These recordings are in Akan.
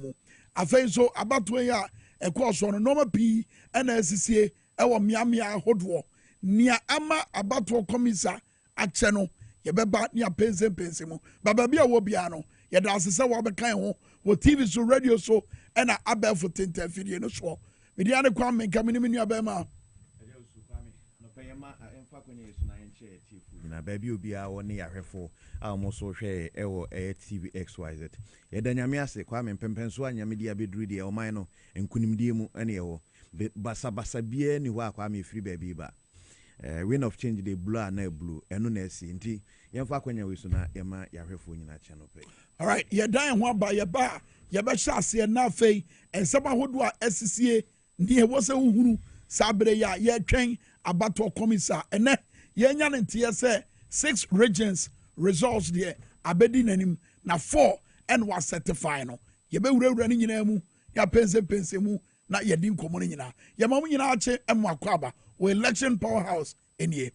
mu afei so abatoe a ɛkɔ no normal p ɛna asisie ɛwɔ miamia hodoɔ nia ama abatoɔ komisa akyɛ no yɛbɛba ne apɛnsɛmpɛnsɛ mu baabi a wɔ bia no yɛda asesɛ wɔbɛkan ho wɔ TV so radio so ɛna abɛɛfo tenten fidie no soɔ media ne Kwame Minkah ne nua bɛma na baby obia woni ahwefo a mo so hwe ewo TV XYZ yɛda nyame ase Kwame mpempenso anyame dia beduru dia ɔman no nkunimdie mu ene ewo basa bia ni hɔ Kwame free baby ba wind of change the blue na blue eno na esi nti yɛmfa kwanya we so na yɛma yɛahwefo nyina kyɛ no pɛ all right yɛdan ho aba yɛba yɛbɛhyɛ ase na afei ensɛm ahodo a asisie ndi ɛwɔ sɛ huhuru sabre ya yɛtwɛn abato komisa ene yɛnya ne nteɛ sɛ 6 regions results there abedi nanim na 4 and was certified no yɛbɛwurawura ne nyinaa mu ya pense mu na yɛdi nkɔmmɔ ne nyinaa yɛma mu nyinaa akye ɛmo akɔ aba wɔ election powerhouse enie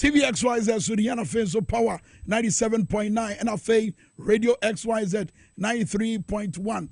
TV XYZ Suriana Fenso Power 97.9 and afei Radio XYZ 93.1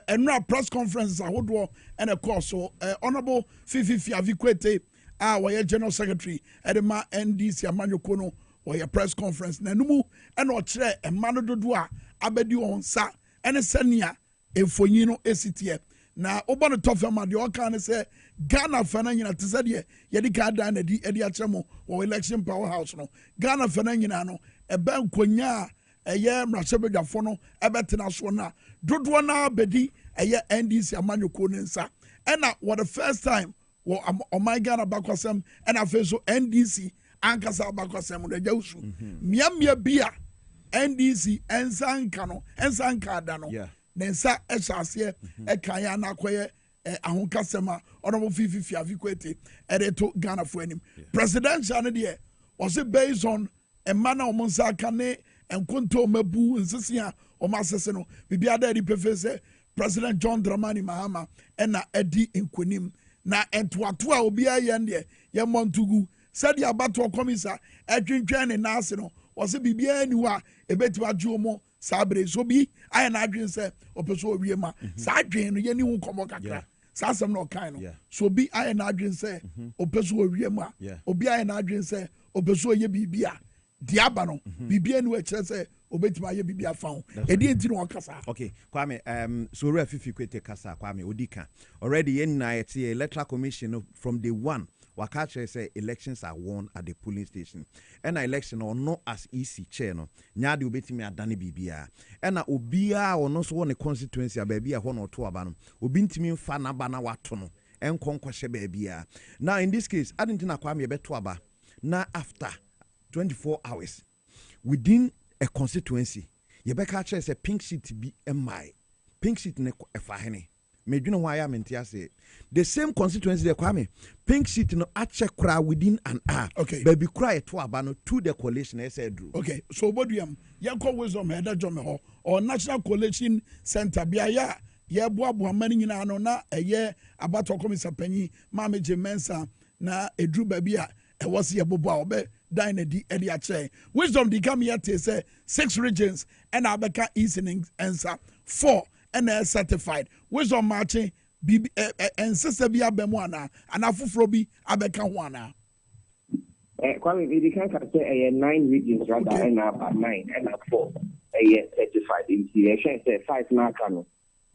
and now press conferences ahodo and of course so honorable Fifi Avikwete our general secretary Edema NDC Amanyo Kono or your press conference na numu and o kire emano dodo a abedi on sa and senia efonyino esitie na obono tofema de okan say Ghana fana nyina tese de yedi ka da na di edi akyeremo wo election powerhouse no Ghana fana nyina no ebe nkonya eye mrasebedafo no ebetena so na dodo na bedi eye NDC amanyoko nsa ena for the first time wo my Ghana bakwasem ena feso NDC ankasa bakwasem de jawsu miamia bia NDC ensanka da no nensa esase ekanya na koye ahonkasema honorable Fifi Avikwete ereto Ghana for anim presidential ne de was based on a manner omonsa kane enkonto mabu nsisia o masese no bibia da di pefese President John Dramani Mahama ena edi nkonim na entoato a obi aye ne ye montugu said ya bato komisa edwentwen ne nase no was bibia ni wa ebetiwa juomo sabre so bi aye na adwen se opeso owie ma sa adwen no ye ni hu komo kakra sasem no kind no so bi aye na adwen se opeso owie ma obi aye na adwen se opeso ye bibia diaba no bibia ni we kire se obetima ye bibia fa ho edi enti no kasa okay Kwame so re Fifi kwete kasa Kwame odika already yen na yet electoral commission from day one waka kire say elections are won at the polling station and election or not as easy chair no nya de obetimi adane bibia and obia ono so won constituency abia ho no to aba no obi ntimi mfa na ba na wato no enkonkwahye bibia now in this case adentina Kwame beto aba na after 24 hours within a constituency yebeka kire say pink sheet bi emai pink sheet ne efa hene medwene ho aya mentia say the same constituency de Kwame pink sheet no ache kra within an hour okay baby cry to aba no to the coalition I said okay so boduam yanko wisdom head jome ho or national coalition center bia ya ye boabo amani nyina no na eye abato komisa panyi mameje mensa na edru baby a e was ye bobo a obe dan edi a che wisdom di come here to say 6 regions and abeka east and answer 4 and certified wisdom marching bibi ensese bi abemu ana afoforo bi abeka ho ana. Kwame, we can say 9 regions rather, and about 9 and 4 certified. In the say 5 now come.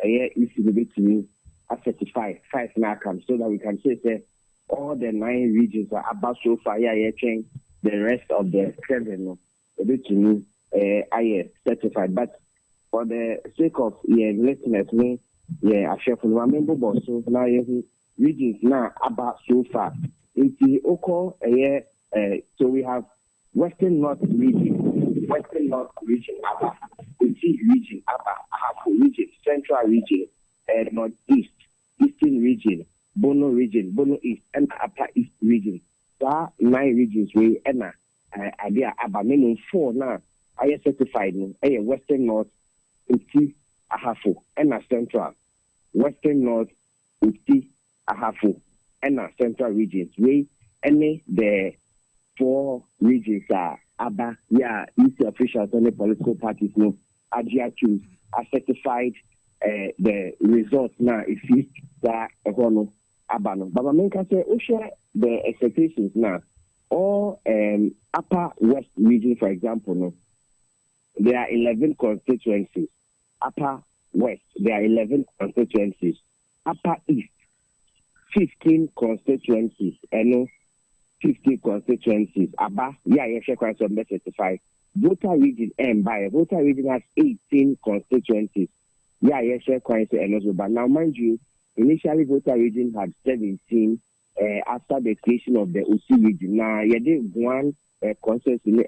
If you be to me, 5 now come, so that we can say all the 9 regions are about so far. The rest of the 7 bit to me, certified. But for the sake of listeners, I share from my member boss. So now regions now about so far. In the Oko, so we have Western North region, Abba, Uti region, Abba, Ahafo region, Central region, Northeast, Eastern region, Bono East, and Upper East region. So 9 regions we idea Abba meaning 4 now. I certified Western North, Uti, Ahafo, and Central. Western North, Uti, Ahafo, and Central regions. We the 4 regions are Abba, easy officials and the political parties no Adia choose are certified the results now if you that Abba no. But Minkah say share the expectations now. All Upper West region, for example, no, there are 11 constituencies. Upper West, there are 11 constituencies. Upper East, 15 constituencies. 50 constituencies. Abba, certified. Voter region Voter region has 18 constituencies. But now, mind you, initially voter region had 17 after the creation of the OC region. Now, did one consensus in the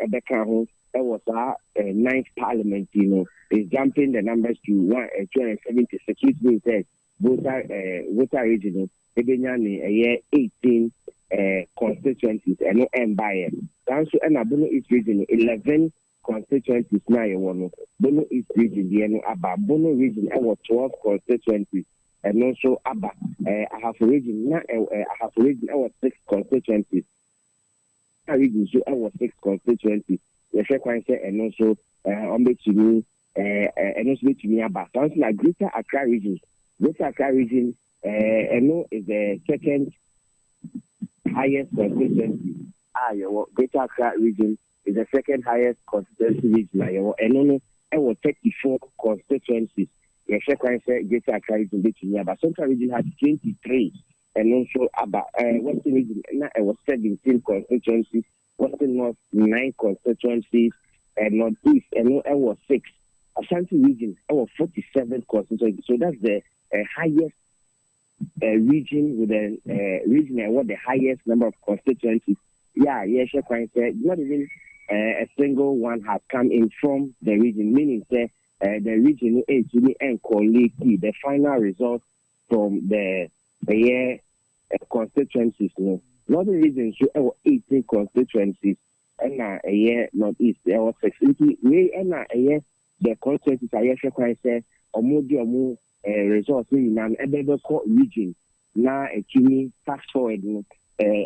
it was our 9th parliament, is jumping the numbers to 276, which means that voter region, 18 constituencies and no empire. So and Bono East region 11 constituencies now Bono East region Bono region 12 constituencies and also Ahafo region 6 constituencies. Region so 6 constituencies. And also to me something like Greater Accra region. Greater Accra region is the second highest constituency. Greater Accra region is the second highest constituency region. And 34 constituencies. Greater Accra region, but Central region has 23. And also Western region was 17 constituencies. Western North 9 constituencies. And Northeast was 6. Ashanti region 47 constituencies. So that's the highest region with a region what the highest number of constituencies. Not even a single one has come in from the region, meaning the region is and collect the final result from the constituencies. Not the region so 18 constituencies and Northeast there was 6. We and the constituencies are results in an region now a chimney fast forward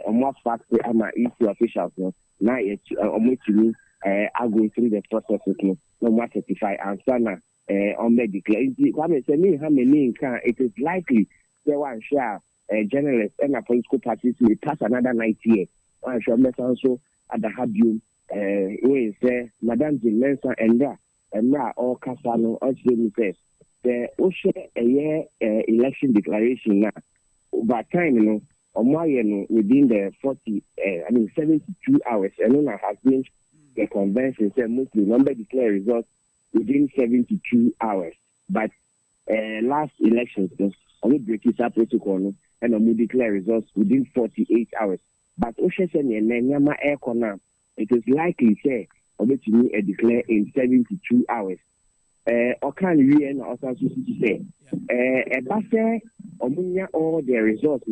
more facts ama easy officials now it's are going through the processes no more certify and sana on medical it is likely there one share journalists and political parties will pass another 90 years. I shall also at the Habium we say Madame Jimensa and all Casano also says the OSHA election declaration now over time within the 72 hours and has been the convention said mostly number declare results within 72 hours. But last elections only break this up protocol and we declare results within 48 hours. But OSHA said it is likely say to declare in 72 hours. Or can we also say all the results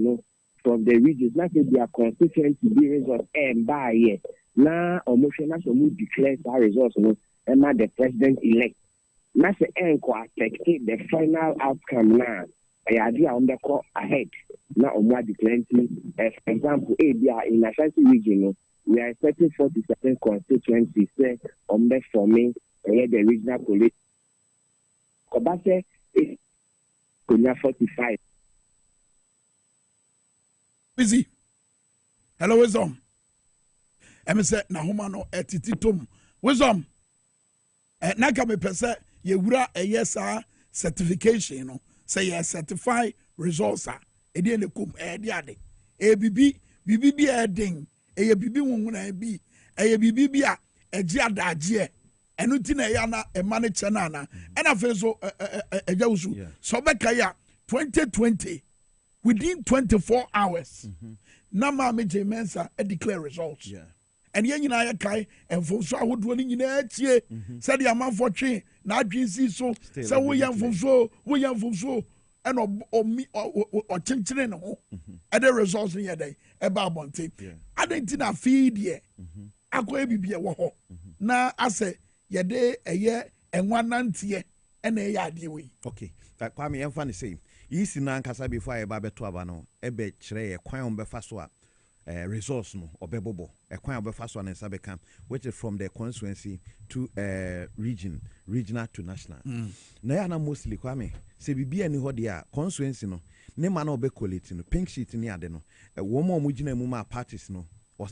from the regions, not their constituency be results and by year. Now emotion declare our results and the president elect. Not the the final outcome now. I idea on the call ahead. Now declaring for example, in Ashanti region, we are expecting 47 constituencies on the forming the regional collation. Kobase is 45. busy. Hello, wisdom. I say na homa no etititom. Wisdom. Na ka me pese ye wura yes certification no. Say ye certify results a. E dey ne kum de ade. E bibi bi edin. E bibi wonwuna bi. E bibi bi a eji adaje. Enu ti na ya na e manage na na. And afa so ejawusu. So beka ya 2020 within 24 hours. Na ma me Mensa declare results. Yeah. And yen nyina ya kai enfomso ahodo ni nyina atie. Said the amanfo twe na adwen si so. Say wo yan fomso and o chinchire ne ho. And the results ni yede e ba bonte. Adenti na feed ye. Akọ ebibie wo ho. Na ase yede eye enwanantie ena eye ade we. Okay. Kwame yemfa ne say yisi na nkasa before e ba beto aba no ebe kire ye kwan on befa so a resource no obebobo e kwan obefa so na nsa beka which is from the constituency to regional to national. Na ya na mostly Kwame se bibia ni ho de a constituency no ne ma na obekolate no pink sheet ni ade no wo mo gina mu ma parties no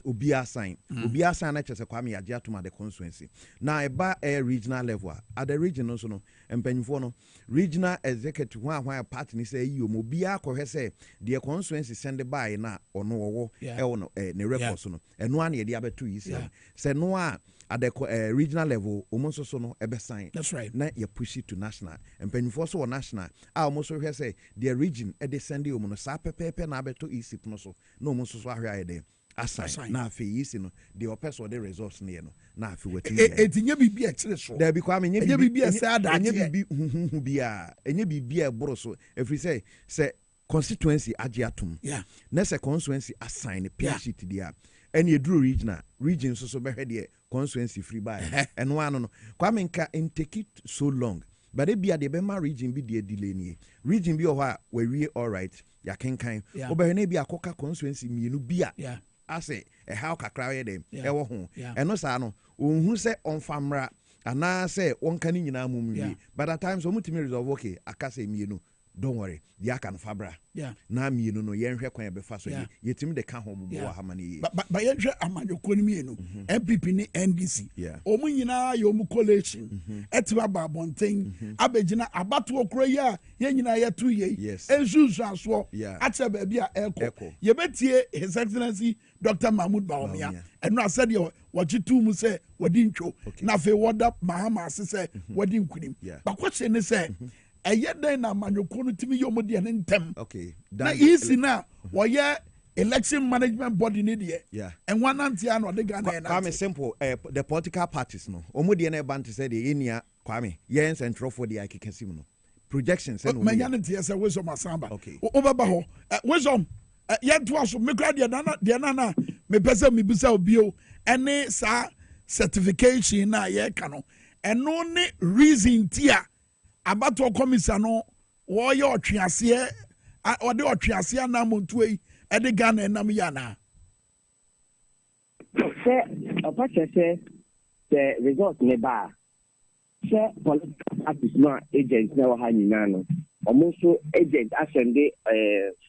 obi assign na chese Kwame yaje atoma the constituency na eba regional level at the region no so no empanyfo no regional executive hwan party ni say yi obi akọhwe say the constituency send by na ono wo no ne records no eno an ye de abeto yi say no a at the regional level almost so no ebe sign. That's right. Na you push it to national empanyfo so national almost so hwe say the region e de send you no sa pepepe na abeto isip no so no almost so ahwe aye assign na afi yisi no the oppressor the results ne no na afi wetin etinye bibi e kire so there be Kwame enye bibi e say ada enye bibi huhu bia enye bibi e boro so every say constituency age atom na say constituency assign pay sheet dia and you drew region so be hwe constituency free by and one no Kwame Minkah take it so long but e bia de be ma region bi de delay ni region bi o ha we all right ya kenkan obehwe na bia akoka constituency mienu bia ase how kakra ye dem e wo ho eno sa no onhu se onfamra ana se wonka ni nyina mumwie but at times omutimi resolve okay akase mienu don't worry dia kan fabra na mienu no yenhwe kwan be fa so yetim de ka ho bubu wa hamani ba yenhwe amanyoko ni mienu MPP ni NDC omu nyina ye omu collation etiba ba bonten abegina abato okro ya ye nyina ye tu ye ensusu aso ache ba bia eko ye betie His Excellency Dr. Mahmoud Bawumia eno ase de wachitu mu se wadi ntwo na fe woda mahama ase se wadi nkunim ba question ni se eye den na manyoko no timi yomo de ne ntem na easy na wo ye election management body ni de and one antia no de Ghana na Kwame simple the political parties no omo de na ban to say the enia Kwame yen central for the akikesim no projections and manya ne tie say wisdom asamba obaba ho wisdom yento aso me kra de na me pese me bisa obio ene sa certification na ye ka no eno ne reason tia abato komisa no wo ye otwease ode otwease na montu yi ede Ghana nam ya na se opache se the result ne ba se political parties no agents na wa nyina no almost agent ascend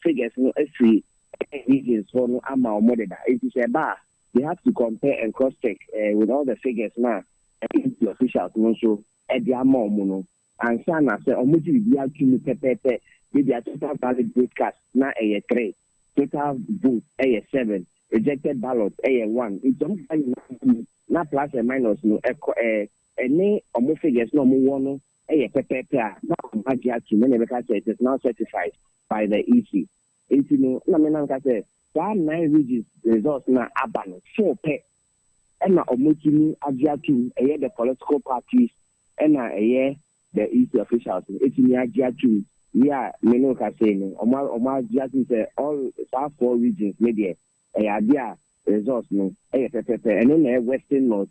figures no free regions for no ama omodeda it is ba they have to compare and cross check with all the figures now the officials no so e dia ama omo and sana say omoji bi atumi pepepe bi dia total valid broadcast na 3 total vote 7 rejected ballot 1 it don't na plus and minus no any omo figures no omo wono pepepe na omoji atumi na be ka say it is now certified by the EC it no na me na ka say that 9 regions results na abano so pe na omoji ni agiatu the political parties na the EC officials. It's in Agiatu. Yeah, Meno Kasene. Oma Agiatu say all 4 regions, maybe a results no. And then Western North,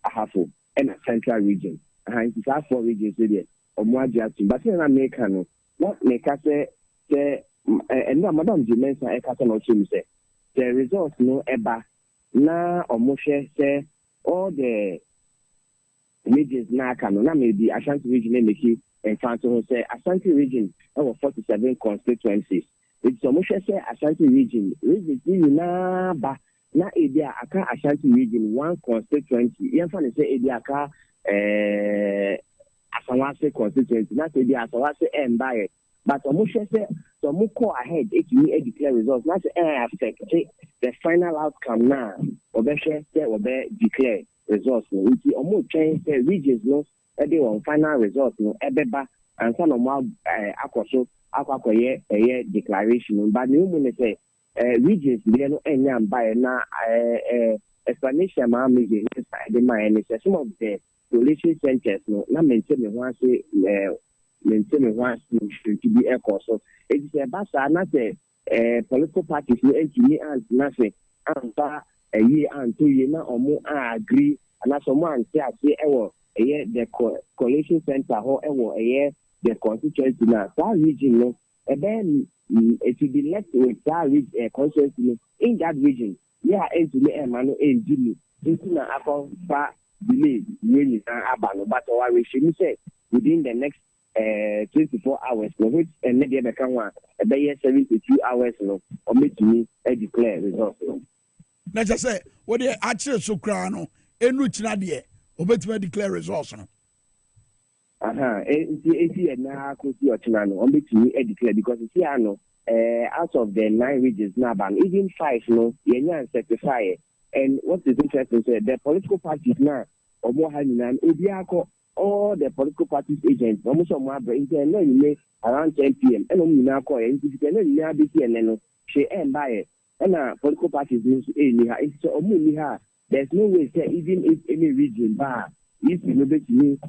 Ahafo, and a Central region. And it's 4 regions, maybe Oma Agiatu. But in America, no, what make us say, and no, Madame Jimensa, Ekasa no say, the results no eba na Omoshe say all the regions na kano na maybe Ashanti region make and Fanto say Ashanti region over 47 constituencies. It's almost say share Ashanti region na ba na area aka Ashanti region one constituency yɛmfa say area aka Asawase constituency na say area Asawase embaye but omo say so mo go ahead it me declare results na say affect the final outcome now obehwe say obe declare results no nti omo twen say regions no e dey on final results no ebeba and some of my akoso akwakoye declaration but no mo say regions dey no enyam by na explanation ma me dey inside my and some of the collation centers no na maintain me wan say should be a course so it is a basa na say political parties no entumi and na say anta a year and 2 years na omo agree and as someone say the collation center ho the constituency na that region no and then it will be left with that constituency in that region entumi emano endini into na akon fa delay when abano but we should say within the next 24 hours no which and maybe be kan one be 72 hours no or make me declare results no na just say what the actual so kra no enu china de obetime declare results no enti na ko si ochina no on make me declare because see no out of the 9 regions now ban even 5 no yenya certify and what is interesting say the political parties now omo ha nyina obi akọ all the political parties agents almost on my brain around 10 p.m. and on Minako and no she and buy it and political parties it's only there's no way say even if any region bar if you know that me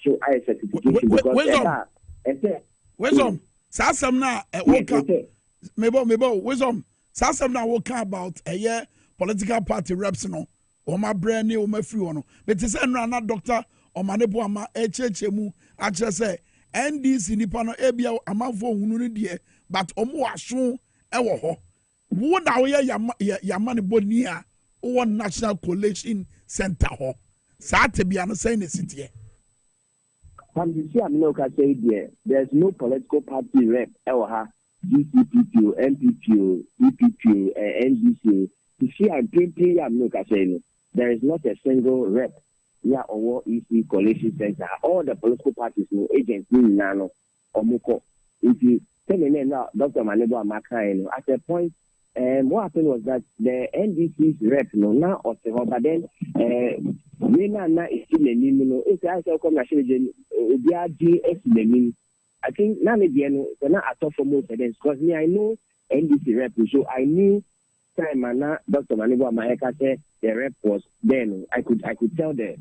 show I certification because wisdom sasam na mebo wisdom sasam na we can about a year political party reps no o ma brand new o ma free one but say na doctor Omanebo ama mu actually say NDC nipa no ebia amanfo hunu ne de but omo aso ewo ho wo na wo ya mane boni a wo national collation center ho sa te bia no say ne sitie there's no political party rep ewo ha GCPP MPP EPP NDC see I pay am no ka say no there is not a single rep or EC Collation Center. All the political parties, no agents, no Omoko. If you tell me now, Dr. Manebo Amaka, at a point, what happened was that the NDC's rep, no, now or but then, Nina is still a minimum. If I say, come, I should be a GS the I think none of the not at all for most of them because me, I know NDC rep, so I knew time and Dr. Manebo Amaka said the rep was then I could tell the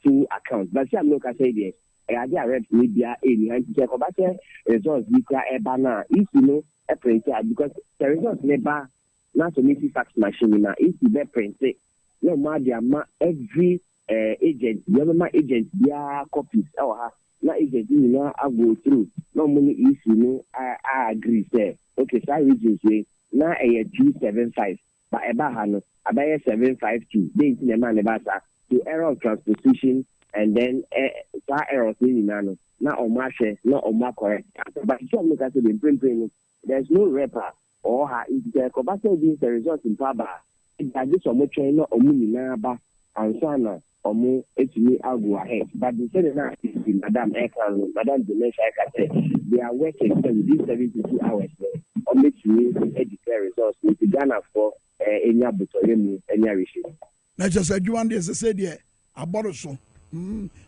full account. But see, I'm not going to say this. I did reps media in and check about the results. We can ebana if you know a printer because the results never not to make fax machine now. If you be printed, no matter every agent, the other agent, their copies. Now agent, you know, I go through. No money if you know, I agree. Say, okay, so I reduce it. Now a 275, but ebahano, abaya 752. They in the man ebasa. To error of transposition and then errors in nano. Not on my share, not on my correct. But if you look at the print, there's no rapper or if the Kobasa gives the result in Paba. That this or more China or Muninaba and Sana or more me I'll go ahead. But the second now is Madame Ekan, Madame Demesh, they are working within 72 hours or make me declare results with the Ghana for any Butorium, any issue. Na just said you want this say there about so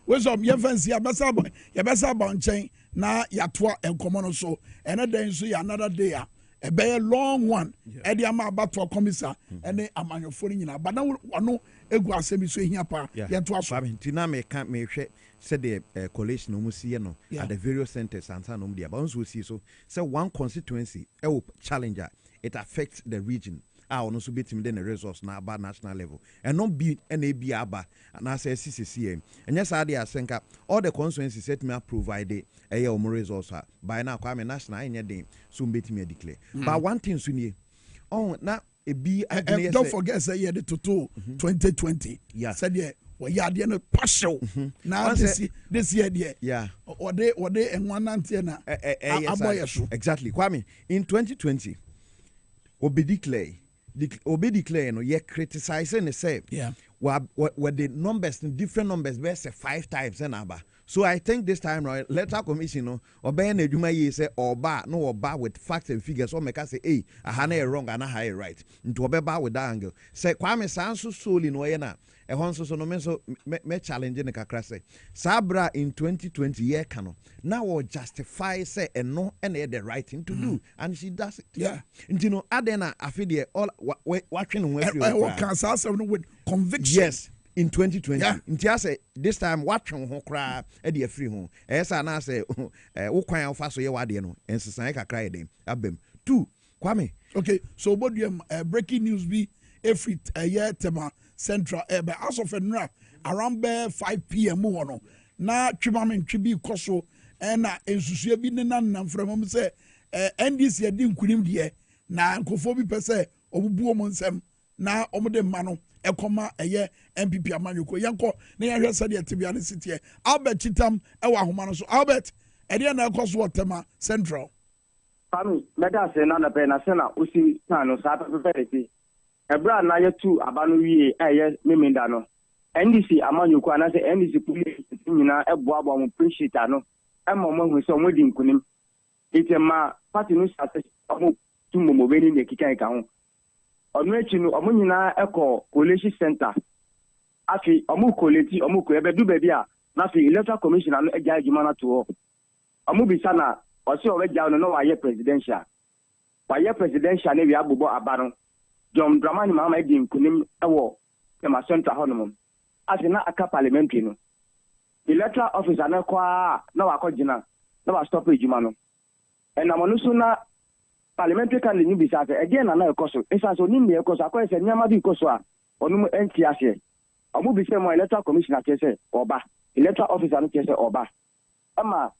wisdom ye fancy ya besa ba nchen na yatoa enkomo no so and then so ya another day a be long one e dey am about commissar and amanyofo nyina but na no egu asemi so ehia pa ye to aso ntina me kan me hwe said the collation no musie no at the various centers and no dia but once we see so say one constituency e challenger it affects the region. No so betim den resource na aba national level and not be NAB aba and as CCCM and yes I dey asenka all the constituencies set me provide a resource by now Kwame national any so betim declare but one thing so nie na e be don't forget say the total 2020 said yeah well yeah the partial now this year there or they and one antenna exactly Kwame in 2020 obi declare no ye criticize and say what the numbers, different numbers, best 5 times and aba. So I think this time right, electoral commission no obey na adwuma ye say oba with facts and figures or make us say hey ahana wrong and I right into obeba with that angle say Kwame sanso solely no ye na so no me so me challenge ne kakra say sabra in 2020 year kano now or justify say and no and the right thing to do and she does it you know adena afide all watching with conviction in 2020 ntia say this time watching ho kra e de afiri ho esa na say wo kwan ofa so ye wade no ensesan kakra ye dem abem 2 Kwame okay so bodiem breaking news be every year tema central by house of enra around 5 p.m. no na twimame ntwi koso na ensusua bi ne nan from say NDC edi nkunim de na nkofo bi pese obubu omo nsem na omo de ma no ekoma MPP amanyoko yenko na yahwe sade tibia ne sitie Albert Chitam ewa homa no so Albert ede na ekoso tema central Kwame meda se na pe na se na osi no sa pepe ebra na yetu abano wie memenda no NDC amanyoko ana se NDC police nyina eboabo mo preshita no emo mo hu so mo di nkunim itema party no sa se mo tumo mo beni ne kikan ka ho onu echi no omo nyina eko Collation center afi omo colleti omo ko ebe du bebi a na fi electoral commission no eja adwuma na to omo bi sana o se o weja no wa ye presidential ne wi agbogbo abaro John Dramani mama edi nkunim ewo tema center hono ase na aka parliamentary no electoral officer na kwa na wa kogina na wa stop ejuma no enamo no so na parliamentary candidate ni bi sa again na ekoso esa so ni ekoso akoye se nyama bi ekoso a onu enti ase omu bi se mo electoral commissioner kese oba electoral officer no kese oba ama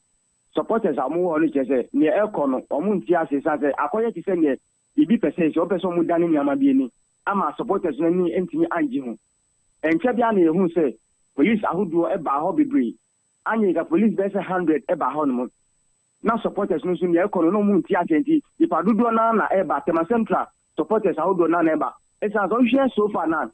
supporters amu onu kese ni ekono omu enti ase sa se akoye ti se ni ibi pese se opeso mu dani nyama bi ni ama supporters no ni enti anji hu enche bia na ehu se police ahodo eba ho bebre anye ga police be se 100 eba ho no na supporters no so ni ekono no mu nti atenti ipa dodo na eba tema central supporters ahodo na eba esa so share so far na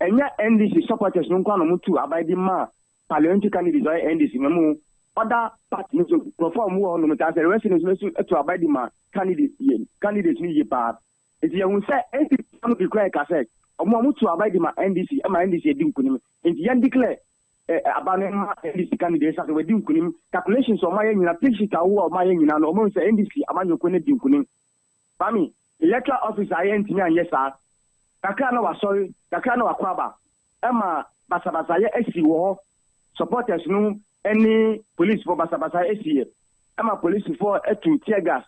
enya NDC supporters no kwa no mutu abide ma parliamentary candidates or NDC memu other party no so perform wo no meta say we no so to abide ma candidates ni yipa enti ehun say NDC no be cry ka say omo mutu abide ma NDC ma NDC edi nkunim enti yan declare abanema NDC candidates as we di nkunim calculations o maye nyina picture wo o maye nyina no mo say NDC amanyoko ne di nkunim Kwame electoral officer aye ntimi anye sa kakra na wa sorry kakra na wa kwaba ema basabasa ye esi wo supporters no any police for basabasa esi ema police for etu tear gas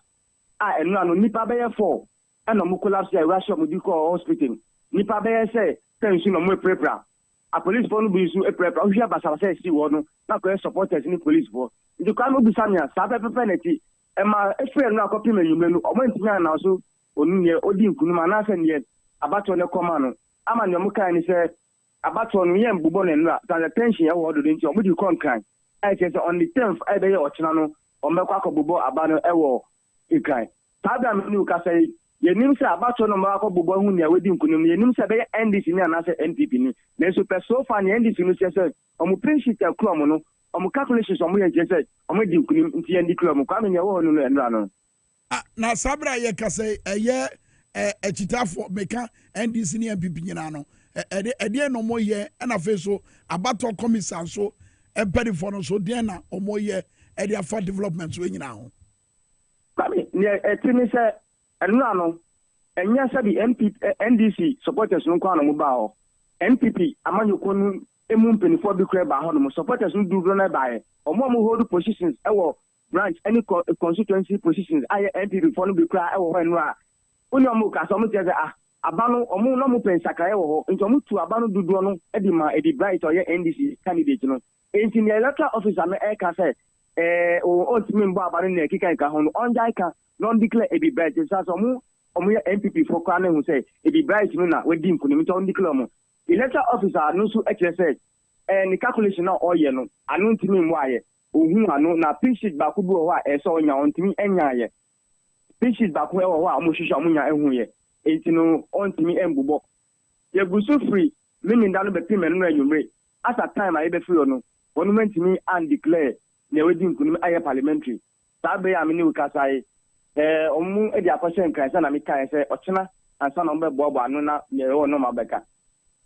enu anu nipa be 4 eno mu collapse ya rush mu di ko hospital nipa be say tension no mu prepare a police for no be so prepare o hia basabasa esi wo no na ko supporters ni police for ndi kwa no bisamia sa pepe neti ema efe no akopi menyume no o mo ntinya na so onu ye odi nkunuma na ase ne abato ne koma no ama ne mu kan ni se abato no ye mbubo ne no ta tension ya wo do nti o mu di konkan I say on the 10th I be ochina no o mekwa akobubo abano ewo ikai tada me nu ka say ye nim se abato no mekwa akobubo hu ne wedi nkunum ye nim se be NDC ni anase NPP ni na so pe so far ni NDC no say o mu principle krom no o mu calculations o mu ye say o mu di nkunum nti ye ndi krom kwa me ne wo no enra no na sabra ye ka say eye echitafo meka NDC ni MPP nyina no ede no mo ye na fe so abato commission so empathy for no so den na omoye ede afa development so nyina ho Kwame ne etimi se enu ano enya se bi NDC supporters no kwa no mo ba ho MPP amanyoko nu emu mpenifo bi kra ba ho no supporters no du na ba e omo hold positions ewo branch any constituency positions aye MPP for no bi kra ewo ho enu a oni omo ka so mo tese abano omo no mo pensakaye wo ho nti omo tu abano dudu no edi ma edi bright oye NDC candidate no enti ne electoral officer me e ka say o ntimi mbo abano ne kika ka ho no onjai ka non declare edi bright so omo ye MPP for kwa na hu say edi bright no na wedi nkunim nti on declare mo electoral officer no so e kire say ni calculation na oye no anu ntimi mbo aye ohun anu na pinchit ba ku bi ho a e so onya ontimi enya aye pinchit ba ku e ho a mo hwehwe amunya ehun ye Etino on to me embubo. Ye busu free, meaning that the payment no you at a time I be free or no. One went to me and declare the wedding could be parliamentary. Sabe I mean Kasai omu e dia question kan say na me kan say ochina ansa na mbe bobo anu na ye o no mabeka.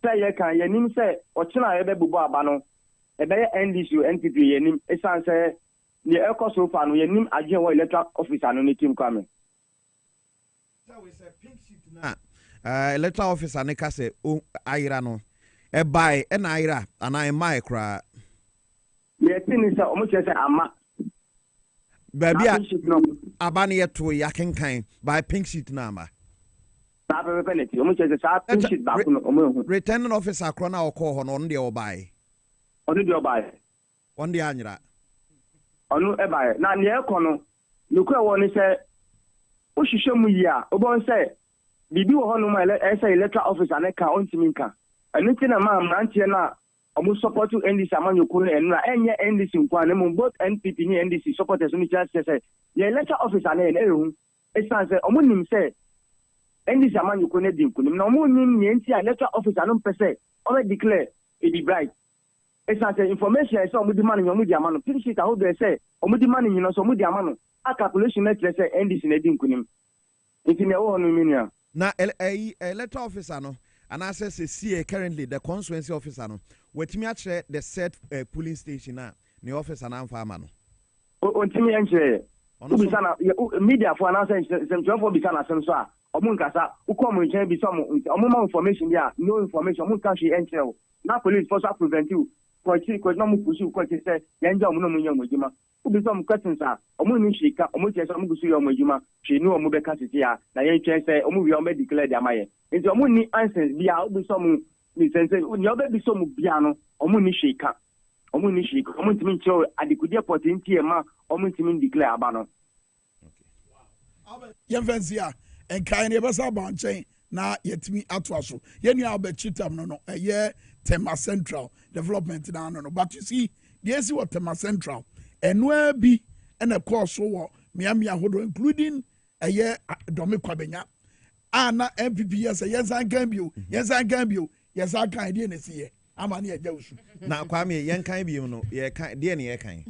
Say ye kan ye nim say ochina ye be bubo aba no e be NDC NPP ye nim e san say the echo so far no ye nim agye wo electoral officer no ne team Kwame. So we say pink sheet na electoral officer ne ka say o ayira no e buy e na ayira ana e mai kra. Ye tin say omu che say ama baby abani yeto yakenkan by pink sheet number. Returning officer crona or call on the obai. On the obai. On the anira. On ebai. Now near cono. Look at one say Ushishamuya, Obon say, Bibi Honoma essay electoral officer and Kwame Minkah. And it's in a man, Nantiana. Almost support to NDC among your colleagues and your NDC in Kwanum, both NPP and NDC supporters. Only just say, the electoral officer and everyone. It's not say, Omunim say, NDC among your colleagues, no more name the electoral officer, no per se, already declare it be bright. It's not say information, I saw Mudi money, Omudia Mano, finish it, I hope they say, Omudi money, you know, so Mudia Mano, a calculation, let's say, NDC and Edinkunim. It's in your own meaning. Now, a electoral officer, no. And I say currently the constituency officer no with me actually the set polling station na the officer na farmer no on timi enche ubisana media for announce some for bisana some so omun kasa ukom nche bi some omuma information dia no information omun kan she enche na police force prevent you ko na mu pursue ko say yanja omun no munya mojima ubisom questions omun ni shika omun che so omun gusu yo mojima she no omun be ka tete ya na yen che say omun wi omun declare dia maye. Nti omu ni answers bia obi so mu ni sense ni obi bi so mu bia no omu ni shika omu ntimi nche adikudie potenti e ma omu ntimi declare aba no. Okay yem fancy a enkai ne besa ba nchen na yetimi atoaso ye nua obechitam no eye Tema Central development na no but you see the esi what Tema Central enwa bi na course so miami ahodo including eye Domi Kwabenya na MPP yes I can be yes I can idea nesi ye amani e jawsu na Kwame yen kan bi no ye kan de ne ye kan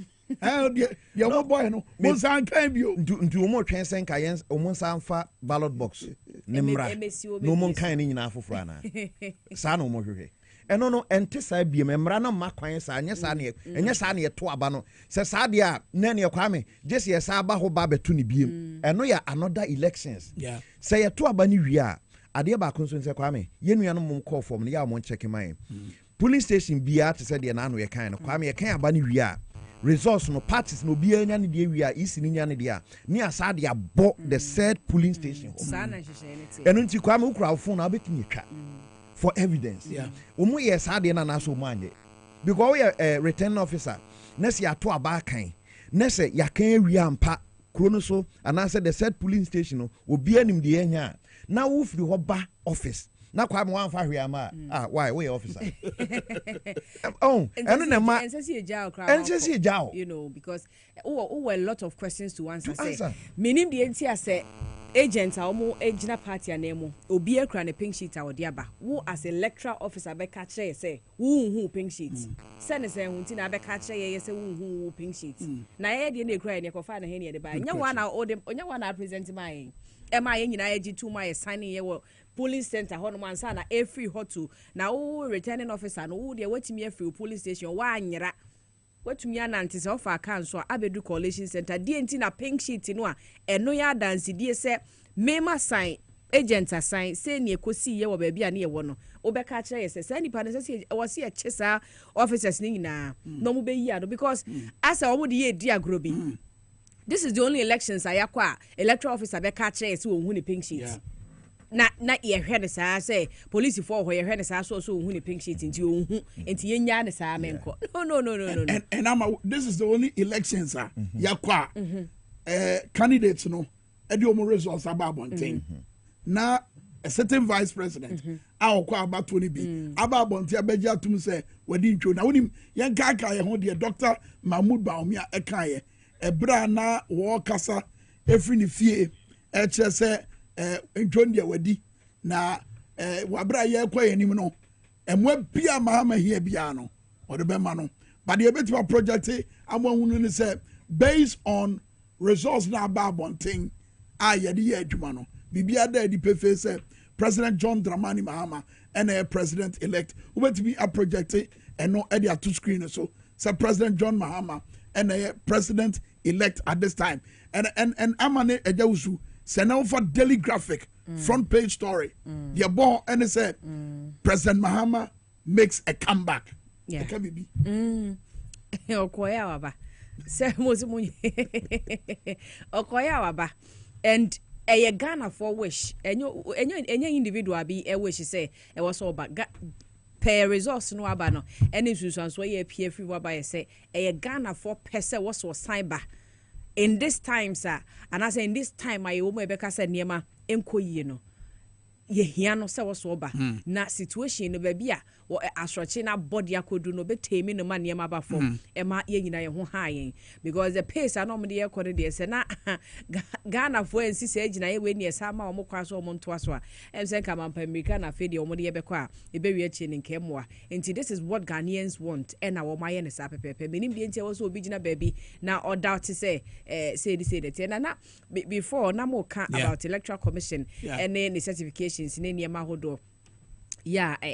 ye wo boy no mo san kan bi ntu mo twen sen ka yen o mo san fa ballot box nimra no mo kan ni nyina afofra na sa no mo hwehwe eno no ente sa bi memra na makwan sa anya sa ne enya sa ne to aba no se sa de a na ne Kwame just ye sa aba ho ba betu ne biem eno ya another elections yeah say ye to aba ni wi a ade ba kon so nse Kwame ye nua no mum call form ne ya mo check man police station bia te say de na no ye kan no Kwame ye kan aba ni wi a resource no parties no bia nya ne de wi a isi ni nya ne de a ni asa de abo the said polling station eno nti Kwame ukura phone na betumi twa for evidence. Yeah. Umu yes had na na so manje. Because we are returning officer. Nesi ato abakan. Nesi yakan wi ampa krono so and answer the said polling station no obi anim de enya. Na wo firi ho ba office. Na kwa mo anfa hwe ama. Why we officer? Oh, and na ma NCC jao. You know because a lot of questions to answer. Minim de entia say agents are more agina party anemo obi ekra ne pink sheet awodi aba wo as electoral officer be ka kire say wo pink sheet send say hunti na be ka kire ye say wo pink sheet na ye de na ekra ne kofa na he ne de ba nya wa na onya wa na present my ema ye nyina ye gitu my signing ye wo police center ho no mansa na every hotu na wo returning officer no wo de watimi every police station wa anyira watumi anante se ofa account so abedu collation center die nti na pink sheet no a eno ya dance die se mema sign agent assign say ne ekosi ye wo ba bia na ye wo no obeka kire ye se nipa ne se wose ye chesa officers ni nyina no mu be yi ado because as a wo de ye di agrobi this is the only elections ayakwa electoral officer beka kire ye se wo hu ni pink sheet na ye hwe ne saa say police for ho ye hwe ne saa so hu ni pink sheet nti ohun nti ye nya ne saa menko no and this is the only elections yakwa candidates no edi omo results about bonten na a certain vice president akwa about 20 bi about bonten abeji atum say wadi ntwo na wonim yen kaka ye ho de Dr. Mahmoud Baumia eka ye ebra na wo kasa efri ni fie e kire say ntwo de wadi na wabra ye kwa yenim no emwa bia Mahama here bia no or the bema no but the betima project amahunu ni say based on results na ba thing yede ye adwuma no bibia da di pefe say President John Dramani Mahama and president elect ubetimi a project and no e dia to screen so say President John Mahama and president elect at this time and amane ejawusu say now for daily graphic front page story the born and say President Mahama makes a comeback. Yeah. It can be. Okoya waba. Se mozimu. Okoya waba. And a Ghana for wish. Any individual be a wish say it was all back. Per resource no abano. Any Susan so ye peer free waba say a Ghana for pesa was cyber. In this time, sir, and I say in this time, I will make a near enko yino. Ye hiano se was sober. Na situation no baby or astrachina body akodu no be tame no man yama form. Emma ye na ho high because the pace are normally according to say na Ghana for and see age na ye we near sama or mokwaso or montoaswa. And say come up America na fedi or modi ebekwa e be we chin in kemwa. And this is what Ghanaians want and our my and sa pepe. Meaning be also original baby now or doubt to say that and na before na mo about electoral commission and then the certification in Niyama Hodo. Yeah, no.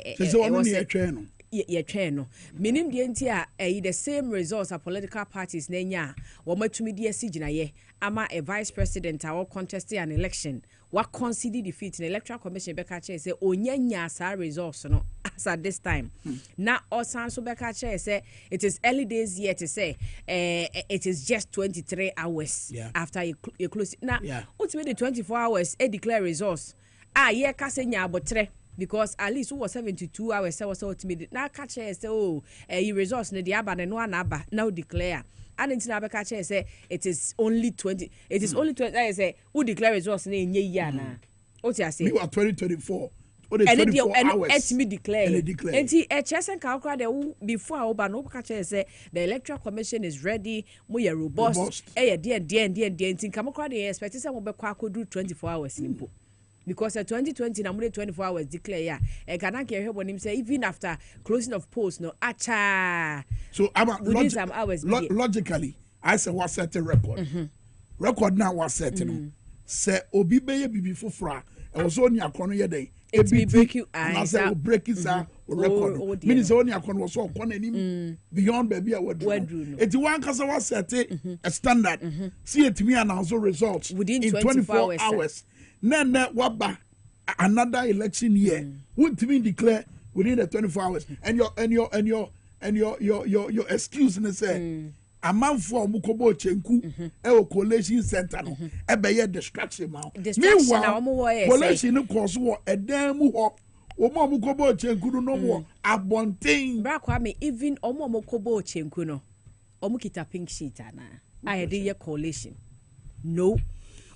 Minim the entia the same results of political parties nenya. Wama to media sijina ye. Ama a vice president or contesting an election. What consider defeat in electoral commission bekache say onyanya sa results no as at this time. Now osan so bekache say it is early days yet to say it is just 23 hours after you close. Now ultimately 24 hours declare results. Yeah, Casenya abotre because at least who was 72 hours so ultimately now catch say you results ne the aba no anaba now declare and in Abakache say it is only 20 I say who declare results ne nye ya na what you say we were 2024 and let me declare and he HSN calcula the before oba no catch say the electoral commission is ready we are robust dear tin come crowd they expect say we be kwa do 24 hours simple. Because 2020 na 24 hours declare ya e kana ke hwebo nim say even after closing of polls no acha so within some hours logically I say what set a record record now was set no say obi beye bibi fofora e was only akono ye den it will break you and I say break it record means only akono was so kon anim beyond baby a word it one kasa was set a standard see it me announce results within in 24 hours. Nene waba another election year. Would mean declare within the 24 hours. And your excuse and say a man for Mukobo Chenku Collation Center no ebeye distraction now. Meanwhile, Collation no cause war a damn war. Omo Mukobo Chenku no more abontain. Kwame even Omo Mukobo Chenku no. Omo kita pink sheet ana. I did your collation. No.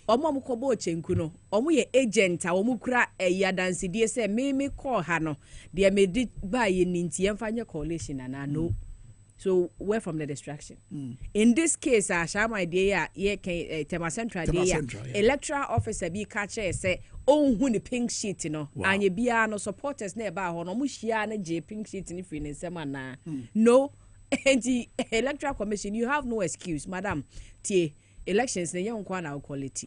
Omo mukobo chenku no omo ye agent a omo kura yadansi die se me call ha no de me di ba ye ninti emfa nye collation na no so where from the distraction in this case shama idea ye can tema central idea electoral officer bi ka che say onhu ni pink sheet no anye bia no supporters na ba ho no mo hia na je pink sheet ni free nsema na no the electoral commission you have no excuse madam tie elections na yen kwa na quality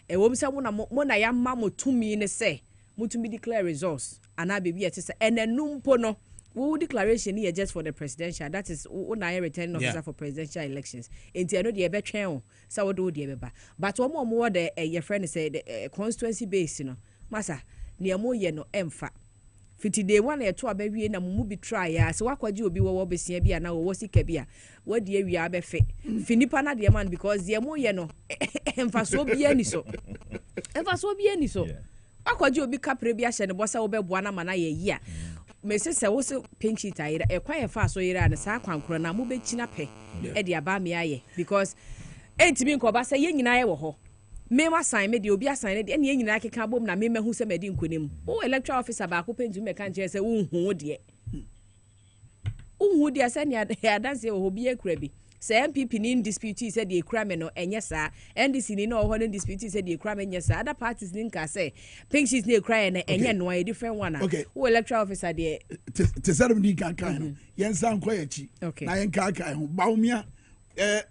e wo bisa mo na ya ma mo tumi ne say mo tumi declare results ana baby e say enenumpo no wo declaration here just for the presidential that is na returning officer for presidential elections enti no de be twen o say wo do de be ba but wo the your friend say the constituency base no masa ne mo ye no emfa fiti day one e to abawie na mumu bi try ya se wakwaje obi wo besia bia na wo sika bia wadi awia abefe finipa na de man because de mo ye no emfaso bia ni so wakwaje obi kapre bia hye ne bosa wo beboa na mana ye yi a mese se wo se pink sheet ayira e kwa ye fa so yira na sa kwankoro na mo be china pe e de aba me aye because entimi nko ba se ye nyina ye wo ho me wa sign me de obi assign de ene nyina akeka bom na me mahu se me di nkonem o electoral officer ba ko pentu me kan che se wo hu de se ne ya dance wo bi ekura bi Say MPP ni dispute said the crime no enye saa, NDC ni no ho dispute said the crime enye saa. Other parties ni nka say pink sheets ni cry na enye no a different one. Okay. Who electoral officer there? Te sadem di kan no. Yen san kwa yachi. Na yen kan ho. Baumia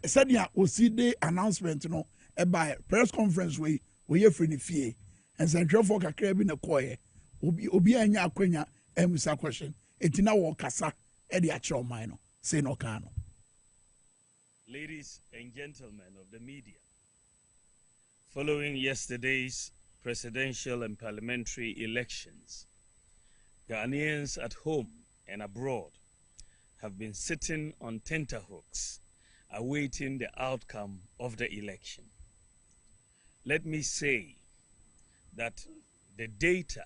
said ya oside announcement no e by press conference we ye free ni fie. And central for kakra bi na koye. Obi anya akwanya emisa question. Etina wo kasa e de achro man no. Say no kan no. Ladies and gentlemen of the media, following yesterday's presidential and parliamentary elections, Ghanaians at home and abroad have been sitting on tenterhooks awaiting the outcome of the election. Let me say that the data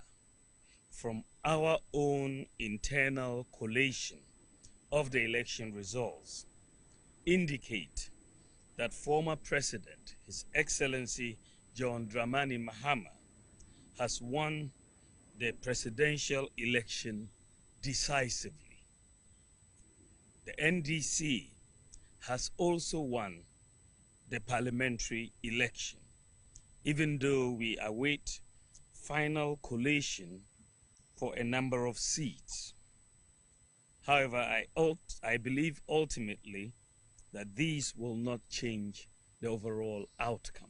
from our own internal collation of the election results indicate that former President, His Excellency John Dramani Mahama, has won the presidential election decisively. The NDC has also won the parliamentary election, even though we await final collation for a number of seats. However, I believe ultimately that these will not change the overall outcome.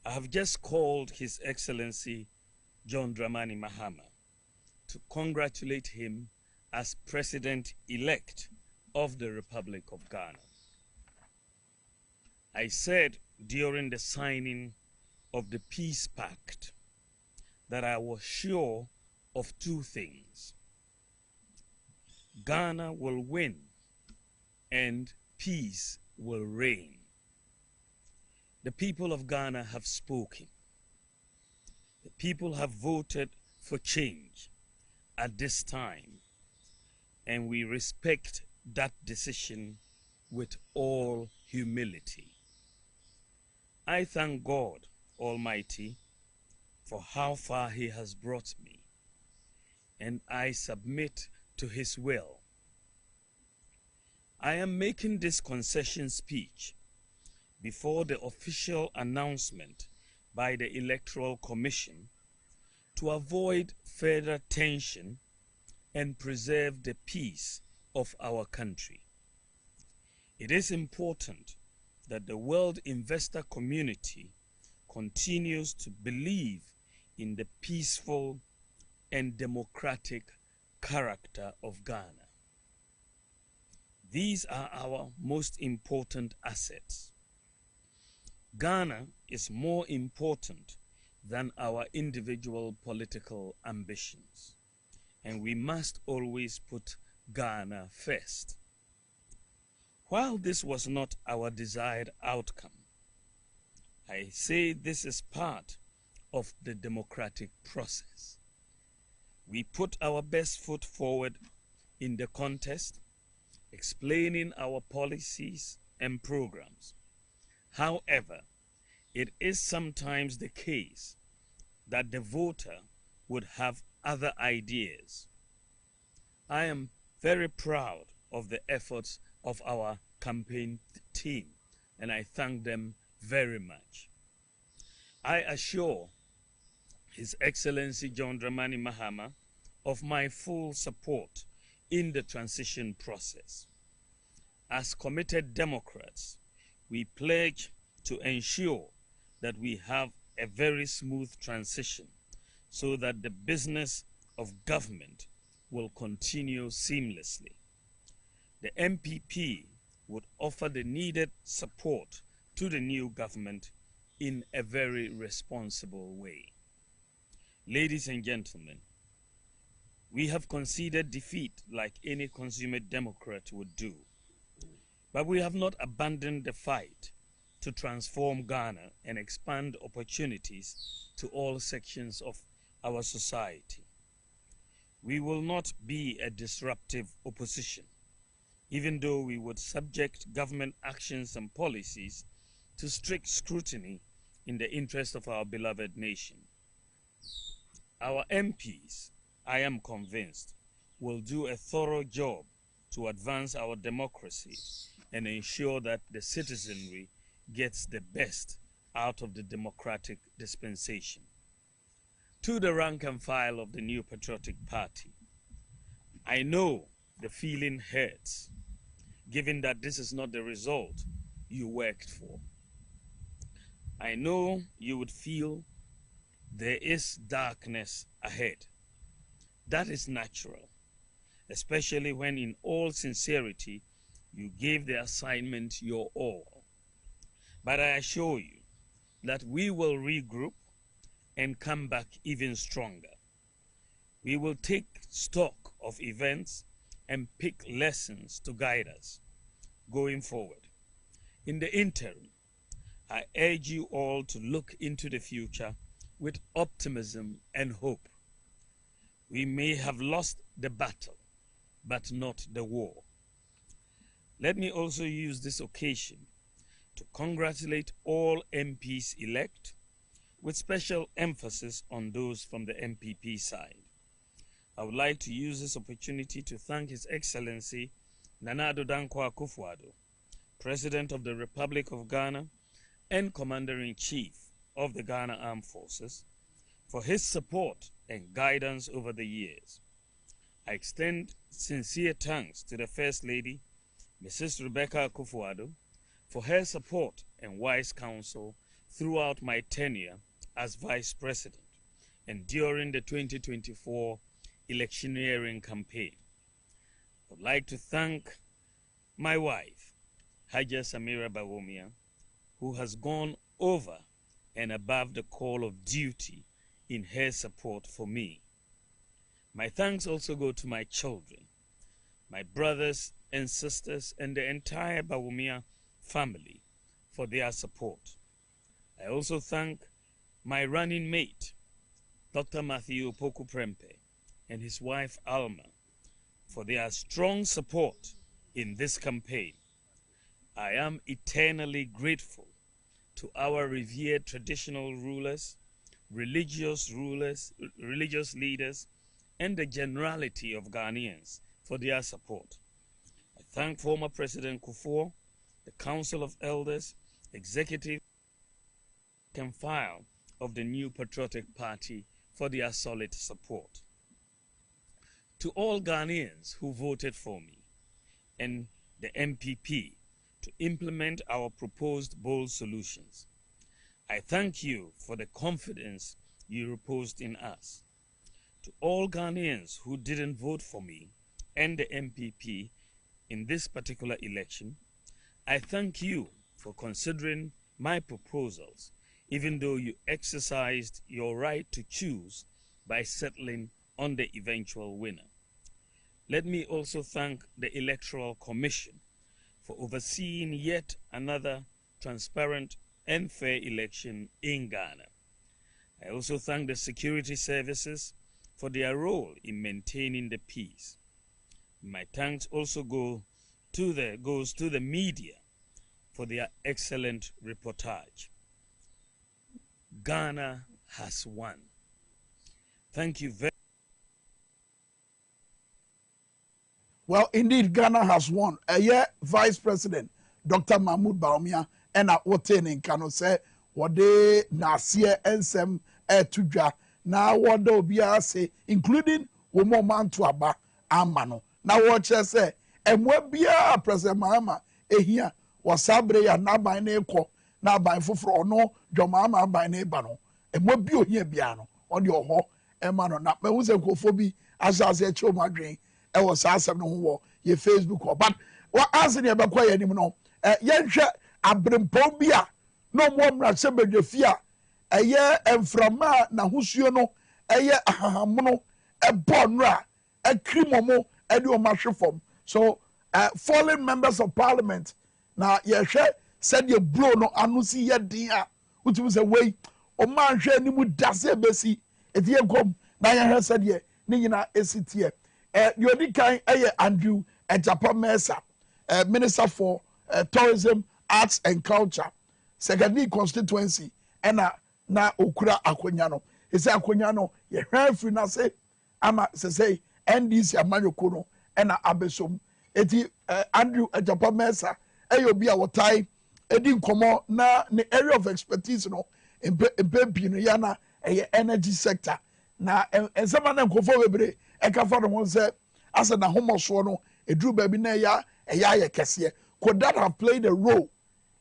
I have just called His Excellency John Dramani Mahama to congratulate him as President-elect of the Republic of Ghana. I said during the signing of the Peace Pact that I was sure of two things. Ghana will win and peace will reign. The people of Ghana have spoken. The people have voted for change at this time, and we respect that decision with all humility. I thank God Almighty for how far He has brought me, and I submit to His will. I am making this concession speech before the official announcement by the Electoral Commission to avoid further tension and preserve the peace of our country. It is important that the world investor community continues to believe in the peaceful and democratic character of Ghana. These are our most important assets. Ghana is more important than our individual political ambitions, and we must always put Ghana first. While this was not our desired outcome, I say this is part of the democratic process. We put our best foot forward in the contest, explaining our policies and programs. However, it is sometimes the case that the voter would have other ideas. I am very proud of the efforts of our campaign team, and I thank them very much. I assure His Excellency John Dramani Mahama of my full support in the transition process. As committed Democrats, we pledge to ensure that we have a very smooth transition so that the business of government will continue seamlessly. The MPP would offer the needed support to the new government in a very responsible way. Ladies and gentlemen, we have conceded defeat like any consummate Democrat would do, but we have not abandoned the fight to transform Ghana and expand opportunities to all sections of our society. We will not be a disruptive opposition, even though we would subject government actions and policies to strict scrutiny in the interest of our beloved nation. Our MPs, I am convinced, will do a thorough job to advance our democracy and ensure that the citizenry gets the best out of the democratic dispensation. To the rank and file of the New Patriotic Party, I know the feeling hurts, given that this is not the result you worked for. I know you would feel there is darkness ahead. That is natural, especially when in all sincerity you gave the assignment your all. But I assure you that we will regroup and come back even stronger. We will take stock of events and pick lessons to guide us going forward. In the interim, I urge you all to look into the future with optimism and hope. We may have lost the battle, but not the war. Let me also use this occasion to congratulate all MPs elect, with special emphasis on those from the MPP side. I would like to use this opportunity to thank His Excellency Nana Addo Dankwa Akufo-Addo, President of the Republic of Ghana and Commander-in-Chief of the Ghana Armed Forces, for his support and guidance over the years. I extend sincere thanks to the First Lady, Mrs. Rebecca Akufo-Addo, for her support and wise counsel throughout my tenure as Vice President and during the 2024 electioneering campaign. I would like to thank my wife, Haja Samira Bawumia, who has gone over and above the call of duty in her support for me. My thanks also go to my children, my brothers and sisters, and the entire Bawumia family for their support. I also thank my running mate, Dr. Matthew Opoku Prempeh, and his wife Alma for their strong support in this campaign. I am eternally grateful to our revered traditional rulers, religious leaders, and the generality of Ghanaians for their support. I thank former President Kufuor, the Council of Elders, executive and file of the New Patriotic Party for their solid support. To all Ghanaians who voted for me and the MPP to implement our proposed bold solutions, I thank you for the confidence you reposed in us. To all Ghanaians who didn't vote for me and the MPP in this particular election, I thank you for considering my proposals, even though you exercised your right to choose by settling on the eventual winner. Let me also thank the Electoral Commission for overseeing yet another transparent and fair election in Ghana. I also thank the security services for their role in maintaining the peace. My thanks also goes to the media for their excellent reportage. Ghana has won. Thank you very much. Well, indeed, Ghana has won. Vice President Dr. Mahmoud Bawumia and Woten in Kano say what they Nasia Ensem Tuja now what do be say, including Womo Mantuaba Amano. Now what say, and what be a President Mahama here was Sabre and now by Neko, now by Fufro no, Jomama by Nebano, and what be here piano on your ho, and man on that. But who's a cophobia as I said, Cho Madrin. I was asking no your Facebook or but what answer you about quiet anymore? Yansha Abrimpobia no more Rasebe fear a year and from na Husiono a year ahamono a bonra a crimomo a do marshal form. So fallen members of parliament now Yasha said you blow no anusi ya dia which was a way o man share ni mu dase besi if you come na ya said ye ni nyina esitie. You kind Andrew Ejapa Mesa, Minister for Tourism, Arts and Culture, Secondary Constituency, and na Okura Akwenyano. He said Akwenyano, ye heard free na say, ama say NDC Amanyo Kuno, and Abesum. Eti Andrew Ejapa Mesa, eyo bia wotai edi nkomo na ne area of expertise no empe no ya na energy sector na ensema na nkofo bebre eka fa no se asa na homoso no edru ba bi na ya kese could that have played a role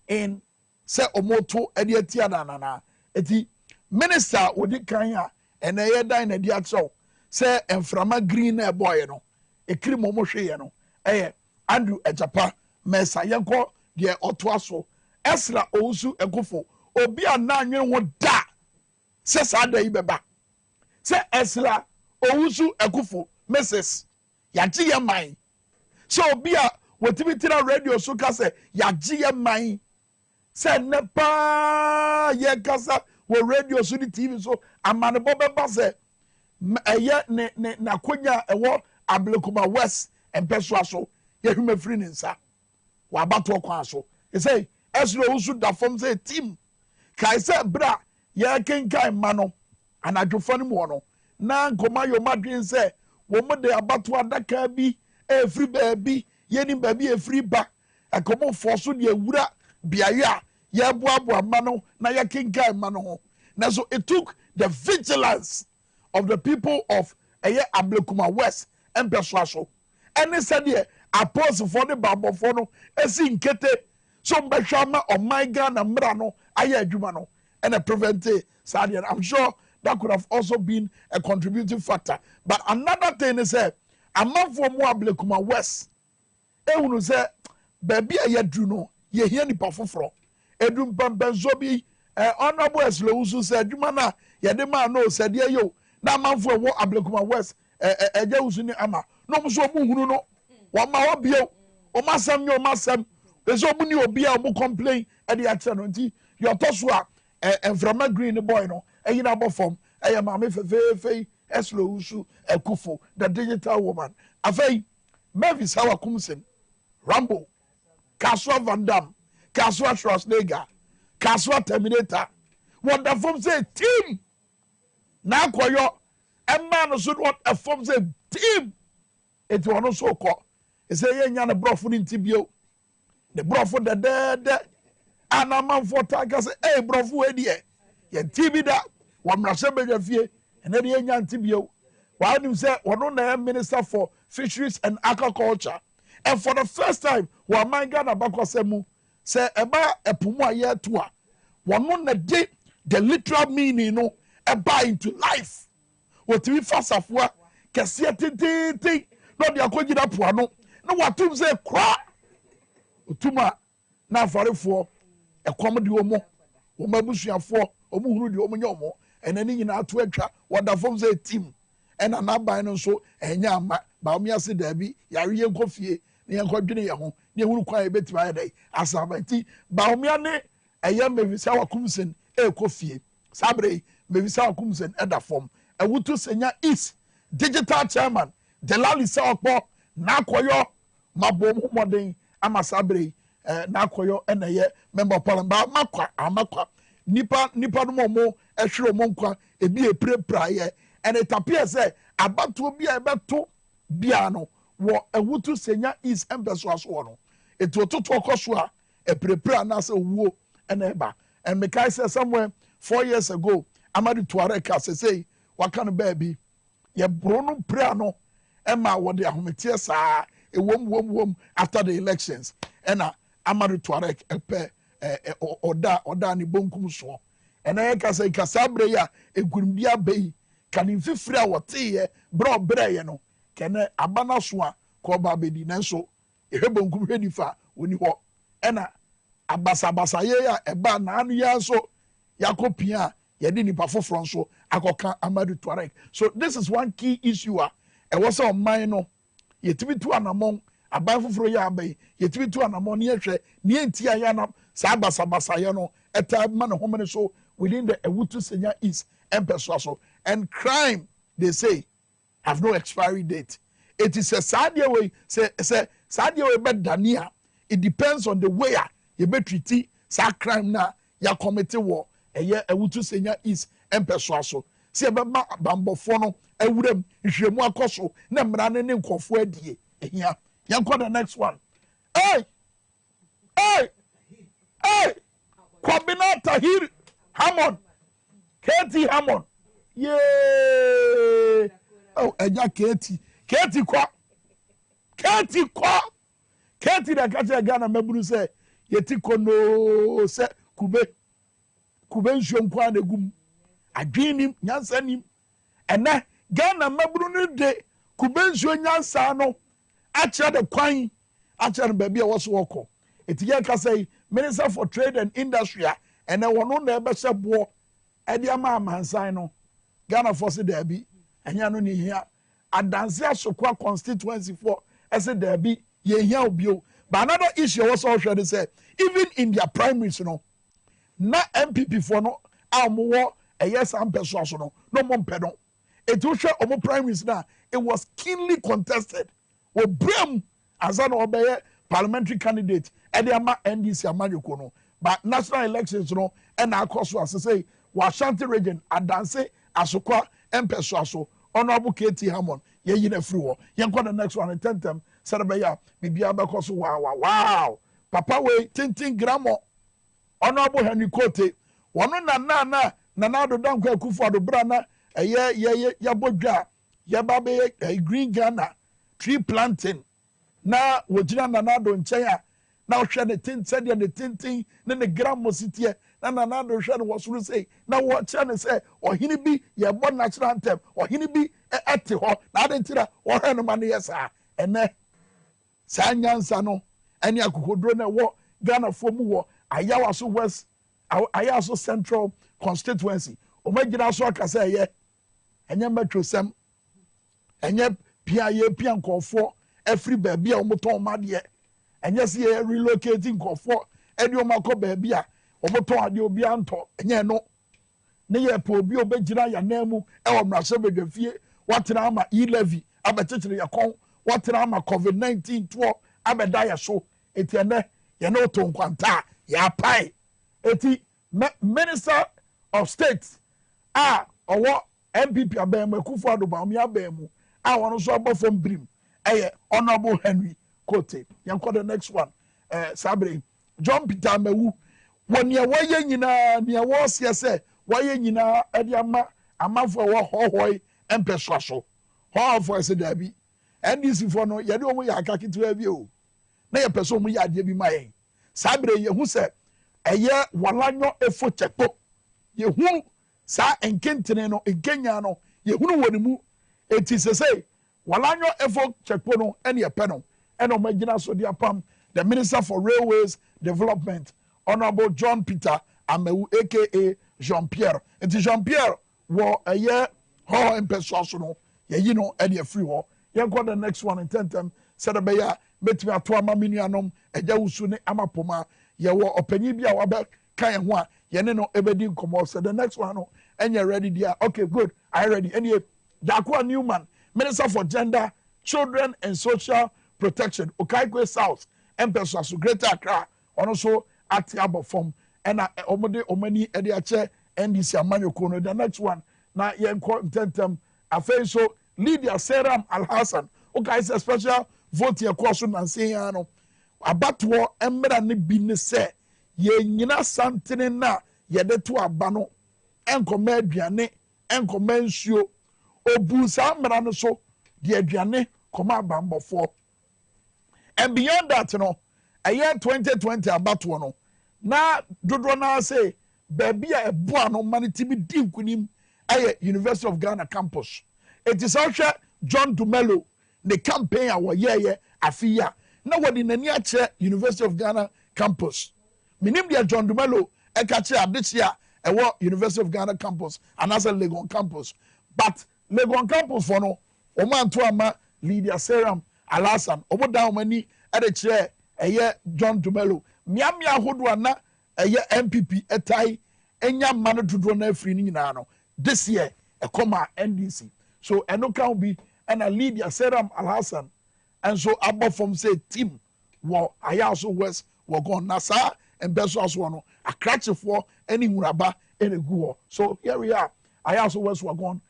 in say omoto edi atia na eti minister wodi kan a ena ye dan na di atso say enframa green na boy no ekiri momo hwe no Andrew Ejapa Mesa yenko de otoaso Esra Owusu Ekufo obi ananwe ho da se sada yi beba se Esra Owusu Ekufo Mrs. Yaji ye man so obi a wotibitira radio so ka se yaji ye man se nepa ye kasa wo radio so di TV so amane bo beba se eye ne na konya ewo Ablekuma West empeso aso ye huma free nsa wa bato kwa aso e say Esra Owusu da form say team kai say bra ye kenkai mano anadwofo no mo no na nkoma yo madwen say wo mo de abato adaka bi free baby ye ni baby e free ba akomo forso de awura biaye a ye boabo mano na ye kenkai mano ho na so it took the vigilance of the people of Ablekuma West empeso aso ene said here apostle for the Bible for no esi nkete so mbehwama o my God na mra no aye adwuma no and a prevent Sadian. I'm sure that could have also been a contributing factor. But another thing is a man for more Ablekuma West. Ehunu say baby aye dru no ye hia ni pafoforo edum pampenso bi honorable Esra Owusu say adwuma na ye de man no said ye yo na man for wo Ablekuma West eje Owusu ni ama no mo so mu hunu no wa ma wa bio o masam ni o masam beso mu ni obi a mo complain e de ache no nti your toso a enframa green boy no eyina abofom ma me fe Esra Owusu Ekufo the digital woman afei Mavis Hawa Kumsen Rambo Kaswa Van Dam Kaswa Schwarzenegger Kaswa Terminator wonderful say team na akoyo emma no so what a form say team it won so call e say ye nya na brofo ni ntibio the brofo de anaman for tag say eh brofo we die ye tibi da wa mrase bedafie ene de nya ntibio wa nim say wono na minister for fisheries and aquaculture and for the first time wa man Ghana bakosemu say eba epumu aye to a wono na de the literal meaning no eba into life what we fast afwa kese titi no de akogida poano no watum say kra otuma na afarefo ekom de omo mabusuafo omo huru de omo nyomo enani nyina ato atwa wadafom say team ena na ban no so enya ama ba omi ase da bi yare yenkofie ne yenkodwene ye ho ne huru kwa ebetima ya dai asabanti ba omi ane eye Mevisa Wakumsen ekofie sabre Mevisa Wakumsen edafom ewutu senya is digital chairman Delali Sawpo na koyo mabom modern amasabre na koyo eneye member of parliament makwa nipa no mo ehwere mo nkwa ebi eprepra ye and it appears say abatu bi ebeto bia no wo ewutu senya is embeso aso no etu ototo okoso a eprepra na say wuo eneba and mekai say somewhere 4 years ago Amadu Tuareg say wakano baby ye brono prayer no ema wode ahometie saa wom after the elections ena Amadu Tuareg epe oda ni bonkum so ena ye kasa kasabre ya egurumdia bei kanin fifiri a wote ye bro breye no kene abana so a ko ba bedi nanso ehwe bonkum hwedifa oni ho ena abasa ye ya eba na anu ya so yakopia ye di nipa foforo nso akoka Amadu Tuareg. So this is one key issue a was on mine no yetimi tu anamon aban foforo ya abai yetimi tu anamon ne hwe ne entia ya na sa abasa ye no eta man homene so within the ewutu senya is empeso so and crime they say have no expiry date. It is a sadia way say sadia way be dania it depends on the way you be treat sa crime na ya commit war eye ewutu senya is empeso so se be ma bambofo no ewuram hwemu akoso na mra ne nkofo adie ehia yanko the next one hey Hey, hey, Kwabena Tahir Hammond, Katie Hammond. Yay! Oh, Eja Katie kwa. Katie da kacha Ghana meburu se yeti kono se kube nsuo nkwa na gum. Adwenim nyansa nim. Ene Ghana meburu ne de kube nsuo nyansa no acha de kwan acha no baby a woso woko. Etiye ka say Minister for Trade and Industry ene wono na ebe se bo e de ama amansan no Ghana force there bi enya no ni hia adanse asokwa constituency for ese there bi ye hia obio. But another issue was also they say even in their primaries na MPP for no amowo yes am person so no mo mpedo it was omo primaries na it was keenly contested we bram as an obey parliamentary candidate e dey ama NDC amanyoko no but national elections no and akoso as say Washanti region adanse asokwa empeso aso honorable KT Hammond ye na free wo ye nko the next one tentem Sarabaya, Bibia Bakosu, wow, Papa way, Tintin Gramo, Honorable Henry Cote, one Nanado Danko Kufa the Brana, a Yaboja, Yababe, a green Ghana, tree planting. Now, Wajina Nanado and Chaya, now Shan the Tin said and the Tintin, then the Gramo City, and Nanado Shan was to say, now what Chan say, or Hinibi, ya born national anthem, or Hinibi at the hall, not until or Hanamani, yes, and then. Sanyansa no ene akokodro na wo Ghana fo mu wo Ayawaso West Ayawaso Central Constituency o magina so akasa ye enye metwosem enye pia nkofo every baby a omoton made enye se ye relocating nkofo edi o makọ baby a omoton ade obi anto enye no ne ye po obi obegina ya namu e wo mrase bedwafie watena ama e-levy abetechire yakon watena ama COVID-19 to abeda ya so etiene ye no to nkwanta ya pai eti Minister of State owo MPP abemu Akufo-Addo Bawumia abemu wono so abofom brim Honorable Henry Cote yanko the next one sabre John Peter Amewu wonia waye nyina ne wo se se waye nyina ade ama amafo wo hohoi empeso so ho for se dabi NDC for no yede omo ya akakitu abi o na ye person omo ya ade bi mai sabre ye hu se eye walanyo efo chepo ye hu sa enkentene no enkenya no ye hu no wonimu eti se say walanyo efo chepo no ene ye pe no ene o magina so dia pam the Minister for Railways Development Honorable John Peter Amewu aka Jean-Pierre eti Jean-Pierre wo eye ho empeso so no ye yi no ene free ho yanko the next one in tentem Sedabeya metimi ato ama minuanom eja wusu ne amapoma ye wo opanyi bia wabe kan ho a ye ne no ebedi nkomo so the next one no enye ready dia okay good I ready any Jakwa Newman Minister for Gender Children and Social Protection Okaigwe South empeso so Greater Accra ono so atiabo form ena omode omani ede ache NDC amanyoko no the next one na yanko tentem afei so Lydia Seram Al-Hassan okay is a special vote here course na say no abatwo emra ne bi ne se ye nyina santene na ye de to aba no enkoma aduane enkoma nsuo obu sa mra no so de aduane koma abambofo and beyond that no a year 2020 abatwo no na dodo na say baby a eboa no maniti bi dinkunim aye University of Ghana campus. It is also John Dumelo, the campaign our year afia. Now what in the University of Ghana campus. Minim dia John Dumelo, a catcher this year, a University of Ghana campus, and as a Legon campus. But Legon campus for no, Oman Tuama, Lydia Seram, Alasan, over down many at a chair, a year John Dumelo. Miamia Hodwana, a year MPP, a tie, and young man to draw no free nano. This year, a comma NDC. So eno can be and a Lydia Seram Al-Hassan and so above from say team wo Ayawaso West wo gone nasa and beso as one a cratch for any muraba any guo. So here we are Ayawaso West wo gone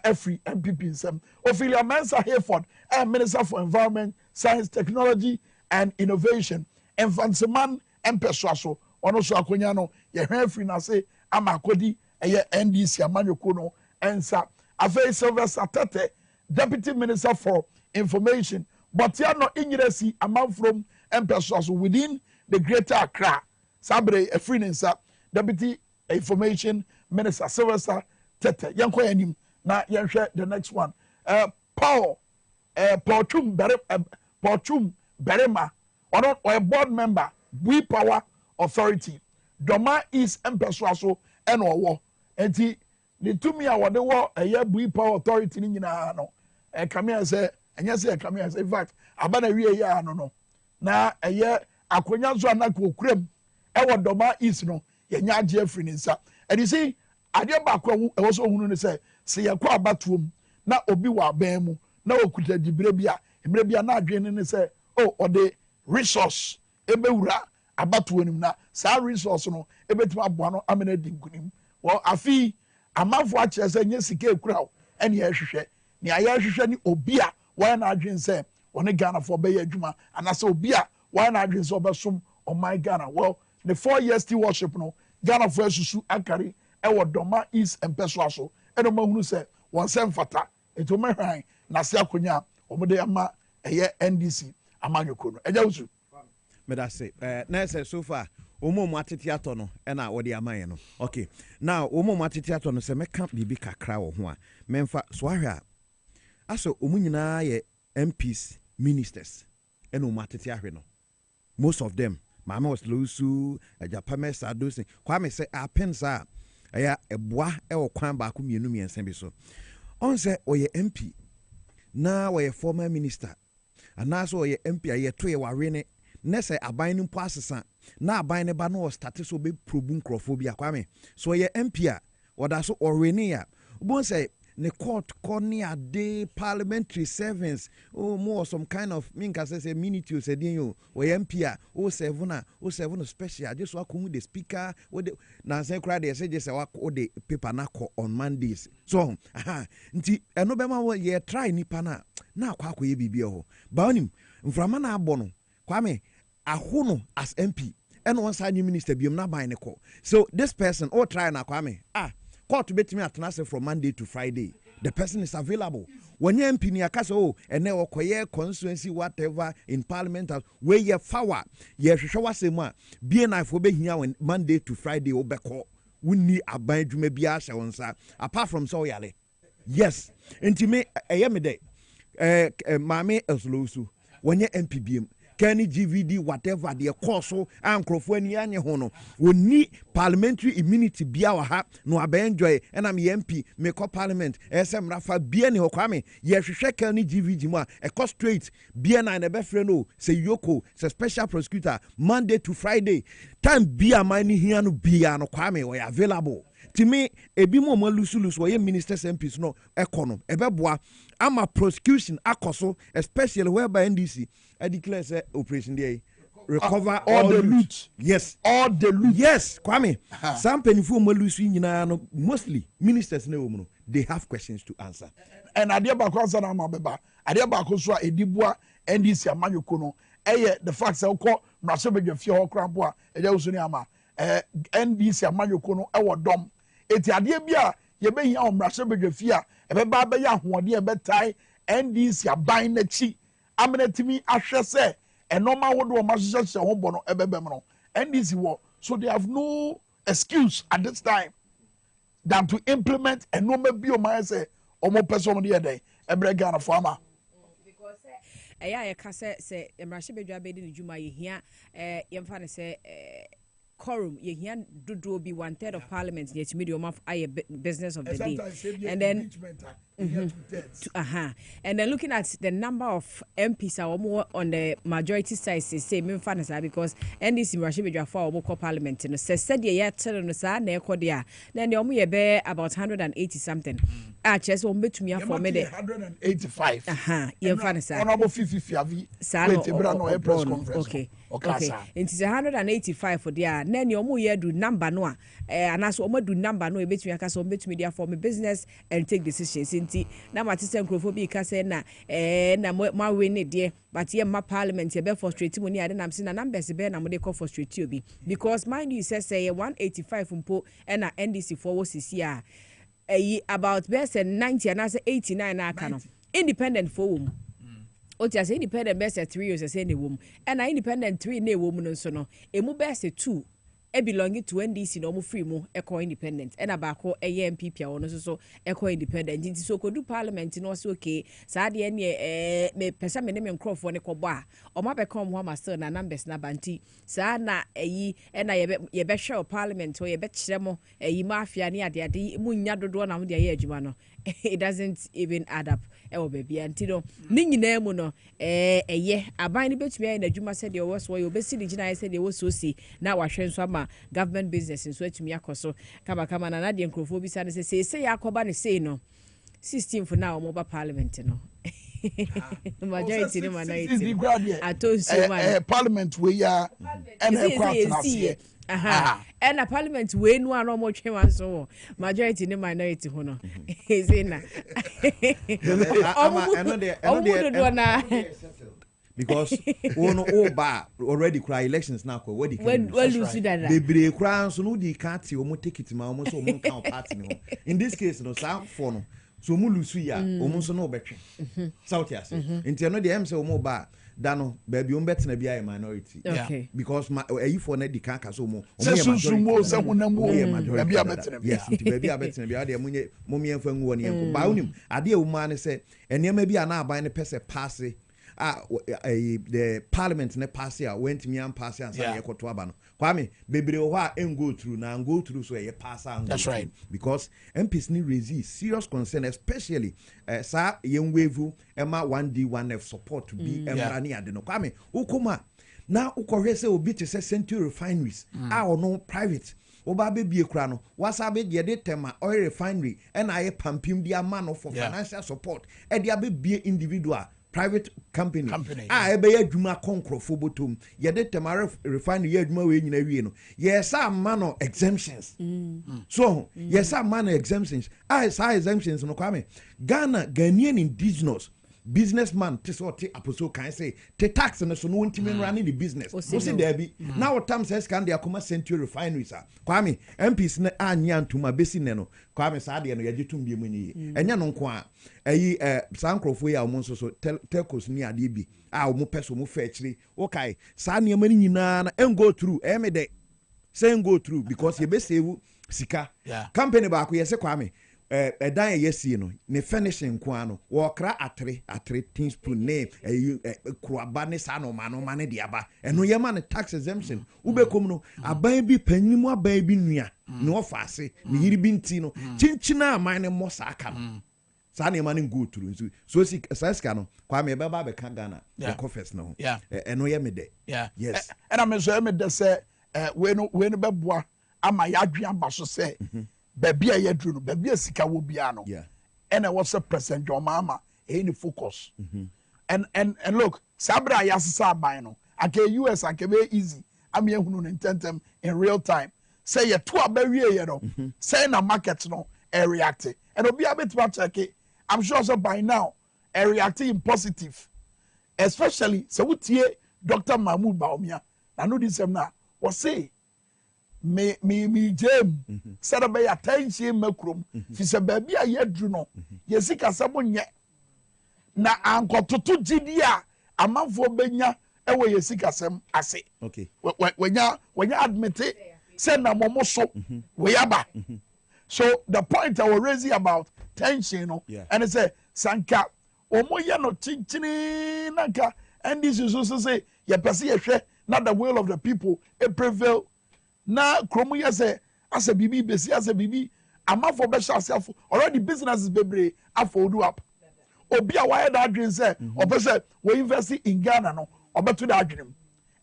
every MPP in some Ophelia Mensah Hayford and Minister for Environment, Science, Technology and Innovation and Fanseman empeswa so ono so akonya no ye hwan free na say ama akodi eye NDC amanyoko no ensa afei Sylvester Tete Deputy Minister for Information but ya no inyiresi amam from empeswa so within the Greater Accra sabre a free nsa Deputy Information Minister Sylvester Tete yanko yanim na yenhwe the next one Paul Chum Berema or a board member We Power Authority Doma East Empeswaso and or enti the to me award the war a year We Power Authority in no come here say and yes come here say in fact abana we ya no na a year akonya so anako krem e wo Doma East no yenya Jeffrey nsa and you see ade ba kwa e wo so hunu ne say yakwa abatuom na obi wa aban mu na okuta dibire bia emre bia na adwene ne say oh ode resource ebewura abatuo nim na sa resource no ebetima aboa no amena dinkunim wo afi amafo a kire say nye sika ekura wo ene ya hwehwe ni aya hwehwe ni obi a wa na adwene say one Ghana for be adwuma anase obi a wa na adwene say obesom on my Ghana well the 4 years tea worship no Ghana for asusu akari e wo Doma East Empeswa so eno mahunu say won sem fata eto mehwan na se akonya omode ama eye NDC amanyoko no eja usu me da say na say so far omo atete ato no na wo de amaye no okay now omo atete ato no se meka bibi kakra wo ho a memfa so ahwe aso omo nyina ye MPs ministers ena omo atete ahwe no most of them mama was lusu ajapame sadosin Kwame say apensa aya eboa e wo kwan ba ko mienu miensa bi so on say oye MP na oye former minister anaso oye MP aye to ye ware ne say aban no mpo asesa na aban ne ba no start so be probu nkrofobia Kwame so oye MP a oda so orene a bon say ne court corner day parliamentary servants oh more some kind of Minkah say minute you said you or MP oh seven special just walk with the speaker or the na say crowd they say just walk all the paper na on Mondays so nti eno be ma ye try nipa na kwa ye bibia ho ba onim mframa na abono Kwame ahono as MP and one side new minister biom na ban ne ko so this person oh try na Kwame court bet me atnase from Monday to Friday. The person is available. When you MP ni akase oh ene okoye constituency whatever in parliament where ye fawa ye hwehwe wasem a bie na fo be hia when Monday to Friday obeko wonni aban dwuma bia hye wonsa apart from so yale yes ntime eye me de mame eslosu when ye MP biem Kenny GVD whatever the course and crofoni anye hono woni parliamentary immunity bia wa ha no abenjoy na me MP me ko parliament SM rafa bia ne Kwame ye hwehwe Kenny GVD mu a e cost straight bia na be frɛ no say yoko say special prosecutor Monday to Friday time bia man ni hia no bia no Kwame we available to me ebi mo lusulus we ministers MPs no econom ebeboa ama prosecution akoso especially whereby NDC I declare say operation there recover all the loot. Yes, all the loot. Yes, Kwame. Some penifo mo lusu nyina no mostly ministers na wo they have questions to answer. And adia ba ko answer na ma beba. Adia ba ko so a edibua NDC amanyoko no the fact say ko mraso bedwafie ho krampo a eja usu ni ama NDC amanyoko no wo dom eti adia bia ye be hia mraso bedwafie a ebeba be ya hoode e betai NDC aban na chi amenatimi ahwe se normal would o masese ho bono ebebem no NDC wo so they have no excuse at this time than to implement a normal bio man say omo person dey dey ebre Ghana farmer because ya ka say emrahye bedwa be di juma ye hia yemfa ne say quorum ye hia dodo bi 1/3 of parliament yet medium of business of the day and then and then looking at the number of MPs are more on the majority side say me fanasa because NDC Emrahye bedwa for omo parliament no said ye tell no sa na ekọ dia then the omo ye be about 180 something chess omo betumi afọ me de 185 ye fanasa honorable 50 avi bra no press conference okay it is 185 for dia then the omo ye do number no anaso omo do number no e betumi aka so omo betumi dia for me business and take decisions nti na mate se nkrofo ka say na na ma we ne de but ye ma parliament ye be frustrate mu ni ade nam se na numbers be na mo de call frustrate obi because mind you say 185 mpo na NDC for sisi a about best 90 and 89 na aka no independent for wom Otia say independent best 3 years say ne wom and independent 3 na wom no so no emu best 2 belonging to NDC no mo free mo eco independent and abako MPP a wono so eco independent nti so kodu parliament no so okay saa de ne me pesa me ne me nkrofo ne kobo a o ma be come ho ma still na numbers na banti saa na na ye be share parliament o ye be kire mo mafia ne ade mu nya dodo na mo de ye adwuma no it doesn't even add up baby anti no ni nyina mu no aban ne betumi ayi na adwuma se de wo so ye obesi de gina se de wo so si na wahwe nso ama government business nso atumi akoso kama na de nkrofo bi sa ne se yakoba ne say no 16 for now mo ba parliament no majority no minority atonso parliament we ya and and a parliament we no ano mo twen so majority ne minority ho no say na because ono oba already cry elections now ko wedi bebre cry so no di card o mo ticket ma o mo so o mo count party no in this case no sa for no so mo lusu ya o mo so no betwe south ya say nti no de em say o mo ba da no baby o betena bia a minority because for na di kan ka so mo o mo se hunamu bia betena yes nti bia betena bia de mo mienfa ngu woni enko ba unim ade e wo ma ne say enema bia na aban ne pese pass the parliament ne pass ya went me and pass and say ekoto aba no Kwame bebre ho a go through na go through so ye pass and that's right because MPs ni raise serious concern especially sa yen wave ema 1D1F support to be emra ni ade no Kwame ukoma na ukohwe se obi te se Century Refineries no private oba be bie kura no wasa be de tema oil refinery and aye pampim dia man for financial support e dia be bie individual private company ebe ya adwuma konkrofo botom ye de temare refinery ya adwuma we nyina wie no yes man exemptions so yes man exemptions sa exemptions no Kwame Ghanaian indigenous businessman to sort apostle can say the tax and so no intime running the business so see there be now time says can they come Century Refineries Kwame MPs na anya ntuma besi ne no Kwame sa de no yaje tumbi mu ni enya no nko a ayi sankrofo ya mo so telcos ni ade bi o mo peso mo fa akiri okay sa ne mani nyina na go through me de say go through because you be save sika company ba ko yese Kwame dan yesi no ne finishing kwa no wo kra atre teaspoon name kruaba ne sa no ma ne de aba eno ye ma ne tax exemption ubekom no aban bi panimu aban bi nua ne ofase ne yiri bi nti no chinchina aman ne mo sa aka no sa ne ma ne go through so si saska no kwa me beba be kan Ghana the confess no eno ye me de yes and am so me de say we no beboa ama yadwe aba so say baby a yedru no baby sika wo bia no and I was a president John Mama any focus and look sabra yasasa ban no ake US ake be easy am ye hunu no intentem in real time say ye to abawie ye no say na market no react and obi abetwa check I'm sure so by now reacting positive especially so wutie Dr. Mahmoud Baumia na no this na was say me jam said about attention makrum fi se baby a yedru no yesika sabo nye na ankototo gidi a amanfo benya ewo yesika sem ase okay wenya admit say na momo so we yaba so the point I was raising about tension no and it say sanka omo ye no chinchini naka and this is also say ye pese ye hwe not the will of the people it prevail na kromu ye say asa bibi besi asa bibi amafo be shasiafo already businesses bebre afold up obi a why that dream say obese we invest in Ghana no obeto that dream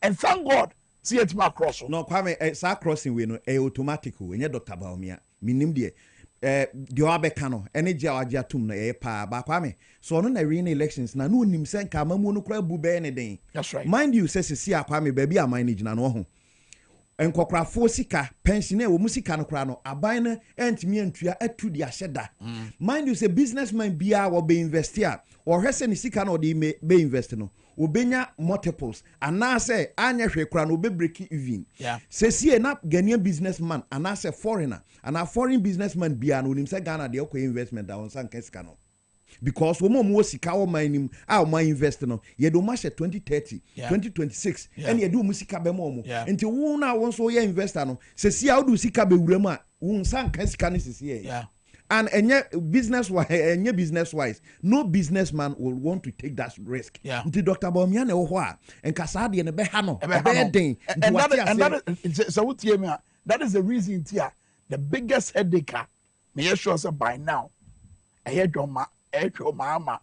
and thank God see it ma cross no Kwame sa crossing we no automatic we nye Dr. Baumia minim de the obeka no energy awaje atum no pa ba Kwame so no na win elections na no nim sen ka mamu no kra bu be ne den that's right mind you say si Kwame baby a manage na no ho enkokrafo sika pensioner wo musika no kra no aban no entimi antua atu di ahyeda mind you say businessman bia wo be invest here or hwese ni sika no de be invest no obenya multiples anase anya hwe kra no be break even sesie na Ghanaian businessman anase foreigner and a foreign businessman bia no nim say Ghana de okọ investment da won san sika no because wo mo sika wo man nim a wo invest no ye do ma 2030 2026 and ye do mu sika be mo enti wo na won so ye investor no sesie a wo do sika be wuram a wo san sika no sesie and business wise no businessman will want to take that risk nti Dr. Bawumia na wo ho a enkasa de ne be ha no be den and that so what you mean that is the reason tia the biggest headache me sure say by now ehedwoma mama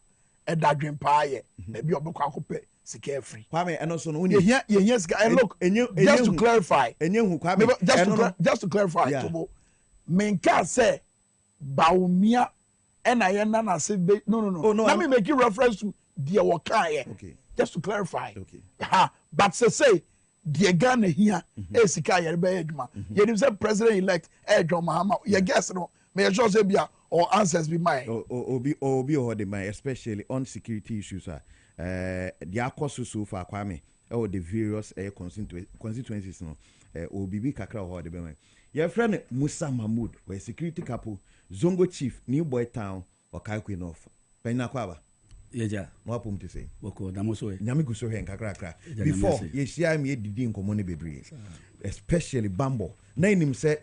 edadwen paaye na bi obekwa kope sika free Kwame eno so no yes and look just to clarify just to clarify Minkah say Bawumia and I na say no let me make you reference to the wakaye just to clarify but say the Ghana here sika ye be adwuma ye say president elect Mahama ye guess no me sure say bia or answers be mine obi or the mine especially on security issues the akoso so far Kwame or the various constituencies no obibi kakra ho de be mine your friend Musa Mahmood we security couple Zongo chief New Boy Town or Kaiku North Pena Kwaba yeja no apum to say boko damoso e nyame guso he nkakra before ye share me didi nkomo ne bebre especially Bambo na nim say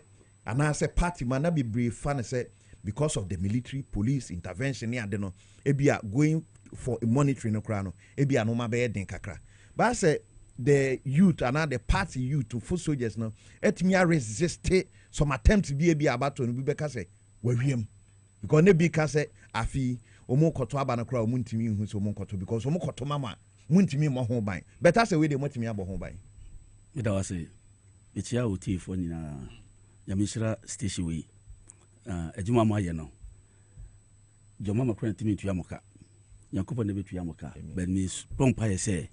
anase party man na bebre fan say because of the military police intervention near the no ebia going for a monitoring no kra no ebia no ma be den kakra but say the youth and the party youth to full soldiers no etimi resist some attempts be about to be because say wawiem because ne bi ka say afi omo koto aba na kra omo ntimi hu so omo koto because omo koto mama muntimi mo ho ban better say we dey motimi abo ho ban me da wase etia oti fo nyina yamishira station we ejuma ma ye no joma makra ntimi tuya moka yakopo ne betuya moka but me pompa ye say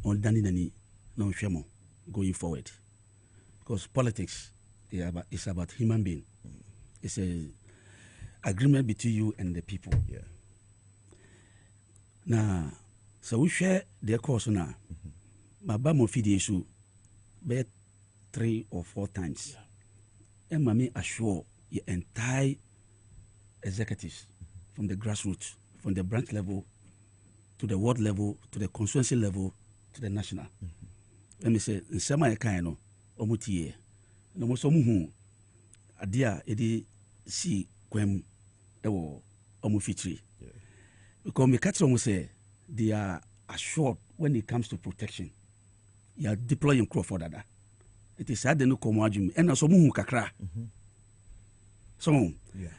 on dani nani no hwemo going forward because politics is about human being. It's a agreement between you and the people. Now, so we share their course now. My bamo feed issue be 3 or 4 times. And mami assure the entire executives from the grassroots, from the branch level to the ward level to the constituency level to the national. Let me say, in some kind of omutie, no mo so muhu adia edi si kwem ewo omufitri. Because me catch almost say they are assured when it comes to protection. You are deploying crop for that. It is sad no come adwum and so muhu kakra. So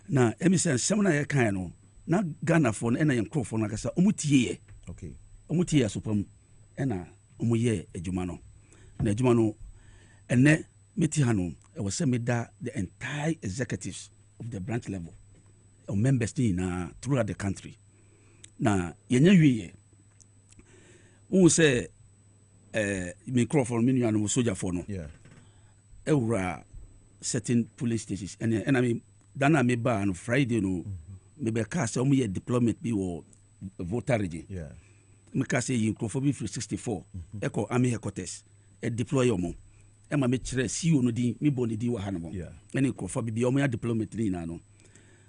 na emi say some na ye kan no na Ghana for na yen crop for na kasa omutie. Okay. Omutie asopam na omuye adwuma no. Na adwuma no ene meti hano e was say me da the entire executives of the branch level or members throughout the country. Na yenye wiye who say microphone minu anu soldier for no ewura certain police stations and I mean dana me ba on Friday no me be ka say omo ye deployment bi wo voter region me ka say microphone bi 64 echo army headquarters e deploy omo e ma me kire CEO no di me boni di wa ha no mo any microphone bi omo ya deployment ni na no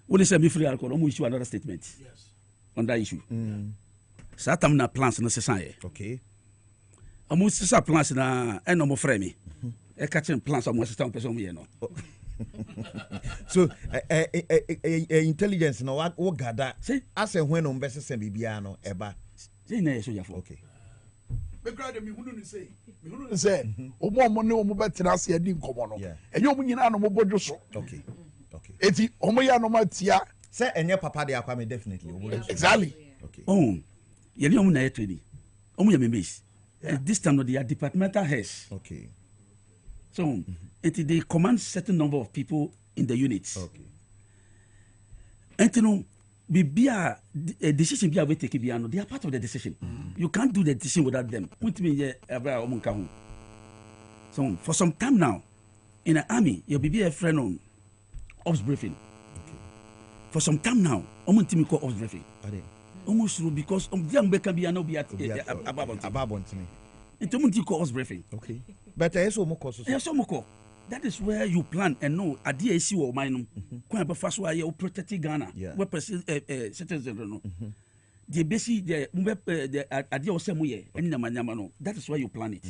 woni say me free alcohol omo issue another statement on that issue. Satam na plans no sesan. Okay. Amu sesa plans na eno mo frɛ me. E ka chen plans amu sesa person me no. So intelligence no what gather as when on best say bibia no eba. Say na so ya for. Okay. Me grade me hunu ni say omo ne omo betena se adi nkomo no. Enye omo nyina no mo bodwo so. Okay. Okay. Eti omo ya no matia say enye papa de Kwame definitely. Exactly. Okay. Oh. Yeli omo na ye training. Omo ye members. This time no they are departmental heads. Okay. So they command certain number of people in the units. Okay. And you know, a decision be able to take no, they are part of the decision. You can't do the decision without them. Put me here So for some time now, in the army, you'll be a friend on ops briefing. Okay. For some time now, I'm going to call ops briefing. Almost through because young Becca be an at Ababonti. It's going to call ops briefing. Okay. But I saw more. That is where you plan and know a DAC or mine. Quite fast why you protect Ghana. Where citizens. The basic the idea of some way and Namano. That is why you plan it.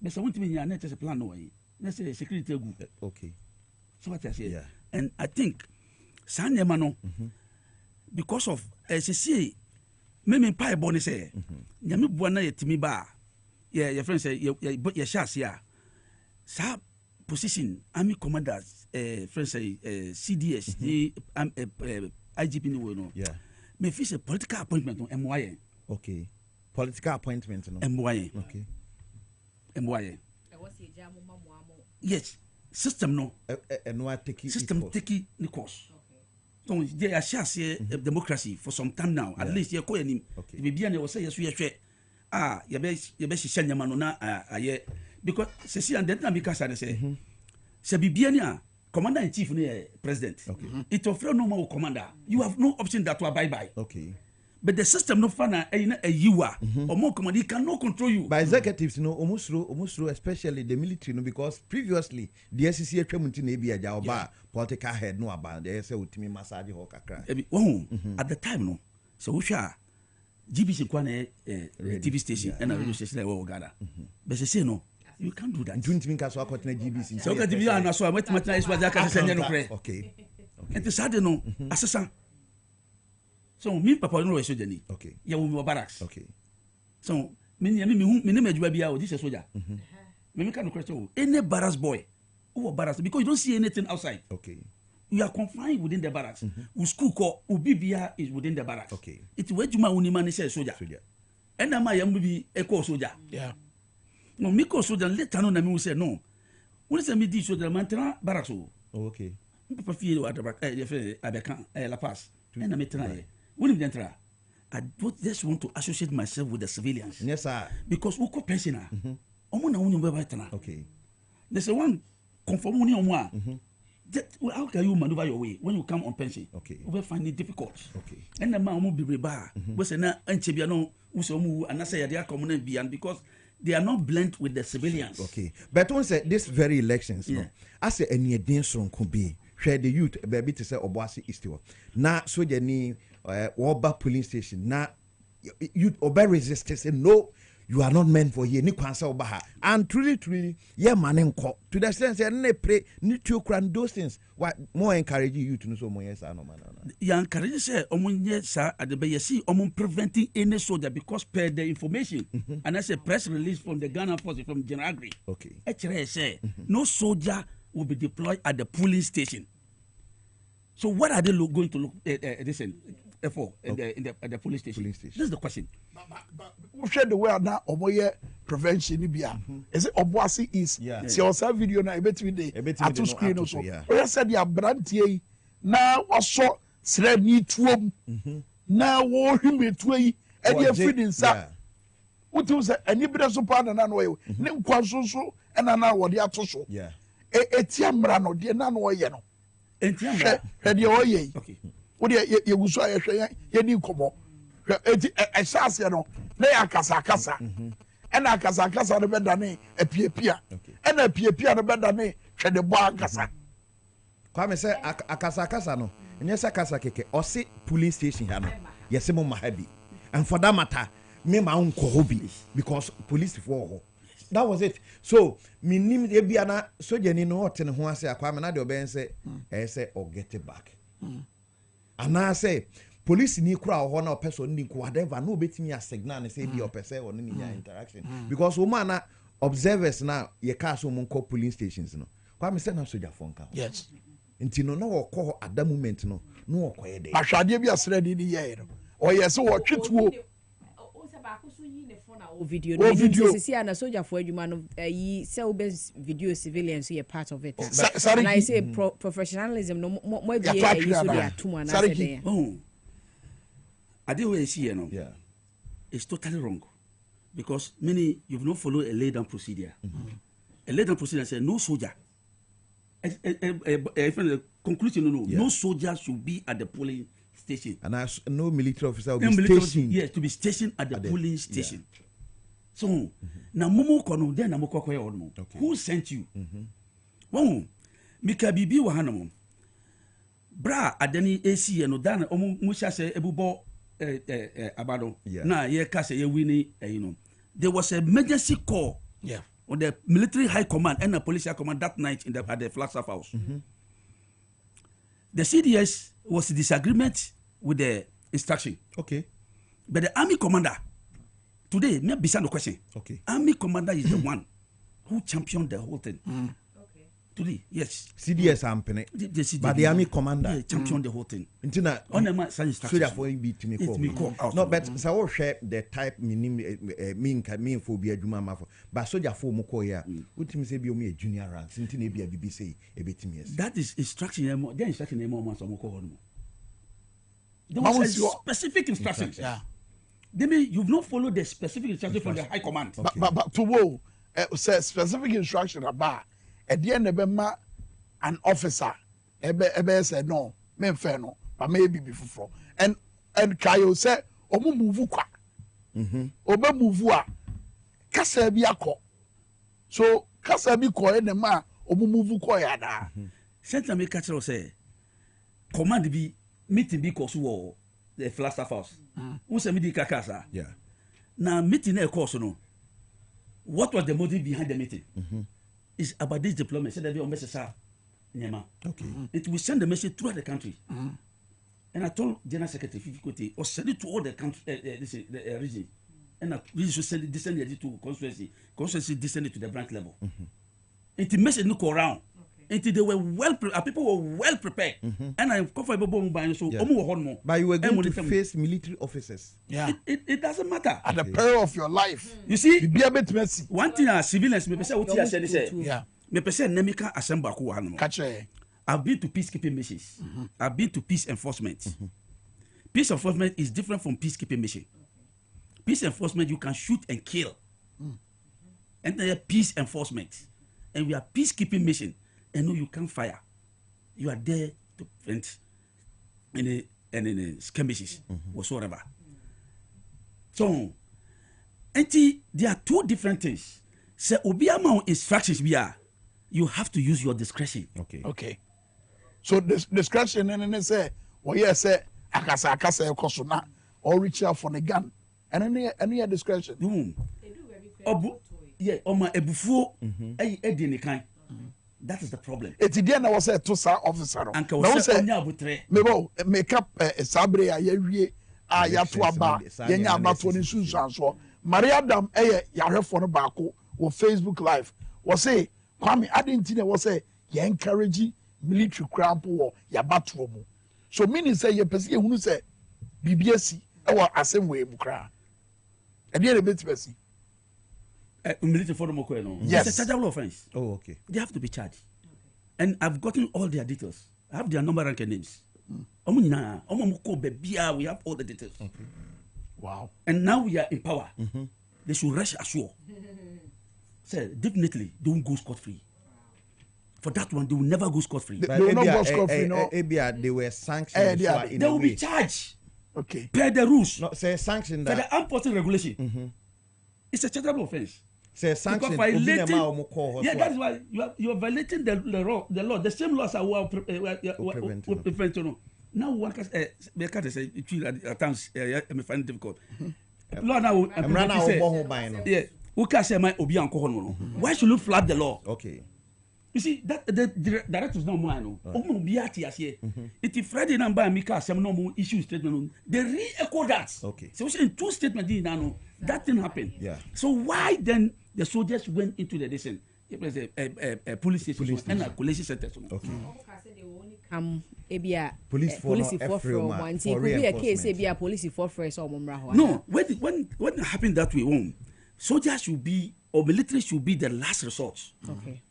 But I want to be your net as a plan away. Let's say security good. Okay. So what I say. And I think Sanyamano because of as you see, maybe pie bonus say, Yami Buana Timi Bar. Yeah, your friend say, your shots, yeah. Sa position, Army commanders, friends say, CDS, the IGP, no. Yeah. Me fish a political appointment on MYA. Okay. Political appointment, no. MYA. Okay. MYA. Yes. System, no. System take the course. So they are sharing democracy for some time now. At least you're calling him. Maybe I will say yes, we are your best send your man on because Cecilia and then because I say, Sabibiania, commander in chief, president. Okay. It offers no more commander. You have no option that to abide by. Okay. But the system no fun you are or more command, he cannot control you. By executives, almost through, especially the military, because previously the SCC Tremonti be a job political head no about the say with me massage or kakra. At the time, no. So we shall GBC Kwane TV station and a radio station like Ghana. But they say no, you can't do that. Don't think I GBC. So that TV and so I went to my is what I can send you. Okay. And the sad no assassin. So me papa no was soldier ni. Okay. Ya wo barracks. Okay. So me name adwuma bia o this is soldier. Me can no question any barracks boy who barracks because you don't see anything outside. Okay. You are confined within the barracks. School call ubibia is within the barracks. Okay. It's where you man man say soldier. And na my be echo soldier. Yeah. No me call soldier later on na me say no. When say me di soldier man tena barracks o. Okay. Papa fie wa barracks Abeka La Paz. And na me tena here. When you enter, I just want to associate myself with the civilians. Yes, sir. Because we call pensioner. Omuna unyo baba tena. Okay. There's a one conform uni omwa. How can you maneuver your way when you come on pension? Okay. We find it difficult. Okay. And the man will be bar. We say na enchebiano usomu and I say they are common and because they are not blend with the civilians. Okay. But once this very elections, no. I say any dance from could be share the youth baby to say Obuasi East. Na so je ni Oba police station na youth obey resistance say no, you are not meant for here ni kwansa obaha and truly yeah man enko to the sense na pray ni to cran those things what more encourage you to know so more yes no man ya encourage say omunye sa adebe yesi omun preventing any soldier because per the information and I say press release from the Ghana force from General Agri. Okay. Actually say no soldier will be deployed at the polling station. So what are they going to look for at the police station? This is the question. But we share the way now omoye prevention bia. Is it Obuasi is? See our video na ebetimi dey at screen also. We said ya brantie na waso sre ni tuom. Na wo hwimetu yi e dey feeding sa. Wotu say ani bere so pa na no ye. Ne nkwansoso e na wo dey atoso. Yeah. Etiamra no dey na no ye no. Etiamra de o ye. Okay. Wo dey ye wuso ayehwe ye ni komo. Eti esase no na ya kasa. Ena akasa no beda ne apiepia. Ena apiepia no beda ne hwede bo akasa. Kwame say akasa no. Enye say akasa keke o se police station ha no. Yese mo mahabi. And for that matter, me ma unko hobi because police for ho. That was it. So, minim e bia na soja ni no hote ne ho ase Kwame na de oben say say or get it back. And I say police ni kura ho na person ni whatever no betimi a signal na say be o person or ni interaction because woman na observers na ye ka so mon call police stations no Kwame say na soja phone ka. Yes. Nti no na wo call at that moment no wo koye dey. Ahwade bia sre ni ye no. O yes wo twetwo video sisi ana soldier for adwuma no yi say obes video civilians so part of it and I say professionalism no mo be yi so dey atum ana say dey ade we see no it's totally wrong because many you've not followed a laid down procedure a legal procedure said no soldier. Conclusion, no soldier should be at the polling station. And no military officer will be stationed. Yes, to be stationed at the polling station. Yeah. So, now Momo Kono, then Namoko Koyo. Who sent you? Well, Mika Bibi Wahanamo. Bra, Adeni AC and Odana, Musha say Ebubo Abado. Na, ye Kase, ye winnie, you know. There was an emergency call on the military high command and the police high command that night at the Flagstaff House. The CDS was in disagreement with the instruction. Okay. But the army commander, today, me beside the question. Okay. Army commander is the one who championed the whole thing. Okay. Today, yes. CDS ampene. The CDS. But the army commander championed the whole thing. Intina on the man such instructions. So therefore it me call. No, but so we share the type mean for be adwuma mafo. But soldier for mo call here. Ultimate say be o me junior rank. Intina be a BBC e betimi yes. That is instruction. The instruction mo man so mo call no. There was a specific instructions. Yeah. They mean you've not followed the specific instruction from the high command. Okay. But to wo say specific instruction about at the end of an officer ebe said no me fair no but maybe before and Kayo said omu move kwa obe move a kasa bi akọ so kasa bi ko e ma omu move ko ya da Central make catch say command bi meeting bi ko so the Flagstaff House. Who said me di kakasa? Yeah. Now meeting a course no. What was the motive behind the meeting? It's about this deployment. Said that we message okay. It will send the message throughout the country. And I told General Secretary Fifi or send it to all the country, the region. And I really should send it to constituency. Constituency descended to the branch level. It message no go around. Until they were people were well prepared. And I'm comfortable by so but you were going to face military officers. Yeah. It doesn't matter. At the peril of your life. You see, be a bit messy. One thing as civilians, me say what you said. Yeah. Me say Nemika assemble ko hanum. I've been to peacekeeping missions. I've been to peace enforcement. Peace enforcement is different from peacekeeping mission. Peace enforcement you can shoot and kill. And then peace enforcement. And we are peacekeeping mission. And no, you can't fire. You are there to prevent any skirmishes whatsoever. So, there are two different things. So, Obiama instructions you have to use your discretion. Okay. So this discretion and then say, well, yes, akasa kosuna or reach out for the gun. And any discretion. Yeah, my ebufu edini kan. That is the problem. It's the end I was a Tosa officer. And I say, make up a sabre a ye a yatuaba, yenya batoni susan so. Maria Dam yare for no bako or Facebook Live. Was say, Kwame, I didn't know was say, ye encourage military cramp or yabatuomo. So meaning say, ye person who say, BBSC, or a same way, Bukra. And the other bit, Bessie. Military for the yes. It's a chargeable offense. Oh, okay. They have to be charged. And I've gotten all their details. I have their number, rank, and names. We have all the details. Okay. Wow. And now we are in power. They should rest assured. Say, definitely, they won't go scot-free. For that one, they will never go scot-free. They will not go scot-free, no. They were sanctioned. They will be charged. Okay. Per the rules. No, say sanctioned. For the armed forces regulation. It's a chargeable offense. Say sanction. Yeah, that is why you are violating the law. The same laws are preventing. Now one can say at times I find it difficult. Law now yeah. Who can say my obi anko no? Why should you flood the law? Okay. You see that the director is not mine. Omo bi ati ase. It Friday number Mika some no issue statement. They re-echo that. Okay. So in two statements now that thing happened. Yeah. So why then the soldiers went into the descent? It was a police station and a collation center. Okay. Come police for one. It could be a case a police for fresh or no. When it happened that way, soldiers should be or military should be the last resort. Okay.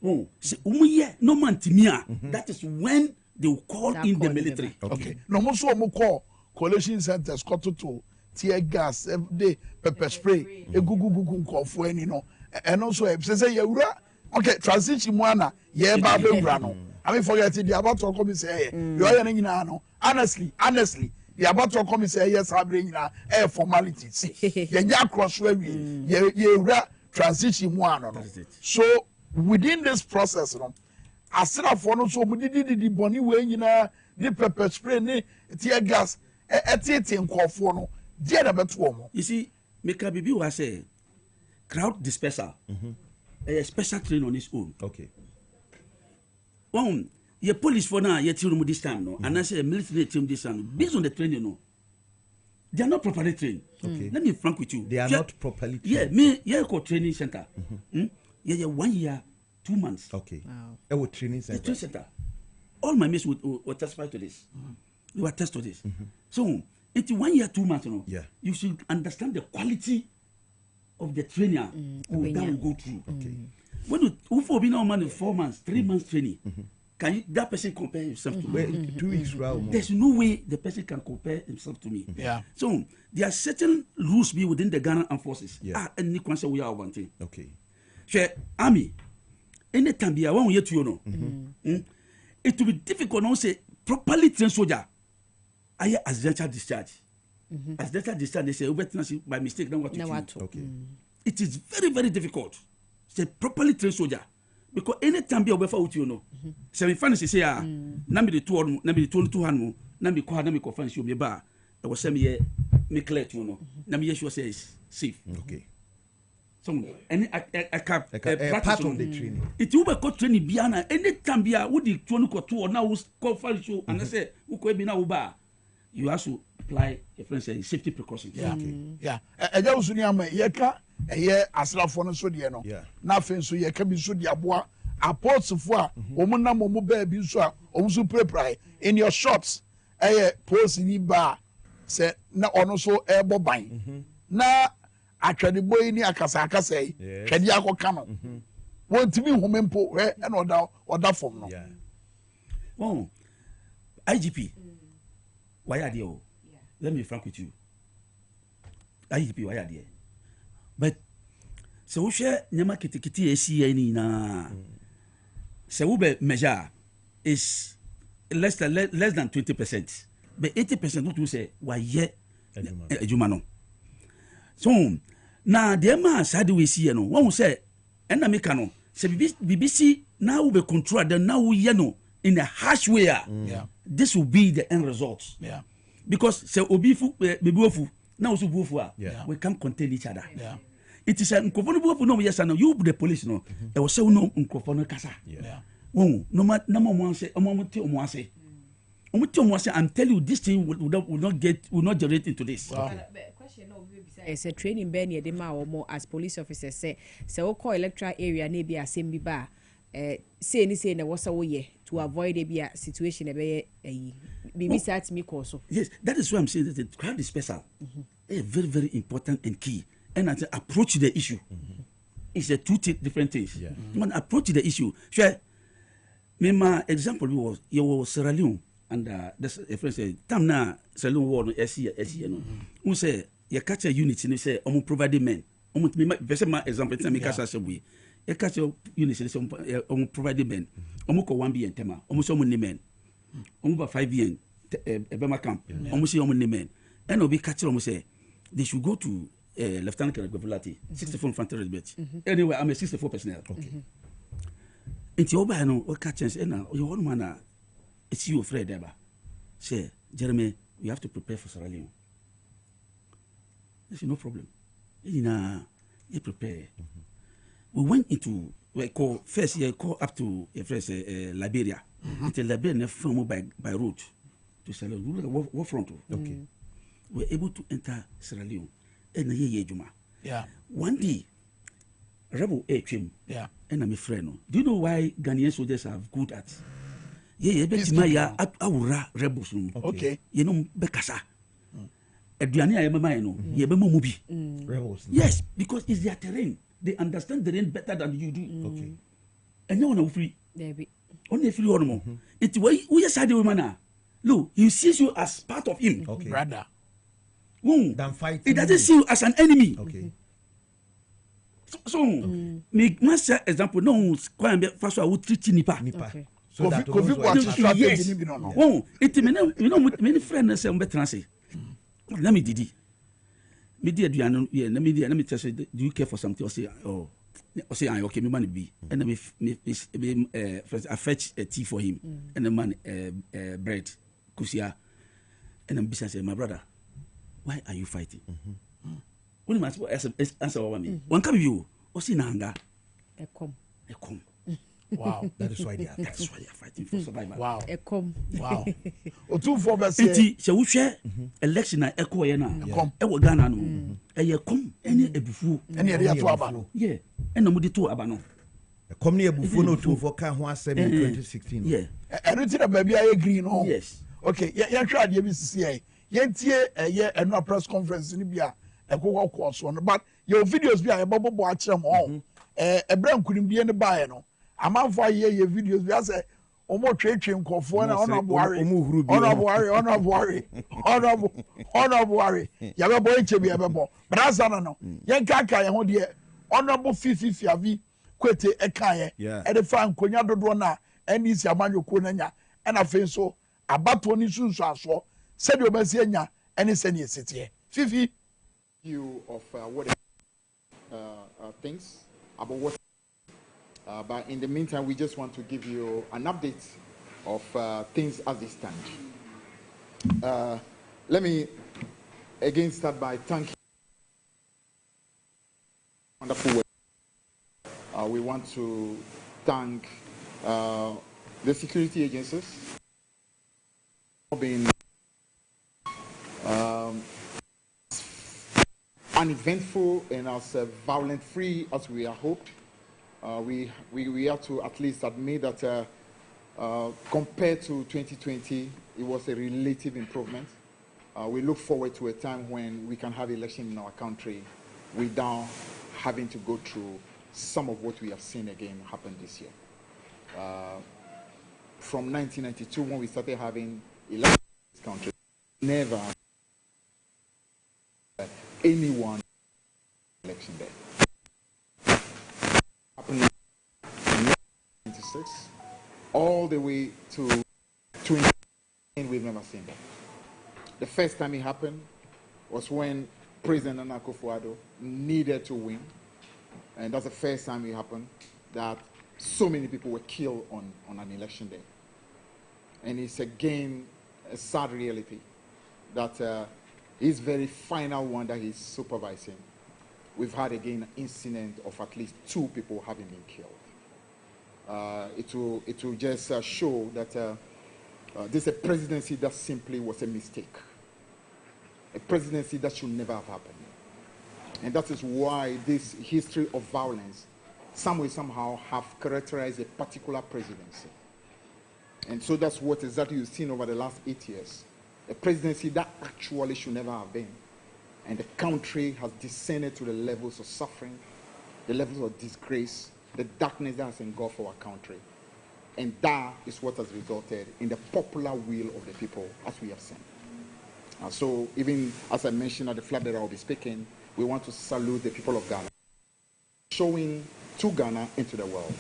Oh, so no man timia. That is when they will call in the military. Okay. No more so call collation centers got to tear gas every day, pepper spray, a gugu call for any no. and also say yewura okay transition mu ana ye ba be wura no I mean forget the about to come say you are nyina no honestly the about to come say yes abre nyina formalities ye nya cross we ye wura transition mu ana no so within this process no asira for no so mu di boni we nyina the pepper spray ni tear gas etieti nkofo no dia na beto mo you see Mika Bibi was say crowd dispersal a special train on its own. Okay. Your police for now, your team this time, no, and I say a military team this time, based on the training, no, they are not properly trained. Okay. Let me be frank with you. They are not properly trained. Yeah, me, yeah, go training center. Yeah, 1 year, 2 months. Okay. Wow. Training center. The training center. All my mates will testify to this. They will attest to this. So, it's 1 year, 2 months, no. Yeah. You should understand the quality of the trainer that will go through. Okay. When you for being man 4 months, 3 months training, can you, that person compare himself to me? 2 weeks, There's no way the person can compare himself to me. Yeah. So there are certain rules be within the Ghana Armed Forces. Yeah. And you can say we are one thing. Okay. So army, anytime be one year to you know, it will be difficult now say properly trained soldier. I accidental discharge. Accidental discharge, they say by mistake. Then what you do? Okay. It is very, very difficult. Say properly trained soldier. Because anytime be away for you know. So we find say nambi the 2 nambi the 22 hand nambi ko nambi ko find you me ba. I was say me clear to you know. Nambi yes you say is safe. Okay. So any I part of the training. It will be called training biana anytime be would the 2 ko 2 now ko find you and I say who ko be na uba. You have to apply a friend say safety precautions. Yeah. Yeah. Eja usuni ama yeka eye asrafo no so de no. Na afen so yeka bi so de aboa apostle a omunam omu ba bi so a omu so prepare in your shops post ni ba se na ono so ebo ban. Na atwade boy ni akasa yi twade akoka no. Wontimi homempo e na oda form no. Yeah. Oh. IGP. Why are they? Let me be frank with you. IGP, why are they? But so we share nyama kitikiti esi na. So we measure is less than 20%. But 80% what we say why ye ejumano. So now the man side we see no. One say and America no. Say BBC now we control them now we no in a harsh way. This will be the end result. Yeah. Because say obifu bebuofu now so buofu we can't contain each other. Yeah. It is a nkofo buofu no yes no you the police no e was say no nkofo no kasa. Yeah. No mo say I'm telling you this thing will not generate into this. Wow. It's a training ben ye ma or more as police officers say we call electoral area na be asem bi ba say na wasa wo ye to avoid a situation be BBC at me also. Yes, that is why I'm saying that the crowd dispersal is very, very important and key. And as approach the issue, it's a two different things. Yeah. When approach the issue, sure. My example was you Sierra Leone and that's a friend said, "Tam na Sierra Leone war no SC no." Who say you catch a unit and say, "I'm providing men." My example, tell me catch a way. You catch a unit and say, "I'm providing men." Ko 1 billion tema. So men. Over 5 years, Ebema camp. Almost see men. And Obi catch them say they should go to Lieutenant Colonel 64 infantry regiment. Anyway, I'm a 64 personnel. Okay. Into Oba no or catch and now your one man it's you afraid ever. Say, Jeremy, we have to prepare for Sierra Leone. There's no problem. You prepare. We went into first year call up to Liberia. It's a Liberian from by road to Sierra Leone. What front? Okay. We're able to enter Sierra Leone. And yeah. One day, rebel came. Yeah. And I'm a friend. Do you know why Ghanaian soldiers are good at? Yeah, but my rebels. Okay. You know, Bekasa. Eduane ayema no. Ye be mo mubi. Rebels. Yes, because it's their terrain. They understand the terrain better than you do. Okay. And you want to free. There be. Only free one more. It's why we just had woman. Look, he sees you as part of him. Okay. Brother. Then fight. It doesn't see you as an enemy. Okay. So me must example no Kwame first I would treat nipa. So that yes. Oh, it many friends say better say. Let me didi. Me dear do yeah, let me tell you, do you care for something or say okay, me money be. And me I fetch a tea for him and the man bread kusia. And then business say my brother, why are you fighting? When must answer what me. One come you or see nanga. A come. Wow, That is why they are fighting for survival. Wow. Wow. O 2-4 be say. Iti se wo hwe election na ekọ ye na. E wo Ghana no. E ye kom ene ebufu. Ene ye to aba no. Yeah. Ena mo de to aba no. Come near ebufu no 2-4 ka ho asem in 2016. Yeah. Eno ti na baby aye green no. Yes. Okay, ye hwa ade bi sisi ye. Ye tie ye eno press conference ni bia ekokọ so no, but your videos bia ye bobo a kire mo. Ebra nkunim die ne baaye no. Amanfo aye videos bi ase omo twetwe nkofo na ona Buhari ya be boy chebi ya be bo braza no ye kaka ye ho de honorable fifi avi kwete eka ye e de fa nkonya dodo na NDC amanyoko na nya e na fe so abato ni sunsu aso se de obasi anya ene se ne esitie fifi you of what things about what but in the meantime, we just want to give you an update of things as they stand. Let me again start by thanking wonderful work. We want to thank the security agencies for being uneventful and as violent-free as we are hoped. We have to at least admit that compared to 2020, it was a relative improvement. We look forward to a time when we can have election in our country without having to go through some of what we have seen again happen this year. From 1992, when we started having elections in this country, never anyone election there. Happened in 1996, all the way to 2010, we've never seen that. The first time it happened was when President Nana Akufo-Addo needed to win, and that's the first time it happened that so many people were killed on an election day. And it's again a sad reality that his very final one that he's supervising, we've had again an incident of at least 2 people having been killed. It will just show that this is a presidency that simply was a mistake. A presidency that should never have happened. And that is why this history of violence somehow have characterized a particular presidency. And so that's what exactly you've seen over the last 8 years. A presidency that actually should never have been. And the country has descended to the levels of suffering, the levels of disgrace, the darkness that has engulfed our country. And that is what has resulted in the popular will of the people, as we have seen. So even as I mentioned at the flag that I will be speaking, we want to salute the people of Ghana, showing to Ghana and to the world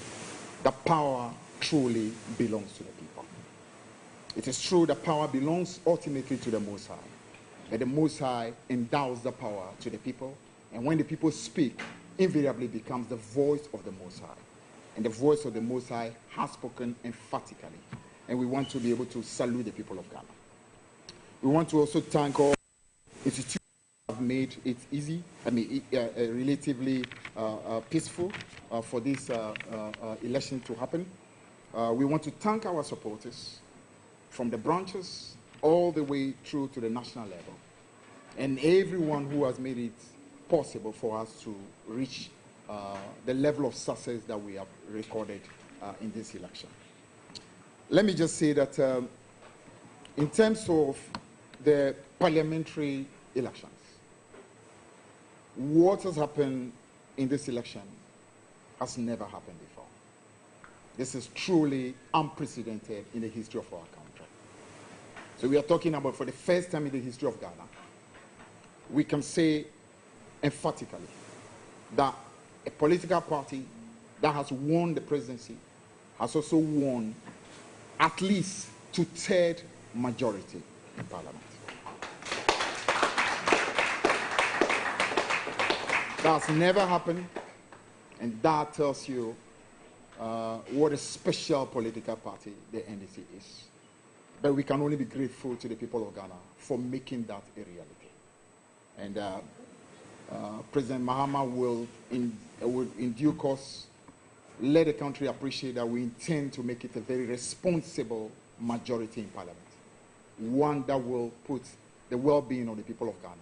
that power truly belongs to the people. It is true that power belongs ultimately to the Most High. But the Most High endows the power to the people, and when the people speak, invariably becomes the voice of the Most High. And the voice of the Most High has spoken emphatically. And we want to be able to salute the people of Ghana. We want to also thank all institutions that have made it easy, relatively peaceful for this election to happen. We want to thank our supporters from the branches all the way through to the national level, and everyone who has made it possible for us to reach the level of success that we have recorded in this election. Let me just say that in terms of the parliamentary elections, what has happened in this election has never happened before. This is truly unprecedented in the history of our country. So we are talking about, for the first time in the history of Ghana, we can say emphatically that a political party that has won the presidency has also won at least 2/3 majority in parliament. That's never happened, and that tells you what a special political party the NDC is. But we can only be grateful to the people of Ghana for making that a reality. And President Mahama will in due course, let the country appreciate that we intend to make it a very responsible majority in parliament. One that will put the well-being of the people of Ghana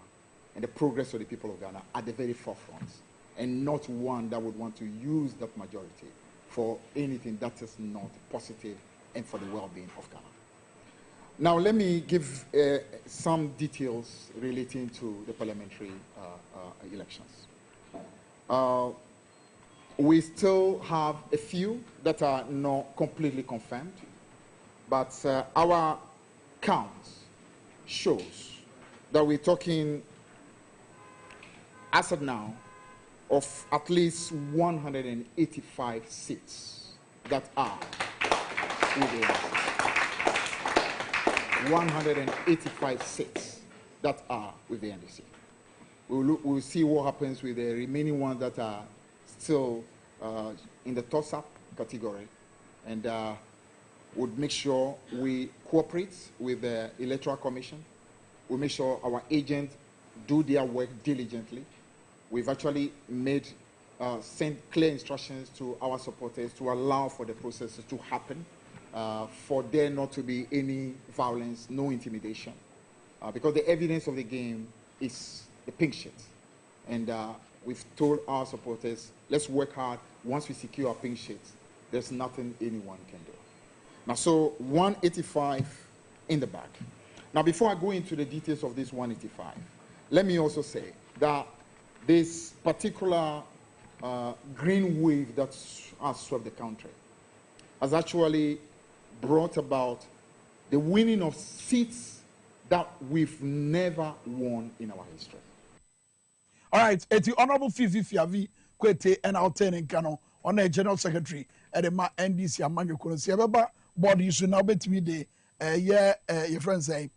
and the progress of the people of Ghana at the very forefront, and not one that would want to use that majority for anything that is not positive and for the well-being of Ghana. Now, let me give some details relating to the parliamentary elections. We still have a few that are not completely confirmed, but our count shows that we're talking, as of now, of at least 185 seats that are within 185 seats that are with the NDC. We'll see what happens with the remaining ones that are still in the toss-up category, and would make sure we cooperate with the Electoral Commission. We'll make sure our agents do their work diligently. We've actually sent clear instructions to our supporters to allow for the processes to happen, for there not to be any violence, no intimidation, because the evidence of the game is the pink sheet. And we've told our supporters, let's work hard. Once we secure our pink sheets, there's nothing anyone can do. Now, so 185 in the back. Now, before I go into the details of this 185, let me also say that this particular green wave that has swept the country has actually brought about the winning of seats that we've never won in our history. All right, it's the Honorable Fifi Fiavi Kwete and Altern Nkano on a General Secretary at the NDC Amanyo Konosi. Ababa board issue now bet me the your friends say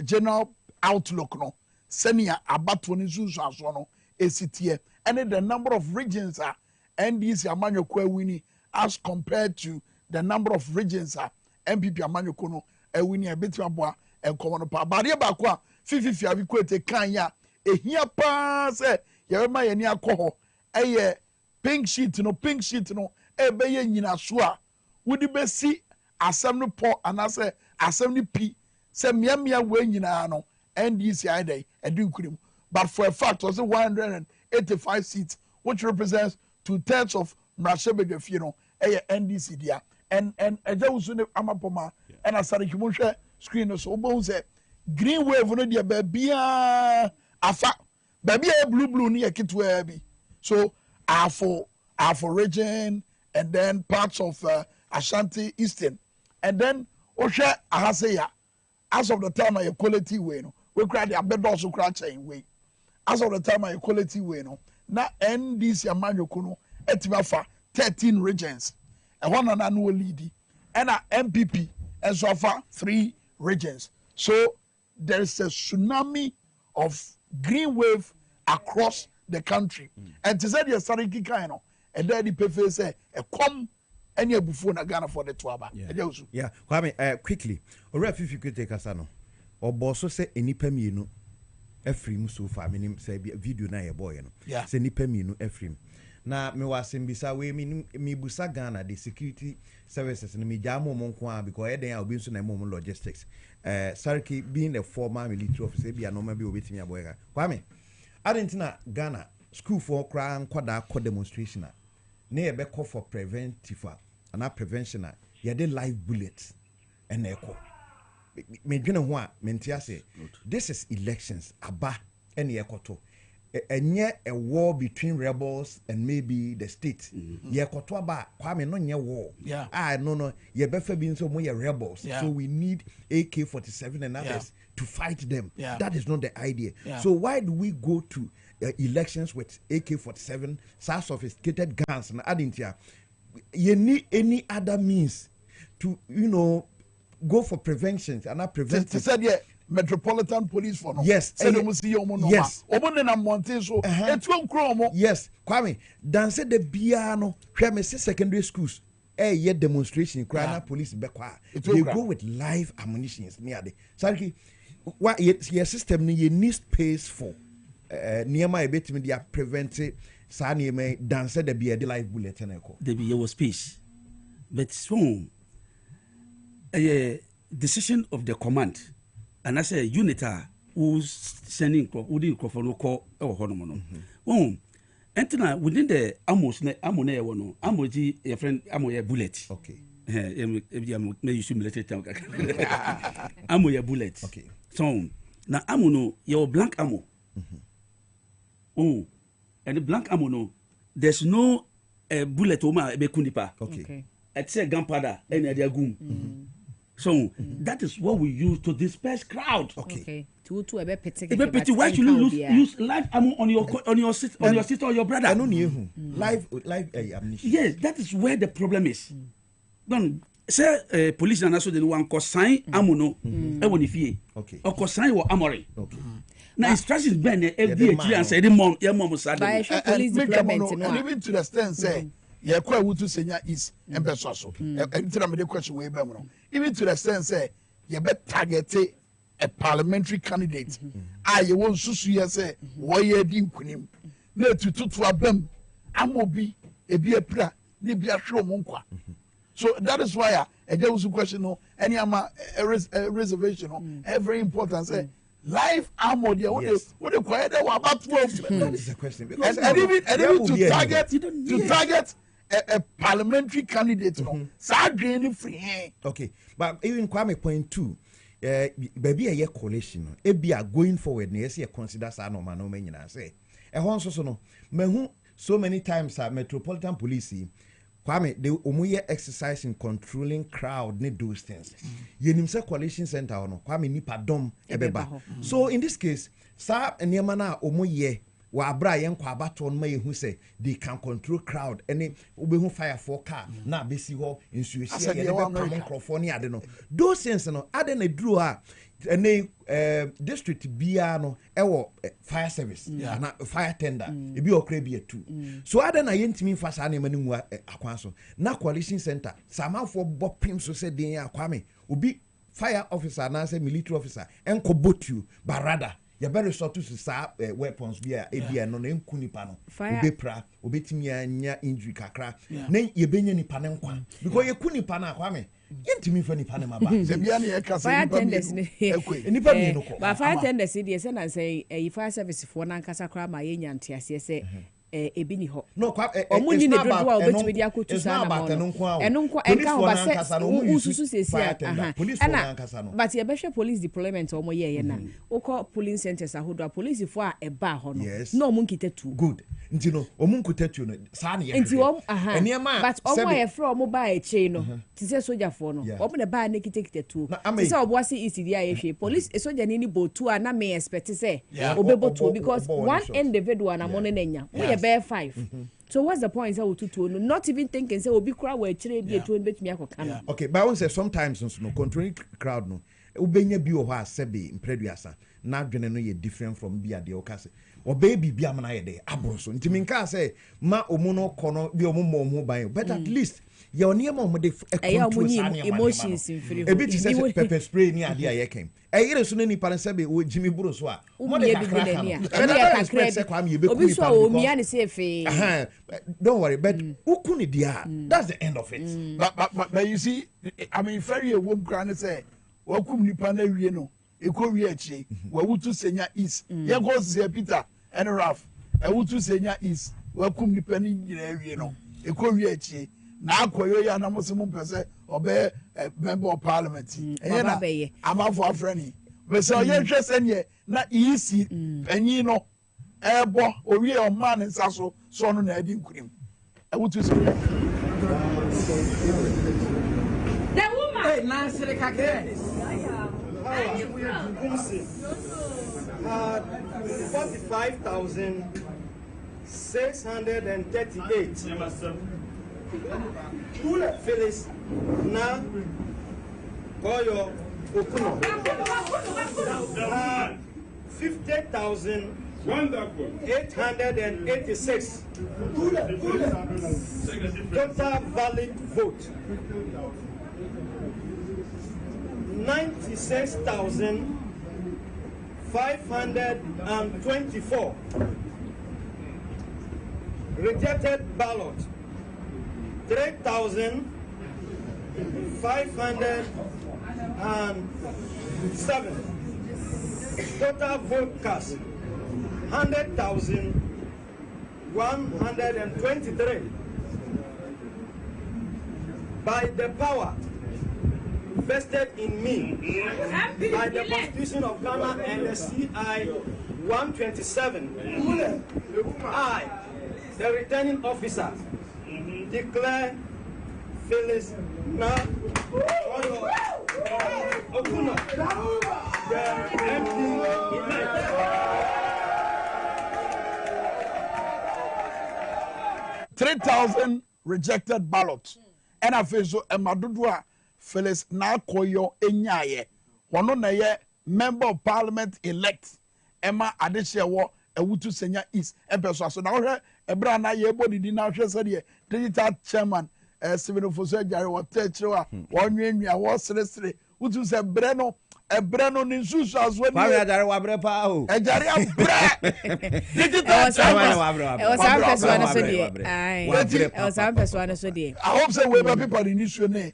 general outlook no senior about 22 no ACTA and the number of regions are NDC Amanyo Kwe winning as compared to the number of regions are MPP Amanyo Kono winning a bit more and common pa baria bakwa Fifi Fiavi Kwete Kanya ehia pa se yema ye ni akọ ho pink sheet no ebe ye nyina so a wodi besi asem no po anase asem no pi se miamia we nyina no NDC idai edinkurim, but for a fact was 185 seats which represents 2/3 of Mrashebedefie no NDC dia and ejawu ne amapoma and asarikimu hwe screen no so obo say green wave no dia ba bia afa baby blue near Kitwebi. So Afro region and then parts of Ashanti Eastern. And then Osha Ahaseya, as of the time I quality way no, we cried the bed also cratching way. As of the time I quality way no, now NDC Amanyo Kuno etimafa 13 regions. And one an annual lead and a MPP and so far 3 regions. So there is a tsunami of green wave across the country. And to say the Sariki Kaino, and then the PFA say, a come any before Nagana for the Twaba. Yeah, Kwame, quickly, or if you could take us on, or Bosso say any pemino, Ephraim so far, meaning say video na a boy, yeah, say any pemino, Ephraim. Now, me was in Bisawe, me busa Ghana, the security services, and me jamo monkwa because then I'll be soon a moment logistics. Sarki being a former military officer, be a normal be waiting me a boy. Kwame, Argentina, Ghana, school for crime, quad demonstration. Near be call for preventive and not prevention. You had live bullets and echo. Me, you know what, Mentia say, this is elections, Abba, and echo. a war between rebels and maybe the state. Yeah, Kotwaba, Kwame no nye war. Yeah. No. Yeah, befe bin so more rebels. Yeah. So we need AK-47 and others to fight them. Yeah. That is not the idea. Yeah. So why do we go to elections with AK-47, such sophisticated guns and adding here? You need any other means to, go for prevention and not prevent. Said Metropolitan Police for no. Yes. Yes. Yes. Kwame, dan say the biano, me say secondary schools. Demonstration, Krana police bekwa. They go with live ammunition near the. Sorry, what your system you need space for near my bit me dia prevent Sani me dan say the be a live bullet and echo. There be your space. But so a decision of the command. And I say unit who's sending who didn't call for no call or honomono. Enter within the ammo one, amoji a friend ammo a bullet. Okay. May you simulate ammo a bullet. Okay. So now ammo no your blank ammo. And the blank ammo no, there's no bullet oma be kunipa. Okay. It's a gunpowder and a goom. So that is what we use to disperse crowd. Okay. To a bit why should you use live ammo on your sister or your brother? I don't know. Live ammunition. Yes, that is where the problem is. Don't say police and also the one cause sign ammo no. Okay. Or cause sign or amory. Okay. Now instructions ben FDH and say the mom sad. Police deployment and even to the extent say yeah, quite would to say is embesso. And question way even to the extent say you bet target a parliamentary candidate. You won't say why you didn't win him. No to a bem. Amobi a pra nibia show monqua. So that is why there was a question any reservation very important say live ammo there what the quiet about 12. That is the question. And even to target a parliamentary candidate, free. Okay, but even Kwame point 2, baby a year coalition, going forward, yes, consider no man say. So many times Metropolitan Police, Kwame, they umuye exercise in controlling crowd, need those things. Yenimse coalition center no, Kwame nipa dom ebeba. So in this case, sa enyamana umuye wa Brian Kwabaton may who say they can control crowd and who fire for car na besi ho insuation microphone I don't know those things no aden a drew her and district biano ewo fire service na fire tender e bi okra bi atu so aden na yentimi fasa na mani mu akwanso na coalition center samafo bopim so say den akwame obi fire officer na say military officer enko botu barada you better sort to say weapons be a no na enku nipa no obepra obetimi anya injury kakra na ye benya nipa ne nkwa because ye ku nipa na Kwame yentimi fa nipa ne maba se bia na ye ka se nipa mi no ko ba fire tenders dey say na say fire service for na nkasa kra ma ye nyante ase say ebi ni ho no kwa omunyi ne dodo a obetimi dia kotu sa na mo eno nko enka ho ba se ususu sesi ana but ye behwe police deployment omo ye na ukọ police centers ahodo police fo a eba ho no na omu nkita tu good nti no omu nkita tu no sa na ye nti omu but omo ye fro omo ba eche no ti se soldier fo no omo ne ba na kita tu ti se obo ase isi dia ye hwe police soldier ni botu a na me expect say obebotu because one individual na mo ne nya bear 5. So what's the point? Not even thinking say obi kura we chire bi etu betumi akokana. Okay, but I won't say sometimes no controlling crowd no ubenya bi o ho asebe impreduasa na adwene no ye different from bi ade o ka say obey bi bia mana ye de aboroso ntimi nka say ma omu no kono bi omu mo mu ban but at least ye oniema omu de control emotions in free. E bit say pepper spray ni ade aye ken e so ni pa sebe o jimi buro so a mo de kakra obi so o mi ani say fe don't worry but ukuni dia that's the end of it but you see I mean very a wom kra say wakum nipa na wie no ekowie achi wawutu senya is ye go say Peter and Ralph awutu senya is wakum nipa ni nyina wie no ekowie achi na akoyo ya na musemu pese obe member of parliament na amafo afrani but so ye hwese ne na EC panyi no ebo owie o man nsa so so no na edi nkurim ewutu so the woman hey Nancy Kake 45,638 Phyllis na Koyo Okuno 50,886 total valid vote 96,524 rejected ballot 3,507 total vote cast 100,123 by the power vested in me by the Constitution of Ghana and the CI 127. I, the returning officer, declare Phyllis Na Okuno the MP elect. 3,000 rejected ballots. And I feel so Emadudua Phyllis Nakoyo Enyaye. One na ye member of parliament elect. Emma Adeshewo Ewutu Senya East. Empeso so now ebra na ye body di na hwe said digital chairman civil officer Jare wa techwa wonwenwa wo sresre wutu se breno ebreno ni nsusu aswe ni Kwame Jare wa bre pa o Jare abra digital chairman I hope say we people in this ne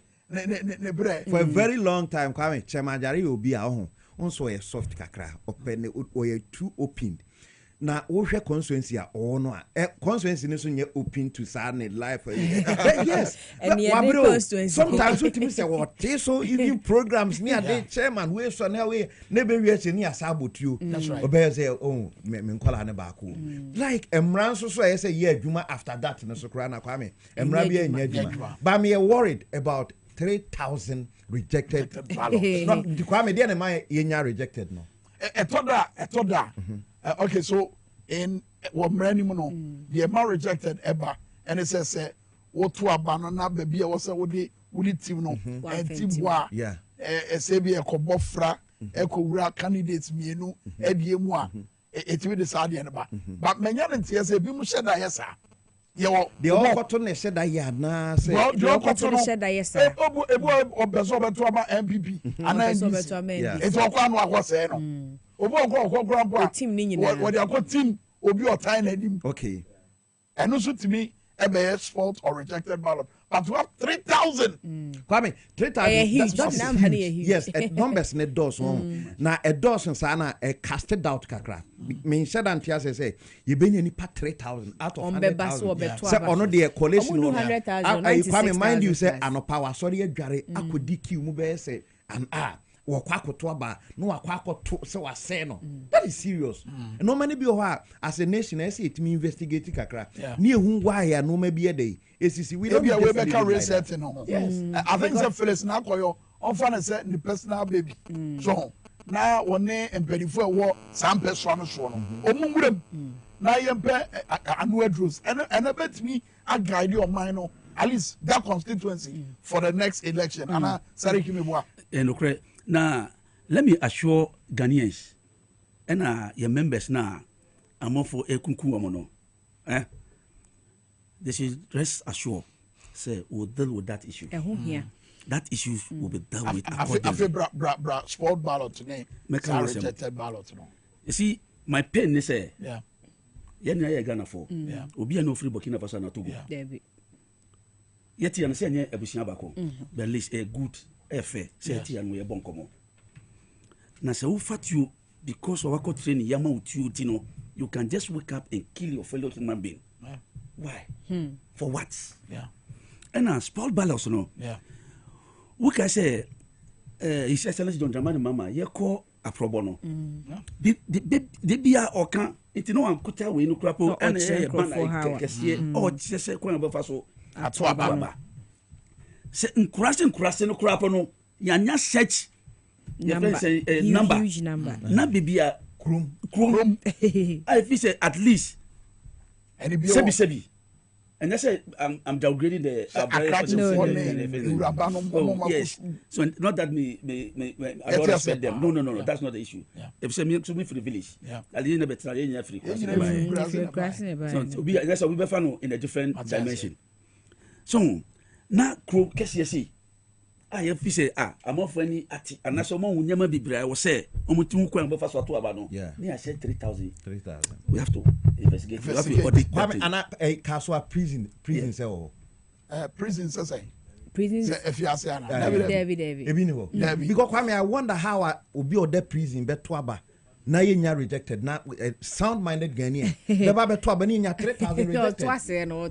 for a very long time Kwame Chairman Jare obi a ho nso ye soft kakra open o ye too opened na wo hwe constituency a o no a constituency ne so nye open to sadness life yes and sometimes what me say what so even programs near the chairman we so na we na be wi ni asabotuo obey say oh me nkola ne ba ko like emran so I say ye adwuma after that ne so kra na Kwame emra bi anya adwuma but me worried about 3,000 rejected ballots. Not Kwame dey na my yenya rejected no etoda okay, so in what many no the amount rejected eba and it says what to abandon baby was a woody team no and team wa yeah SAB ekobofra ekowura candidates mienu ediemu a it will decide ba but menya ntia say bi mu sheda yesa ye wo the all to ne sheda ya na say the all to sheda yesa ebu obeso beto aba MPP ana it's all kwanu akwose no obo okwa team ni nyina what they team obi otan na dim okay and also to me MAS fault or rejected ballot but we have 3,000 Kwame 3,000 that's huge. Yes numbers ne doors one na a doors and na casted out kakra me said antia say you be nipa 3,000 out of 100,000 say ono the collation Kwame mind you say anopower sorry adware akodi kiu mu be say an wakwakoto aba no wakwakoto se wase no that is serious no many be as a nation I say it me investigate kakra ni ehun wa ya no ma bi ede esisi we don't be reset no yes I think the Phyllis na koyo on fa na say the personal baby so na woni empedifo ewo sam person no so no omumurem na yempe anu address and bet me a guide your mind no at least that constituency for the next election and Sari Kimibwa enokre. Now, let me assure Ghanaians and your members now, I'm for a kunku amono. They should rest assured, say, we'll deal with that issue. That issue will be dealt with accordingly. Sport ballot today, rejected ballot. You see, my pen is say, yeah, I Ghana for, will be no free Burkina Faso na Togo. Yet, you understand, a Bushina Bako, but at least a good. Fair, say and we are bonkomo. Now, so fat you because of our training, Yama with you, Tino, you can just wake up and kill your fellow human being. Yeah. Why? For what? Yeah. And now, spoil balance, no. Yeah. What can I say? His Excellency John Dramani Mama, you call a pro bono. They be a or can It no one kuta we no krapo and e ban kese o tse kwan ba fa so ato aba se nkurase no krapo no yanya search number huge number na bibia krum I feel say at least and sebi and I say I'm downgrading the yes. So not that me I don't respect them. No. That's not the issue. If say me to me for the village, I didn't better free. So that's what we be found in a different dimension. So na kro kesi say I feel say I'm off any ati and that's someone who never be bra was say omutu kwan be fa so to aba no. Me I said 3,000. We have to investigate. We have to audit that. And a castle prison say prison say prisons if you say David because Kwame, I wonder how I will be on that prison be to aba na yenya rejected na sound minded Ghanaian the ba to aba ni nya 3,000 rejected to say no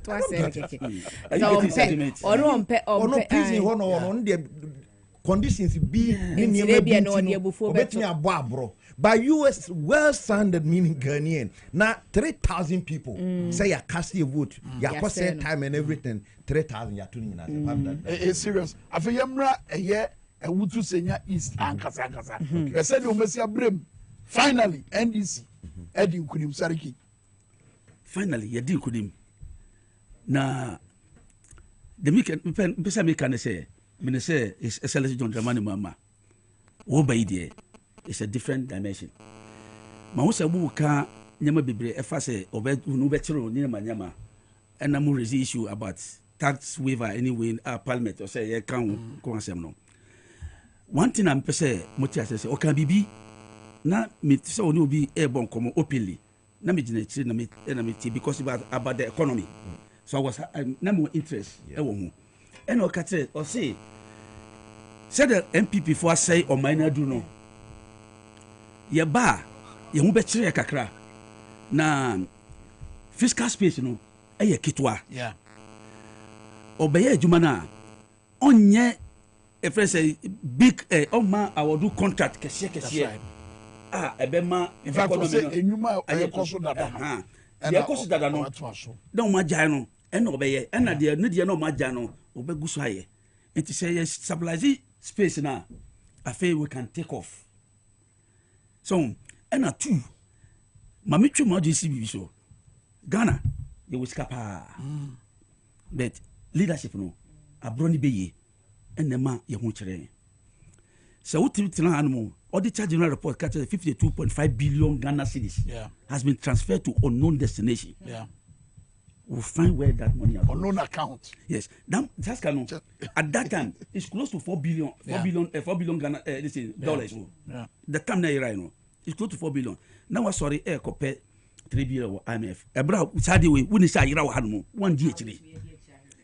no prison ho no the conditions be ni obetini abo abro by US well-sounded meaning Ghanaian now 3,000 people say you cast your vote you cost time and everything 3,000 you tuning in it's serious afeyamra eye ewutu senya east ankasa you said you must abrem finally NDC edi nkunim sariki finally yedi nkunim na the me can say me say is Excellency John Dramani Mahama wo ba idie it's a different dimension. Ma wo se bu ka nyama bebre e fa se no be chiro nyama and am raise issue about tax waiver anyway parliament or say kan ko asem no. One thing I'm say moti say o kan bibi na me say oni obi e bon komo openly na me gina chiri na me because about the economy. So I was na more interest e wo mu. And o ka tell or say the MPP for say o minor do no. Ye ba ye hu be kire kakra na fiscal space no eye kitwa obeye adwuma na onye e friend say big oma awodu contract kese ebema in fact say enwuma e koso dada ye koso dada no na oma jai no e na obeye e na de na oma jai no obegu so aye enti say stabilize space na afei we can take off. So, and a two, Mamichu Maji so Ghana, you will scapa. But leadership no, a brony be and the man you won't train. So, what animal, Auditor General report catches 52.5 billion Ghana cedis has been transferred to unknown destination. We'll find where that money is. Unknown account. Yes. That's canon. At that time, it's close to 4 billion Ghana dollars. The time now right now, it's close to 4 billion. Now sorry, compare 3 billion IMF. Ebra Sadi we wouldn't say Ira Hanmo 1 DHD.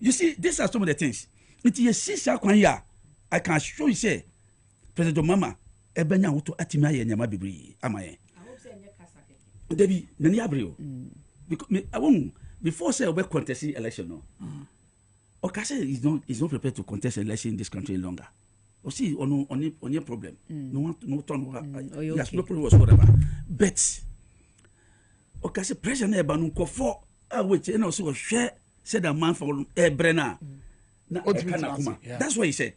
You see, these are some of the things. It is 6 years. I can show you say President Mama Ebenya Uto Atimaya Nyama Bibri Amaye. I hope say Debbie Nani Abrio. Because I won't. Before say we contest election no. Okase is not prepared to contest election in this country longer. O see on your problem. No turn yes no problem whatever. But Okase pressure na ba no for wait na so share said a man for Brena. Na kuma. That's what he said.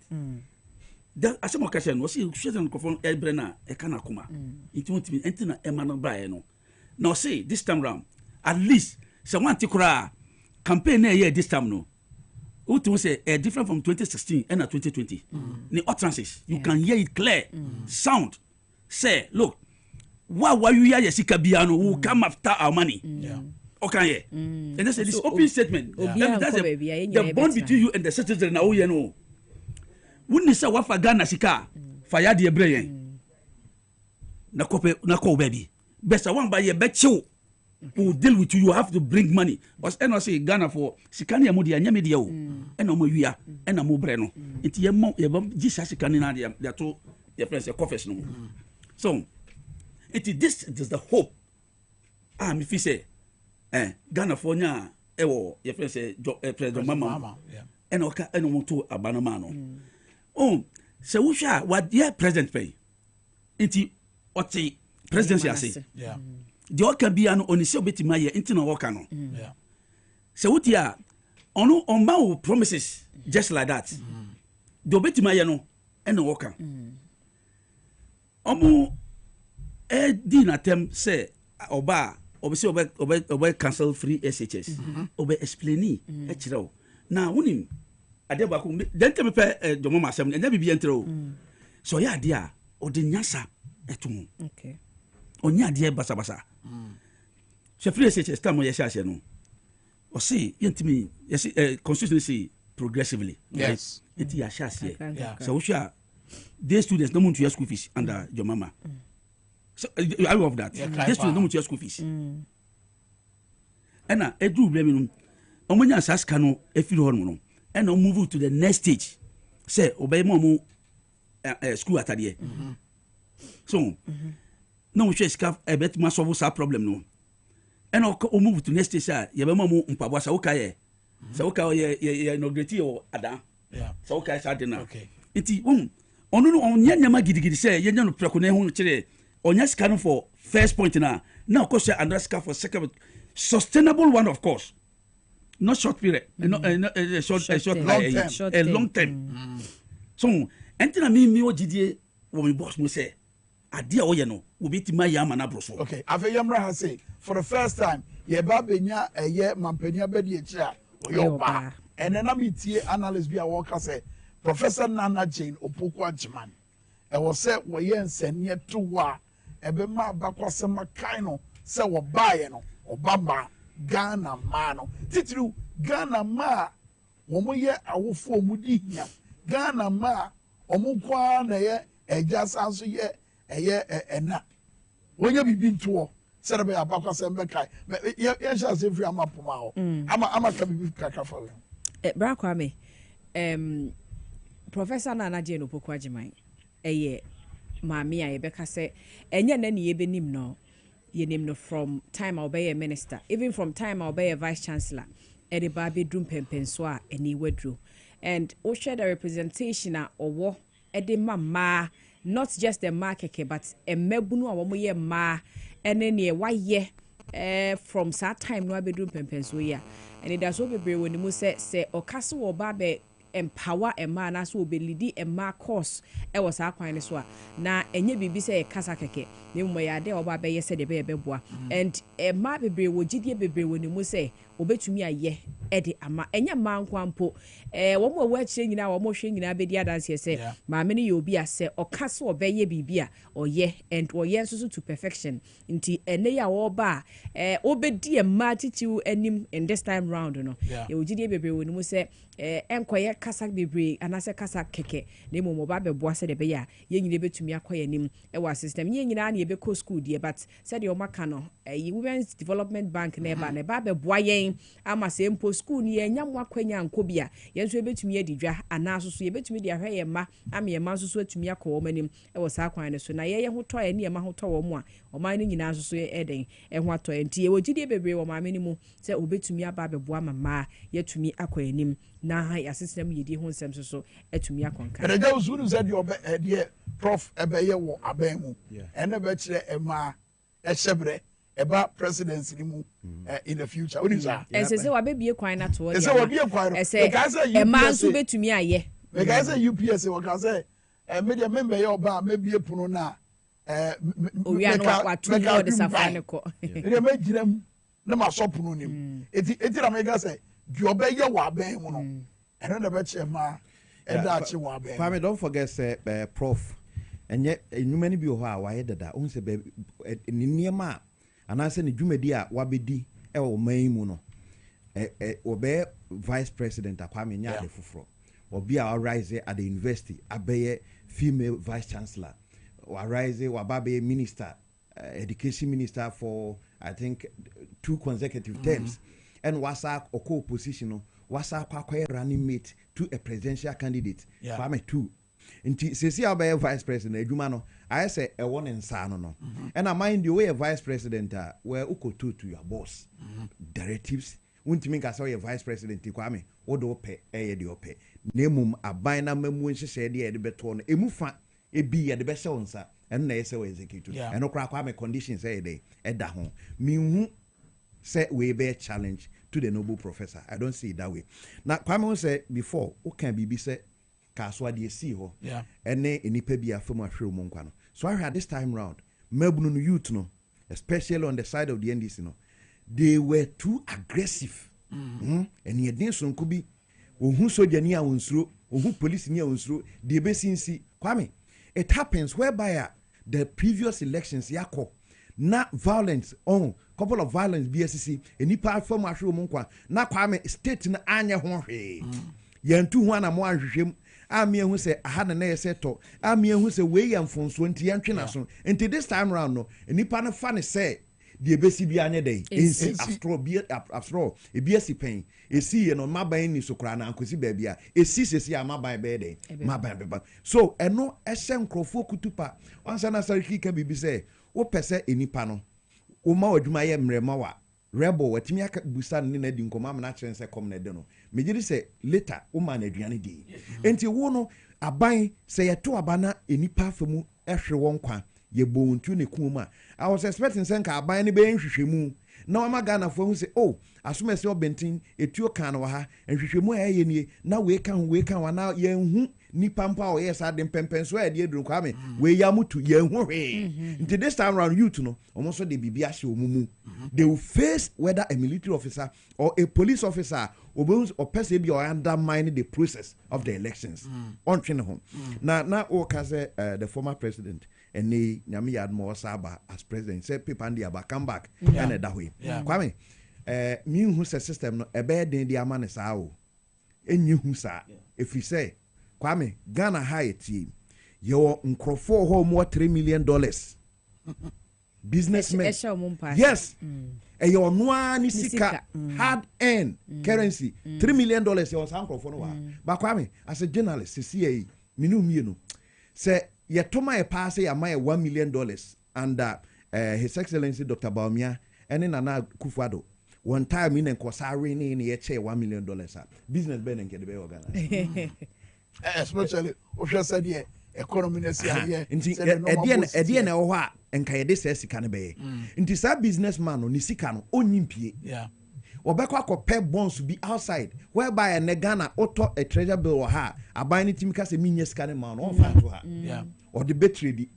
That as some occasion was he share na for Brena e kana kuma. It won't be entina emano bra no. Now say this time round at least someone tikura campaign here this time no. What say different from 2016 and 2020. The utterances you can hear it clear, sound. Say, look, why you hear Yesika Biano who come after our money? Okay, and that's this open statement. That's the bond between you and the citizen. Now you know. Wouldn't say what for Ghana Sika fire the brain. Nako baby. Best one by your bet you. Who deal with you have to bring money. Was say Ghana for Sikani Amudi and Yamidio and Omoya and Amobreno. It's Yamo Jesus Sikanina, they are two your friends, your confessional. So it is the hope. If you say Ghana for nya your friends say President Mama and Oka and Omoto Abanamano. Oh, so we shall what dear president pay. It's what the presidency I say. the oka bi ano oni se obetima ye nti na oka no se wutia ono on ma promises just like that the obetima ye no e na oka omo di na tem say oba obese oba cancel free SHS oba explain e kire na wonim ade ba ko den tem pe domo masem enya bibia ntre o so ya ade a ode nyasa etu okay onya ade basa so free SHS tam ye sha no o see yentimi yes constituency progressively yes it ya sha so we sha these students no want to school fees under your mama so I love that these students no want to school fees ena edu blame no omonya saska no efiri ho no ena move to the next stage say obey mo school atade so no we ska e bet ma solve that problem no ena o move to next stage ye be mo mpabo sa okaye sa okaye ye inaugurate o ada sa okaye sa de na okay iti ono no onya nyama gidigidi say ye nya no preko na hu kire onya ska no for first point na of course another ska for second sustainable one of course not short period long term so entina mi ogidie wo mi boss mo say ade a wo ye no wo betima ya ma na broso okay afeyamra ha say for the first time ye ba benya eye mampania bedi ekira oyo ba ene na metie analyst bi a wo ka say Professor Nana Jane Opoku Ajiman e wo say wo ye nsenie to wa ebe ma bakwasema kan no say wo baaye no obama Ghana mano titru Ghana ma womo ye awofo omudi hia Ghana ma omukwa na ye eja sanso ye eye ena wonya bibi nto serebe abakwasem be kai ye sha se free amapoma ho ama ka bibi kaka for bra Kwame Professor Nana Jane Opoku Ajiman eye maami a ye beka se enye na ne ye benim no ye name no from time I'll be a minister even from time I'll be a vice chancellor edi ba be drum pempenso a eni wadru and o share the representation a owo edi mama not just the market but a mebunu a womo ye ma ene ne waye from that time no be drum pempenso ya and it does so be when mu say okaso wo ba be empower a man as will be leading a ma course was our kind so na enye bibi say kasa keke ne mo ya de oba be yese de be beboa and e ma bebre wo gidie bebre woni mu say obetumi aye e de ama enye ma nkwampo wo mo wa kire nyina wo mo hwe nyina be di adanse say ma me ne ye obi ase okase obeye bibi a oye and oye nso to perfection nti ene ya wo ba obedi e ma titiw anim in this time round no e wo gidie bebre woni mu say enkoye kasa bebre anase kasa keke ne mo ba beboa se de be ya ye nyina betumi akoye nim e wa system ye nyina na ye be ko school die but said your maka no Women's Development Bank neba ne ba beboa yen ama se mpo school ni enya mo akwanya nkobia ye nso betumi adidwa anaso so ye betumi de ahwe ye ma ama ye ma nso so atumi akọ omanim e wo sa kwan ne so na ye ho to ye ne ye ma ho to wo mo a oman ni nyina nso so eden e ho ato enti ye wogide bebre wo ma mani mu se obetumi aba beboa mama ye tumi akọ anim na ha ya system ye di ho nsem so atumi akonka ere ja usuru said your de prof ebe ye wo aban mu ene be kire ema ehyebre eba presidency mu in the future what is that say wa be bie kwan na to e say wa bie kwan e ma so betumi aye me guys say UPS we can say media member ye oba me bie puno na owi anu wa tu no de safane ko e me giram na ma so puno nim eti na me guys say di oba ye wa aban mu no ene na be che ma e da che wa aban Kwame, don't forget say prof enye enumani bi ho a wa ye dada on say be niema anase ne dwumadi a wabedi e wo man mu no obe vice president Kwame nya de foforo obi a rise at the university abeye female vice chancellor or rise wababe minister education minister for I think 2 consecutive terms and wasa oko opposition wasa kwakwa running mate to a presidential candidate Kwame 2 nti sesi abeye vice president adwuma no I say e won nsa no and I mind you way vice president where ukoto to your boss directives untimi ka say vice president Kwame wo do pe eye de ope nemum aban na mamu nhyehyɛ de beto no emufa ebi ye de be show nsa and na yese we execute and okra kwa me conditions say dey eda ho minhu say we be challenge to the noble professor. I don't see it that way. Now Kwame say before o can be say kaswa de see ho ene enipa bi afam ahwe mo nkwa no. So I had this time round mabunu no youth no, especially on the side of the NDC no, they were too aggressive. And ye den so nko bi ohun soja ni a wonsuro ohun police ni a wonsuro de be sinsi Kwame. It happens whereby the previous elections yako na violence on couple of violence BSC enipa from ahwe mo nkwa na Kwame state na anya ho hwe yantu ho na mo ahwehwem ami ehu se aha na yese to ami ehu se we yamfonso nti yantwe na so nti this time round no enipa na fa ne se de besi bi anya dey ensi after all e biasi pen esi ye no maban ni so kra na ankosi ba bia esi sesi amaban be dey maban be ba so eno ehye nkrofo kutupa onsa na sariki ka bibi se wo pese enipa no wo ma wadwuma ye mrema wa rebel watimi aka busa ne na di nkoma na kire se kom na de no megiri se later wo ma na aduane di enti wo no aban se yeto abana enipa famu ehwe won kwa ye bontu ne kuma I was expecting senka aban ne be nhwehwemu na wama Ghana fo hu se oh asoma se obentin etuo kan wa ha nhwehwemu aye nie na we kan wa na ye hu nipa mpa o yes adem pempen so e de eduru Kwame we ya mutu ye hu hwe nti this time around youth no almost de bibia hye omumu they will face whether a military officer or a police officer or person be undermine the process of the elections on training home na o ka say the former president and they nyame yad mo saba as president say people and aba come back and that way Kwame me hu say system no e be den di amane sa o enyi hu sa if you say Kwame Ghana high team your nkrofo ho mo $3 million businessmen yes your noa ni sika hard earned currency $3 million your sankrofo no wa ba Kwame as a journalist see minu mienu say ye toma e pass ya my $1 million under His Excellency Dr. Baumia and Nana Kufuado. One time in Nkosari ni ye che $1 million business ben and get be organized. Especially what said here economy na see here. Edie na ho a enka ye de sika ne be. Nti sa businessman no ni sika no onyimpie. Yeah. Obekwa akopɛ bonds be outside whereby a Ghana auto a treasure bill or ha aban ni timi ka se minye sika ne ma no on fa to ha yeah or the betray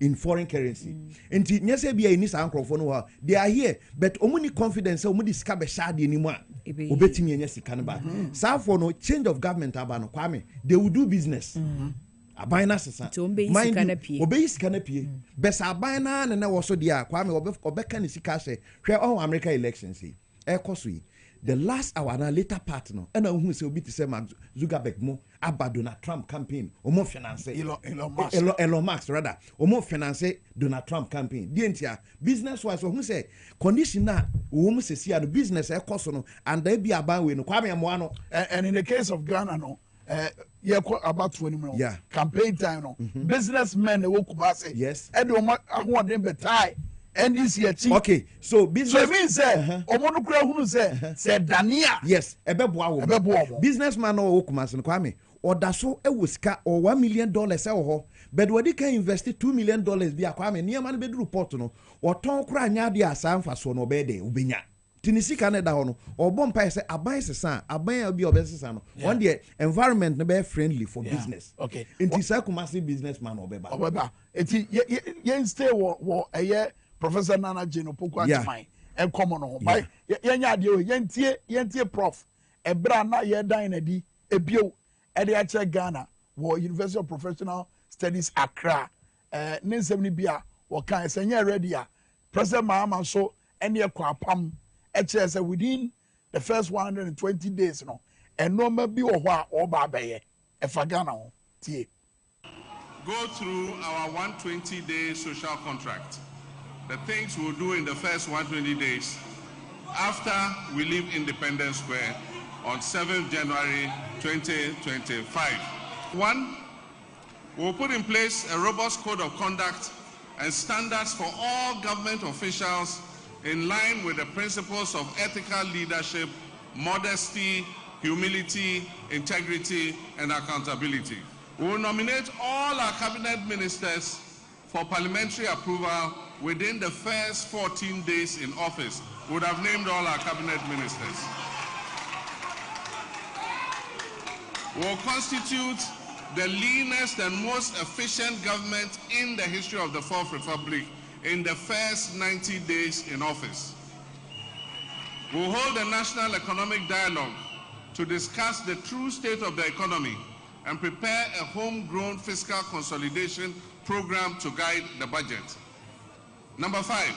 in foreign currency enti nyese bia ni sa ankrofo no ha they are here but omuni confidence omudi sika be sha de ni mu a obetimi enye sika ne ba sa for no change of government aba no Kwame they will do business aban na sesa obeyi sika na pie besa aban na wo so dia Kwame obeka ni sika se hwe on America elections the last hour na later part no and who say obi to say Mark Zuckerberg mo aba Donald Trump campaign o mo finance Elon Musk rather o mo finance Donald Trump campaign the entire business wise who say condition na wo mo say no business e cost no and there be aban we no Kwame mo ano and in the case of Ghana no yeah about 20 minutes yeah campaign time no businessmen they woku ba say yes e do mo ahon dem betai NDC okay so business so it means say omono kura hunu say Dania yes ebeboa wo businessman no okuma se Kwame odaso ewosika or $1 million e ho but we can invest $2 million bi Kwame niam na be do report no oton kura nya de asanfa so no be de obenya tinisika na da ho no obompa say aban sesa aban bi obesesa no on the environment no be friendly for business okay inti sa kuma se businessman obeba eti yen stay wo eye Professor Nana Jeno Poko Atmai and common on by Yanya Dio Yentie Prof Ebra na ye dine edi ebio Ediache Ghana war University of Professional Studies Accra Ninsem Bia or can senya ready President Mahama so any kwapam HS within the first 120 days no and no maybe or babaye Ghana tie go through our 120-day social contract. The things we'll do in the first 120 days after we leave Independence Square on 7th January 2025. One, we'll put in place a robust code of conduct and standards for all government officials in line with the principles of ethical leadership, modesty, humility, integrity, and accountability. We will nominate all our cabinet ministers for parliamentary approval within the first 14 days in office. We would have named all our cabinet ministers. We will constitute the leanest and most efficient government in the history of the Fourth Republic in the first 90 days in office. We will hold a national economic dialogue to discuss the true state of the economy and prepare a homegrown fiscal consolidation program to guide the budget. Number 5,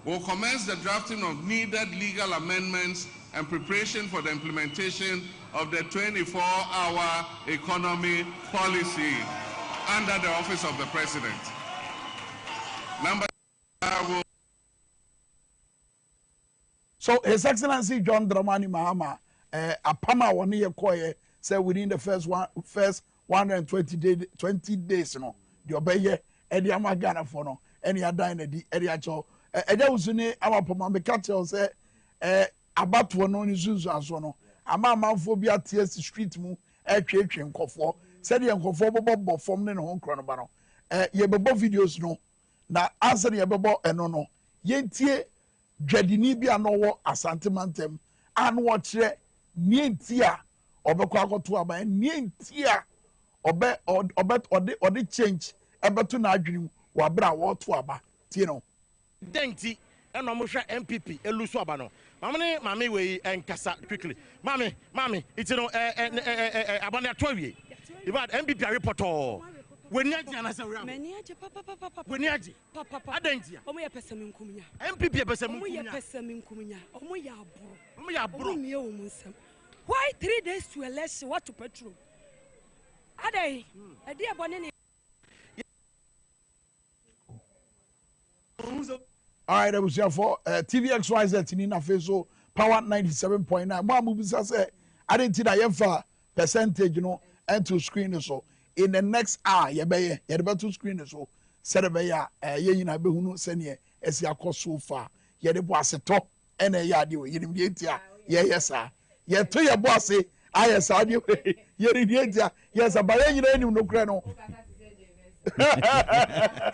we'll commence the drafting of needed legal amendments and preparation for the implementation of the 24-hour economy policy under the office of the President. Number 5, so His Excellency John Dramani Mahama, Apama 1 year koye, say within the first 120 days, no, the obeye, Eddie Amagana for no, any other Eddie Acho, Eddie Usuni, Amapama, Mekacho say, about one on his use as one. Ama phobia tears the street mu, train for, said the uncle for Bob from the home chronobano. Ye bebo videos no, na answer ye bebo no, ye tie. Dredini bi anowo asantimantem anu ochire nientia obekwa to aba nientia obe change ebeto na adwene wa bra wo to aba tie no denti eno mo hwe MPP eluso aba no mame we enkasa quickly mame it's no abane to wie about MPP report when you are say we papa when you papa adantia omo ye pesam nkumnya MPP pesam nkumnya omo ya bro me o musam why 3 days to election what to petrol adai e dey abone ni. All right, that was here for TVXYZ in Afeso Power 97.9. Mo amubisa say I didn't see that yefa percentage, you know, and to screen so. In the next hour, you be to screen so. Said be ye na be hunu senior as ya cost so far. Ye the boss top and a yard you in the yes, sir. Ye to your boss, I saw you. You're in the yes, but you know, no crano.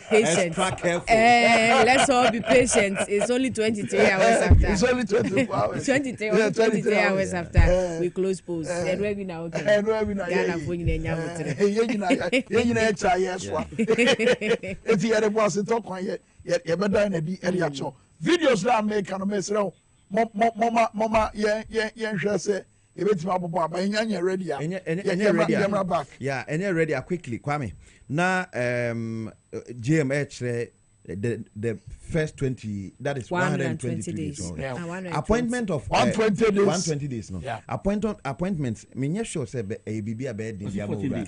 Patient. Let's all be patient. It's only 23 hours after. It's only 24 hours. 23 hours after we close polls. And we're now okay. And we're now Ghana phone in Yamutre. If you had a boss and talk on yet, you better in the area. Videos that make and mess around. Mama, yeah, say. Ready, yeah, and you're ready quickly, Kwame. Now, GMH, the first 20, that is 120 days. Appointment of 120 days. 120 days, no. Yeah. Appointments, me sure say a BB a bed in the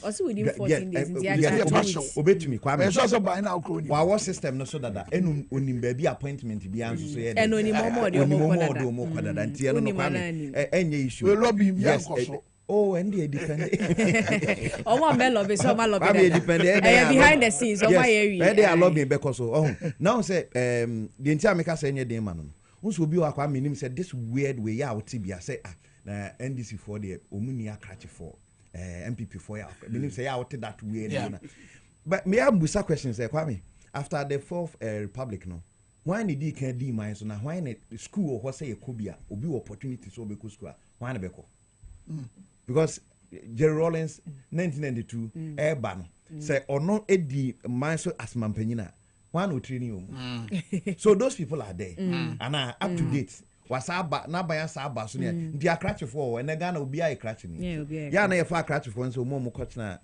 also within 14 days. Obey to me, Kwame. It's also by now. Our system, no, so that any baby appointment be answered. So, and only more any issue. We lobby him, yes. Oh, and they depend. Oh, my lobby, so my lobby. Behind the scenes, oh, my area. They are lobbying because oh, now say the entire make us any day man. Once will be our Kwame said this weird way out Tibia say NDC for the Omunia catch for MPP for ya. Meaning say out that weird. But me have Musa questions there, Kwame. After the Fourth Republic, no. Why need you can do my so now? Why not school or what say a Kubia or be opportunities or be school? Why not beko? Because Jerry Rollins 1992 Airban say or not Eddie Manso as Mampenina 1 or 3 so those people are there and are up to date. Was about not by us about so they are cratch for and they're gonna be a cratching. Yeah, na far cratch for so more coach na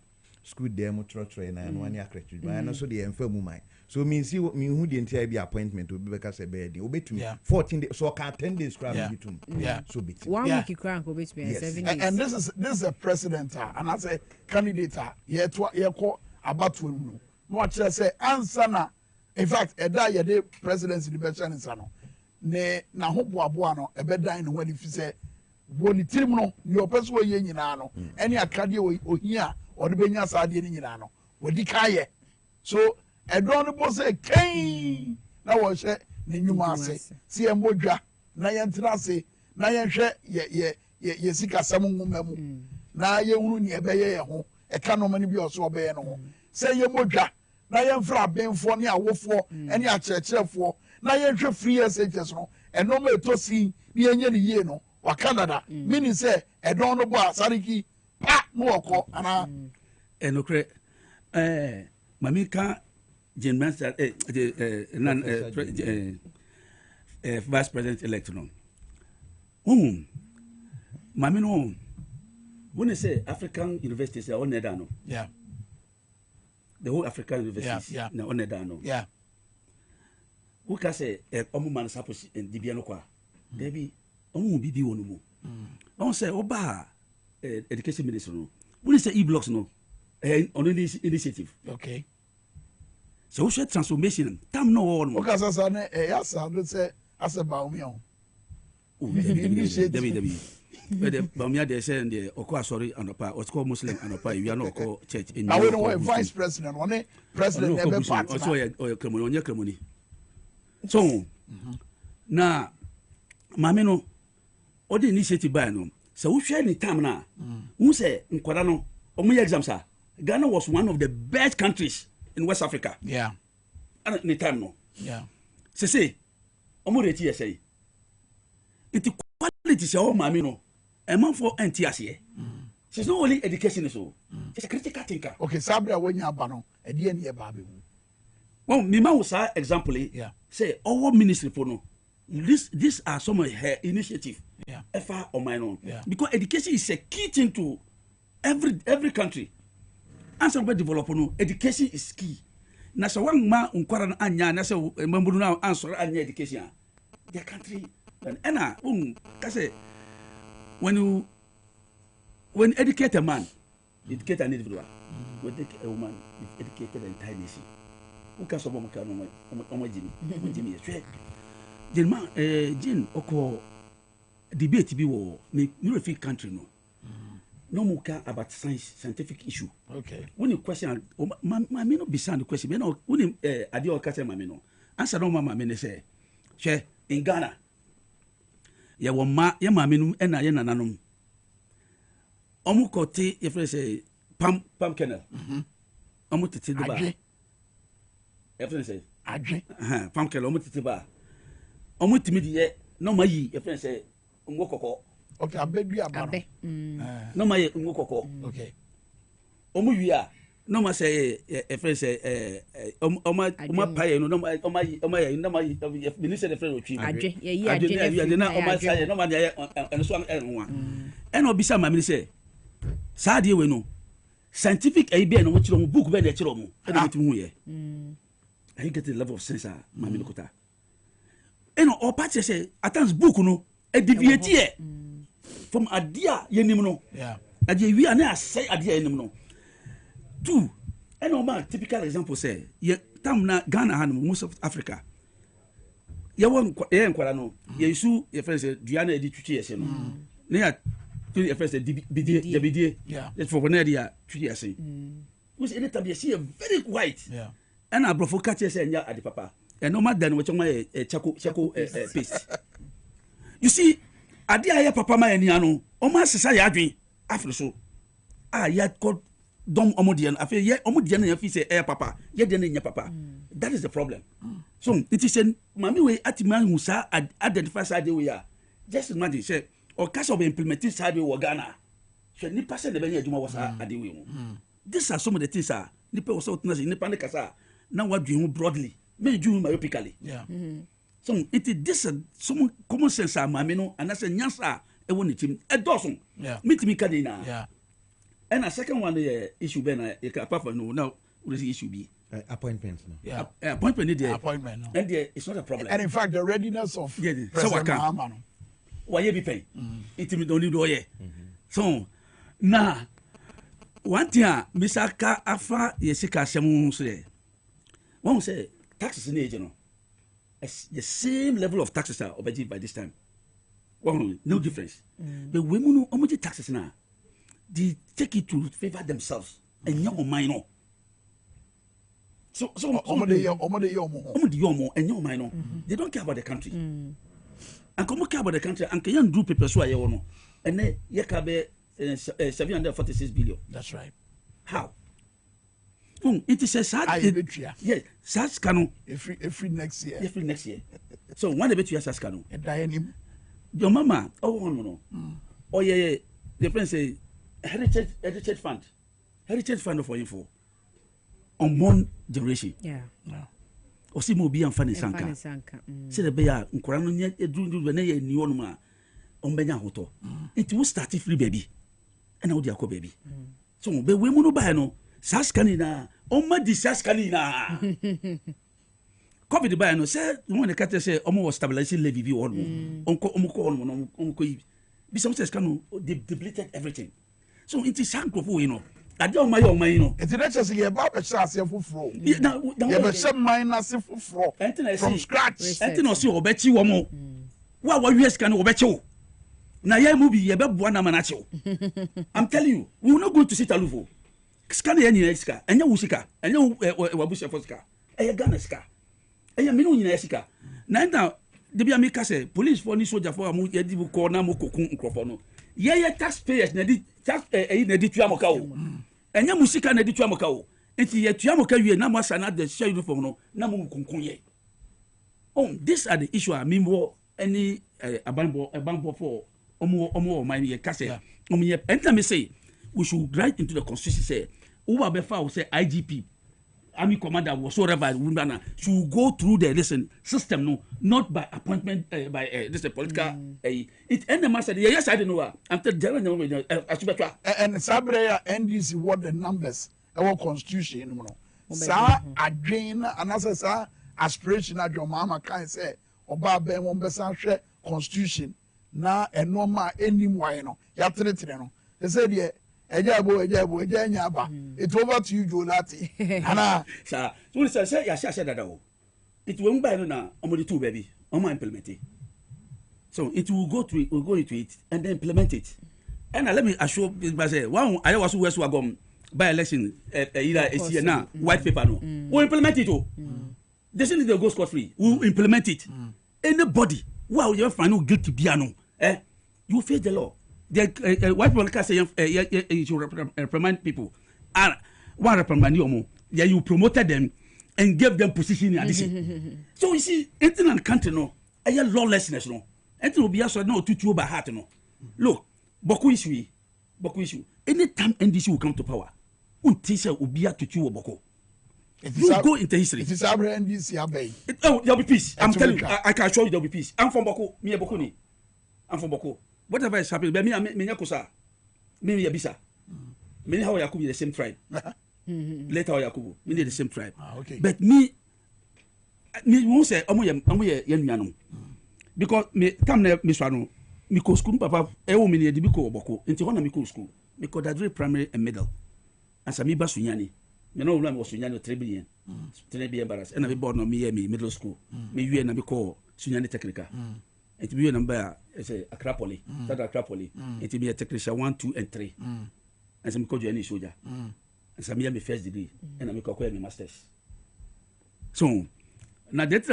school demo train and 1 year cratch. And also the infirm mind. So me see what me who the entire be appointment to be because a bed obey to me 14 days so can 10 days crab to so bit 1 week crab obey to me 7 days. And this is a president and as a candidate here call about to no watch say answer na in fact a day the presidency debate in sano ne na ho boaboa no e be dan no when if say boni tirim no your person we nyina no any akade ohia o de benya saade ni nyina no wodi kaye so edon bo say kain na wo hye ne nyuma ase si embodwa na yentra ase na yenhwe ye sika sam nwoma mu na ye hunu ne ebeye ye ho economy bi oso be no say ye modwa na ye mfra benfo ne awofo ene akyerɛkyerɛfo na ye hwɛ free SHS no eno ma etosi ne enye ne yie no wa Canada meaning say edon no bo asariki pa no okɔ ana enokre mamika Master Vice President elect no mami no when they say African universities are on there no yeah the whole African universities na on there no yeah who can say omo man suppose dibia no kwa there be omo bibi wonu mu on say oba education minister no when they say e-blocks no on this initiative okay so we should transformation tam no all mo okay so na yasa no say as about me on Debbie Bamia they say the oko sorry anopa what's called Muslim anopa we are not oko church in now we know vice president one president ever part also o kremoni so na mame no o the initiative by no so we share any time na who say nkwada no omo exams are Ghana was one of the best countries in West Africa yeah and any time no yeah say omo reti say it quality say o mame no a man for NTS. She's not only education so. She's a critical thinker. Okay, Sabra when you have no, a DNA baby. Well, Mima was an example. Yeah. Say our ministry for no. These are some of her initiative. Yeah. FR or my own. Yeah. Because education is a key thing to every country. Answer about development. Education is key. Na so one man unkwara anya na say memburu na answer anya education. Their country and say when educate a man, educate an individual. When educate a woman, educated an entire nation. Who can someone can Jimmy? Jane Oko debate be war, no free country no more care about scientific issue. Okay. When you question, my may not be sound the question, but when Adio Casa Mamino answer no mamma may say, share in Ghana. Ya wama ya maminu ena ye nananum omu kote ye fre say pam kennel omu tete de ba ye fre say adwe pam kennel omu tete ba omu timi de ye no mayi ye fre say ngo kokko okay abedu abaro no mayi ngo kokko okay omu wia no ma say ye fre say oma paye no oma ye no ma minister the friend otwi adwe ye adwe na oma say no ma dey en so enwa en obisa ma minister saa de we no scientific ai be no mo kiro mo book be de kiro mo e de metim hu ye I get the level of sense ma mi kota en o party say at times book no e deviate here from adia ye nim no yeah adia wi ana asai adia ye nim no two and normal typical example say ye tam na Ghana han most of Africa ye won ye nkwara no ye isu ye friend say duana edi twitwi yese no na ya ye friend say bidie yeah let for na dia twitwi yese was any time you see a very white yeah and abrofo catch say nya ade papa and normal dan we choma chako paste you see ade aye papa ma eni ano o ma sesa ya adwen afro so ya called dom omodian afi ye omodian na fi say papa ye de na papa that is the problem so it is an mami we atiman hu sa identify side we ya just imagine say or case of implementing side we Ghana so ni pass the be adwuma was ade we these are some of the things nipa was out na nipa ne kasa na wadwen hu broadly me dwu myopically yeah so it is this some common sense mami no and say nyansa e woni tim e dosun mitimi kadina yeah. And a second one, the issue ben apart from no what is the issue be? Appointment. No. Yeah. Appointment. Appointment. No. And it's not a problem. And in fact, the readiness of President Mahama. Why you be paying? It don't need oye. So now one thing, Mr. Ka afa yesika semu say. One say taxes in the the same level of taxes are obeyed by this time. One no difference. But women no taxes now. They take it to favor themselves and young minor. So they don't care about the country. And come care about the country and can do people so I know. And then yakabe 746 billion. That's right. How? It is a sad. Yes, Saskano. Every next year. Every next year. So one of it you Saskano. Your mama, no. Oh yeah. The friend say heritage fund for info. On one generation. Yeah. Or see more be and funny sanka. Say the bear, Nkorano do when they knew on Benya Hoto. It will start free baby. And now dear baby. So be women no buy no. Saskanina. Oma di Saskanina. Copy the buy no. Say, when the cat say, almost stabilizing levy on. Uncle Omoko. Besides Saskano, they depleted everything. So it is sank of you know. I don't my own, you know. It's not just a about a chance of flow. You have some minus flow from scratch. Anthony or see or bet you more. What were you can obey you? Now, yeah, movie about one manacho. I'm telling you, we will not go to sit aluvo. Scan any esca, and no usika, and no wabusha fosca, a ganesca, a minu in esca. Now, the Biamica say, police for any soldier for a mood, Edibu corner, Mokokun, Crofono. Yeah, taxpayers, tax Nedituamokao. And Yamusika Nedituamokao. And yet Yamoka, you are not another share uniform, Namu Kunkunye. Oh, these are the issue I mean more any a bambo for Omo, my dear Cassia. And let me say, we should write into the Constitution, say, Uba Befa will say IGP. Army commander whatsoever woman should go through the system, no, not by appointment by this political. It end the master. Yes, I don't know. After general and Sabrea NDC what the numbers our constitution, Sir again, and as a aspiration at your mama can say, Oba Ben Wombesa constitution now and no ma any wino. Yatrino. They said, yeah. It's over to you, Jolati. Anna, sir. So, sir, yes, I said that. It won't buy now. Only two baby. On my implementing. So it will go to it, we'll go into it and then implement it. And let me assure you, one I was West Wagom by election either a now white paper no. We'll implement it. They say they'll go scot free. We'll implement it. Anybody who you find no guilty piano, you face the law. The white people can say you reprimand people. And one reprimand you, yeah, you promoted them and gave them position in addition. So you see, anything and country no, a lawlessness no. Anything will be also no to you by heart no. Look, Boku issue. Anytime NDC will come to power, Untisha will be to you Boko. You go into history. It is our NDC abay. Oh, there'll be peace. I'm telling you, I can assure you there'll be peace. I'm from Boko, me a Bokuni. I'm from Boko. Whatever is happening, me Yakusa, me Yabisa, me how Yakubu the same tribe. Later Yakubu, me the same tribe. Okay. But me won't say Omoya because me come there, Miss Wano, Miko school, Papa, Eomini, the Biko Boko, into one Miko school, because that's very primary and middle. As a Miba Sunyani, you know, I was Sunyani 3 billion, 3 billion barras, and I be born on me, middle school, me, you and Abiko, Sunyani Technica. It will be a number as a Acropoli, that Acropoli. It will be a technician 1, 2, and 3. And some call you any soldier. And some year me first degree, and I'm a master's. So now that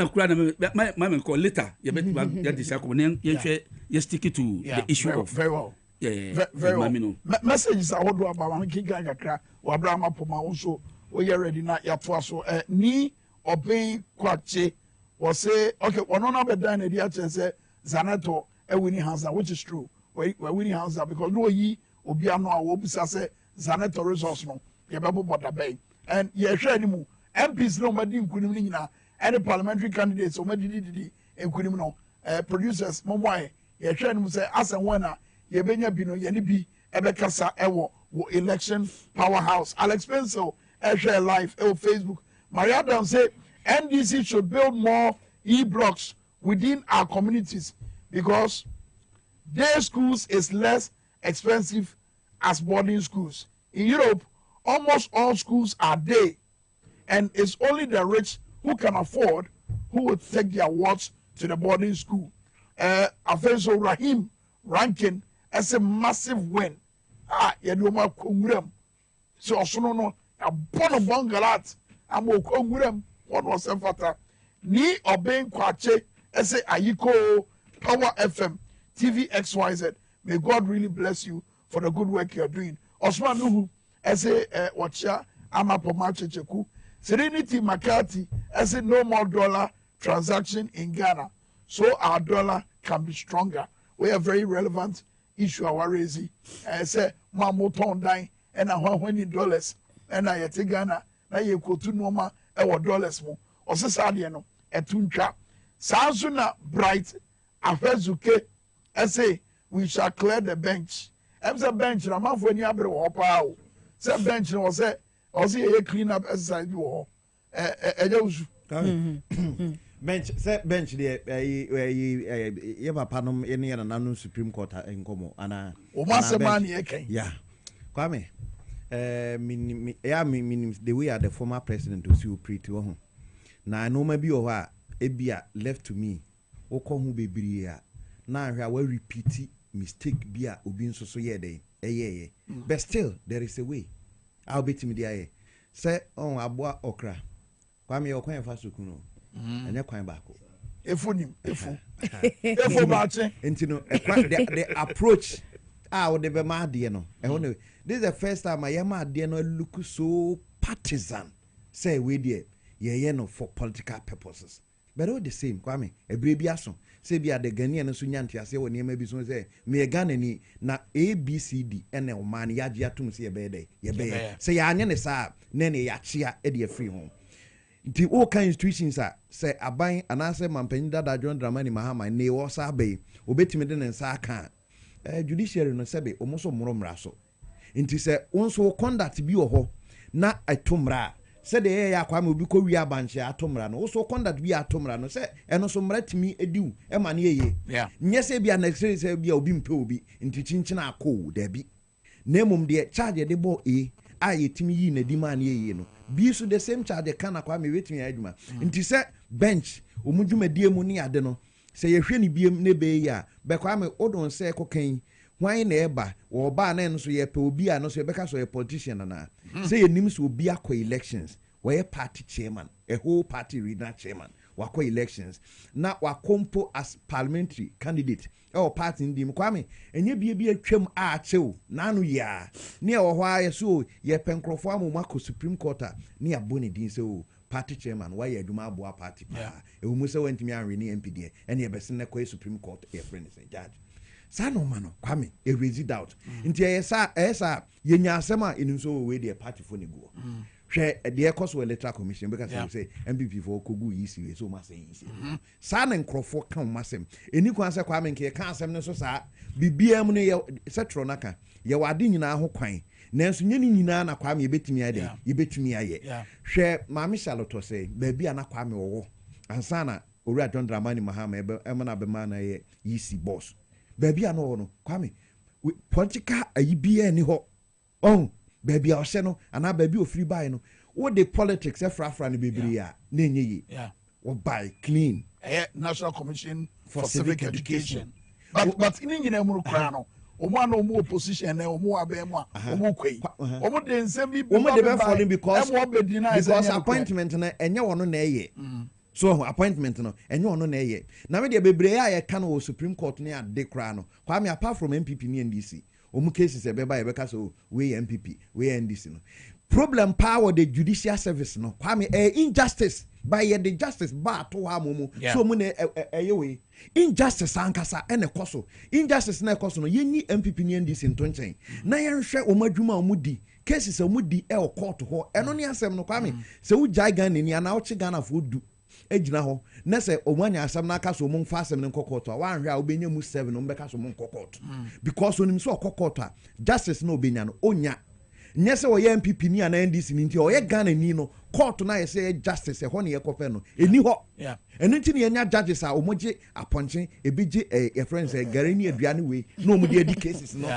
my call later, you better get this acronym, you stick it to the issue of very well. Yeah, very well. Messages I would do about one king Gagakra, or Brahma Poma also, we are ready now. So, ni obey Quache or say, okay, one on other than the say. Zanato, a winning house, which is true. We're winning house because no ye will be a no wobisa say Zanato resource no, Yababu Bota Bay. And ye share any more MPs no Madim Kunimina, any parliamentary candidates or Medidi and Kunimino, producers, Momwai, ye share any say as and when ye benya bino yenibi, Ebekasa Ewo, election powerhouse. Alex Pencil, share live, Facebook. Maria Down say NDC should build more e-blocks within our communities because day schools is less expensive as boarding schools. In Europe, almost all schools are day, and it's only the rich who can afford who would take their wards to the boarding school. Afenso Rahim ranking as a massive win. Yadoma Kungurem. So Osono, a bon of Bangalat, and Kungurem, what was a fata. Ni obeying Kwache. Say Ayiko Power FM TV XYZ. May God really bless you for the good work you are doing. Osman Nuhu, ɛsɛ wɔkyea Amapoma Checheku. Serenity McCarthy ɛsɛ no more dollar transaction in Ghana, so our dollar can be stronger. We are very relevant issue our raising. Say Mamoton dying and $120 and I yet Ghana na ye kotu noma $dollars mo. Or say no etuncha. Sansuna bright afezuke say we shall clear the bench. Emsa bench na man for ni abre wo pa o. Say bench no say or say ye clean up exercise bi wo. Bench there you papa no any na Supreme Court enkomo ana o ma se man ye kan. Yeah. Kwame the way the former president was you pretty ho. Na no ma bi o ha ebia left to me. Okọ hu bebre a na ahwa we repeat mistake bia obi nso so ye dey. But still there is a way. I'll bet me there. Say on aboa okra. Kwame okwan fa sokuno. Anya kwan baako. Efu bache. Enti no the approach wo de be ma de no. This is the first time I am de no look so partisan. Say we there ye no for political purposes. But all the same, Kwame, a baby aso. Say be at the Ghanaian and Sunyanti, I say when you may be so say, me a Ghanaian na ABCD and a man yajiatum see a bed. Ye say Yanyan sa nene yachia edi a free home. The all kind institutions are say a buying and answer Mampenda da John Dramani Mahama ne was a bay, obetimiden and sa can. Judiciary no sebe almost morom raso. Inti say onso conduct bi ho na atomra. Said the air Kwame Biko we are banche atomra no also conduct we atomra no say and also me edu e mane ye. Yeah. Nyese bia next say bia obi mpe obi nti chinchina akọ da bi. Nemum de charge de bo ayetimi yi na di man ye no. Bi so the same charge kana Kwame wetimi adwuma. Nti say bench omudwumadie mu ne ade no say ye hwe ne biem ne be ya be Kwame odon say kokan why na eba or ba na nso ye pe obi a no so ye beka so ye politician na say ye nim so obi akọ elections where party chairman a whole party regional chairman wakọ elections na wakompo as parliamentary candidate or party ndim Kwame enye bie atwam a achew na anu ya ne wo ho aye so ye penkrofo amomako Supreme Court ne abone din se o party chairman why ye adwuma abo party pa e wo mu se wantimi anwe ne MPD ene ye bese ne ko Supreme Court e friend say judge Sano mano Kwame a raised out. Inti esa yenya asema inunso we the party for nego. Hwe the cost we electoral commission because you say MPP for kogu yisi so ma say yisi. Sana nkrofo kan masem. Eni kwan se Kwame nke kan asem ne so sa bibia mu ne ye setro naka. Ye wade nyina ho kwan. Nanso nyeni nyina na Kwame yebetimi ade. Yebetimi aye. Hwe Mama Charlotte say baabi ana Kwame wo. Ansana Owura John Dramani Mahama emana be man na ye yisi boss. Baby I know Kwame political ayibia ni ho baby a ose no ana baby o free buy no what the politics efrafra ni bebre a na enye yi wo buy clean National Commission for Civic Education but in nyina mu kra no omo na omo opposition na omo abem a omo kwei omo de nsem bi omo de be falling because appointment na enye wono na eye so appointment no enye ono na eye na me de bebre a ye ka no Supreme Court ne ade kra no Kwame apart from MPP ne NDC omu cases e be ba ye be ka so we MPP we NDC no problem power the judicial service no Kwame injustice by the justice ba to ha momu so mu na eye we injustice ankasa ene koso injustice na koso no yenyi MPP ne NDC ntonchen na ye hwe omadwuma omudi cases omudi e court ho eno ne asem no Kwame se wo jai Ghana ni ana wo chi Ghana fo du ejina ho na se omanya asam na aka so mo mfa asem ne kokoto wa hwe a obenya mu 7 no mbeka so mo kokoto because onim so kokoto justice no obenya no onya nyese wo ye MPP ni ana NDC ni nti o ye Ghana ni no court na ye say justice ho ne ye kofe no eni ho eno nti ne nya judges a omoje aponche ebije e friends gare ni aduane we no omo de edi cases no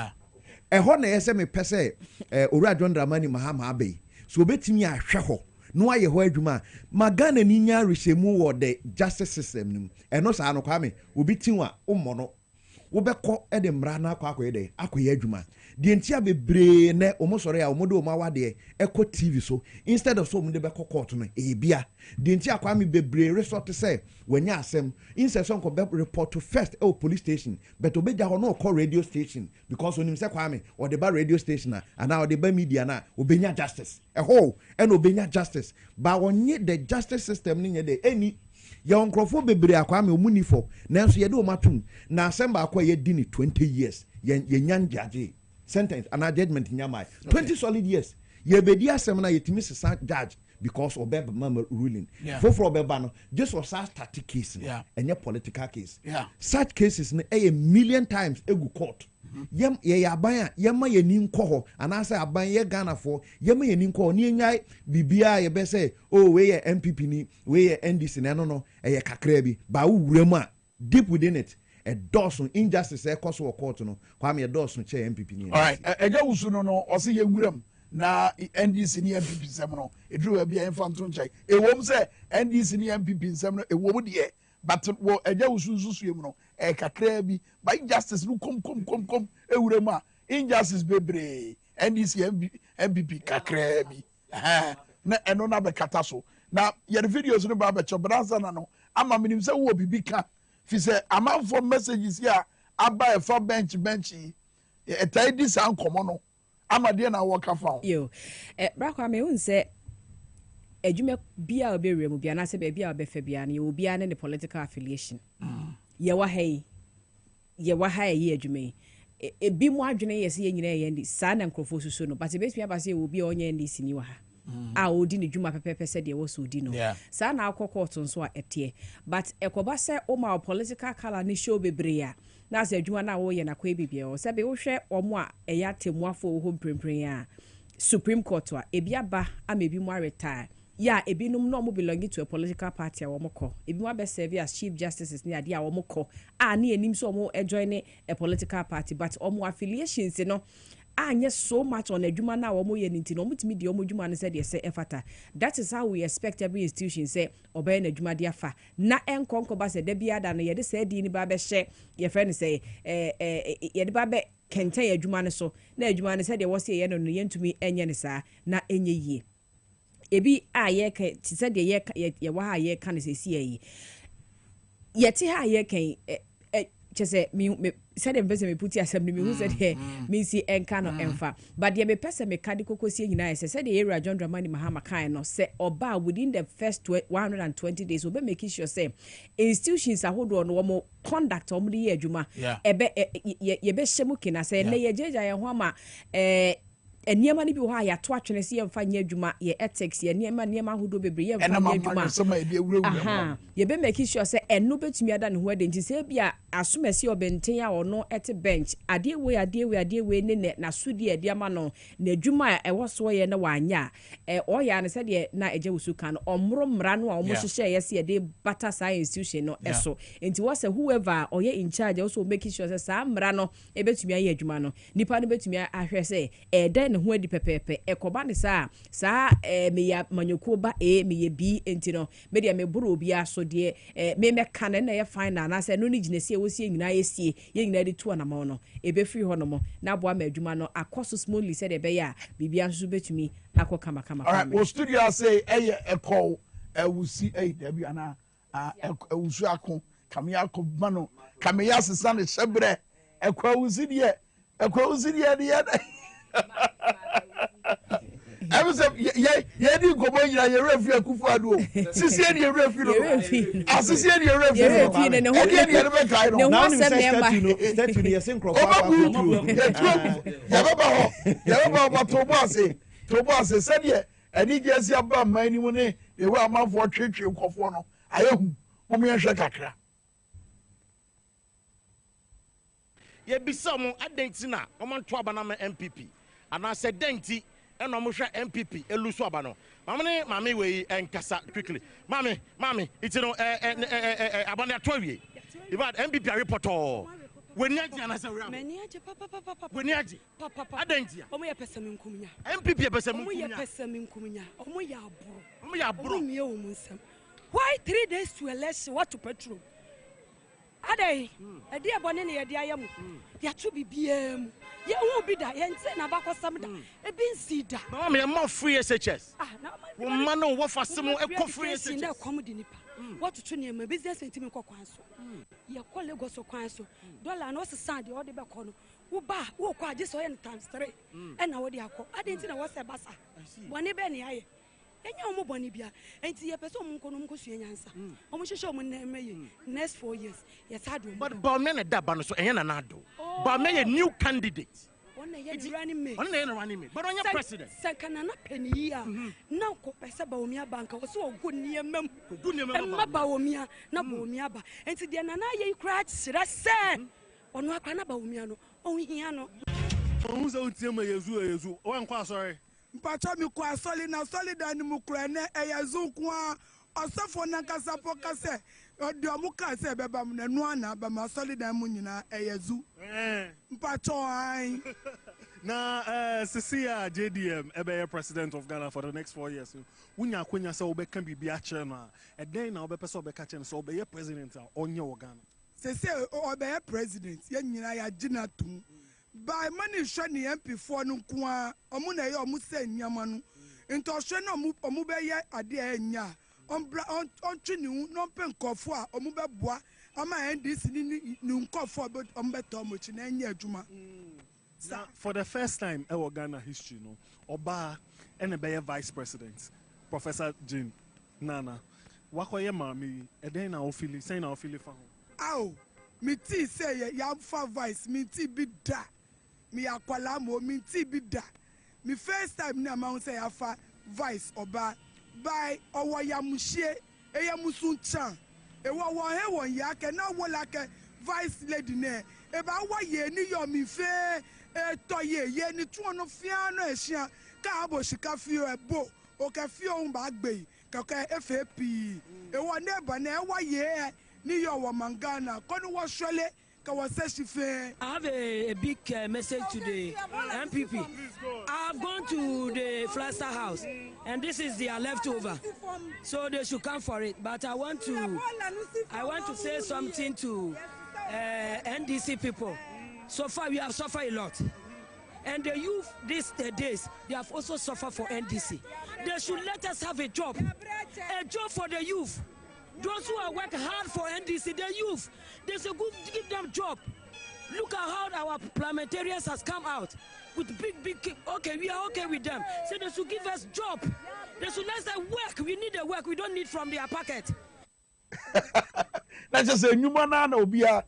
ho na ye say me pese Owura John Dramani Mahama abey so obetimi ahwe ho no aye ho adwuma magana ni nya rehemu wo the justice system nim eno sa no Kwame obi tinwa ummo no wobɛkɔ ɛde mmara na akɔyɛ adwuma deɛ ntia bebree ne ɔmo sɔre a ɔmo de ɔmo awade ɛkɔ TV so instead of so ɔmo de bɛkɔ court no ebia deɛ ntia Kwame bebree resort sɛ wanya asɛm instead so nkɔ report to first police station but obɛgya hɔ no call radio station because onim sɛ Kwame ɔde ba radio station and now ɔde ba media na obenya justice ɛhɔ ɛna obenya justice ba wɔnye the justice system ne nyɛ de any ya onkrofo bebre Kwame omunifo nanso ye de o matum na asem ba akwa ye di ni 20 years ye nyan judge sentence and judgment nyama 20 solid years ye bedi asem na yetimi sesa judge because obeba mama ruling for obeba no just was such static case and your political case such cases na a million times egu court yem ye aban yema ye ni nkɔ hɔ anase aban ye Ghana for yema ye ni nkɔ ni nyai bibia ye be say oh we ye MPP ni we ye NDC na no ye kakra bi ba wura mu a deep within it a dawson injustice e koso court no Kwame ye dawson che MPP ni all right eja wusu no o se ye wuram na NDC ni MPP sem no edru bia enfanto nchai ewom se NDC ni MPP sem no ewom de but wo eja wusu yem no e kakra bi by justice no kom ewurema injustice bebre NDC MPP kakra bi na eno na be kata so na ye videos no ba be chobraza na no ama minim se wo bibi ka fi se amanfo messages ya aba e fa bench e tai dis an komo no ama de na wo ka fa yo brakwa me un se adwuma bia obewere mu bia na se bia obefa bia na obi ane the political affiliation ye wa hai ye adwuma ebi mu adwene ye se ye nyina ye ndi sa na nkrofo susu no but ebetumi abase obi onye ndi sini wa ha a odi ne dwuma pepepe se de wo so odi no sa na akokọ nso a etie but ekoba se o ma political color ni show bebre a na se adwuma na wo ye na kwa bibia o se be wo hwe omo a eya temuafo ho mprempren a Supreme Court a ebi aba amebi mu retire ya ebi num no mo belong to a political party a wo mokọ ebi mu be serve as chief justices ni ade a wo mokọ a na enim so mo join a political party but omo affiliations no anye so much on adwuma na wo mo ye nti no mutimi de omo dwuma no se de se efata. That is how we expect every institution say obey na adwuma de afa na enkonko ba se da bia da no ye de se di ni ba be hye ye friend say ye de ba be kenten adwuma no so na adwuma no se de wo se ye no no ye ntumi enye ne saa na enye yie ebi a ye ka ti se de ye wa ha ye ka ne se si yi ye ti ha ye kan chese me said em pese me puti asem me hu said he me si enka no emfa but de me pese me kadi kokosie nyina se said the area John Dramani Mahama kan no se oba within the first 120 days obe make sure say institutions ahodo no mo conduct omo de ye adwuma ebe ye be hyemu kina se na ye jeja ye ho ama eniema ni bi ho ya to atwene se ye mfa nya adwuma ye ethics ye niema ahodo bebre ye mfa nya adwuma ye be make sure say eno betumi ada ne ho ade nti se bia asomasi obenten a ono ete bench ade we ne na sudi ade ama no na adwuma e wo so ye na wanya o ya ne se de na eje wusu kan omro mra no a omo hye ye se de bata science institution no eso nti wo say whoever or ye in charge also make sure say sa mra no e betumi aye adwuma no nipa no betumi ahwe say den ho adi pepepe ekoba ne saa me ya manyoku ba me ye bi enti no me de me buru obi aso de me ka na ye final na say no ni ginesi wosie nyina yesie ye nyina de tu anama no ebe free ho no mo na boa ma adwuma no akoso smoothly said ebe ya bibia nso betumi akokama all right we studio say a call wusi da bi ana wusu akon kamia akobano kamia sesa ne shebre wusi de de I was ye di gobo nyina ye refi akufu adu sisi e ye refi no asisi e ye refi no e di ye be kai no now you say statue ye sin crop ya baba to bo ase said ye ani je sia ba man ni mu ne e wa amafo twetwe nkofo no ayehu mo me hwe kakra ye bisa mo adenti na o man to abana ma MPP ana se denti eno mo hwe MPP eluso aba no mame we enkasa quickly mame it no abana atwawie ibad MPP report weni agi ana se we meni agi papa weni agi papa adenti omo ye pesam nkumnya MPP ye pesam nkumnya omo ye pesam nkumnya omo ya abro omo ye o munsam why 3 days to election what to petrol Ade, a dear bonnet, a dear yamu. Ya to be BM. Ya won't be that, and say Nabako Samda, a bin cedar. Mamma, I'm more free SHS. Man, no, what for some free SHS? Comedy. What to train my business and Timmy Coquanso. Ya call a gosso quanso. Dollar no Sunday or the Bacono. Who bar, who quite just times 3. And now what they are called. I didn't know what's a bassa. One ebony eye. And your Bonibia, and see a person who answer. Almost show me next 4 years. Yes, I do. But Barman at that banner, so I do. But may a new candidate. It's running me. But on your president. Second and a penny. Now, Copessa Baumia Banka was so good near Mem. Good near Baumia, Nabomiaba. And to the Anana, you cried, should I say? Or no Canabaumia, only Hiano. Who's out to me as you? Oh, I'm quite sorry. Mpacha kwa solid na solid and mukrene eyazu kwa osafo na kasa pokase odi omuka se beba na nuana ba ma solid and mu nyina eyazu mpacha ai na Cecilia JDM ebe president of Ghana for the next 4 years wunya kwenya se obeka bibi a che no e den na obepese obeka che no so obeye president onye wo Ghana Cecilia obeye president ye nyina ya gina tum by money shani MP4 no kwa omu na ye omu se nyama no nto hwe na omu be ye ade anya ontwi ni no pe nkofo a omu be boa ama NDC ni nkofo but omu be to omu chi na anya adwuma for the first time in Ghana history no oba ene be vice president Professor Jean Nana wakoye mami eden na ofili say na ofili fa ho aw mi ti say ya fa vice mi ti bi da mi akwala mo mi ti bi da mi first time na ma say afa vice oba by owo yamuhie eyamusun chan e wo won he won ya ke na wo la ke vice lady ne e ba wo ye ni yo mi fe e to ye ni tu ono fia no ehia ka abo shika fio e bo o ka fio un ba gbe ka FAP e wo ne ba na e wo ye ni yo wo mangana ko ni wo swele. I have a big message to the MPP. I've gone to the Flaster House, and this is their leftover, so they should come for it. But I want to say something to NDC people. So far, we have suffered a lot, and the youth these days they have also suffered for NDC. They should let us have a job for the youth. Those who are working hard for NDC, the youth, they should give them job. Look at how our parliamentarians has come out with big, okay, we are okay with them. So they should give us job. They should let us work. We need the work. We don't need from their pocket. Let's just say, Numana will be a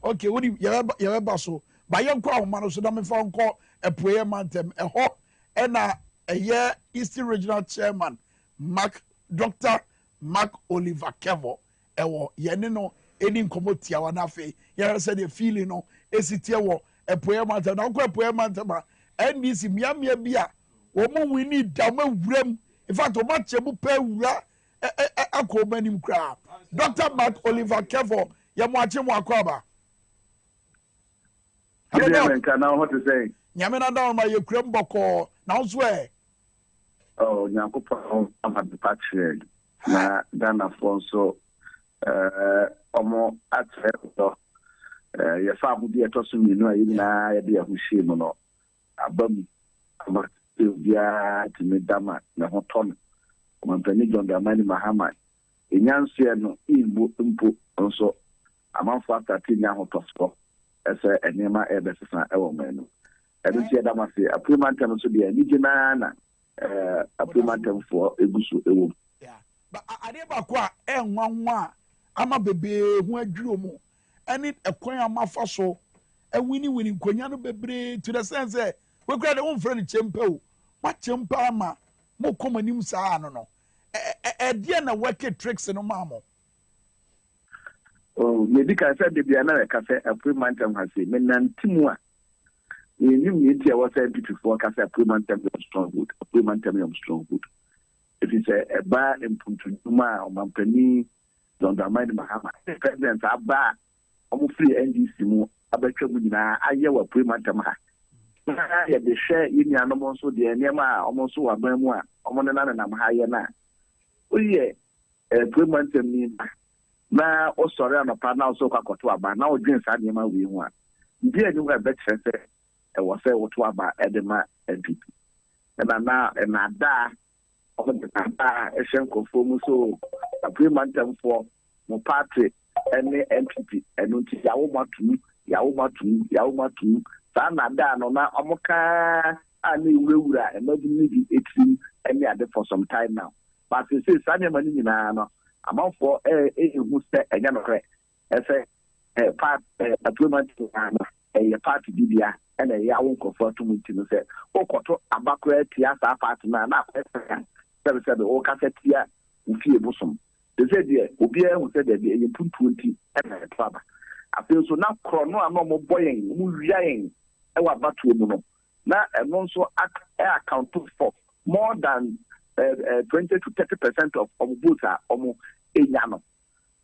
okay, what do you basso? By your crowd, man, so that phone call a prayer mantem, a hot, and a year Eastern Regional Chairman, Dr. Mark Oliver Kevo ewo yene no eni nkomotia wa na fe yere se the feeling no esitie wo epoe manta na ko epoe manta ba NDC miamia bia wo mo wini da ma wuram in fact o ma chebu pa wura akomanim kra Dr. Mark Oliver Kevo ye mo ache mo akwaba hello what to say nyame na da ma ye kuram boko na so oh nyankopon amadu patche na Ghana Fonso omo atreto ye fa budi etoso minu ayi na ye de ahuhie mu no abam ama bia timedama na hoton omampani John Dramani Mahama enyanse no igbo mpo nso amanfo atati nya hotoso ese enema ebesesa ewo menu ebi tie dama se appointment so de ni gina na appointment for egusu ewo but ade ba kwa enwanwa ama bebe hu adwuro mu eni ekwan amafa so wini nkonya no bebre to the sense we kra de won friend chempe o ma chempe ama mo komanim saa no de na work tricks no mamo oh maybe ka say de bia na ka say appointment has say menantimu a ni media was before ka say appointment strong good appointment strong good. If it's a bar in Puntuma or Mampani, John Dramani Mahama, the president are bar, almost free NDC, Abachabina, I hear a pre-matama. The share in the animals, so the Nema, almost so a memoir, Omonana and Mahayana. Oh, yeah, a pre-matami, na o sorry anopa na so kwakoto aba na o dwen sa de ma wi hu a ndi enu ga be kire se e wo se woto aba e de ma NPP na da o de da e hyen kofo mu so Parliamentary for mo party ene NPP enu ti yawo matu sa na da no na omoka ani wura e ma bi ni etim ene ade for some time now but say sa ne mani nyina no amanfo hu se enya no kre say part Parliamentary na party bibia ene ya wo nkofo to muti no se okoto abakra tia sa party na akwesa sebe o kasetia ufie bosom they said there obi hu se there ye puntuanti ene twaba afei so na krono ano mo boyen mu wiayen e wa batu mu no na eno so account for more than 20 to 30% of votes are enyano.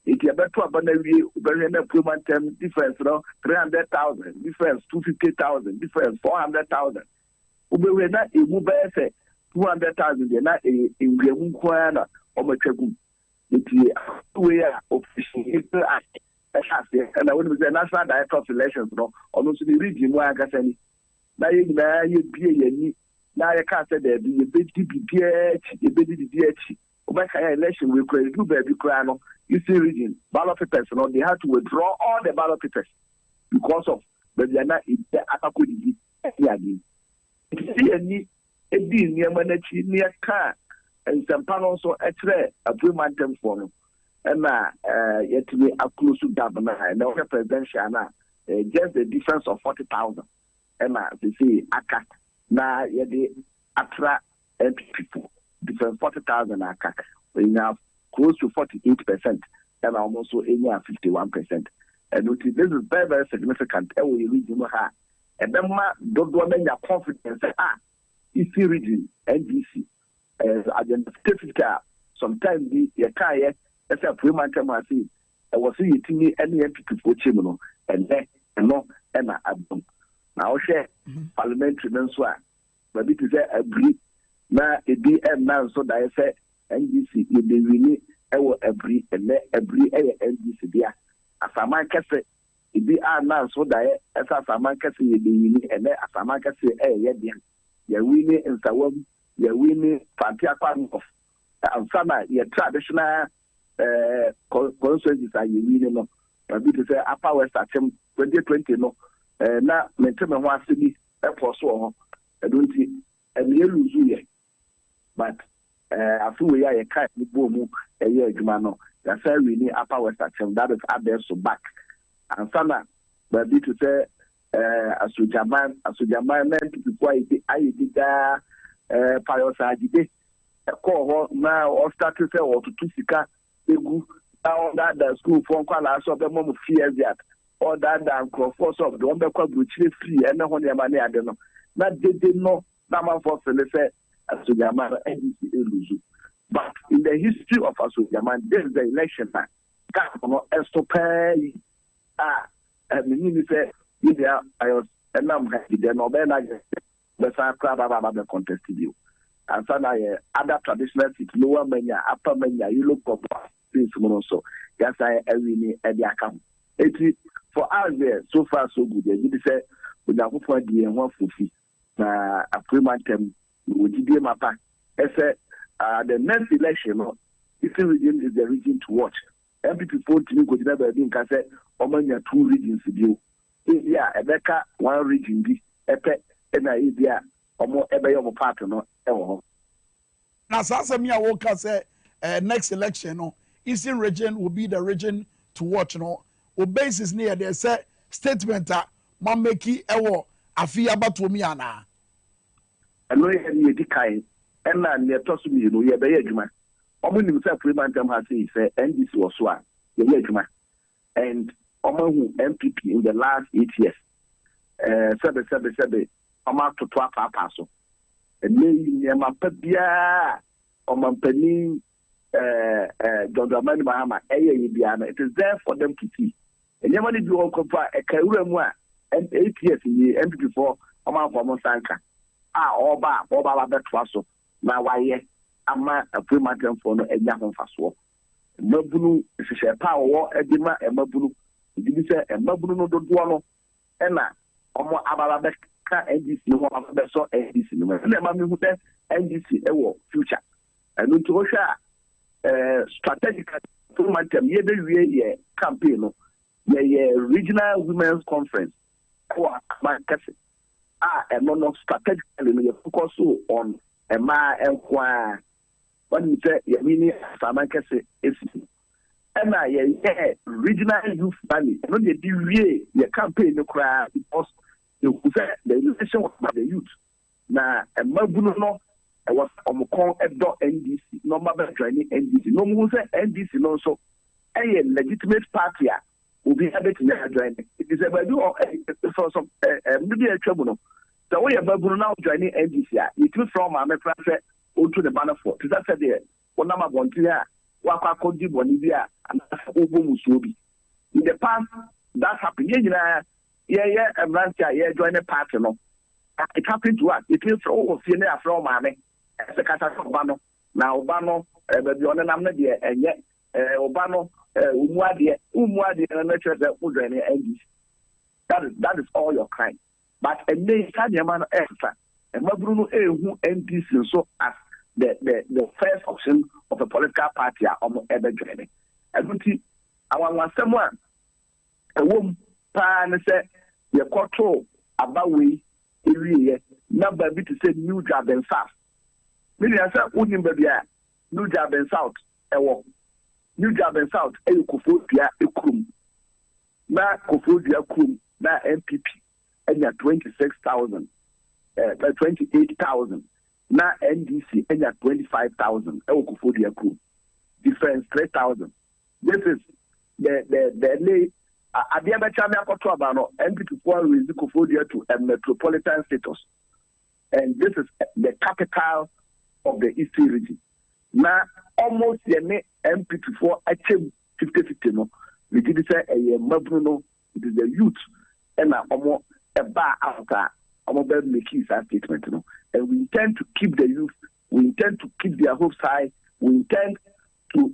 If you better abana we very na Parliamentary difference no 300,000 difference 250,000 difference 400,000 we na emu be say 200,000 na enwemu kwa na omatwagu iti we are officially and when we say national director of elections no ono so the region wa akasani na ye na ye bie yani na ye ka say there be ye be DBH Obaka election we could do baby no you see region ballot papers no they had to withdraw all the ballot papers because of but they are not in the atakodi again see any edi niam na chi ne ka and some panel so etre Parliamentary for no na yet we are close to that na presidential na just the difference of 40,000 and they say aka na ye de atra people different 40,000 aka we have close to 48% and almost so 51%. And this is very, very significant. And we region ha and then don't your confidence if you region NDC as agenda sometimes the yakaya as a Parliamentary I was seeing any MP for Chimino and then and no and Abdom. Now share Parliamentary Menswa, but it is a brief na EDM now so that I say NDC you be really every NDC dia asaman kese ebi now so that as asaman kese you be really and asaman kese ye dia ya winning in sawam ya winning party akwan of sama ya traditional constituencies are you winning no but it say upper west attempt 2020 no na menteme ho asemi e poso ho don't and you lose you but afu we ya kai ni bomu eye adwuma no ya say we ni upper west attempt that is others so back and sana but it to say asujaman men people ayi diga payosa jide ko ho na o start say o tutu sika egu now that the school for kwala so be mom fear that or that crofos of the one be kwa bruchire free and ho ne ma ne ade no na dede no na man for say asujaman NDC eluzu but in the history of asujaman this is the election man ka no estopay meaning say yeah I was and I'm happy then no be na the sakra baba be contested you and so now other traditional cities lower mania upper mania you look for things so yes I every any account it for us there so far so good you say we have for the one fufi na a Parliamentary we give mapa the next election this region is the region to watch MPP 14 go to be in say omanya two regions bio yeah ebeka one region bi epe na idea omo ebe yo part no ewo na sasa me awoka say next election no Eastern region will be the region to watch no o basis near there say statement mameki ewo afi abato mi ana eno ye ni edikai na ne tosu mi no ye be ye adwuma omo nim say Parliamentary has say NDC was so a ye adwuma and omo hu MPP in the last 8 years sebe omo to papa so and ne ma pabia omo pani John Dramani Mahama eye biana it is there for them to see and you money do on compa e kawura mu a and 8 years ni MPP for omo for sanka oba betwa so na waye ama Parliamentary for no enya ho faso mabunu hyehyɛ power edima mabunu ebi sɛ mabunu no dodoɔ no ɛna ɔmo ababa bɛka NDC no ho abɛsɔ NDC no ɛna ma me hu sɛ NDC ɛwɔ future ɛno nti wohwɛ a strategic momentum yɛbɛwie yɛ campaign no yɛ regional women's conference ɛwɔ Amankase ɛno no strategically no yɛ focus on ɛmaa ɛnkoa when say yɛmini Amankase esi ɛna yɛ regional youth rally ɛno deɛ di wie yɛ campaign no koraa because the election was by the youth na ɛmabunu no was omukon edo NDC no maba joining NDC no mu say NDC no so a legitimate party obi habet na join it is about do for some media trouble no so we ababunu now joining NDC it is from amekra say onto the banner for to that said there one number one here wakwa kodi boni bia and obo musuobi in the past that happened yeah join the party no it happened to us it is all fear na from mame as a kata obano na obano be on nam na de enye obano umuade na church that would join NDC that is all your crime but a name can man extra and mabru no ehu NDC so as the first option of a political party or ever joining and our someone a woman pan say your control about we area number bit to say new job and south maybe I said unim baby new job and south new job and south e kofodia ekrum na kofodia krum na MPP enya 26,000 28,000 na NDC enya 25,000 e kofodia krum difference 3,000 this is the lay Adiaba Chamia Kotrabano, NPP raise Kofodia to a metropolitan status. And this is the capital of the Eastern region. Now, almost the MP4 achieved 50-50. No, we did say a Mabruno, it is the youth, and a bar after our making that statement. No, and we intend to keep the youth, we intend to keep their hopes high, we intend to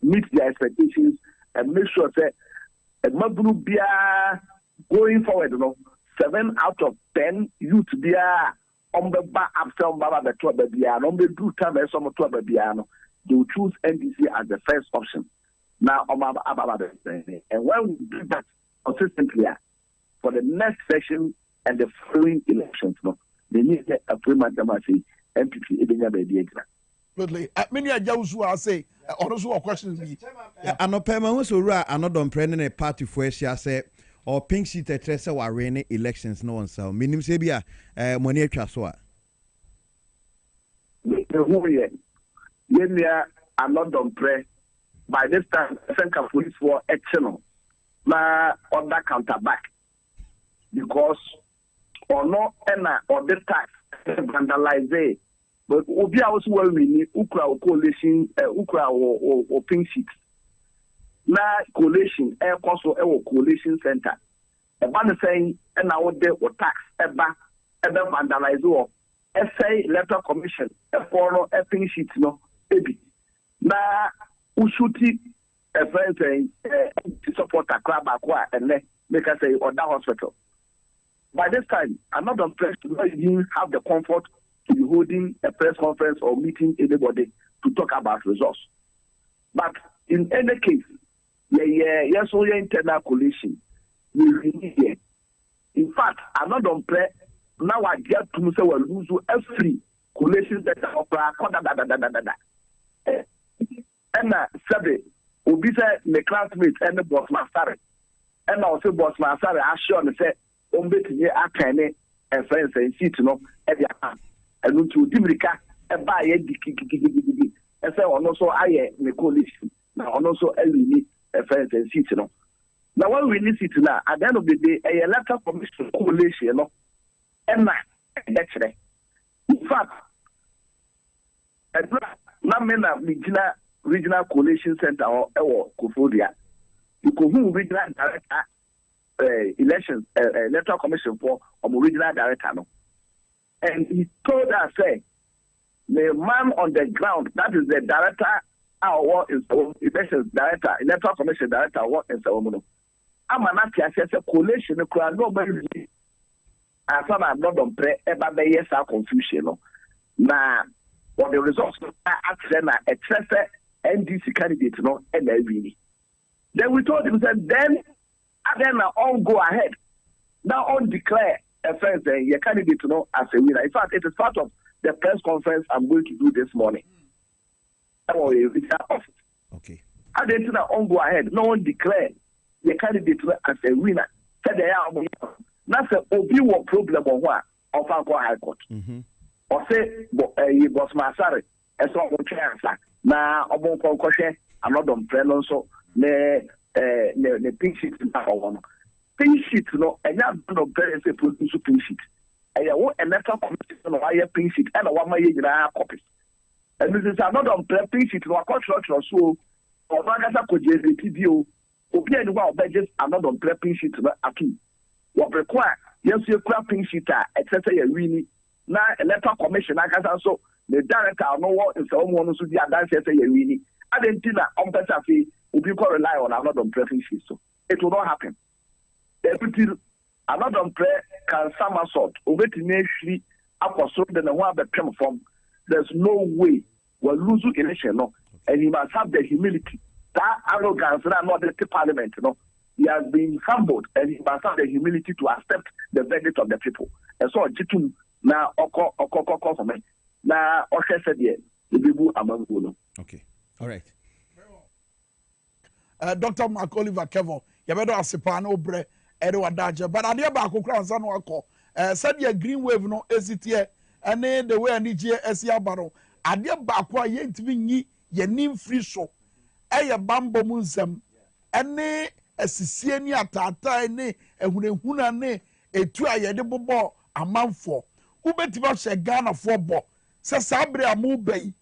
meet their expectations and make sure that Mabunu Bia going forward, 7 out of 10 youth Bia on the back after Baba the Toba Biano, on the do time as some Toba Biano, they will choose NDC as the first option. Now, and when we do that consistently for the next session and the following elections, they need a pre-match MPP Ebenya Baby. Goodly. Many Jausu I say, also a question me. Anopema was another pregnant a party for Asia say, or pink sheet at Tressa were raining elections no one so. Minim Sabia, Monia Chaswa. Yenya another pre. By this time, I think a police for external. Na other counter back. Because or no or the tax vandalize. But Obi also we need Ukra coalition, Ukra or pink sheets. Na coalition, air council, coalition center. A banner saying, and now there or tax, ever vandalize or essay letter commission, a follow a pink sheet, no, baby. Na Ushuti, a friend saying, to support a crab aqua and make us say, or that hospital. By this time, I'm not impressed to even have the comfort to be holding a press conference or meeting anybody to talk about results. But in any case, yes, only internal coalition. In fact, I'm not on play. Now I get to say, well, lose every coalition that and Sabe, Obi said, the classmates and the boss master. And also, boss master, I sure say, Akane and friends and see to know every time. And to Dimrika, and buy a diki, and so on also I the coalition. Now also a friends and see to know. Now when we need it now, at the end of the day, a letter commission coalition, and actually, in fact, regional coalition center or Kofodia, you could regional director elections, electoral commission for regional director. No? And he told us, say, the man on the ground, that is the director our election director, electoral commission director, what in Sawomono. I'm an anti collation, nobody. I thought I'm not on play ever by yes, our confusion. Now, what the results are a trusted NDC candidate, and really. Then we told him that then all go ahead. Now on declare a first your candidate as a winner. In fact, it is part of the press conference I'm going to do this morning. Okay. I didn't on go ahead. No one declare the candidate as a winner. Said they are not a obi problem on what of High Court. Or say boss Masari as one chance. Now obon concussion another umbrella so ne pink sheet one. Pink sheet and you no very say produce pink sheet. And you want electoral commission on higher pink sheet and one year copies. And this is another pink sheet no church so or Magasa could video. Obi and one budget another pink sheet aki. What require yes you pink sheet etc. really now electoral commission so the director no what is someone who be a dancer say really. I didn't think that on better fee will be rely on another pink sheet so it will not happen. Everything another prayer can somersault over to nation up or so than the one that come from. There's no way we'll lose election, and he must have the humility. That arrogance that not the parliament, he has been humbled and he must have the humility to accept the verdict of the people. And so Jitum now oko for me. Now Osha said yeah, the people among you. Okay. All right. Dr. Mark Oliver Kevo, you better asipano bre Edward Daja, but I never go cross and wako. Said your green wave no ezitie, and then the way I need you as your barrel. I dear bakwa yet ye nim free show. A bambo munsem, and ne a Sicilia tata ne, and when a huna ne, a 2 year de bobo a month for. Who bet about a Ghana for bo? Says Sabre a move bay.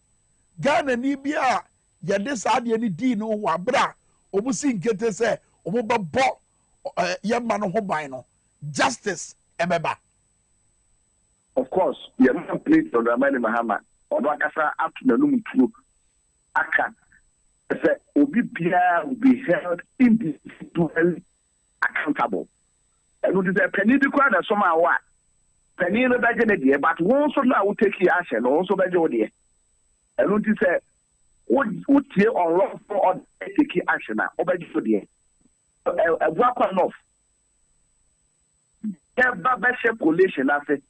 Ghana Nibia, ya this idea ni dino wabra, obusin get say, obuba bo. Justice Emeba. Of course, you have not played on the Ramani Mahama or Bakasa up to the Lumi True. Aka Obi Bia will be held individually accountable. And it is a penny to cry that somehow what penny in the budget, but once or now will take the action also by Jody. And it is a would you or wrong for take action now over Jody. A work enough. Yeah, Babasha Collation, I said,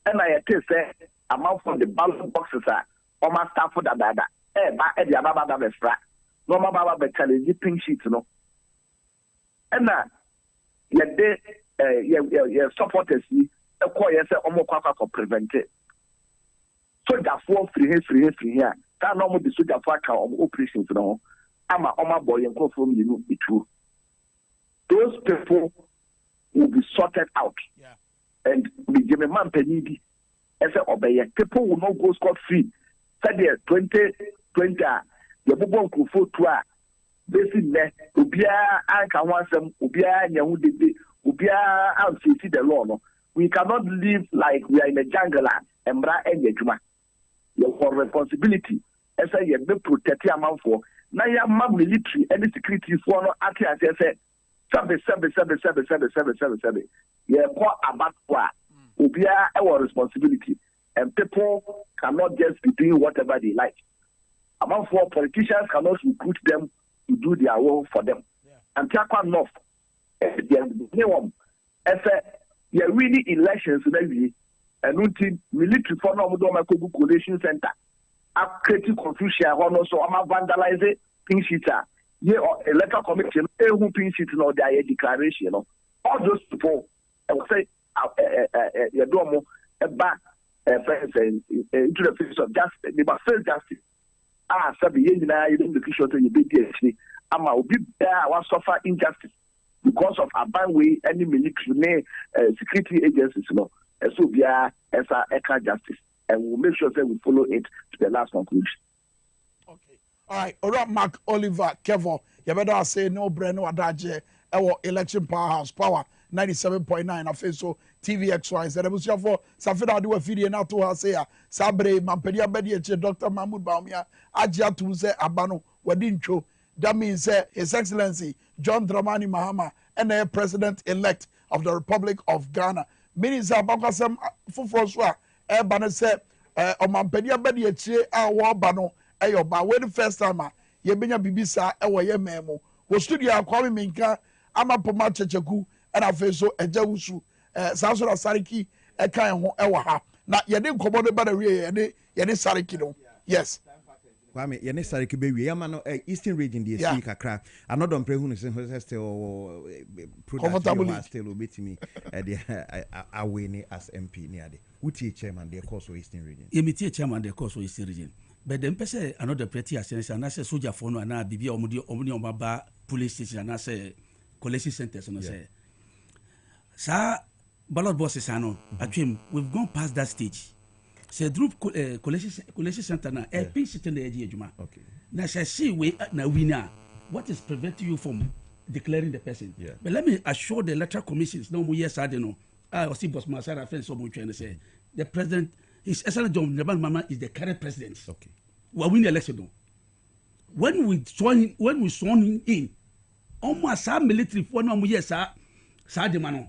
and I say, amount from the ballot boxes are almost staff for the dada. But Eddie Ababa Bestra, no Mama challenge pink sheets, no. And now, your supporters, a choir say, almost for prevented. So that 4 free here. That normal the soldier for operations, no. I'm a boy and go from you, it true. Those people will be sorted out. Yeah. And we give a man penny. As obey people will not go scot free. Said there 2020 the Bobon Kufu Tua. Basically, Ubia Anka wants them, Ubia Yahudi, Ubia and see the law. No? We cannot live like we are in a jungle and Bra and Yajuma. Your responsibility as I have been protected amount for. Now you have military and security for no actually as I said. 7. Yeah, quite about what will be our responsibility, and people cannot just be doing whatever they like. Among for politicians cannot recruit them to do their work for them. And Tiakwa North, yeah, really elections maybe, and until military for no Collation Center, up creating confusion, so I'm vandalizing things here. Yeah, electoral commission, who pinch it no their declaration, all those people, I would say, you don't back into the face of justice. They must face justice. Sabi you don't be sure to you be DHC. Will be there. I want suffer injustice because of a bad way any military, security agencies, so we are as a justice, and we'll make sure that we follow it to the last conclusion. All right, all right, Mark Oliver Kevo. You better say no brand no adaje. Our election powerhouse power 97.9 afei so TVXY sɛ abusuafo safeda de wa fidie na to ha sɛ ya sabre mampedi abedi eche Dr. Mahmoud Bawumia agye atum sɛ aba no wadi ntwo. That means His Excellency John Dramani Mahama and the President-elect of the Republic of Ghana. Minister Bakasem Fufroswa Bana say Omampedia Bedi Eche Awa Bano Ayoba. When the first time Yebenya Bibisa Ewa Yememo was studio Kwame Minkah Ama Poma Checheku and Afeso Ejewusu Sansora Sariki Eka Ewa ha. Na yedi komodo bada re yedi Sariki no. Yes. Kwame, you're necessarily be we am Eastern region the speak akra. Another pray who is still comfortable still obey me away as MP near the Uti chairman the course of Eastern region. You chairman the course of Eastern region. But then person another pretty as and I say soldier for no and I be omni ba police station and I say collation centers and I say sir ballot bosses ano we've gone past that stage. C'est group collation center na pay sitting there juma. Okay. Now see we na winner. What is preventing you from declaring the person? Yeah. But let me assure the electoral commissions no more yes I don't know. I see boss Masara friends so much and say the president His Excellency John Dramani Mahama is the current president. Okay. We win the election though. When we sworn him in almost some military for no more yes sir demano.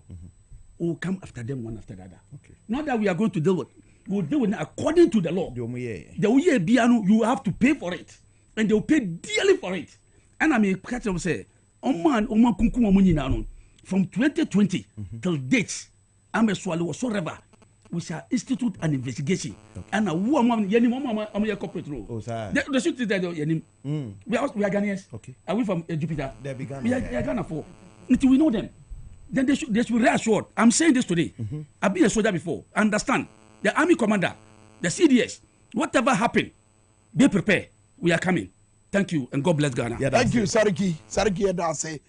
Will come after them one after the other. Okay. Not that we are going to deal with. We'll do it according to the law. The way you have to pay for it, and they'll pay dearly for it. And I mean, say, from 2020 till date, I'm a swallow whatsoever. We shall institute an investigation. Okay. And a woman, I'm corporate role. Oh, sir. The truth is that we are Ghanaians. Okay. Are we from Jupiter? We are Ghana for. Until we know them, then they should be reassured. I'm saying this today. I've been a soldier before. Understand? The army commander, the CDS, whatever happened, be prepared. We are coming. Thank you and God bless Ghana. Yeah, thank you, Sariki. Sariki Edase.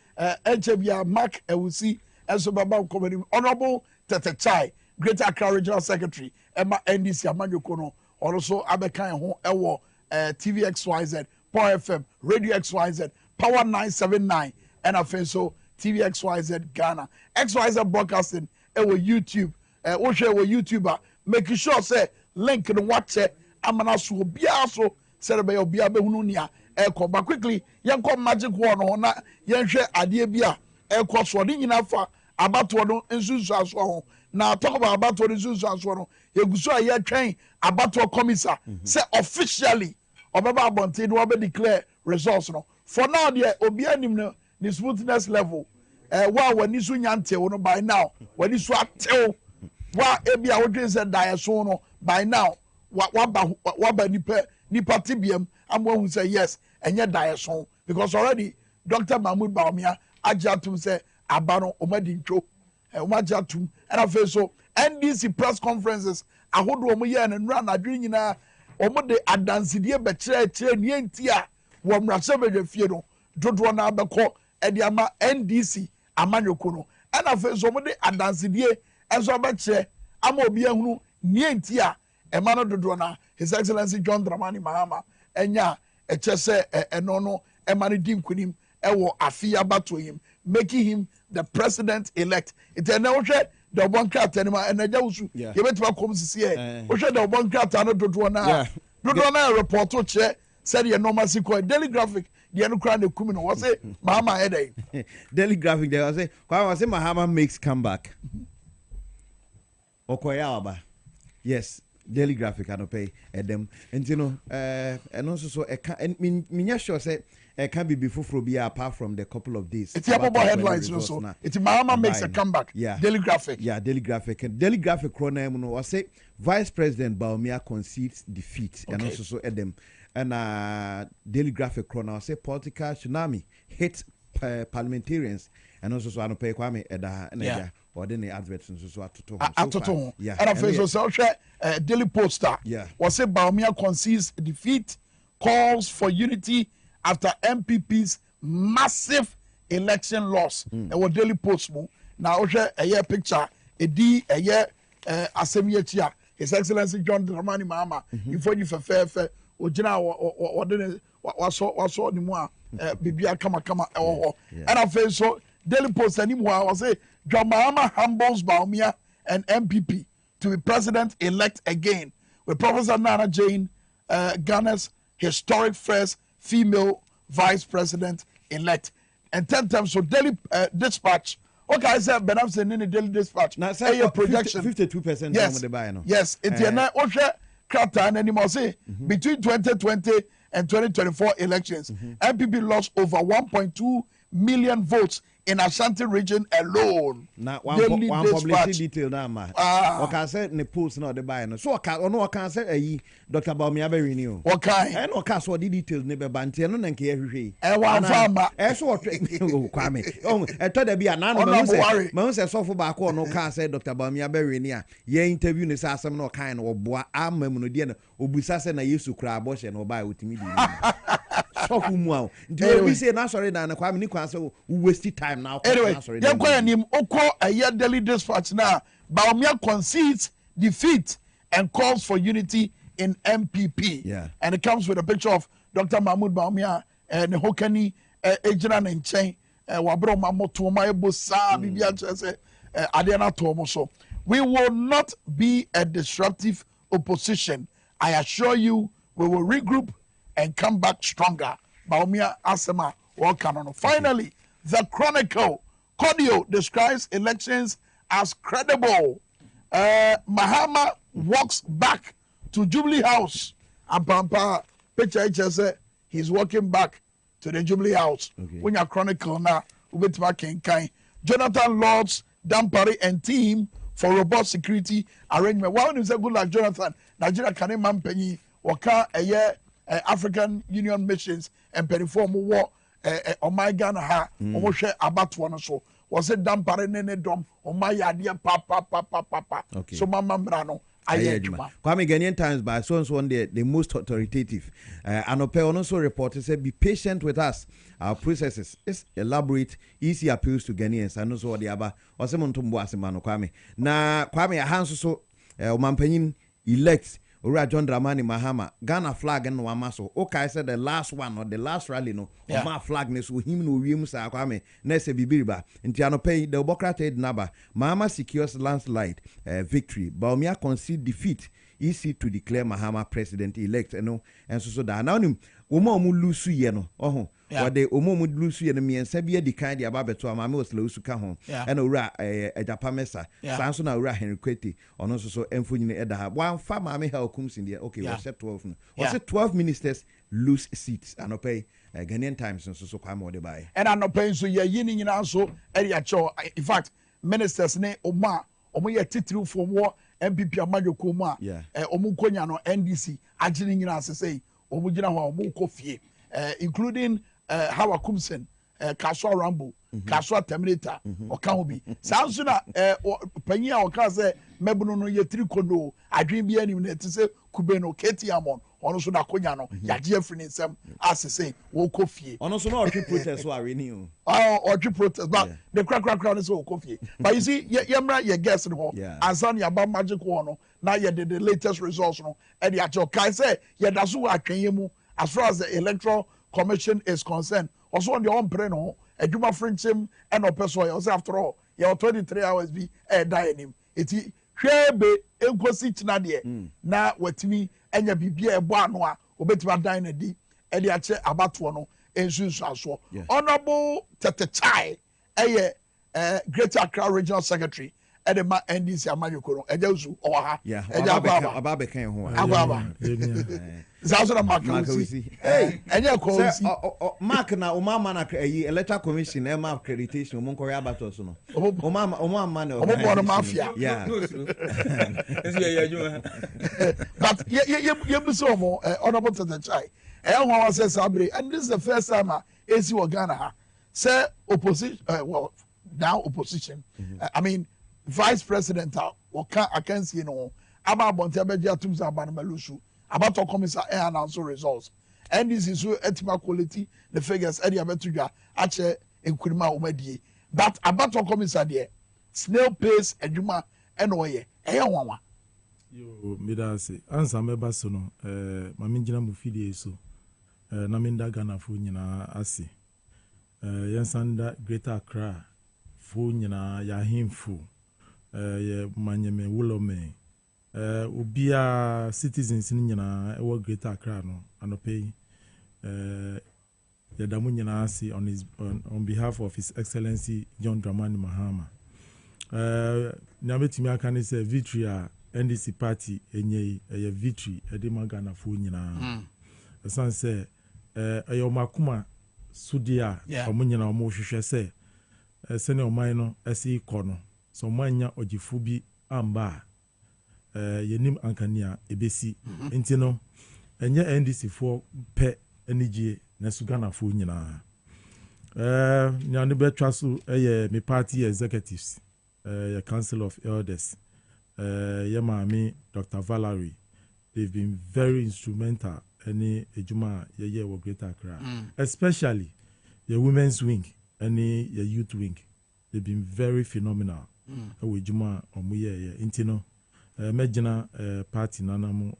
HBR Mark Ewusi, Esobaba Community, Honorable Tete Chai, Greater Accra Regional Secretary, Emma NDC Amanyo Kono, also Abekan Ho Ewo, TVXYZ, Power FM, Radio XYZ, Power 979, and Afenso TVXYZ Ghana. XYZ Broadcasting, Ewo YouTube, Oshe Ewo YouTuber. Making sure say link in watch amana so bia so say be obia be hunu nia e but quickly yen come magic one on na yen hwe ade bia e ko so de nyina fa abato no nsusu aso ho na talk about abato nsusu aso no eguso a ye twen abato commissar say officially obaba abonte no be declare results no for now there obia nim no the smoothness level wa wani so nyante no by now wani so atew wa ebi a wodwen se daeso no by now waba nipa tibiam amwo say yes enye daeso because already Dr. Mahmoud Bawumia ajatum say abano omadintwo omajatum and afa so NDC press conferences ahodo omo ye na nura na dwen nyina omo de adansidie be kire ne ntia wo mrase be fie no dodo na abekọ e ama NDC amanyoko no and afa so omo de adansidie enso abeche ama obi ehunu nienti a emano dodo na His Excellency John Dramani Mahama enya echese eno no emani dim kunim ewo afia bato him making him the president elect it na wohwe the bonka tanima enaja wusu ye betima kom sisi e wohwe the bonka tan dodo na report o che said your normal sequence daily graphic the no crown the kumi no was say Mahama head daily graphic there was say Mahama makes comeback. Okoyaba. Yes, daily graphic I don't pay them. And you know, and also so I can't mean sure say I can't be before apart from the couple of days. It's about headlines also. It's Mahama makes a comeback. Yeah, daily graphic. Yeah, daily graphic. And daily graphic chrono was say Vice President Bawumia concedes defeat and also so them. And daily graphic chrono say political tsunami hits parliamentarians and also so I don't pay Kwame and or then the adverts and so atoto. Yeah. And after so Daily Poster. Yeah. Was say Bawumia concedes defeat, calls for unity after MPP's massive election loss. And what Daily Post mo now a year picture a year assembly here. His Excellency John Dramani Mahama. Before you fair ojina what saw ni mo bibia kama and after so Daily Post anymore was say John Mahama humbles Baumia and MPP to be president-elect again, with Professor Nana Jane, Ghana's historic first female vice president-elect. And 10 times so Daily Dispatch. Okay, I said Benam said in the Daily Dispatch. Now, say projection 52%. Yes, yes. It's Krata anymore say between 2020 and 2024 elections, MPP lost over 1.2 million votes in Ashanti region alone. Now, one publicity detail now, man. Okay, say the polls not the buy no. So I can say Dr. Baumia be renew. Okay. And okay, so the details never banti no nanke ehwe. One farmer. So Kwame. Oh, I thought there be an anonymous. Man say so for back on no can say Dr. Baumia be renew. Ye interview ne say asem no kind of boa amam no de no obusa say na Yesu kra abortion no buy utimi di. So who we say na sorry na Kwame ni kwan say we waste time now. Anyway, a Daily Dispatch now. Baumia concedes defeat and calls for unity in MPP. Yeah. And it comes with a picture of Dr. Mahmoud Baumia and Hokani Ejran and Chen. Wabro Mamoto Maebosa Bibia Chese Adiana Tomoso. We will not be a disruptive opposition. I assure you, we will regroup and come back stronger. Baumia Asema Wakanono. Finally, the Chronicle. Cordio describes elections as credible. Mahama walks back to Jubilee House. And Pampa Pecha he's walking back to the Jubilee House. When your Chronicle now, Jonathan Lords, Dampari and team for robust security arrangement. Why when you say good like Jonathan, Nigeria can penny waka a year African Union missions and perform war. On my Ghana ha almost about one or so was it done parenene dom on my idea papa so mama brano Kwame Ghanaian Times by so on the most authoritative and also reported said be patient with us, our processes is elaborate, easy appeals to Ghanaians and also the other or someone to Mboasimano Kwame na Kwame a hands so Mampanyin elects Ura John Dramani Mahama, Ghana flag and Wamaso. Okay, I said the last one or the last rally no. My flag next with him no Williams Kwame. Nese Bibiriba. In Tiano Pay, the Bokrate Naba. Mahama secures landslide victory. Baumia concede defeat. Easy to declare Mahama president-elect. And so that. Now, Umo Mulusu Yeno. Oh, what the Umo Mulusu Yeno and Sabia the kind of Ababeto Amamo Slusuka home. And Ura a Japamesa. Sansona Ura Henry Queti. On also so Enfuni Edaha. One farmer may have comes in there. Okay, was it 12? Was it 12 ministers lose seats and pay Ghanaian Times and so Kwame de buy. And I'm not paying so you're yin in also area cho. In fact, ministers ne Oma ye titru for war MPP Amadio Kuma. Omukonya no NDC ajini nyina say omugina ho omuko fie. Including Hawa Kumsen, Kaswa Rambo, Kaswa Terminator, or Kahobi. Sounds na Panya or Kaze, Mebuno Yetri Kono, I dream be any minute to say Kubeno, Katie Amon, also Nakonyano, Yajeffrey in some as I say, Woko Fie. On also not protests who are renew. Oh, or protests, but the crack crown is all coffee. But you see, Yamra, your guest, as on your bad magic one, now you did the latest results, and the actual Kaise, Yadasu Akayemu, as far as the Electoral Commission is concerned. Also on your own brain, a Juma French him and no person else after all. Your 23 hours be a dying him. It's Shebe, Enquisite Nadia. Now, what me and your BBA Boanoa, Obetua Dine a D, Ediache Abatuano, and Susaso. Honorable Tetechai, a Greater Accra Regional Secretary. Edema NDC Amayukoro, Ejosu, or ha, Ababe came home. Zazana Mark, hey, and your calls Mark now, Omama, Electoral Commission, Emma accreditation, Moncoria Batosono, Omama, man, Mafia. Yeah, but you so more honorable to the chai. Elwa says Sabri, and this is the first time AC Ghana say opposition, well, now opposition. I mean, Vice President, I can see no. About Bontebeja Tums Abanamalusu, about to commissar and announce results. And this is so ethical quality, the figures Eddie Abetuga, Ache, and Kurima Umedi. But about to commissar there, snail pace, and Juma, and Oye, Eyawa. Yo, Midasi, answer me basono, Mamingina Mufidi so, Naminda Ghana Funina Asi, Yansanda Greater Accra. fo nyina ya himfo ye manyeme wulome ubia citizens ni nyina ewo Greater Accra no anope ya damu nyina asi on behalf of His Excellency John Dramani Mahama nyabetimi aka ne say victory a NDC party enye ye victory ede magana fo nyina esan say ayomakuma sudia omunyina omuhwehwe say sene oman no esi ikono so manya ogifu bi amba yenim ankania ebesi enti no enye NDC fo pe enije na sugana fo nyina nyane betwa so me party executives your Council of Elders Yamami Dr. Valerie, they've been very instrumental any ejuma ye wo Greater Accra, especially your women's wing any your youth wing. They've been very phenomenal. Ejuma omuye intino mejina party nanamu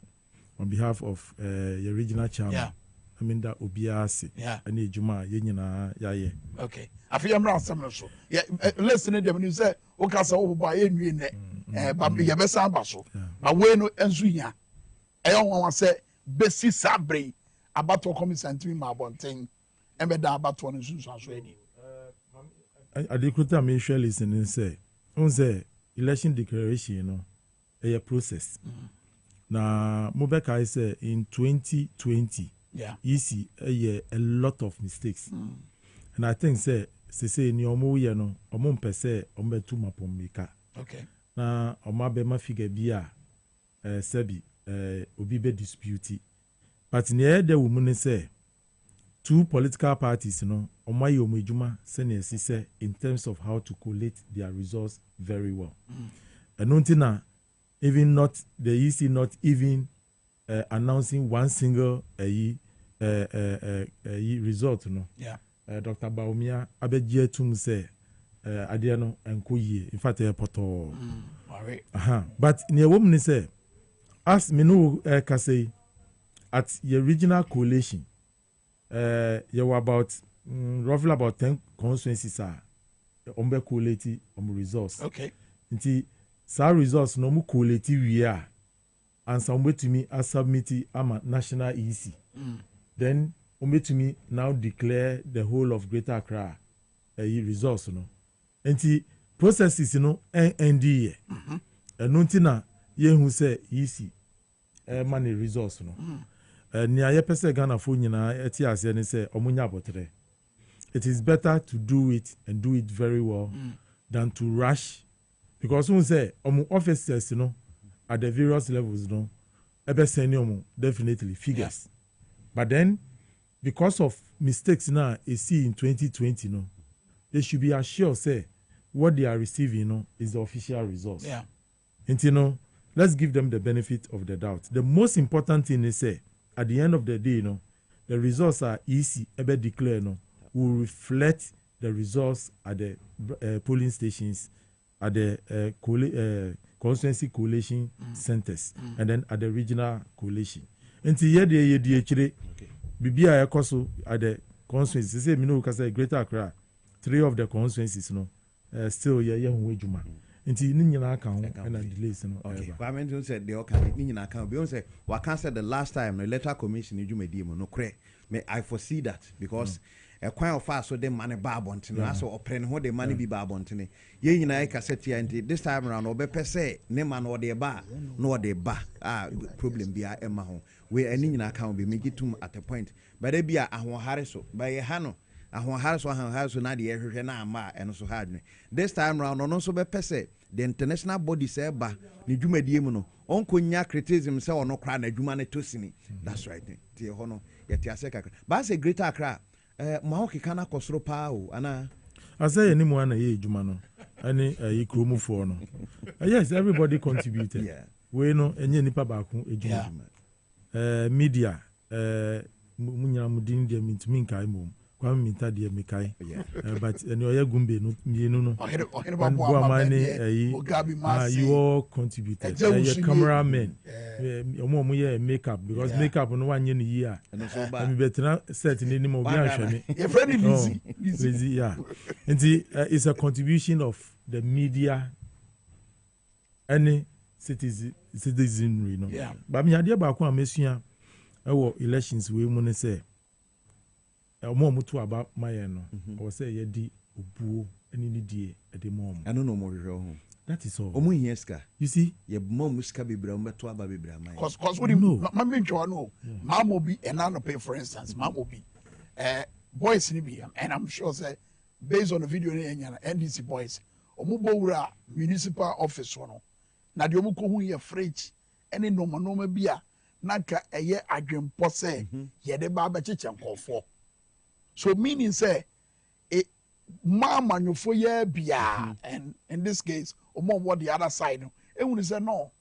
on behalf of your regional chairman. I mean that obiasi any ejuma ye nyina yaye. Okay. Afia mra asem so. Yeah, listen to them you say o kasa o ba enwi ne ba ye besa abaso. Ba we no enzu hia. Wan say besi sabre abato komisantimi ma bonten embeda abato no sunsu aso eni. Adekuta me share listening say on say election declaration no a process. Na Mobeka say in 2020 easy a lot of mistakes. And I think say ni omo ye no omo mpese ombetu mapomika. Okay. Na omabe ma figure bia sebi obi be dispute. But near the woman say two political parties omaye omejuma senior say in terms of how to collate their results very well. And until even not the EC not even announcing one single result Dr. Baumia abeje tum say adiano enkoye in fact poto but near woman say as me no can say at your regional coalition you were about roughly about 10 constituencies are ombe collate results. Okay. Nti sa results no mu collate we are and some way to me as submit ama national EC. Then to me now declare the whole of Greater Accra results no. Nti processes ND enunti ye hu say EC money results no. Ni aye pese Ghana fo nyina eti ase ne say omunya botre. It is better to do it and do it very well than to rush, because we say officers at the various levels definitely figures. But then because of mistakes now see in 2020 they should be assured say what they are receiving is the official results. And let's give them the benefit of the doubt. The most important thing is say at the end of the day the results are easy ebe declare will reflect the results at the polling stations, at the constituency collation centers, and then at the regional collation. Until ye di Bibia Ekoso at the constituencies, say Mino Kasa Greater Accra, 3 of the constituencies still ye juma. Until Nina account and delays. Okay, Kwame said the okay Nina account. Beyond say what can say the last time the electoral commission you made no cre. May I foresee that because a quite of fast so the money barbontin, so open how the money be barbontin. Ye in I cassette and this time around or be per se, neman or the bar, nor the bar. Problem be a Emma. We any in account be make it to at a point. But they be a Harriso by a Hano. A Harriso has so not the area ma and so hard. This time round on also be per se. The international body say ba ni dwuma die mu no onko nya criticism say ono kra na dwuma ne tosini. That's right. Tie ho no yeti ase kakra. Ba say Greater Accra ma ho keka na kosoro pa o ana ase ni mu ana ye dwuma no ani ikromufo no. Yes, everybody contributed. We no enye nipa ba ko edwuma. Media munyam din dia mintumi nkai mom Kwame Minkah deɛ mekai but ɛne ɔyɛ gumbe no mmienu no you all contributed ɛyɛ cameraman ɔmo yɛ makeup because makeup no wanyɛ ne yie a ɛmebɛtena set no anim obi anhwɛ me lazy yeah nti it's a contribution of the media any citizenry no but me adeɛ baako a mesua ɛwɔ elections we mu ne sɛ ɔmo to aba mayɛ no ɔwɔ sɛ yɛdi obuo ɛne ne die ɛde mo ɔmo ɛno no mo hwehwɛ ho that is all ɔmo hia sika you see yɛ mo sika bebree ɔmo to aba bebree ama cause what no mama ntwa no mama bi enano pay for instance mama bi boys ni bi and I'm sure say based on the video ni enya NDC boys ɔmo bowura municipal office no na de ɔmo ko hu yɛ fridge ɛne noma bi a nanka ɛyɛ adwempɔ sɛ yɛde ba abɛkyekyɛ nkɔfoɔ so meaning say mama nyofo yɛ bia and in this case ɔmo the other side no ehunu sɛ no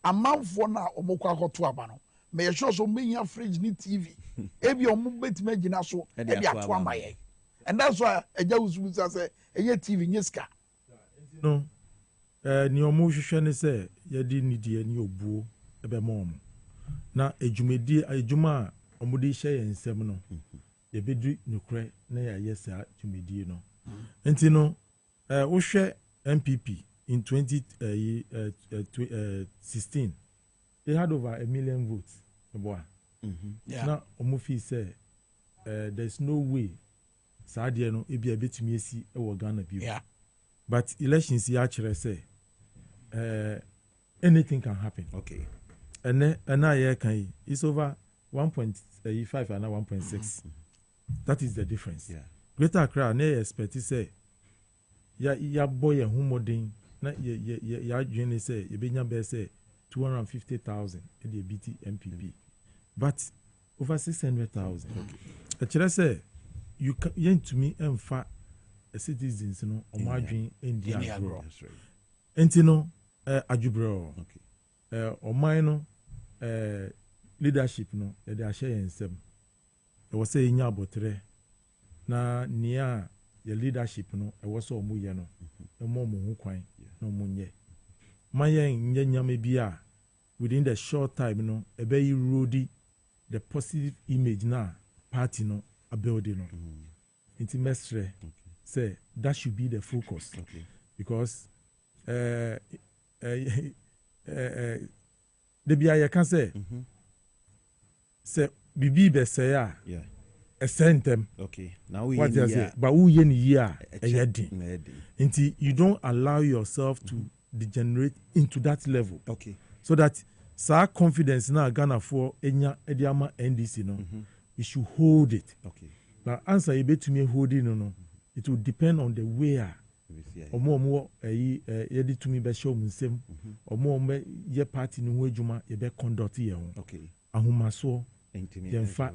amanfoɔ na ɔmo kɔ akɔto aba no me yɛ sure so menya fridge ni TV ebi ɔmo betime gyina so ɛde ato ama yɛ and that's why ɛgya usu say ɛyɛ TV nyeska no ni ɔmo hwehwɛ ne sɛ yɛde nidie ne obuo ɛbɛma ɔmo na adwuma a ɔmo de hyɛ yɛn nsɛm no yɛbɛdu nokorɛ na yɛayɛ saa dwumadie no nti no wohwɛ MPP in 2016 they had over 1 million votes na ɔmo feel sɛ there's no way saa deɛ no ebi a betumi esi ɛwɔ Ghana bio but elections yi akyerɛ sɛ anything can happen and a year can is over 1.5 and 1.6 that is the difference Greater Accra na expect say ya boy a humodin na ya adwene say ye benya be say 250,000 e dey BT MPP but over 600,000 a kyerɛ sɛ you can to me emfa citizens no o ma adwen India enti no adwubrɛ ɔman no leadership no yɛde ahyɛ yɛn nsɛm ɛwɔ sɛ yɛnya abɔterɛ na nea yɛ leadership no ɛwɔ sɛ ɔmo yɛ no ɛmɔ ɔmo ho kwan na ɔmo nyɛ ma yɛn nyɛ nyame bi a within the short time no ɛbɛyi roadi the positive image na party no abuilding no nti mɛsrɛ sɛ that should be the focus because de bia yɛ ka sɛ bibi bɛsɛe a ɛsɛ ntɛm what you say but who yɛ ne yie a ɛyɛ den nti you don't allow yourself to degenerate into that level so that saa confidence na Ghanafoɔ enya ɛde ama NDC no you should hold it na answer yɛbɛtumi hold it no it will depend on the way a ɔmo yɛde tumi bɛhyɛ ɔmo nsɛm ɔmo yɛ party no ho adwuma yɛbɛ conduct yɛn ho ahomasoɔ yɛmfa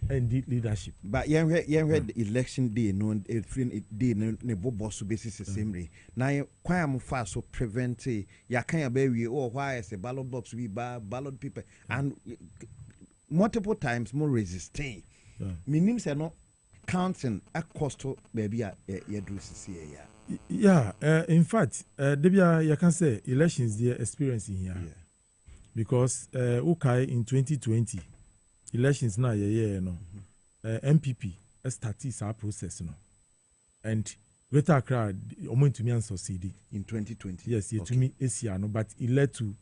ɛndi leadership but yɛnhwɛ election day no day no ne bɔbɔ so bɛsi same day na kwan a mofa so prevent yɛaka yɛbɛwie why as a ballot box we ballot paper and multiple times more resisting meaning sɛ no counting a cost baby a yɛduru sisi in fact debia you can say elections their experience in here because okay in 2020 elections now no MPP started our process no and Greater Accra almost to me and succeed in 2020 yes to me no but it led to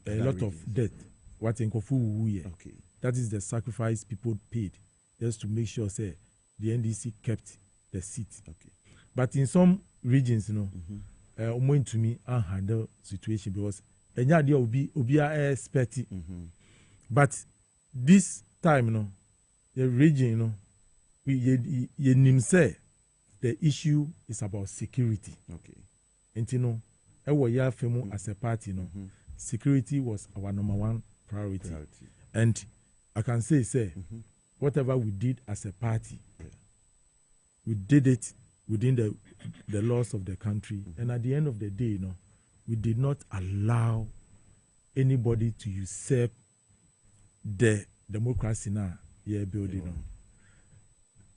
a lot of death what in Kofu that is the sacrifice people paid just to make sure say the NDC kept the seat but in some regions almost to me and handle situation because enya dia obi expect but this time the region we nim say the issue is about security and ewo ya femu as a party security was our number one priority. And I can say whatever we did as a party we did it within the laws of the country and at the end of the day we did not allow anybody to usurp the democracy now building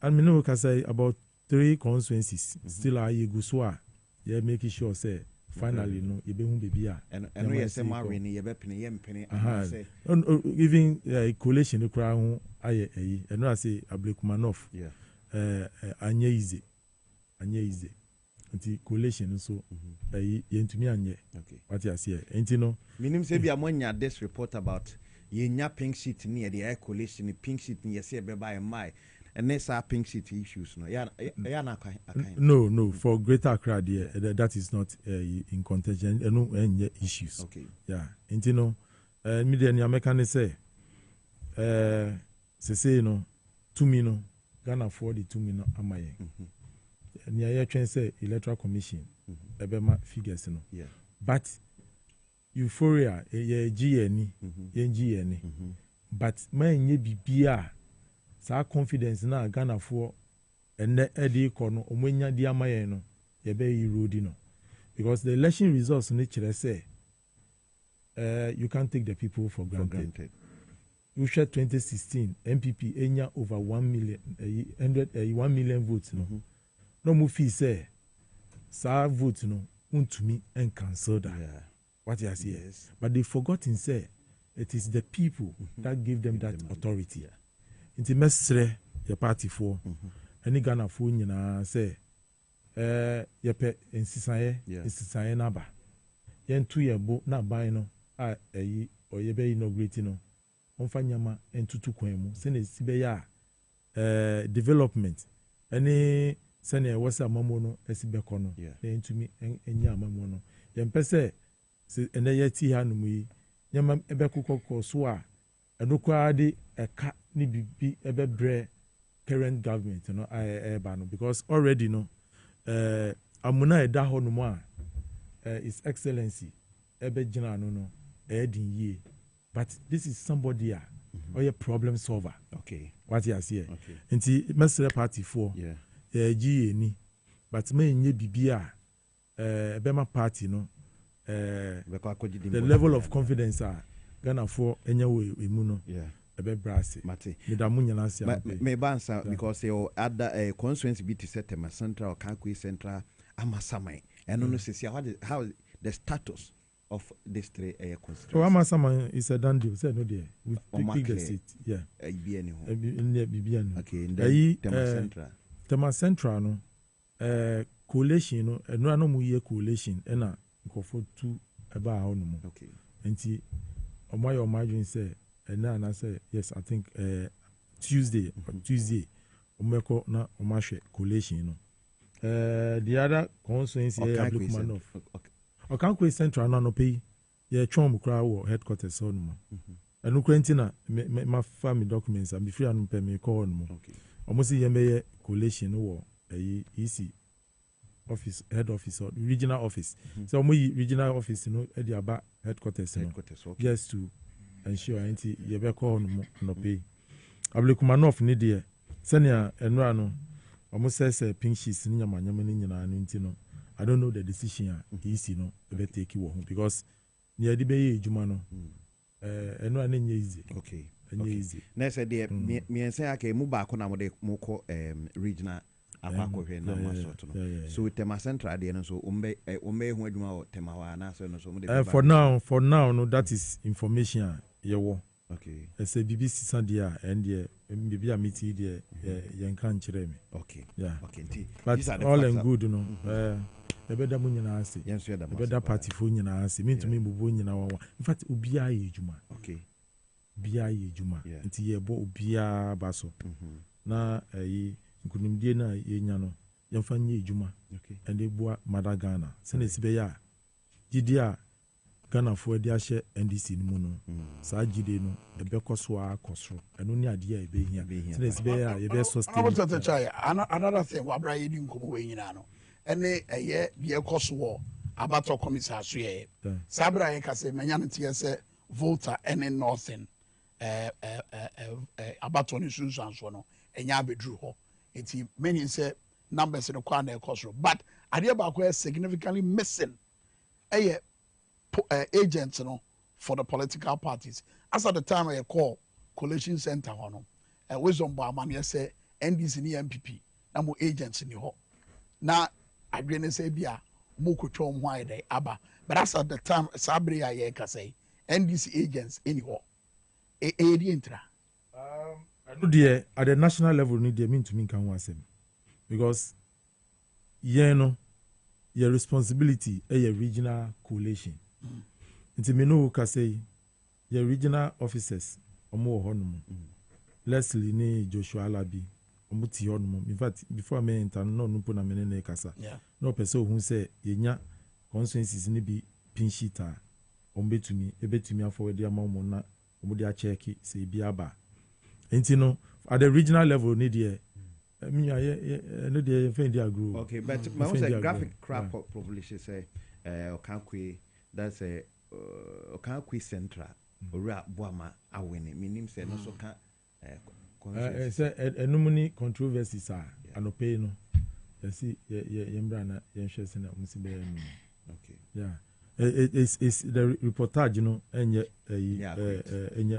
I mean, no, can say about 3 constituencies still are you so yeah, making sure say finally no you be who baby and we say marry ni you be penny say even collation the crown aye and no say Ablekumanov anye easy until collation so yentumi anye what you say enti no minim say bia monya this report about yenya pink sheet near the collation pink sheet near say be by my and this are pink sheet issues no no for Greater Accra that is not in contention no any issues enti no media ni American say say no to me no Ghana for the 2 million amaye ni aye twen say electoral commission ebema figures no but euphoria ye GN but man nye bibia sa confidence na Ghana for ene edi ko no omanya di amaye no ye be erode no because the election results ni kire say you can't take the people for granted. You share 2016 MPP enya over 1 million votes no no mu fi say sa vote no untumi and cancel that what you say but they forgotten say it is the people that give them that authority inti mesre your party for any Ghana for nyina say ye pe insisaye na ba yen tu ye bo na ban no oye be inaugurate no onfa nyama entutu kwan mu se na sibe ya development any sene wasa amamo no esibe ko no na entumi enya amamo no ye mpese se ene ye ti ha no mu yi nyama ebe kokoko so a enokwa de eka ni bibi ebe bre current government no ba no because already no amuna eda ho no mu a his excellency ebe gina no edin ye but this is somebody or a problem solver what you see nti mesre party for GN but me nye bibia bema party no the level of confidence Ghana for enyawo emu no ebe brase medamu nyana sia me bansa because you other constituency be to set my central or Kankwe central amasamai and no say how the status of this 3 constituency. So Amasama is a done deal. Say no there. We pick the seat. Yeah. Okay. Tema Central no. Collation no. No mu ye collation. Ena nkofo 2 eba ha no mu. Okay. Enti omoye omajun say na say yes I think Tuesday omeko na omahwe collation no. The other constituency Ablekumanov. Okankwe Central na no pay ye twom kra wo headquarters so no. Enu kwentina ma family documents am be free anu pay me call no. Okay. Almost ye meye collation wo EC office head office or regional office. So omo regional office no e dey aba headquarters no. Okay. Just to ensure anti ye be call no pay. Ablekumanov ni dey senior enra no omo say pink sheets ni nyamanyama ni nyina no nti no. I don't know the decision easy no be take you because near the bay ejuma no eno anye easy okay easy na say dey me say aka mu ba ko na mo de mo ko regional akwa hwe na ma sort no so tema central dey no so umbe hu adwuma o tema wa na so no so mo de for now no that is information yewo okay say BBC sandia and bibi amiti dey yen kan kire me okay okay but all and good no ebeda mu nyina ase ebeda party fo nyina ase mentumi bubu nyina wawa in fact obia ye ejuma okay bia ye ejuma nti ye bo obia baso na nkunimdie na ye nya no ye mfa nye ejuma and ebua Madagana sene sibe ya gidia Ghana fo edi ahye NDC ni mu no saa gide no ebe koso akoso eno ni ade a ebe hia sene sibe ya ye be sustain another thing wa bra ye ni nkomo we nyina no ene eye bie koso abato commissioner so ye sabra ye kase manya ntie se voter ene northern abato ni sunsanso no enya abedru ho enti many say numbers no kwa na ekoso but ade ba ko significantly missing agents no for the political parties as at the time I call Collation Center no wisdom ba man say NDC ni MPP na mo agents ni ho na adwene say bia mo kotwa mo ho ayde aba but as at the time sabre ya ye ka say NDC agents any ho e di entra I know there at the national level need mean to me can one asem because no your responsibility your regional coalition nti me no ka say your regional officers omo ho no Leslie ni Joshua Alabi omuti ho no in fact before me enter no na me ne kasa no person who say yenya consensus ni bi pin sheet a ebetumi forward ya mamu na omudi a check say bi aba enti no at the regional level need there no dey find their group. Okay, but my own graphic crap publish say Okankwe that's a Okankwe Central ora boama awene minim say no so can say enumuni controversies are anope no you see yembra na yenhwe se na umsi be no. Okay, yeah, it's the reportage, you know, enye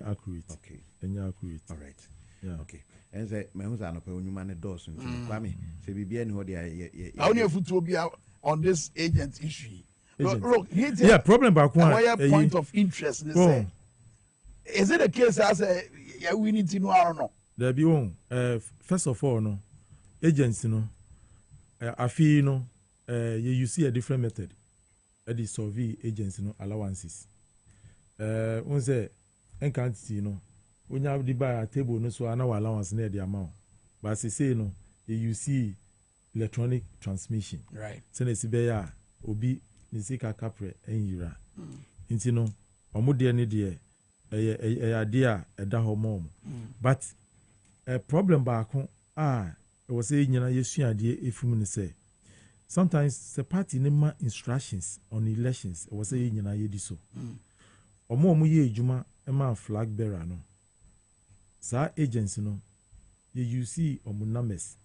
accurate. Okay, enye accurate. All right, yeah, okay. And say me hu za no pe onyuma ne dose nti Kwame say bibia ni ho de I only futu be on this agent issue. Look, yeah, problem back one point of interest they say. Is it a case as we need to know or no? There be one first of all no agents no afi no you see a different method at the survey agents no allowances one say encanti no when you have the buy a table no so an allowance near the amount but say no you see electronic transmission right send a obi ni sika kapre enyira nti no omode ne de ade a eda ho mom but a problem back it was say nyina yesu ade efum ni say sometimes the party nema instructions on elections it was say nyina yedi so omo ye ejuma ema flag bearer no sa agency no you see numbers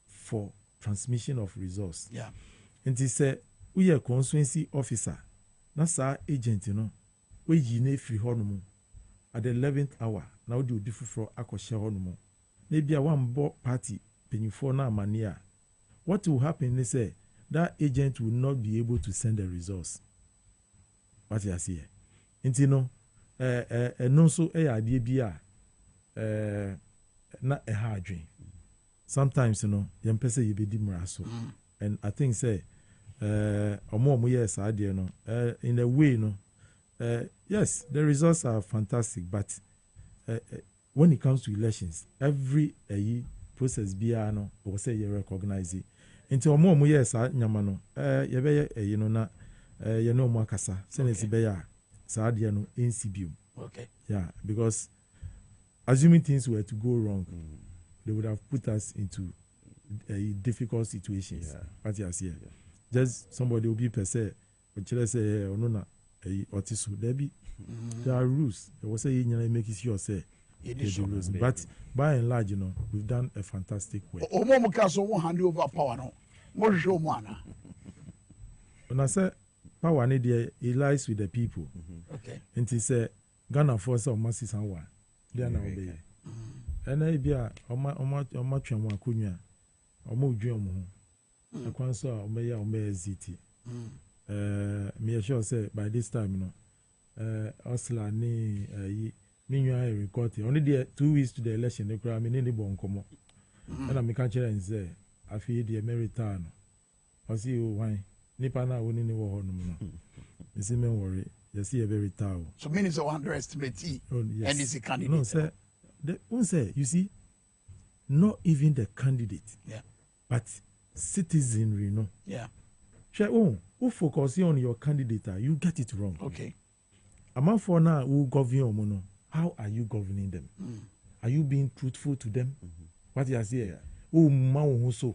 for transmission of resource yeah nti say we are constituency officer na sa agent no we yi na free honomo at the 11th hour na we do different akoshe honomo na bia one bo party penifo na amania what will happen is say that agent will not be able to send the resource what you see nti no no so ade bia na adwen sometimes you know yempese yebedi mraso and I think say omo yes idea no in a way no yes the results are fantastic but when it comes to elections every process bia no we say you recognize it into omo yes nyama no ye be no na ye no mo akasa sense be ya sa idea no NCBU okay yeah because assuming things were to go wrong they would have put us into difficult situations what you see yeah. Just somebody will be per se but let's say no na otisu there be there are rules they will say you make it sure say but by and large you know we've done a fantastic work omo kaso won hand over power no mo show mo ana when I say power need it lies with the people okay and he say Ghana force of masses and one they are now obey and I be a oma twam akonwa omo dwem ho akwan so a omeya ziti me sure say by this time you know osla ni me nwa record only there 2 weeks to the election they cry me ni bon komo and me can challenge say afi the meritano o see why nipa na woni ni wo ho no no me see me worry you see a very tower so means so underestimate yes. And is a candidate no sir say you see not even the candidate yeah but citizenry no yeah who focus on your candidate you get it wrong okay among for now who govern no how are you governing them are you being truthful to them what you are saying so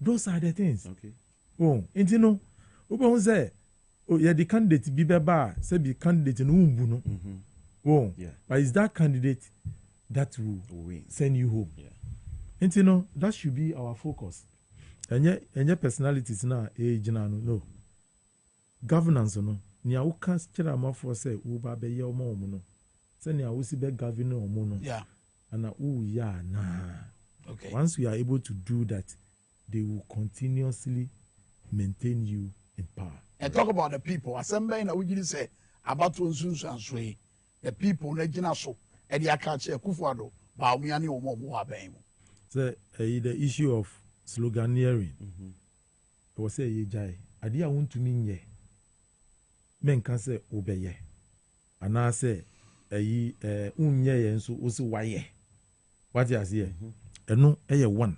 those are the things okay you know who say yeah the candidate be beba say be candidate no umbu no but is that candidate that will send you home you know that should be our focus and personalities na ejina no governance no ni a uka chira amafo say wo ba be ye omo no say ni a wo si be govern omo no yeah ana wo ya na Okay. Once we are able to do that, they will continuously maintain you in power. And talk about the people. Assembly na we say about the people na so e dey catch Kufuado ba omo ani omo aben. So the issue of sloganeering. I was say ye jai. Ade a wontumi nye. Men kan say obeye. Ana say unye ye nso osi waye. What you say? Eno eye one.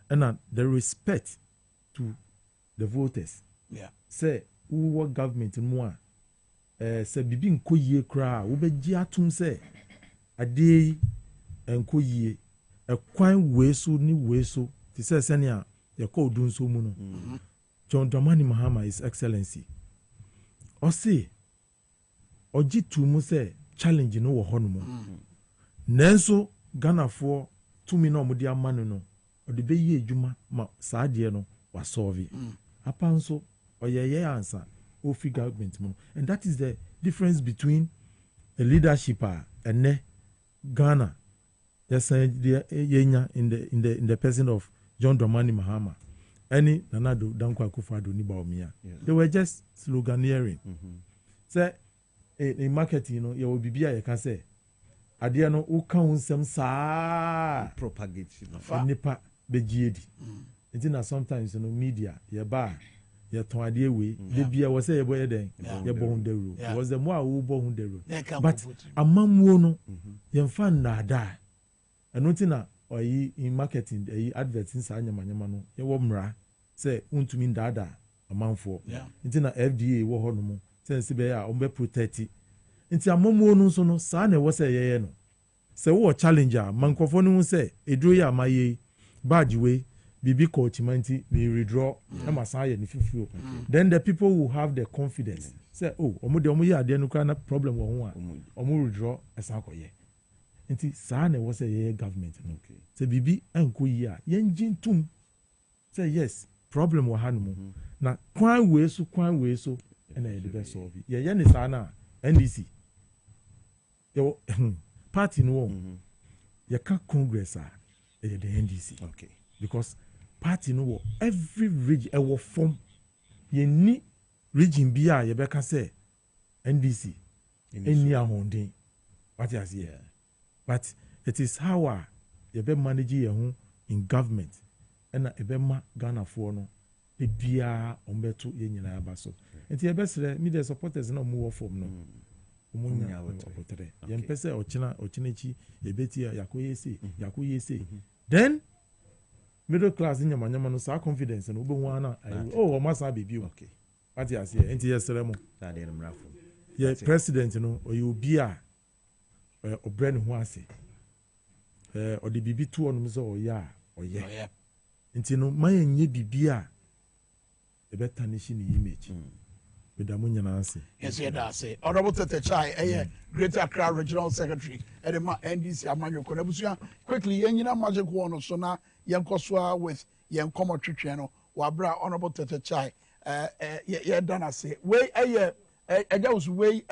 And the respect to the voters. Yeah. Say who government more say bibi nko yie kra wo beji atum say ade enko yie ekwan weso ni weso ti say senia ye call dun so mu no. John Dramani Mahama, His Excellency. Osi oji tu mu say challenge no wo hono mu. Nenso Ghana for 2 million omudi amanu no odi be yi adwuma ma saa de no wa solve. Apanso oyeye answer ofi government mu. And that is the difference between a leadership and Ghana. Yes, yenya in the person of John Dramani Mahama. Any Nanado Dankwa Akufo-Addo ni baomia. They were just sloganeering. Say in marketing, you know, you will be you can say Adiano uka unsem sa propagate nipa bejiedi. It's sometimes you know media ye ba ye ton ade we the bia was say ye boy den ye bo hunderu was the more who bo hunderu but amamuo no ye mfa na da eno na oyi in marketing oyi advertising sa nyamanyama no ye wo mra say untumi ndada amanfo nti na FDA wo ho no mo sense be ya o be protect nti amamuo no so no sa na wo say ye no say wo challenger mankofo no say eduro ya maye badge we bibi coachmanti we withdraw na say ni fifuo then the people will have the confidence say oh omo ye ade no kana problem wo ho a omo withdraw esakoye nti saa na wo say ye government no say bibi anko yi a yenjin tum say yes problem wo hanom na kwan we so na ye dey solve ye ni saa na NDC yo party no ye ka congress the NDC because party no every region e form ye ni region bi a ye be ka say NDC any ahondin what you see but it is how you be manage your in government and e be ma Ghana for no e bia ombeto ye nyina aba so enti e be sere me the supporters na mo form no omunya opotere ye mpese ochinachi e beti yakoye say then middle class nyamanyama no sa confidence no obo hu ana o masa bebi okay what you see enti ye sere mo that dey mrafo ye president no oyi a obrane ho ase odi bibi tu onum so oye nti no mayenye bibi a ebetanishi ni image bedamu nyana ase yes ye da say honorable Tete Chai Greater Accra Regional Secretary edema NDC amanyo konabusua quickly yenyina magic one so na yenkoswa with yenkomo twetwe no wabra honorable Tete Chai ye dana say we ejawus we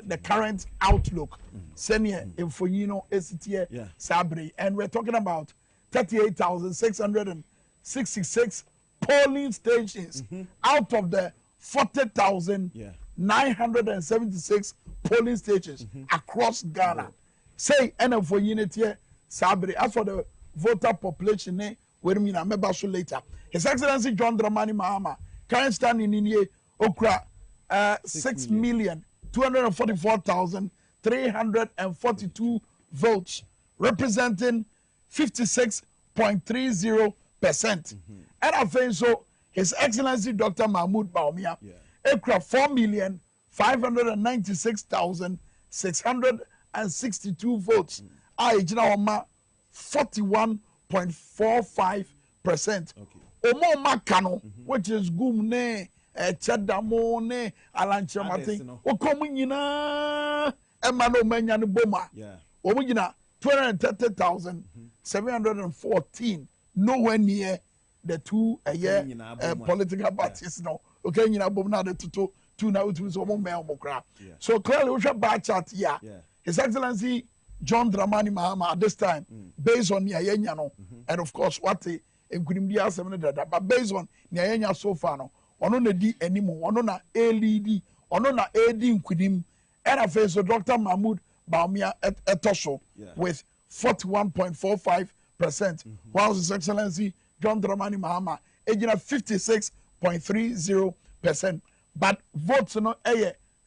the current outlook senior info esitie sabre and we're talking about 38,666 polling stations out of the 40,976 polling stations across Ghana. Say and for unity sabre as for the voter population we mean I remember so later. His Excellency John Dramani Mahama current standing in here okra 6,244,342 votes, representing 56.30%. And I think so, His Excellency Dr. Mahmoud Baumia, ekra 4,596,662 votes. Ijina 41.45%. Omo Makano, which is Gumne. Chadamone Alanchamati Okomunina Emano Manyan Boma Omugina 230,714 nowhere near the two a year political parties no okay you know bomna the two now to so mokra so clearly we should batch chat here His Excellency John Dramani Mahama at this time, based on Nyayenya no, and of course what the Nkunimdi asem that, but based on Nyayenya so far no, ono na di anymore, ono na ALD, ono na AD Nkunim, and I face so Dr. Mahmoud Baumia Etosho with 41.45%, while His Excellency John Dramani Mahama aging at 56.30%, but votes no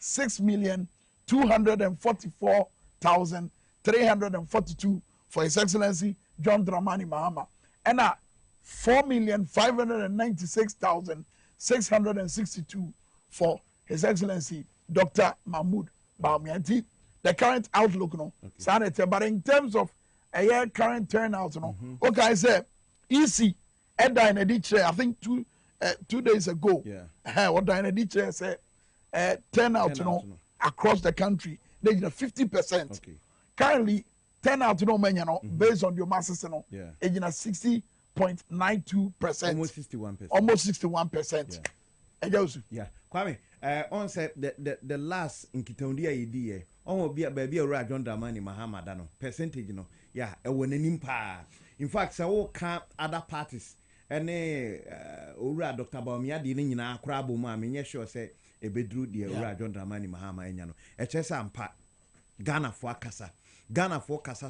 6,244,342 for His Excellency John Dramani Mahama, and 4,596,662 for His Excellency Dr. Mahmoud Baumia. The current outlook, no, Senator, but in terms of a year current turnout, no, okay, I said easy. Edda in a ditch, I think 2 days ago. What in a ditch said turnout, you know, across the country, they did 50%. Currently, turnout, you know, based on your masses, you know, aging at 60.92%. Almost 61%. Almost 61%. Yeah. Kwame, on said the last in Kitondia idea, on be a baby or John Dramani Mahama Dano, percentage, you know, yeah, a winning pa. In fact, so can other parties. Ene owura Dr. Baumia di ni nyina akrabo ma me nye sure say e bedru di owura John Dramani Mahama enya no e chese ampa Ghana fo akasa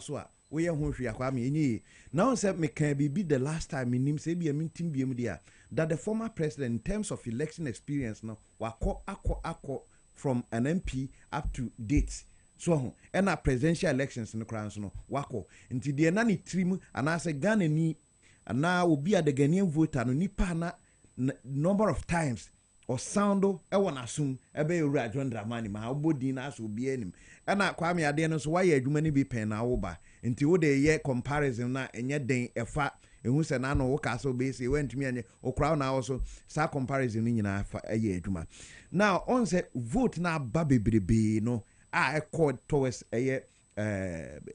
so a wo ye ho hwe akwa me enyi now say me can be the last time nim say bia mintim biem dia that the former president in terms of election experience no akọ from an MP up to date so and presidential elections no kran so no wako nti de na ni trim anase Ghana ni na obi a the Ghanaian voter no nipa na number of times or soundo e wona asum ebe ewura John Dramani ma obodi na so obi anim e na Kwame ade no so why adwuma ni bi pen na wo ba nti wo de ye comparison na enye den efa ehu se na no wo ka so be se wantumi anye okra na also sa comparison ni nyina afa eye adwuma now on say vote na ba bebrebe no a called towards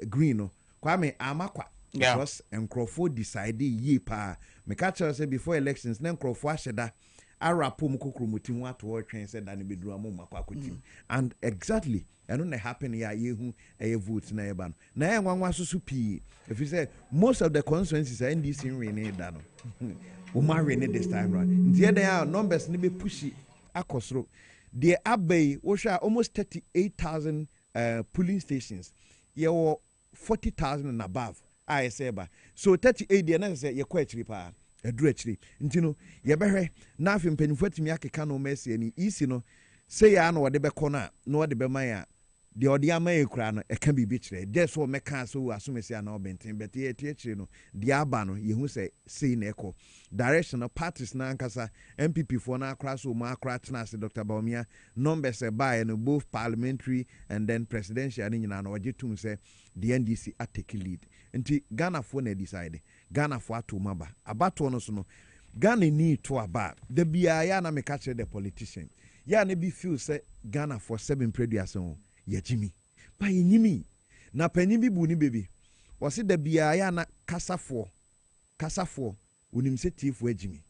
green no Kwame amakwa because Nkrofo decide ye pa me catch say before elections na Nkrofo asheda arapo mukokromuti mu ato otwen say da ne bedru amu makwa kotim and exactly eno na happen ya yehu vote na eba no na enwanwa susu pi if you say most of the constituencies are NDC winning da no o ma winning this time round ntie there numbers ne be pushi akosro the abay wo sha almost 38,000 polling stations ye 40,000 and above I say ba so 38 dey na say ye kwa achiri pa eduru achiri ntino ye behwe na afim panifo atimi akeka no mercy ani isi no say ya na wode be kona na wode be man ya de ode ama ekura no e ka bibi kire just so meka so asomesi ana obenten but ye tie kire no de aba no ye hu say na eko direction of parties na ankasa MPP for na akra so ma akra tena se Dr. Baumia numbers e buy no both parliamentary and then presidential ni nyina na oje tum say the NDC take lead nti Ghana for na decide Ghana for ato maba abato no so no Ghana need to aba the bia ya na me catch the politician ya na be feel say Ghana for 7 preduason ya Jimmy pa yimi na panyin bi bu ni baby o se the bia ya na kasafo unim se tifu Jimmy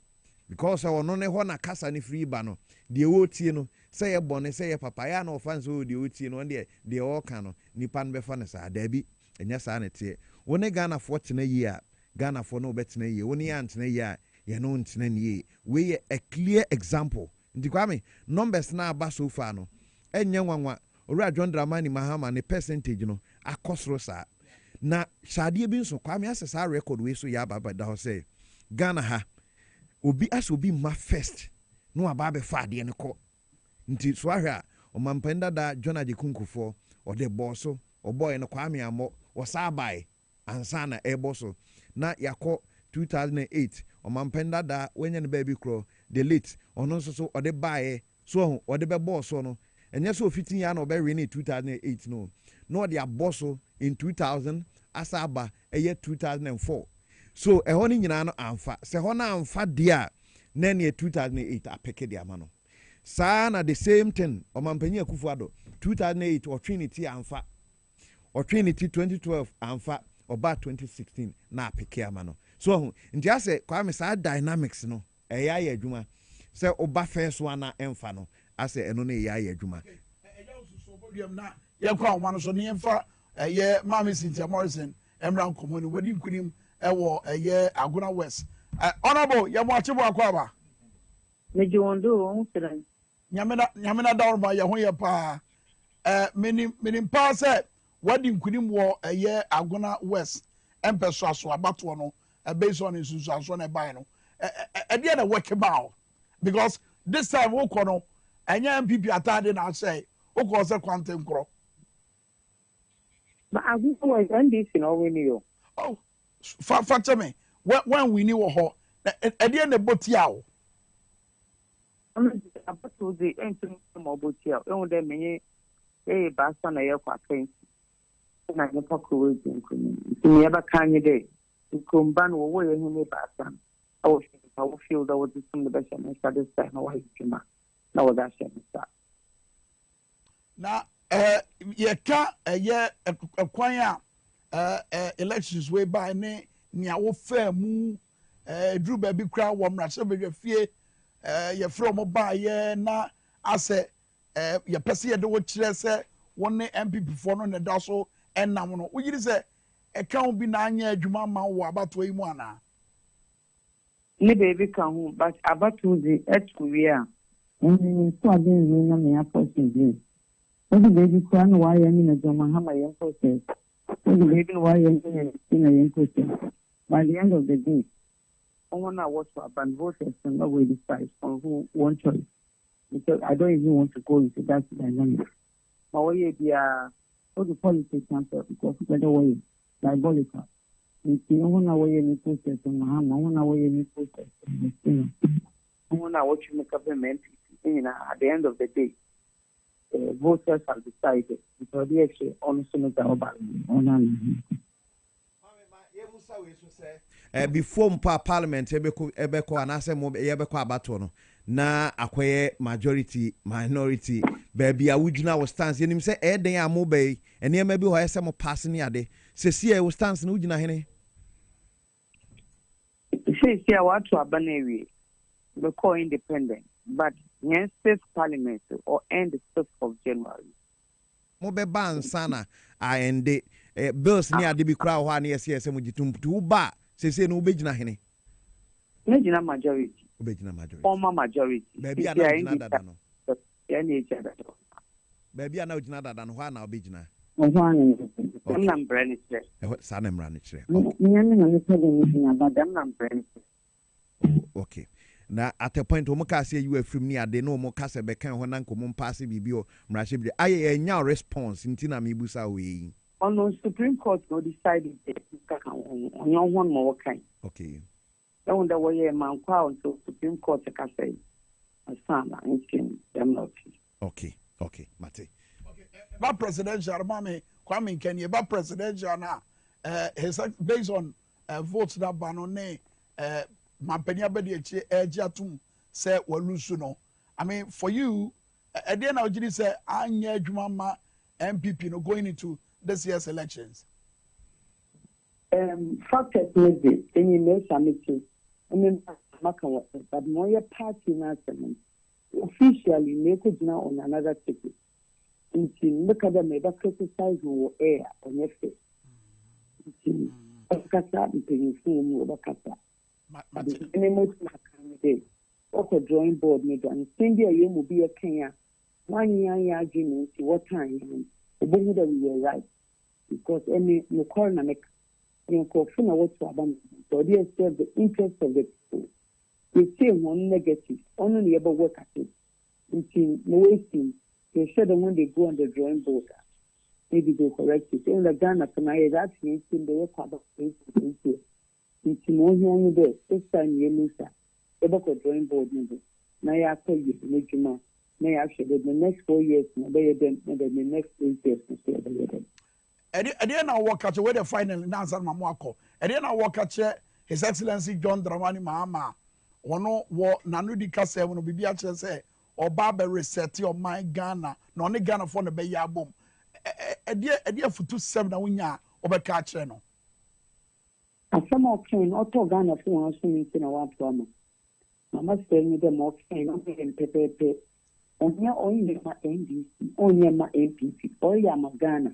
because ono ne ho na kasa ni free ba no de wo tie no say ye bone say ye papa ya na ofan so de wo tie no de o ka no nipa no be fa ne sa da bi enya sa ne tie woni Ghana for tena yi a Ghana for no betena yi woni ya ntena yi a ye no ntena ni we a clear example ndi Kwame numbers na aba so far no enya nwanwa owura John Dramani Mahama ne percentage no akosro sa na shade bi nso Kwame asesa record we so ya baba da ho say Ghana ha obi asobi ma first no aba be fa de ne ko nti so ahwa o mampenda da John Ajekunkufo o de boso o boy no Kwame amo o sabai ansana eboso na yakọ 2008 o mampenda da wenye ne baby kro the late ono so o de bae so o de be boso no enye so 15 ya na o be win 2008 no de aboso in 2000 asaba eye 2004 so e honi nyina no amfa se hona amfa dia na ne 2008 apeke dia ma no saa na the same thing o mampanyi Akufo-Addo 2008 o Trinity amfa o Trinity 2012 amfa oba 2016 na apeke ama no so nti ase Kwame saa dynamics no eya ya adwuma se oba first one na emfa no ase eno na eya ya adwuma na ye kwa one so ne emfa ɛyɛ Mami Cynthia Morrison Emran Komoni wedi nkunim ɛwɔ ɛyɛ Aguna West honorable yɛmo akyebo akwaba mejiwondo on siran nyamena dawrma yɛ ho yɛ paa menim paa sɛ wadi nkunim wɔ ɛyɛ Aguna West empɛso aso abatoɔ no based on nsusu aso na ɛban no ɛdeɛ na work about because this time wokɔ no ɛnyɛ MPP atade na asɛ wokɔ sɛ kwante nkorɔ but Aguna West NDC no win you oh fa me when we knew ho ɛdeɛ na botiawo abato de entum mo botiawo ehun de menye ba sa na ye kwapen na nye pakoro jinkuni me eba kanye de nkomba no wo ye hu me ba sa I will feel that was some of the best and I this time na why juma na wo da shame sa na ye ka ye kwan a elections way by ne nia wo fa mu dru ba bi kra wo mra se be fie ye fro mo ba ye na ase ye pese ye de wo kire se won MPP fo no ne da so enam no wo yiri se kan bi na anya adwuma ma wo abato yi mu ana ne baby kan hu but abato di etkuria so adin na me apostle Odi baby kwan wa ya ni na joma hama yen process. Odi baby wa ya ni na yen process. By the end of the day, someone now watch for and voters and not will decide on who one choice. Because I don't even want to go into that dynamic. But what you be all the politics answer because the other way diabolical. You see, no one away any process on Mahama, no one away any process. No one watch you make up a man. At the end of the day. Voters have decided because they actually honestly make about before parliament ebeko anase mo yebeko abato no na akoye majority minority baby awudwuna wo stance yenim se eden amobey ene ma bi ho yese mo pass ni ade se sie wo stance na wudwuna hene se sie watu abanewi be call independent but yes, fifth parliament or end the 5th of January. Mo be ban sana ende bills ni ade bi kra ho ana yesi mo gitum tu ba se no obegina hene. Obegina majority. Obegina majority. Former majority. Baby ana ogina dada no. Ya ni echa dada. Baby ana ogina dada no ho ana obegina. Ho ana. Dem na mbrani kire. Sa na mbrani kire. Nyame na ne pede ni na ba dem na mbrani. Okay. Na at a point omo ka say you afrim ni ade no omo ka se be kan ho na nkomo pass bibi o mrahye bi aye enya response ntina me busa we on Supreme Court no decided that on your one more kind. Okay. Then the way man kwa on Supreme Court ka say asana in them not. Okay. Mate. Okay. Ba presidential mama Kwame Minkah ba presidential na his based on votes that banone mampanya bedi echi ejiatum say walusu no. I mean for you at the end of the say anya adwuma ma MPP no going into this year's elections. Factors maybe any measure meeting. I mean but more party na officially make it now on another ticket. Until look at them never criticize who air on your face. Kasa mpanyinfo mu kasa. Any most candidate. Okay, drawing board me done. Send you will be a Kenya. 1 year argument. What time? We were right because any no corner make you confirm what to happen. So they serve the interest of the people. We say one negative. Only ever work at it. Until no wasting. They said when they go on the drawing board. Maybe they correct it. In the Ghana, tonight, that means they were part of it. It's more young there. This time, you lose that. The book of drawing board. Now, I tell you, may actually the next 4 years, maybe then the next 8 years, at the end of work at where the final dance at Mamako. At the end of work at His Excellency John Dramani Mahama. Ono what Nanudi Kase will be say, or Barbary Seti or my Ghana, no only Ghana for the Bay Boom. A dear for 2-7 winya over catcheno. And some of them auto Ghana for us in our drama. I must tell you them more and pepe. Only my NDC, only my MPP, or Yama Ghana.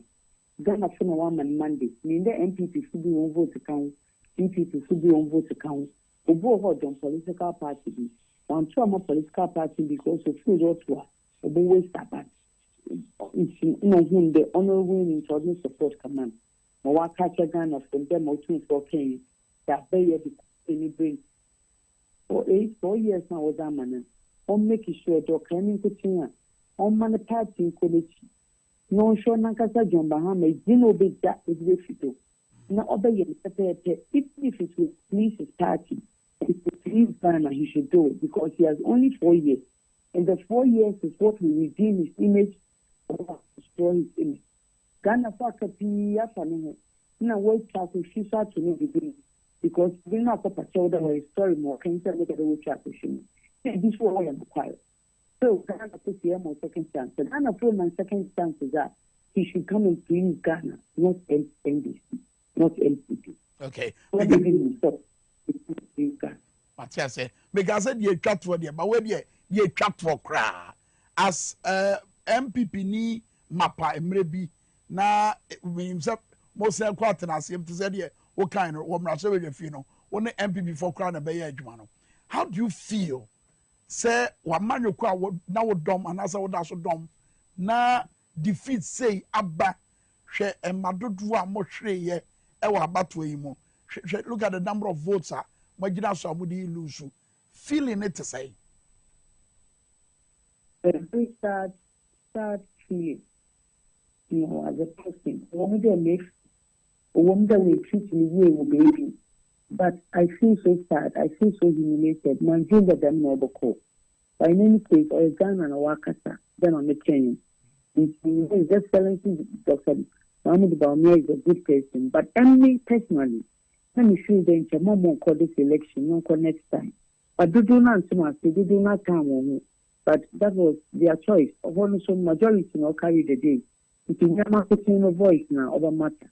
Ghana for no one man mandate. Mean the MPP should be on vote account, CPP should be on vote account. Obo on political party. One trauma political party because of food or two. Obo waste about. It's whom the honorable in support command. Or catch a Ghana from them or 2 for Kenya. That they any bring. For 4 years now was that man. On making sure that coming to China. On man party in college. No sure Nankasa John Bahama, Dino big that is refito. Now obey even if it will please his party, it will please Ghana, he should do it because he has only 4 years. And the 4 years is what will redeem his image or destroy his image. Ghana Faka Pia Fanny. Now wait to she's out to know the beginning. Because we not up a shoulder or a story more can you look at the way trafficking. This will all required. So Ghana puts the more second chance. And Ghana for my second chance is that he should come and please Ghana, not NDC, not NPP. Okay. Matthias said, because I said you chat for them, but where you chat for cra as MPP ni mapa emrebi na we himself most quarter na same to say there what kind of what so we feel no only MPP for cra na be adwuma no. How do you feel? Say wa manyo kwa na wo dom anasa wo da so dom na defeat say aba hwe emadodo a mo hwe ye e wa abato yi mo look at the number of votes a magina so amudi lose feeling it to say very sad feeling, you know, as a person. One day makes one day we treat me way baby. But I feel so sad, I feel so humiliated. My dream that I'm not call. But in any case, I Ghana and Wakata, then on the Kenyan. It's just silencing Dr. Mahmoud Baumia is a good person. But me personally, let me feel the Mom call this election, no call next time. But do not so much, they do not come on me. But that was their choice. Of almost some majority now carry the day. It's in putting a voice now over matter.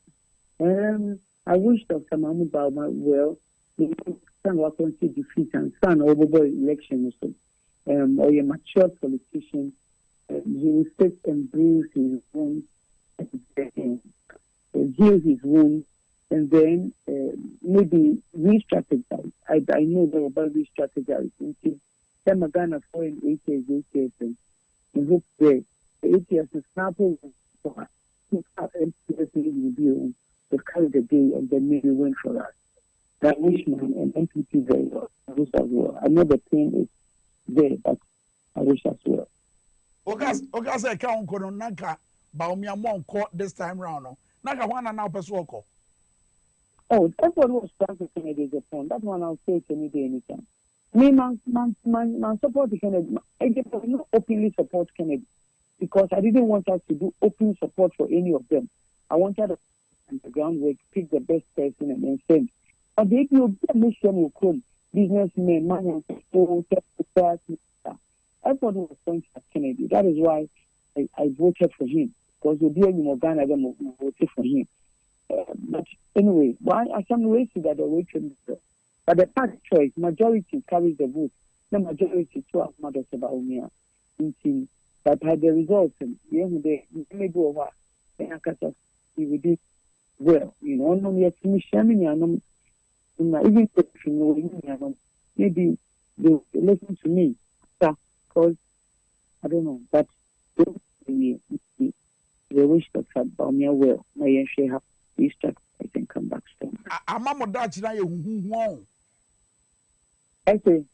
I wish Dr. Mahmoud Baumia well, because son was going to defeat and son over election also. Or a mature politician, he will sit and bruise his wounds, heal his wounds, and then maybe re-strategize. I know they're about re-strategize. Them are Ghana for in 8 years, and hope the 8 years is not over. To carry the day and then maybe win for us. That wish man and MPP very well. I wish as well. I know the pain is there, but I wish as well. Okay, say count kono naka Baumia mon court this time round. Naka one now person call. Oh, that's what was trying to Kennedy is a phone. That one I'll say any day, anytime. Me, man, support Kennedy. I did not openly support Kennedy because I didn't want us to do open support for any of them. I wanted to the groundwork, pick the best person and then send. But if you get a mission will come, businessmen, man, everyone was pointing at Kennedy. That is why I voted for him. Because we'll be in Ghana, then we'll vote for him. But anyway, I can wait to that away from the but the party choice, majority carries the vote. The majority to our mothers about me. But had the results, they may go over. And I can we did well, you know, no yet even maybe they listen to me because I don't know, but they wish that Baumia well, my share have this track I can come back strong. I'm that you I say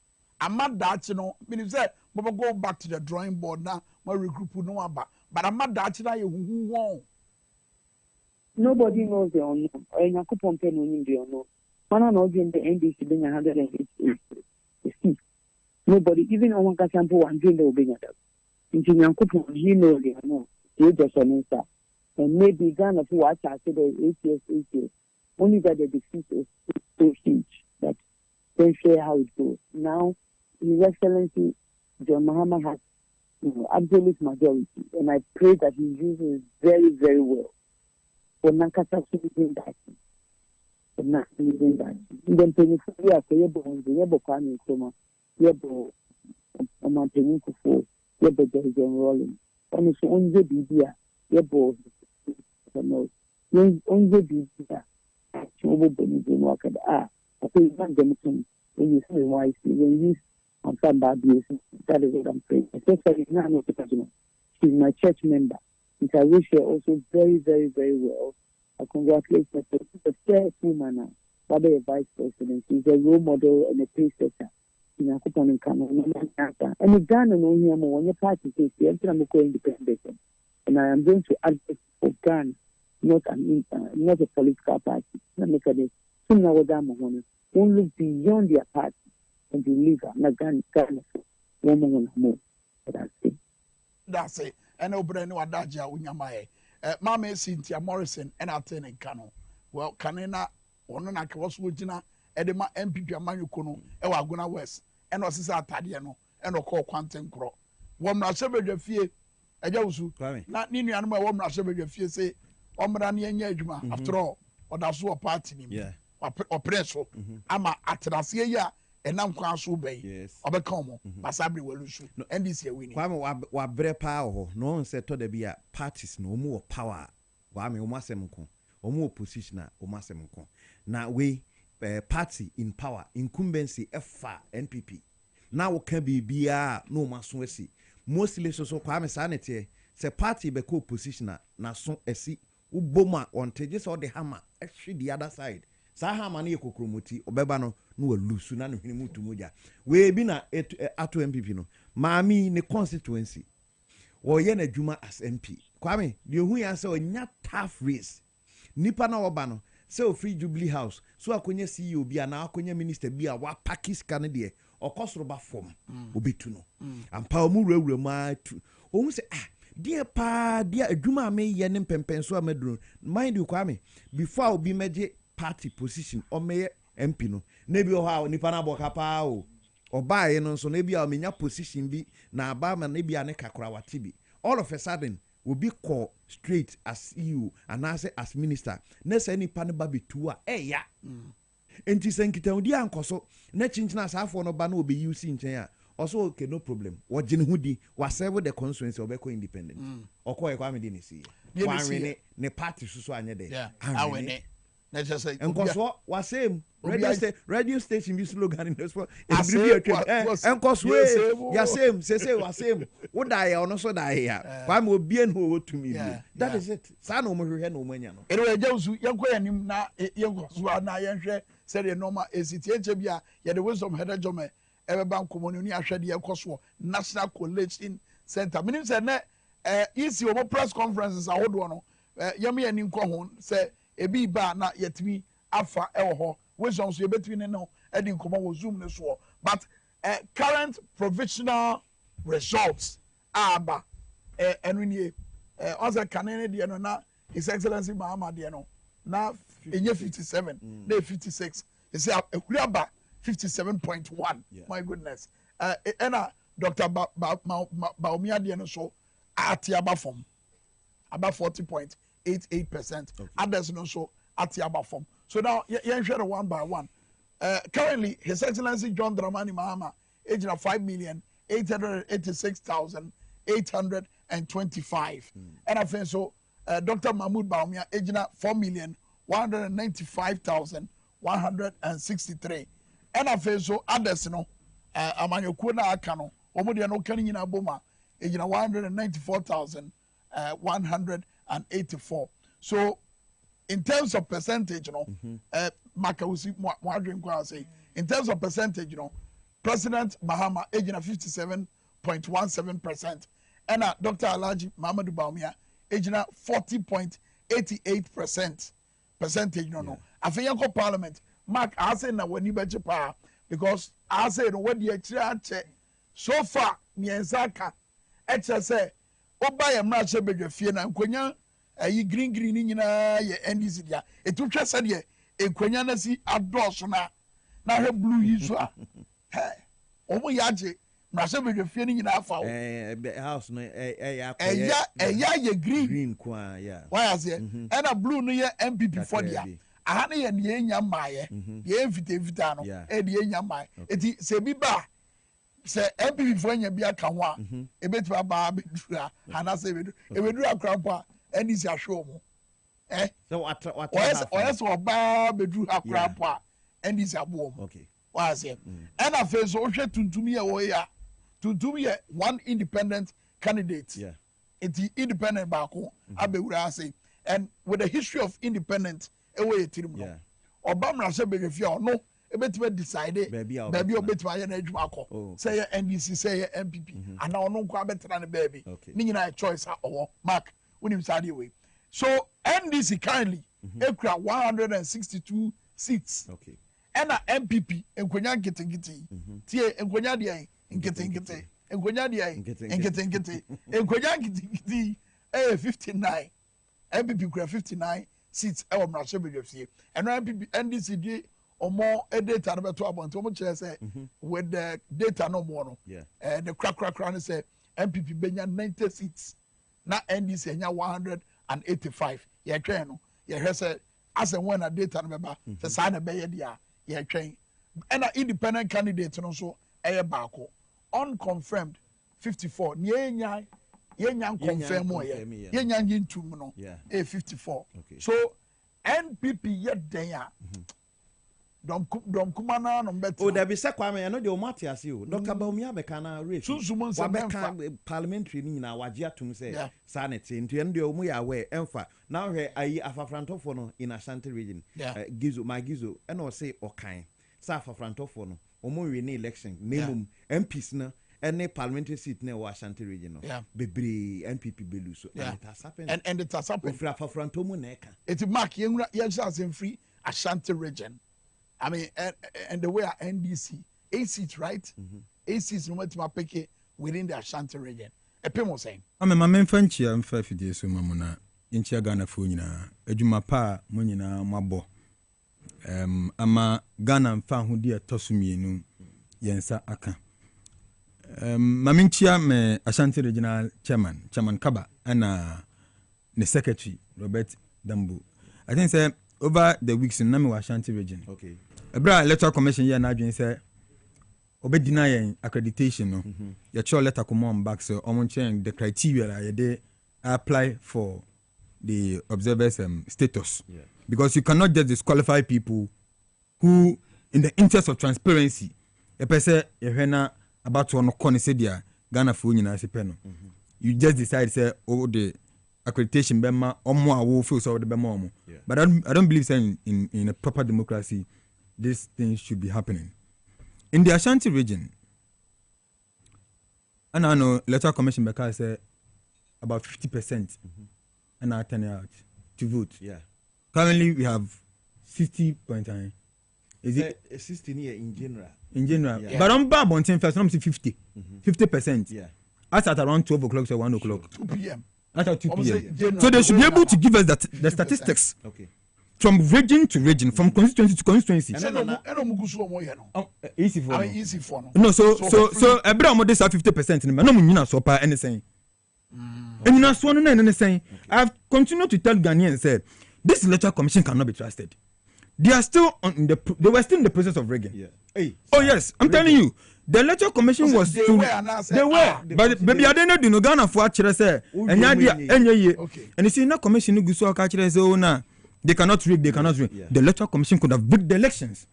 I'm not that you know, meaning say we go back to the drawing board now, my regroup no about, but I'm not that you won't. Nobody knows the unknown. Or in a coupon pen on the unknown. One knows in the NDC being 188 seats. Nobody, even on one sample, and dream they will bring it up. In Coupon, he knows the unknown. He just an answer. And maybe Ghana for what I said 8 years. Only that the defeat is so huge that they share how it goes. Now, His Excellency John Mahama has absolute majority, and I pray that he uses very, very well. For Nankasa to be doing that. For not doing that. Then Penifia for Yebo, the Yebo Kwame Minkah, Yebo Omanteniko for Yebo John Rolling. On his own Bibia, Yebo, when only be that actually when you work at I think not them when you say wisely when you on some bad news. That is what I'm saying. Especially now, I'm not a person. She's my church member. And I wish her also very, very, very well. I congratulate her. She's a fair woman now. Rather a vice president. She's a role model and a pace setter. And the Ghana no here more on your party case. I'm independent. And I am going to advocate for Ghana, not a political party. Not make a day. Soon I will won't look beyond their party and deliver. Not Ghana. Woman more. That's it. That's it. And Obreno Adaja Unyamae. Mama Cynthia Morrison and Atene Kano. Well, Kanena, Onana Kwaswujina, Edema MPP Amanyukono, Ewa Guna West, and Osisa Tadiano, and Oko Quantum Cro. Womra Sebede Fie, Ejosu, not Nini Anima Womra Sebede Fie say, Omrani Yajma, after all, or that's what party him. Yeah. Or preso. Ama Atrasia. And now council bay. Yes. Obekomo. Masabri will lose. And this year winning. Kwame wa bre power. No one said to the be parties no more power. Kwame umasemko. Omo opposition umasemko. Now we party in power incumbency FA NPP. Now can be no maswesi. Mostly so Kwame sanity. Se party be co-opposition na so esi uboma on just all the hammer. Actually the other side. Saha mani ekokromoti obeba no no lusu na no hini mutu moja we bi na ato MPP no maami ne constituency wo ye na adwuma as MP Kwame de hu ya se onya tough race nipa na oba no se o free Jubilee House so akonya CEO bi na akonya minister bi a wa pakis kan de okosoro ba form obetu no ampa o mu wurawura ma tu o hu se dear pa dear adwuma me ye ne pempen so amaduro mind you Kwame before obi meje party position or mayor MP no nebi o ha nipa na boka pa o obaye no so nebi a menya position bi na aba ma nebi ane kakra wati bi all of a sudden will be called straight as CEO and as minister na say nipa ne ba betu a ya enti senkita odi ankoso na chinchina asafo no ba na obi use nchen a also okay no problem wo gene hudi wa serve the constituency obeko independent okoye kwa me di ne si wa ne party susu anye de awene na just say enkoso wa same radio station bi slogan in this enkoso ya same say wa same wo die ono so die ya kwa me obi en ho to me that is it sa na omohwe na omanya no ere ejawsu yenko yanim na yenkoso na yenhwe say the normal esiti eche bia ye the wisdom head jome ebeba nkomo ni ahwede yekoso National Collation Center minim say na isi omo press conferences ahodo no yemi ani nko ho say ebi ba na yetimi afa ewo ho wisdom so yebetimi ne no edi nkomo wo zoom ne so but current provisional results aba enunye oza kanene de no na His Excellency Mahama de no na enye 57 na 56 is aba 57.1 my goodness ena Dr. Baumia de no so ati aba from about 40.88%. Others no so at the above form. So now you share one by one. Currently, His Excellency John Dramani Mahama, age of 5,886,825. And I think so. Dr. Mahmoud Baumia, age of 4,195,163. And I think so. Others no. Amanyokuna Akano. Omodia no Kanina Boma, age of 194,184. So, in terms of percentage, you know, in terms of percentage, you know, President Mahama aging of 57.17%, and Dr. Alhaji Muhammadu Baumia aging of 40.88% percentage, you know. I think you Parliament, Mark, I say na when you bet your power because I say no what the so far, Nienzaka, say. Oba ya mrache beje fie na nkwanya ayi green nyina ye NDC dia etutwa se de enkwanya na si adoso na he blue yiso a omo yaje mrache beje fie nyina afa o house no ya ye green kwa ya why ase na blue no ye MPP for dia aha na ye ne nya maaye ye mfita no e de nya maaye eti se bi ba se MPP for nya bia ka ho a ebetu aba bedura ana se bedura krampa NDC ahwe omo So what oyes oba bedru akra po a ndc abo okay wa say and afa so hwe tuntum ye wo ya tuntum ye one independent candidate it's independent baako abewura say and with the history of independent ewe yetirim no oba mra se behwefia ono ebetima decide baby obetima ye na adwuma akọ say ye ndc say ye mpp and now ono kwa betra ne baby ni nyina choice a owo mark unim sade we so ndc currently ekura 162 seats and mpp enkonya nketenkete tie enkonya de nketenkete enkonya de nketenkete enkonya nketenkete 59 mpp kura 59 seats e wo mrashe bedwafie and mpp ndc di omo data no beto abont omo kire say with the data no more no the crack no say mpp benya 90 seats na ndc enya 185 ye twen no ye hwe say as and when a data no beba say sa na be ye dia ye twen and independent candidate no so eye baako unconfirmed 54 ni yenya confirm ye yenya ntum no 54 so npp ye den a dom kumana no better o da bi se Kwame no de o mate ase o Dr. Baumi abeka na race sunsumo se beka parliamentary ni nyina waje atum se sanity ntu en de o mu ya we emfa na hwe ayi afafrantofo no in Ashanti region gizo and o say okan sa afafrantofo no o mu we ni election nemum MPs na any parliamentary seat na Ashanti region no bebre MPP belu so and it has happened and it has happened for afafrantomu na eka it mark yenra ye free Ashanti region. I mean, and the way our NDC, 8 seats, right? 8 seats, no matter what pick within the Ashanti region. A people saying, I'm a man, Frenchy, I'm 5 years, so Mamma, in Chiagana Funina, a Jumapa, Munina, Mabo. Ama Ghana and found who dear Tosumi, no, Yensa Aka. Maminchia, me Ashanti regional chairman Kaba, and the secretary, Robert Dambu. I think, sir, over the weeks in Nami Ashanti region. Okay. Ebra electoral commission here na adwin say obe deny accreditation no your show letter come on back so change the criteria that they apply for the observers status because you cannot just disqualify people who in the interest of transparency e pese ehwena about one corner say dia Ghana for nyina se pe no you just decide say oh the accreditation bema omo awo feel so the bema omo but I don't believe saying in a proper democracy these things should be happening. In the Ashanti region, and I know electoral commission because say about 50% and I turn out to vote. Currently we have 60.9. Is it 60 here in general? In general. But I'm bad on 10 first, I'm 50. 50%. That's at around 12 o'clock to 1 o'clock. 2 p.m. That's at 2 p.m. So they should be able to give us the statistics. Okay. From region to region, from constituency to constituency. Easy for no. So every amount this 50%. No munyina so pa anything. And you know so no anything. I've continued to tell Ghanaians say this electoral commission cannot be trusted. They are still they were still in the process of rigging. Oh yes, I'm telling you. The electoral commission was they were but baby I don't know Ghana for actually say and you see no commission no go so actually say oh na they cannot rig. The electoral commission could have rigged the elections.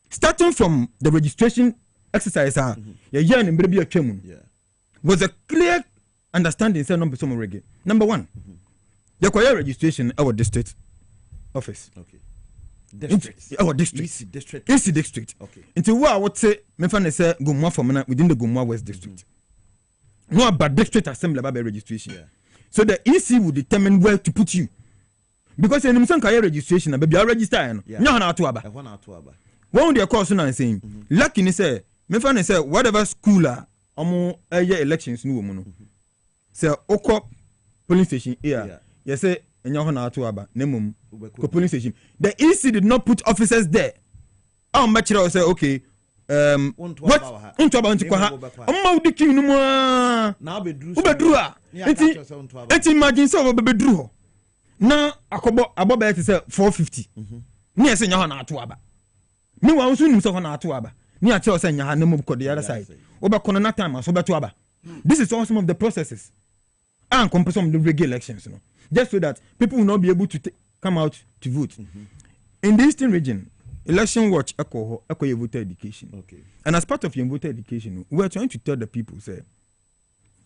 Starting from the registration exercise, was a clear understanding. Say number some rigging. Number one, the choir registration our district office. Okay. District. Our district. EC district. Okay. Into what I would say, me fan say Gomwa for within the Gomwa West district. No about district assembly about registration. So the EC will determine where to put you. Because in some career registration, baby, I register. No, not to aba. One day, course, now saying, lucky ni say, me fan say whatever schooler, omo elections no woman. Say Oko police station here. Yes, say enyo na to aba. Nemum ko police station. The EC did not put officers there. Match say okay. What? Unto aba unto kwa. Omo di king no mo. Na bedru. Ubedru a. Enti imagine say obedru. Na aboba say 450 ni ese nya ho na ato aba ni wa nso nim so ho na ato aba ni a tell say nya ha na move the other side obekono na time so beto aba this is all some of the processes and compare some of the regular elections no just so that people will not be able to come out to vote. In the Eastern region, Election Watch echo your voter education. Okay. And as part of your voter education, we are trying to tell the people, say,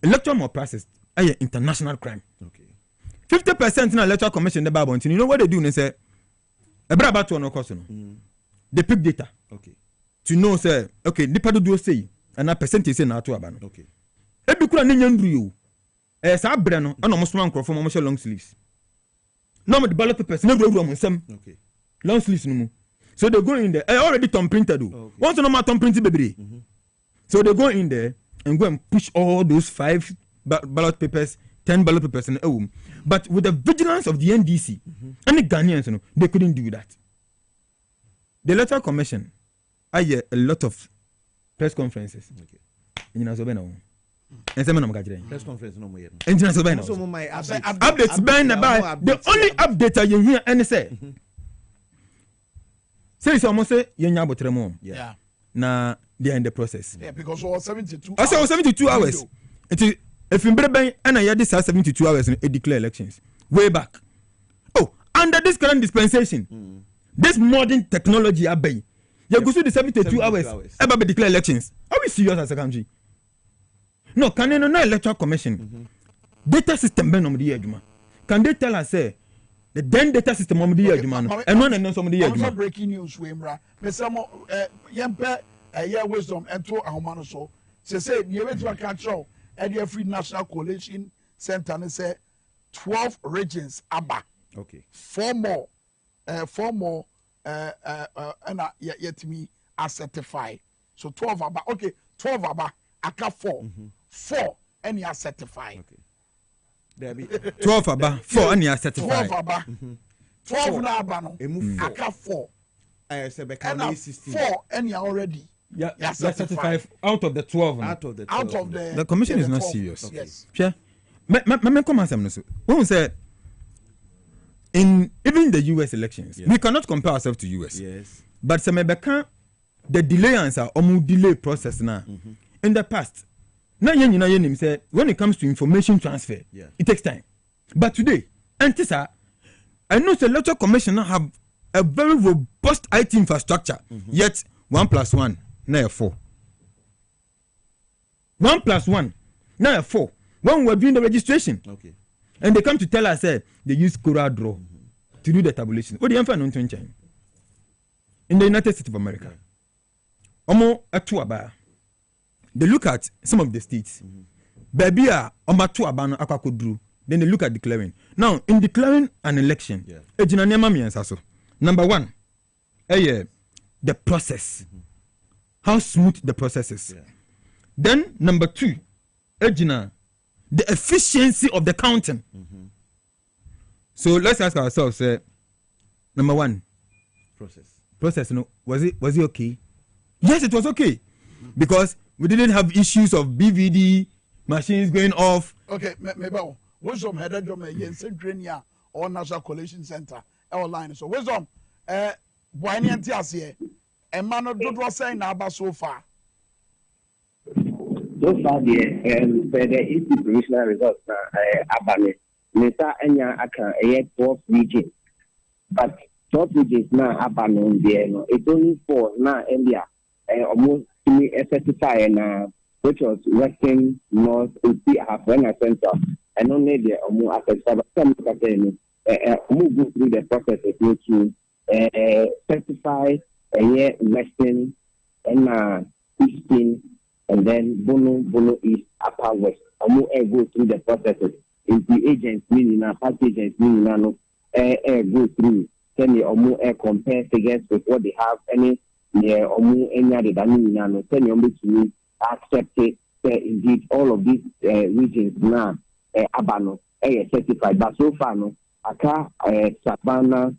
electoral malpractice is an international crime. Okay. 50% in the electoral commission, the Bible, you know what they do? They say, about to no cost. They pick data. Okay. To know, say, okay, the people do say, and a percentage say, not to abandon. Okay. Every could you. As I brand, and almost one crop from almost long sleeves. No more the ballot papers, no room on some. Okay. Long sleeves no more. So they go in there. I already thumb printed. Okay. Once no more thumb printed, baby. So they go in there and go and push all those 5 ballot papers, 10 ballot papers in a room. But with the vigilance of the NDC and the Ghanaians, you know, they couldn't do that. The Electoral Commission, I hear a lot of press conferences. Okay. You know, so and some of them press conference no more. Engineers of updates by the only update I hear and say. Say almost say yenya botremo. Yeah. Na they are in the process. Yeah, because all 72 I say 72 hours. It if in Breben and I had this 72 hours and declare elections. Way back. Oh, under this current dispensation, this modern technology abay. You go to the 72 hours. Ever be declare elections. Are we serious as a country? No, can they not electoral commission? Data system ben on the edge. Can they tell us say the then data system on the edge man and one and some of the edge? I'm breaking news Wimra. Mesamo yempe yeah wisdom and to ahomano so. Say you went to a control at your free national collation center and say 12 regions abba. Okay. 4 more and yet me are certified. So 12 abba. Okay, 12 abba. Aka 4. 4 and you are certified. Okay. There be 12 abba 4 and you are certified. 12 abba. 12 na abba no. Aka 4. And 4 and you are already. Yeah, you are certified out of the 12. Out of the 12. The commission is not 12. serious. Okay. Yes. Sure. Me come answer no so. When say in even the US elections, we cannot compare ourselves to US. Yes. But some the delay answer or delay process now. In the past, now say when it comes to information transfer, it takes time. But today, Antisa, I know the electoral commission have a very robust IT infrastructure. Yet 1 + 1 now 4. 1 + 1 now 4. When we're doing the registration, okay, and they come to tell us they use Cora Draw to do the tabulation. What do you find on in the United States of America? Omo atuaba. They look at some of the states. Baby omatu abano akwakodru. Then they look at declaring. Now, in declaring an election, number 1, the process. How smooth the process is. Then number 2, the efficiency of the counting. So let's ask ourselves, number 1, process. No, was it okay? Yes, it was okay, because we didn't have issues of BVD machines going off. Okay, maybe wisdom headed to me in or National Collation Center online. So wisdom, Buani and Tiasie, and man of good was saying about so far. So far, the easy provisional results Abane, Meta Enya Aka, 12 regions. But 12 regions now Abane, it's only 4 now, India, almost specify and which was Western, North, Africa Central, and only the some go through the process to specify Western and Eastern, and then Bono East, Upper West. Go through the processes. If the agents meaning party agents meaning go through, then they compare figures with what they have any. Any other than to accept it. Indeed, all of these regions now Abano certified. But so far, no, Aka Savannah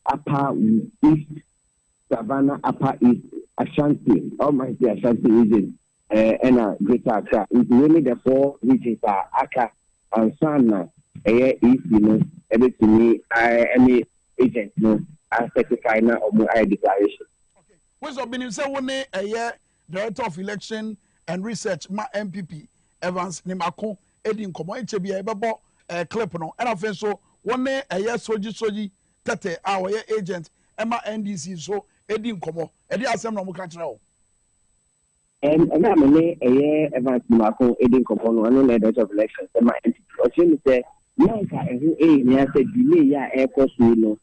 Upper East, Savannah Upper East, Ashanti, Almighty Ashanti region, and Greater Accra. It's really the 4 regions are Aka and Sana, East, every to me, any agent, no, are certified now or more declaration. What's up, Benin? Say one a Director of Election and Research, ma MPP Evans Nimako Edin Komo HB Ebabo clip no and afei so one soji tete our agent Emma NDC so edi nkomo edi asem na mo ka kire o and I mean Evans Mako edi nkomo no anu na date of elections Emma NDC o say say Nanka nya say delay ya airport no no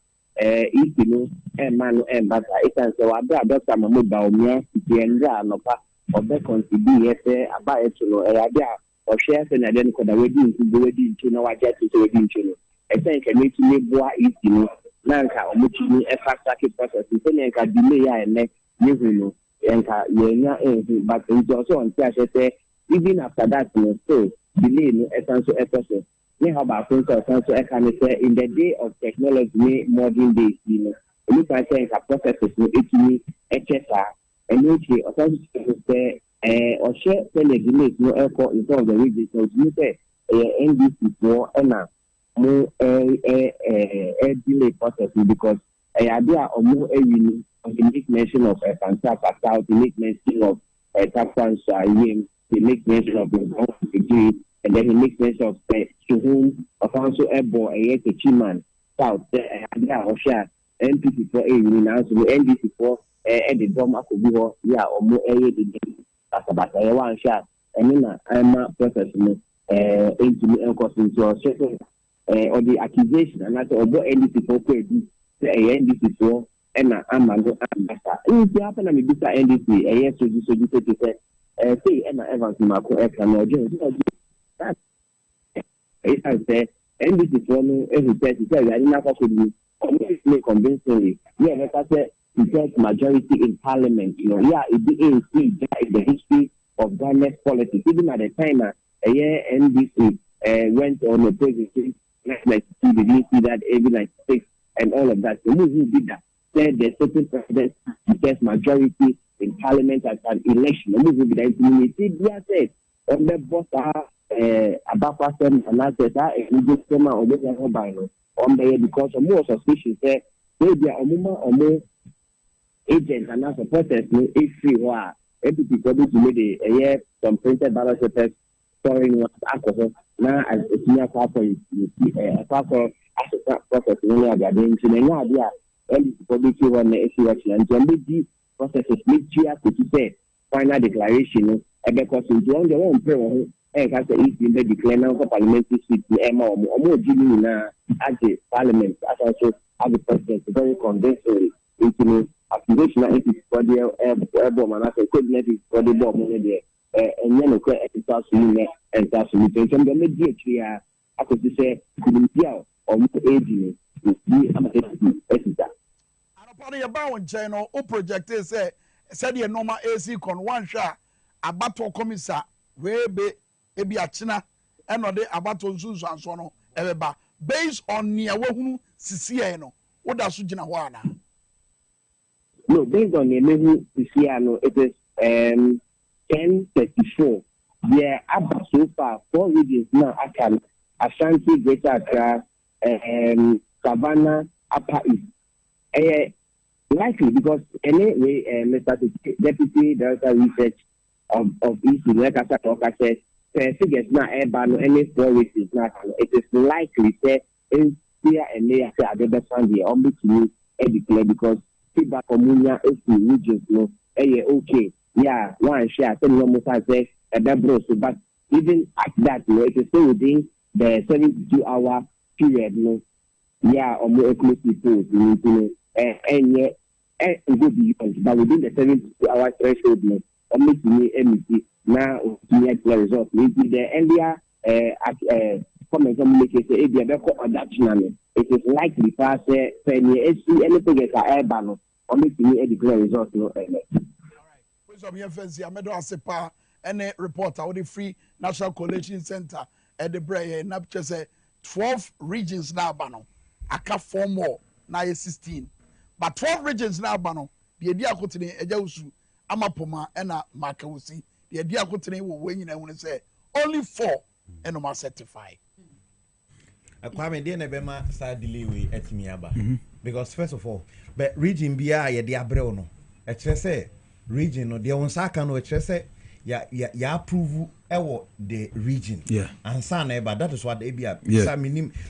Emma no embata it can say wa Dr. Mahmoud Baumia tienra no pa obe contribute say aba eto no ade a o share say na den ko da wedi nti na wa just say wedi nti no e say can make me boa no Nanka omuchini e fast track process so nka delay ya ene yehu no nka yenya but it also on say even after that no so delay no essence process we have our so say in the day of technology modern days we can say nka processes no etimi HSR and okay also say or share delay no echo in terms of the region so you say NDC for na more delay process because idea or more make mention of a fantastic to make mention of a taxan to make mention of the and then he makes mention of to whom of also able a chairman south idea or share NPC for a now so NDC for the drama could be or more as about a one shot and then I'm a process into the or the accusation and that's although NDC for say NDC for and I'm ambassador. If you happen to be this NDC, yes, so you say and Evans Mako that it has said NDC for me every said he said I didn't have to convincingly. Yeah, that's a majority in parliament, it is the history of Ghana's politics. Even at the time NDC went on the presidency. Like we didn't see that every 96 and all of that. So who did that? Said the certain president gets majority in parliament at an election. Who did that? We said on the boss about person and I said that we just come out with a on the because of more suspicion said maybe a moment or more agents and not supporters no if we were able to make a some printed ballot papers storing alcohol. Now, as a senior pastor, you see a pastor as a process in the other day, so idea, and public one election, and the processes make you have to say final declaration, and because you don't your own prayer, and as the East in the declare now for parliamentary seat, Emma or more giving as the parliament, as also as the president, very convincingly into accusation that it is for the airborne, and as a coordinate for the bomb there. And then okay, it starts to me and starts to me. So I'm going to make it I could say, couldn't tell or aging to be a upon your bound channel, or project is said your normal AC con one shot, a battle commissar, where be a china, and not a battle Susan Sono, ever based on near Wahu Siciano. What does Sujina Wana? No, based on the Mehu Siciano, it is 1034. Yeah, Abba so far 4 regions now. I can Ashanti, Greater Accra, Savannah, Upper East. Likely because anyway, Mr. Deputy Director Research of East, like I said, figures now urban any 4 regions now. It is likely that in here and there, I better find the only to declare because feedback communia is the regions no. Okay. Yeah, one share, tell you say but even at that, it is still within the 72-hour period, yeah, or more exclusive food, and yet, good beyond, but within the 72-hour threshold, only to me, MEC, now, to me, the result, maybe the earlier, comment on make it a adoption, it is likely fast, anything as a air balance, only to me, a declare result, some fancy Amedo Asepa and a reporter with the Free National Collation Center at the Bray and up say 12 regions now bano. I can 4 more now 16. But 12 regions now bano. The idea continue Ejausu Amapoma and a Makawusi. The idea continue will win and want to say only 4 and no certified. Kwame dey na bema start delay we etimiaba because first of all but region bia ye dey abrɛ no e kyerɛ sɛ region no dey on saka no e kyerɛ sɛ ya approve the region. Yeah. And son, but that is what they be. Yeah.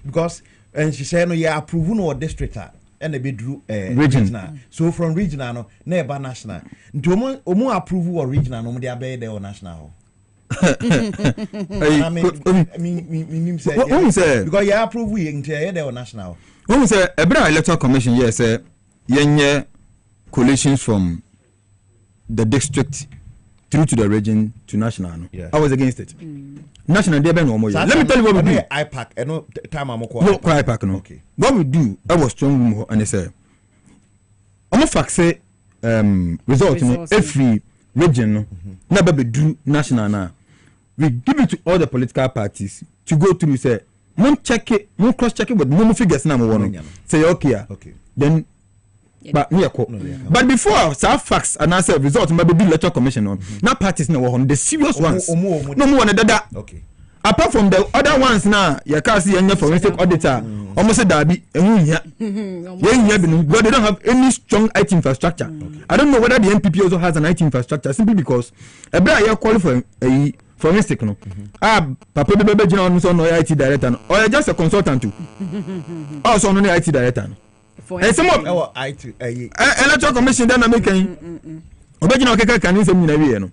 Because and she said no, yeah, approve no district and they be drew regional. So from regional no, never national. To omo approve or regional no, they are there or national. I mean, because you approve we into there or national. When say Ebra Electoral Commission, yes, yenye coalitions from the district through to the region to national. No? Yeah. I was against it. National, they no more. Let me tell you what we do. IPAC, no time I'm IPAC, no. Okay. What we do, I was strong more, and they say, I'm a fact say result no every region no never be do national now. We give it to all the political parties to go through. Say, mon check it, mon cross check it, but no figures now. Say okay, then. But but before some facts and answer results maybe be electoral commission on now parties now on the serious ones no more on the okay apart from the other ones now you can't see any forensic auditor almost say that be but they don't have any strong IT infrastructure. I don't know whether the NPP also has an IT infrastructure simply because a brother qualify a forensic no papa bebe jina on so no IT director or just a consultant too also no IT director. And some of electoral commission then making original okay can say no.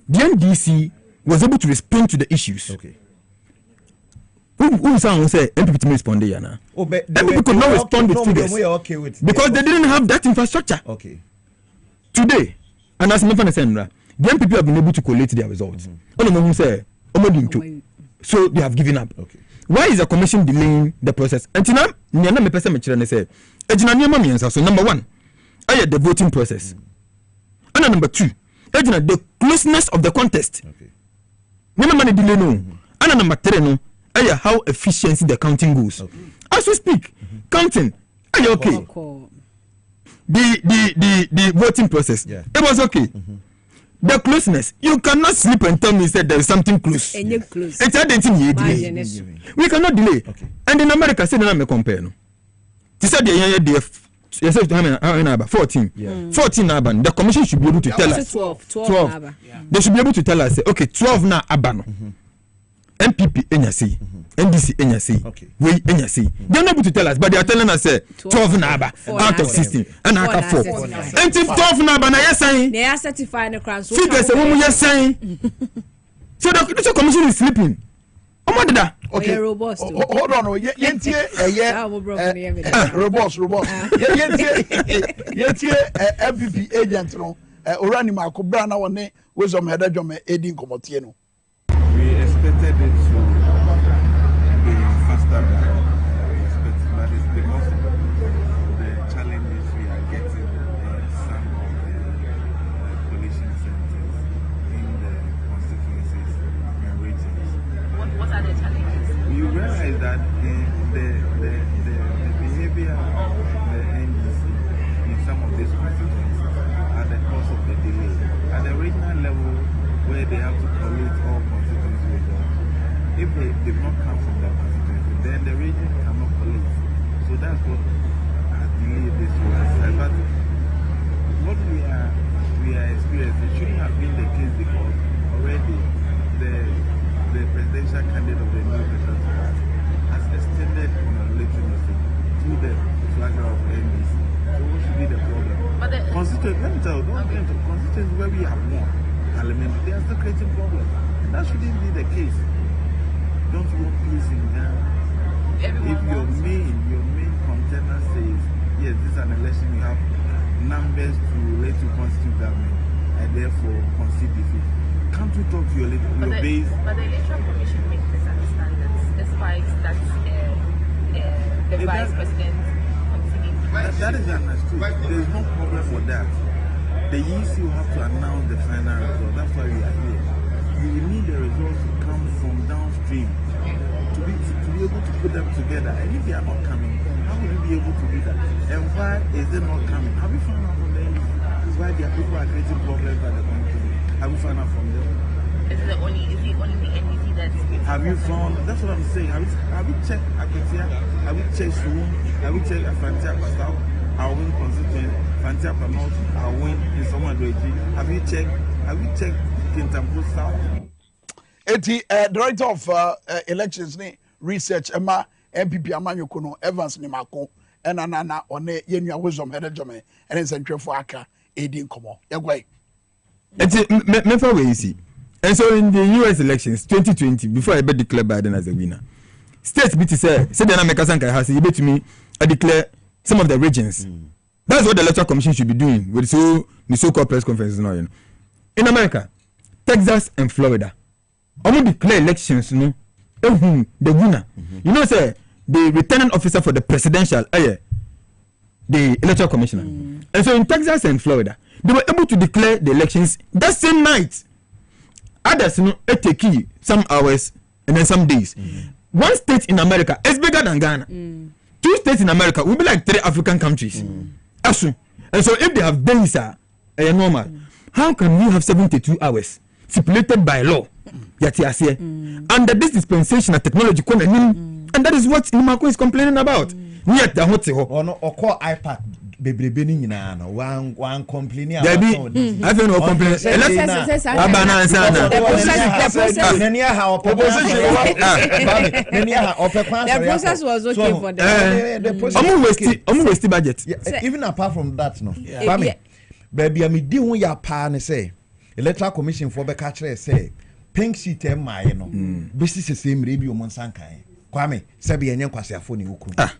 The NDC was able to respond to the issues. Okay. Who say MPP to respond there now? MPP could not respond with figures because they didn't have that infrastructure. Okay. Today, and as Mefan said, the MPP have been able to collate their results. So they have given up. Okay. Why is the commission delaying the process? Until now, me person me say, so number one, the voting process. And number two, the closeness of the contest. Okay. Money delay no. And number three no, how efficiency the counting goes. Okay. As we speak, counting, okay. The voting process, it was okay. The closeness, you cannot sleep and tell me that there is something close. Close. It's we cannot delay. Okay. And in America, say that I compare no. They said the 14. Yeah. 14 Aban. The commission should be able to tell us. 12. They should be able to tell us. Okay, 12 na Aban. MPP NYC, NDC NYC, we NYC. They're not able to tell us, but they are telling us 12 Naba out of 16 and I have 4. And 12 Naba, yes, saying they are certifying the crowns. Figures a woman, yes, saying. So the commission is sleeping. Okay, robust. Hold on, robust. MPP agent no. Orani Makobra na one wisdom head jome edin komotie no. We expected it to be faster than we expected, but it's because of the challenges we are getting in some of the coalition centers in the constituencies and regions. What are the challenges? You realize that the behavior of the NDC in some of these constituencies are the cause of the delay. At the regional level, where they have to collate all constituency results, if they did not come from the constituency, then the region cannot collate. So that's what has delayed this one. But what we are experiencing shouldn't have been the case because already the presidential candidate of the new Patriotic Party has extended congratulations to the flagger of NDC. So what should be the problem? But the constituency, let me tell you, don't get into constituency where we have won Parliament, they are still creating problems. And that shouldn't be the case. Don't you want peace in Ghana? If your main contender says, yes, this is an election, you have numbers to relate to constitute government, and therefore concede defeat. Can't you talk to your base? But the Electoral Commission makes misunderstandings, despite that the Vice President that is understood. There is no problem for that. The EC will have to announce the final result. That's why we are here. You will need the results to come from downstream to be able to put them together. And if they are not coming, how will you be able to do that? And why is it not coming? Have you found out from the NDC? Why their people are creating problems by the country? Have you found out from them? Is it only the NDC that's... Have you found... That's what I'm saying. Have you checked Aketia? Have you checked Suwon? Have you checked Afantia Pasau? Our win constituent, Fantia Pamot, our win in Somadoji. Have you checked Kintampo South? eti director of elections ni research ema MPP amanyoko no Evans ni mako ena na one yenua wisdom hedejome ene sentwefo aka edi nkomo yegwai eti me for we see. And so in the US elections 2020 before I declare Biden as a winner, states BT say the American Sankai has you bet me I declare some of the regions. That's what the electoral commission should be doing with the so-called press conferences now. You know. In America, Texas and Florida, I'm going to declare elections, the winner. You know, say the returning officer for the presidential, the electoral commissioner. And so in Texas and Florida, they were able to declare the elections that same night. Others, it take some hours and then some days. One state in America is bigger than Ghana. 2 states in America will be like 3 African countries. And so if they have days normal, how can we have 72 hours stipulated by law? Under this dispensation of technology, and that is what Imako is complaining about. Yet the hotel or call iPad. Baby nyina no one complaining about I feel no complain the process was okay for them almost waste budget even apart from that no baby am di hu ya pa ne say electoral commission for be catch say pink sheet em my no business say mre bi o mon sankan Kwame say be enye kwasiafo ne okuru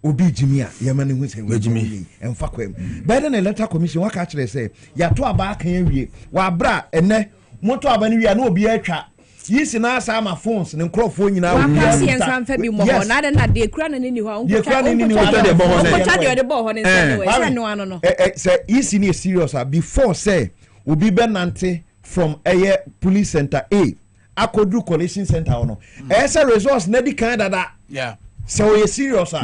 obi jimia yamani hu say we jimi emfa kwam by the electoral commission wa catch say ya to aba kan awie wa bra ene moto aba ne wi na obi atwa yisi na asa ma phones ne nkrofo nyina wa kasi en sanfa bi mo ho na na de kura na ni ho onko cha de bo ho ne say we say no ano no say yisi ni serious before say obi benante from a police center A akodu collation center no say resource na di kan dada so we serious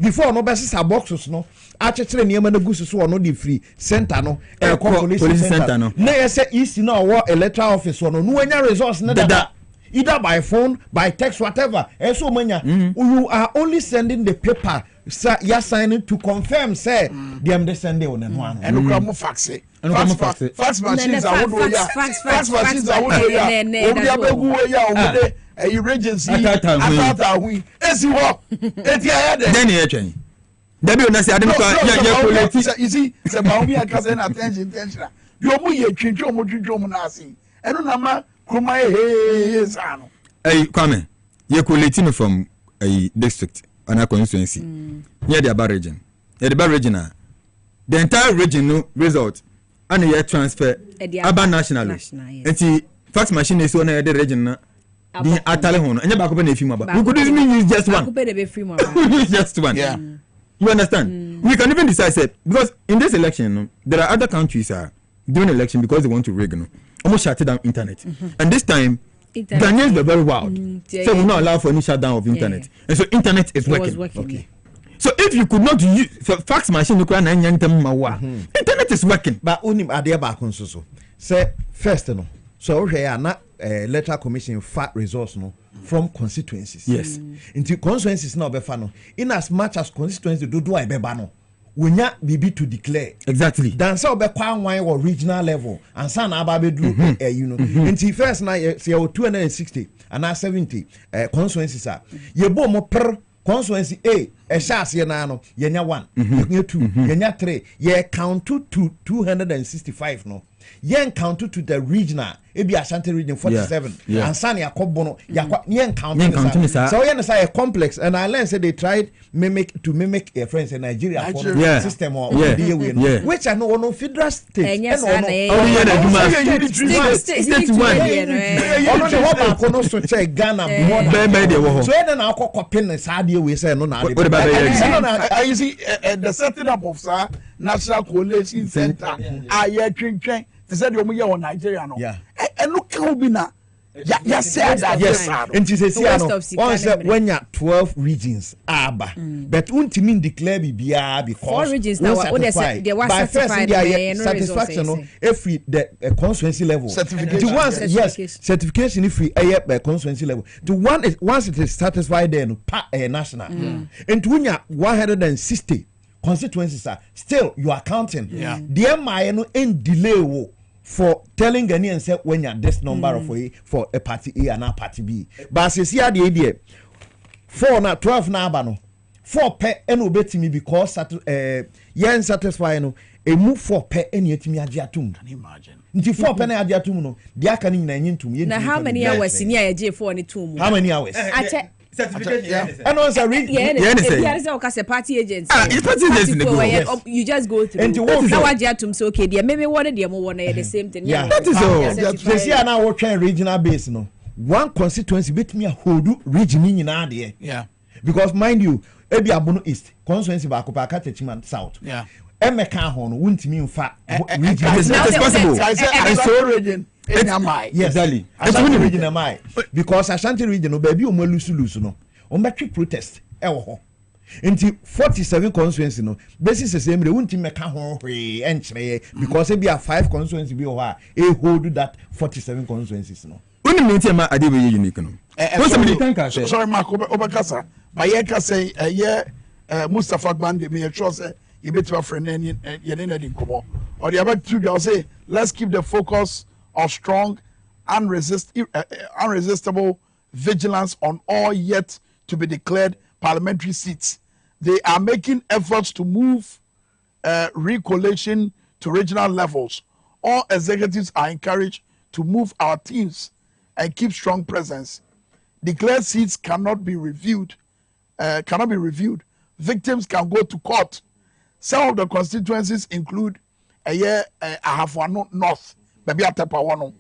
before no best boxes no achechere niam na gusu so no the free center no police center no na say easy na wo electoral office no anya resource na dada either by phone by text whatever so manya you are only sending the paper you signing to confirm say them they send on no and no come fax fax machines are what fax machines are what obi abegu ya emergency atata we esi ho eti ayade then ye twen dabi ona se ade no ya collate you see se ba obi akase na attention bi omu ye twintwo na asi eno na ma kuma sano Kwame ye collate me from a district and a constituency near the Aba region the entire region no result and ye transfer Aba national enti fax machine is one the region na the atale hono enya ba ko na efimu aba we could even use just one use just one you understand we can even decide say because in this election no, there are other countries doing election because they want to rig no almost shut down internet and this time Ghanaians were very wild so we not allow for any shutdown of internet and so internet is working. Okay, so if you could not use fax machine no na nyantem mawa internet is working but onim ade ba kon so say first no so we na electoral commission fat resource no from constituencies into constituencies now befa no in as much as constituency do I beba no wonya bibi to declare exactly dan say obekwa anwan or regional level and san aba bedu you know into first na say 260 and 70 constituencies ye bo mo per constituency A shase na no yenya 1 yenya 2 yenya 3 ye count to 265 no yen count to the regional ebi Ashanti region 47 and Sani Akobo no yen count so yen say a complex and I learned say they tried to mimic a friends in Nigeria system or which I know no federal state and so check Ghana so then I copy the we say no na you see the setting up of National Collation Center twin they said you are on Nigeria no and look how be na ya said that yes and she says when you 12 regions aba but untimi declare bibia because 4 regions now they were certified satisfaction no every the constituency level certification certification if we constituency level the one is once it is satisfied then national and when you 160 constituencies are still you are counting the MI no in delay for telling Ghanaians say when you're this number of for a party A and a party B. But as you the idea 4 na 12 na abano 4 pe eno beti me because yen satisfy no e move 4 pe eno etimi age atum. Can you imagine? Nti 4 pe na age atum no dia aka ni nyina nyentum. Na how many hours ni age 4 ni tum? How many hours? Certification. And also read party agents. It's party agents. You just go through. And now I just say okay, there maybe one of them want the same thing. Yeah, that is all. They see now what kind regional base no. One constituency bit me a hold region in there. Yeah. Because mind you, Ebi Abono East, constituency ba ko pa Katechiman South. Yeah. Emeka ho no wuntimi mfa region. It's possible. I saw region. Yes, exactly. Ashanti region am I because Ashanti region no baby o lusu no. O make protest e wo ho. Nti 47 constituency no basis the same won't meka ho hwe enchire because e be a 5 constituency be ho a e hold that 47 constituencies no. Uni minti ma ade be unique no. Sorry Mark obakasa ba ye ka say Mustafa Gbande me sure say you better friend ye na din komo. Or the about to say let's keep the focus of strong unresistible vigilance on all yet to be declared parliamentary seats. They are making efforts to move recollation to regional levels. All executives are encouraged to move our teams and keep strong presence. Declared seats cannot be reviewed. Victims can go to court. Some of the constituencies include Ahafo North, Baby Atepa Wano,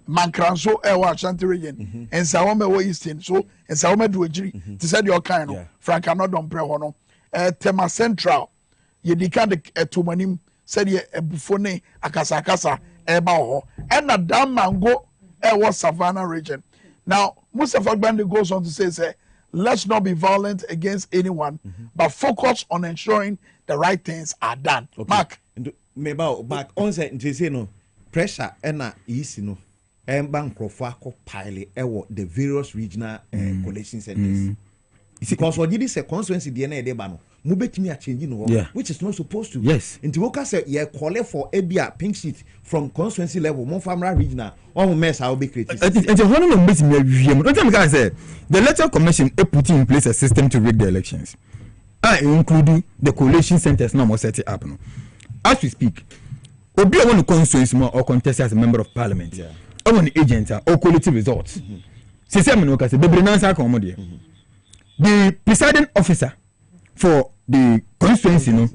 Mankranso Ewa Ashanti region, and Sawome Wo Eastern. So and Sawome Duejiri, to say your kind of Frank Anodon Prehono, Tema Central, Yedika de Tumanim, said ye Bufone, Akasa, Eba, and a damn mango Ewa Savannah region. Now, Mustafa Gbande goes on to say, let's not be violent against anyone, but focus on ensuring the right things are done. Okay. Mark. Back on say no pressure na easy no bank crofo pile the various regional collation centers. Because what did say constituency the na edeba no mu betimi a change no which is not supposed to. Yes. Nti woka say ye call for ebia pink sheet from constituency level mo family regional on mess how be creative. And the one no betimi awie. Don't tell me say the electoral commission put in place a system to rig the elections. Including the collation centers now more set it up no. As we speak, Obi want to constituency or contest as a member of parliament. Yeah. I want agent or quality results. The presiding officer for the constituency, no,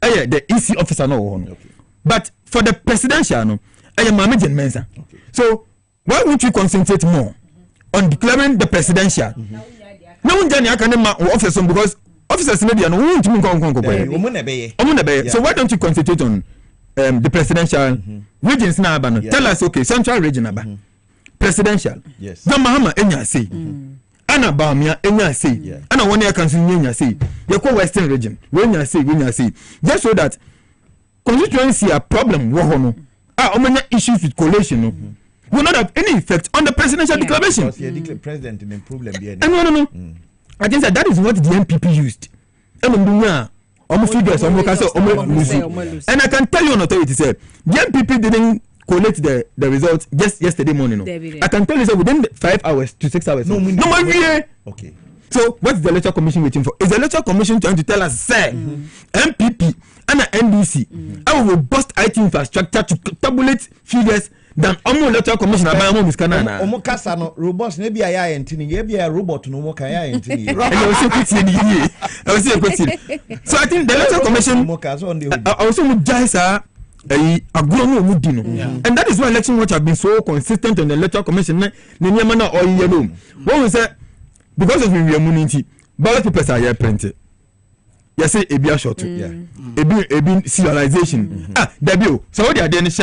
the EC officer, no. Okay. But for the presidential, no, I am managing Mensa. Okay. So why won't you concentrate more on declaring the presidential? No one can officer because officers maybe no won't so why don't you concentrate on the presidential regions now? Tell us, okay, central region about presidential. Yes. The Mahama enya say. Ana Bamia enya say. Ana one year council enya say. You call western region. When you say. Just so that constituency a problem wo no. Issues with collation will not have any effect on the presidential declaration. Because you declare president in problem there. No. I think that is what the MPP used. And I can tell you on authority said the MPP didn't collect the results just yesterday morning. No. I can tell you that within 5 hours to 6 hours. No. Okay. So what's the electoral commission waiting for? Is the electoral commission trying to tell us, say, MPP and NDC, I will bust IT infrastructure to tabulate figures than electoral commission about Omo Miskana. Omo kasa no robots ne bi aya entini ye bi a robot no mo kan ya entini. So I think the electoral commission also would just and that is why election watch have been so consistent on the electoral commission. One was that because of the immunity, ballot papers are here printed. Yes, say a short, ebi civilization. Debut. So what they are doing is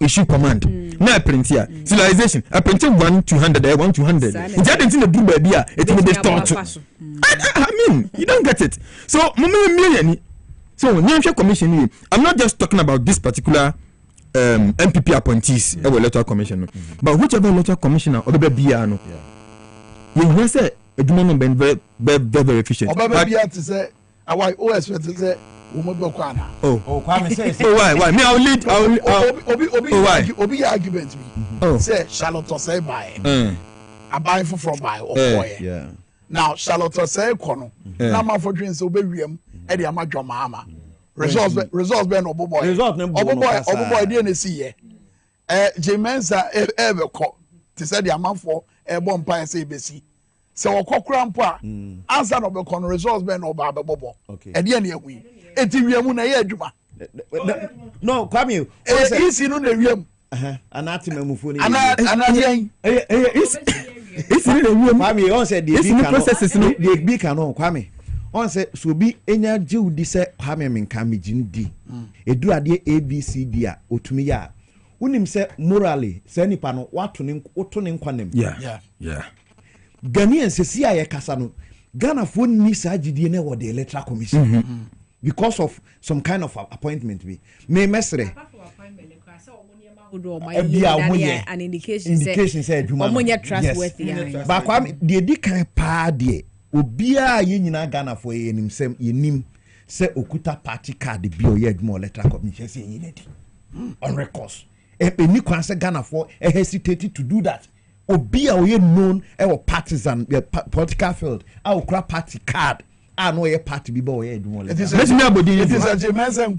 issue command. Now print here. Civilization. I printed 1-200 there, 1-200. It didn't in the blue baby. It will be start. I mean, you don't get it. So million. So National Commission, I'm not just talking about this particular MPP appointees electoral commission, but whichever electoral commissioner or the BIA. You say a very efficient. To say our OS to say Oh, Kwame says. Oh, why? Me, I'll lead. Obi argument me. Say Charlotte say buy. I buy from buy or yeah. Now Charlotte say kono. Na ma for dreams obi wiem e dey amadwo mama. Results be no boy. Result no boy dey na see here. Jemensa ebe ko. Ti say the amanfo e bo mpa say besi. Se okokura mpo a answer no be ko no results be no ba bobo. E dey na ehu. Eti wiemu na ye adwuma. No, Kwame. Isi no na wiemu. Anati memufo ni. Anati. Isi ni na wiemu. Kwame, on say the processes no. The big no, Kwame. On say so bi enya jeudi se Kwame Minkah megindi. Edu ade ABCD a otumi ya. Unim se morally se nipa no wato ne nkwanem. Yeah. Ghanaian se si aye kasa no. Ghana fo ni sa gidie na wo the electoral commission. Because of some kind of appointment me mesre an indication say trustworthy. But Kwame the dikan pa de obia ye nyina Ghana for yenim sem yenim se okuta party card bi o ye adwuma electoral commission say yinedi on records any kwan say Ghana for hesitated to do that obia o ye known e partisan political field a party card. I know a party be boy. It is a Jemensa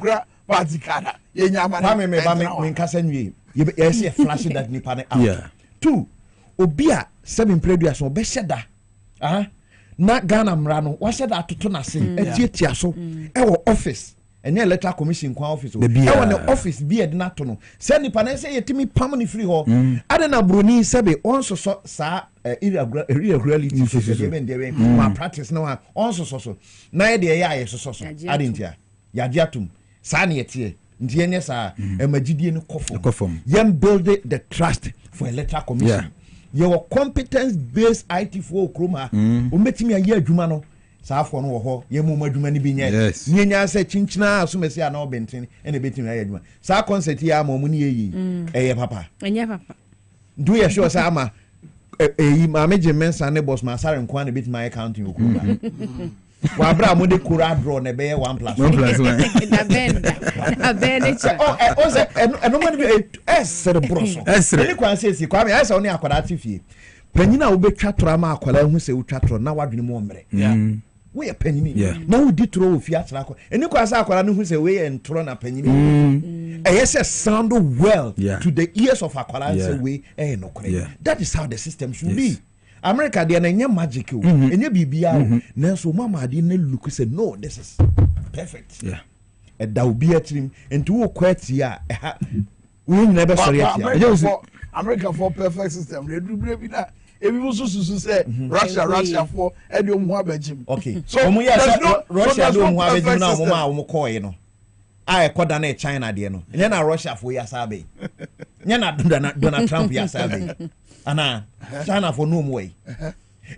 party card. Kwame Minkah yes, a flash that nipa out. Yeah. 2. Obia 7 previous on Beshada. Na Ghana Mrano, what said that to Tonasi, a theatre so, our office, and electoral commission office. The office be a natono. Send the panese to me permanently free hall. I don't know Bruni Sebe also saw irregularities my practice no also so na de ya so adintia yagiatum sani etie ndiene sa emagidie no kofom yam build the trust for electoral commission your competence based IT for kroma o metimi aye adwuma no sa afo no wo ho yemu adwuma ni bi nye nyenya sa chinchina so mesi ana obenten ene betimi aye adwuma sa concert ya ma mu ni yeyi eye papa enya papa do you sure sa ama Mame Jemensa ne boss Masare nkwa na bit my account in Okuba. Wa bra mo de kura draw na be 1+1. Na benda. Oh, say eno man be esere broso. Any kwan say si Kwame I say oni akwada tifie. Panyina wo betwa toro ma akwala hu se wo twa toro na wadwene mo mmere. We panyini. Na wo di toro wo fi atra akwa. Any kwan say akwala no hu se we entro na panyini. Yes, sound well to the ears of akwala say we no kore. That is how the system should be. America they na magic o. Enye bibia na so mama dey na look say no this is perfect. Yeah. E da obi atrim enti wo kwati a we never sorry America for perfect system. They do bi na ebi mo susu say Russia for e dey omu abajim. Okay. So Russia do omu abajim na omu call no. I koda na China de no. Nya na Russia for ya sabe. Nya na Donald Trump ya sabe. Ana China for no way.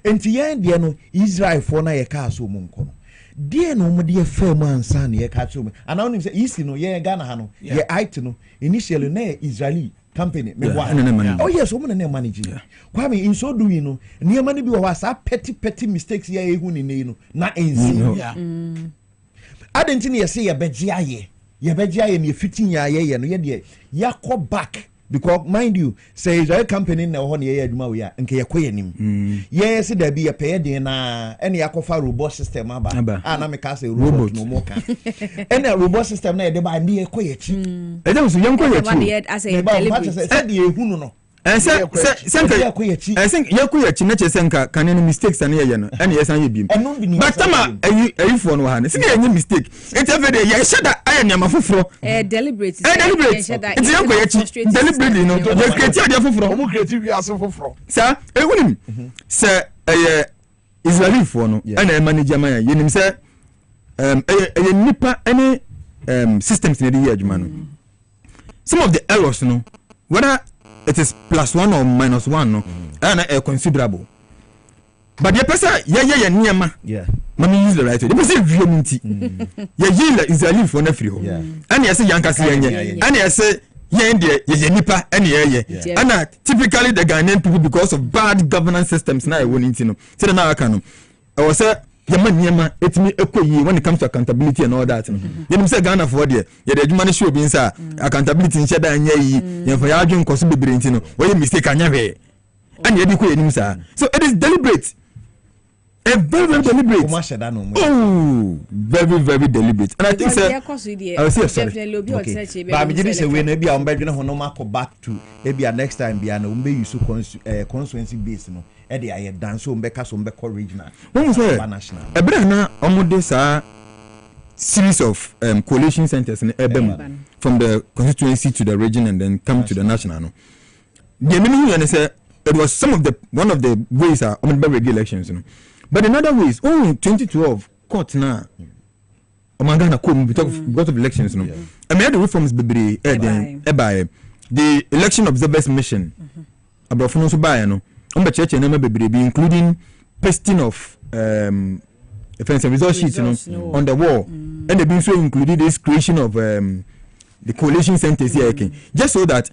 Enti yen de no Israel for na ye ka so mu nko no. De no mo de firm ansa na ye ka so mu. Ana onim say isi no ye Ghana ha no. Ye IT no initially na Israeli company me wa. Oh yes, wo na manage. Kwame in so doing no. Niam na bi wo sa petty mistakes ye ehu ni no na enzi. Adenti na ye say ye beji aye. Ye beji aye na fitin ya aye no ye de yakọ back. Because mind you, say Israel company na ho na ye adwuma we ya nke ye koye nim. Ye say da bi ye pay de na ene yakofa robot system aba. Na me ka say robot no mo ka. Ene robot system na ye de ba ndi ye koye chi. E dem so ye koye chi. Say de ye hu no. Say ye koye chi na che senka kan no mistakes na ye no. Ene ye san ye bim. But tama ayi for no ha. Say ye mistake. It every day ye shada aye nyama foforo. Deliberate. Deliberate. It's ye koye chi. Deliberately no. Ye create ade foforo. Omo create wi aso foforo. Sa ehunim. Say Israeli for no. Ene manage man ye nim say ye nipa any systems na dey here adwuma no. Some of the errors no whether it is +1 or -1 no and considerable. But the person ye niema mami use the right way. The person view minti ye Israeli for na free ho and ye say yanka say ye and ye say ye nipa and ye and typically the Ghanaian people because of bad governance systems na e won inti no say na aka no I was say yɛma nneɛma ɛtumi ɛkɔ yie when it comes to accountability and all that no yɛnim sɛ Ghana for deɛ yɛde adwuma no show bi nsa accountability nhyɛ da nyɛ yi yɛmfa yɛadwe nkɔ so bebree nti no wɔyɛ mistake anyɛ hwee ɛne yɛde kɔ yɛnim saa so it is deliberate very very deliberate very very deliberate and I think I will say sorry okay but me just say we no bia on bedwene ho no mako back to bia next time bia na umbe use constituency base no e dey aye dan so umbe ka so umbe call regional national ebere na omude sa series of coalition centers in ebem from the constituency to the region and then come to the national no the meaning you say it was one of the ways on the regular elections, you know. But in other ways, 2012 court na Omangana come because of elections, you know. I mean, the reforms be by the election observers mission. About so by no, church and be including pasting of offense and result sheets, you know, on the wall, and they been so included this creation of the coalition centers here, just so that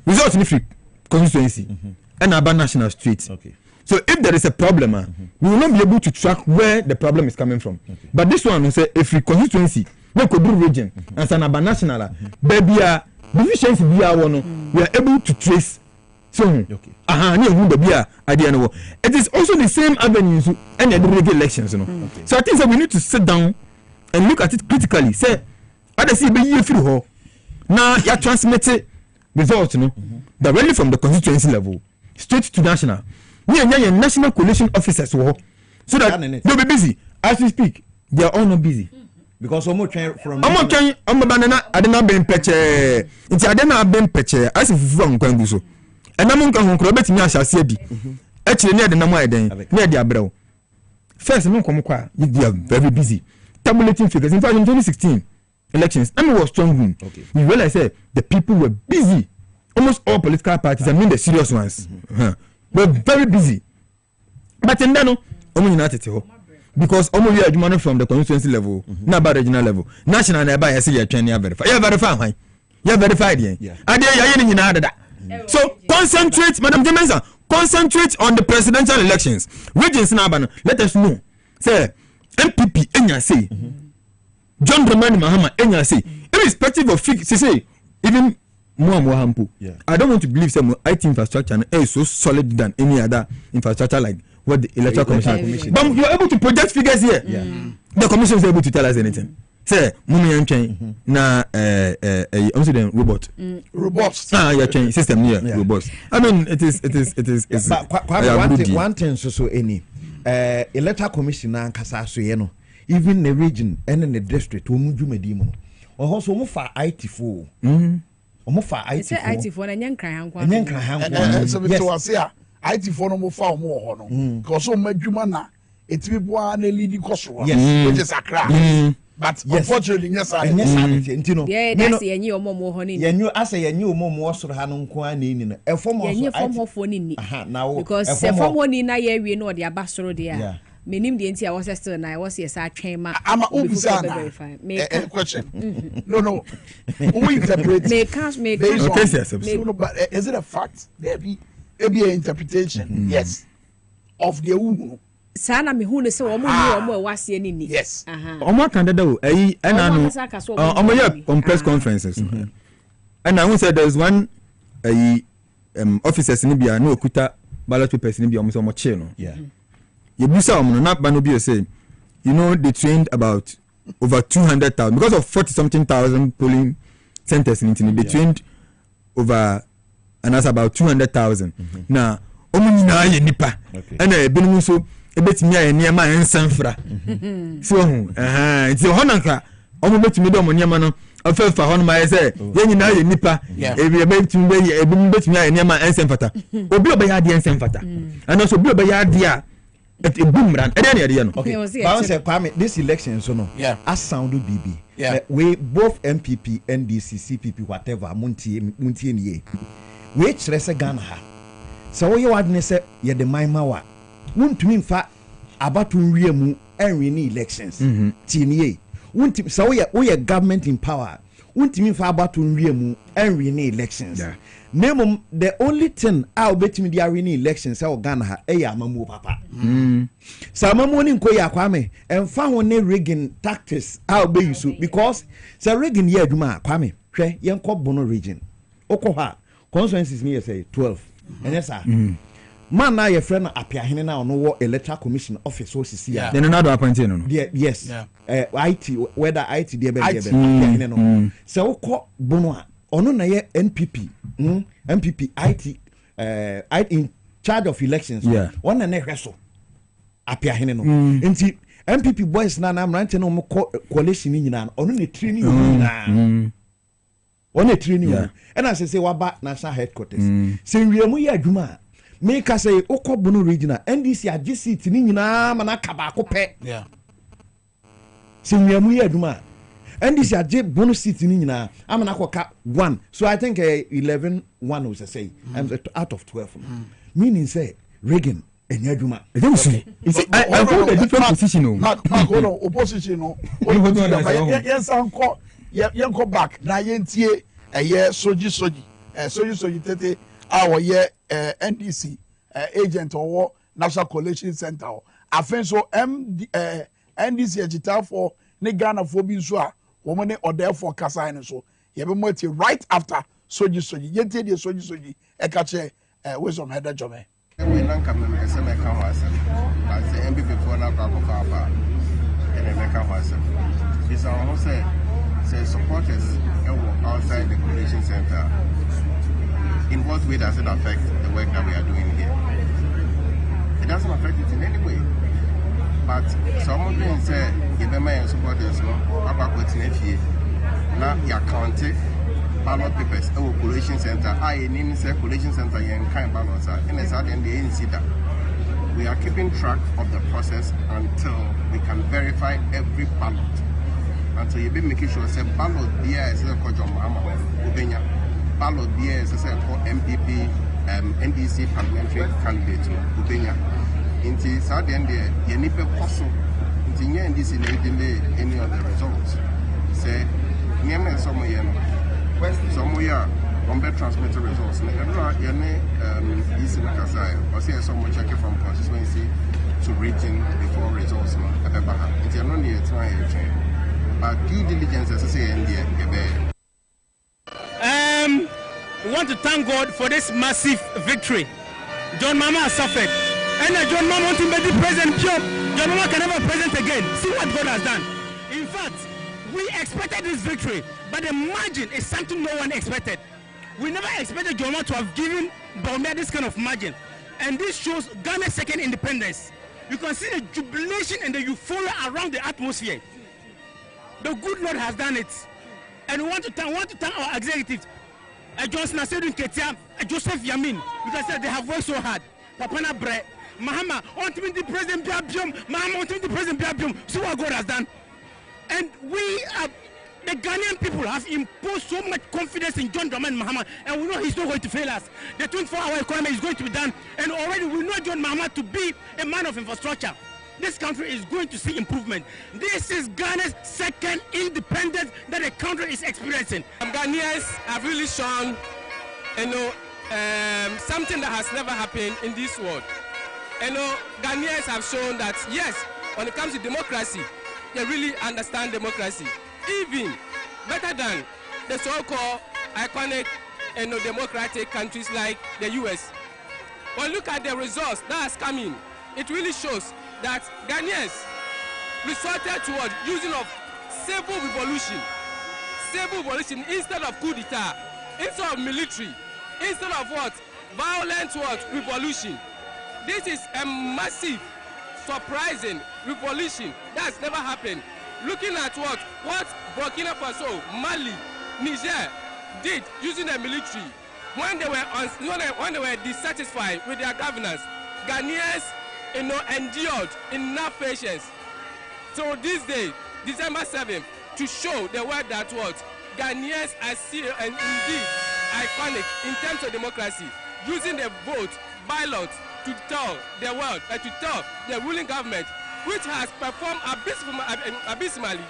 results in free constituency and urban national streets. Okay. So if there is a problem, we will not be able to track where the problem is coming from. Okay. But this one will say if we constituency, we could do region and an urban national, baby, deficiency we are able to trace. So, it is also the same avenues and the regular elections, you know. Okay. So I think that we need to sit down and look at it critically. Say, I see be you through now you transmitted results, you know, directly from the constituency level straight to national. Yeah, national coalition officers so that they'll be busy as we speak. They are all not busy because almost from banana. I did not be in peche. It's I did not be in peche. I see from Kwanguso. And I'm going to bet me. I shall see. Actually, near the number near the abroad. First, no come qua. They are very busy tabulating figures. In fact, in 2016 elections, I was strong. Okay, you realize the people were busy. Almost all political parties, I mean the serious ones, were very busy. But in that, because we are money from the constituency level, not about regional level, national nearby. I say you're training, verify. You're verified. You're verified. Yeah. So concentrate, Madam Jemensa, concentrate on the presidential elections. Regions now, let us know. Say MPP, Enya say, John Dramani Mahama, Enya say, irrespective of say even. Yeah. I don't want to believe some IT infrastructure is so solid than any other infrastructure like what the electoral commission. But you're able to project figures here. Yeah. The commission is able to tell us anything. Say, Mummy and Chain, na also the robot. Robots. You're changing system here. Yeah. Robots. I mean, it is. One thing so any electoral commission and Kasa even the region and in the district, Umujumedimo, or also Mufa IT4. Omofa IT4 na nyankran hankwa so beto wase a IT4 no mo fa mo ho no because so madwuma na etimi boa na lead koso which is Accra but unfortunately yes ntino that's yenyi omo ho ni yenyu asa yenyi omo osoro ha no nko a na ni no efom yenyi fom ho fo ni because se fom ho ni na ye wie no de abasoro de a menim de nti a was still na was yes atwen ma ama ubisa na question no we interpret but is it a fact there be an interpretation yes of the unu sana me hu ne se omo e wase ni ni yes omo candidate o ayi ena no omo ye on press conferences and I said there's one officers ni bia na okuta ballot papers ni bia omo che no yeah. Say, you know, they trained about over 200,000 because of 40-something thousand polling centers in Italy. They trained over and that's about 200,000. Now, nipa and a been so a bit near my and Sanfra. So, it's a honanka. Almost to me, Domoniamano. I felt for on my say, you nipa. If you're able to be a boom bit near my and Sanfata. Or blow by Yadi and Sanfata. And also blow by Yadia. It boom ran okay bounce Kwame this election so no as sound BB we both MPP NDC CPP whatever muntie nie we chrese Ghana ha so we wadne se ye de manma wa wuntumi mfa abato nwie mu enwe ni elections tinie wuntim so we government in power wuntumi mfa abato nwie mu enwe ni elections Name the only thing I'll bet me the arena elections I'll Ghana ha mamu papa. Samamu ni nko ya Kwame and found ne rigging tactics I'll be you because sa rigging ye duma Kwame hwe yenko bono region. Oko ha constituencies me say 12. And yes sir. Man na your friend appear hene na no electoral commission office so see ya. Then another appointee no. Yes. IT whether IT there be appear hene no. So oko bono a ono na ye NPP MPP IT in charge of elections one na hweso apia hene no nti MPP boys na mrante no mo coalition nyina ono na training nyina ono training and as say waba national headquarters say wiamu ya adwuma me ka say okobono regional NDC age seat ni nyina mana kaba ko pe say wiamu ya adwuma and this is bonus seat in Nina. I'm an aqua 1. So I think 11-1 was a say. I'm out of 12. Meaning say Reagan and Yaduma. I hold a different position. Not hold on opposition. Yes, uncle. Young back. Nayentie a year soji tete our year NDC agent or National Collation Center. I think so NDC agita for ne Ghana for Bizua. Woman or therefore Kasai so you have a right after soji yente de soji ekache wisdom header job we nan kam me se me kan wasa as MPP for na kwa kwa fa ene me kan wasa this are say supporters outside the Collation Center. In what way does it affect the work that we are doing here? It doesn't affect it in any way. But some people say, if my supporters no, about what's in it, now you count ballot papers. Oh, Collation Center. I name say Collation Center. You can't balance that. And it's at the end they didn't see that. We are keeping track of the process until we can verify every ballot. Until you be making sure say ballot there is a called John Mahama Ubenya. Ballot there is a called MPP, NDC Parliamentary candidate Ubenya. Inti sa the end there, you need to also inti nye NDC delay any of the results. Say, nyame somewhere on better transmitted results. Easy like I say, or say someone checking from constituency to region before results. It's not near trying, but due diligence as I say in the we want to thank God for this massive victory. John Mama has suffered. And John Mama wants to be the president. John Mama can never present again. See what God has done. In fact, we expected this victory, but the margin is something no one expected. We never expected John Mama to have given Baumia this kind of margin. And this shows Ghana's second independence. You can see the jubilation and the euphoria around the atmosphere. The good Lord has done it. And we want to thank our executives. Johnson Asedun Ketia, Joseph Yamin, because they have worked so hard. Papana Bre, Mahama, want to be the president Biabium, Mahama want to be the president Biabium. See what God has done. And we are, the Ghanaian people have imposed so much confidence in John Dramani Mahama, and we know he's not going to fail us. The 24-hour economy is going to be done, and already we know John Mahama to be a man of infrastructure. This country is going to see improvement. This is Ghana's second independence that the country is experiencing. Ghanaians have really shown, something that has never happened in this world. Ghanaians have shown that yes, when it comes to democracy, they really understand democracy, even better than the so-called iconic, democratic countries like the U.S. When look at the results that has come in, it really shows that Ghanaians resorted towards using of civil revolution instead of coup d'etat, instead of military, instead of what? Violent what? Revolution. This is a massive, surprising revolution that's never happened. Looking at what Burkina Faso, Mali, Niger did using the military when they were dissatisfied with their governance, Ghanaians endured enough patience. So this day, December 7th, to show the world that what Ghanaians are serious and indeed iconic in terms of democracy, using the vote ballot to tell the world, to tell the ruling government, which has performed abysmally,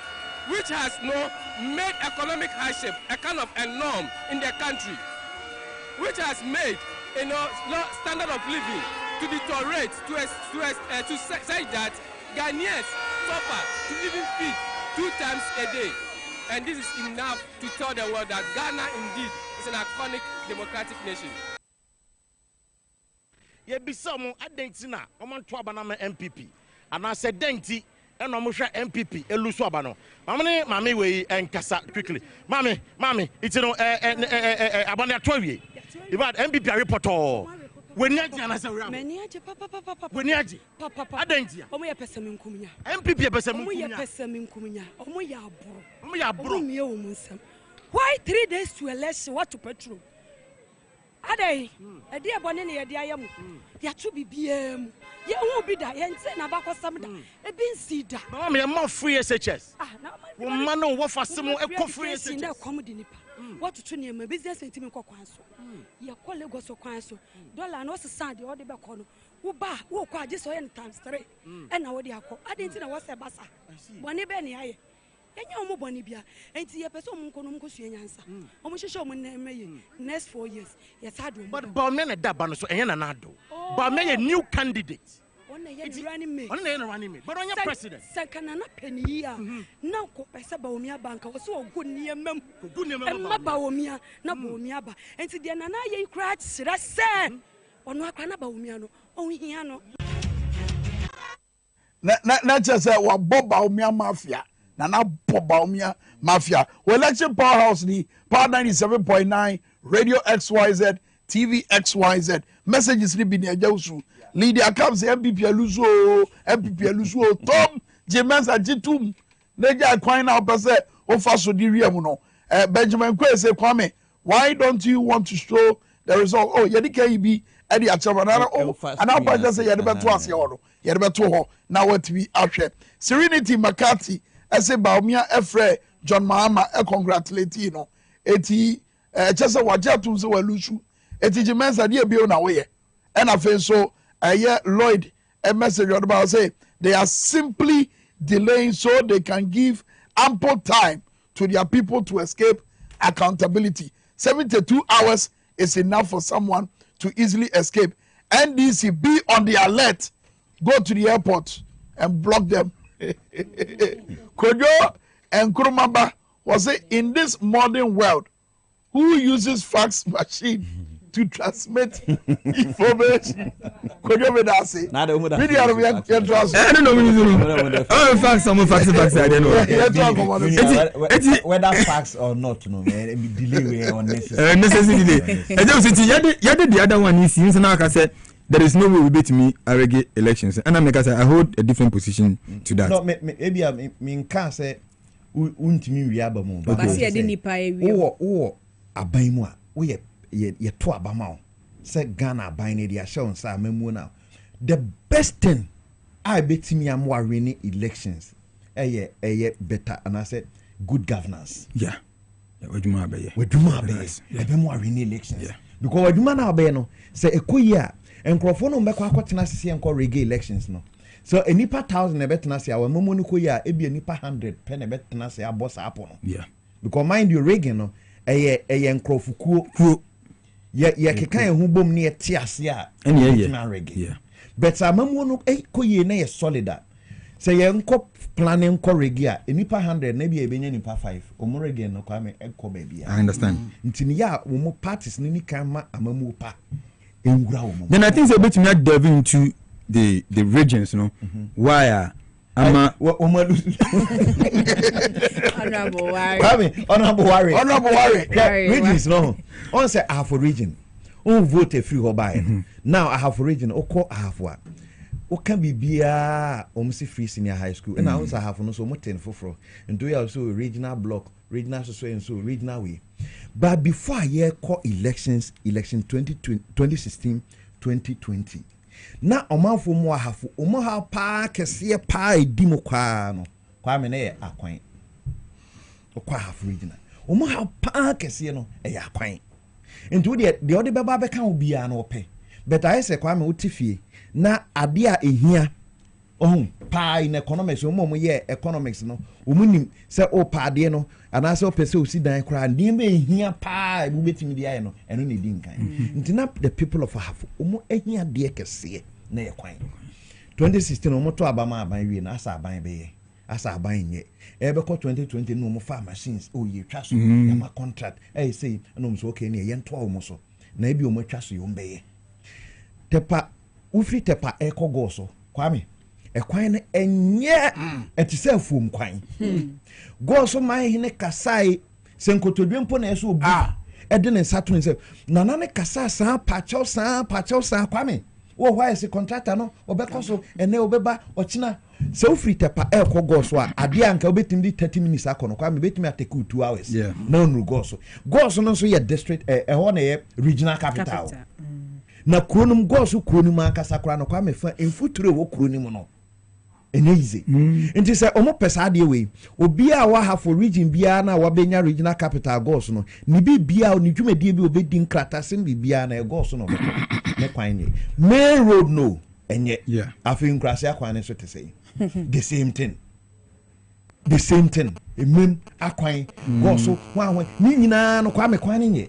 which has made economic hardship a kind of a norm in the country. which has made standard of living to deteriorate to say that Ghanaians suffer to even feed 2 times a day. And this is enough to tell the world that Ghana indeed is an iconic democratic nation. Yebisamu adentina omanto abanama MPP ana se denti eno mo hwe MPP elusu abano mame we enkasa quickly mame itino abane atwawie ibad MPP reporter weni aji ana se we meni aji papa weni aji papa adentia omo ye pese me nkumnya MPP ye pese me nkumnya omo ye pese me nkumnya omo ya aburo omo miye wo munsam why 3 days to election what to petrol adai edi ebone ne yedi ayam ya to bibiam ye hu bi da ye nse na bakosam da e bi nsi da mama me more free SHS wo ma no wo fasem e ko free SHS na kom di nipa what to ne ma business ntimi kokwan so ye ko Lagos kwan so dollar no se de o de be ko no wo ba wo ko age so ye times 3 e na wo de akọ adai nti na wo se basa bone be ne aye enya omo boni bia enti ye pese omo nko no mko sua nyansa omo hwehwe omo na meye next 4 years yes adu but me na da ba no so enya na nado ba me ye new candidate ona ye running mate but onya president sakana na peniya na ko pese ba omi abanka wo so ogu niemam emma ba omi na ba omi aba enti de na ye kra kyerɛ sɛ ono akwa na ba omi no onhia no na kyerɛ sɛ wa boba omi mafia Nana Baumia Mafia. Election Powerhouse ni Power 97.9 Radio XYZ TV XYZ. Messages ni bini ajausu. Lydia Kamsi MPP Aluso Tom Jemensa Jitum Neja Kwina Opese Ofaso Diria Muno. Benjamin Kwe say Kwame, why don't you want to show the result? Oh, Yedike Ibi Eddie Achavanara. Oh, and I'll just say Yedbetu Asioro. Yedbetu ho. Now what to be out here. Serenity McCarthy. Ese Baumia Efre John Mahama congratulate you know eti chese waje atumse walusu eti jimensa die bio na we and afen so Lloyd a message about say they are simply delaying so they can give ample time to their people to escape accountability. 72 hours is enough for someone to easily escape. NDC, be on the alert, go to the airport and block them. Kojo and Kurumaba was it in this modern world who uses fax machine to transmit information? Kojo me that say. Video of your transfer. I don't know when you do. Oh, fax, some fax. I don't know. Whether fax or not, no, man, delay on necessary. Necessary. I don't see. The other one is since now I said. There is no way we beat me irregular elections, and I hold a different position to that. No, maybe I mean, can't say, untimi we are bamo. But see, I didn't pay. Oh, abaimwa. We ye to abamao. Say Ghana buying the show sa memu now. The best thing I bet me am more winning elections. Better, and I said good governance. Yeah. We do more winning elections. Yeah. Because we do now be no say ekoya. Enkrofo no mbekwa akotena sisi enko reggae elections no so enipa 1000 ebetena se awa momo no koyi a ebi enipa 100 pen ebetena se abosa apo no yeah because mind you reggae no eye enkrofo kuo ye keka ehu bom ne ete ase a ene reggae yeah but amamu no koyi na ye solid say ye enko planning ko reggae a enipa 100 na bi ebenya enipa 5 omo reggae no Kwame enko ba bia I understand ntini ya wo mo parties ni kan ma amamu pa. Then I think it's a bit to delve into the regions, you know. Why Honorable worry. Regions, no. On say I have a region. On vote a free Hobai. Now I have a region. Oko I have what? What can be beer almost free senior high school? And I also have no so much 10 for. And do also regional block, regional so and so, regional way. But before I call elections, election 2016, 2020. Now oman for more have omo pa kese pa edimo kwa no. Kwa me na akwan. Okwa half regional. Omo ha pa kese no akwan. Into the other baba be kan obi an ope. But I say Kwame utifie na ade a ehia pa in economics omo ye economics no omunim se o pa de no anase o pese o si dan kra ni me hia pa e bu betimi de aye no eno ne di nkan ntina the people of Ahafo omo ehia de kese na ye kwan 2016 omo to abama aban wi na asa aban be ye asa aban nye ebe ko 2020 no omo fa machines o ye twa so ya ma contract e say no so okay ne ye nto omo so na ebi omo twa so yo mbe ye tepa ufri tepa e ko go so Kwame ekwan ne enye etise afuom kwan go so man hine kasai senkotodwe mpo na eso obu ede ne sato ne se nana ne kasa san pacho san Kwame wo why se contractor no obekoso ene obeba ochina se ufri tepa eko go so a ade anka obetim di 30 minutes akono Kwame betimi atake 2 hours na onru go so no so ye district ho na ye regional capital na kronum go so kronum akasa kra no Kwame fa enfuturo wo kronum no easy nti say omo pesa de we obi a wa Ahafo region bia na wa benya regional capital goals no ni bibia ni dwumedie bi obedi nkrata sem bibia na goals no ne kwan ni main road no enye afi nkrase akwan ne so te say the same thing emem akwan goals so wan ni nyina no Kwame kwan nye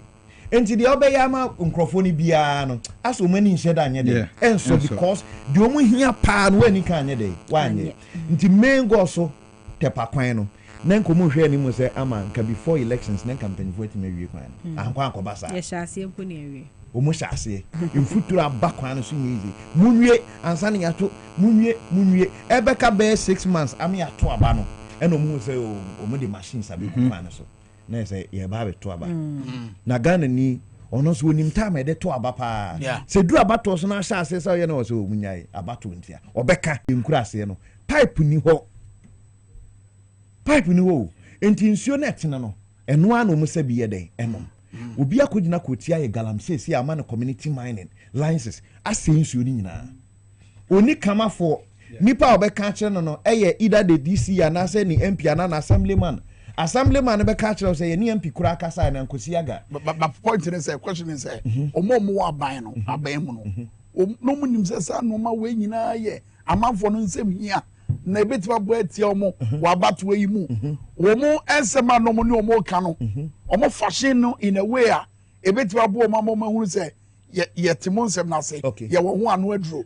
enti de obeyama nkrofoni bia no aso mani nheda anye de enso because de omu hia pa no ani kan anye de wanye nti main go so tepa kwan no na nkomu hwe ani mu se ama nka before elections na campaign vote me wie kwan ankwa ankobasa ye shase mpo ne wie omu shase mfuturo abakwan no so nyizi munwie ansa ne yato munwie ebeka be 6 months am yato aba no eno mu se omu de machines abi kwan so na say ye ba be to aba na Ghana ni ono so onim time e de to aba pa se du aba to so na sha ase say ye na so omunyai aba to ntia obeka enkura ase no pipe ni ho enti nsuo na etena no eno ana omu se bi ye den enom obi akogina kotia ye galamsey si ama na community mining licenses ase nsuo ni nyina oni kama for nipa obeka kire no eye either the DC ana say ni MP ana na assemblyman be catch us say any MP kura kasa na nkosi aga but point is say question is say omo wa ban no aban mu no no munim say sa no ma we nyina ye amanfo no nsem hia na ebetima bo atia omo wa bato yi mu omo ensema no mo ne omo ka no omo fashion no in a way a ebetima bo omo mahunu say ye timo nsem na say ye wo ho anu aduro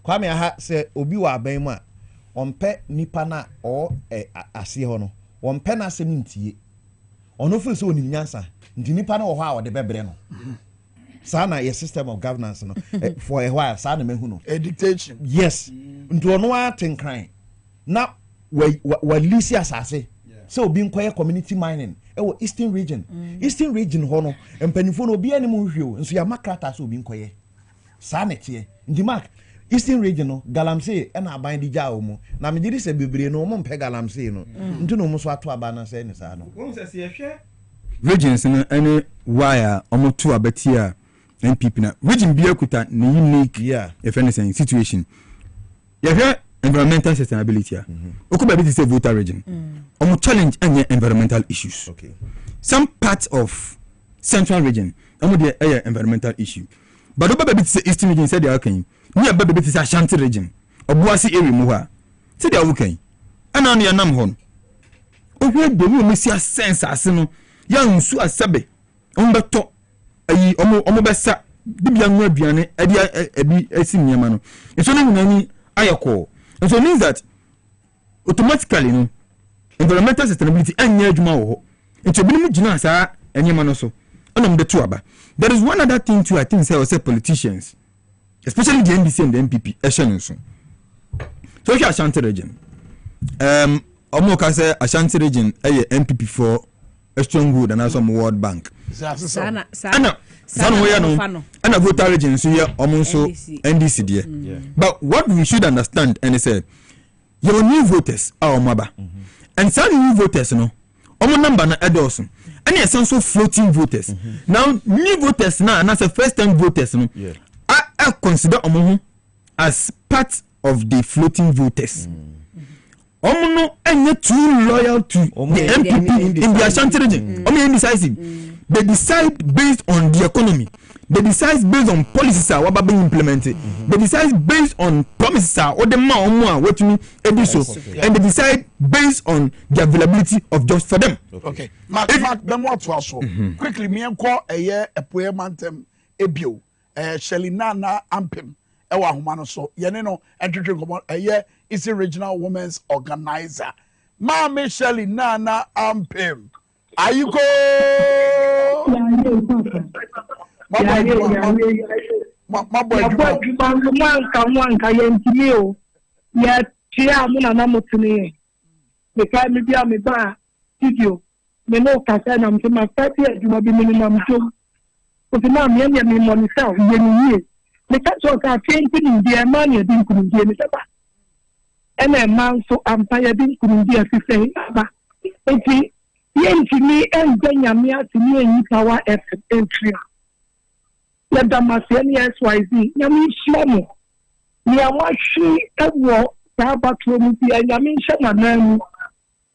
Kwame aha say obi wa aban mu a ompe nipa na o ase ho no won pena asem ntie ono firi so onim nyansa nti nipa na wo ho a wo de bebre no sa na your system of governance no for a while sa na mehu no a dictatorship yes nti ono atenkran na wa lisi asase so obi nkoye community mining ewo eastern region ho no empanifo no obi anim hweo nso ya makrata so obi nkoye sa na tie nti mark Eastern region no galamsey na aban di ja omo na me gidi se bebre no omo mpe galamsey no nti no omo so ato abana se ne sa no won se ye hwe regions no any wire omo to abati a NPP na region bi akuta ne unique if anything situation ye hwe environmental sustainability okuba bi say voter region omo challenge any environmental issues some parts of central region omo dey environmental issue but oba bi say eastern region say they are can ni aba bebe tisa Ashanti region obuasi area mu ha se dia wukan ana no yanam hon ohwe de wi mesi sense ase no ya nsu asabe ombeto ayi omo besa bibia nwa aduane ebi esi nyama no so na hunani ayeko so means that automatically no environmental sustainability anya adwuma wo nti obi mu gina sa enyama no so ona mde to aba. There is one other thing too I think say politicians, especially the NDC and the MPP, so Ashanti region. Omo say Ashanti region MPP for a stronghold and also World Bank. Sana voter region so here also NDC there. But what we should understand and say your new voters are Omaba. And some new voters no omo number na edosun. And yes also floating voters. Now new voters now and as a first time voters no I consider omo as part of the floating voters. Omo no enye too loyal to the MPP in the Ashanti region. Omo indecisive. they decide based on the economy. They decide based on policies that are being implemented. They decide based on promises or the what you mean, and they decide based on the availability of jobs for them. Okay. Mark, them what also. Quickly, me and call a year a poor mantem ebio. Shelinana Ampim. Ewa humano so. Yeneno entering a year is a regional women's organizer. Mama Shelinana Ampim. Are you go? My boy, XYZ. Yami Shlomo. Yawashi Ewo Tabatromuti and Yamin Shaman.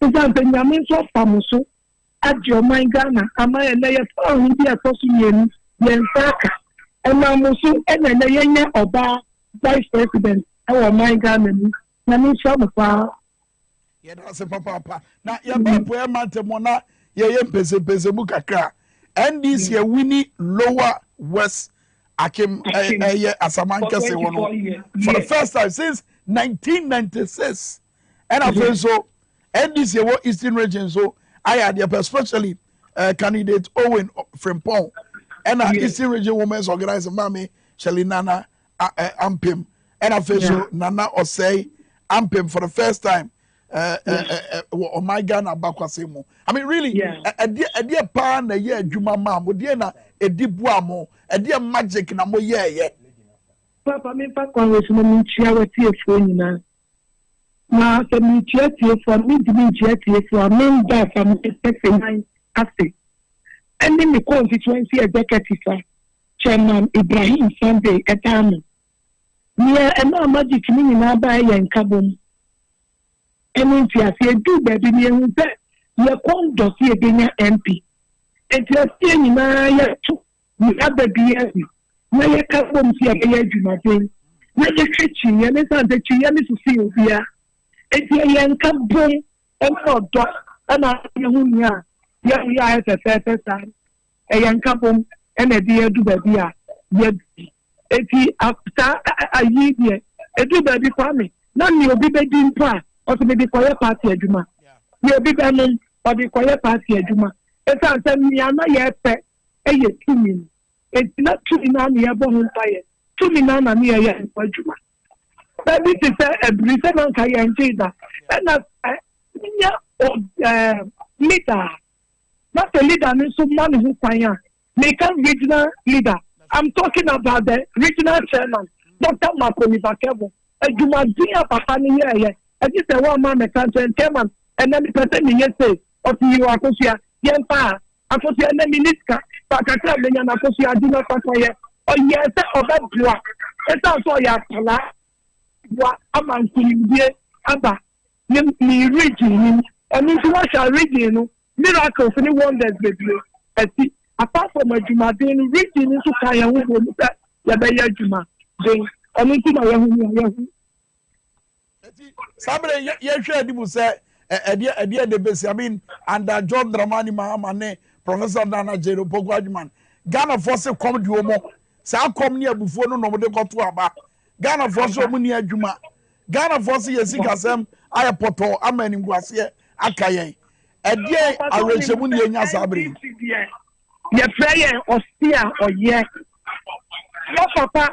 Is that the Yamin so famoso at your mind Ghana? Am I a layer for India Association? Yensaka. And Namusu and a layer Oba Vice President. Our mind Ghana. Yamin Shlomo. Yeah, that's a papa. Now, your boy Mantemona, Pese Mukaka. And this year, Winnie Lower West Akim Asamanka for the first time since 1996. And I feel so, and this year, Eastern region, so I had especially candidate Owen Frimpong and Eastern region women's organizer, Mami Shelinana Ampim. And I feel so, Nana Osei Ampim for the first time. On my Ghana bakwasemo. I mean, really, a dear pan a year, Juma Mam, would Diana, a deep wamo, a dear magic na mo yeah. Papa, me back on with me, charity for you now. Now, the me charity for me to be charity for a main back from the assay. And then the constituency executive, Chairman Ibrahim Sunday at Army. Near and no magic meaning now by and Kabum. And if you do baby, you come to see a MP. And you are staying in my you have the BS. Now you come see a BS. Now you're kitchen, and it's not that you to see you here. And you are come boom and not dot. And I am here. We are at a certain time. A young couple and a dear do baby. Yet, if he after a year, a do baby for me. None you'll be begging part. Or to be quiet party aduma. You be gammon or the quiet party aduma. It's a Miana yet pet a year 2 million. It's not 2 million near bonfire. 2 million near yet for Juma. But this is a breeze on Kayan Jada. And that's leader. Not a leader, and someone who can make a regional leader. I'm talking about the regional chairman, Dr. Makoni Bakevo. A Juma Dia Papani. I just a 1 man country and chairman, and then the person say, of you are Kosia, Yampa, Akosia, and then Minister, Pakata, and Akosia, do not acquire. Oh, yes, or that block. It's also Yapala. What among you, Abba, me reading, and if you watch a reading, miracles and wonders, baby. Apart from a Juma, then reading into Kaya, who will look at Yabaya Juma, then, and into my young. Sabre, you share the say a dear de base. I mean, under John Dramani Mahamane, Professor Dana Jero Pogwadman. Ghana force come to Omo. Sa come near before no de got to Aba. Ghana force Omunia Juma. Ghana force Yesikasem, Ayapoto, Amen Guasia, Akaye. A dear Arechemunia Sabri. Your prayer or steer or yes. No, Papa,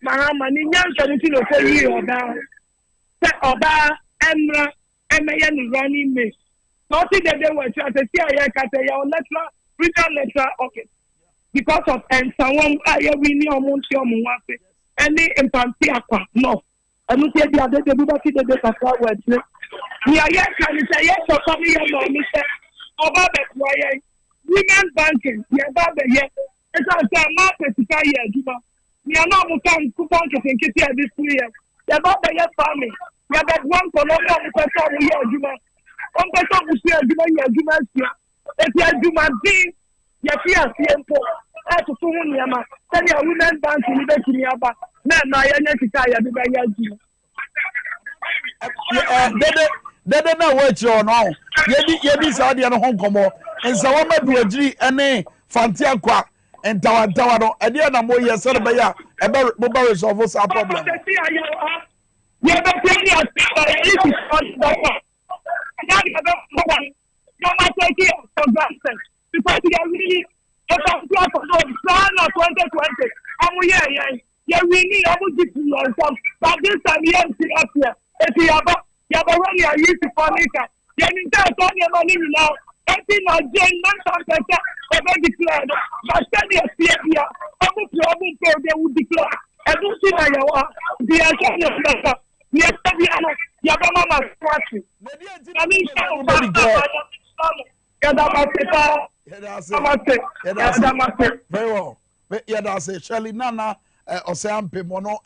Mahamani, Yankan, for you or down. Oba Emra Emayan running me. Nothing that they were trying to see your letter, written letter, okay. Because of and someone I really almost your Muwase. Any Impantiaqua, no. I don't say the other day, the best words. We are yet can say yes for coming your Mr. Oba Bequay, women banking, Yababa yet. As I say, Martha to say, we are not moving coupon to think it here this year. Yababa yet family. We have got one colonial person here, Juma. One person who says Juma, Juma, if you are Juma D, yɛfi aseɛ mpo ɛtoto ho nneɛma sɛdeɛ women bank ni bɛtumi aba na ɛma yɛnyɛ sika a yɛde bɛyɛ adwuma dede na wɔakyerɛ ɔno yɛdi saa deɛ no ho nkɔmmɔ nsa wɔma duagyiri ne fante akwa ntawantawa no ɛdeɛ na moyɛ sɛde bɛyɛ a mobɛ resolve saa problem because they are really for 2020. Yeah, we need some, but this time we have to up here. If you have already a used to Kwame, then in terms of your money now, everything not Jane, not declared. But then you see here, they would declare. I don't see my the agenda. Yes, Yabama Swati. I mean, very well. Yadase Shirley Nana Oseampe Mono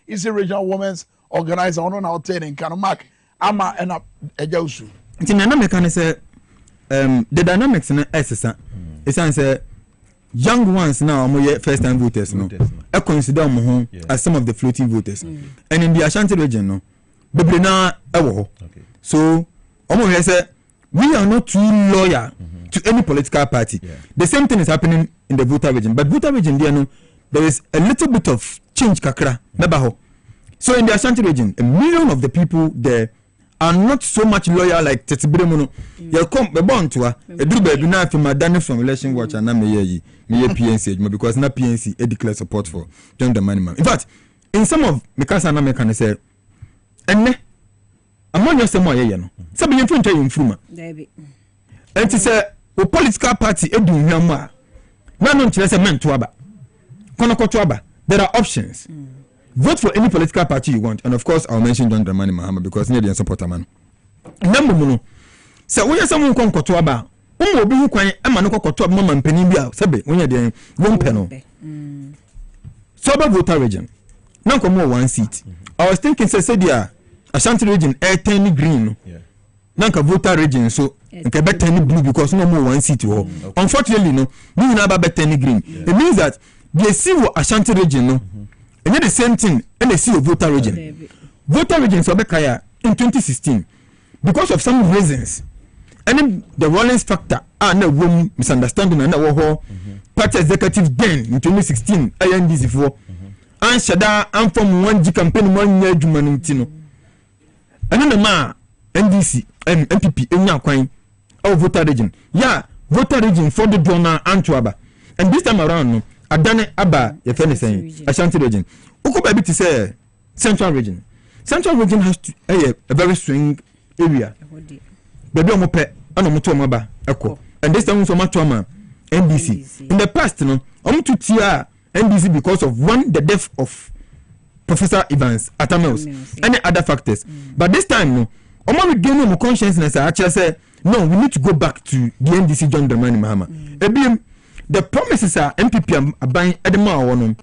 Easy Regional Women's Organizer on our training Kanamak Ama and Ejausu. The dynamic can say the dynamics in SSA is young ones now are first time voters no. I consider them as some of the floating voters. And in the Ashanti region no Bebrina Ewo. So we are not too loyal to any political party. The same thing is happening in the voter region. But voter region, there is a little bit of change kakra. So in the Ashanti region, 1 million of the people there are not so much loyal like Tetibremono. You come born to a do baby now from Madani from Election Watch and I'm a PNC because now PNC declare support for John the Manima. In fact, in some of Mikasa Namekan say, and among your summer, some in front of you from and to say, a political party, Edu Yama. None to a man to Abba. Konokotwaba. There are options. Vote for any political party you want. And of course, I'll mention John Dramani Mahama because near the support a man. Number one. So, when someone come to Abba, will be who can a man to Mama and Penibia, Sabe, when you're there, one panel. Sober voter region. Now come more 1 seat. I was thinking, Sadia, Ashanti region, 10 green. Nanka voter region so nke bet 10 blue because no more 1 seat. Unfortunately no we na bet 10 green. It means that they see what Ashanti region no and the same thing and they see a voter region. Voter region so bekaya in 2016 because of some reasons and then the Rollins factor and the room misunderstanding and the party executive then in 2016 INDC for and shada and from 1G campaign 1 year jumanintino and then the ma NDC and MPP enya kwan or voter region. Yeah, voter region for the donor Antwaba. And this time around, no, Adane Aba, your friend is saying, Ashanti region. Uko baby to say Central region. Central region has to, a very swing area. Baby omope, anomuto maba, echo. And this time so much NDC. In the past, no, to tia NDC because of one, the death of Professor Evans Atamels, and other factors. But this time, no. We gain more consciousness. I actually say no. We need to go back to the NDC John Dramani Mahama. The promises are MPP are buying at the Mao. Man,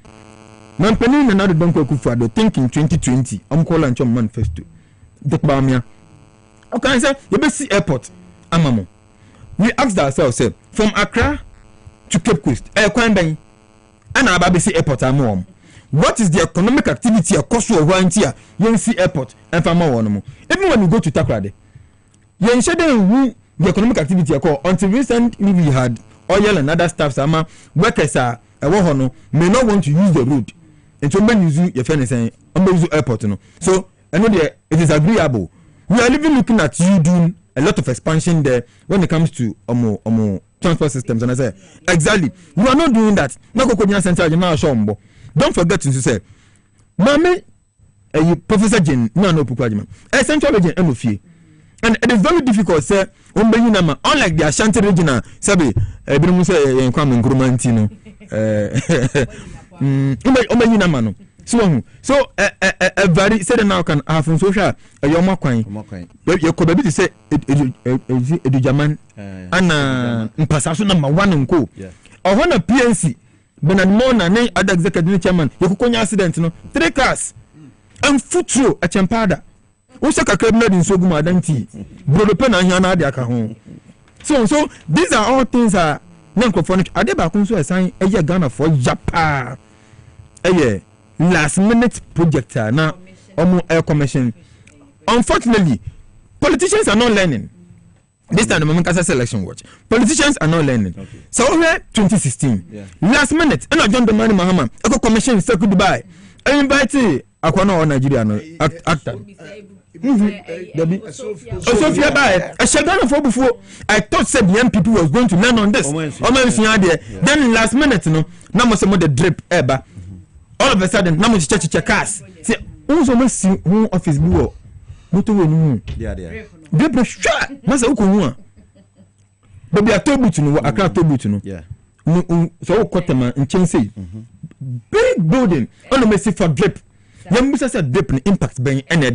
Penny and other don't go for thinking 2020. I'm calling John Manifesto. The Bamia. Okay, I say you best see airport. Amamo. We asked ourselves, from Accra to Cape Coast, Kwambang, and Ababisi Airport. Amom. What is the economic activity across your volunteer? YNC Airport and Fama. Even when you go to Takrade, you share the economic activity until recently we had oil and other stuff. Sama workers are may not want to use the road. And so when you use your friend saying use airport, so I know it is agreeable. We are even looking at you doing a lot of expansion there when it comes to transport systems. And I say exactly, you are not doing that. Don't forget to say, Mami, Professor Jane, no Pukajima, a central region, and it is very difficult, sir. Unlike the Ashanti region, Sabi, Brumusa, and Kwame Minkah, so a very certain now can have from social a Yoma coin. You could be to say Edujaman and Passasu number 1 and co. Or one a PNC. Benard Mona, name other executive chairman, you could accident, 3 cars and foot through a champada. What's a cabinet in Soguma Danti? Brodopen and Yana Diaka home. So these are all things are na nkrofo no ade ba ko nso esan eye Ghana for Japan last minute project na omo air commission. Unfortunately, politicians are not learning. This time the moment Kasa election watch, politicians are not learning. Okay. So here 2016, last minute, and John Dramani Mahama, Eco Commission Circle Dubai, I invite Aquano or Nigeria actor. Sophia Bay, I shall done for before. I thought said young people was going to learn on this. Then last minute, you know, now some of the drip ever. All of a sudden, now much church cars. Say, who's almost see who office blue. Moto we no. They be sure. Masa uko Baby atobutu no, akra atobutu no. Yeah. So ukotema nchense. Big building. Ono me see for drip. Yambusa said drip impact ben ene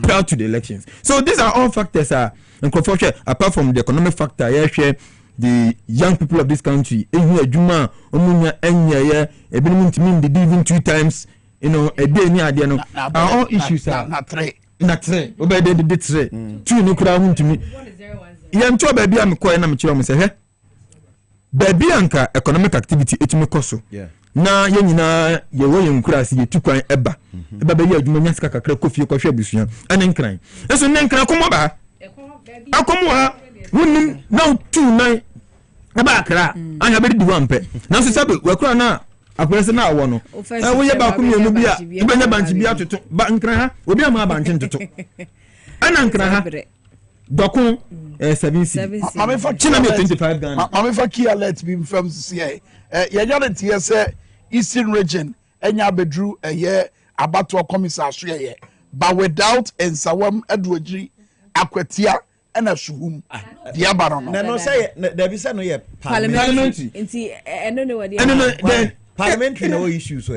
prior to the elections. So these are all factors apart from the economic factor, the young people of this country, Juma, Omunya, Enya, even 2 times, you know, a day near the all issues are not three. Obey the 2 no crowd to me. Young to baby, I'm quite amateur, say, baby, anka economic activity, it may cost. Yeah. Na yenina ye wo yen kura si yetu kwan eba be ye adwuma nya sika kakra kofi ko hwe busua ane nkran eso ne nkran komo ba akomo ha wonnim na 29 eba akra anya be di wampe na so sabe wakura na akwese na awo no wo ye ba komi enu bia ibanya banchi bia toto ba nkran ha obi ama banchi toto ana nkran ha dokun 70 mame fa china me 25 Ghana mame fa key alert be from CA ye yanti say Eastern region enya bedru abato commissar so ye but without ensawam adwoji akwatia ena suhum dia baro no no say there be say no ye parliamentary nti eno ne wadi then parliamentary no issues so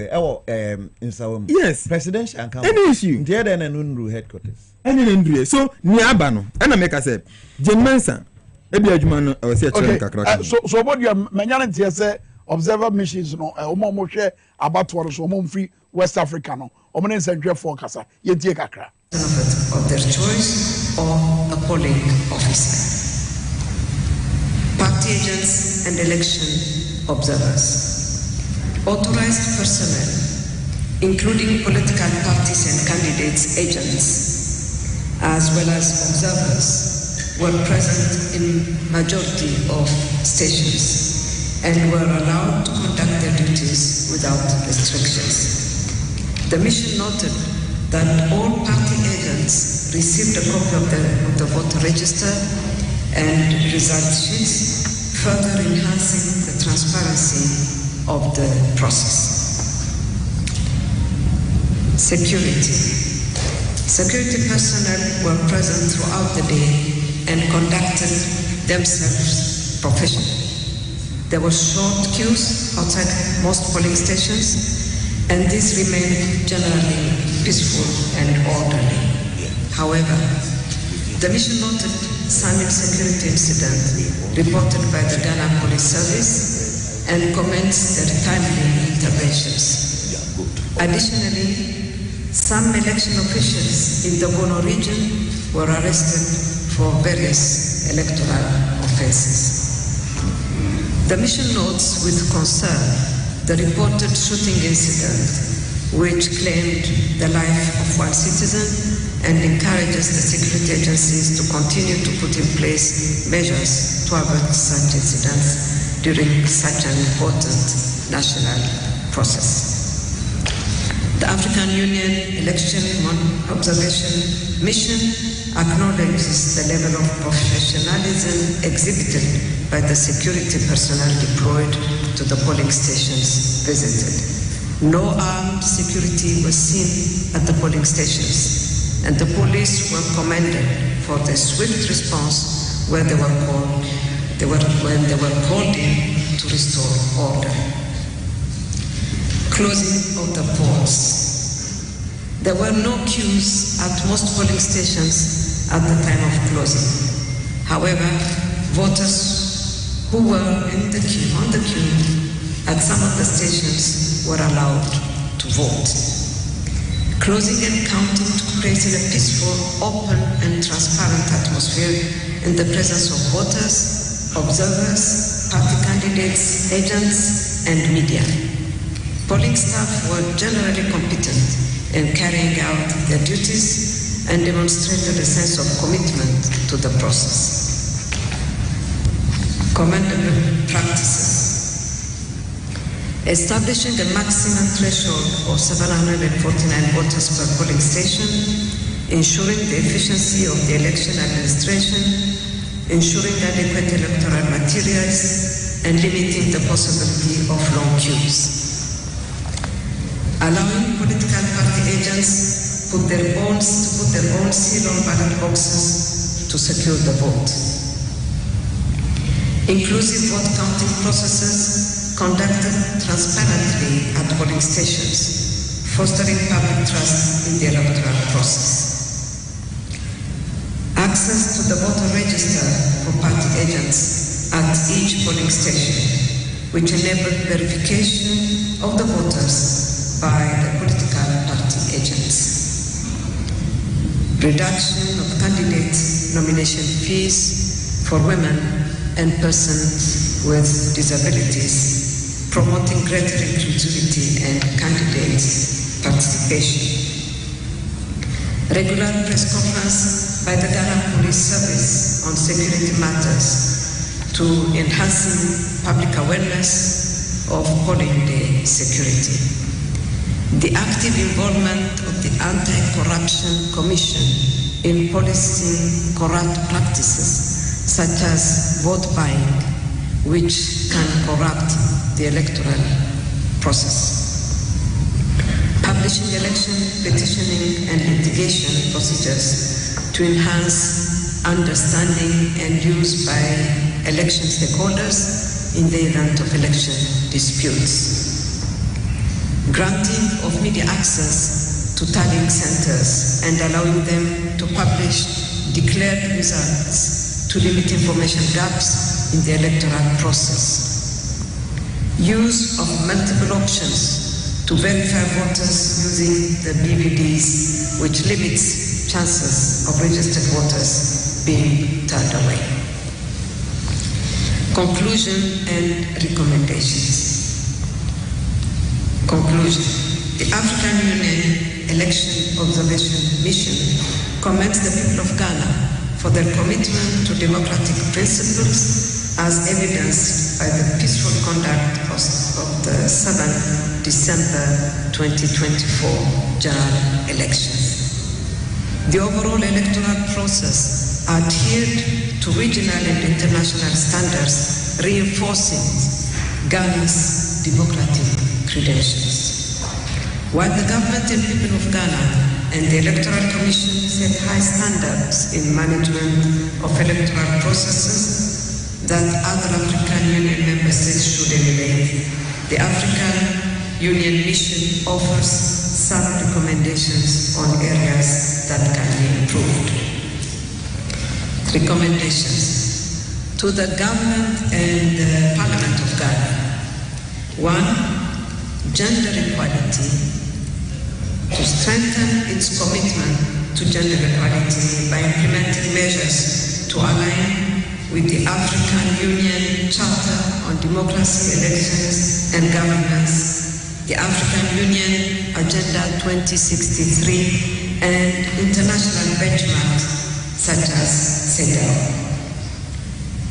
ensawam yes presidential account any issue nti there na no headquarters any ndue so ni aba no ena make say Jenmensa ebi adwuma no o se chere kakra so body manyana nti say observer missions no omo hwe abatworo so omo free West Africa no omo ne nsentwe for kasa yentie kakra of their choice or a polling officer, party agents and election observers, authorized personnel including political parties and candidates agents as well as observers were present in majority of stations and were allowed to conduct their duties without restrictions. The mission noted that all party agents received a copy of the voter register and result sheets, further enhancing the transparency of the process. Security personnel were present throughout the day and conducted themselves professionally. There were short queues outside most polling stations, and this remained generally peaceful and orderly. However, the mission noted some insecurity incident reported by the Ghana Police Service and commenced their timely interventions. Additionally, some election officials in the Bono region were arrested for various electoral offenses. The mission notes with concern the reported shooting incident, which claimed the life of one citizen and encourages the security agencies to continue to put in place measures to avert such incidents during such an important national process. The African Union Election Observation Mission acknowledges the level of professionalism exhibited by the security personnel deployed to the polling stations visited. No armed security was seen at the polling stations, and the police were commended for their swift response when they were called in to restore order. Closing of the polls. There were no queues at most polling stations at the time of closing. However, voters who were on the queue at some of the stations were allowed to vote. Closing and counting took place in a peaceful, open and transparent atmosphere in the presence of voters, observers, party candidates, candidates, agents, and media. Polling staff were generally competent in carrying out their duties and demonstrated a sense of commitment to the process. Commendable practices. Establishing a maximum threshold of 749 voters per polling station, ensuring the efficiency of the election administration, ensuring adequate electoral materials, and limiting the possibility of long queues. Allowing political party agents to put their own seal on ballot boxes to secure the vote. Inclusive vote counting processes conducted transparently at polling stations, fostering public trust in the electoral process. Access to the voter register for party agents at each polling station, which enabled verification of the voters by the political party agents. Reduction of candidate nomination fees for women and persons with disabilities, promoting greater inclusivity and candidate participation. Regular press conference by the Ghana Police Service on security matters to enhancing public awareness of polling day security. The active involvement of the Anti-Corruption Commission in policing corrupt practices such as vote buying, which can corrupt the electoral process. Publishing election petitioning and litigation procedures to enhance understanding and use by election stakeholders in the event of election disputes. Granting of media access to tallying centers and allowing them to publish declared results to limit information gaps in the electoral process. Use of multiple options to verify voters using the BVDs, which limits chances of registered voters being turned away. Conclusion and recommendations. Conclusion. The African Union Election Observation Mission commends the people of Ghana for their commitment to democratic principles as evidenced by the peaceful conduct of the 7 December 2024 general elections. The overall electoral process adhered to regional and international standards, reinforcing Ghana's democratic credentials. While the government and people of Ghana and the Electoral Commission set high standards in management of electoral processes that other African Union member states should emulate, the African Union Mission offers some recommendations on areas that can be improved. Recommendations to the government and the Parliament of Ghana. 1. Gender equality. To strengthen its commitment to gender equality by implementing measures to align with the African Union Charter on Democracy, Elections and Governance, the African Union Agenda 2063, and international benchmarks such as CEDAW.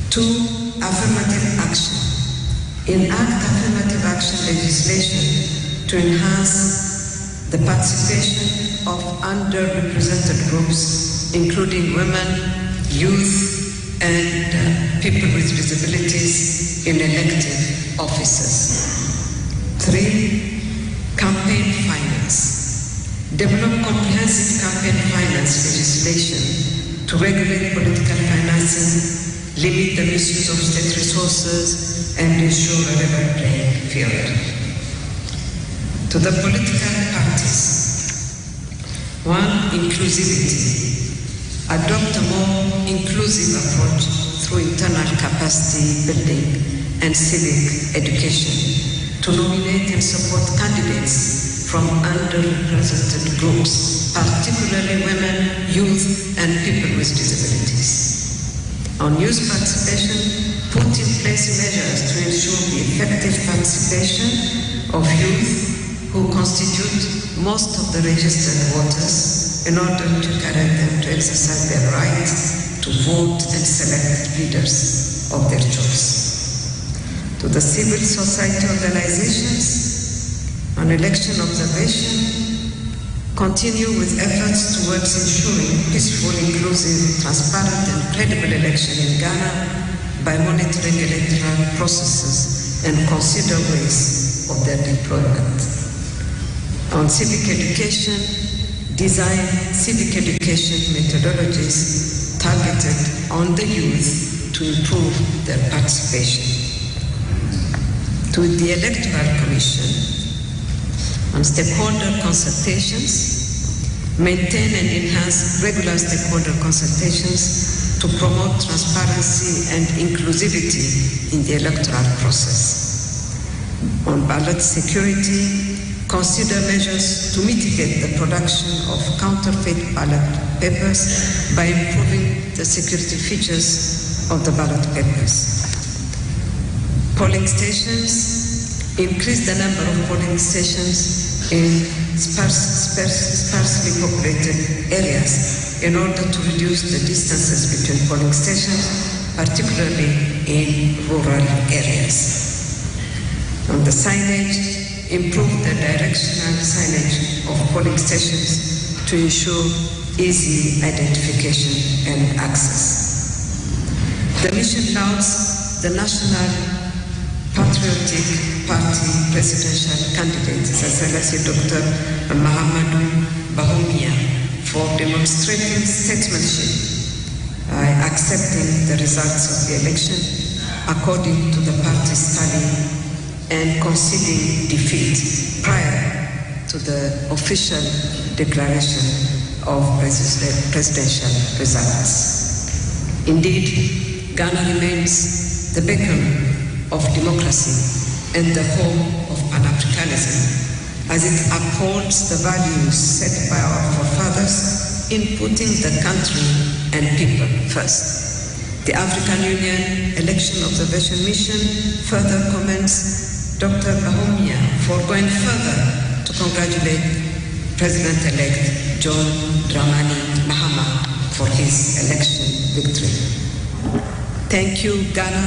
2. Affirmative action. Enact affirmative action legislation to enhance the participation of underrepresented groups, including women, youth, and people with disabilities in elective offices. 3. Campaign finance. Develop comprehensive campaign finance legislation to regulate political financing, limit the misuse of state resources, and ensure a level playing field. To the political parties. 1. Inclusivity. Adopt a more inclusive approach through internal capacity building and civic education to nominate and support candidates from underrepresented groups, particularly women, youth, and people with disabilities. On youth participation, put put in place measures to ensure the effective participation of youth who constitute most of the registered voters in order to guarantee them to exercise their right to vote and select leaders of their choice. To the civil society organizations on election observation, continue with efforts towards ensuring peaceful, inclusive, transparent and credible election in Ghana by monitoring electoral processes and consider ways of their deployment. On civic education, design civic education methodologies targeted on the youth to improve their participation. To the Electoral Commission, on stakeholder consultations, maintain and enhance regular stakeholder consultations to promote transparency and inclusivity in the electoral process. On ballot security, consider measures to mitigate the production of counterfeit ballot papers by improving the security features of the ballot papers. Polling stations, increase the number of polling stations in sparsely populated areas in order to reduce the distances between polling stations, particularly in rural areas. On the signage, improve the directional signage of polling stations to ensure easy identification and access. The mission lauds the National Patriotic Party presidential candidate, His Excellency Dr. Mahamadou Bawumia, for demonstrating statesmanship by accepting the results of the election according to the party's tally and conceding defeat prior to the official declaration of presidential results. Indeed, Ghana remains the beacon of democracy and the home of Pan-Africanism, as it upholds the values set by our forefathers in putting the country and people first. The African Union Election Observation Mission further commends Dr. Bawumia for going further to congratulate President-elect John Dramani Mahama for his election victory. Thank you, Ghana,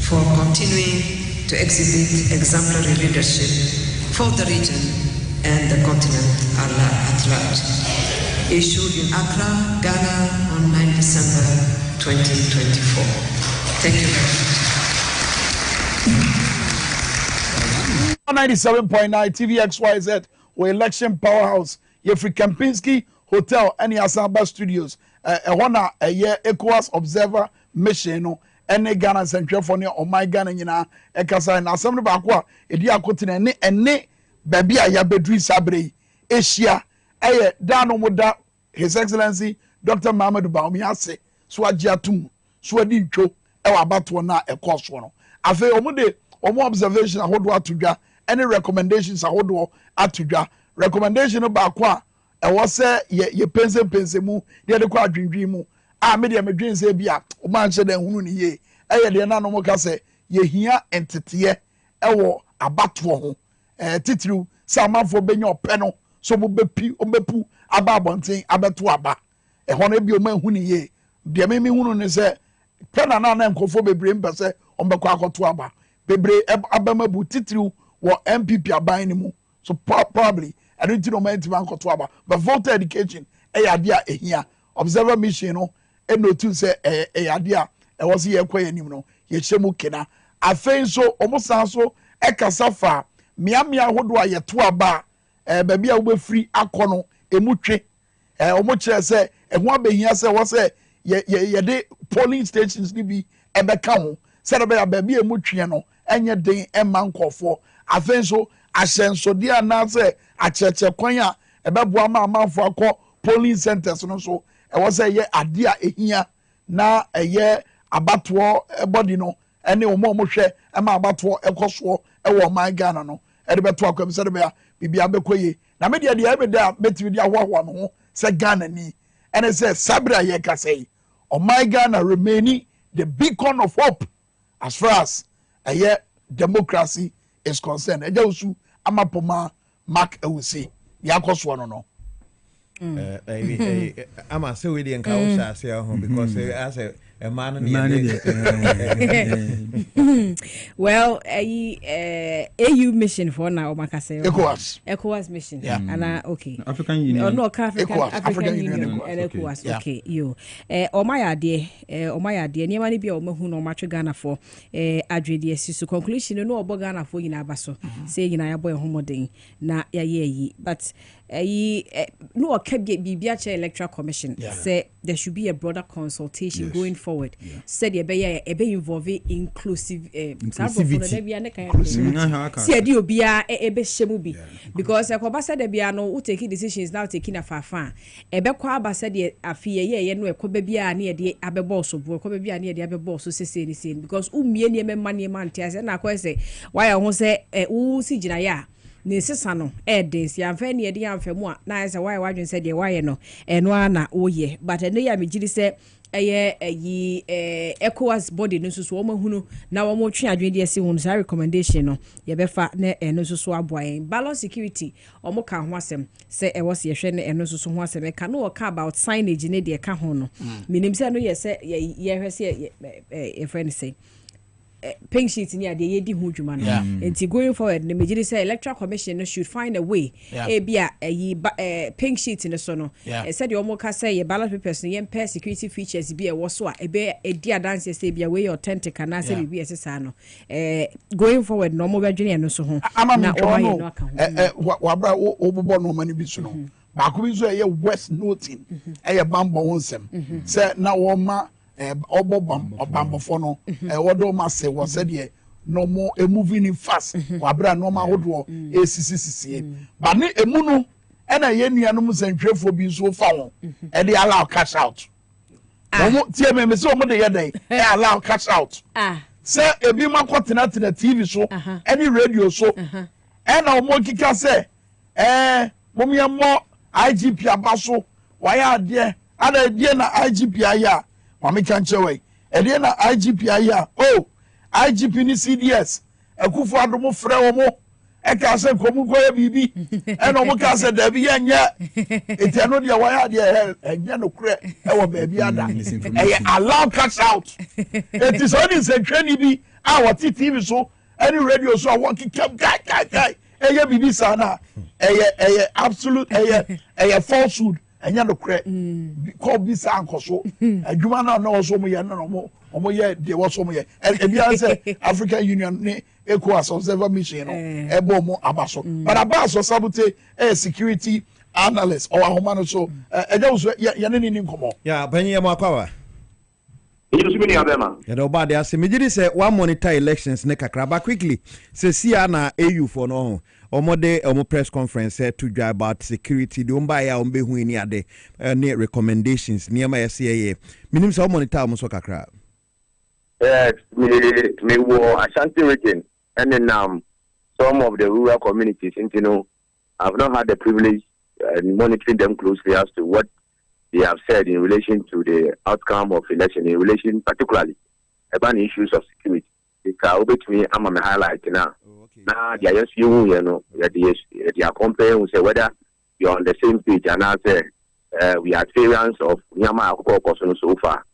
for continuing to exhibit exemplary leadership for the region and the continent at large. Issued in Accra, Ghana on 9 December 2024. Thank you very much. 97.9 TVXYZ or Election Powerhouse, Yefri Kempinski Hotel, and Asamba Studios. A year ECOWAS Observer Mission. Ene Ghana Central for near or my Ghana nyina ekasa na asem ba ko a edi akotene ne ene baby a ya bedri sabre Asia eye da no moda His Excellency Dr. Mahamadou Bawumia ase so agiatum so adi ntwo e wa bato na ekoso no afi omude omo observation ahodo atodwa any recommendations ahodo atodwa recommendation ba ko a e wo se ye pense mu de de ko adwindwi mu me de medwen se bia o man hye den hunu ne ye eye de na no mo ka se ye hia entete ewo abato ho titiriu sa manfo benya opɛ no so mo bepi o mepu aba abonten abeto aba ho no bi o man hunu ye de me hunu ne se pɛ na nkofo bebre mpɛ o mbekɔ akoto aba bebre abamabu titiriu wo MPP aban ni mu so probably I don't know man to akoto aba but voter education ade a ehia observer mission no no to say idea e was here kwa yanim no ye hyemu kena afei so omusan so e kasafa miamia hodo a yeto aba ba bia wo befri akono emutwe omo kire se ho abehia se wo se ye de polling stations ni bi e be ka ho se de ba bia emutwe no enye den e mankofo afei so ahyenso dia na se acheche kwan a e be boa ma amanfo akọ polling centers no so e was say ye ade a ehia na eye abato body no ene omo hwe e ma abato ekoso e wo man Ghana no e de beto akwam se de be bibia bekoye na me de e da betimi de ahwa no se Ghana ni ene se sabra ye ka say o my Ghana remaining the beacon of hope as far as democracy is concerned. Eja usu amapoma mark ewusi yakoswo no. I'm a say we the encounter say because as a man well, AU mission for now, Makase. ECOWAS mission. Yeah. And okay. African Union. Oh no, African Union and ECOWAS. Okay, you. My idea. Niamani bi omehu no matwe Ghana for adwede so conclusion no obo Ghana for yina abaso. Say yina ya boy homoden na ya yi. But no okabie bibia che electoral commission say there should be a broader consultation going forward. Said be involve inclusive see di obia ebe shemu bi because ekoba said there be no who taking decisions now taking afafa ebe kwa aba said afie ye no ekoba bia na ye abebo so bo ekoba bia na ye abebo so sese ni sen because umie ni eme mane man tia na kwa say why ho say wo si gina ya ne sesa no edens ya mfa ne edi amfa mu a na say why wadwen say de why no eno na oye but eno ya megiri say ECOWAS body no so omahunu na wo twe adwen de ase hun sa recommendation no ye befa na eno so aboyen balance security omoka ho asem se e wo se yehwe na eno so ho asem ka no ka about signage ne de ka ho no minim se no ye se ye hwe se e friend say pink sheet ni ade ye di hu dwuma no enti going forward the majority say electoral commission should find a way bia pink sheet no so no said the omoka say ye ballot papers no ye pair security features bia wo so a ebe edi adanse say bia we authentic na say bia esesa no going forward no mo badwene no so ho na o maye no aka ho wa bra o bobo no mani bi so no ba ko bi so ye west noting ye bambo wonsem say na wo ma obambofo no wodo ma se wo se de no more moving in fast wabra no ma hodo esisisisie ba ne emu no na ye nuanom sentwefo bi so fa won e dey allow cash out omo tie me se omo de ye dey allow cash out say ebi makotena tena TV so any radio so na omo kika se momyemo IGP abaso waya ade ada die na IGP aya Kwame Minkah ede na IGP aya IGP ni CDS akufo adomo frɛ wo mo e ka se komu koye bibi e no mo ka se da bi yenye etiano dia wa ya dia enye no kure e wo ba bi ada e allow cash out it is only say twani bi a what TV so any radio so what keep guy e ye bibi sana e absolute e falsehood enye no kure ko bi sa ankoso adwuma na no so mo ye no mo omo ye de wo so mo ye e bia say African Union ni ECOWAS observer mission no e bo mo abaso but abaso sabute security analyst or ahoma no so e dey so ye ne ni nkomo ya banyi mo akwa Yusufini Abema. Ya do bad ya se mejiri se one monitor elections ne kakra ba quickly se sia na AU for no omode omo press conference to dry about security the omba ya ombe hu ni ade ne recommendations niema ya se minim se monitor mo so kakra me wo Ashanti region and then some of the rural communities you know I've not had the privilege monitoring them closely as to what they have said in relation to the outcome of election, in relation particularly about issues of security. Because over to me, I'm highlighting now. Now, they are just you know, they are comparing with whether you're on the same page and I say we are experience of Nyama so far.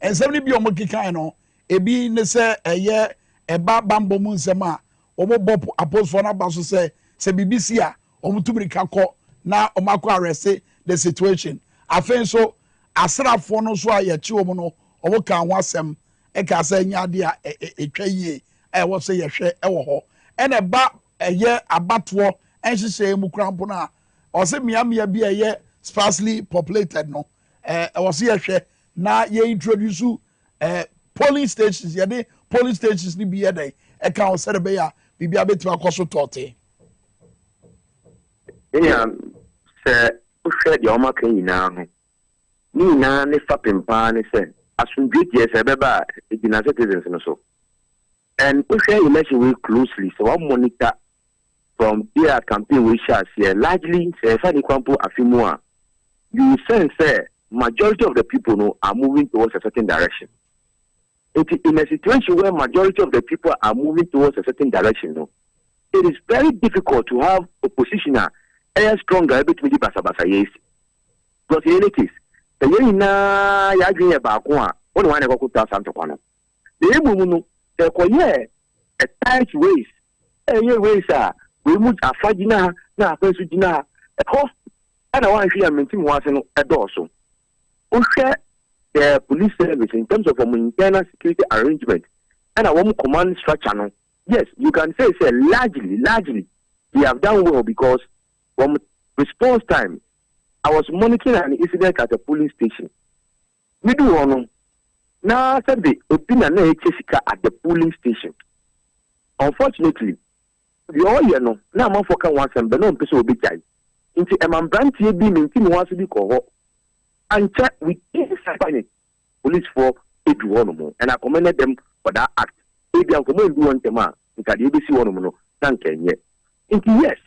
And 70 be omokika no, ebi ne say eba bambo mu nsema, omo bop apos for na baso say BBC a omo tubirika ko na omako arrest the situation. I think so. Asrafo no so ayechi omo no omo kan ho asem e ka say nya de a etwa yie e wo say yehwe e wo ho e na ba eye abato enhyehyɛ mu krampo na o say miamia bi eye sparsely populated no e wo say yehwe na ye introduce polling stations ye de polling stations ni bi ye dey e kan o say be ya bibia betima koso tote se Ushe the Omaka Inano. Nina ne fapimpa ne se asundwe tie se beba igina citizens no so. And Ushe election we closely so one monitor from their campaign we shall see largely se fa ni kwampo afimua. You sense say majority of the people no are moving towards a certain direction. In a situation where majority of the people are moving towards a certain direction, no, it is very difficult to have opposition stronger between the basa yes. Because in any case, the na ya dream about one one go to Santa Juana. The emu the koye a tight ways. Ways we move a fagina na pesudina a host and I want to hear maintain once a dorsal. Share the police service in terms of internal security arrangement and our command structure. Yes, you can say largely they have done well because from response time, I was monitoring an incident at a polling station. We do one now said the opinion at the polling station. Unfortunately, the all you know now I'm for once and no person will be tied. Into a man brand be maintain once to be cohort and check with police for Eduonomo, and I commended them for that act. If you command one tema, it can be see one no, thank you. Yes,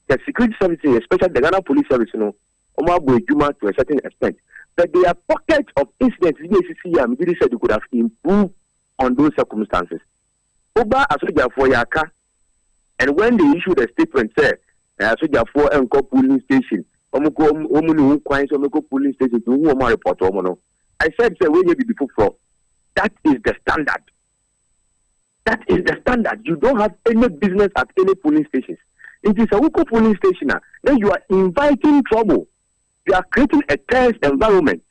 the security services, especially the Ghana police service, to a certain extent, but there are pockets of incidents in the CCM said you could have improved on those circumstances. Oba Asoja for Yaka, and when they issued a statement, said Asoja for Enko polling station, Omunu Quines Omeko polling station to whom I report Omono. I said, when you be before, that is the standard. That is the standard. You don't have any business at any polling stations. It is a local polling station. Then you are inviting trouble. You are creating a tense environment.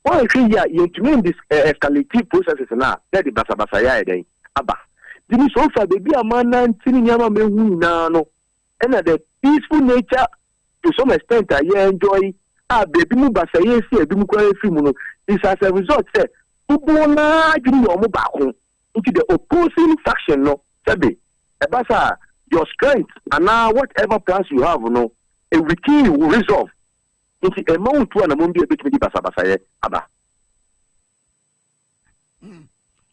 Why I say you mean this escalative processes now? That is basabasaya then. Abba. This so far baby a man and tinyama mehu no. And the peaceful nature to some extent I enjoy. Baby mu basaye si ebi mu kware fi mu no is as a result say people na adwini yo mo ba ho into the opposing faction no sabe ebasa your strength and now whatever plans you have no a wiki will resolve into a amount to na mo bi ebetimi di basaye aba.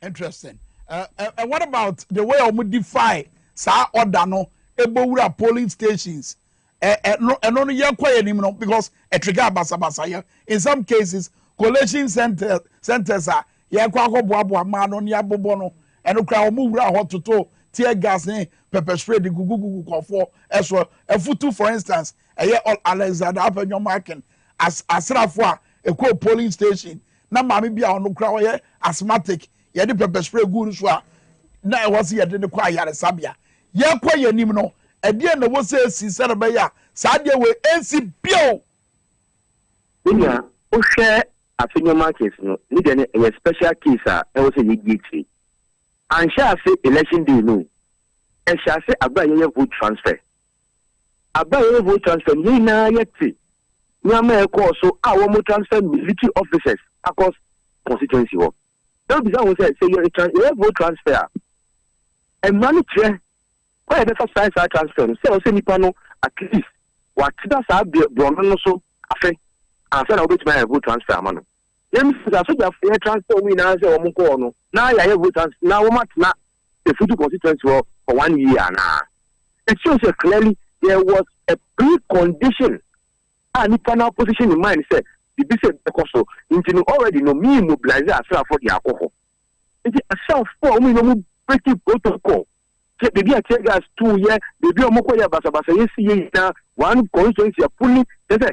Interesting. And what about the way we defy sa order no ebowura polling stations? Because a trigger basabasaya. In some cases, collation centers are Yakwabo man on Yabobono and Okramura hot to toe, tear gas, pepper spray, the gugu for as well. A futu, for instance, a year old Alexander up in your market as Rafwa, a co polling station. Now, mammy be on Okra asthmatic, yet the pepper spray good. Now I was here in the choir Sabia. Yakwa Yanimno. At the end of what says, he said, Sadia will NC Bio. Yeah, share a senior markets, no, need a special case, I was a UGT. And shall say election day, no, and shall say about your vote transfer. About your vote transfer, Nina yet. Yama call so our more transfer military officers across constituency. Don't be that say your vote transfer. And money why the first size transfer? Say also Nipano at least what does I be Brono so affair? I said I'll be my vote transfer, man. Then I said that transfer we now say Omuko. Now I have vote transfer. Now what not the future constituency for 1 year now. It shows clearly there was a precondition. And Nipana position in mind said the bishop because into already know me mobilize as for the alcohol. It is a self for me no breaking protocol. Baby, I tell you guys 2 years. Baby, I'm going to basabasa. Yes, yes. Now, one constituency are pulling. They say,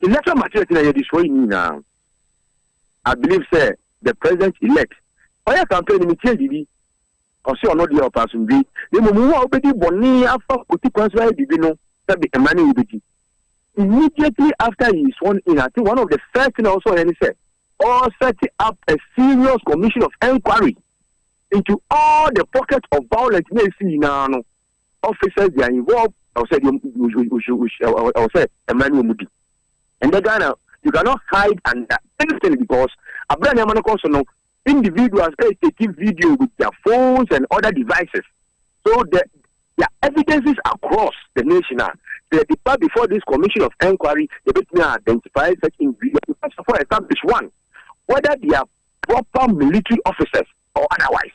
the electoral material is destroying me now. I believe, sir, the president-elect. Why campaign in the or say, or not the person be. They will move out the boni after putting constituency. They know that the money will be. Immediately after he is sworn in, I think one of the first things also, and he said, all set up a serious commission of inquiry into all the pockets of violence we see now. Officers they are involved. I said Emmanuel Mudi. And the Ghana, you cannot hide under anything because individuals are taking video with their phones and other devices. So the evidences across the nation the part before this commission of inquiry, they basically identify such individuals. First of all, establish one, whether they are proper military officers or otherwise.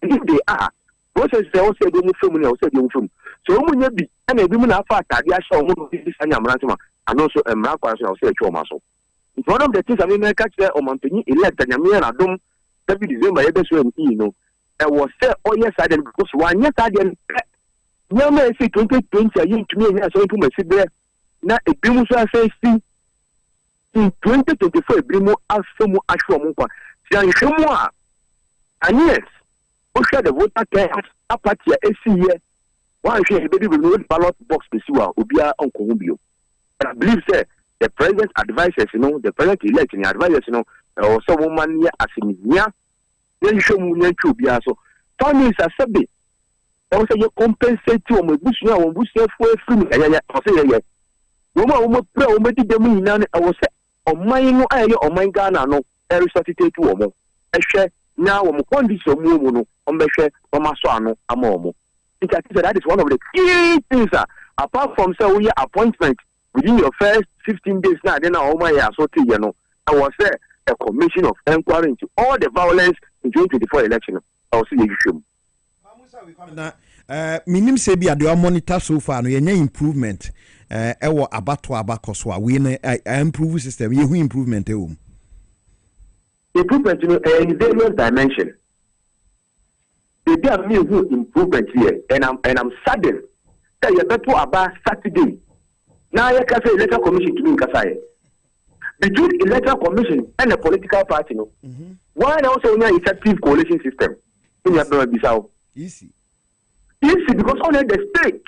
If they are, process they also say they move from so when you be and a woman have a show and also a mark or say a muscle. It's one of the things I mean I catch there or Montagny elect and Yamia Adom every December you best when you know I was say oh yes I didn't because 1 year I didn't no man say 2020 you to me so to me sit there na e bi mu so say see in 2024 e bi mu asomu ahwe mu kwa si an hwemu a and yes o share the voter care apathy a esi here one share e be no ballot box be siwa obi a onko hu bio and I believe say the president's advisors the president election advisors or some woman here as in here then show mu ntu obi a so family is asabe also you compensate to my bush now on bush for free yeah say woman pray o medi dem nyina I was say oman no aye oman Ghana no e resuscitate to omo e hwe na wo condition mu no o behwe o maso ano ama omo that is one of the key things apart from say we appointment within your first 15 days now then omo ya so te ye no I was say a commission of inquiry into all the violence in 2024 election I was say you na minim say bi ade monitor so far no yenye improvement ewo abato abakoso a we na improve system ye hu improvement improvement in various dimension there me who improvement here and I'm saddened that you better about Saturday now you can say electoral commission to me in between electoral commission and the political party why also we have effective coalition system in your Bissau easy because only the state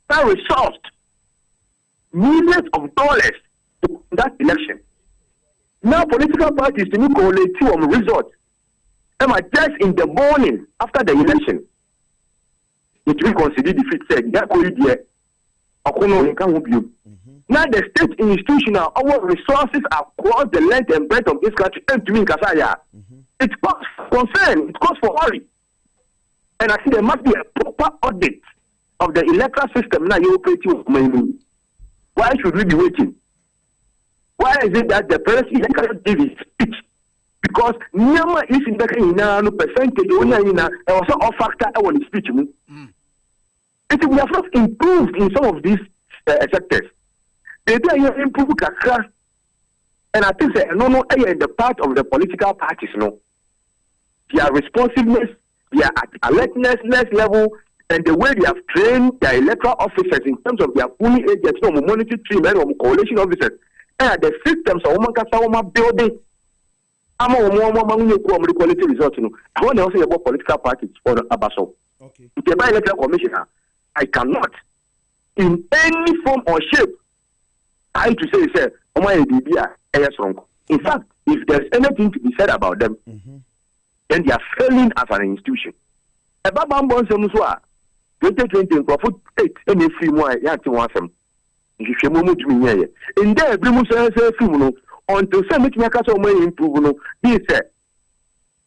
that resourced millions of dollars to that election. Now political parties to me collate on results. Am I just in the morning after the election? It will consider defeat said that now the state institutional our resources across the length and breadth of this country and to me it calls for concern, it calls for worry. And I think there must be a proper audit of the electoral system now you operate with. Why should we be waiting? Why is it that the president cannot give his speech? Because Nyama is in the percentage only also a factor on the speech. We have not improved in some of these sectors. They are improved kakra. And I think that no in the part of the political parties, their responsiveness, their alertness level, and the way they have trained their electoral officers in terms of their polling agents, monitoring team, and coalition officers, and the systems of woman building. I'm a quality results. I want to also about political parties for Abaso. Okay. If the electoral commissioner, I cannot, in any form or shape, I to say, in fact, if there's anything to be said about them, then they are failing as an institution. About 2020 profit 8 any free more yati wasem. If you move to me here. In there, Brimus say film until some make me catch on improve no. He said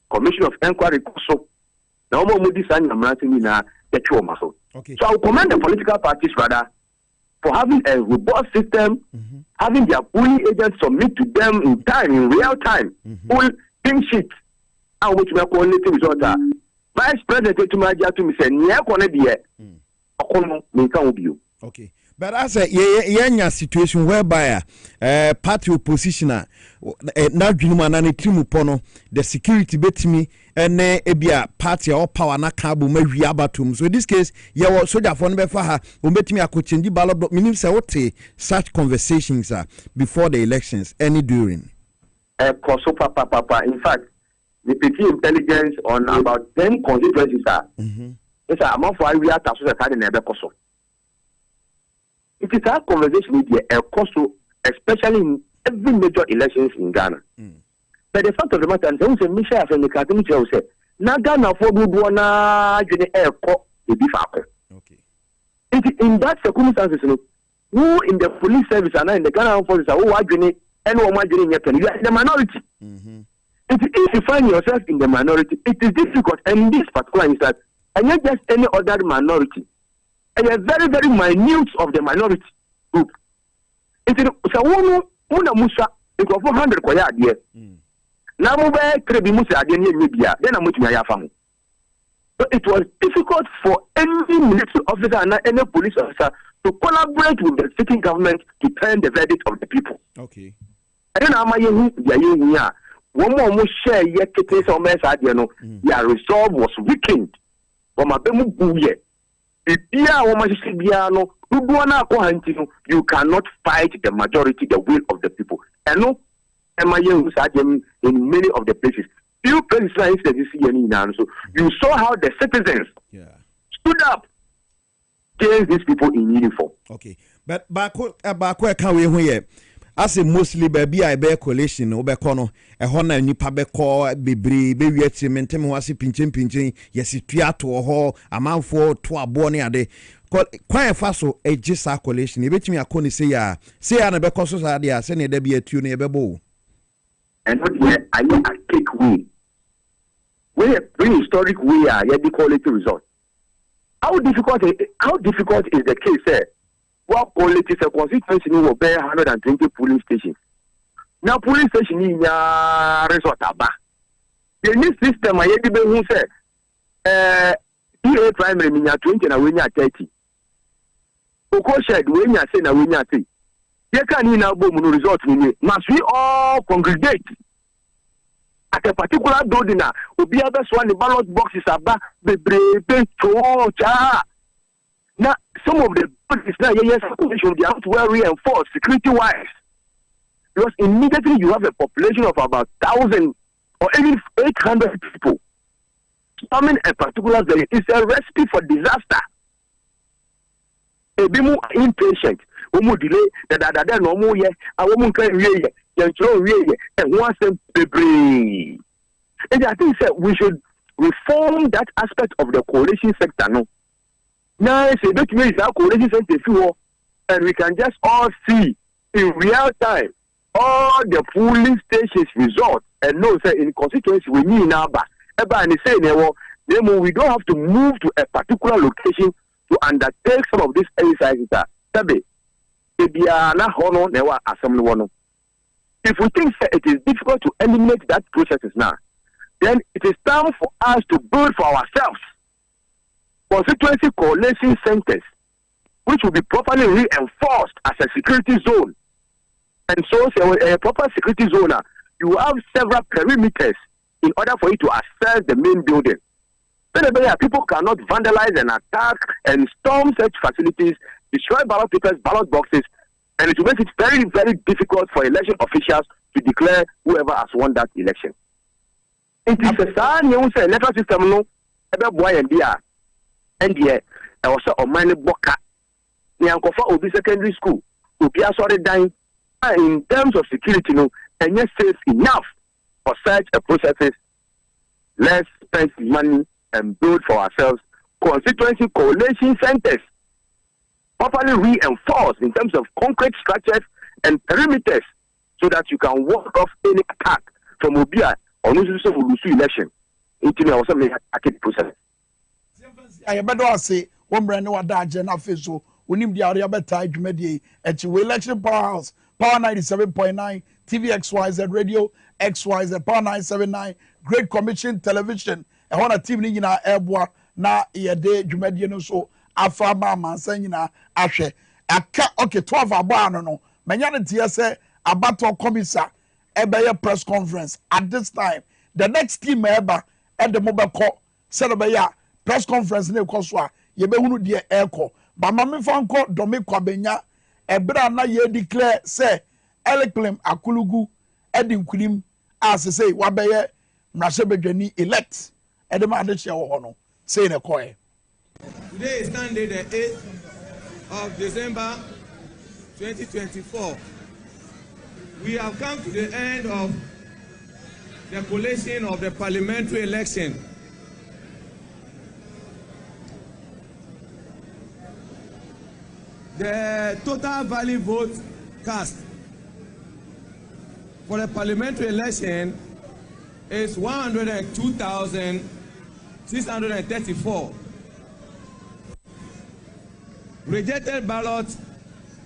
Commission of Inquiry so now more design na get your muscle. Okay. So I commend the political parties rather for having a robust system, having their polling agents submit to them in time, in real time, full pink sheet, and which we are quality result. Vice President to my to me say, okay. But as a situation whereby party opposition now the security bet me and ebia party or power na cabo me abatum. So in this case, yeah, soldier for her who met me a could change ballot, but meaning say such conversations before the elections, any during. Papa. In fact, the petty intelligence on about 10 constituencies it's a month for we are to in Ebekoso. It is a conversation with the Koso, especially in every major elections in Ghana. But the fact of the matter is that Michelle from the Catholic Church said, "Na Ghana for good one, the air court the different." Okay. In that circumstances, who in the police service and in the Ghana forces are who are doing and who are doing it, you are in the minority. If you find yourself in the minority, it is difficult. And this particular instance, and not just any other minority, and a very, very minute of the minority group. It is so one Musa, it was 400 Koya dear. Now, Trebi Musa, then I'm with my family. So it was difficult for any military officer and any police officer to collaborate with the sitting government to turn the verdict of the people. Okay. I don't know how one more share yet to some mess adiano, your resolve was weakened. From a bemu buye. If you cannot fight the majority, the will of the people. And no, in many of the places. Few places like this, so you saw how the citizens stood up against these people in uniform. Okay, but back can we hear? As a mostly baby, I bear collation, Obecono, a honor, nipa beco, bebre, baby at cementem was pinching, yes, it to a hall, a mouth for 2 bonny a day. Quite fast, a just collation. You bet me a conny say, and a becos idea, send a debut at you near Bebo. And not yet, I know a quick way. We have prehistoric way, yet the quality result. How difficult is the case, sir? What quality is a constituency will bear 120 polling stations. Now, polling station in resort aba. The new system, I had who said, PA primary in 20 and when you 30. Oko shed when you say, now when you say, you can in our boom resort, must we all congregate at a particular building? Will be other one, the ballot boxes are back, the brave, now, some of the bodies now, yes, they have to well reinforced security-wise. Because immediately you have a population of about 1,000 or even 800 people storming a particular day. It's a recipe for disaster. A bit more impatient, more delay, that no more yet, a woman can read and once them be. And I think that we should reform that aspect of the coalition sector, no? Now, it's a bit means our coalition sector, and we can just all see in real time all the polling stations results and know that in constituency we need now, but say we don't have to move to a particular location to undertake some of these exercises. If we think that it is difficult to eliminate that processes now, then it is time for us to build for ourselves constituency coalition centers, which will be properly reinforced as a security zone. And so, a proper security zone, you have several perimeters in order for you to access the main building. People cannot vandalize and attack and storm such facilities, destroy ballot papers, ballot boxes, and it will make it very, very difficult for election officials to declare whoever has won that election. It is a sign you say electoral system no boy and dear and yet I was a minor boka. Nyankofa Obi Secondary School will be sorry dying in terms of security no and yet safe enough for such a processes. Let's spend money and build for ourselves constituency coalition centers properly reinforced in terms of concrete structures and perimeters so that you can walk off any attack from Obia or no election. It also make a process. I better say one brand new adage na feso unim di area better dwumadi echi ElectionPowerHouse Power 97.9 TVXYZ Radio XYZ Power 979 Great Commission Television e hona team ni nyina eboa na yede dwumadi no so afa ma mansa nyina ahwe aka okay 12 aba no no menya ne tie se abato commissar ebeye press conference at this time the next team eba and the mobile said obey press conference ne koso a ye behunu de eko ba ma me fanko domi kwabenya ebra na ye declare say eleclem akulugu edin kunim as say wabeye mrasebedwani elect edema adehia wo no say ne koe. Today is Sunday, the 8th of December 2024. We have come to the end of the collation of the parliamentary election. The total valid vote cast for the parliamentary election is 102,634. Rejected ballots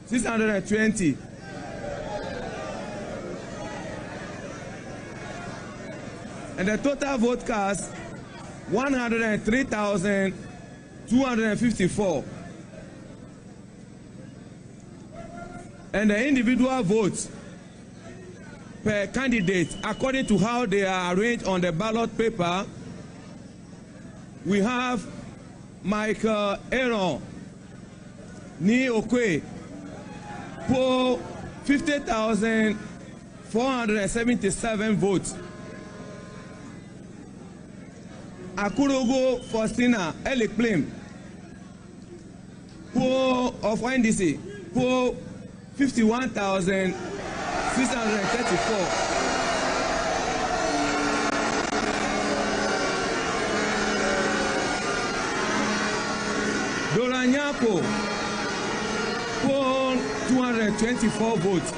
620. And the total vote cast 103,254. And the individual votes per candidate according to how they are arranged on the ballot paper. We have Michael Aaron Ni Okwe for 50,477 votes. Akurogo Faustina Elikplim of NDC for 51,634. Doranyako for 224 votes.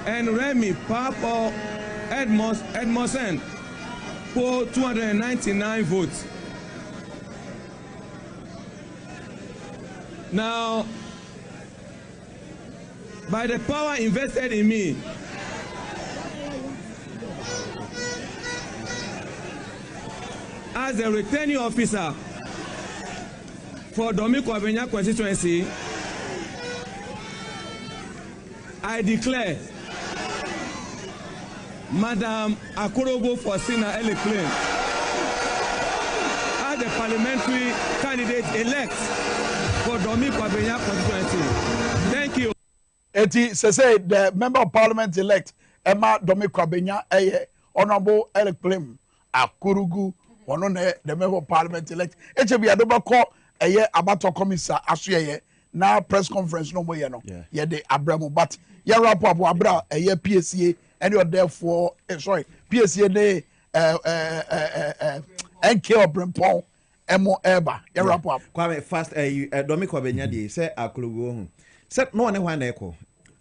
And Remy Papa Edmondson for 299 votes. Now, by the power invested in me, as a returning officer for Dominic Kwabenya Constituency, I declare Madam Akurogo Faustina Elikplim as the parliamentary candidate elect for Dominic Kwabenya Constituency. Thank you. Eti say the member of parliament elect Emma Dominic Kwabenya Honorable Elikplim Akurugu the member of parliament elect. HB Adobako abato commissar asuyeye na press conference no mo ye no. Ye de Abramo but ye wrap up abra PSA and you're therefore PSA ne NK Obrempon Emo Eba ye wrap up. Kwame fast Dominic Kwabenya dey say Akurugu say no one na eko.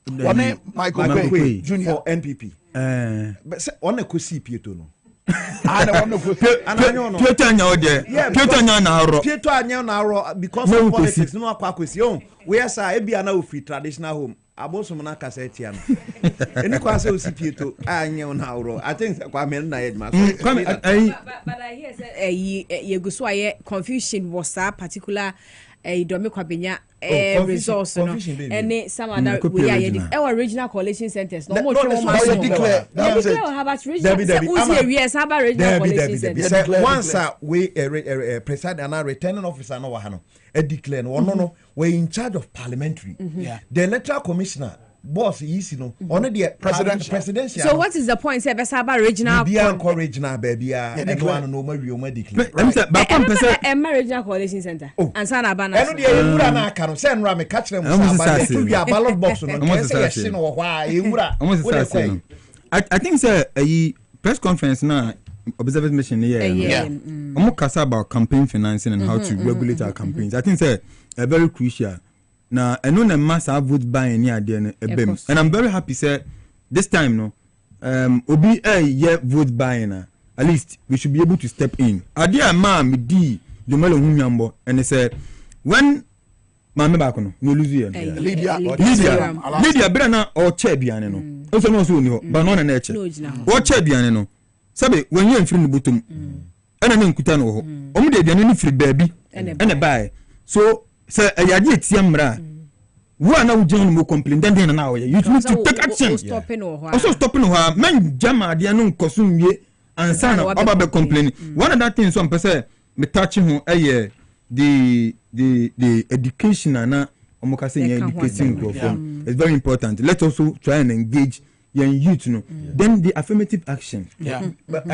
One Michael Bay Junior for NPP. But say one ko see Pieto no. Pieto anya ode. Pieto anya na aro. Pieto anya na aro because of politics no akwa kwesi on. We say e bia na ofri traditional home. Abosom na kasa etia no. Eni kwa say osi Pieto anya na aro. I think Kwame na edma. But I hear say ye go so aye confusion was that particular Dominic Kwabenya resource no and some other we are our regional collation centers no more declare about regional collation centers once we preside and returning officer no wa no declare no we in charge of parliamentary the electoral commissioner boss easy no on the presidential. So what is the point say Besaba regional regional baby and one no more you declare regional collation center and sana bana eno de ewura na aka no say nra me catch them about to be a ballot box no say yes no why ewura I think say a press conference na observation mission here kasa about campaign financing and how to regulate our campaigns. I think say a very crucial. Now, I know the mass have vote buying near the and I'm very happy, sir. This time, no, Obi vote buying. At least we should be able to step in. I dear ma'am, the Melo Hunyambo, and they said, when Mamma Bacono, no Lydia, Brana or Chebiano, also no soon, but not a nature. Or Chebiano, Sabe, when you're in front of the bottom, and I mean Kutano, only the any free baby and a buy. So, sir, I did Siamra. One now John will complain, then an hour. You need to take action. Also, stopping her men Jama, the unknown consume ye and son of Abba complaining. One of that things, one person, me touching her a year, the education and Omokasi education is very important. Let's also try and engage young youth, then the affirmative action. But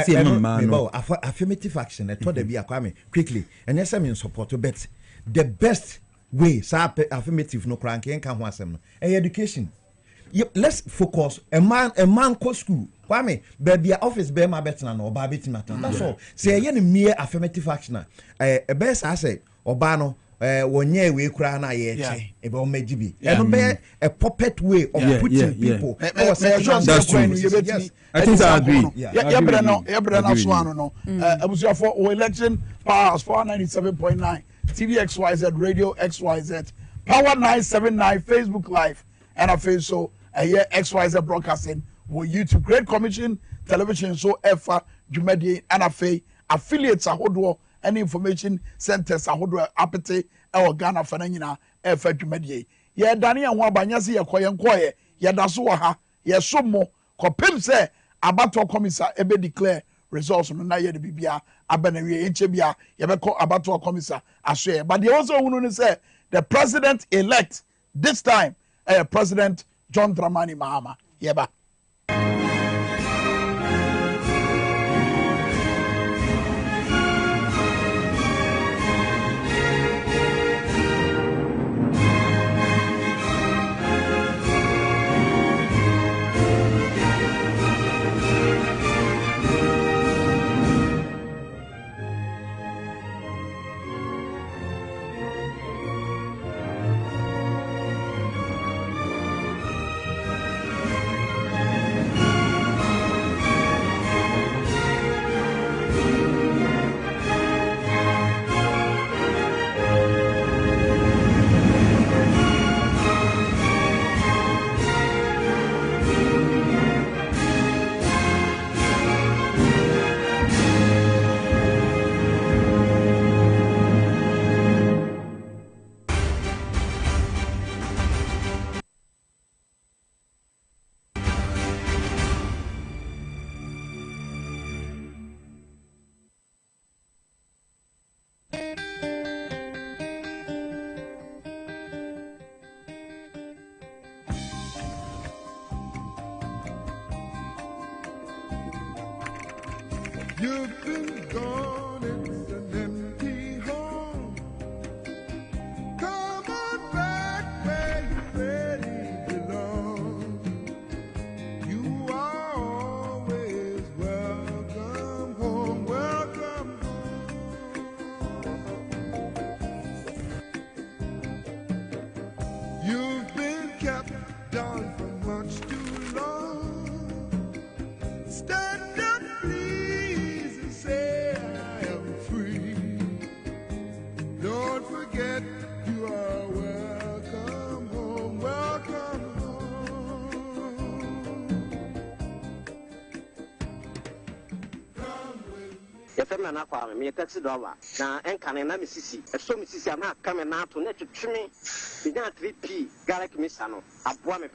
affirmative action, I thought they be a Kwame quickly, and yes, I'm in support, but the best way affirmative no cranking can was education. Let's focus a man co school. Kwame, baby office bear my better no babit matter. That's all. Say any mere affirmative action. A best I say Obano 1 year we cry na ye about mejibi. And be a puppet way of putting people. That's true. Yes. I think I agree. I was your for election powers 497.9 TVXYZ Radio XYZ Power 979 Facebook Live and I feel so XYZ broadcasting with YouTube Great Commission Television so EFA Jumedi and Afe affiliates ahodwo and information centers ahodwo apete e Ghana fananyina EFA Jumedi ye dani anwa banyasi ye koye ya daso ha ye somo kɔpem sɛ abattoir commissar ebe declare results no na yɛ de bibia abanawie enche bia yɛbɛkɔ abattoir commissar ahwɛ. But the also who know say the president elect this time President John Dramani Mahama yɛba. You've been gone, it's an empty home. Come on back where you really belong. You are always welcome home, welcome home. You've been kept down for much too long. Stand up, please. Say I am free. Don't forget you are welcome home, welcome home. If I'm not Kwame, me a taxi driver. Now, and can I not see? If so, Mrs. I'm not coming out to let you trim me. Be not 3P, Garlic Missano, a Buame.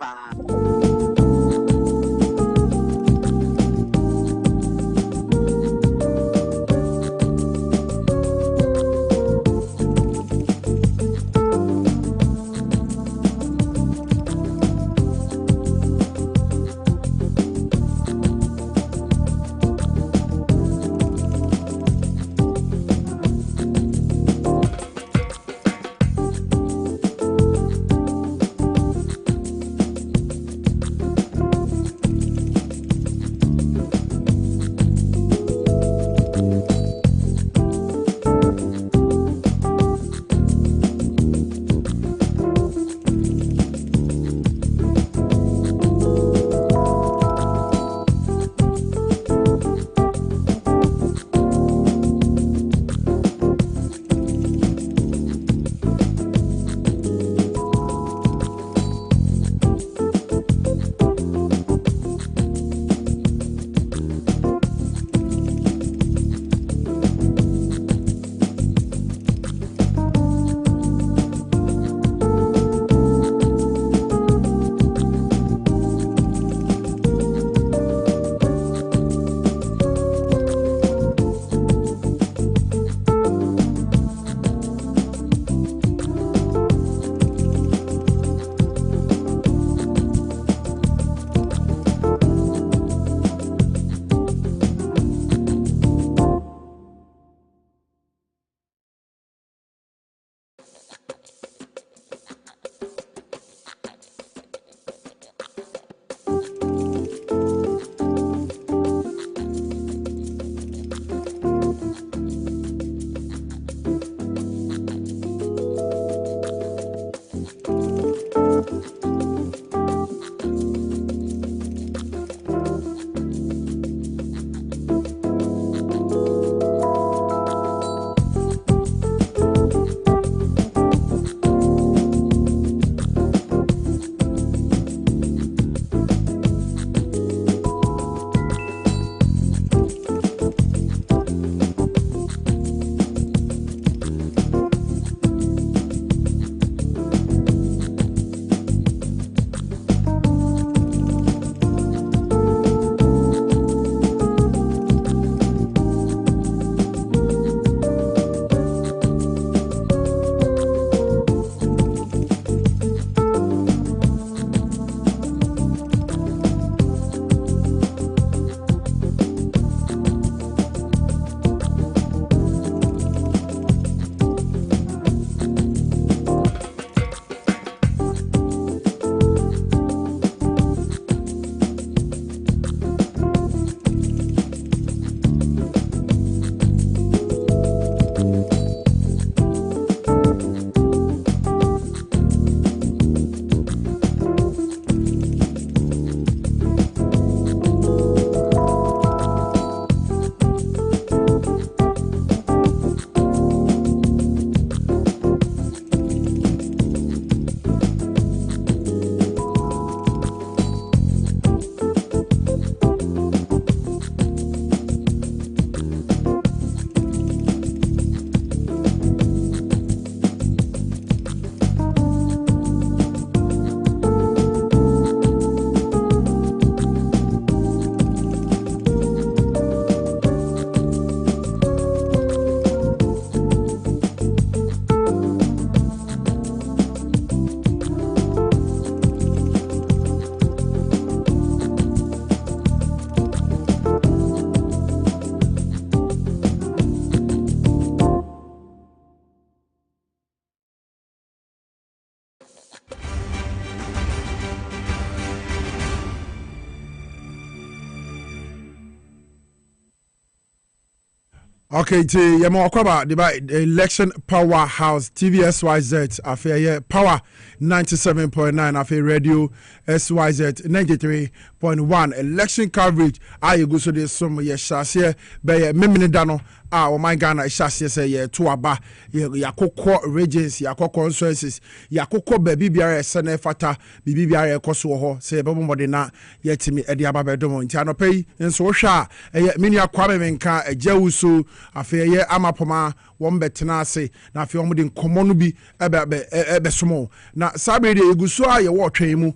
Okay, yɛma wɔkɔba de ba election powerhouse TVSYZ afei power 97.9 afei radio SYZ 93.1 election coverage a yɛgu so de som yɛhyɛaseɛ bɛyɛ memene da no a ɔman Ghana ɛhyɛaseɛ sɛ yɛto aba yɛakokɔ regions yɛakɔ constituencies yɛakokɔ baabi biara ɛsɛ na ɛfata biribi biara ɛkɔ so wɔ hɔ sɛ yɛbɛbɔ mmɔde na yɛtumi ɛde aba bɛdom nti anɔpɛ yi nso wohwɛ a ɛyɛ menua Kwame Minkah agya wo so afei ɛyɛ amapɔma wɔn bɛtena ase na afei wɔn de nkɔmmɔ no bi ɛbɛsomo na saa bere deɛ yɛgu so a yɛwɔ ɔtwɛn mu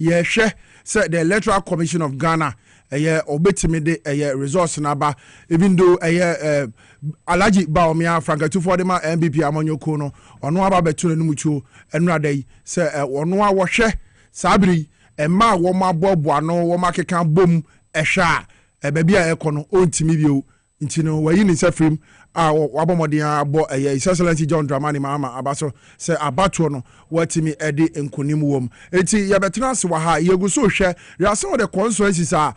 yɛhwɛ sɛ the Electoral Commission of Ghana ɛyɛ ɔbɛtumi de ɛyɛ resource n'aba even though ɛyɛ Alhaji Baomia Frankatufo de ma MPP amanyoko no ɔno aba bɛto n'anum tuo ɛnura da yi sɛ ɔno a wɔhwɛ saa bere yi ɛma a wɔn aboaboa no wɔn akeka bom ɛhwɛ a baabi a ɛkɔ no ɔntumi bio nti no wɔyi ne nsa firim a wabɔmɔden abɔ ɛyɛ His Excellency John Dramani Mahama aba so sɛ abatoɔ no wɔatumi ɛde nkonim wɔ mu enti yɛbɛtena ase wɔ ha yɛgu so hwɛ yɛasɛn wɔ the constituencies a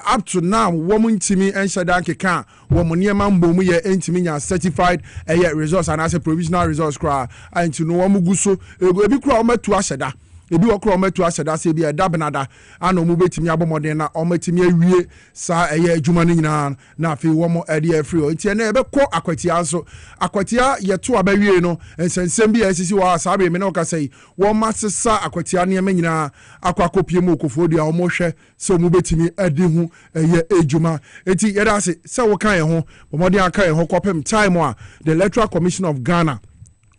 up to now wɔn ntumi nhyɛ dan keka wɔn nneɛma mbɔ mu yɛ ntumi nya certified ɛyɛ resource anaasɛ provisional resource koraa a nti no wɔn gu so ebi koraa wɔn atu ahyɛ da ebi wɔkora ɔmatu ahyɛda sɛ bi ɛda benada ana ɔmo bɛtumi abɔmɔden na ɔmatumi awie saa ɛyɛ adwuma no nyinaa na afei wɔn ɛde afiri hɔ nti ɛnɛ yɛbɛkɔ akwatia nso akwatia yɛto abɛwie no nsɛnsɛm bi a ɛsisi wɔ a saa bere mi na ɔka sɛ yi wɔn asesa akwatia nneɛma nyinaa akɔ akɔpie mu okofo deɛ wɔn hwɛ sɛ ɔmo bɛtumi adi ho ɛyɛ adwuma eti yɛda ase sɛ wɔka yɛn ho bɔmɔden aka yɛn ho kɔpem time a the Electoral Commission of Ghana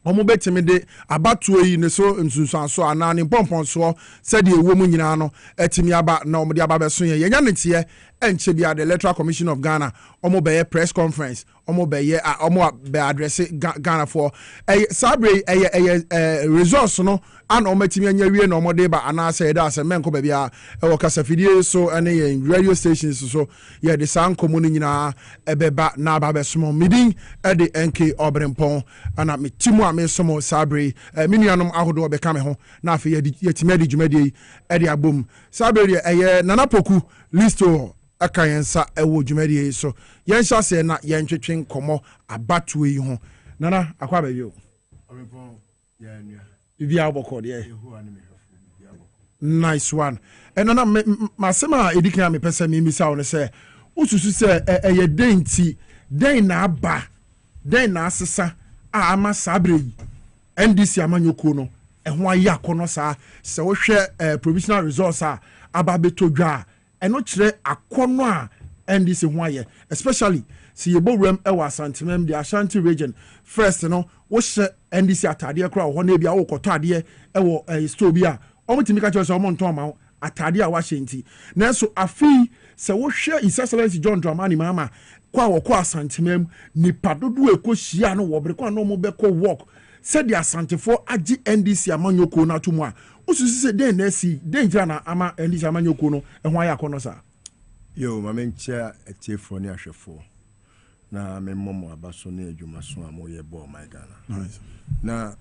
ɔmo bɛtumi de abatoɔ yi ne so nsunsuanso anaa ne mpɔmpɔnsoɔ sɛdeɛ ɛwɔ mu nyinaa no ɛtumi aba na ɔmo de aba bɛso yɛn yɛnya ne teɛ ɛnkyɛ bia the Electoral Commission of Ghana ɔmo bɛyɛ press conference ɔmo bɛyɛ ɔmo bɛ adresse Ghana for ɛyɛ saa bere ɛyɛ resource no ana ɔmo atumi anya wie na ɔmo de ba anaasɛ yɛda asɛ mɛnkɔ baabi a ɛwɔ kasafidie so ɛne yɛn radio stations so yɛde saa nkɔmɔ no nyinaa ɛbɛba na aba bɛsomo midin ɛde NK Ɔbrempɔn ana me timu a me somo saa bere me nuanom ahodoɔ bɛka me ho na afei yɛtumi ade dwumadie yi ɛde abom saa bere deɛ ɛyɛ Nana Poku listo aka yɛn nsa ɛwɔ dwumadie yi so yɛn hyɛ aseɛ na yɛn twetwe nkɔmɔ abatoɔ yi ho Nana akɔ abɛwie o bibia wobɔkɔ deɛ nice one ɛno na masɛm a ɛdi kan a mepɛ sɛ memisa wo no sɛ wosusu sɛ ɛyɛ dɛn nti dɛn na aba dɛn na asesa a ama saa berɛ yi NDC amanyɔkuo no ɛho ayɛ akɔnɔ saa sɛ wohwɛ provisional resource a aba bɛtɔ dwa a ɛno kyerɛ akɔnɔ a NDC ho ayɛ especially si yɛbɔ wuram ɛwɔ asantemam de Ashanti region first no wohyɛ NDC atadeɛ koraa wɔ hɔ na ebi a wokɔtɔ adeɛ ɛwɔ store bi a ɔmo timi ka kyerɛ sɛ ɔmo ntɔn ma atadeɛ a wahyɛ nti nanso afei sɛ wohwɛ His Excellency John Dramani Mahama kɔ a wɔkɔ asantemam nipa dodoɔ ɛkɔ hyia no wɔ bere kɔ a na ɔmo bɛkɔ work sɛdeɛ asantefoɔ agye NDC amanyɔkuo no ato mu a wosusu sɛ den na asi den gyina na ama NDC amanyɔkuo no ɛho ayɛ akɔnɔ saa yo ma menkyɛ atiefoɔ ne ahwɛfoɔ na memmɔ mo aba so ne adwuma so a moyɛ bɔɔ my Ghana na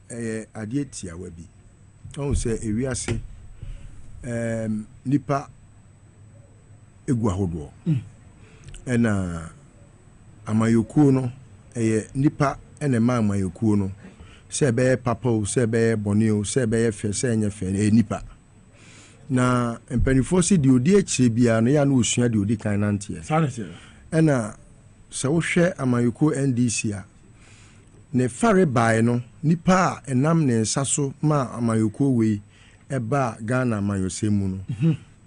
ɛyɛ adeɛ tiawa bi ɔhu sɛ ewiase nipa egu ahodoɔ ɛna amayɔkuo no ɛyɛ nipa ɛna ma amayɔkuo no sɛ ɛbɛyɛ papa o sɛ ɛbɛyɛ bɔne o sɛ ɛbɛyɛ fɛ sɛ ɛnyɛ fɛ ɛyɛ nipa na mpanimfoɔ si deɛ odi akyire biara no yɛ ano osua deɛ odi kan nanteɛ ɛna sɛ wohwɛ amayɔkuo NDC a ne fare bae no nipa a ɛnam ne nsa so ma amayɔkuo wei ɛba Ghana amayɔsɛ mu no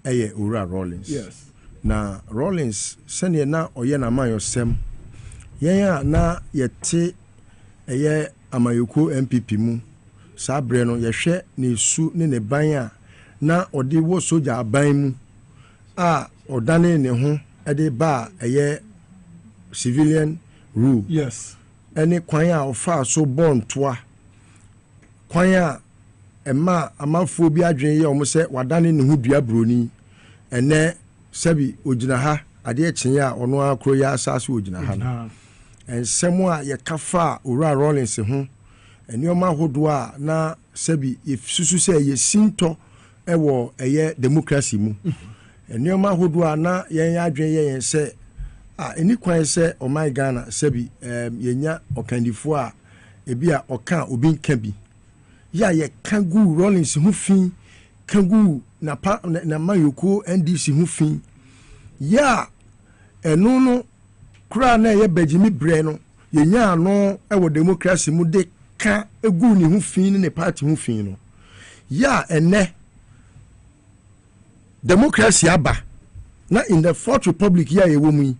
ɛyɛ Owura Rawlings na Rawlings sɛneɛ na ɔyɛ na amayɔsɛm yɛn a na yɛte ɛyɛ amayɔkuo MPP mu saa berɛ no yɛhwɛ ne su ne ne ban a na ɔde wɔ soja aban mu a ɔdane ne ho ɛde ba ɛyɛ civilian rule ɛne kwan a ɔfa so bɔntoa kwan a ɛma amanfoɔ bi adwene yɛ ɔmo sɛ wadane ne ho dua broni ɛnɛ sɛbi ogyina ha adeɛ kyenye a ɔno akoro yɛ asase ogyina ha no nsɛm a yɛka fa Owura Rawlings ho nneɛma ahodoɔ a na sɛbi yɛsusu sɛ yɛsintɔ ɛwɔ ɛyɛ democracy mu nneɛma ahodoɔ a na yɛn adwene yɛ yɛn sɛ Any kwan say o my Ghana sebi yenya okandifo a ebi a oka obi nka bi ya ye kangu Rollins hu fin kangu na mayoko NDC hu fin ya eno no kura na ye bejimi bre no yenya ano e democracy mu de ka egu ni hu fin ne party hu fin no ya ene democracy aba na in the Fourth Republic ya ye wo mu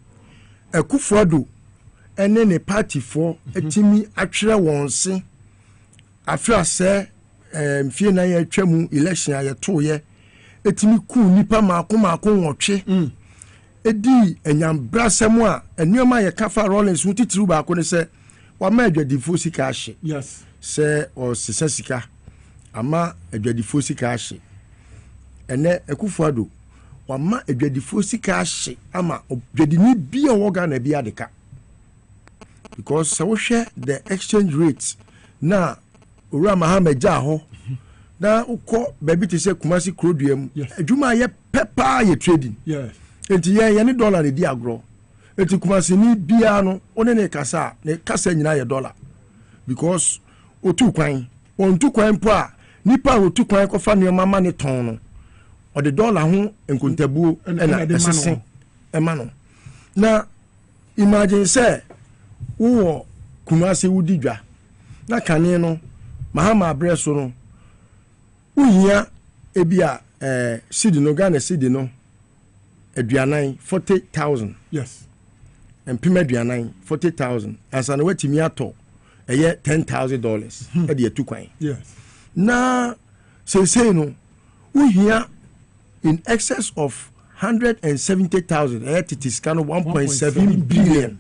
Ekufuado ene ne party for etimi atwere wonse afra se mfie na ye twam election aye to ye etimi ku nipa maako nwotwe edi enyambrasem a enuoma ye kafa Rollins wutitiru baako ne se wa ma adwadifo sika ahye yes se o sisa sika ama adwadifo sika ahye ene Ekufuado wama adwadifo sika ahye ama adwadini bia woga na bia deka because so share the exchange rates na ora mahameja ho na ukọ baby te se Kumasi Kroduam adwuma ye pepa ye trading yes enti ye ne dollar ne di agro enti Kumasi ni bia no one ne kasa nyina ye dollar because otu kwan ontu kwan po a nipa otu kwan kofa ne mama ne ton no or the dollar ho enkontabuo na esese emano na imagine say wo Kumasi wudi dwa na kane no mahama abreso no uhia ebia cedi no Ghana cedi no aduanan 40,000 yes and pima aduanan 40,000 asa na watimi ato eye $10,000 e de atukwan yes na say no uhia in excess of 170,000 titiscano 1.7 billion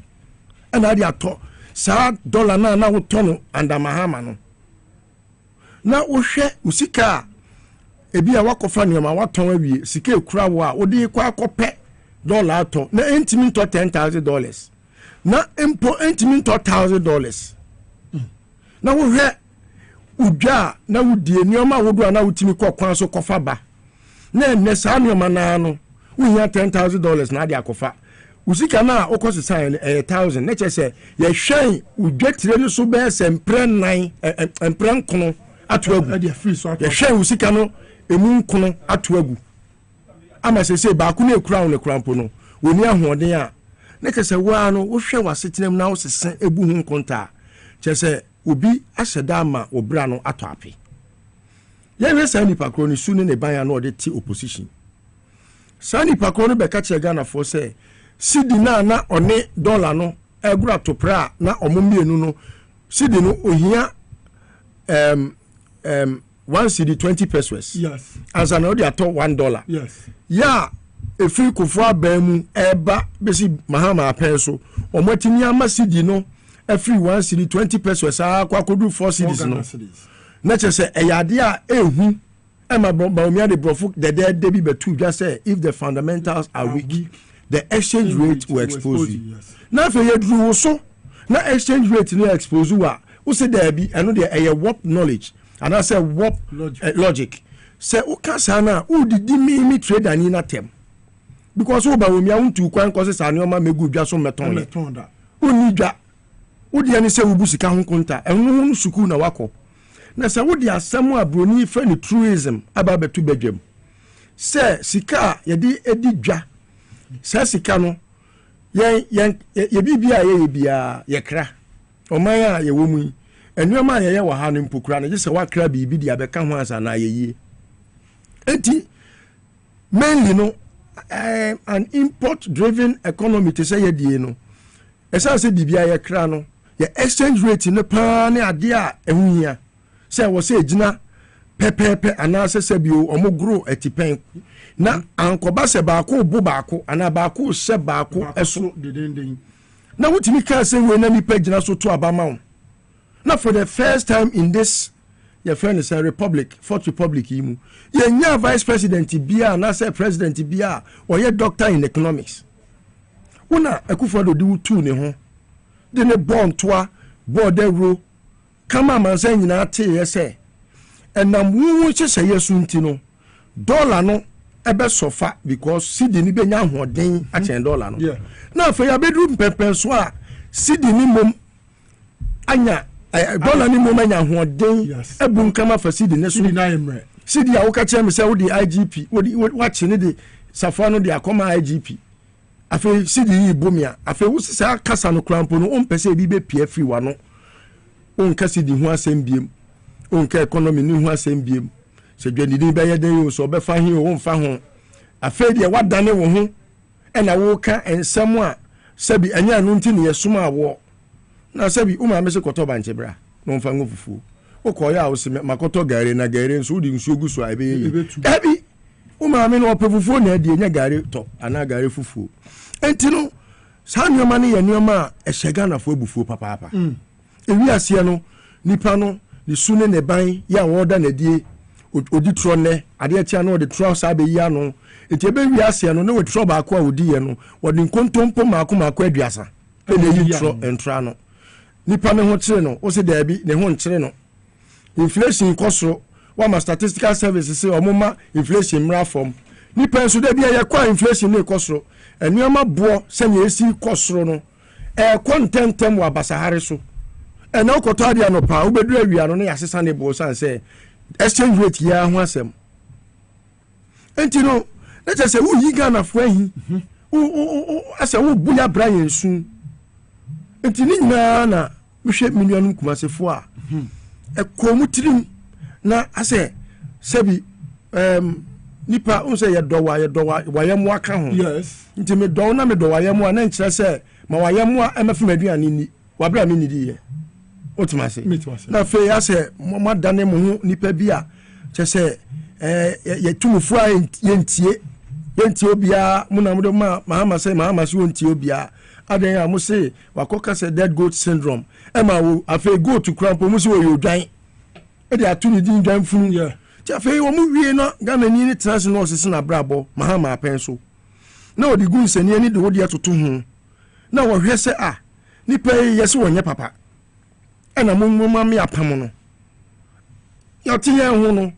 and adi ato sa dollar na wotono under mahama no na wohwe usika ebi a wakofa nioma waton awie sika ekura wo a odi kwa akopɛ dollar ato na entimi to $10,000 na empo entimi to $1,000 na wohwe udwa na wudie nioma wodo na wutimi kokwan so kofa ba na enne sa nioma na no wohia $10,000 na ade akofa usika na okosi sign 1,000 na chese ye hwen udwa tire ni so be se empren kono atoagu ye hwen usika no emu kono atoagu ama se ba ku na ekura no krampo no woni ahoden a na chese wa no wo hwe wasetenem na wo sese ebu hu nkonta chese obi ahyeda ama obra no ato ape ye we sa ni pakro ni su ne ban ya no de ti opposition sa ni pakro no be ka che Ghana for say sidi na one dollar no egura to pra na omomienu no sidi no ohia 1 cedi 20 pesos yes as an order to $1 yes ya efiri kofo abamu eba besi mahama apenso omotimi ama sidi no efiri 1 cedi 20 pesos akwakodu 4 cedis no na chese eyade a ehu ema baumia de brofu de bi betu just say if the fundamentals are weak the exchange rate will expose you. Yes. Now for you do so na exchange rate no expose you who say there be and no there warp knowledge and I say warp logic say o kasa na who did me trade ani na tem because wo ba wo mia untu kwan ko say anoma megu dwa so meton da oni dwa wo de ani say wo busika ho konta enu ho suku na wako na say wo de asem abroni fa ni truism aba betu bedwam say sika ye de edi dwa sasika no ye bibia ye bia ye kra oman a ye wo mu enuoma ye wa ha no mpokura na je se wa kra bibi dia be ka ho ansa na ye yi enti mainly no an import driven economy to say ye die no esa se bibia ye kra no ye exchange rate ne pa ne ade a ehuhia se wo se gina pepepe anase se bio omogro etipen na ankoba se baako bo baako ana baako se baako eso dedenden na wutimi ka se we na nipa gina so to abama na for the first time in this your friend is a republic Fourth Republic yimu ye nya vice president bia na say president bia or ye doctor in economics una Ekufuado di wutu ne ho de ne bond toa border ro kama man say nyina te ye say enam wu chese yesu nti no dollar no ebe sofa because cedi ni be nya hoden a chen dollar no na fa ya bedru mpempen so a cedi ni mom anya dollar ni mom anya hoden ebu nkama fa cedi ne so cedi a wo ka che me se wo di IGP wo che ne di safa no di akoma IGP afi cedi yi bomia afi wo sisa kasa no krampo no on pese bi be pie free wa no on ka cedi ho asem biem on ka economy ni ho asem biem se dwani be ye den yo so be fa hin o mfa ho afi de wadane wo ho ena wo ka ensem a sabi anya no nti ne yesuma awo na sabi uma me se koto banche bra no mfa ngo fufu okoya wo se makoto gare na gare nso di nsu ogu so abe ye dabi uma me no opefufu na de nya gare to ana gare fufu enti no sa nyoma ne ye nyoma a ehega na fo ebufu papa ewi ase no nipa no ni sune ne ban ya woda na die odi tro ne ade atia no de tro sa be ya no enti ebe wi ase no na we tro ba ko a odi ye no wodi nkontompo maako aduasa ene yi tro entra no nipa ne ho kire no o se da bi ne ho nkire no inflation kosoro wa ma statistical services say omoma inflation mra form nipa nso da bi ya kwa inflation ne kosoro enuama bo se ne esi kosoro no kontentem wa basahare so ena okoto ade anopa obedu awia no ne yasesa ne bo san say exchange rate ya ho asem enti no na che say wo yi Ghana fo ahi asa wo buya Brian sun enti ni nyina na mhwe million kumasefo a ekomutirim na ase sebi nipa unse ye do wayem aka ho yes nti me do na me do wayem a na nkire se ma wayem a emefem aduane ni wabra me nidi ye otumase na fe ya se mo dane mo ho nipa bi a che se ye tumufo a yentie obia muna mo ma mahama se wontie obia adan ya mo se wakoka se dead goat syndrome ema wo afi go to crampo mo se wo yodwan e de atu ni din dwan funu ti afi wo mu wie no Ghana ni ni trans no sese na brabo mahama apen so na odi gun se ni de wodi atoto ho na wo hwe se ni pe yesi wonye papa ena mo ma me apam no ya tiye ho no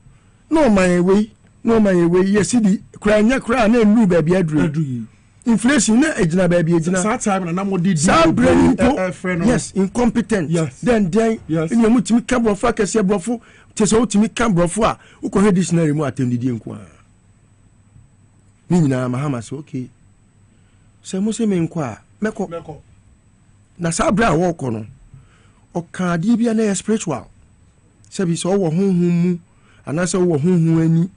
no man we yesi di kra nya kra na enu ba bi adru inflation na ejina ba bi ejina sa time na mo di yes incompetent then in mu timi ka brofo akese brofo tese o timi ka brofo a uko dictionary mu atendidi enko a ni nyina mahama se okay se mo se me enko a meko na sa bra wo ko no o kan di bia na spiritual se bi so wo honhom mu ana se wo honhom ani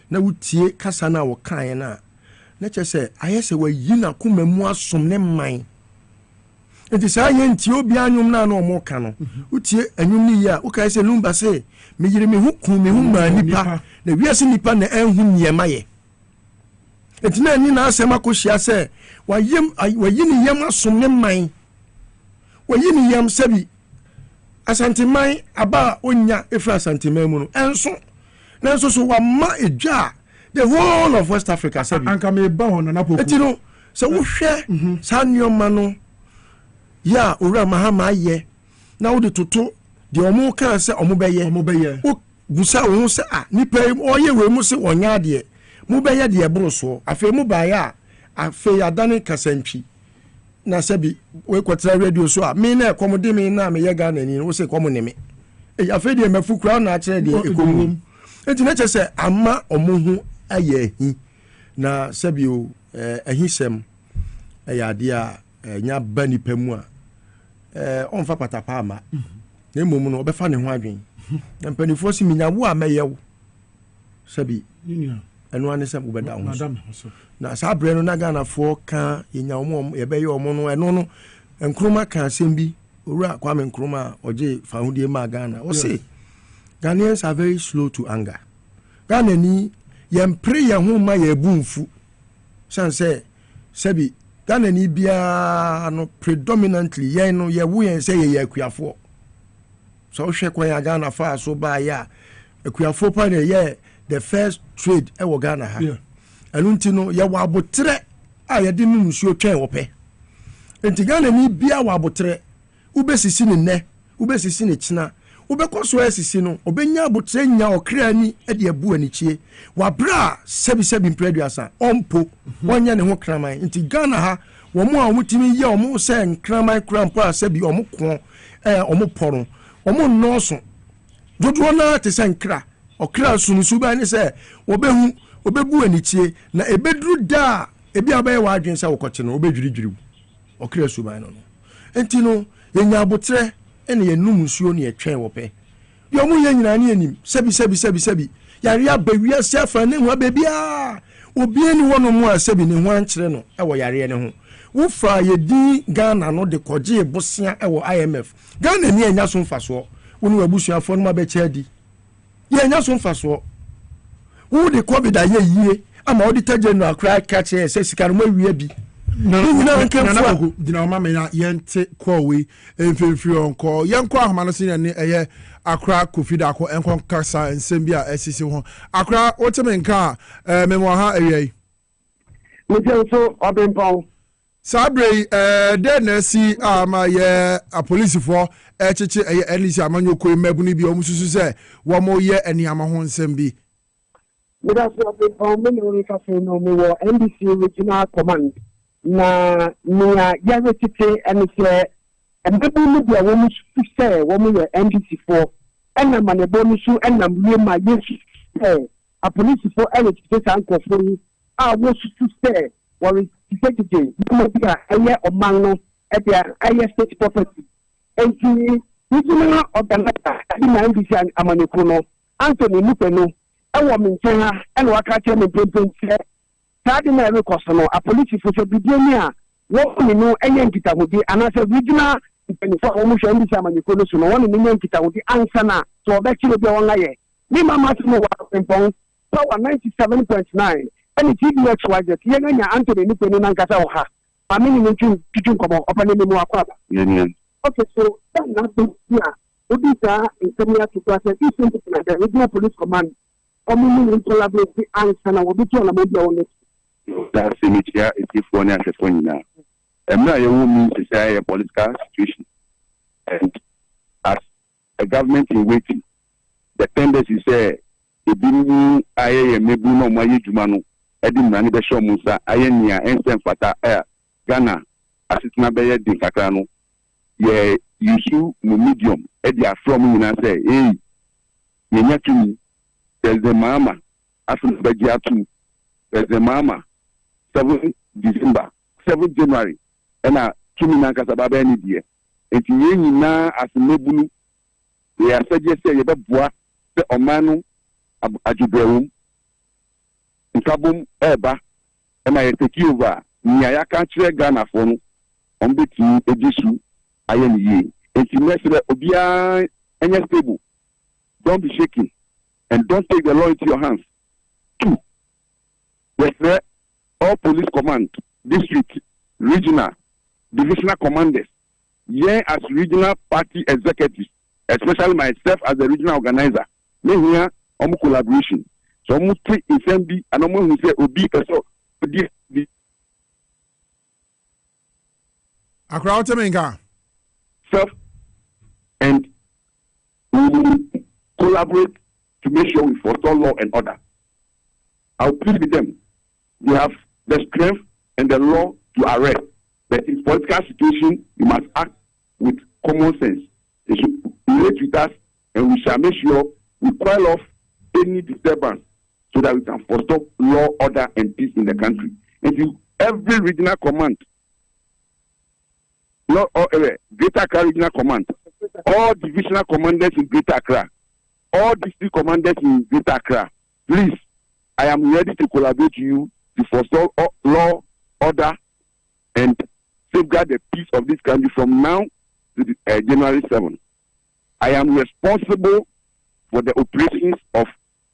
na wutie kasa na wo kan na na che se ayese wa yina kuma mu asom ne man enti sa yenti obi anyum na na omo ka no wutie anyum ni ya uka se numba se me yire me hu ku me hu ma nipa na wiase nipa na enhu niema ye enti na ni na asema ko hia se wa yini yam asom ne man wa yini yam sabi asanteman aba onya efra asanteman mu no enso so wa ma edwa the whole of West Africa sabi anka me ba ho na napoku etino se wo hwe sa nyoma no ya owura mahama ye na wo de toto de omo kan se omo beye wo gusa wo se nipa oye we mu se wonya de mu beye de ebroso afi mu ba ya afi adane kasantwi na sabi we kwatra radio so me na ekomode me na me ye Ghana ni wo se komo ne me afi de mafu kura na akere de ekomu enti na che se ama omo hu aye hi na sabio ahisem ayade a nya bani pamu a onfa patapa ama na mmom no obefa ne ho adwen na mpanifo si minyawo a meyew sabi enu ane sem obeda ho na sa bre no na Ghana fo ka yenyawo ye beye omo no eno no enkroma ka asem bi owura Kwame Nkrumah oje fa hodie ma Ghana o say Ghanaians are very slow to anger. Ghana ni yempre ye ho ma ye bunfu san say sabi Ghana ni bia no predominantly ye no ye wo yen say ye akuafo so hwe kwa ya Ghana fa so ba ya akuafo pa ne ye the first trade e wo Ghana ha anu nti no ye wa abotre a ye de nu nsuo twen wo pe enti Ghana ni bia wa abotre ubesisi ne ne ubesisi ne china wobɛkɔ so asisi no obɛnya abotre nya ɔkra ni de abu anikyie wabra sɛbi mprɛduasa ɔmpo wɔnyɛ ne ho kraman nti Ghana ha wɔn a wɔtumi yɛ wɔn sɛ nkraman krampo a sɛbi wɔn ko wɔn pɔro wɔn nnɔɔso dodoɔ na te sɛ nkra ɔkra sunsu ba ne sɛ obebu anikyie na ebeduru da ebi abɛyɛ wadwen sɛ wɔkɔkye no obedwiridwiri ɔkra suban no enti no yɛnya abotre ene yenum nsuo ne yɛtwɛn wɔpɛ yɛ ɔmo yɛ nyina ne anim sɛbi yare abawia se afa ne ho ababia obie ni wono mu a sɛbi ne ho ankyere no ɛwɔ yare ne ho wo fra yɛdi Ghana no de kɔgye bosia ɛwɔ IMF Ghana ni anya so mfasoɔ wonu abusuafo no mabɛkyɛ adi yɛ anya so mfasoɔ wo de covid ayɛ yie ama wo de tagye no akra catch sɛ sika no mawie bi na dina mama me na yente kowe emfemfiri onko yenko ahoma no sine ne eye akra kofida ko enko kasa nsem bi a esisi ho akra woteme nka memo ha awei mete so obempon sabre de na si ama ye a police for echeche eye elisi amanyo ko mabu ni bi o mususu se wo mo ye eniama ho nsem bi me da so obempon me no ka so no mo NDC regional command na nia yawe tete ene se embebu mu dia wo mu se wo mu ye NDC4 ena manebo mu su ena mwie ma yesu se a police for ene tete sanko fori a wo su se wo tete mo dia eye oman no e dia eye state property enti regional organizer na NDC amaneko no Anthony Mupeno e wo minchen ha ena waka che me pempem Tadi na ewe kosono a police for bidiania wo ni no enye nkita hodi anase regional penifo wo mu hwe ndisa amanyiko no so no woni enye nkita hodi ansa na so obekire bi won laye ni mama timo wa pempon power 97.9 any TVX waje ye nya Anthony ni peni na nkasa wo ha amini ni tutu komo opane ni mu akwaba okay so na do ya odisa insemia to class is the regional police command omu ni collaborate ansa na wo bi to na mo dia won that cemetery is for any phone now. I'm not to say a political situation. And as a government in waiting, the tendency say a binu aye maybe no my jumano, Edim Ranibesho Musa, Ayenia, and Fata Air, Ghana, as it may be in Kakano. Ye issue no medium, Edia from me and say, hey, Yenatu, there's the mama, Afro Bajiatu, there's the mama. 7 December, 7 January, and a Kimina Casababa any year. And you na as Nebulu, they are suggesting a bois, the Omanu, Ajuberum, in Kabum, Eba, and I take over, Nia country Ghana phone, on the team, a disu, I am ye. And you mess with Obia and your stable. Don't be shaking, and don't take the law into your hands. 2. West all police command, district, regional, divisional commanders, yeah, as regional party executives, especially myself as the regional organizer, me here on collaboration. So I'm take assembly and I'm going to say obi so the Accra Temenga self and we collaborate to make sure we forestall law and order. I'll plead with them. They have the strength and the law to arrest. But in political situation, you must act with common sense. They should relate with us, and we shall make sure we quell off any disturbance so that we can forestall law, order, and peace in the country. And to every regional command, not all Greater Accra Regional Command, all divisional commanders in Greater Accra, all district commanders in Greater Accra, please, I am ready to collaborate with you to forestall law, order, and safeguard the peace of this country from now to January 7. I am responsible for the operations of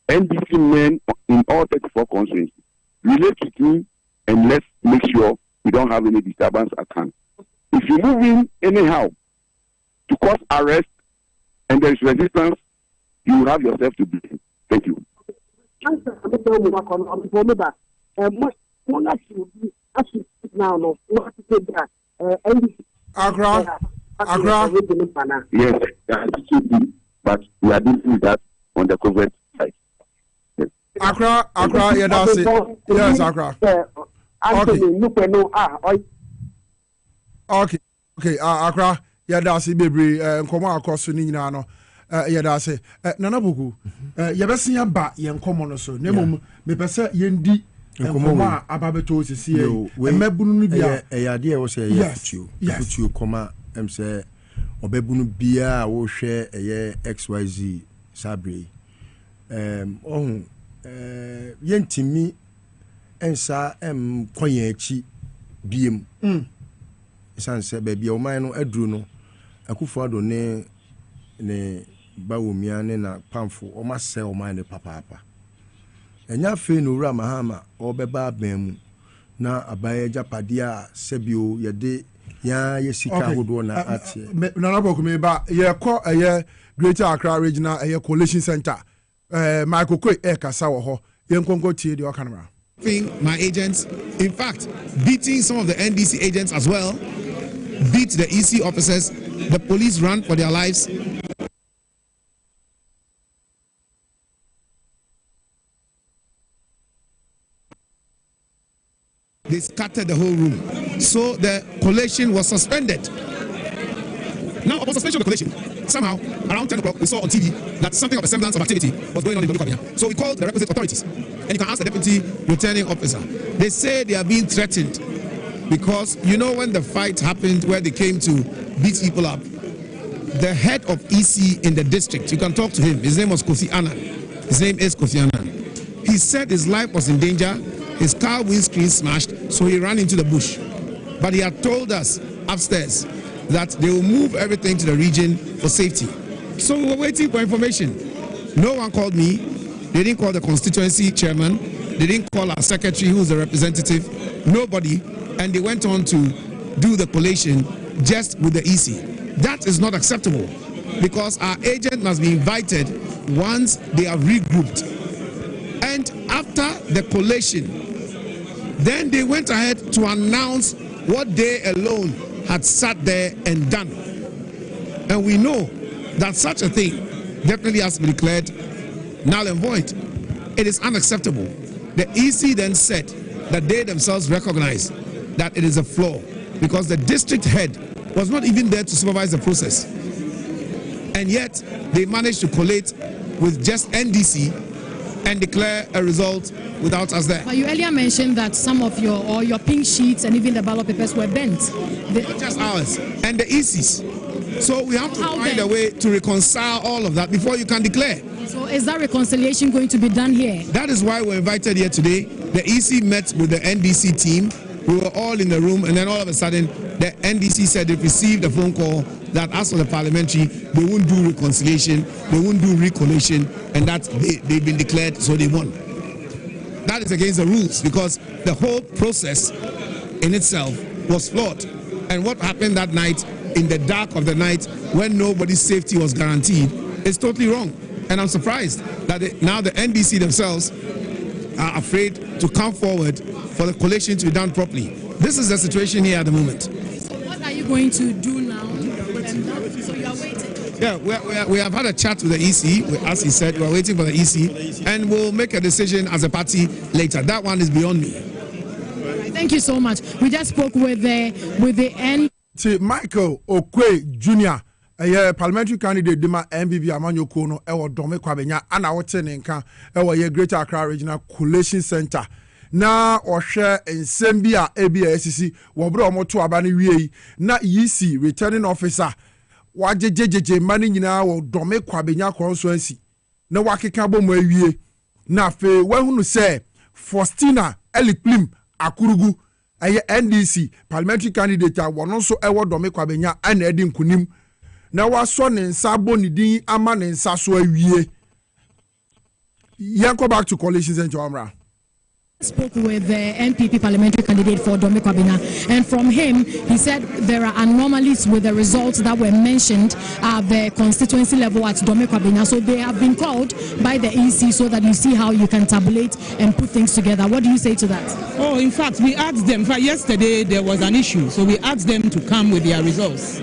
NDC men in all 34 constituencies. Relate with me and let's make sure we don't have any disturbance at hand. If you move in anyhow to cause arrest and there is resistance, you will have yourself to blame. Thank you. Accra. Yes, but we are dealing with that on the covert side. Yes. Accra, yeah, that's it. Yes, Accra. Okay, Accra, yeah, that's it, baby. Come across the Nino. Yeah, that's it. Nanabuku, Yabasia ba, young common so. Nemo, me pesa yendi. Nkoma ababeto sisi emebunu bia idea was say yes you comma say obebunu bia wo hwe XYZ sabre yentimi ensa koyen achi biem sanse ba bia o man no aduru no akufo ado ne bawomia ne na pamfo o ma se o man ne papa enya fe no wura mahama obeba abemu na abaye japadia sebio yede ya yesika hodo na atie na naboko me ba ye ko Greater Accra Regional Collation Center Michael Kwe kasa wo ho ye nkonko tie de okanama my agents, in fact beating some of the NDC agents as well, beat the EC officers. The police ran for their lives. They scattered the whole room. So the collation was suspended. Now, upon suspension of the collation, somehow, around 10 o'clock, we saw on TV that something of a semblance of activity was going on in Dominica. So we called the requisite authorities. And you can ask the deputy returning officer. They say they are being threatened because, you know, when the fight happened where they came to beat people up, the head of EC in the district, you can talk to him. His name was Kofi Annan. His name is Kofi Annan. He said his life was in danger. His car windscreen smashed, so he ran into the bush. But he had told us upstairs that they will move everything to the region for safety. So we were waiting for information. No one called me. They didn't call the constituency chairman. They didn't call our secretary, who's the representative. Nobody. And they went on to do the collation just with the EC. That is not acceptable because our agent must be invited once they are regrouped. And after the collation, then they went ahead to announce what they alone had sat there and done. And we know that such a thing definitely has to be declared null and void. It is unacceptable. The EC then said that they themselves recognize that it is a flaw because the district head was not even there to supervise the process. And yet they managed to collate with just NDC and declare a result without us there. But you earlier mentioned that some of your pink sheets and even the ballot papers were bent. Not just ours, and the ECs. So we have to find a way to reconcile all of that before you can declare. So is that reconciliation going to be done here? That is why we're invited here today. The EC met with the NDC team. We were all in the room, and then all of a sudden, the NDC said they received a phone call that as for the parliamentary, they won't do reconciliation, they won't do recollation, and that they've been declared, so they won. That is against the rules because the whole process in itself was flawed. And what happened that night, in the dark of the night, when nobody's safety was guaranteed, is totally wrong. And I'm surprised that now the NDC themselves are afraid to come forward for the collation to be done properly. This is the situation here at the moment. So what are you going to do now? So you are waiting? Yeah, we have had a chat with the EC. As he said, we are waiting for the EC, and we'll make a decision as a party later. That one is beyond me. Right, thank you so much. We just spoke with the N. Michael Okwe Jr. A parliamentary candidate Dima MBB Amanyoko no ewo dome kwabenya ana wote ne nka ewo ye Greater Accra Regional Collation Center na ohwe ensem bi a ABSC wo bro omoto aba ne wie na EC returning officer wajejejeje mani nyina wo dome kwabenya Constituency na wakeka bomo awie na fe wahunu se Faustina Elikplim Akurugu aye NDC parliamentary candidate a wono so ewo dome kwabenya ana edi nkunim na waso ne nsa bo ne din ama ne nsa so awie yanko back to coalitions and Jamra. Spoke with the NPP parliamentary candidate for Dome Kwabena, and from him he said there are anomalies with the results that were mentioned at the constituency level at Dome Kwabena, so they have been called by the EC so that you see how you can tabulate and put things together. What do you say to that? Oh, in fact, we asked them. Yesterday there was an issue, so we asked them to come with their results.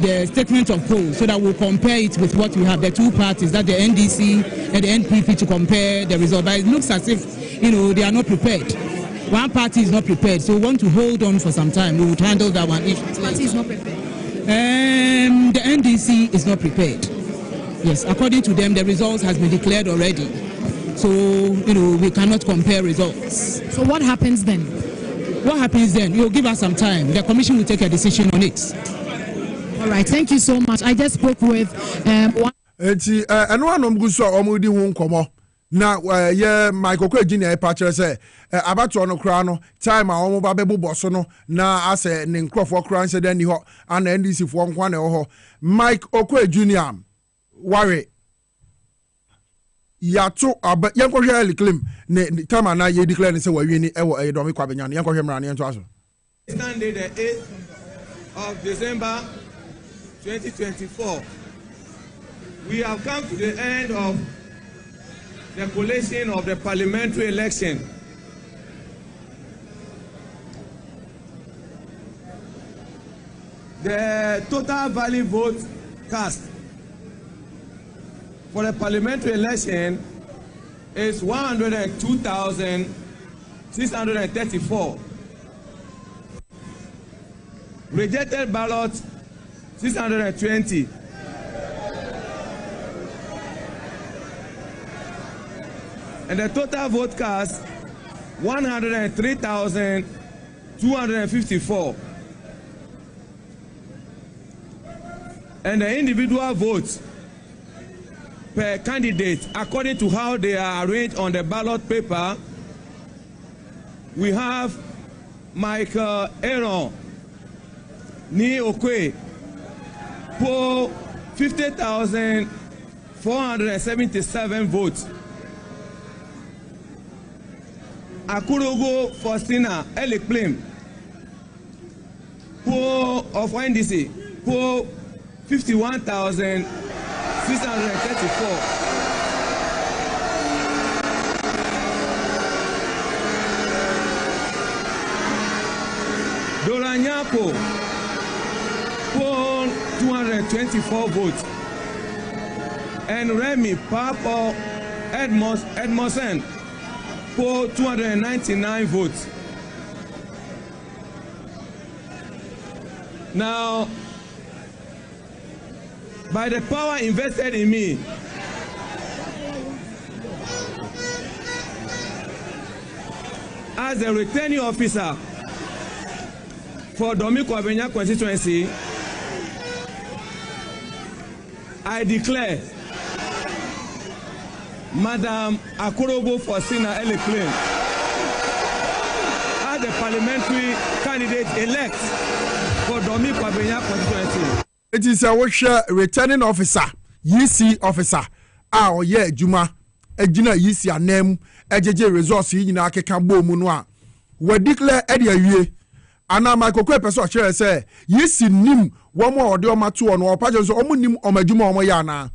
the statement of polls so that we'll compare it with what we have, the two parties, that the NDC and the NPP, to compare the result. But it looks as if, they are not prepared. One party is not prepared, so we want to hold on for some time. We would handle that one. Which party is not prepared? The NDC is not prepared. Yes, according to them, the results has been declared already. So, we cannot compare results. So what happens then? What happens then? You'll give us some time. The commission will take a decision on it. All right, thank you so much. I just spoke with one. Na ye Michael Kwejini picture say abato no kra no time a omo ba bebo so no na ase ne nkrofo kra nse dan ni ho ana NDC fo nkwa na ho Mike Okwe Junior worry yato aba yenkohwe eli claim ne time na ye declare say wa wi ewo edomi kwabenya no yenkohwe mra ne ento aso. Sunday the 8th of December 2024 we have come to the end of the collation of the parliamentary election. The total valid vote cast for the parliamentary election is 102,634. Rejected ballots 620. And the total vote cast 103,254. And the individual votes per candidate, according to how they are arranged on the ballot paper, we have Michael Aaron Ni Okwe for 50,477 votes. Akurogo Faustina Elikplim of NDC for 51,634. Doranyapo for 224 votes. And Remy Papa Edmondson for 299 votes. Now, by the power invested in me, as a returning officer for Domiko Abenya Constituency, I declare Madam Akorogo Faustina Elikplim as the parliamentary candidate elect for Domiko Abenya Constituency. It is a returning officer, YC officer, our year Juma, Ejina YC a name, Ejeje resource in Akeka Bomunwa. We declare Eddie Ye, and now my cocoa person say, YC nim, one more or the two on our pages, Omunim or Majuma Moyana.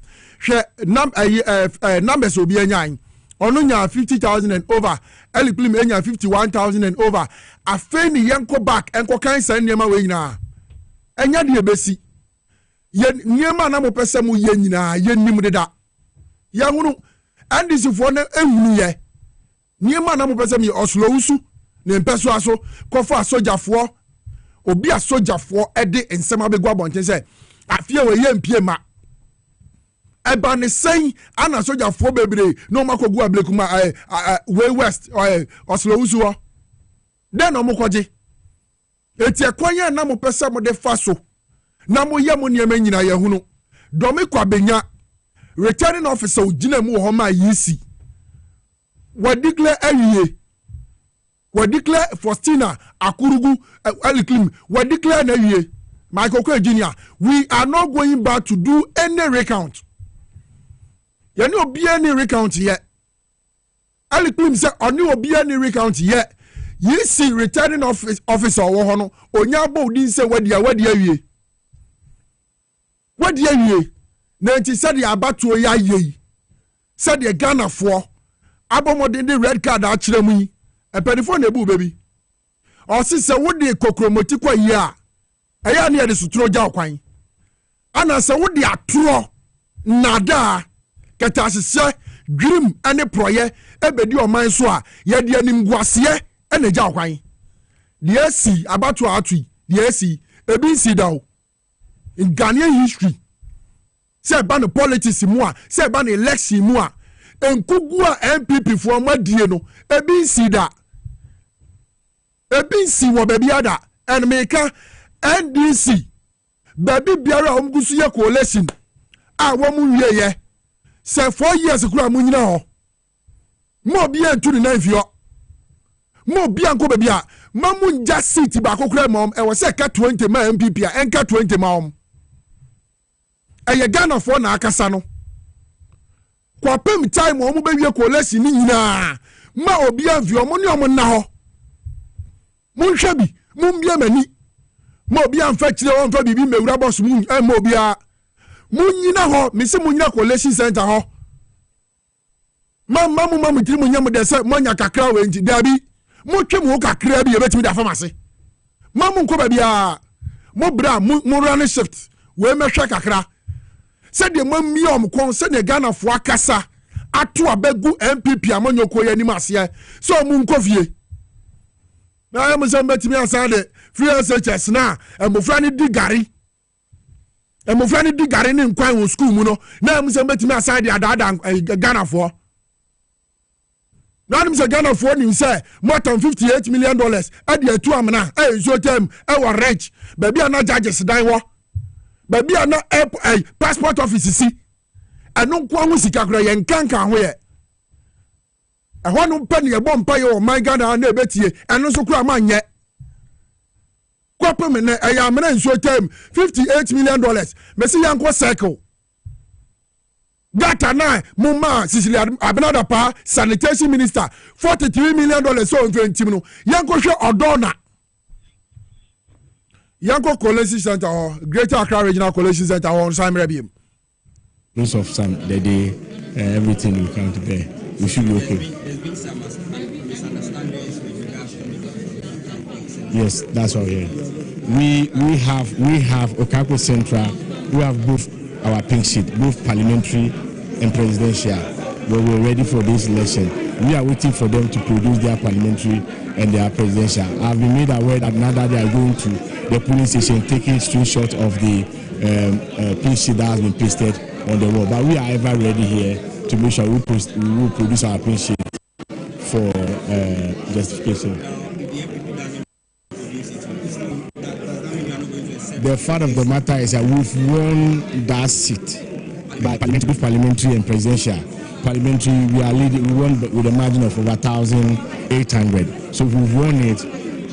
Numbers will be a nine. Onunya 50,000 and over, Elikplim Enya 51,000 and over. A feni yanko back and cocaine send yama way na. Enya de besi. Yen niema na mo pese mu ye nyina yen nim de da ya hunu andisifo na ehunu ye niema na mo pese mi oslowusu ne mpeso aso kofa asojafo obi asojafo ede ensema begwa bonten se afie we ye mpie ma eba ne sen ana asojafo bebre no makogu ablekuma way west oslowusu ho den no mo koje eti ekwanye na mo pese mo de faso na mo ye mo niema nyina ye hunu Domiko Abenya returning officer ugina mu ho ma yisi we declare awie we declare Faustina Akurugu Elikplim we declare na awie Michael Okwe Junior we are not going back to do any recount ye no be any recount yet Elikplim say oni obi any recount yet yisi returning officer wo ho no onya bo din say wadi awie what ye ye na nti said the abato ya ye said the Ghana for abomodin the red card a kire mu yi epedifo na ebu baby o si se wo de kokromoti kwa yi a eya na ye de suturo ja okwan ana se wo de atoro nada ketasese dream ane proye ebedi oman so a ye de animguase ene gya kwan de asi abato atui de asi ebi si daw in Ghanaian history se ba no politics mu a se ba no election mu a enkugu a MPP fo amadie no ebi si da ebi si wo baby ada and meka NDC baby biara omgusu ye coalition a wo mu wie ye se 4 years kura mu nyina ho mo bia ntu ni 9 fio mo bia nko baby a mamu nja seat ba kokura mom e wo se ka 20 ma MPP a enka 20 ma om eye Ghana for na akasa no kwa pem time omu be wie coalition ni nyina ma obi anfio mo ni omo na ho mun hwebi mun bia mani mo obi anfa kire won fa bibi mewura boss mun mo obi a mun nyina ho me se mun nyina Collation center ho mamu tiri mun nyam de se mo nya kakra we nti dabi mo twe mo kakra bi e betimi da famase mamu nko ba bia mo bra mo run shift we mehwe kakra se de mamiom kon se ne Ghana fo akasa ato abegu MPP amanyoko ya nim ase so mu nko fie na am se betimi asade free SHS na emofra ni digari ni nkwan wo school mu no na am se betimi asade adada Ghana fo na am se Ghana fo ni say more than $58 million ade atu amna so tem wa rich baby ana judges dan wo baby ana passport office si eno nko ho sika kra ye nkanka ho ye ehwo no mpa ne ye bom pa ye o man Ghana na ebetie eno so kra ma nye kwapem ne amna nso tem $58 million mesi yanko circle gata na mumma Sicily Abinada pa sanitation minister $43 million so mfentim no yanko hwe odona yanko Collation center or Greater Accra Regional Collation center on Sam Rebim. Most of some the day everything will come to bear. We should be okay. There's been some misunderstandings with regards to the yes, that's all. Yeah. We have Okako Central. We have both our pink sheet, both parliamentary and presidential. Where we're ready for this election. We are waiting for them to produce their parliamentary and their presidential. I've been made aware that now that they are going to the polling station taking screenshot of the pink sheet that has been pasted on the wall. But we are ever ready here to make sure we will produce our pink sheet for justification. The fact of the matter is that we've won that seat by parliamentary and presidential. Parliamentary, we are leading. We won with a margin of over 1,800. So we've won it.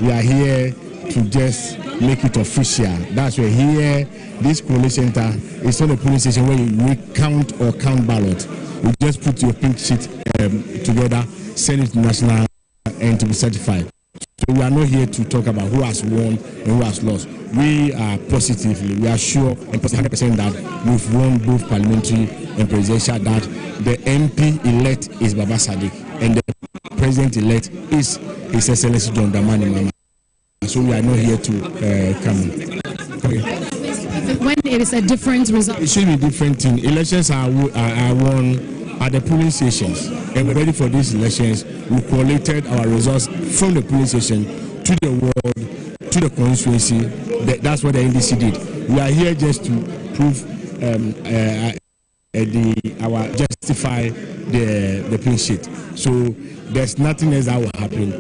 We are here to just make it official. That's why here, this Collation center is not a polling station where we count ballot. We just put your pink sheet together, send it to national, and to be certified. So we are not here to talk about who has won and who has lost. We are positively, we are sure and 100% that we've won both parliamentary and presidential, that the MP elect is Baba Sadiq and the president elect is His Excellency John Dramani Mahama. So we are not here to come. Okay. When it is a different result, it should be different thing. Elections are won at the polling stations, and we're ready for these elections. We collated our results from the polling station to the ward, to the constituency. That's what the NDC did. We are here just to prove justify the pink sheet. So there's nothing else that will happen.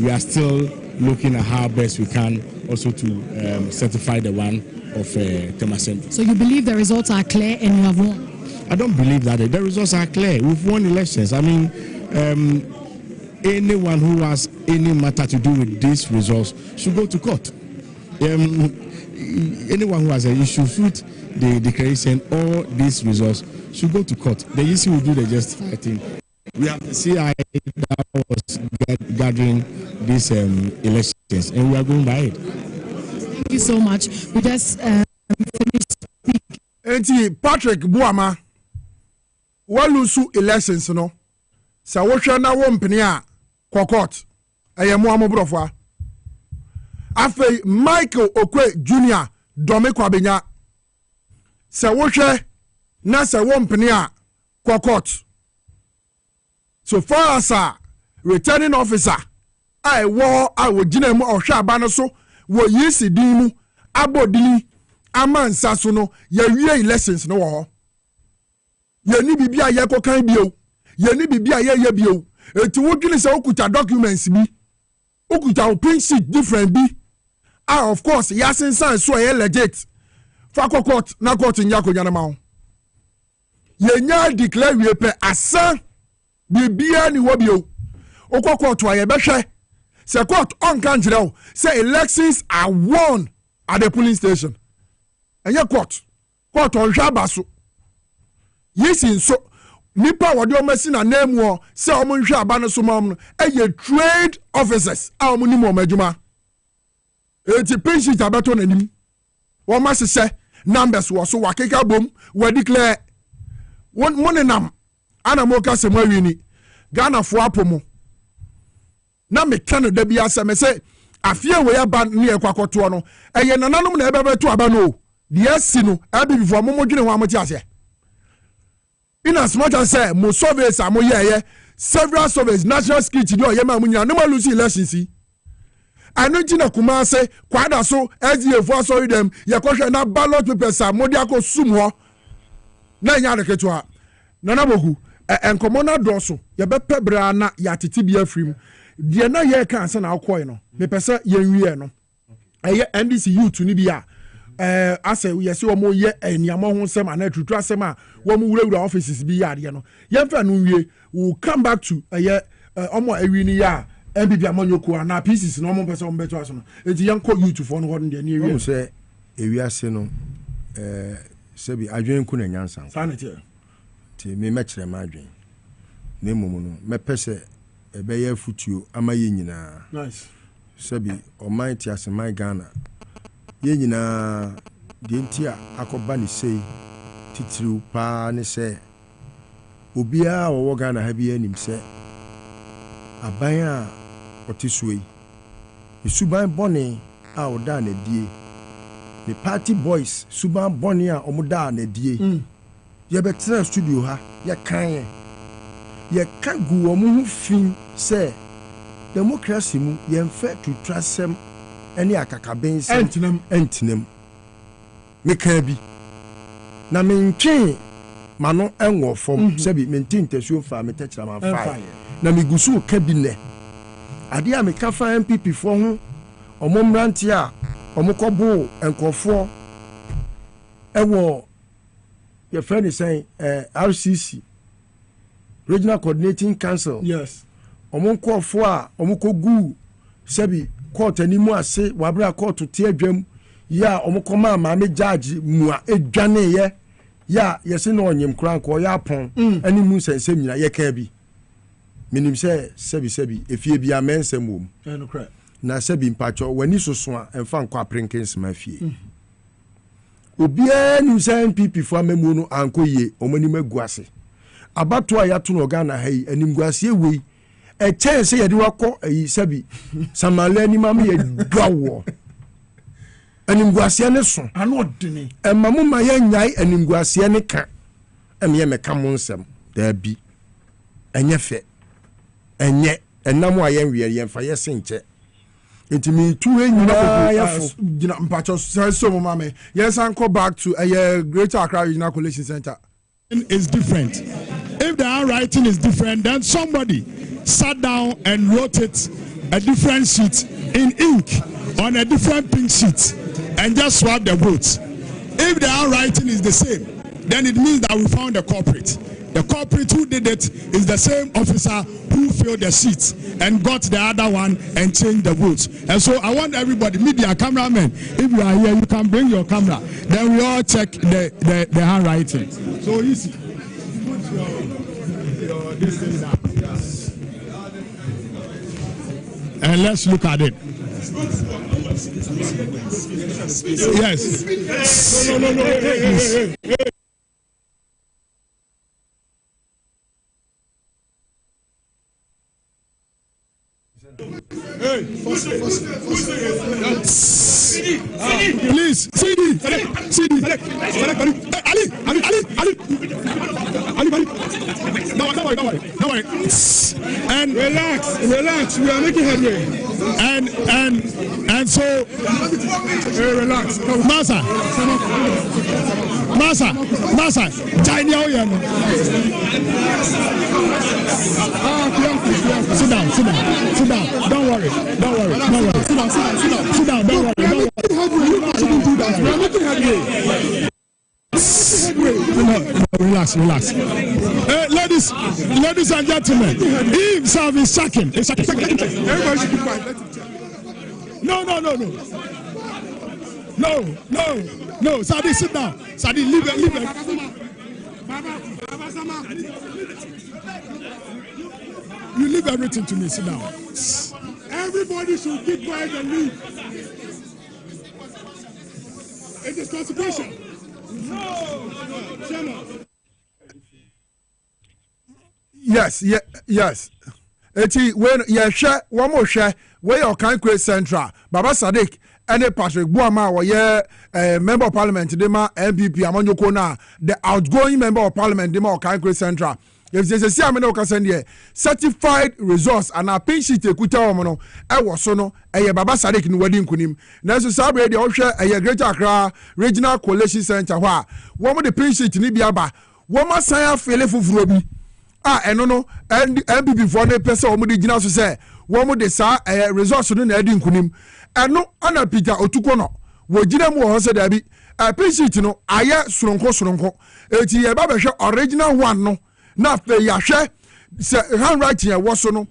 We are still looking at how best we can also to certify the one of Temasem. So you believe the results are clear and you have won? I don't believe that the results are clear. We've won elections. I mean, anyone who has any matter to do with these results should go to court. Anyone who has an issue with the declaration or these results should go to court. The EC will do the justified thing. We have the CI that was gathering these elections, and we are going by it. Thank you so much. We just finished speaking. Patrick Buama, Walusu elections, no. So what shall now one penny court? I am one Michael Okwe Jr. Domekwa Benya se wohwe na se wompene a court. So far as a returning officer I wo a wogina mu ohwe aba no so wo yisi din mu abodini amansa so no ye wie elections no wo ho ye ni bibia ye kokan bio ye ni bibia ye bio eti wodwini se okuta documents bi okuta pin sheet different bi of course yasin san so ye legit fa court na court nya ko nyana ma ye nya declare we pe asa bibia ni wo bio court wa ye behwe se court on kan jira say elections are won at the polling station and your court on shabaso yes in so nipa wode o masina name wo say o monhwe aba no so mam no trade officers a o moni mo madjuma eti pension tabato nanim wo masese numbers wo so wakeka bom we declare won monenam ana mo ka se mawini Ghana fo apomo na me Canada bia se me say afie we ya ba ne ekwakoto no eye nananom na ebebeto aba no de asi no abi before mo modwene ho amoti ase in as much as say mo surveys amoye several surveys national security do ye ma munya no ma lose elections yi anu gina kuma say kwada so SDA for sorry them ye kohwe na ballot papers amodi akosum ho na nya de ketua nana boku enkomo na doso ye bepe bra na ya tete bia frim de na ye kan se na akoi no me pese ye nwie no eye NDC youth ni bia ase ye se omo ye eniamo ho sem ana tutu asem a wo mu wura offices bi ya de no ye mfa no nwie we come back to eye omo awi ni ya MPP amanyoko ana pieces no omo pese omo beto aso no enti ye nko youth for no ho de ni ewi se ewi ase no sebi adwen ku na nyansan sanity ti me mekere ma adwen ne mumu no me pese ebe ye futuo ama ye nyina nice sebi o man ti asemai Ghana ye nyina de ntia akoba ni sei titiriu pa ne se obia wo Ghana ha bi anim se aban a otisui suban bone a oda na die the party boys suban bone a omuda na die ye betra studio ha ye kan ye ka gu omu fin se democracy mu ye mfa to trasem any akakaben se entinam me kan bi na mentwe mano enwo fom se bi mentin tesuo fa me techra man fa na me gusu ka bi ne ade a me ka fa MPP fo ho omomrante a omokobo enkofo ewo your friend is saying RCC Regional Coordinating Council. Yes. Omonkofo a omokogu sebi court animu ase wabra court tie adwam ya omokoma ma me judge mu a edwane ye ya yese no onyem kran ko ya pon animu sensem nyina ye ka bi minim se sebi efie bi amensem wom no cry na sebi mpacho wani soso a emfa nkwa prinkins ma fie obia ni se MPP fo amemu no ankoye omani maguase abato a yato no Ghana hai animguase wei e chance ye de wako ayi sabi samale ni mam ye dwawo animguase ne so ano odini e mamu ma ye nyai animguase ne ka em ye meka mo nsem da bi enye fe enye enam a ye nwie ye mfa ye senche etimi tu enyina ya fo gina mpacho so mo mame yes and go back to a Greater Accra Regional Collation Center is different. If the handwriting is different, then somebody sat down and wrote it a different sheet in ink on a different pink sheet and just swapped the votes. If the handwriting is the same, then it means that we found the culprit. The culprit who did it is the same officer who filled the sheets and got the other one and changed the votes. And so I want everybody, media, cameramen, if you are here, you can bring your camera. Then we all check the handwriting. So easy. Put your this thing down. And let's look at it. Yes. No. Hey. Hey, Please, CD. Ali. Don't worry. And relax. We are making headway. And so, relax. Masa. China. Sit down. Don't worry. Sit down. Don't worry. We are making headway. No, relax. Ladies and gentlemen, he himself is shocking. Everybody should be quiet. Let him check. No. Sadi, sit down. Sadi, leave it. You leave everything to me. Sit down. Everybody should keep quiet and leave. It is consecration. No. Yes. Eti when you share one more share where your Concession Central Baba Sadiq and Patrick Buama were member of parliament dema MPP Amanyoko na the outgoing member of parliament dema Concession Central. If they say I'm not going certified resource and a pin sheet ekuta omono e wo so no e Baba Sadiq ni wadi nkunim na so sabre de ohwe e Greater Accra Regional Collation Center ho a wo mo de pin sheet ni bia ba wo ma san afele fufuro bi eno no MPP for ne pese wo mo de gina so say wo mo de sa resource no na edi nkunim eno ana Peter Otuko no wo gina mu ho se da bi pin sheet no aye soronko eti e ba behwe original one no na fe yahwe se handwriting e wo so no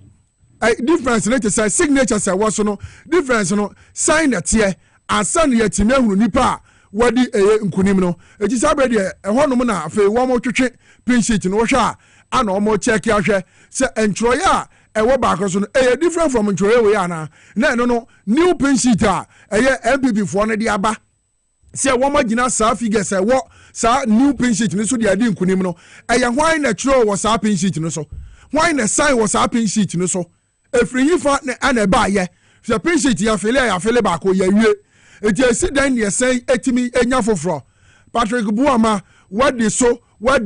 difference na te say signature say wo so no difference no sign that here asan ye ti mehunu nipa wadi nkunim no eti sabre de ehonum na fe wo mo twetwe pin sheet no wo hwa ana o mo check yahwe se entroya ewo ba ko so no different from entroya we ana na no new pin sheet MPP for no de aba se wo ma gina sa figure se wo sa new pin sheet no so de adi nkunim no hwan na tro wo sa pin sheet no so hwan na sign wo sa pin sheet no so efrinyi fa na ana ba ye se pin sheet ya fele ba ko ya wie eti esi dan ne sen etimi enya foforo Patrick Buama wadi so wo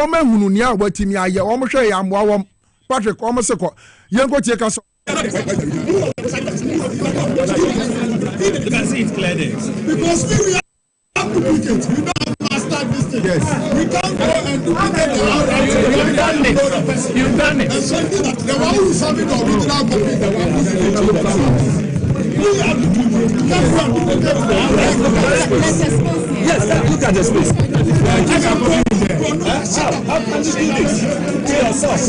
ma hunu nia watimi aye wo mo hwe ya amwa wo Patrick wo mo se ko yenko tie ka so You can see it clearly. Because we have duplicates. We don't have master this thing. Yes. We can't go and duplicate the outright. You've done it. And so the one who is having the original copy, the one who is in the children. We have duplicates. We can't go and duplicate the outright. Yes, look at the space. How can you do this? To yourself.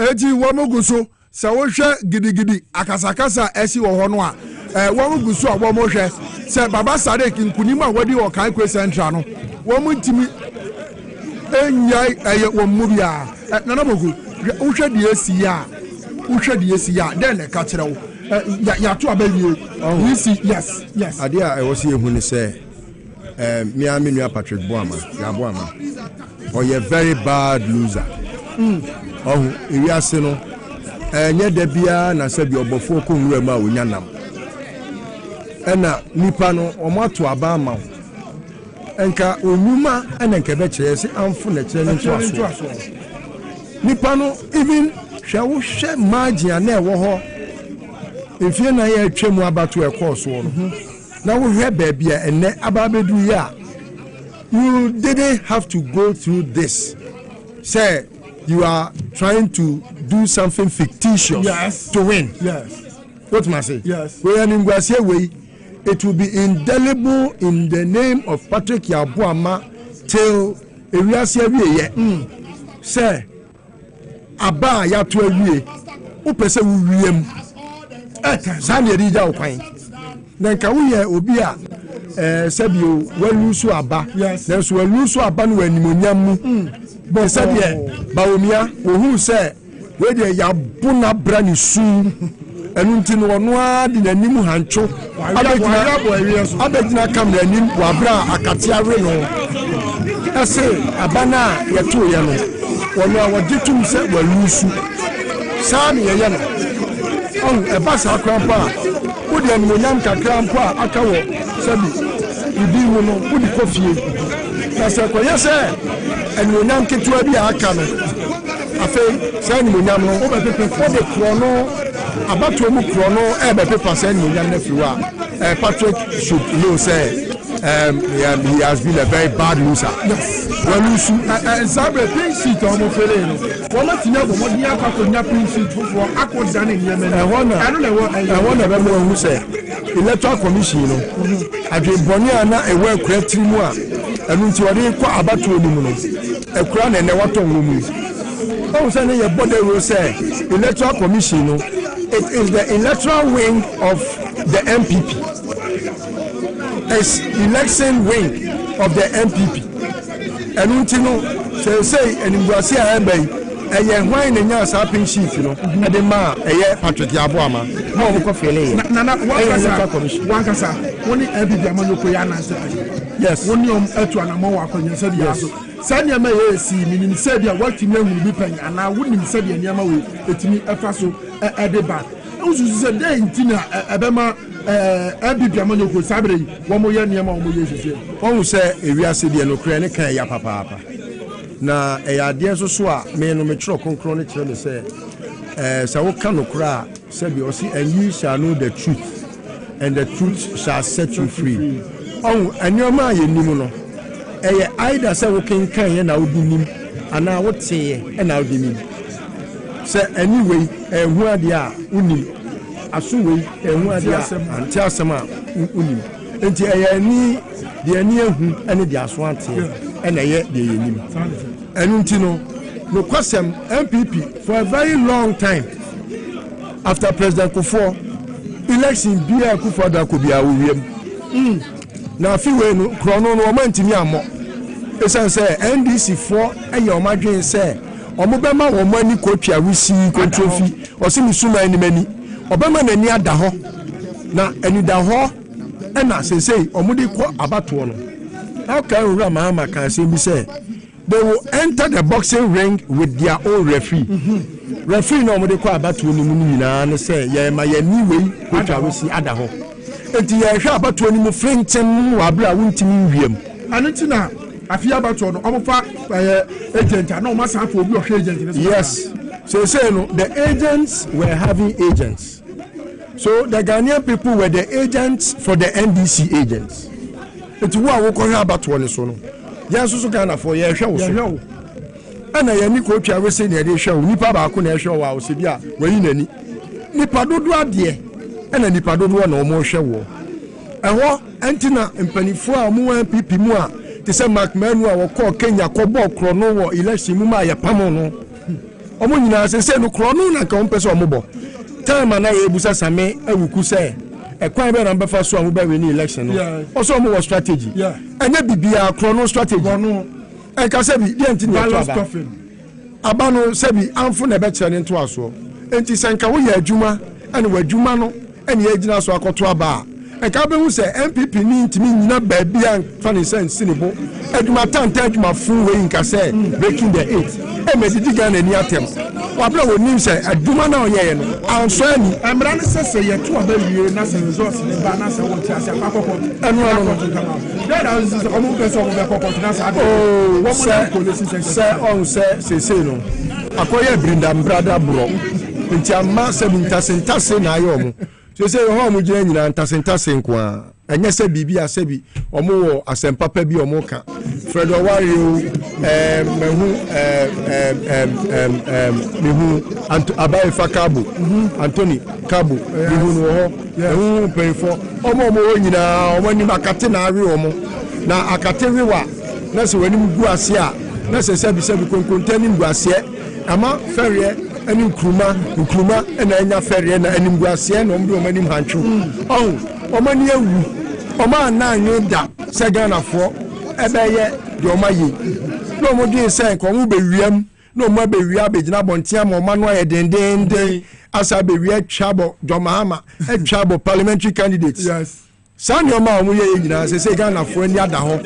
Eti wamuguso sa wo hwe gidigidi akasakasa esi wo ho no a wamuguso a wo mo hwe se Baba Sadiq nkunim a wadi wo Concession Central no wo mu ntimi enyai wo mu bia nana bogu wo hwe de esi ya den ne ka kire wo ya to abawie we see yes adia I was here when say me and me Patrick Buama or you very bad loser we are saying nye da bia na se bi obofo ko nwura ma wonya nam ena nipa no omato aba ma enka onuma ena nke be kire se amfo na kire no nto aso nipa no even hwe hwe magia na ewo ho efie na ya atwemu abato ekoso no na wo hwe ba bia enne aba bedu ya you didn't have to go through this say you are trying to do something fictitious to win. Yes. What must I say? Yes. We are in way. It will be indelible in the name of Patrick Yabuama till Eliasia Wiye. Say, Aba Yatu Wiye. Upese Wiem. Sani Rija Opain. Then Kawuye Obia. Sabio, well, Lusu Aba. Yes. There's well, Lusu Aban when Munyamu. But Sabia, Baumia, who say, where the Yabuna Brani soon. Enunti no noa di nanim hancho abegina kam nanim wabra akatia we no ese abana yeto ye no wono awogitum se walusu saa ne ye no on e ba sa krampa wodi anmonyam kakrampa akawo sabi ibi mu no wodi kofie na se koye se anmonyam ketua bi aka no afei saa anmonyam no wo be pepe wodi krono about mu krono ebe paper say no yan nefiwa Patrick should know say he has been a very bad loser. Well, Zabre pink sheet omo fele no. Wọ́n ti nya bo mo dia kwa ko nya pink sheet for akọja ne nyeme. I want to remember who say electoral commission no. Adweboni ana ewe kwatiri mu a enu nti wode kwa abatu onimu no. Ekura na ne wato mu. Oh, say ne ye body rule say electoral commission no. It is the electoral wing of the MPP. It's election wing of the MPP. And untino say and in Brazil a wine and yas happy sheet, you know, and the ma a Patrick Yabuama. No, Nana, one casa, only MPP Amano. Yes, one yom Etuana Moa, and said yes. Sanya may see meaning said ya what you will be paying, and I wouldn't say the Yamawi, it's me a faso at the back. Also said day in Tina Abema MPP Amano Sabre, one more year near my years. One say if we are sitting in Ukraine, can ya papa. Na a idea so swa, me no metro concronic say, Sawokano cra, Sabiosi, and you shall know the truth, and the truth shall set you free. Oh, and your man, you know. Either say working can na nim and I would say and I'll be nim. Say anyway, who are dia unim asuwe who are dia and tell some unim. Enti ni de ni ehu ene dia so ante and de nim. Enunti no kwasem MPP for a very long time after President Kufuor election bia Kufuor da ko bia wiem. Na fiwe no krono no omantimi amo esan say NDC for eye omadwen say omobema wo mani kotwa wisi kontrofi osimi suma animani obema nani ada ho na eni da ho na say omudi ko abato no how can ura mama can say me say they will enter the boxing ring with their own referee. Referee no omudi ko abato ni mu nyina na say ye ma ye ni wei kotwa wisi ada ho enti ye hwa abato ni mu frenchen wa bra wuntimi wiem anutina afia abato no omofa agent na o masa for obi o agent. Yes, so say no the agents were having agents, so the Ghanaian people were the agents for the NDC agents. Enti wo a wo ko hwa abato ni so no yes so Ghana for ye hwa wo so ana ye ni ko twa we say na ye hwa wo nipa ba ko na ye hwa wo a wo se bia wayi nani nipa dodo ade ana nipa dodo na o mo hwa wo eho entina mpanifo a mo MPP mu a te say Mark Manu a wo call Kenya ko bo krono wo election mu ma ye pamo no omo nyina se no krono na ka on pese omo bo time na ye busa same awuku say ekwan be na befa so a mo ba we ni election no also omo wo strategy enya bibia krono strategy no e ka se bi de ntini to aba no se bi amfo na be kire ne to aso enti sanka wo ye adwuma ene wo adwuma no ene ye gina so akoto aba eka be hu se MPP ni ntimi nyina ba bia fani sense ni bo adwuma tanta adwuma fu we nka se breaking the eight e me didi Ghana ni atem wa bla wo nim se adwuma na oyeye no anso ani emra ne se ye to aba wie na se resource ne ba na se wo ti ase akoko enu no that is omo person omo be kokko na sa wo se on se no akoye brinda brother bro nti amma se bintase na ayo mo so say ho mo gina nyina ntasentase nko a enye se bibi asebi omo wo asempapa bi omo ka Fred Owario mehu Abaye Fakabo Anthony Kabo mehu no ho mehu penfo omo wo nyina omo ni makate na awe omo na akate wewa na se wani gu ase a na se sebi konkontani gu ase ama ferie ani nkruma na anya ferie na ani gu ase na omdo omani mhantwo omani ewu oma na anyoda se Ghanafo ebeye de omayi no mo din se ko mo bewiam no mo bewia begina bontia mo ma no ayedendende asa bewia twabo Jomahama twabo parliamentary candidates yes sanyo ma omo ye nyina se Ghanafo ani ada ho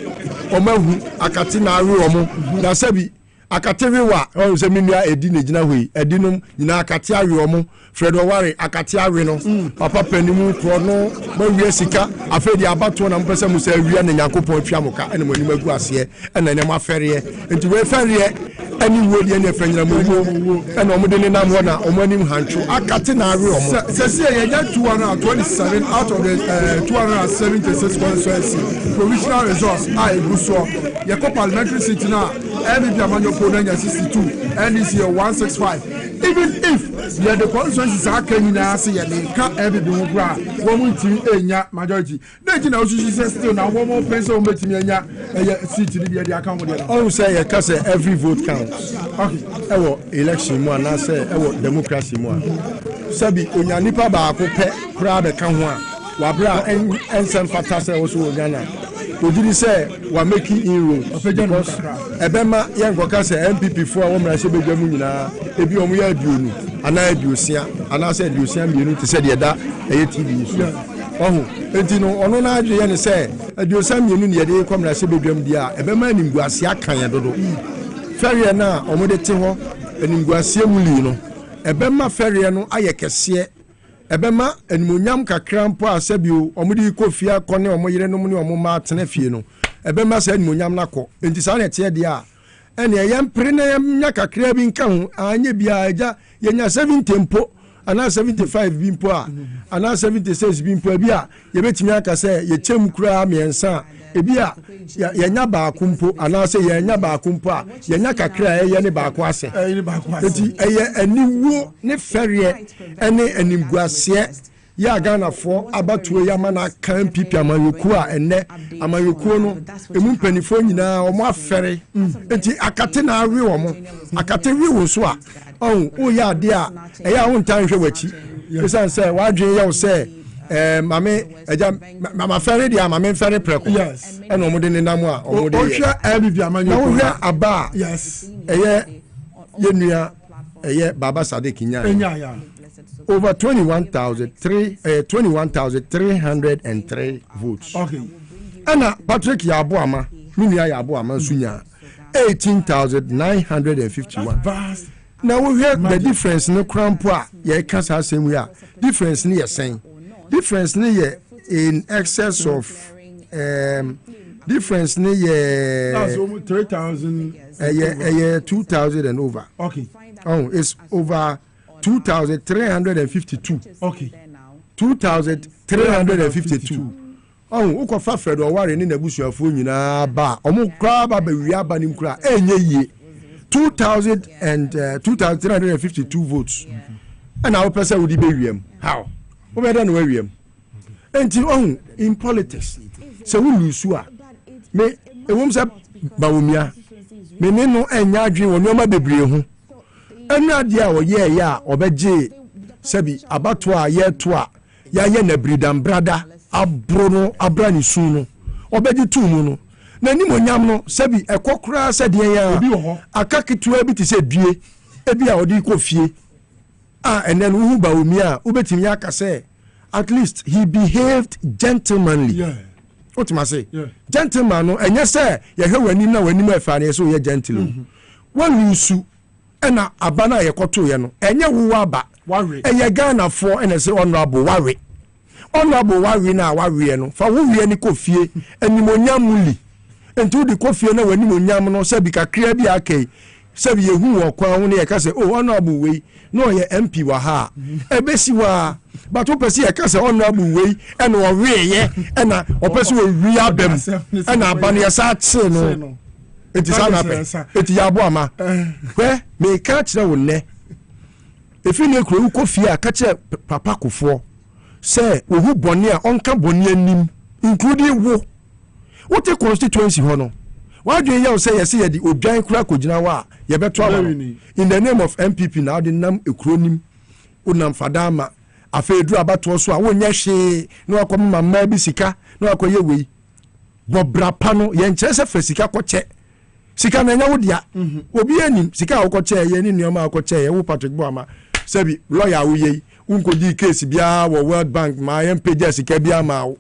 omahu akate na awe omo na sabi akatewe wa o se minua edi na gina hoi edinum nyina akate awe omo Fred Oware akate awe no papa panimu kro no mawie sika afedi abato na mpese musa awia na Yakobon twamoka ene manim agu ase ene ne mafere enti we fere ani wo de ne franyina mo ene omo de ne nam ho na omo anim hancho akate na awe omo se ye ya 227 out of the 276 constituency provisional results I go so ye ko parliamentary seat na MPP amanyo Pona 62 NDC 165 even if you the constituencies are Kenya say you can every wo bra wo munti enya majority na ji na osusu say still na wo mo pense o metimi enya seat ni bi e account there all say you can say every vote counts okay ewo election mu na say ewo democracy mu sabi onya nipa ba ko pe kra be kan ho a wa bra ensem fata say wo so Ghana Ojiri say we making inroads because ebema yengoka say MPP for a woman say bedwamu nyina ebi omo ya aduonu ana aduosia ana say aduosia mienu te say de da TV so oho enti no ono na adwe ye ne say aduosia mienu ne de komra say bedwam dia ebema nimguase akan ya dodo ferie na omo de te ho nimguase muli no ebema ferie no aye kese ebema enimonyam kakra mpo asabio omudi kofia kone omoyire no mu ne omoma atena fie no ebema sa enimonyam nakọ enti sa na tie de a ene yempre na yemnya kakra bi nka ho anya bia aja yenya 70 mpo ana 75 bi mpo a ana 76 bi mpo bi a yebetimi aka se yechem kura amiensa ebi a yenya ba akumpo ana se yenya ba akumpo a yenya kakra eye ne ba akwa ase enti eye aniwo ne ferie ene animguase ya Ghanafo abatuo ya mana kan pipi amayoku a enne amayoku no emu mpanifo nyina omo afere enti akate na awe omo akate wi wo so a o ya de a eya ho ntan hwe wachi esan se wadwen ye wo se mame eja mama fere dia mame fere preko yes ena omo de ne nam a omo de ohwa ebi amanyoku na aba yes eye yenua eye baba Sadiq nya enya over 21,303 votes. Okay. And Patrick Yabuama, Minia Yabuama Sunya, 18,951. Now we hear the difference no crampoa, ye can't have same we are. Difference near saying. Difference near in excess of difference near that's almost 3,000 2,000 and over. Okay. Oh, it's over 2,352. Okay. 2,352. Oh, uko fa Fred Oware ni nebusuafo nyina ba. Omo kra ba wi aba nim kra enye yie. 2,352 votes. And our person would be wiem. How? We better know wiem. Enti in politics. So we lose me e wom say bawumia. Me ne no enya adwen wo nyoma bebre hu. Ena dia wo ye ya obeje sabi abato a ye to a ya ye na bridam brada abro no abrani su no obeje tu mu no na ni monyam no sabi ekokura sade ya obi ho akaketu abi ti se due ebi a odi ko fie and then hu ba omi a ubetimi aka say at least he behaved gentlemanly. Yeah. What must say? Yeah. Gentleman no enye say ye hwe wanim na wanim afa na so ye gentle. One lusu ena abana ye koto ye no enye wo aba ware eye Ghanafo ena say honorable ware na ware no fa wo wie ni kofie animonyam muli entu di kofie na wanimonyam no se bi kakra bi akai sɛ ye hu wo kwa ho ne ye ka sɛ oh honorable wei no ye MP wa ha ebesi wa but opesi ye ka sɛ honorable wei e no ɔweyɛ e na opesi wo wi abem e na abane ya sa tse no enti sa na pe enti ya bo ama hwe me ka kyerɛ wo ne efi ne kuro ko fie a ka kyerɛ papa kofo sɛ ohu bɔne a ɔnka bɔne anim including wo wote constituency ho no wadwen yɛ sɛ yɛse yɛde odwan kura kogina wa yɛbɛto awa in the name of MPP na ade nam ekronim unam fadama afeedu abato so a wonyɛ hwe na wakɔ mama bi sika na wakɔ yɛ wei bobrapa no yɛnkyerɛ sɛ fa sika kɔkyɛ sika na nya wodia obi anim sika akɔkyɛ yɛ ni nneɛma akɔkyɛ yɛ wo Patrick Boama sɛbi lawyer wo yɛ unkodi case bia wo World Bank ma yɛmpagya sika bia ma wo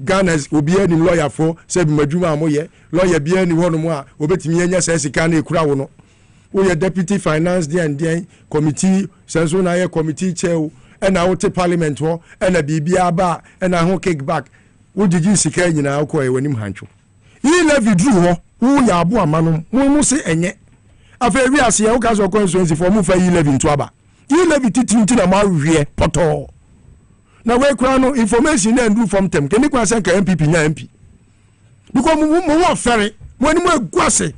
Ghana obi anim lawyer for sɛbi madwuma amoyɛ lawyer bia ni hɔ no mu a obetimi yɛnya sɛ sika na ekura wo no wo yɛ deputy finance and committee senso na yɛ committee chair ɛna wo te parliament hɔ ɛna bibia ba ɛna ho kickback wo gigi sika nyina wo kɔ ɛwanim hancho yi levy dru hɔ wo yɛ abo amano mo se enye afa wi ase wo ka so constituency for mo fa yi levy nto aba yi levy titinti na ma hwie poto na we kura no information na ndu from tem keni kwa senka MPP nya MP because mo wo fere mo ani mo aguase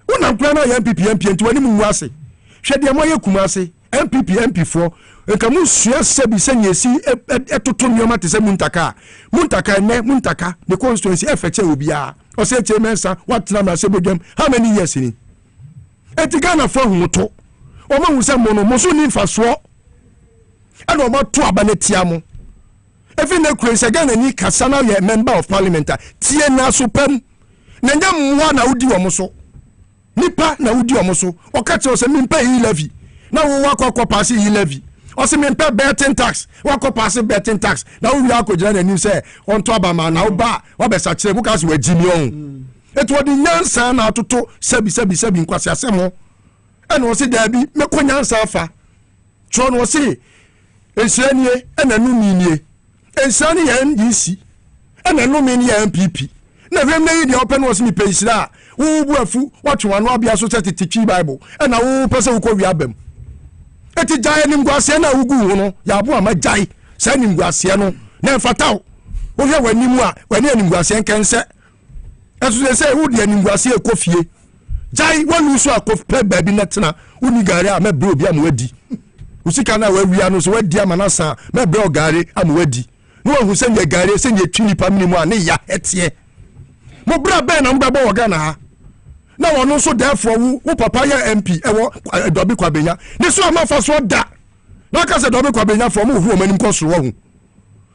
una kura na MPP nti wani mo ase hwe de mo ye kuma ase MPP for enka mo sua sebi senye si etoto nyoma te se muntaka the constituency effect obia o se chemensa watna ma se bodwam how many years ni etigana for humoto o ma hu se mo no mo so ni faso and o ma to abanetia mo efi na kure se Ghana ni kasa na ye member of parliament tie na so pam na nya mwa na udi wo mo so nipa na udi wo mo so o ka che o se mimpa yi levy na wo wakọ pass yi levy o se mimpa betting tax wakọ pass betting tax na wo wi akọjira na nim se on to abama na wo ba wo be sa kire bu ka so wagimi on eto di nyansa na atoto sebi nkwase asemo e na o se da bi me ko nyansa afa tro no o se ensianie e na numi nie ensianie ya NDC e na numi nie ya MPP na wiem na yi de open o se mi pensira wo bu afu watwe wano abia so tititwi bible e na wo pese wo ko wi abam eti jai nim guase na wugu ho no ya bo ama jai sa nim guase no na mfataw wo hwe wani mu a wani nim guase nkense esu se wo de nim guase ekofie jai wonu so akofpe baabi na tena uni gare a mebro bi am wadi usika na wawia no so wadi ama na sa mebro gare am wadi no hu se nye gare se nye twini pa minimu a ne ya etie mo bra be na mbabo wo Ghana ha na wono so therefore wo papa ya MP ewo dobi kwabenya ni so ma fa so da na ka se dobi kwabenya for mo hu o manim ko so wo hu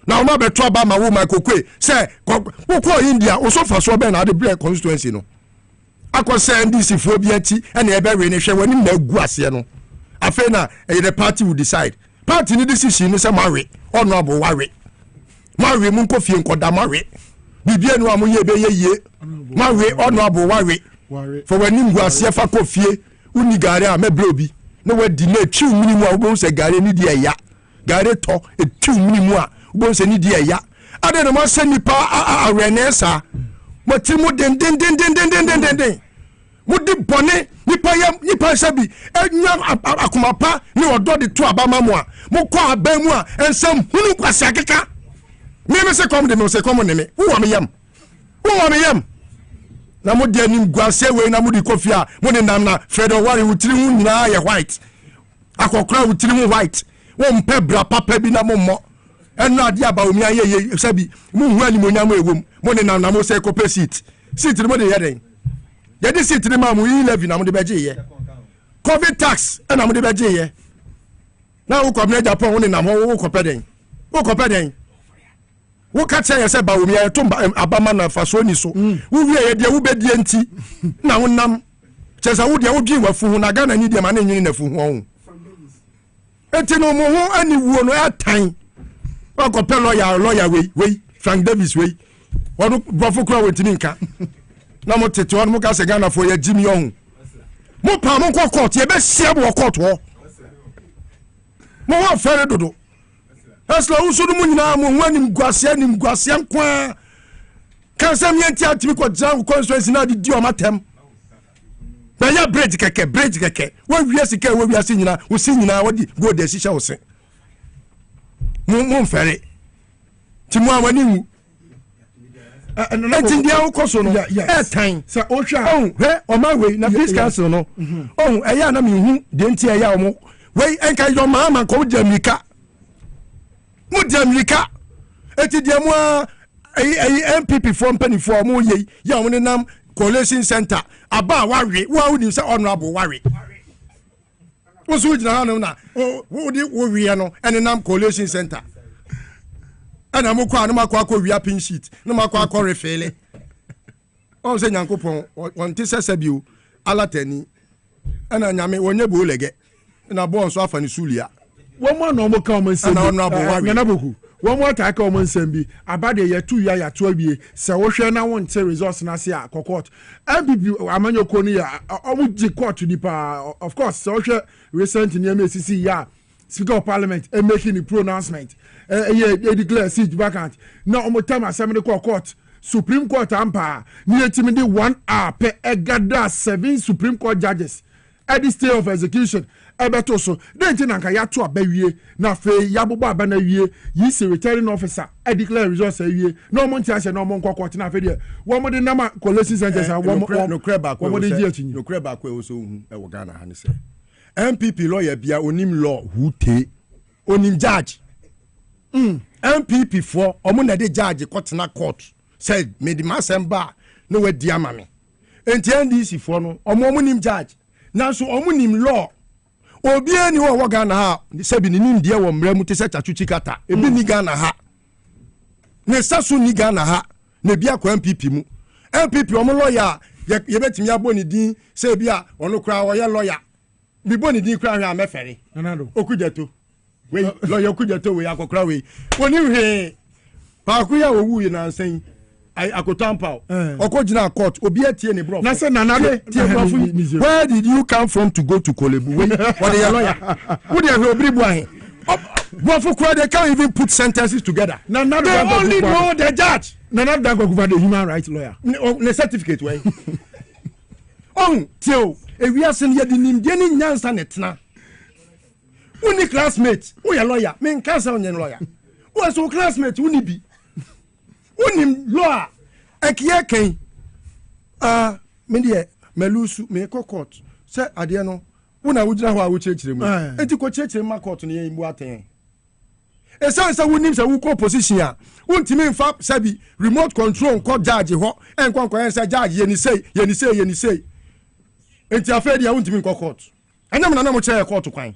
na o ma beto aba ma wo ma kokwe se wo ko India o so fa so be na de break constituency no akose NDC fo bi ati na ebe we ne hwe wani na gu ase no afa na the party will decide party ni decision ni se mawe honorable mawe mun ko fie nkoda mawe bibia no amoye be ye mawe honorable wawe for when nim guase fa kofie uni gare a mebro bi na wadi na twi minimu a wo se gare ni de ya gare to twi minimu a wo se ni de ya ade no ma se nipa awarenessa mo ti mo den mo di bone nipa sabi enya akoma pa ni odo de to abama mo a mo ko abamu a ensam hunu kwase akeka me se kom de me se kom ne me wo wa me yam na mo de nim guase we na mo di kofia mo ne nam na Federal Wari wutiri hu nyina ye white akokora wutiri hu white wo mpe bra papa bi na mo mo eno ade aba omi aye sabi mo hu ani mo nyam ewom mo ne nam na mo se kope seat ni mo de yeden ye di seat ni ma mo yi levy na mo de beje ye COVID tax na mo de beje ye na wo ko me Japan wo ne nam wo kope den wo ka che yese ba omi to abama na faso ni so wo wie ye de wo bedie nti na wo nam chesa wo de wo dwi wafu hu na Ghana ni de ma na nyini na fu hu ho enti no mo ho ani wuo no atan wo ko pe lawyer we Frank Davis we wono bofo kura wetini nka na mo tete wono mo ka se Ghana fo ya Jimmy on mo pa mo ko court ye be sia bo court ho mo wa fere dodo asla usudu mu nyina mo nim guase nkwa kan sam yenti atimi ko jam constituency na di o matem bɛyɛ bridge kɛkɛ wɔn wia sika wɔn wia se nyina wɔsi nyina wɔde go de hyehyɛ wɔse mo mfɛre ti mo a wani wu ɛti deɛ wokɔ so no ɛɛtan sɛ wohwɛ ɔhu hwɛ ɔma wei na peace council no ɔhu ɛyɛ a na mehu deɛ nti ɛyɛ a ɔmo wei ɛnka yɛ ɔmaama nkɔ wode amirika mode amirika ɛti deɛ mo a ɛyi MPP foɔ mpanimfoɔ ɔmo yɛ yɛ ɔmo nenam Collation center aba wawe wo wonim sɛ honorable wawe wo so gyina ha no na wo di wo wiɛ no nenam Collation center ana mo kwa no makɔ wia pin sheet no makɔ refill o se nyankopɔn on ti sese bio alatani ana nyame wonye bo lege na bo nso afa ni sulia wo mo na mo ka o mo nsem na honorable wawe na boku wo mo ta ka o mo nsem bi abade ye tu ya to awie se wo hwe na won te results na se akokot MPP amanyoko ni ya o mo ji court di pa of course se wo hwe recent ni MCC ya Speaker of Parliament making a pronouncement declare siege vacant na omo time assembly court Supreme Court ampa ni etimi di 1 hour per egada 7 Supreme Court judges at the state of execution ebeto so den tin anka ya to abawie na fe ya bobo aba na wie yi se returning officer declare results awie no mo ntia se no mo court na fe de wo mo de nama Collation centers wo mo de di achinyi no creba kwa wo so hu e wo Ghana ha ne se MPP lawyer bia onim law who te onim judge MPP for omo na de judge kotena court said me the masemba no we dia mame enti NDC for no omo nim judge na so omo nim law obi ani wo Ghana ha sebi ni nim dia wo mra mu te se chachuchi kata ebi ni Ghana ha ne saso ni Ghana ha na bia kwa MPP mu MPP omo lawyer ye betimi aboni din se bia ono kra wo ye lawyer mi boni din kra hwe amefere okujato we lawyer okujato we akokra we oni hwe pa ku ya owu yi na nsan akotampa okojina court obi atie ne bro na say nanado where did you come from to go to Kolebu we what the lawyer who dey hwe obribu ahe Bofu Kura, they can't even put sentences together. They only know the judge. Nanado Dankwa the human rights lawyer. The certificate way. Oh, Tio, if we are saying you didn't any nyansa netna. Uni classmate, who a lawyer, men cancer on your lawyer. Who are so classmate, uni be. Uni law, a kiaking. Media, Melusu, me court. Say, Adiano, una would know how we church him. And to go church in my court in Yimbuate. A son, so we need a who position. Won't you mean Fab Sabi, remote control, court judge, and conquer judge, Yenny say. It's a fair, I won't mean court. And I'm not a court to crime.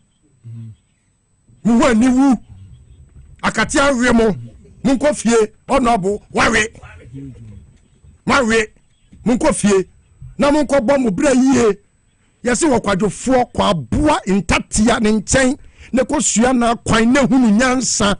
Mu ni wu akatia remo munko fie honorable ware munko fie na munko bom bra yie yesi wo kwadwofo kwa boa intatia ne nchen ne kosua na kwan na hunu nyansa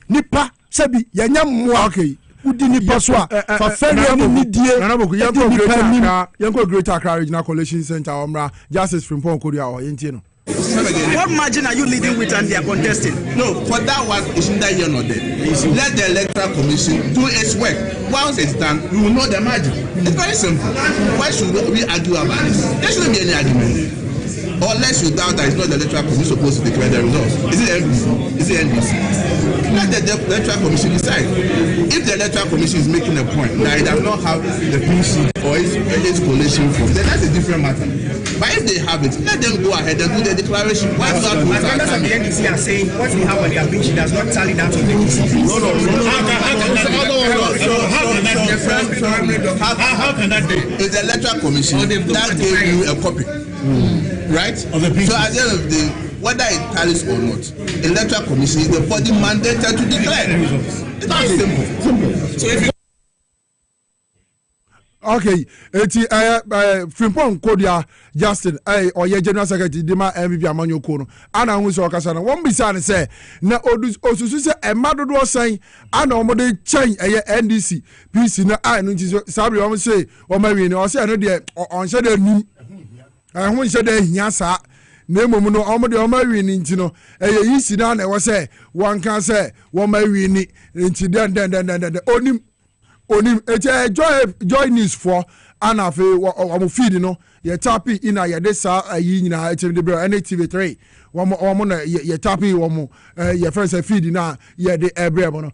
nipa sabi yanya mmoa okay udi nipa so a fa fere ni die na boku yanko greater Accra regional Collation center omra justice Frimpong Korea o yentie no. What margin are you leading with and they are contesting? No, for that one, it's neither here nor there. Let the Electoral Commission do its work. Once it's done, we will know the margin. It's very simple. Why should we argue about it? There shouldn't be any argument. Unless you doubt that it's not the Electoral Commission supposed to declare the results. Is it NBC? Is it NBC? Let the Electoral Commission decide. If the Electoral Commission is making a point that it does not have the PC or its collation form, then that's a different matter. But if they have it, let them go ahead and do the declaration. Why not? As members of the NDC are saying what we have on their bench does not tally that of the PCP. How can that be? It's the Electoral Commission that gave you a copy. Right? So at the end of the day, whether it tallies or not, the Electoral Commission is the body mandated to declare. It's very simple. So if you okay, eti Frimpong Korea Justin or your general secretary Dima MPP Amanyo Kono ana hu so kasa na won bisa ne say na osusu se emadodo san ana omode chen NDC PC na no nti sabre o say o ma wi ne o say no de on se de nim hu se de hia sa na emom no omode o ma wi ni nti no yisi na na wo say won kan say wo ma wi ni nti den onim eti joy news for ana fe wo feed no ye tap ina ye de sa yi nyina etim de bro TV3 wo na ye tap wo mo ye first feed na ye de ebre mo no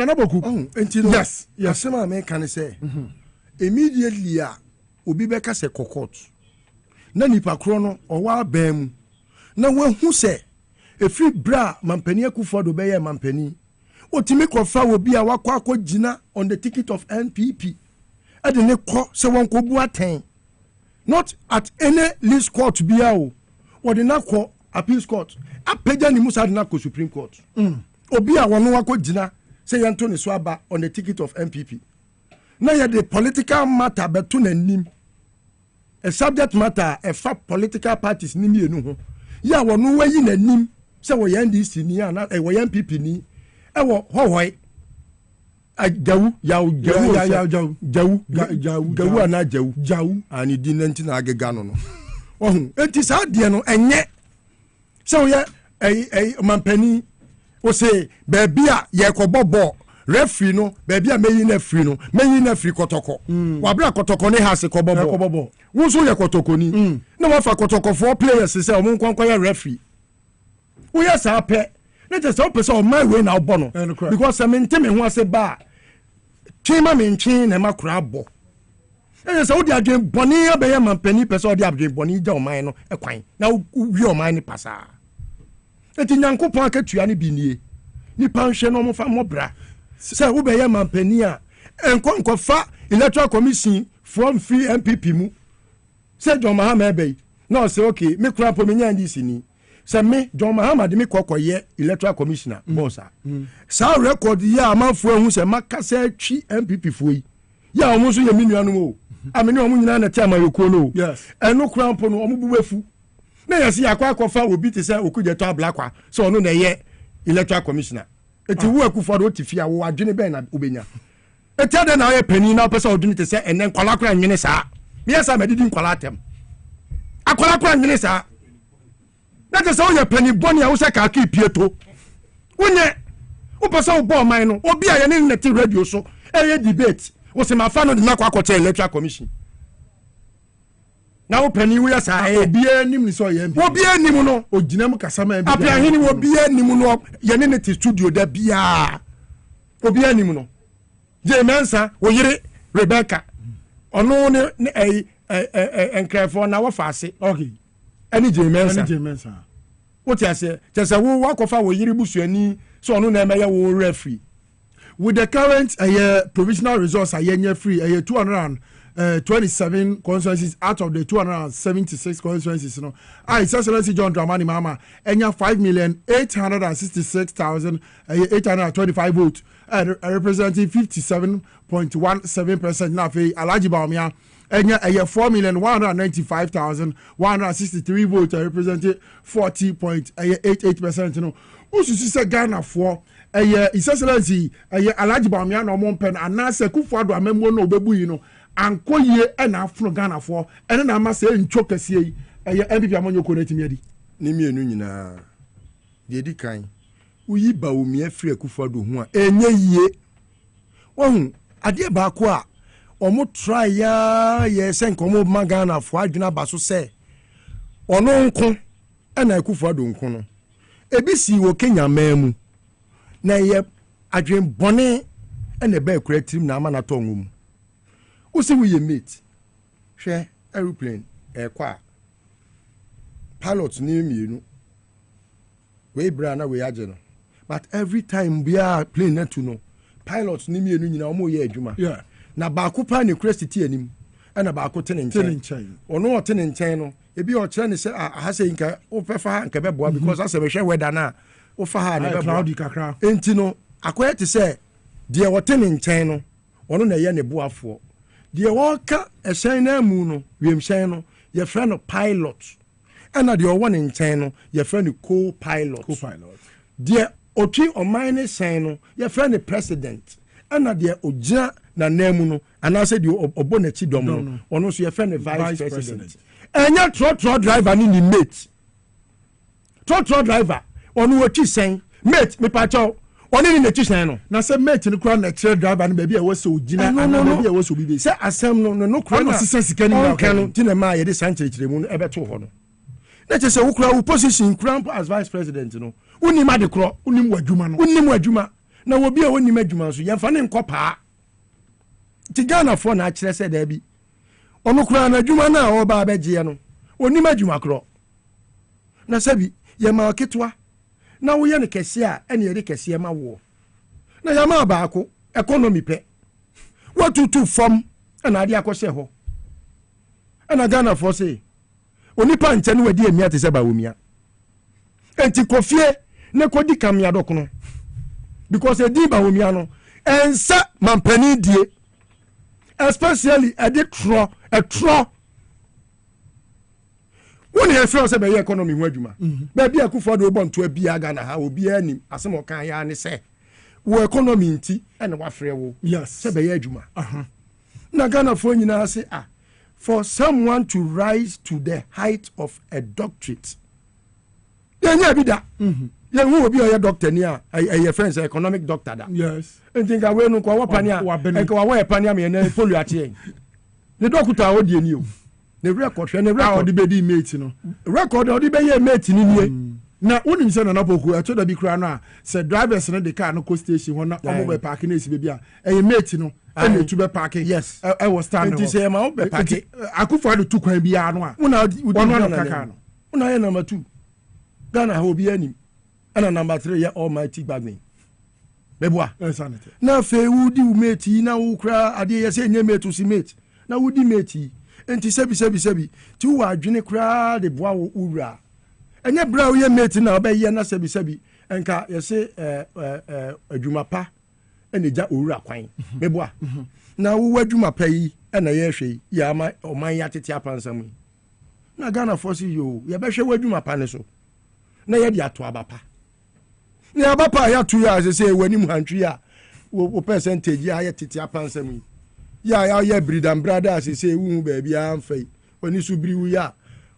na boku enti no yes asema me kan say immediately obi be ka se kokot na nipa kro no owa bam na wahu se efi bra mampani akufo do be ye mampani otimi kofa obi a wakwa akogina on the ticket of NPP ade ne ko se won ko bu aten not at any least court bia o wode na ko appeals court apeja ni musa de na ko supreme court obi a wono akogina se yanto ne so aba on the ticket of NPP na ye the political matter beto na nim a subject matter a fa political parties ni mienu ho ya wono wayi na nim se wo yan NDC ni ana wo yan NPP ni e wo hohoi jawu ana jawu ani di nanti na agega no ohun enti sa de no enye se wo ye mampani o se baby a ye ko bobo referee no baby a meyi na free kotoko wa bra kotoko ne ha se ko bobo wo so ye kotoko ni na wa fa kotoko for players se o mon kwankwa ye referee wo ye sa pe na just so person on my way now bono because I mean me ho ase ba twema me ntwe na makura bo e say odi adwen boni abeye mampani person odi adwen boni ja o man no ekwan na wi o man ni pasa eti nyankopon akatua ne bi nie ni panhwe no mo fa mo bra say wo beye mampani a enko fa electoral commission from free MPP mu say John Mahama ebe no say okay me kura po me nya ndi sini say me John Mahama de me kokoye electoral commissioner bossa sa record ya amanfo ehu say maka say twi MPP foi ya omo so ye minuanu o amene omo nyina na tia mayokuo no eno kura po no omo buwefu na yesi yakwa fa obi te say okuje to ablakwa so ono na ye electoral commissioner eti wo akufo ti fia wo adwene ben na obenya eti ade na ye pani na pesa odwene te say enen kwala kura nwene saa me yesa medidi nkwala atem akwala kura nwene saa that is how you penny bonny a wo say ka ki pieto wonye wo pesa wo bo man no obi a ye ne net radio so e debate wo se ma fa no de na kwa kwacha electoral commission na wo penny wo yesa obi anim ni so ye obi anim no oginam kasama bi apia hini wo obi anim no ye ne net studio da bia obi anim no je mensa wo yire Rebecca ono ne enkrefo na wo fa ase okay any Jemensa what you say just a wo wakofa wo yiri busuani so ono na emeye wo referee with the current provisional results ayenye free 227 constituencies out of the 276 constituencies no His Excellency John Dramani Mahama enya 5,866,825 votes representing 57.17%. na fe Alhaji Bawumia enya 4,195,163 votes representing 40.88%. no ususu se Ghana for His Excellency Alhaji Bawumia no mo pen anase Kufuado amemmo no obebu yi no anko ye na afro Ghana for ene na ma se ntwo kase yi MPP amanyoko na timi adi ni mienu nyina de di kan uyi Bawumia free Kufuado ho a enye yie ohun ade ba ko a omo try ya ye sen komo magana fo adwena baso se ono nko na Kufuado nko no ebisi wo Kenya mamu na ye adwen bone na ba ekura trim na ama na to ngum usi we ye mate hwe aeroplane kwa pilot ni mienu we bra na we age no but every time we are plane na to no pilot ni mienu nyina omo ye adwuma na ba ko pa ne credit anim na ba ko tene nchen ono o tene nchen no ebi o kire ne se aha se nka o fefa nka beboa because ase be hwe weather na o fa ha ne beboa cloudy kakra enti no akoye te se de o tene nchen no ono na ye ne boafo de o ka ehyen na mu no wiem hyen no ye frɛ no pilot na de o won nchen no ye frɛ no co-pilot de otwi o mine hyen no ye frɛ no president na de ogina na namu no anase de obonachi dom no ono so ye frɛ no vice president enya trotro driver ni mate trotro driver ono wotwi sen mate me pa chaw Only in the kitchen. Now, say, mate, in the next driver and maybe I was so Gina, maybe I was so be. Say, Assam, no, crime, canon, Tinema, it is Sanchez, the moon, ever to honor. Let us say, who position Cramp as vice president, you know. Unima de Cro, Unimwa Juma. Now will be a winning Majuma, so you're finding copper. Tigana for natural said Debbie. Onukra Juma now or Babagiano. Unima Juma Cro. Nasabi, Yama Ketwa. Now we are the Cassia, and the Cassia ma war. Now Yama Bako, economy pay. What to form an idea Coseho. And a Ghana for say. Only pant and we dear me at the Sabawumia. And Tikofie, Nekodi Kamia Dokono. Because a Diba Wumiano, and Sa Mampeni die. Especially a tro. When you feel say be economy wadwuma baby akufo do bon to abia Ghana ha obi anim asem okan ya ne say wo economy nti ene wa frɛ wo yes say be adwuma na Ghana fo nyina say for someone to rise to the height of a doctorate yenya bi da ye hu obi o doctor ni a friends economic doctor da yes entinga we no kwa wapania enka wa wapania me na polio atie ne dokuta wo die ni o the record the bedi mate no record or the be mate ni nie na wonim se na poku eto da bi kura no a se drivers no the car no co station ho na omo be park na esi be a mate no e tu be park yes I was standing it say ma be park akufo do tu kwan bi a no a una kaka no una ye number 2 Ghana ha obi anim ana number 3 ya almighty bagni beboa na fe wudi mate na wo kura ade ye se nye mate si mate na wudi mate enti sebi ti wo adwene kura de boa wo ura enye bra wo ye mate na obeye na sebi enka ye se adwuma pa ene ja owura kwan beboa na wo adwuma pa yi ena ye hwe ya ma oman ya tete apansam na Ghana force yo ye be hwe wo adwuma pa ne so na ye de ato abapa na abapa ya tu ya se wani mu hantwi a wo percentage ya ye tete apansam ya breeding brothers say wu baby am fai oni su bri wu ya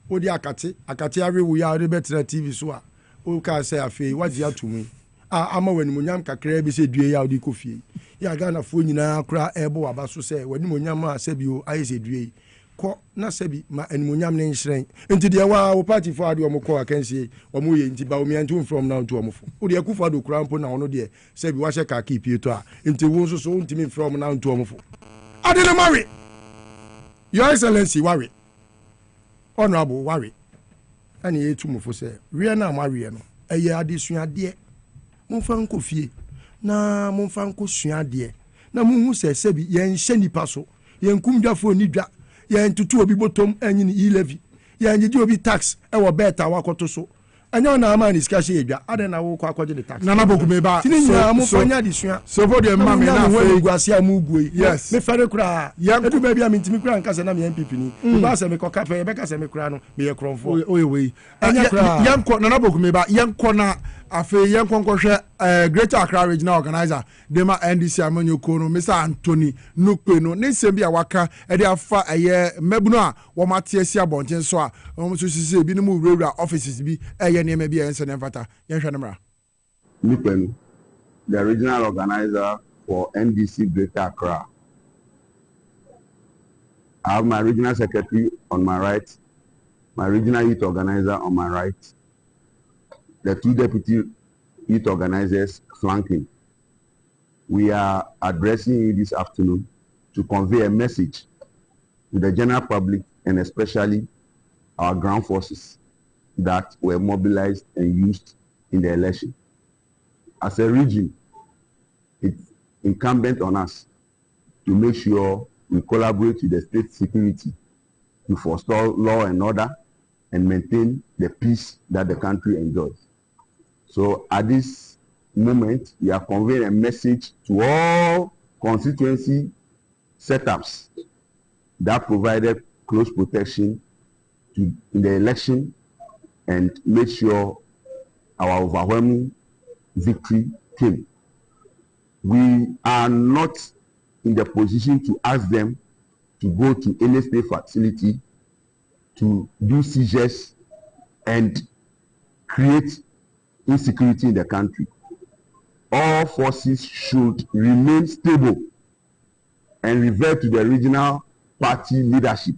odi akate awe wu ya odi betra TV so a o ka say afei what ya to me ama wani munyam kakra bi say due ya odi kofie ya Ghana fo nyina kra ebo waba so say wani munyam a sabi o aye say due ko na sabi ma ani munyam ne nhyiren enti de wa wo party for ade o mo ko akansie o mo ye enti ba o mi antu from now to o mo fo odi akufo ado kra mpo na ono de sabi wa hye ka ka pieto a enti wo so so ntimi from now to o mo fo I didn't marry. Your Excellency, worry. Honorable, worry. And ye too much say, Riana Mariano, a year addition, dear. Monfanco fee. Na Monfanco sua dear. Na Mumu says, Sebi, yen Shenny Paso, yen Kumja for Nidra, yen to 2 bottom and in e levy. Yen you be tax, our better wakoto so. And your man is cash. I don't know what the tax. Nana Bokumeba, so for the mammy now, Guasia Mugui. Yes, me father cry. Young baby, I'm in Timicran, Casanami and Pipini. Bassamico Cafe, Becca Semicrano, be a cron for away. Young Nana Bokumeba, young corner. Afe yen konkoshe Greater Accra Regional Organizer Dema NDC Amanyo Kono Mr Anthony Nukpe no ne nsem bia waka e de afa eye mebuno a wo matie sia bonten so a wo so sisi bi no mu wura offices bi eye ne ma bia ense ne mfata yen hwe ne mra Nukpe the regional organizer for NDC Greater Accra. I have my regional secretary on my right, my regional youth organizer on my right, the 2 deputy youth organizers flanking. We are addressing you this afternoon to convey a message to the general public and especially our ground forces that were mobilized and used in the election. As a region, it's incumbent on us to make sure we collaborate with the state security to forestall law and order and maintain the peace that the country enjoys. So at this moment, we are conveying a message to all constituency setups that provided close protection in the election and made sure our overwhelming victory came. We are not in the position to ask them to go to any state facility to do seizures and create insecurity in the country. all forces should remain stable and revert to the regional party leadership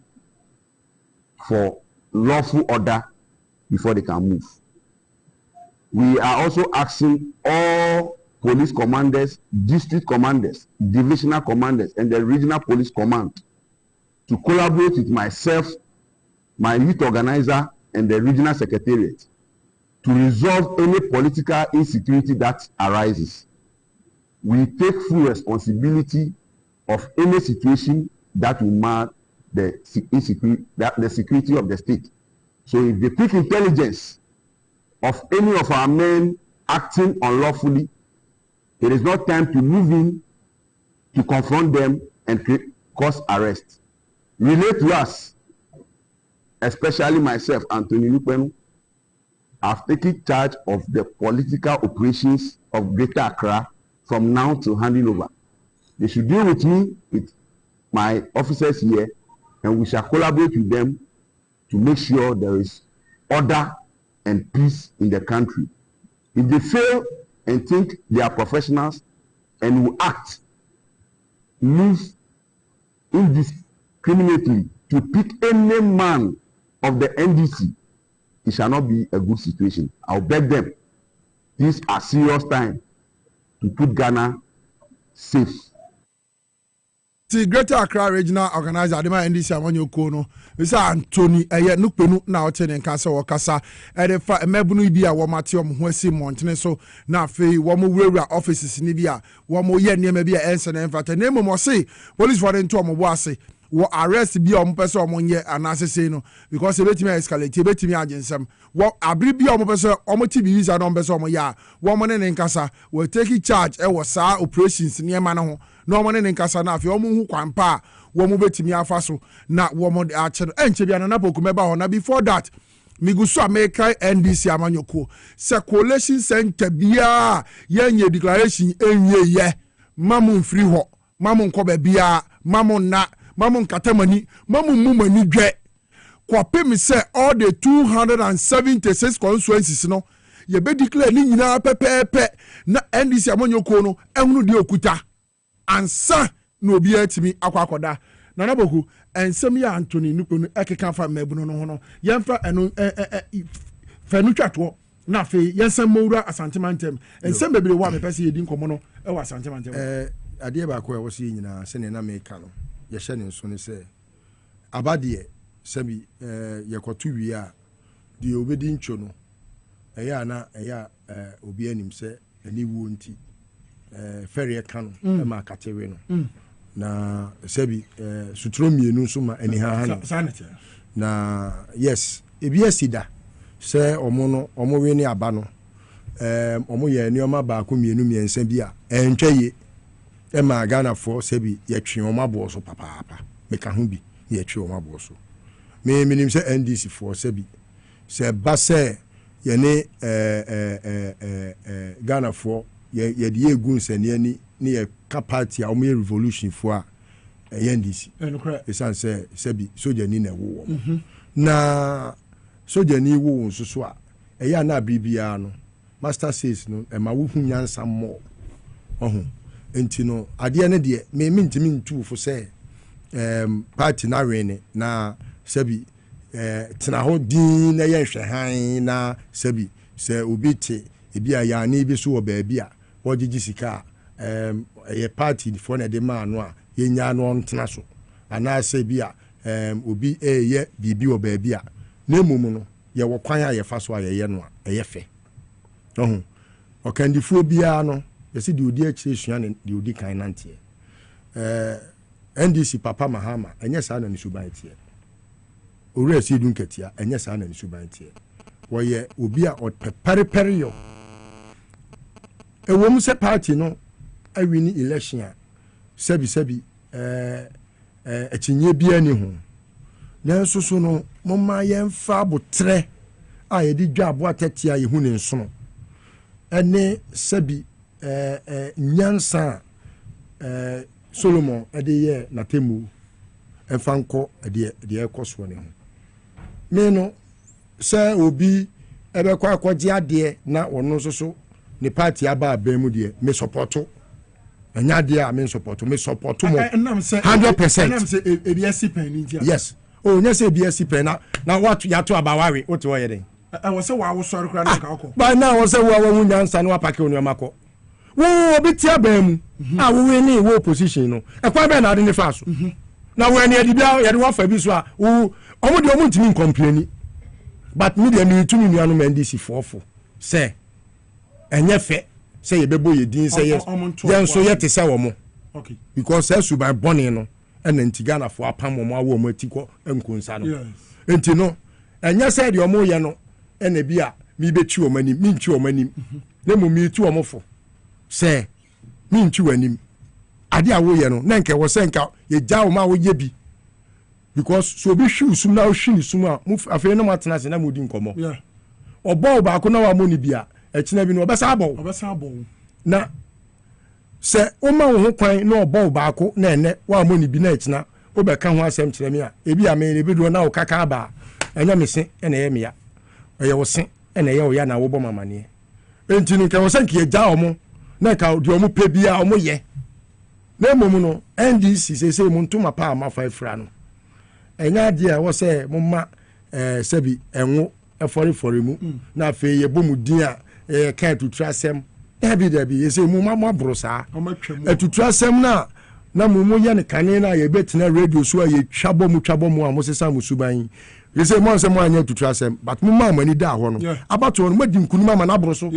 for lawful order before they can move. We are also asking all police commanders, district commanders, divisional commanders, and the regional police command to collaborate with myself, my youth organizer, and the regional secretariat to resolve any political insecurity that arises. We take full responsibility of any situation that will mar the security of the state. So if they pick intelligence of any of our men acting unlawfully, it is not time to move in to confront them and cause arrest. Relate to us, especially myself, Anthony Lupenu. I've taken charge of the political operations of Greater Accra from now to handing over. They should deal with me, with my officers here, and we shall collaborate with them to make sure there is order and peace in the country. If they fail and think they are professionals and will act, move indiscriminately to pick any man of the NDC, it shall not be a good situation. I'll beg them. These are serious times to put Ghana safe. The Greater Accra Regional Organizer, Adema NDC Amanyo Kono, Mr. Anthony, Nukpenu, now telling Casa or Casa, and if a Mebunu be a Wamatium, Wesi Montane, so now Fay, Wamu offices in Libya, Wamu Yen, maybe a answer and fat, and name more say, what is for them to Amawasi, what arrest be on person among ye and Assassin, because a bit me escalate, a bit me agensum, what a bribe on person, Omotibi is a number some ya, woman and Casa will take charge, and was operations near Manaho. No one in Casa na fi omu hu kwampa wo mu betimi afa so na wo mo a che enche bia na pokumeba ho na before that migusu America NDC amanyoko se Collation center bia yenye declaration enye ye mamu free ho mamu nkoba bia mamu na mamu nkatamani mamu mumani dwe kwapem se all the 276 constituencies no ye be declare ni nyina pepepe na NDC amanyoko no ehunu de okuta ansa no obi atimi akwakoda na naboku ensem ya Anthony Nukpenu ekeka fa mabunu no no yemfa eno fanu twato na fe yensem mowura asantemantem ensem bebre wa me pese yedi nkomo no e wa asantemantem ade ba ko e wo se nyina se ne na me ka no ye hye ne nso ne se abade sebi ye kotu wi a de obedi ncho no eya na eya obi anim se ani wu nti ferry kanu ma katewe no na sebi sutro mienu so ma ani ha na yes ebi asida se omo we ni aba no omo ye ni oma ba ko mienu miensa bi a entwaye e ma Ghana for sebi ye twe omo abo so papa meka ho bi ye twe omo abo so me minim se NDC for sebi se ba se ye ni Ghana for ye die gunse ni ye party a omo revolution for a NDC esan se sebi soja ni na wo na soja ni wo nso so a eya na bibia no master says no e ma wo hu nyansa mo ohun enti no ade ne de me ntimi ntu fo se party na wene na sebi tena ho din na ye hwe han na sebi se obi te ebi a ya na bi so wo ba bia wojiji sika ye party for na de ma no a ye nya no ntena so ana se bi a obi ye bibi wo ba bia na mumu no ye wo kwan a ye fa so a ye no a ye fe ohun okandifo bia no ye se di odi akire sua ne di odi kan nante NDC papa Mahama enye sa na ni suban tie ore si dun ketia enye sa na ni suban tie wo ye obi a pere yo ewom se party no awini election a sebi etinye bia ni ho na so no momma yemfa botre a ye di dwabo atete a ye hu ne nso no ene sebi nyansa Solomon ede ye natemu enfanko ede ekoso ne ho me no se obi ebe kwa akwaji ade na wono so ne party aba abemu de me supporto enya de a me supporto me supporto mo 100%. Yes. Oh, nya say BSc pen na what ya to abawawe what wo ye den wo say wa wo sori kra na ka ko ba na wo say wo wu nyansa na wapake onu amako wo obi ti abam a wo we ni wo opposition no e kwa be na ade ne fa so na wo ani adi bia ye de wo fa bi so a wo omo de omo ntimi complain but me de ni tumi nuanu mandisi fofo say enye fe say ye bebo ye din say yes ye so ye te say wo mo okay because say su by born no ena ntigana fo apam mo awo mo atiko enkunsa no enti no enya say de omo ye no ena bia mi bechi o mani mi nchi o mani na mo mi tu omo fo say mi nchi wanim ade awo ye no na nke wo say nka ye ja o ma wo ye bi because so be hwi sum na hwi sum a mu afei na matena se na modi nkomo obo ba ko na wa mo ni bia ekina bi no obesa abo na se o ma wo ho kwan na obo ba ko na ene wa mo ni bi na ekina o be ka ho asem kire me a ebi ame ne bi do na o kaka ba enya me se ene ye me ya oye wo se ene ye o ya na wo bo mamane enti no ka wo se nke ja o mo na ka de o mo pe bia o mo ye na mom no NDC se mo ntuma pa ma fa ifra no enya dia wo se mo ma sebi enwo efori mu na fe ye bomu din a kan tutrasem ebi ye se mu ma brosa tutrasem na mu ye ne kane na ye betina radio so ye twabo mu a mo sesa mu suban ye se mo se mo anya tutrasem but mu ma mani da ho no abato no madi nkunuma ma na broso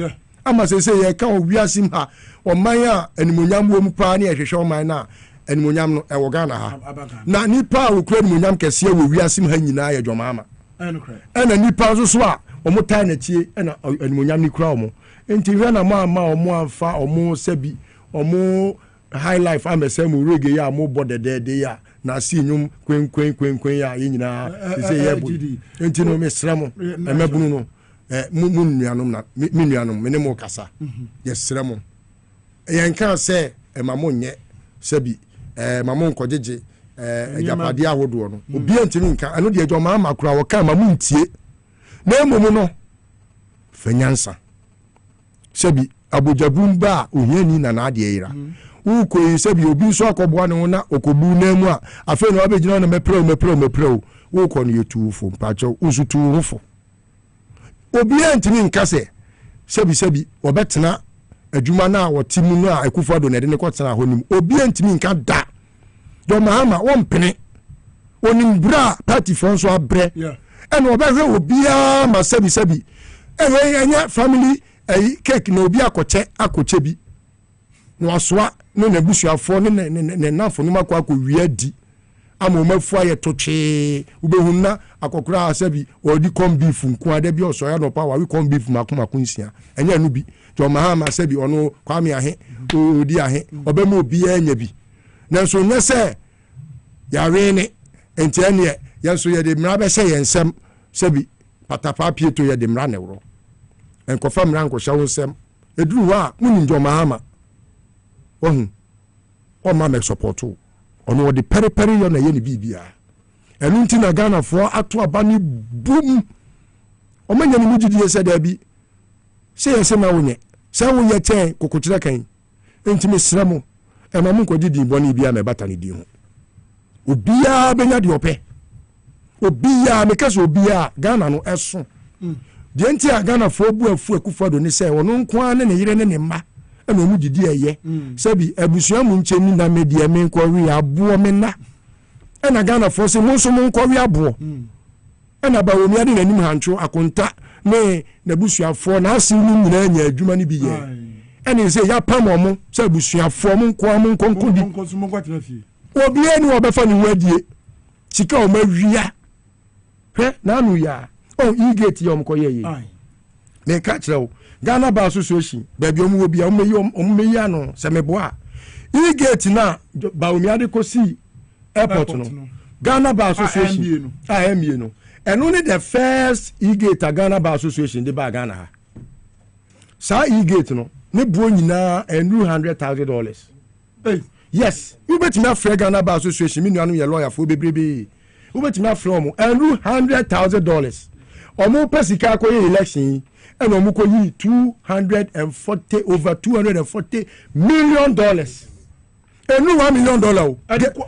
ama se ye kan owiasim ha o man a animonyam wo mu pa na ye hwehwe o man na animonyam no e wo Ghana ha na nipa wo kura animonyam kese wo wiasim ha nyina ye dwomama ena nipa so a omo tai na tie ena animonyam ni kura omo enti hwe na ma omo amfa omo sebi omo high life amese mu reggae ya mo bodede ya na si nyum kwen ya ye nyina se ye bu enti no mesramo emebunu no mu nuanom na mi nuanom me ne mo kasa yesramo yen kan se emamo nye sebi mamo nkojeje ajapade ahodo no obi antimi nka ano de adwoma makura wo kan mamu ntie na emomu no fanyansa sebi abojabumba ohiani na na ade yira uko sebi obi so akoboa ne na okobu na mu a afa no abegina na mepreo uko no yetufo mpacho usutu hofo obi antimi nka se sebi obetena adwuma na wotimu no a ekufo do na de ne kotena honim obi antimi nka da do mahama wompene onim bra party fonso abre ene obehwe obia ma sebi enya family cake na obi akoche bi no asoa no na busuafo ne nafo no makwa wia di amomafu aye toche ubehunna akokura sebi odi corn beef nko ade bi osoya no pa wa we corn beef makoma kunsia enya no bi do mahama sebi ono Kwame ahe odi ahe obema obi anya bi nanso nyese ya ne entiane yanso ye de mra be se yensem sebi patapa pieto ye de mra ne woro enkofa mra nkosha wonsem eduru wa muni njo mahama ohun o ma me support ono de periperi yo na ye ne bibia enu nti na Ghana fo ato abani bum o manya ni mujidi se da bi se yese ma wonye se wo ye chen kokochira kan enti me sramo e ma mu nkodidi boni bia me bata ne di ho obia benya de ope obia mekase obia Ghana no eso de enti a Ghana fo bu afu akufado ni se wono nko ane ne yire ne mma ena mu didi eye sebi abusua mu ncheni na media me nko wi abo me na ena Ghana fo se mu so mu nko wi abo ena ba wo mi ade nanim hancho akonta ne na busuafo na asin ni nyina anya adwuma ni bi ye ena se ya pam omo se busuafo mu nko di obi eni obefa ni wadie sika o mawia hwe na anu ya o igate yom koyeye me ka kire Ghana Bar Association baby omu obi omeyi ano se meboa igate na ba omi ade kosi airport no Ghana Bar Association AMA no and only the first igate Ghana Bar Association de ba Ghana ha sa igate no ne buo nyina $100,000 yes you bet me afre Ghana Bar Association me nuanu ye lawyer for bebrebe you bet me afre omo $100,000 omo pesika akoye election and omuko $240 over $240 million. And no $1 million.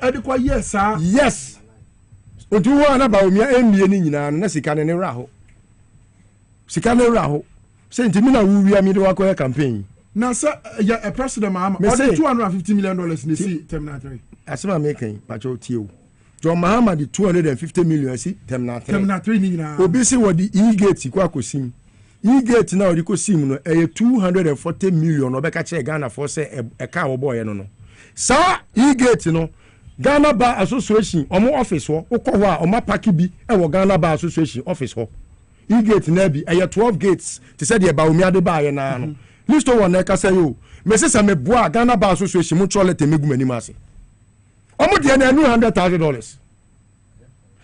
Adequate yes, sir. Yes. Otu wa na ba omia emie ni nyina na sika ne raho. Sika ne raho. Senti mi na wuwia mi de wakoya campaign. Na sir, a president Mahama, $250 million ni si terminal 3. Asema making pacho tio. John Mahama the $250 million si terminal 3. Terminal 3 ni nyina. Obi si wodi e-gate kwa kosim. E-gate na odi kosim no $240 million obeka che Ghana for say e ka wo boy no. Sa e-gate no Ghana Bar Association omo office ho ukọ a omo paki bi e wo Ghana Bar Association office ho. E-gate na bi 12 gates te say de ba omi ade ba ye na no. List one na ka say yo. Me say me boa Ghana Bar Association mu trole te megu mani mase. Omo de na $100,000.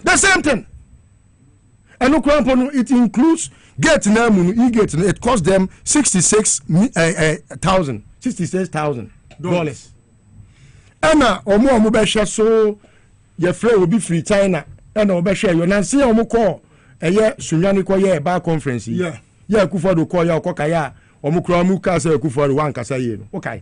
The same thing. And no crampo it includes gate na mu e-gate it cost them $66,000. Ena omo be hwe so ye free obi free China ena obe hwe yo nanse omo call eye sunwani ko ye ba conference yeah Akufo-Addo call ya okokaya omo kra mu ka say Akufo-Addo wan kasa ye no okay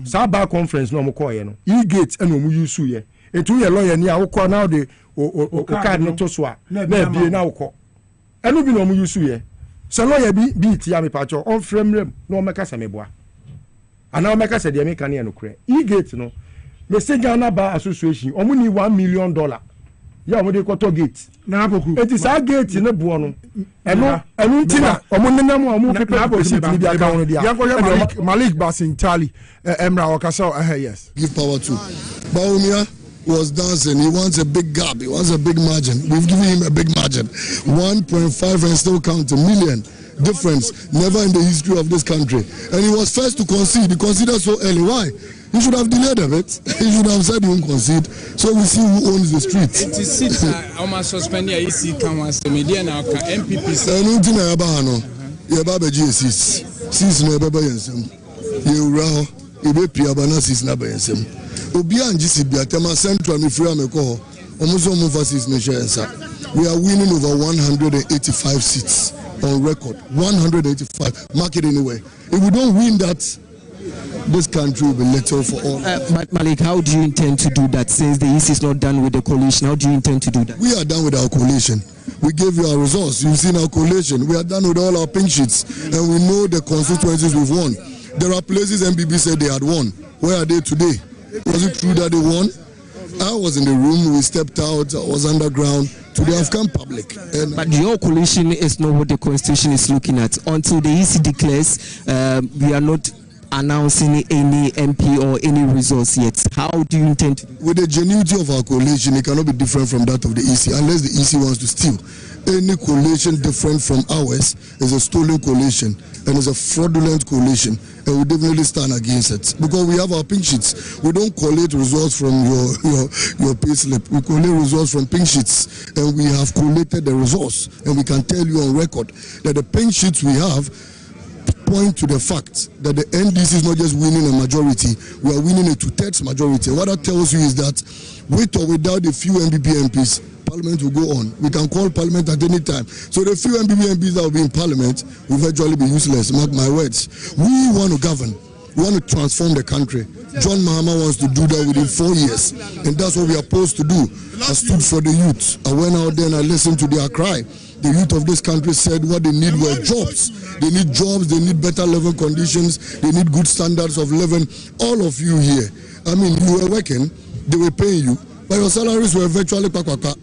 sa ba conference no omo call ye no e-gate ena omo use ye etu ye lawyer ni awukọ now de o card no to so a na bie na awukọ enu bi no omo use ye so lawyer bi ti am pacho on frame no meka sa meboa ana o meka sa de meka na no kre e-gate no me say Ghana Bar Association omo ni $1 million ya omo de koto gate na aboku eti sa gate ne bo no enu ntina omo nenam omo pepe president bi aka won dia Malik Basin Charlie Emra Okasa yes give power to Bawumia was dancing. He wants a big gap. He wants a big margin. We've given him a big margin. 1.5 and still count $1 million difference. Never in the history of this country. And he was first to concede. He conceded so early. Why? He should have delayed a bit. He should have said he won't concede. So we see who owns the street. It is it. Almost suspended. You see, can was the media now. MPP. Nothing about no. You have a G6. 6 no baba yensem. You raho. You be piabana 6 na ba yensem. Obi anjisi biatema central me free ameko almost overseas nation. We are winning over 185 seats on record. 185. Mark it anyway. If we don't win that, this country will be little for all. Malik, how do you intend to do that since the EC is not done with the coalition? How do you intend to do that? We are done with our coalition. We gave you our results. You've seen our coalition. We are done with all our pink sheets and we know the constituencies we've won. There are places MPP said they had won. Where are they today? Was it true that they won? I was in the room, we stepped out, I was underground. Today I've come public. But your coalition is not what the Constitution is looking at. Until the EC declares, we are not announcing any MP or any results yet. How do you intend to do that? With the genuinity of our coalition, it cannot be different from that of the EC, unless the EC wants to steal. Any coalition different from ours is a stolen coalition and is a fraudulent coalition, and we definitely stand against it because we have our pink sheets. We don't collate results from your pay slip. We collate results from pink sheets, and we have collated the results, and we can tell you on record that the pink sheets we have point to the fact that the NDC is not just winning a majority, we are winning a 2/3 majority. And what that tells you is that with or without a few MPP MPs, Parliament will go on. We can call Parliament at any time. So the few MPP MPs that will be in Parliament will virtually be useless, mark my words. We want to govern. We want to transform the country. John Mahama wants to do that within 4 years. And that's what we are supposed to do. I stood for the youth. I went out there and I listened to their cry. The youth of this country said what they need were jobs. They need jobs, they need better living conditions, they need good standards of living. All of you here, I mean, you were working, they were paying you, but your salaries were virtually kwakwa.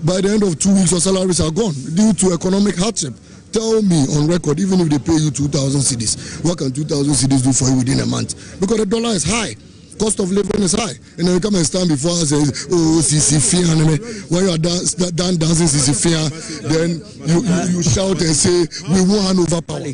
By the end of 2 weeks, your salaries are gone due to economic hardship. Tell me on record, even if they pay you 2,000 cedis, what can 2,000 cedis do for you within a month? Because the dollar is high. Cost of living is high, and then you come and stand before us and say, "Oh, Sisi Fia." When you are done dancing Sisi Fia, then you shout and say, "We won't hand over power."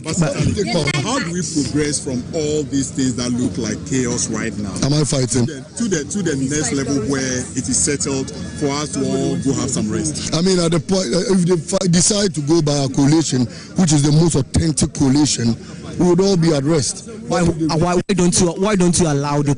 How do we progress from all these things that look like chaos right now? Am I fighting to the next level where it is settled for us to all go have some rest? I mean, at the point, if they decide to go by a coalition, which is the most authentic coalition, we would all be at rest. Why don't you allow the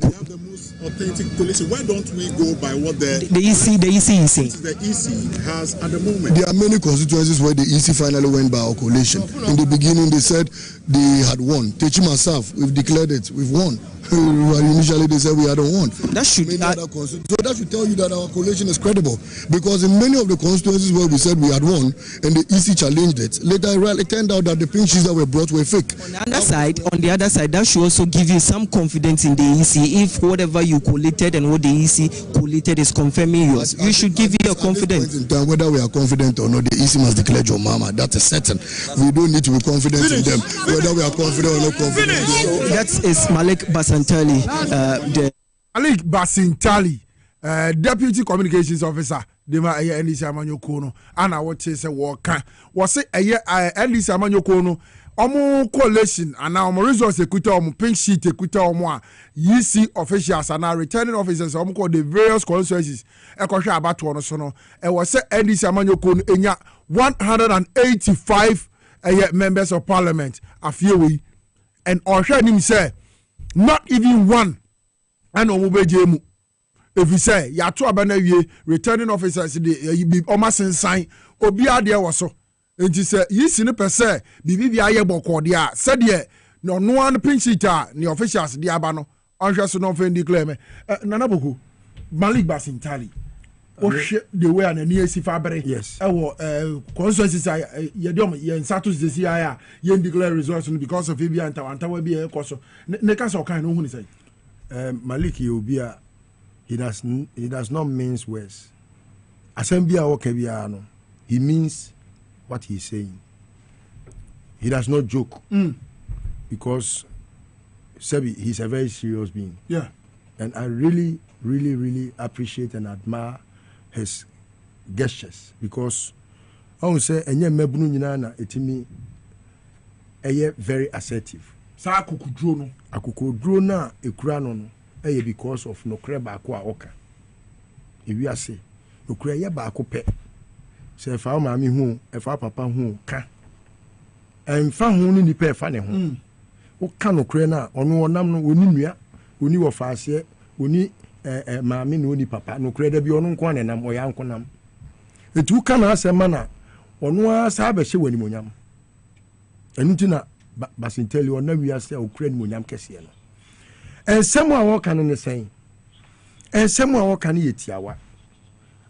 authentic collation. Why don't we go by what the EC is saying? The EC has at the moment. There are many constituencies where the EC finally went by our collation. In the beginning, they said they had won. Teaching myself, we've declared it, we've won. Initially, they said we hadn't won. That should so that should tell you that our collation is credible. Because in many of the constituencies where we said we had won and the EC challenged it, later it turned out that the pink sheets that were brought were fake. On the other side, that should also give you some confidence in the EC. If whatever you collated and what the EC collated is confirming yours, you should give you a confidence. In time, whether we are confident or not, the EC must declare your mama. That is certain. We don't need to be confident in them, whether we are confident or not confident. That is Malik Basantali. Malik Basintali, Deputy Communications Officer. Dema NDC Amanyokono, and I would say was it NDC Amanyokono. Omo coalition and now resource equity omo pink sheet equity omo EC officials and now returning officers omo call the various constituencies ekwohwe abato no so no e was say NDC Amanyoko enya 185 members of parliament afiewe and ohwe nim say not even one and omo beje mu if you say ya to abana wie returning officers the omo sensan obi ade wo so enti se yisi ne pese bibi bia ye bokode a se de no no an pinchita ni officials de aba no onhwe so no fendi claim nana boku Malik Basintali o hwe the way an ani esi fa bere yes e wo consensus ye de ye nsato sisi ya ye declare results because of bia antawa bia e koso ne ka so kan no hu ni say Malik ye obi a he does not mince words assembly a wo ka bia no he means what he's saying. He does not joke because Sebi, he's a very serious being. Yeah. And I really, really, really appreciate and admire his gestures because I would say enye mebunu nyina na etimi eye very assertive. Sa akukudro no. Akukudro na ekura no no eye because of no kre ba ko a oka. Ewi ase. Okura ye ba ko pe. Se fa maami hu e fa papa hu ka fa hu ni nipa e fa ne hu o ka no kre na ono wonam no oni nua oni wo fa ase oni maami no oni papa no kre da bi ono nko ne nam o ya nko nam etu ka na asema na ono asa ba hye wani monyam enuti na Basinteli ona wi ase o kre ni monyam kese no ensemu a wo ka no ne sen ensemu a wo ka ne yetiawa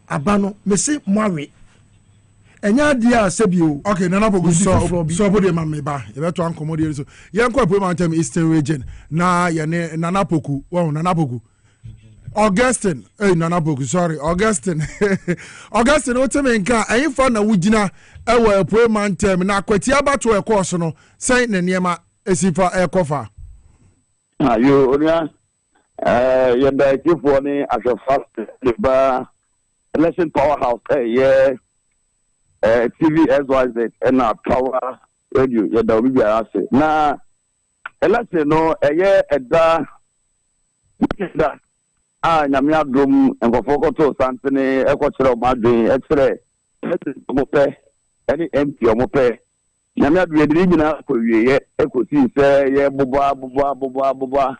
abano mesi moawe enya dia sebio okay nana bogu so body ma me ba e beto ankomode so yen kwa Parliamentary Eastern region na ye ne nana poku wo nana poku Augustine nana poku sorry Augustine Augustine o teme nka ayin fa na wugina e wa Parliamentary na akwati abato e course no sen ne niema esifa e kofa you onia ye da kifo ni as a fast the ba ElectionPowerHouse yeah TV SYZ and Power Radio ya da obi ara se na election no eda nyame adom enfofo koto santene ekokere o madwen ekere mo pe any MP o mo pe nyame adom ye nyina ko wieye ekosi se ye boboa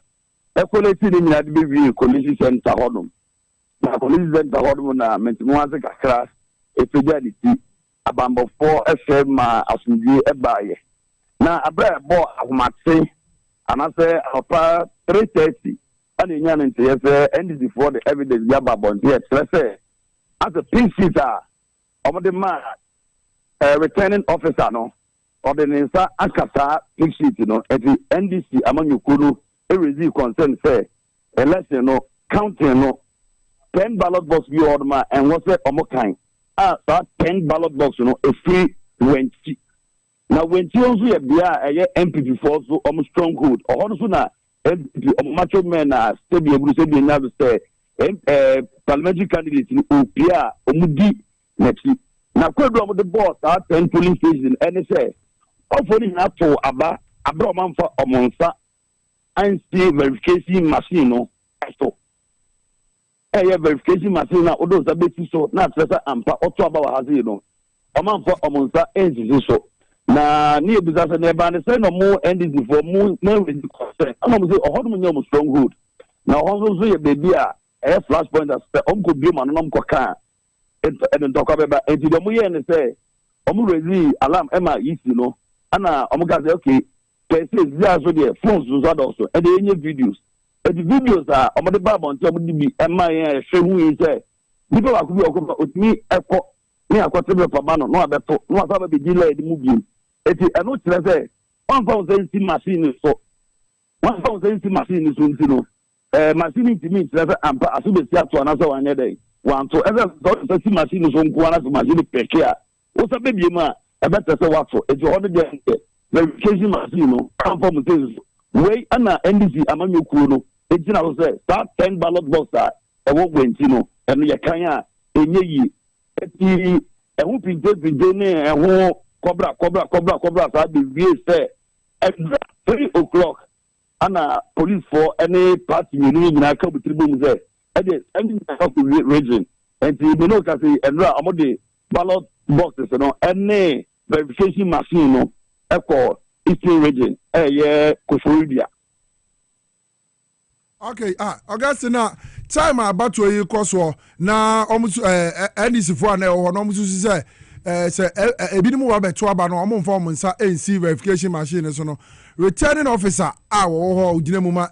ekoleti ni nyina de be wie Collation center hodom na Collation center hodom na mentimo ase kakra efejality abambo 4 FM asundie ebaye na abra bo ahomate anase apa 3:30 ani nya nte yefe NDC for the evidence ya babon here say as a pink sheeter of the man returning officer no or the nsa akasa pink sheet no at the NDC amanyukuru e receive concern say election no counting no 10 ballot box be order and what's it omokan that 10 ballot box no a free wenti now when you also bia MPP for so stronghold or so na MPP macho men stay be able to say na say parliamentary candidates ni opia omudi next na kwedo the boss that 10 polling station and say ofori na to aba manfa omonsa and see verification machine no so verification machine na odo za beti so na tresa ampa oto aba wa hazi no omanfa omonsa enzi so na ni ebuza se na eba ne se no mo NDC for mo na we concern ana mo say ohodum nya mo stronghold Now also say baby a flashpoint as could be man car and talk about it. The Muye and say Omu alarm Emma easy no and Omuga say okay they say there phones also and the videos. And the videos are on the Bible on top of the Emma who is there. People are with me me a quarter of a man no better no have be delay the movie. It is a note say 1,000 machine so 1,000 machine is no machine to me never ampa asube sia to anasa one day one to ever so machine so nko anasa machine peke a wo sa be ma e better say what for e jo hodo dey verification machine no confirm things wey ana NDC amanyokuo no e gina wo say start 10 ballot box a e wo gwenti no e no ye kan a enye yi e hu pinte ne e hu cobra sa be wie say at 3 o'clock ana police for any party you need na come tribune say and of the region and you know can say and among the ballot boxes you know any verification machine no echo eastern region yeah Koforidua. Okay, Augustina, time about to you coso na almost NDC for na ho no almost say ebinim wa beto aba no omo form nsa NC verification machine so no returning officer wo ho ugina mu ma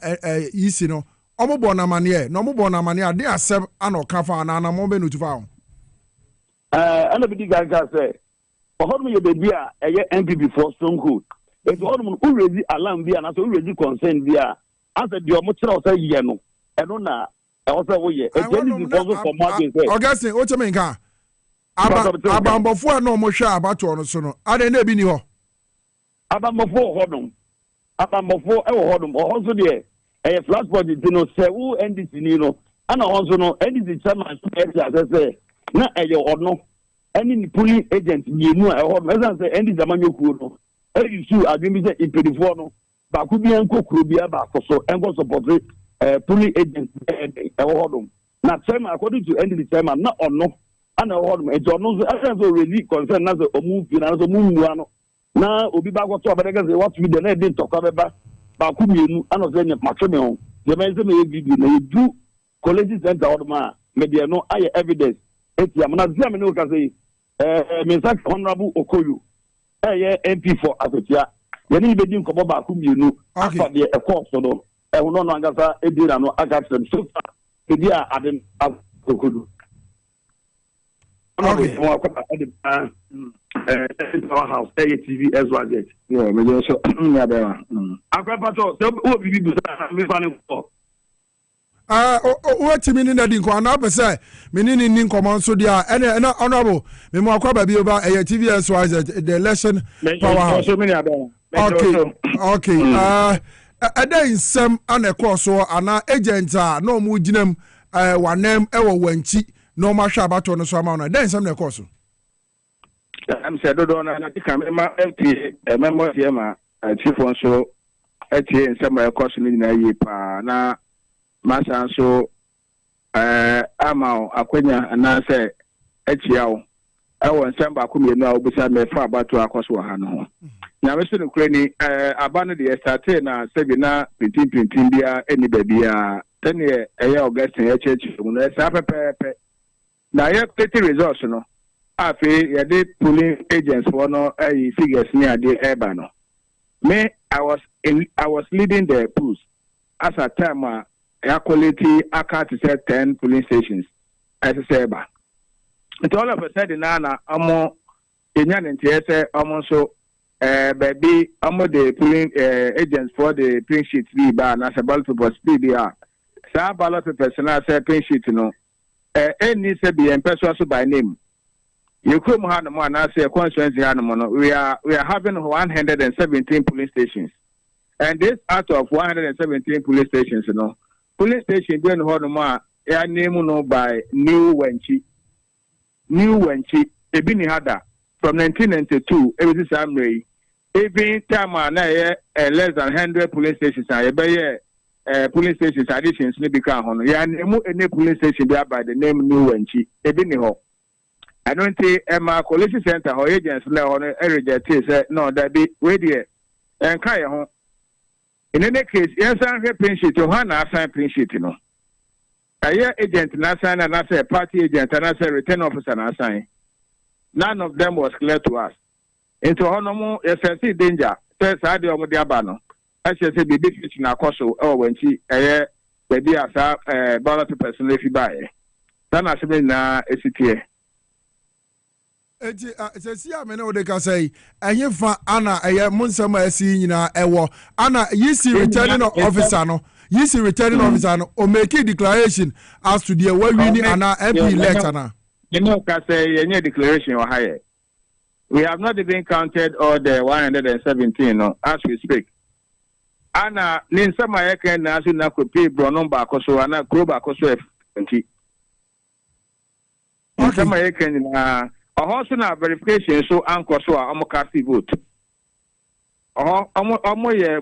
isi no omo bo na mane no omo bo na mane de asem ana kafa na mo be notify ho ana bi diga say ohodum ye baby a eye MPP for stronghold e to ohodum urezi alarm bi na so urezi concern bi a asa di omo kira o say ye no eno na e o say wo ye e jeni di for so for say Augustine o cheme nka abambofo na omo hwe abato no so no ade na bi ni ho abambofo hodum abambofo e wo hodum o ho so de e flashboard di no say wo NDC ni no ana ho so no NDC chairman so e say na e ye ono any police agent ni nu e hodum e say NDC amanyokuo no e issue agreement say impedifo no ba ku bi enko kuro bi aba so enko support police agent e hodum na chairman according to NDC chairman na ono ana hodum e jono so e so really concern na so omu fi na so mu ano na obi ba goto abadega say what we dey na dey talk about ba ku mienu ana so nya matwe ho je me say me video na do college center hodum a me dey no aye evidence etiam na zia me no ka say me say honorable Okoyo MP for Asotia yeni be din ko ba ku mienu afa de e course no e ho no angasa e dira no aga sem so e dia adem Okoyo. Okay. Powerhouse, TV, SYZ. Yeah, me just so yeah, better. Akwapato, so who be do me fan for? What you mean in that inco na say meaning in command so dia and honorable me mo akwa ba bi over TV SYZ the election powerhouse. Okay. Ada insem an ekọ so ana agent no mu ginam wanem ewo wanchi no ma hwa abato no so ama no ada insem na ekọ so. I'm said do na tika me ma FT memo here ma chief on so etie insem ekọ so ni na yi pa na masa so ama akwanya na say etia wo ewo nsem ba ko mienu a obisa me fa abato akoso ha no ho. Na me so no kure ni aba no de start na sebi na pintin bia eni ba bia tene Augustine ya church mu na sa pepepe na ye petty results no afi ye de polling agents for no figures ni ade eba no me I was leading the polls as a time quality account to say 10 polling stations as a eba it all of a sudden na amo enya ntie amo so baby amo the polling agents for the print sheet be ba na se ballot paper speed ya sa ballot paper na say print sheet no any say be en person so by name you come ha no na say constituency ha no we are having 117 polling stations and this out of 117 polling stations polling station be no no ya name no by new wenchi ebi ni hada from 1992 every Saturday even time na less than 100 polling stations and polling stations additions ni bika ho no ya name any polling station be by the name new wenchi ebi ni ho I don't think Emma Collation Center or agents now on a reject say no that be where there and kai ho In any case, yes, I'm a print sheet, Johanna assign print sheet, you know. A year agent and assign and I say party agent and I say return officer and assign. None of them was clear to us. Into Honomo, yes, I see danger. First, I do the Abano. I should say, be big fish in our coastal, or when she, a baby as a ballot person if you buy. Then I said, na ACTA. See, I know they can say, and you find Anna, a Munsama seeing in our Anna, you see returning officer, no, you see returning officer, or make a declaration as to the way we need Anna MP letter. You know, can say any declaration or higher. We have not even counted all the 117 no, as we speak. Anna, Ninsama Eken, as you know, could pay Bronon Bacoso, and a group Bacoso 20. Ninsama Eken, a horse verification, so Uncle so I'm a vote. I'm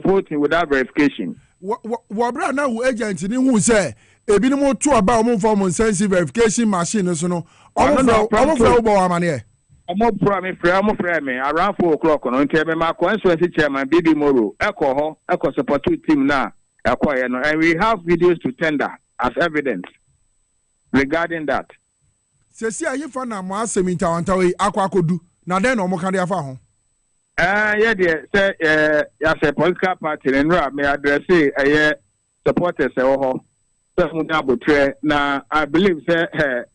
voting without verification. What brand now agent in who say a bit more to about more form sensitive verification machine, so no, I'm not promising around 4 o'clock on my constituency chairman, Bibi Moro, Echo support team now, and we have videos to tender as evidence regarding that. See, I found a mass in Tawantawi, Aqua could do. Now then, no can they yeah, dear, say, as a political party, and may address a supporters, now, I believe, I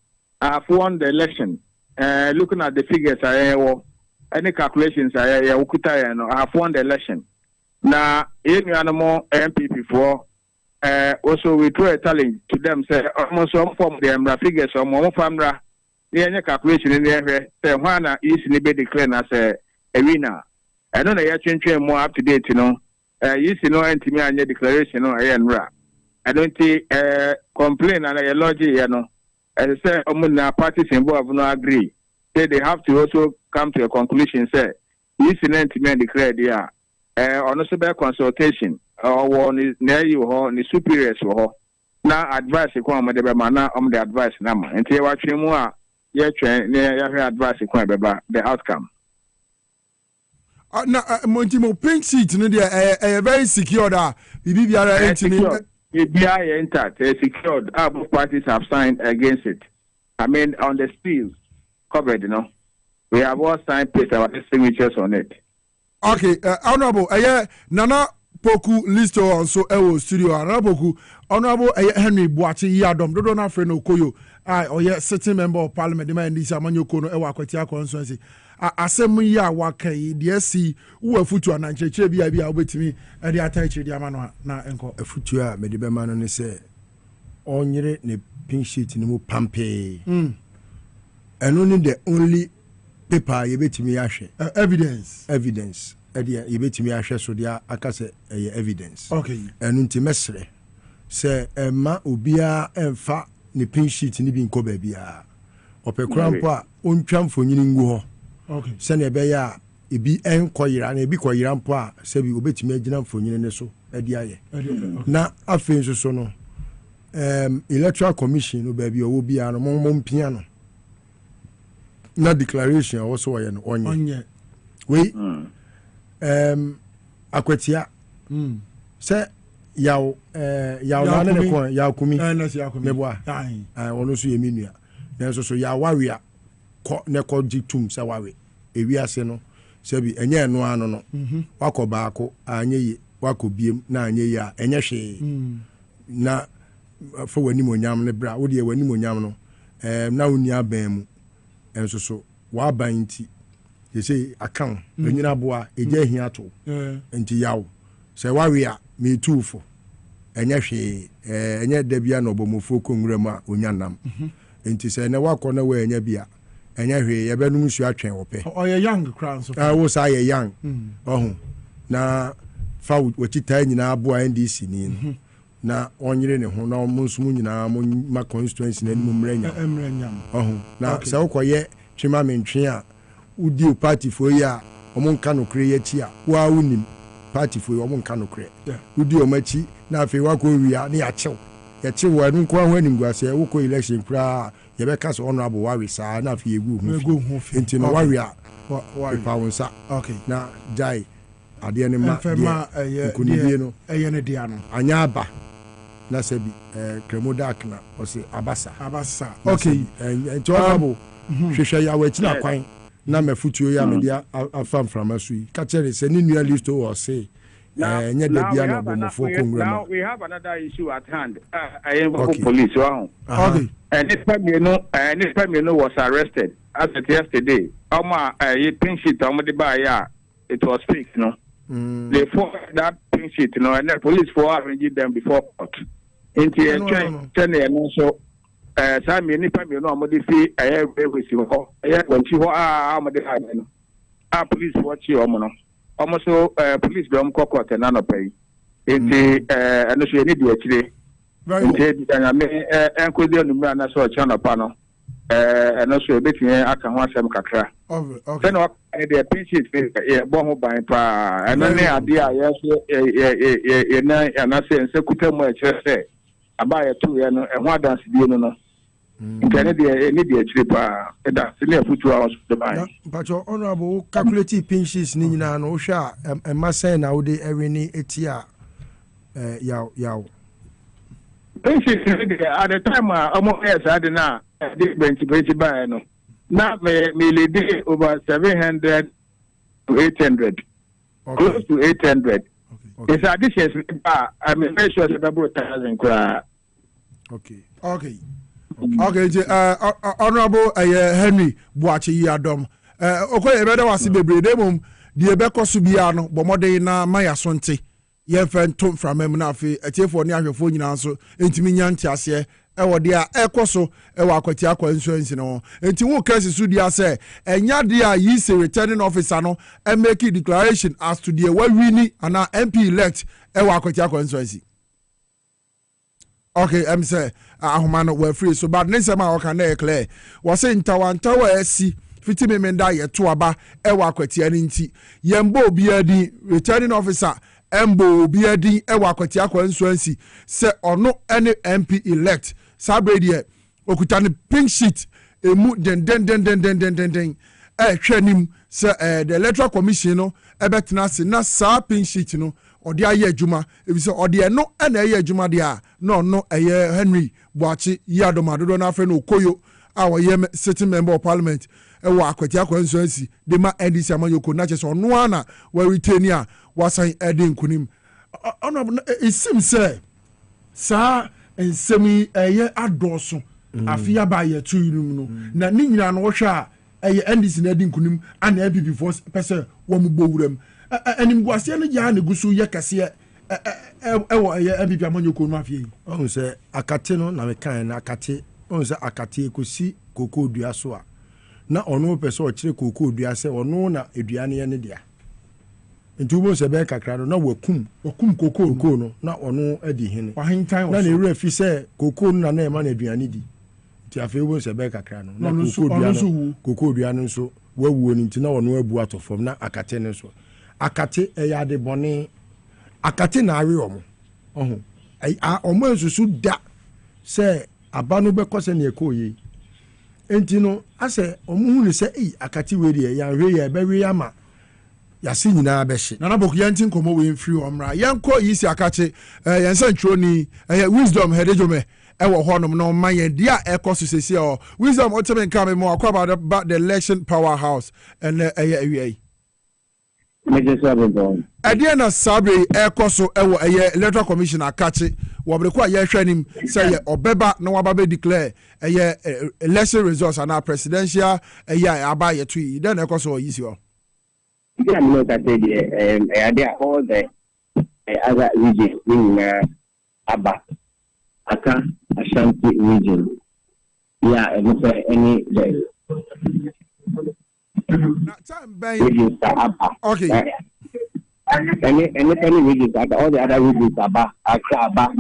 have won the election. Looking at the figures, any calculations, I have won the election. Now, any animal MPP for also we throw a challenge to them, say, almost some form the figures or more family. The calculation in there, say, one is in the declared as a winner. I don't know, you're more up to date, you know. You see, no anti me and your declaration, I don't complain and I logic, you know. As I say, parties involved no agree. Say they have to also come to a conclusion. Say, this is an intimate declared here. On also by consultation or near you or the superiors or now advice you come with the advice number. And say what you more, yeah, advice you come about the outcome. Now, Montimo pink sheet, a very secure that BBR BBI entered, secured. Both parties have signed against it. I mean, on the steel covered, you know. We have all signed, placed our signatures on it. Okay, Honorable, Nana Poku listo on so ewo studio. Honorable Honorable Henry Boachi Yadom, don't know friend Okoyo. Sitting member of Parliament, the man this Amanyo Kono Ewa Kwatia Constituency. Assembly ya wakai DSC uwe futu wa nancheche biya ubetimi edi ataichi di amano na enko futu ya medibe mano ni se onyere ne pink sheet ni mu pampe eno ni the only paper yebetimi yahwe evidence edi yebetimi yahwe so dia akase evidence okay eno nti mesre se ema obia emfa ne pink sheet ni bi nko ba bia opekrampo a ontwa mfonyini ngu ho okay sene be ya ebi enkoyira na ebi koyira mpo a sebi obetimi agina mfonyini ne so edi aye na afen so no electoral commission no ba bi owo bia no mompia no na declaration also wa ye no onye we akwatia se yaw na ne ko yaw kumi ne boa wono so ye minua na so ya wawea ko ne ko jitum se wawe ewiase no sebi enye eno ano no wako baako anye yi wako biem na anye yi a enye hwe na fo wani monyam ne bra wo de wani monyam no na woni aban mu enso so wa ban nti ye say account enyina boa eje hia to nti yawo se wawe a me tufo enye hwe enye dabia no bomofo ko nwura mu a onyanam nti se ne wako na we enye bia enye hwe ye benum su atwen wope oye young crown so wo sa ye young na fa wotita nyina aboa NDC ni na onyere ne ho na omunsumu nyina ma constituency na nimu mrenya na se wokoye twema mentwe a udi party fo ya omunka no kre ye chi a wa unim party fo omunka no kre udi omachi na afi wako wia na ya chew wa nko ho animguase woko election kra ye be kase honorable wawe sa na afi egu hu nti no wawe a wa pawonsa okay na jai adeɛ ne ma nkunibie no ɛyɛ ne deɛ no anya aba na sɛ bi kremodak na ɔsɛ abasa okay nti ɔnabo hwehwɛ yɛ awakyi kwan na mafutuo yɛ amede afa mframa so yi ka kyerɛ sɛ ne nua listo wɔ se nyɛ da bia na bɔmmɔfoɔ kɔnwura now we have another issue at hand police nipa mmienu was arrested as of yesterday pink sheet de baayɛ it was fake no they fought that pink sheet and the police for arranging them before court nti ɛtwɛn no nso saa nipa mmienu a wɔde fi railway si hɔ wɔnkyi hɔ a wɔde ayɛ no police wɔkyi wɔn no so police de wɔn kɔ court na nɔpɛ yi nti ɛno so yɛ ne di akyire nti nyame nkɔdi anum a na so ɔkyɛ nɔpa no ɛno so ebetumi aka ho asɛm kakra sɛnɛ wɔka deɛ pinchit yɛbɔ ho ban paa ɛno ne adeɛ a yɛna anasɛ nsɛkuta mu ɛkyerɛ sɛ aba yɛtoyɛ no ɛho adansedie no nti ɛne deɛ akyire paa ɛda se ne afotu a wɔsode ban mpatwɛ honorable calculate pinchits ne nyinaa no wohwɛ a ɛma sɛn na wode ɛwe ne ɛti a yaw pinchits ne deɛ at the time a ɔmɔyɛ saa de no a ɛde bɛnkyi baeɛ no na me lady over 700 to 800 close to 800 it's additions I'm very sure it's about 1,000 okay honorable Henry Boache Yadom okoye ebeda wase bebre de mum de ebekọ so bia no bomode na maya sonte ye fe ntom framam na afi etiefo ne ahwefo nyina so entimi nya ntiase ewo de a ekoso ewo akwati akwa insurance no enti wo case su dia say enya de a yi se returning officer no e make declaration as to the we wini ana MP elect ewo akwati akwa insurance. Okay, I'm say ahoma no we free so but nensem a waka na clear was say ntawantawa esi fiti memenda ye to aba ewo akwati ani nti yembo obia di returning officer embo obia di ewo akwati akwa insurance say ono any MP elect sabredi okuta ne pink sheet emu den hwanim say the electoral commission no ebetena se na sa pink sheet no odi aye adwuma ebise odi eno na aye adwuma dia no eye Henry Boache Yadomadodo na afa no Okoyo a woye sitting member of parliament ewo akwati akwa insurance de ma NDC amanyoko na che so no ana we retain a wasan edi nkunim ono it seems say sa ensemi eye adoso afia ba ye tu yinum no na ni nyina no hwa a eye NDC na edi nkunim ana APP force pese wo mu bowuram animguasie no ya ne gusu ye kase ewo ye APP amanyoko no afie ohun se akate no na me kan na akate ohun se akate ekosi koko dua so a na ono pese o kire koko dua se ono na edua ne ye ne dia nti wo se be kakra no na wakum koko no na ono adi hene wahintan na ne wura fi se koko no na ema na aduane di nti afi wo se be kakra no na koko dua no so wawuo nti na ono abu atofom na akate ne so akate eya de bone akate na awe omo ohun omo ensusu da se aba no be kose na ekoyi enti no ase omo hu ne se akate we de ya hwe ya be we ya ma yasi nyina be hye nana boku yantin komo we free omra yanko yisi akache yansa ntwoni wisdom hedejome ewo honom no man ye dia ekoso sesi o wisdom oteme nka me mo akwa about the election powerhouse and awie Ediana na sabre ekoso ewo electoral commission akache wobreko aye hwanim say obeba na waba declare election results and our presidential aba ye tui then ekoso yisi o I know that they are all the other regions in Aba, Aka, Ashanti region. Yeah, and any regions are Aba. Okay. Any regions are all the other regions Aba, Aka, Aba,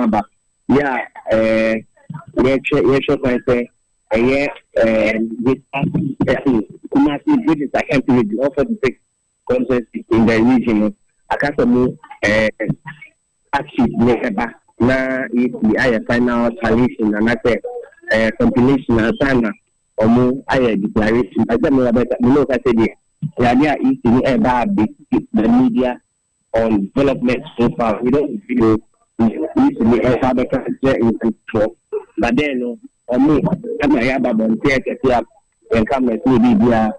Aba. Yeah, Kumasi regions I can't really offer to take consensus in the region. I can't move action never na if final solution and that's compilation and sana or more declaration. I don't know about I said the idea is to about the media on development so far. We don't feel easily about the control. But then, me, I'm a volunteer and come and see media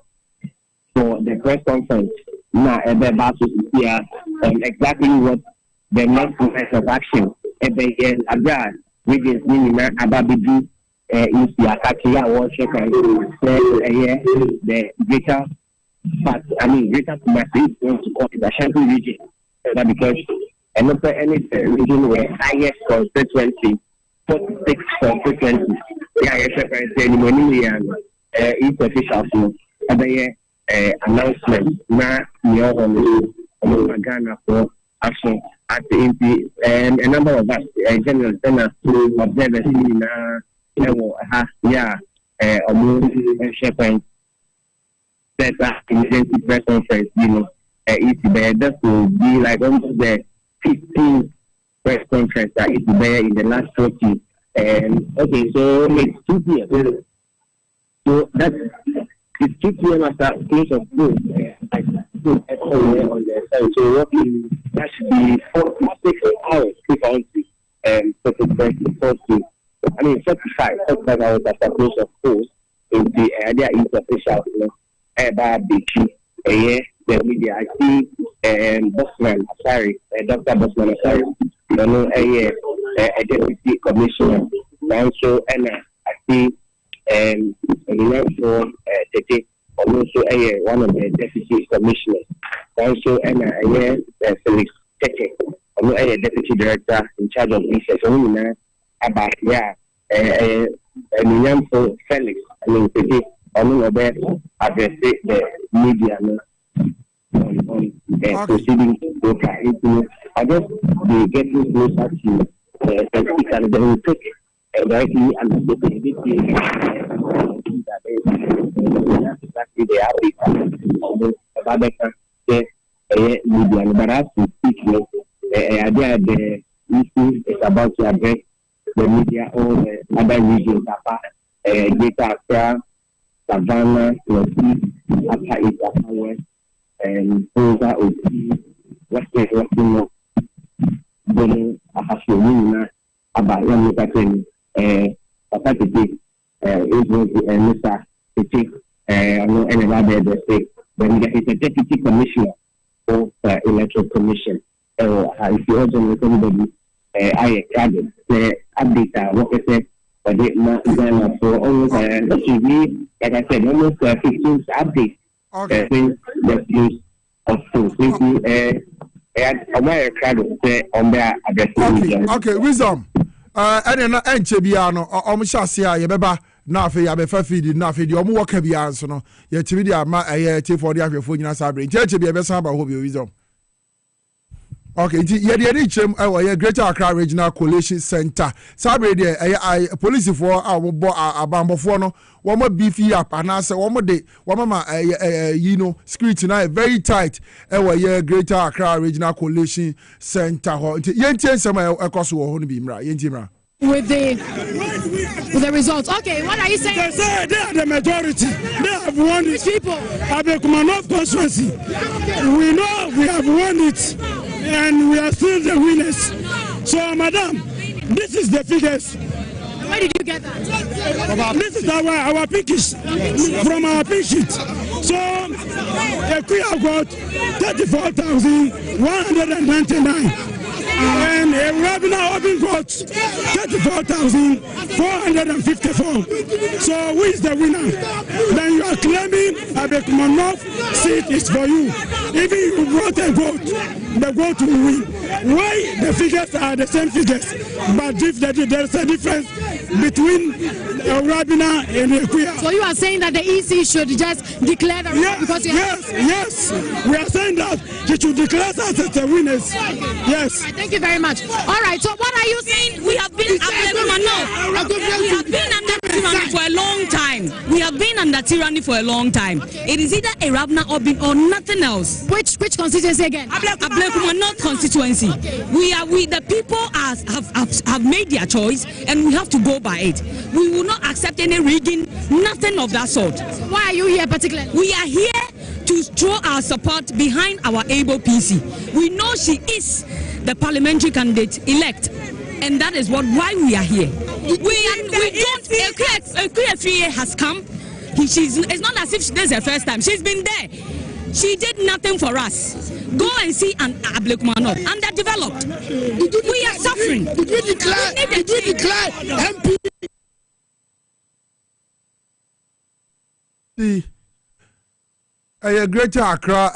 for the press conference. Now, about to hear exactly what the next course of action. Abroad, we just need about the is the Akakia worship and the greater part, greater Kumasi is going to call it the Ashanti region. Because another any region where highest constituency, 46 constituencies, each official announcement now near Ghana for action at the MP and a number of us, General Senate, observers in Shepherd set up emergency press conference, it's there just to be like almost the 15th press conference that is there in the last 40. Okay, so it's 2 p.m. So it's 2 p.m. after close of food. On the side. So roughly that should be 46 hours if I want to 45 hours after close of course in the idea is official, about the media. I see Bosman, Dr. Bosman, a deputy commissioner. Also, and I see for Tete, also one of the deputy commissioners. Also, and Felix Tete, a deputy director in charge of research. About for Felix, Tete, address the media on proceeding to I guess they get closer to and they will take directly and exactly they are media. But as we speak, the issue is about to address the media or the other regions apart, Greater Accra, Savannah, Northeast, Upper East, Upper West, and Posa, Oki, Western, Bono, Ahasumina, about Yamukaten, Papatiti, Mr. Petit, and another state. Then there is a deputy commissioner of the Electoral Commission. If you also know somebody, I added the update, what I said, but for almost, like I said, almost 15 updates. Okay. The use of tools. Okay, wisdom. And Chebiano, Omshasi, Yabeba, Nafi, Yabefa feed, Nafi, the Omuaka Biansono, Yetividia, my tea for the African Sabri, Chebi, Besaba, who you wisdom. Okay, yeah, Greater Accra Regional Collation Center. Sabre there, police for our Bambofono, one more beefy up, and answer one more day, one more, street tonight, very tight. Greater Accra Regional Collation Center. Yentin, some across who be Yentimra. With the results. Okay, what are you saying? They say they are the majority. They have won it. People. Abekumanoff constituency. We know we have won it. And we are still the winners. So, madam, this is the figures. Where did you get that? This is our pinkish, from our pink sheet. So, we have got 34,199. And a revenue open got 34,454. So who is the winner? Then you are claiming Abekumanoff seat is for you. Even if you brought a vote, the vote will win. Why the figures are the same figures, but if there is a difference between Rabina and Ekuya. So you are saying that the EC should just declare the result because you yes. We are saying that he should declare us as the winners. Yes. Thank you very much. All right. So what are you saying? We have been under tyranny for a long time. We have been under tyranny for a long time. It is either a Rabna or nothing else. Which constituency again? Ablekumanoff constituency. Okay. We the people have made their choice and we have to go by it. We will not accept any rigging, nothing of that sort. Why are you here particularly? We are here to throw our support behind our able PC. We know she is the parliamentary candidate elect, and that is why we are here. Ekuyefie has come. It's not as if this is her first time. She's been there. She did nothing for us. Go and see an Ablekumanot, underdeveloped. We are suffering. Did we declare MP? The Greater Accra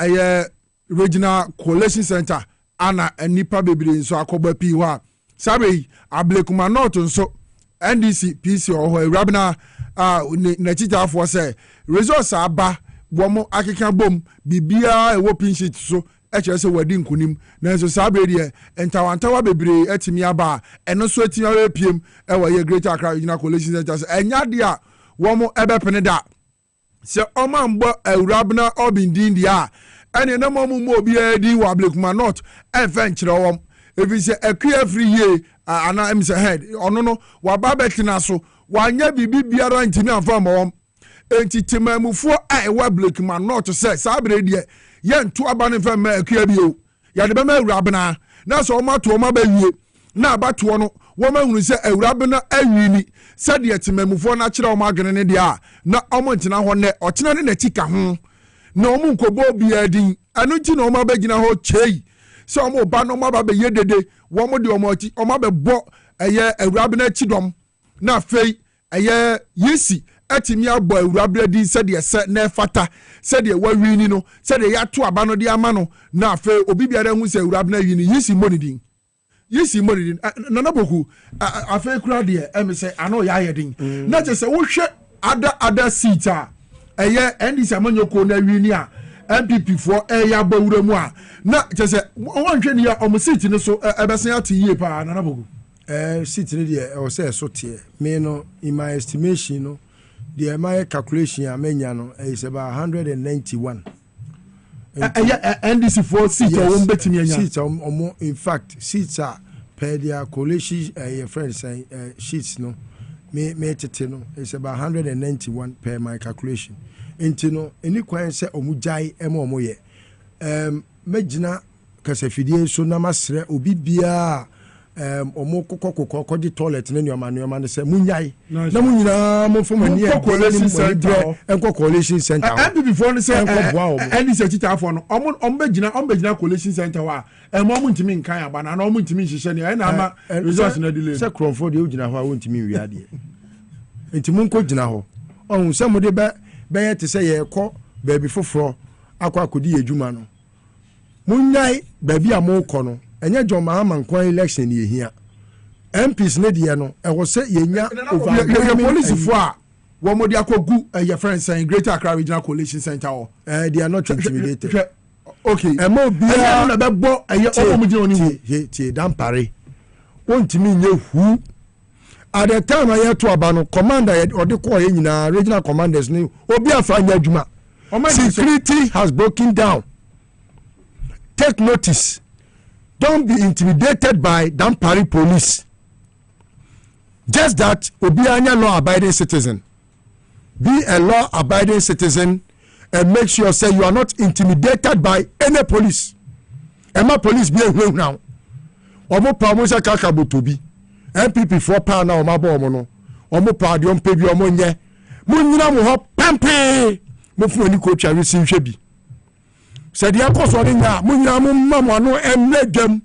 Regional Collation Center ana nipa bebere nso akoba pi ho a sabe Ablekumanot nso NDC PC oho Rabna na chitafo say resource aba womo akeka bom bibia ewo pin sheet so ekere se wadi nkunim na nso sabe de entawantawa bebere atimi aba eno so atimi apiem ewo ye Greater Accra Regional Collation Center enya de a womo ebepene da se omambo Rabna obindin dia ene na momu mo obi edi wa Ablekumanot enfen kire wom ebi se akua free ye ana em se head ono no wa ba betina so wanya bibi biara ntimi afa mom enti temamufuo a ewa Ablekumanot se sabre de ye nto aba ne fa ma akua bio ya de be ma Rabna na so ma to ma ba wie na abato no wo ma hunu se Rabna awini se de temamufuo na kire o adwene ne de a na omo ntina ho ne otena ne na tika ho na omo nkobo bia din anu ti na omo abagina ho chei se omo ba no omo ba be yedede wo mo de omo be bo eye Rabna chidom na fei eye yesi atimi abo Rabna din se de se na fata se de wawini no se de yato aba no de ama no na fei obi biara hu se Rabna wini yesi monidin nana boku afei kura de em se ano ya yedin na je se wo hwe ada seat a eye NDC amanyoko na wini a MPP for ya bawura mu a na je se won hwe ni ya omo seat ni so ebesen ati yie pa nana boku seat ni de o se so tie me no in my estimation no the my calculation amenya no is about 191 NDC for seat o won betimi anya seat omo in fact seats are per their collation your friends say sheets no me tete no it's about 191 per my calculation enti no eni kwan se omujai omo ye magina kasafidie so na masre obi bia omo kokoko di toilet ne nyoma ne se munyai na munyina mo fo mani enko collation center and before say and se tita afo no omo begina collation center wa mo ntimi nkan aba na omo ntimi hihye ne na ama resource na delay se Crawford de ogina ho a wontimi wi ade ntimi nko gina ho ohun se mo de be yete se ye ko baby foforo akwa akodi adwuma no munyai baby amoko no enye John Mahama nkwan election ye hia MPs ne de no e wo se yenya over police fo a wo mo de akogu your friends saying Greater Accra Regional Collation Center they are not intimidated okay mo bia na be bo eye omugina oni tie dampare wontimi nye hu at the time I to abano commander or the call nyina regional commanders ni obi afa nya adwuma security has broken down. Take notice. Don't be intimidated by Dampari police. Just that, be a law-abiding citizen. Be a law-abiding citizen and make sure say you are not intimidated by any police. Emma police be a now. Omo promotion kakabu to be. MPP 4 pound now mabo omo. Omo proud yon pebi omo nye. Munyina mo ho pampe. Mo fu oni coach ari sin hwebi. Said the apostle nya munyina mo mamo no emredwam.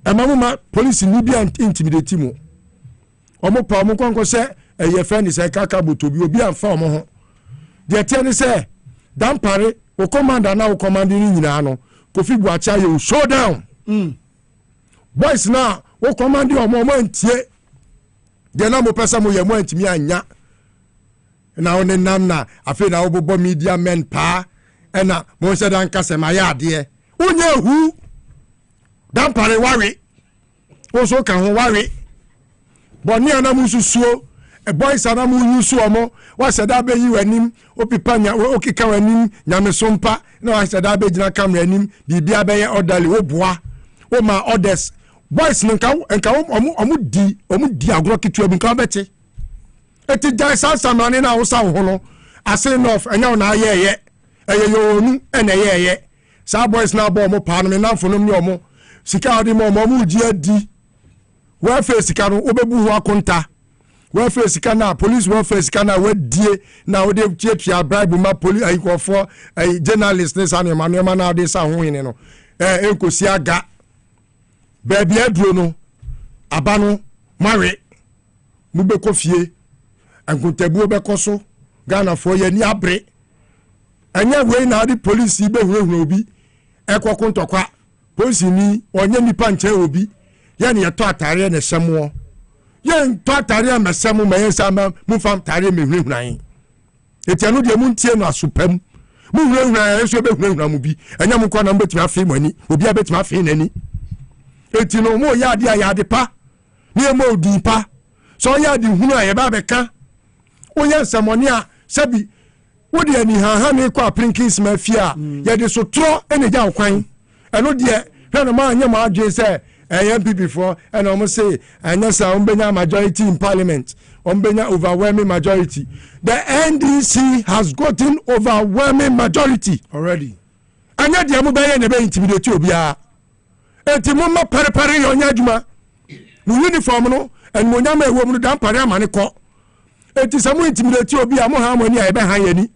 Emma police ni bi intimidate mo. Omo pa mo konko se eye friend say kakabu to be obi anfa omo ho. The ten say Dampare o commander na o commanding nyina no Kofi Buacha you show down. Boys now o commanding omo antie. De na mo pesa mo ye mo antimi anya. Na o nenam na afi na obobo media men pa na mo se dan kase ma ya de. Unye hu Dampare wari. O so kan ho wari. But ni ana mususuo e boys ana mu yusu omo wa se da be yi wanim opipa nya okika wanim nyame sompa na wa se da be gina camera nim bibia be ye orderly wo boa wo ma orders boys nka omu di agro kitu bi nka beti eti jai sansamane na wo sa ho no ase enough enya na ye Yonu and a saa boys now bomb parliament for no more. Sika de mo di welfare sika no obebu ho akonta welfare sika na police welfare sika na wadie na wo de tia bribe ma police ayikofo journalist ne sa no ma na de sa ho yin no enkosi aga baby aduro no aba no mare mu be kofie ankontabu be koso Ghana for ye ni abre anya we na the police be hurehuru obi ekokontokwa police ni onye nipa nche obi ye ne to atare ne semo ye to atare me semo me yensa mu fam tare me hurehuru etianu de mu ntie no asopam mu hurehuru enso be hurehuru mu bi anya mu kwa na mbetimi afi mani obi abetimi afi nani eti no mo ya de pa ni mo di pa so ya di hunu aye ba beka oye semoni a sebi wodi ani ha ne kwa prinkins mafia ye de so tro ene ja kwan eno de hwe no ma anya ma adwe se MPP for and almost say anya sa ombenya majority in parliament ombenya overwhelming majority. The NDC has gotten overwhelming majority already. Anya de mo be ne be intimidate obi a enti mo ma pare yo nya adwuma mo uniform no and mo nya ma ewo mu dan pare amane ko enti sa mo intimidate obi a mo ha mo ni a ebe han yani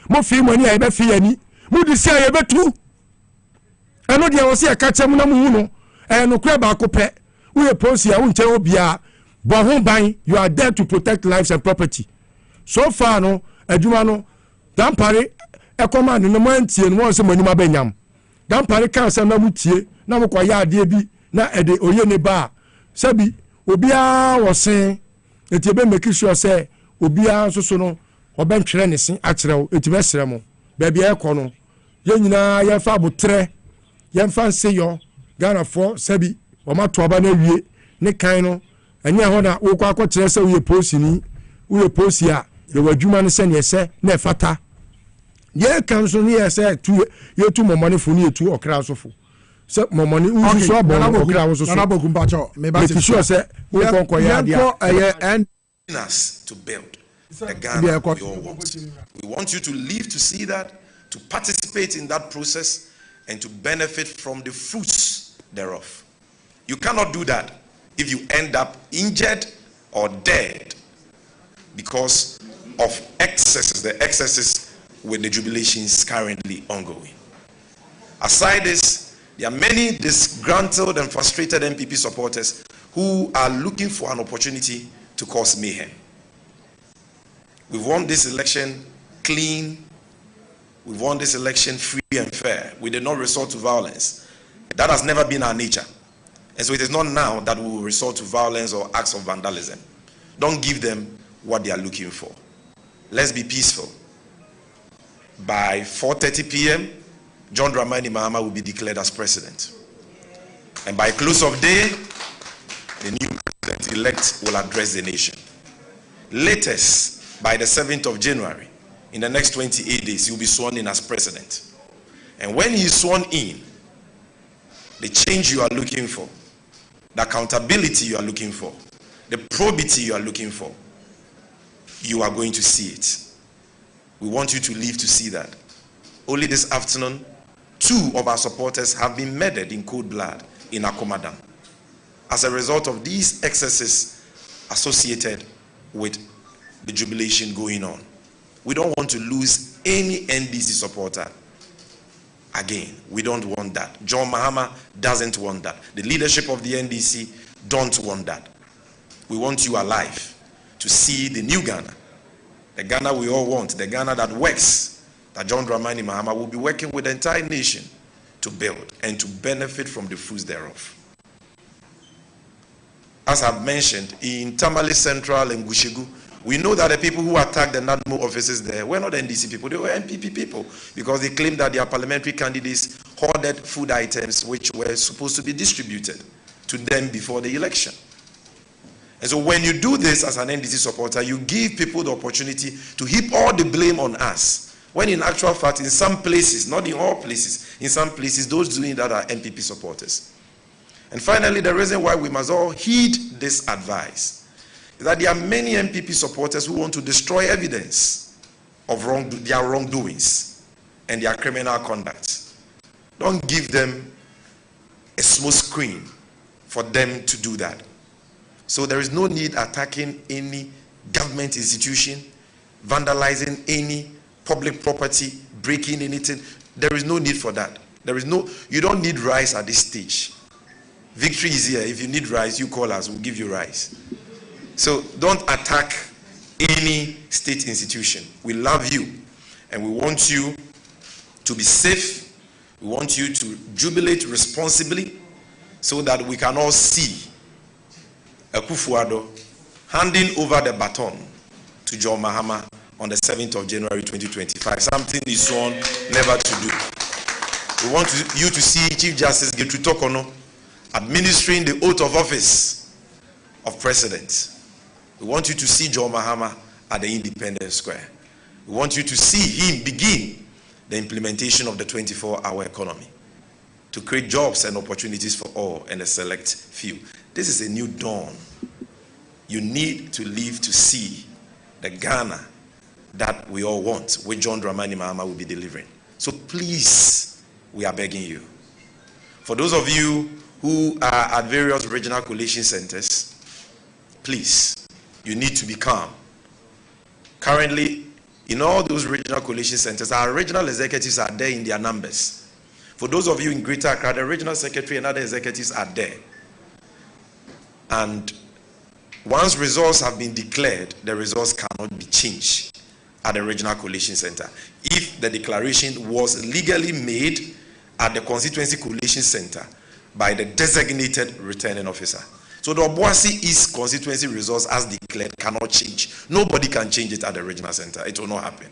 mo fi mo ni a ebe fi yani mo di sia ye betu eno de wo se e ka chem na mo hu no no kra ba ko pe we policy a wonche obi a bo ho ban you are there to protect lives and property so far no adwuma no dan pare e command no mo antie no won se mo ni ma benyam dan pare kan se na mo tie na mo kwa ya ade bi na ede oye ne ba sabi obi a wo sen eti be make sure say obi a so no oben twere ne sin a kire wo eti be sere mo ba bia e ko no ye nyina ye fa botre ye fa nseyo Ghana for sabi o ma to aba na wie ne kan no anya ho na wo kwa akotire se wo ye posi a ye wadwuma ne se ne se na fata ye kan so ne ye se tu ye tu mo money fu ne ye tu okra so fu se mo money u so abo okra wo so na boku mpacho me ba se sure se wo konko ya dia and us to build the Ghana we all want. We want you to live to see that, to participate in that process, and to benefit from the fruits thereof. You cannot do that if you end up injured or dead because of excesses, the excesses with the jubilations currently ongoing. Aside this, there are many disgruntled and frustrated MPP supporters who are looking for an opportunity to cause mayhem. We won this election clean. We won this election free and fair. We did not resort to violence. That has never been our nature. And so it is not now that we will resort to violence or acts of vandalism. Don't give them what they are looking for. Let's be peaceful. By 4:30 p.m., John Dramani Mahama will be declared as president. And by close of day, the new president-elect will address the nation. Latest, by the 7th of January, in the next 28 days, he will be sworn in as president. And when he is sworn in, the change you are looking for, the accountability you are looking for, the probity you are looking for, you are going to see it. We want you to live to see that. Only this afternoon, 2 of our supporters have been murdered in cold blood in Akomadan as a result of these excesses associated with the jubilation going on. We don't want to lose any NDC supporter. Again, we don't want that. John Mahama doesn't want that. The leadership of the NDC don't want that. We want you alive to see the new Ghana. The Ghana we all want, the Ghana that works, that John Dramani Mahama will be working with the entire nation to build and to benefit from the fruits thereof. As I've mentioned, in Tamale Central and Gushegu, we know that the people who attacked the NADMO offices there were not NDC people, they were MPP people, because they claimed that their parliamentary candidates hoarded food items which were supposed to be distributed to them before the election. And so when you do this as an NDC supporter, you give people the opportunity to heap all the blame on us, when in actual fact, in some places, not in all places, in some places, those doing that are MPP supporters. And finally, the reason why we must all heed this advice is that there are many MPP supporters who want to destroy evidence of their wrongdoings. and their criminal conduct. Don't give them a small screen for them to do that. So there is no need attacking any government institution, vandalizing any public property, breaking anything. There is no need for that. You don't need rice at this stage. Victory is here. If you need rice, you call us, we'll give you rice. So don't attack any state institution. We love you, and we want you to be safe. We want you to jubilate responsibly so that we can all see Akufo-Addo handing over the baton to John Mahama on the 7th of January 2025. Something is sworn never to do. We want you to see Chief Justice Getru Tokono administering the oath of office of President. We want you to see John Mahama at the Independence Square. We want you to see him begin the implementation of the 24-hour economy to create jobs and opportunities for all and a select few. This is a new dawn. You need to live to see the Ghana that we all want, which John Dramani Mahama will be delivering. So please, we are begging you. For those of you who are at various regional collation centers, please, you need to be calm. Currently, in all those regional collation centers, our regional executives are there in their numbers. For those of you in Greater Accra, the regional secretary and other executives are there. And once results have been declared, the results cannot be changed at the regional collation center. If the declaration was legally made at the constituency collation center by the designated returning officer. So the Obuasi East constituency results as declared cannot change. Nobody can change it at the regional center. It will not happen.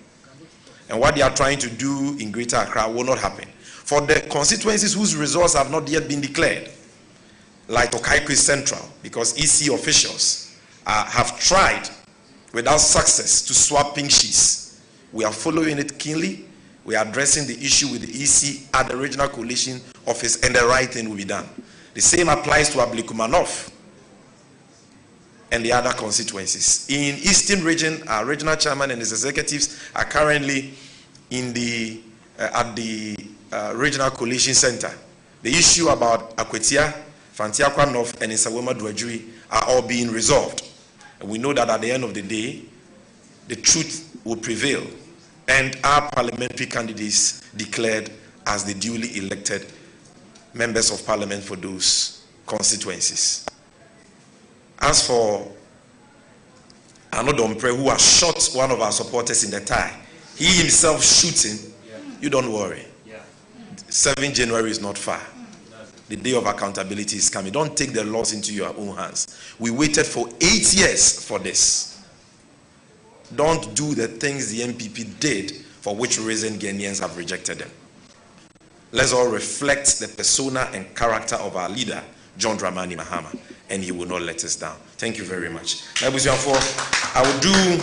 And what they are trying to do in Greater Accra will not happen. For the constituencies whose results have not yet been declared, like Okaikwe Central, because EC officials have tried without success to swap pink sheets. We are following it keenly. We are addressing the issue with the EC at the regional coalition office, and the right thing will be done. The same applies to Ablikumanov and the other constituencies. In Eastern Region, our regional chairman and his executives are currently in the at the regional coalition center. The issue about Akwetia, Fantiakwa North, and Nsawema Duajuri are all being resolved. And we know that at the end of the day, the truth will prevail, and our parliamentary candidates declared as the duly elected members of parliament for those constituencies. As for Anodompre, who has shot one of our supporters in the thigh, he himself shooting, you don't worry. 7 January is not far. The day of accountability is coming. Don't take the laws into your own hands. We waited for 8 years for this. Don't do the things the MPP did, for which reason Ghanaians have rejected them. Let's all reflect the persona and character of our leader, John Dramani Mahama, and he will not let us down. Thank you very much. I will do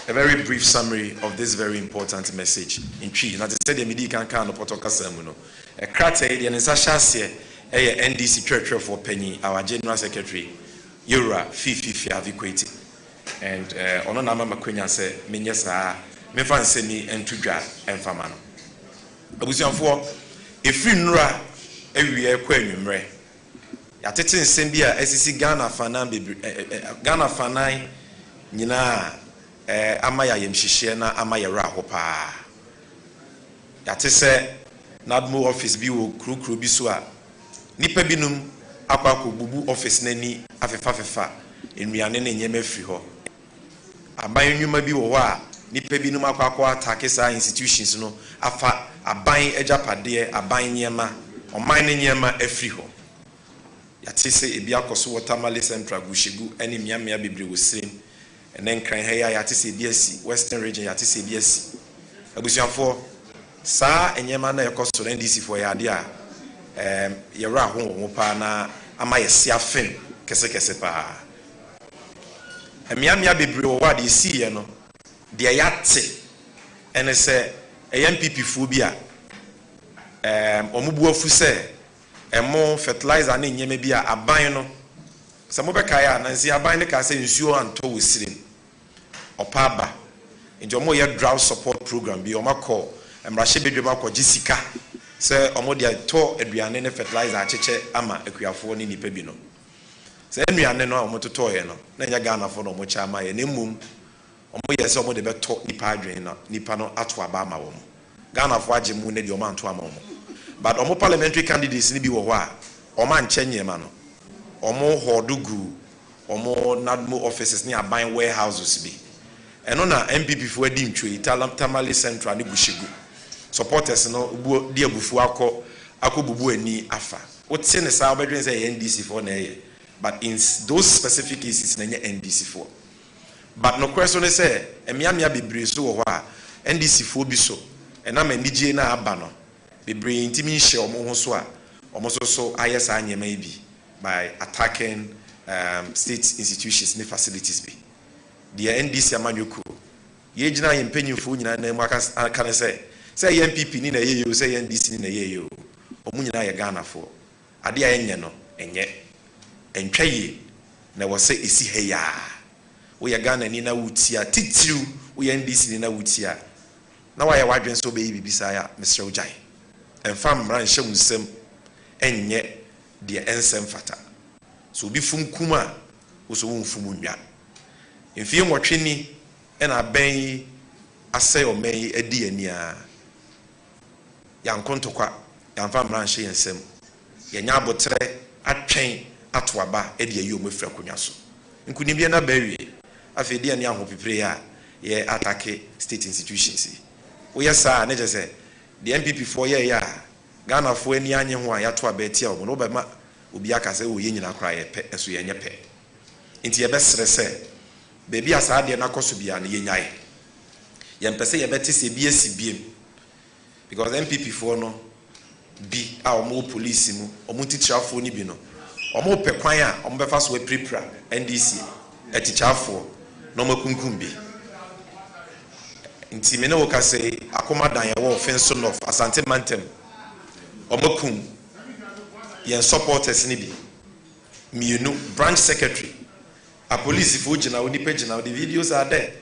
a very brief summary of this very important message in Chi. Now, to say the media can no potoka samuno. A crate the NSA NDC Treasurer for Penny, our General Secretary, Yura Fifi Aviquati. And Ononama Makwenya said, Minyasa, Mefansemi and Tudra and Famano. Abusianfo, if you nra every year, Quenumre. Yatetin Sembia, SEC Ghana Fanai, Nina, Amaya Yemshishena, Amaya Rahopa. Yatese, Nadmo office biwo, Kru Bisua. Nipa binum akwa bubu office nani afefa ennuane ne nyeme firi ho aban nwuma bi wo a nipa binum akwa atake sa institutions no afa aban ejapade aban nyema oman ne nyema afiri ho yate se ebi akoso watermale central gushegu ene miamia bebre wo same enen kan ha ya yate se ebi asi western region yate se ebi asi abusuafo sa enyema na yakoso NDC for ya ade a yɛwura ho pa na ama yɛsi afem kese pa emiamia bebre wo wa de si ye no de yɛate ene sɛ MPP fu bi a omubu afu sɛ emo fertilizer na nyeme bi a aban no sɛ mo bɛka ya na nsi aban ne ka sɛ nsuo anto wo sirim opa ba nti omo yɛ drought support program bi omo call Mrashe bedwema ko jisika se omo dia to aduane ne fertilizer acheche ama akuafo ni nipa bi no se anuane no omo toto ye no na nya Ghana fo no omo cha ama ye ne mum omo yese omo de beto nipa adwen na nipa no ato aba ama wo Ghana fo agye mu ne de omo anto ama wo but omo parliamentary candidates ni bi wo ho a omo anche nyema no omo hodugu omo nadmo offices ni aban warehouses bi eno na MPP fo adi ntwe Tamale Central ni Bushegu supporters no buo di abufu akobubu ani afa wote ne sa obedwen say NDC for na ye but in those specific cases na nye NDC for but no question is say emiamia bebre so wo ho a NDC for bi so ena manije na aba no bebre intimi hye omo ho so a omo so ayesa anyema bi by attacking state institutions and facilities be the NDC amanyoko ye gina ye mpanyimfo nyina na mu aka ne say MPP ni na ye yo say NDC ni na ye yo omu nyina ye Ghana fo ade a enye no enye entwaye na wo say esi heya wo ye Ghana ni na wutia titiru wo ye NDC ni na wutia na wa ye wadwen so be bibisa ya Mr. Ojai enfam ran hye musem enye de ensem fata so bi fum kuma wo so wo mfum nwa mfie nwotwe ni na ben asay o men adi ania yankontokwa yanfam ran hye ensem yenya abotre atwen atoaba edi ayi o mafra konwa so nkuni bia na bawie afedi ani ahopipre ya ye attack state institutions wo yesa na je say the MPP for ye ya Ghana fo ani anye ho a yato abetia o no be ma obi aka say wo ye nyina kra ye pe eso ye nye pe nti ye besere se bebi asa de na koso bia na ye nyae ye mpese ye beti se bi asibiem because MPP for no bi a omo police mu omo tichafo ni bi no omo pe kwan a omo befa so prepra NDC etichafo no makunkum bi nti me ne wo ka say akomadan ye wo offense of Asante Mantem omokum yen supporters ni bi mienu branch secretary a police fo gina oni page na the videos are there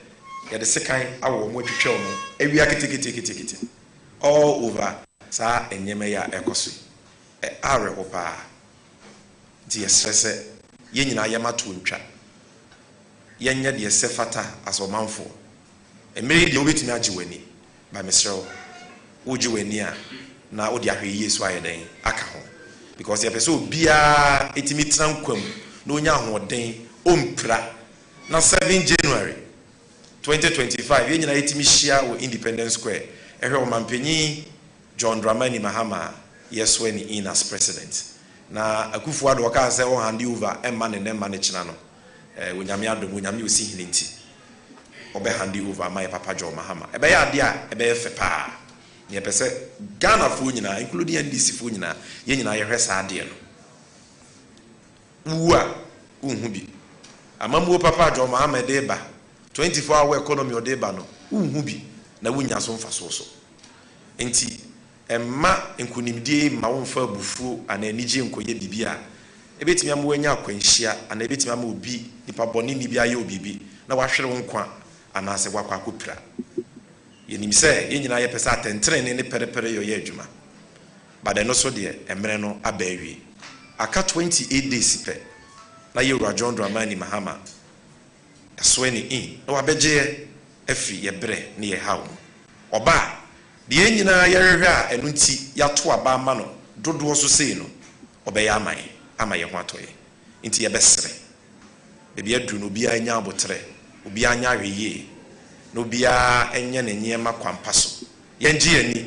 ya the second awo mo twetwe omo ewia kitikiti all over sa enyeme ya ekoso are opa di stress ye nyina ya mato ntwa yenya de sefata asomanfo emere de obetimi agewani ba mesrew ogewani a na odi ahwe Yesu ayeden aka ho because ye person bia etimi trankwam na onya ahoden ompra na 7 January 2025 ye nyina etimi hia wo Independence Square ehwe o mampanyi John Dramani Mahama Yesu ani in as president na Akufo-Addo ka say o hand over emma ne nemma ne china no onyame adom onyame osi hininti obe hand over my papa John Mahama ebe ya ade a ebe fe pa ye pese Ghana fo nyina including NDC fo nyina ye nyina ye hwesa ade no uwa unhu bi amamuo papa John Mahama de ba 24-hour economy o de ba no unhu bi na wunya so mfa so enti emma nkunimdie ma wo mfa bufu ana anije nkoye bibia ebetimi am wanya akwanhia ana ebetimi am obi nipa boni ni bia ye obibi na wahwere nkwa ana se gwakwa akopira yenim se yenyina ye pesa atentrene ne perepere yo ye adwuma bada no so de emre no abawie aka 28 days pe na ye John Dramani Mahama asweni in na wabegye afri ye bre ne ye hawo oba de yenyina ye hwehwe a enu nti yato aba ama no dodo so sei no obeya ama ye ho atoye nti ye besere ebi aduru no bia anya abotre obi anya hweye no bia enye ne nyema kwampa so yenji ani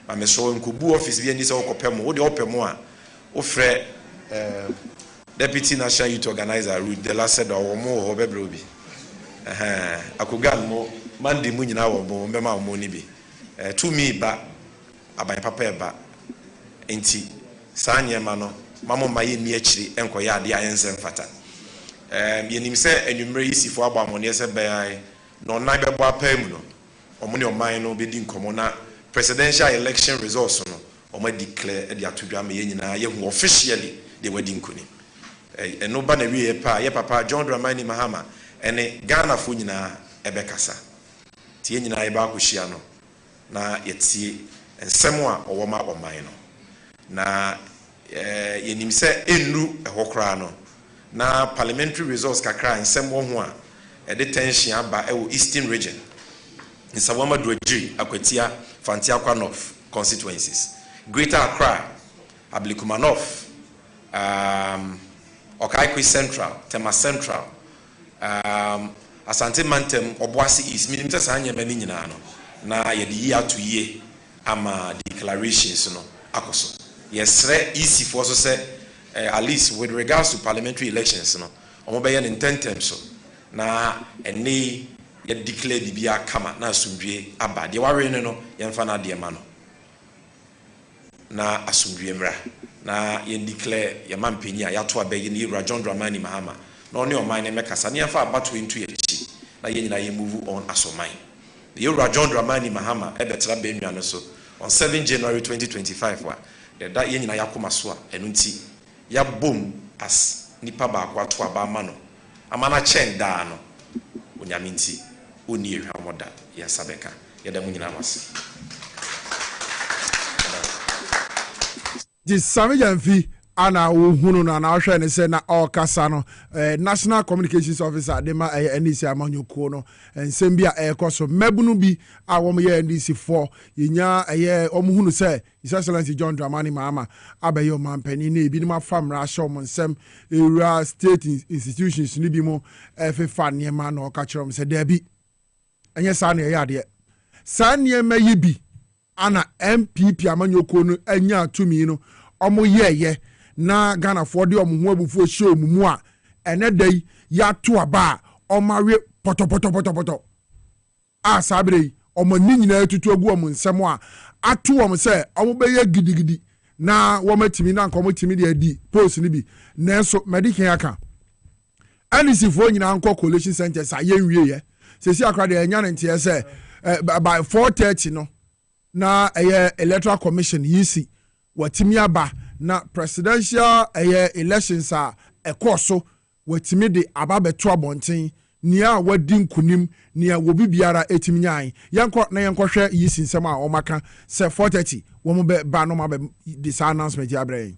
ma me so nkobu office bi ani se okopem wo de opem a wo frɛ deputy national youth organizer Ruth de la said o mo ho bebre obi akogan mo mandi mu nyina wo bo mbema mo ni bi to me ba aban papa eba enti saa nyema no mamo maye ni akiri enkoye ade ayense mfata yenim se enumere isifo agba amone se bai no nan bebo apam no omune oman no bedi nkomo na presidential election results no omo declare e de atodwa ma ye nyina ye hu officially de wadi nkuni eno ba na wie pa ye papa John Dramani Mahama ene Ghana fo nyina ebekasa tie nyina ye ba akohia no na yetie ensɛm a ɔwɔ ma ɔman no na yenim sɛ ennu ɛhɔ koraa no na parliamentary results kakra nsɛm wɔ ho a ɛde tension aba ɛwɔ eastern region nsawama duagiri akwatia fantiakwa north constituencies greater accra Ablekuma North, Okaikwi Central, Tema Central, Asante Mantem, Obuasi East, Minimta Sanya Beninano, na yedi year to year, ama declarations, no, akoso. Yes, easy for us to say, at least with regards to parliamentary elections, no, omobayan in 10 terms, so, na, ene, yet declare the Bia Kama, na sumdue, abba, the warrior, no, yanfana diamano. Na asumdue na yen declare ya mampenya ya to abegi ni Ira John Dramani Mahama na oni o man na mekasa na yafa abato into ye chi na yen na ye move on asoman the Ira John Dramani Mahama e betra be nwa no so on 7 January 2025 wa da yen na yakoma so a enu nti ya bom as nipa ba akwa to aba ma no amana chen da no onyame nti oni ehwa moda ya sabeka ya da munyina wase the Samijanfi ana uhunu na ahwe ne se na okasa no national communications officer de ma NDC amanyoko no ensem bia ekoso mabunu bi a wo ye NDC 4 yenya omuhunu se His Excellency John Dramani Mahama abayo mampani na ebi ma famra ahye mo nsem ewura state institutions ni bi mo efefa niema na okachrom se da bi enye sa na ye de sa niema yi bi ana MPP amanyoko no anya atumi no omo yeye na Ghana for de omo ho abufu show mumu a ene dai ya to aba omawe poto a sabre omo ni nyina atutu agu omo nsem a ato omo se omo be ye gidigidi na wo matimi na nko motimi de adi post ni bi nenso medican aka anisi fo nyina nko collation center sa ye nwie ye sesi akra de anya ntie se by 4:30 no na electoral commission yisi watimi aba na presidential elections a ekoso watimi de aba beto abonten nia wadi nkunim nia wobi biara etimi nyan yanko na yanko hwe yisi nsem a omaka se 4:30 wo mo be ba no ma be this announcement ya bre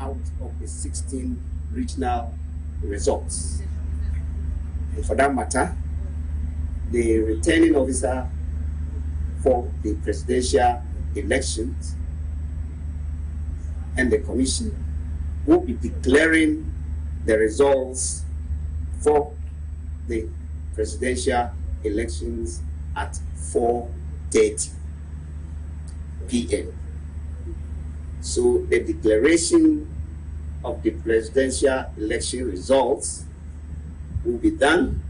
out of the 16 regional results. And for that matter, the returning officer for the presidential elections and the commission will be declaring the results for the presidential elections at 4:30 p.m. So the declaration of the presidential election results will be done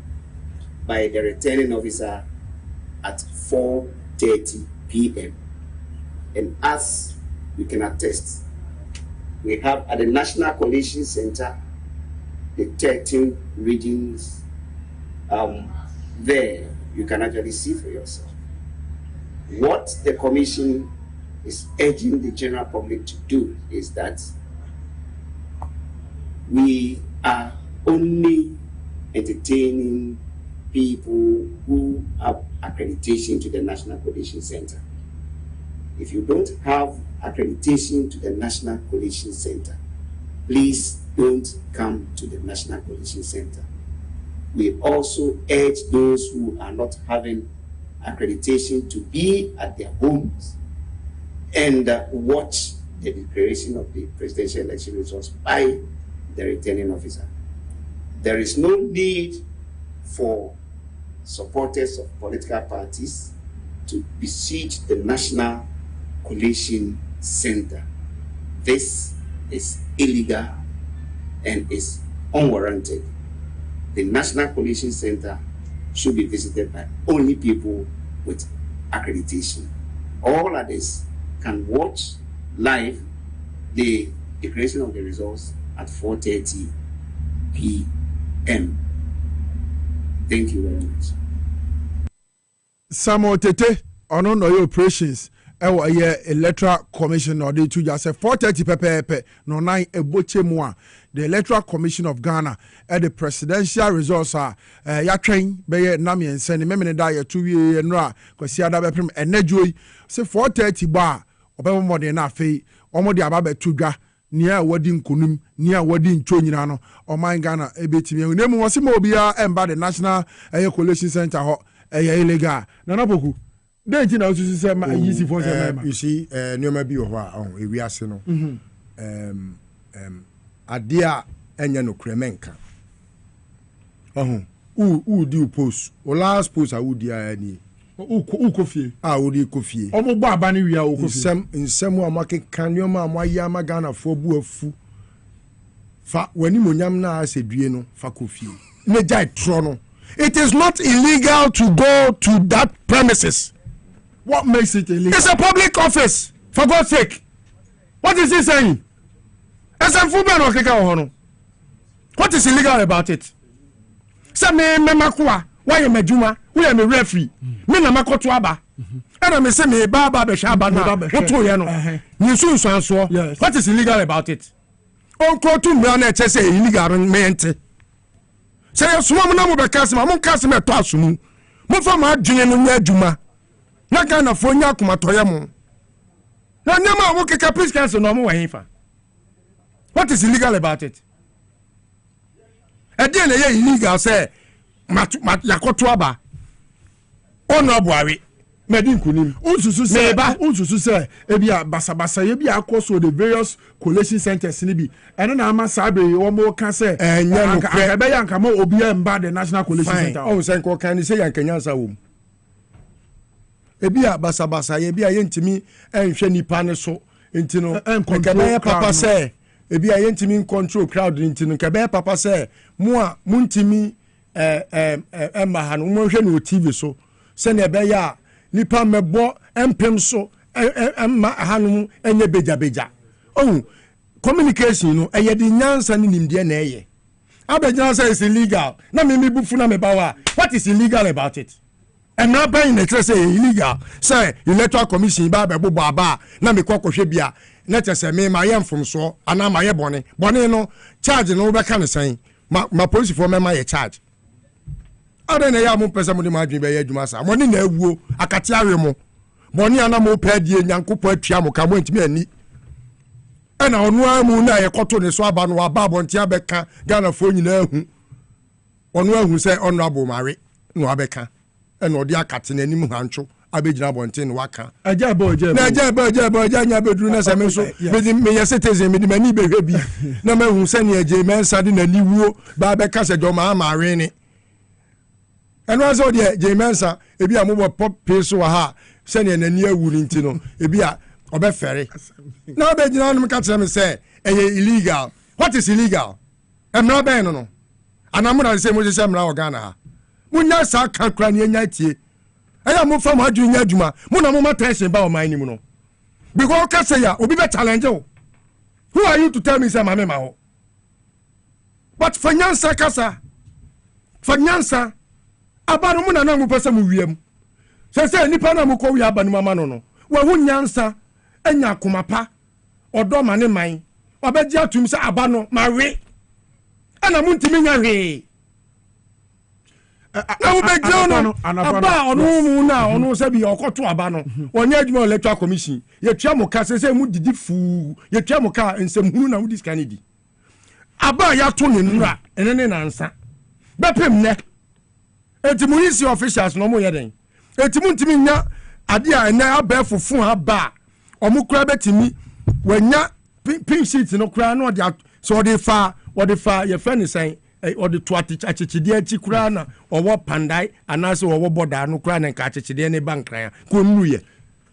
by the returning officer at 4:30 p.m. And as we can attest, we have at the National Collation Center the 13 regions there. You can actually see for yourself. What the commission is urging the general public to do is that we are only entertaining people who have accreditation to the National Collation Center. If you don't have accreditation to the National Collation Center, please don't come to the National Collation Center. We also urge those who are not having accreditation to be at their homes and watch the declaration of the presidential election results by the returning officer. There is no need for supporters of political parties to besiege the National Collation Center. This is illegal and is unwarranted. The National Collation Center should be visited by only people with accreditation. All others can watch live the declaration of the results at 4:30 p.m. Thank you very much. Samuel Tete, ono no operations. Ewa ye electoral commission or the two just 4:30 pepe no 9 eboche mu a the Electoral Commission of Ghana at the presidential results are ya train be na me nsene memene da ya 2 year no kwasi ada be prim enadwoi say 4:30 ba obemo modern na afei omode aba be tudwa nia wadi nkunum nia wadi ntwo nyina no oman Ghana ebetimi enemu wose ma obia emba the National Collation Center ho illegal na napoku denti na osusu se ma yisi fo se ma you see nioma bi ho a ewi ase no adia enya no kremenka u di post o last post a u di ani u kofie u di kofie o mo gba aba ni wi a u kofie nsem a make kan nioma mo ya ma Ghana fo bu afu fa wani monyam na asedue no fa kofie ne jai tro no. It is not illegal to go to that premises. What makes it illegal? It's a public office, for God's sake. What is he saying? What is illegal about it? Say me makwa, why am I juma? We am a referee. Me na makoto aba. And I say me baba be shaba na. What to you know? You soon so. What is illegal about it? Onko tu me na say illegal mente. Say asuma na mo be kasima, mo kasima to asumu. Mo fa ma adwene no nya adwuma. Na Ghana fo nya akoma toye mo. Na nyama wo keka please cancel no mo wa hinfa. What is illegal about it? Ede na ye illegal say yakoto aba. Ono boawe. Medin kunim. Unsusu say ebia basabasa ye bia akoso the various collation centers ni bi. Eno na ama sabe wo mo ka say enya be yanka ma obia mba the National Collation Center. Oh say ko kan say yanka nyansa wo. Ebia basabasa ye bia ye ntimi enhwe nipa ne so ntino enkontrol papa say ebia ye ntimi control crowd ntino kebe papa say mo a muntimi emma ha no mo hwe no TV so se na ebe ya nipa mebo empem so emma hanum enye beja oh communication no eye di nyansa ni nimde na eye abegina say is illegal na me bufu na me bawa what is illegal about it and now buying the say illegal say Electoral Commission ba bebo aba na me kokohwe bia na tese me ma yem from so ana ma ye bone no charge no be kan san ma police for me ma ye charge ade na ya mo pese mo de ma adwen be ye adwuma sa mo ni na awuo akate awe mo boni ana mo pa die nyankopo atua mo ka mo ntimi ani ena onu amu na ye koto ne so aba no aba bontia be ka Ghana fo nyina ahu onu ahu se honorable mare no abeka ena odi akate na anim hancho abegina bontin no waka aja ba nya bedru na se me so me ye citizen me di mani behwe bi na ma hu se ne aje mensa de na niwuo ba be ka se jo ma mare ni eno aso de jemensa ebi amobo pop peso ha se ne nani awuri ntino ebi a obefere na be gina no ka tell me say illegal. What is illegal? Emra ben no anamu na say mo se emra o Ghana ha munya sa kan kra ne nya tie aya mo fam adu nya adwuma mo na mo matrension ba o man ni mu no because ka say ya obi be challenge o. Who are you to tell me say mama ma ho? But finance kasa finance abanu mu na na mu pese mu wiem se nipa na mu ko wi abanu mama no wa hu nyansa enya komapa odo mane man obeji atum se abanu mawe ana mu ntimi nya hwe na wo be gyo aba onu mu na onu se bi okoto abanu onye adwuma Electoral Commission ye tua mo ka se mu didi fu ye tua mo ka nsem hunu na wo diskanidi aba ya to ne nura ene na nsa bepem ne etimunisi officials no mo yeden etimuntimi nya ade a na aba fofun aba omukura betimi wanya pin sheet no kura na ode so ode fa ye friend say ode to achechide achi kura na owo pandai anase owo boda no kura na nka achechide ne bankran ko nuye.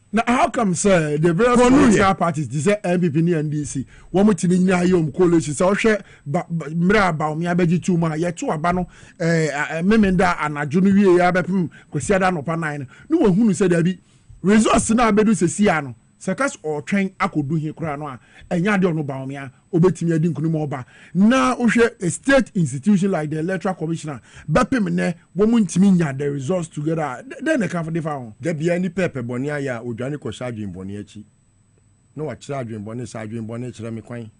Now, how come, sir, the various political parties, this MPP and NDC, one more team in your coalition, so share Mra about me, I beg you 2 months, yet 2 abano, Memenda and a junior Abapum, Cosiada no Panine. No one who said there be resources now, Bedu Siano, Sakas or train, I could do here, Cranoa, and Yadon Obamia, Obetimi Dinkumoba. Now, a state institution like the Electoral Commissioner, Bapimene, woman Timinia, the results together, then they come for the found. There be any pepper bonia ya Ujani Kosaju in Boniachi. No, a charge in Bonnie Saju in Bonnet Remiquine.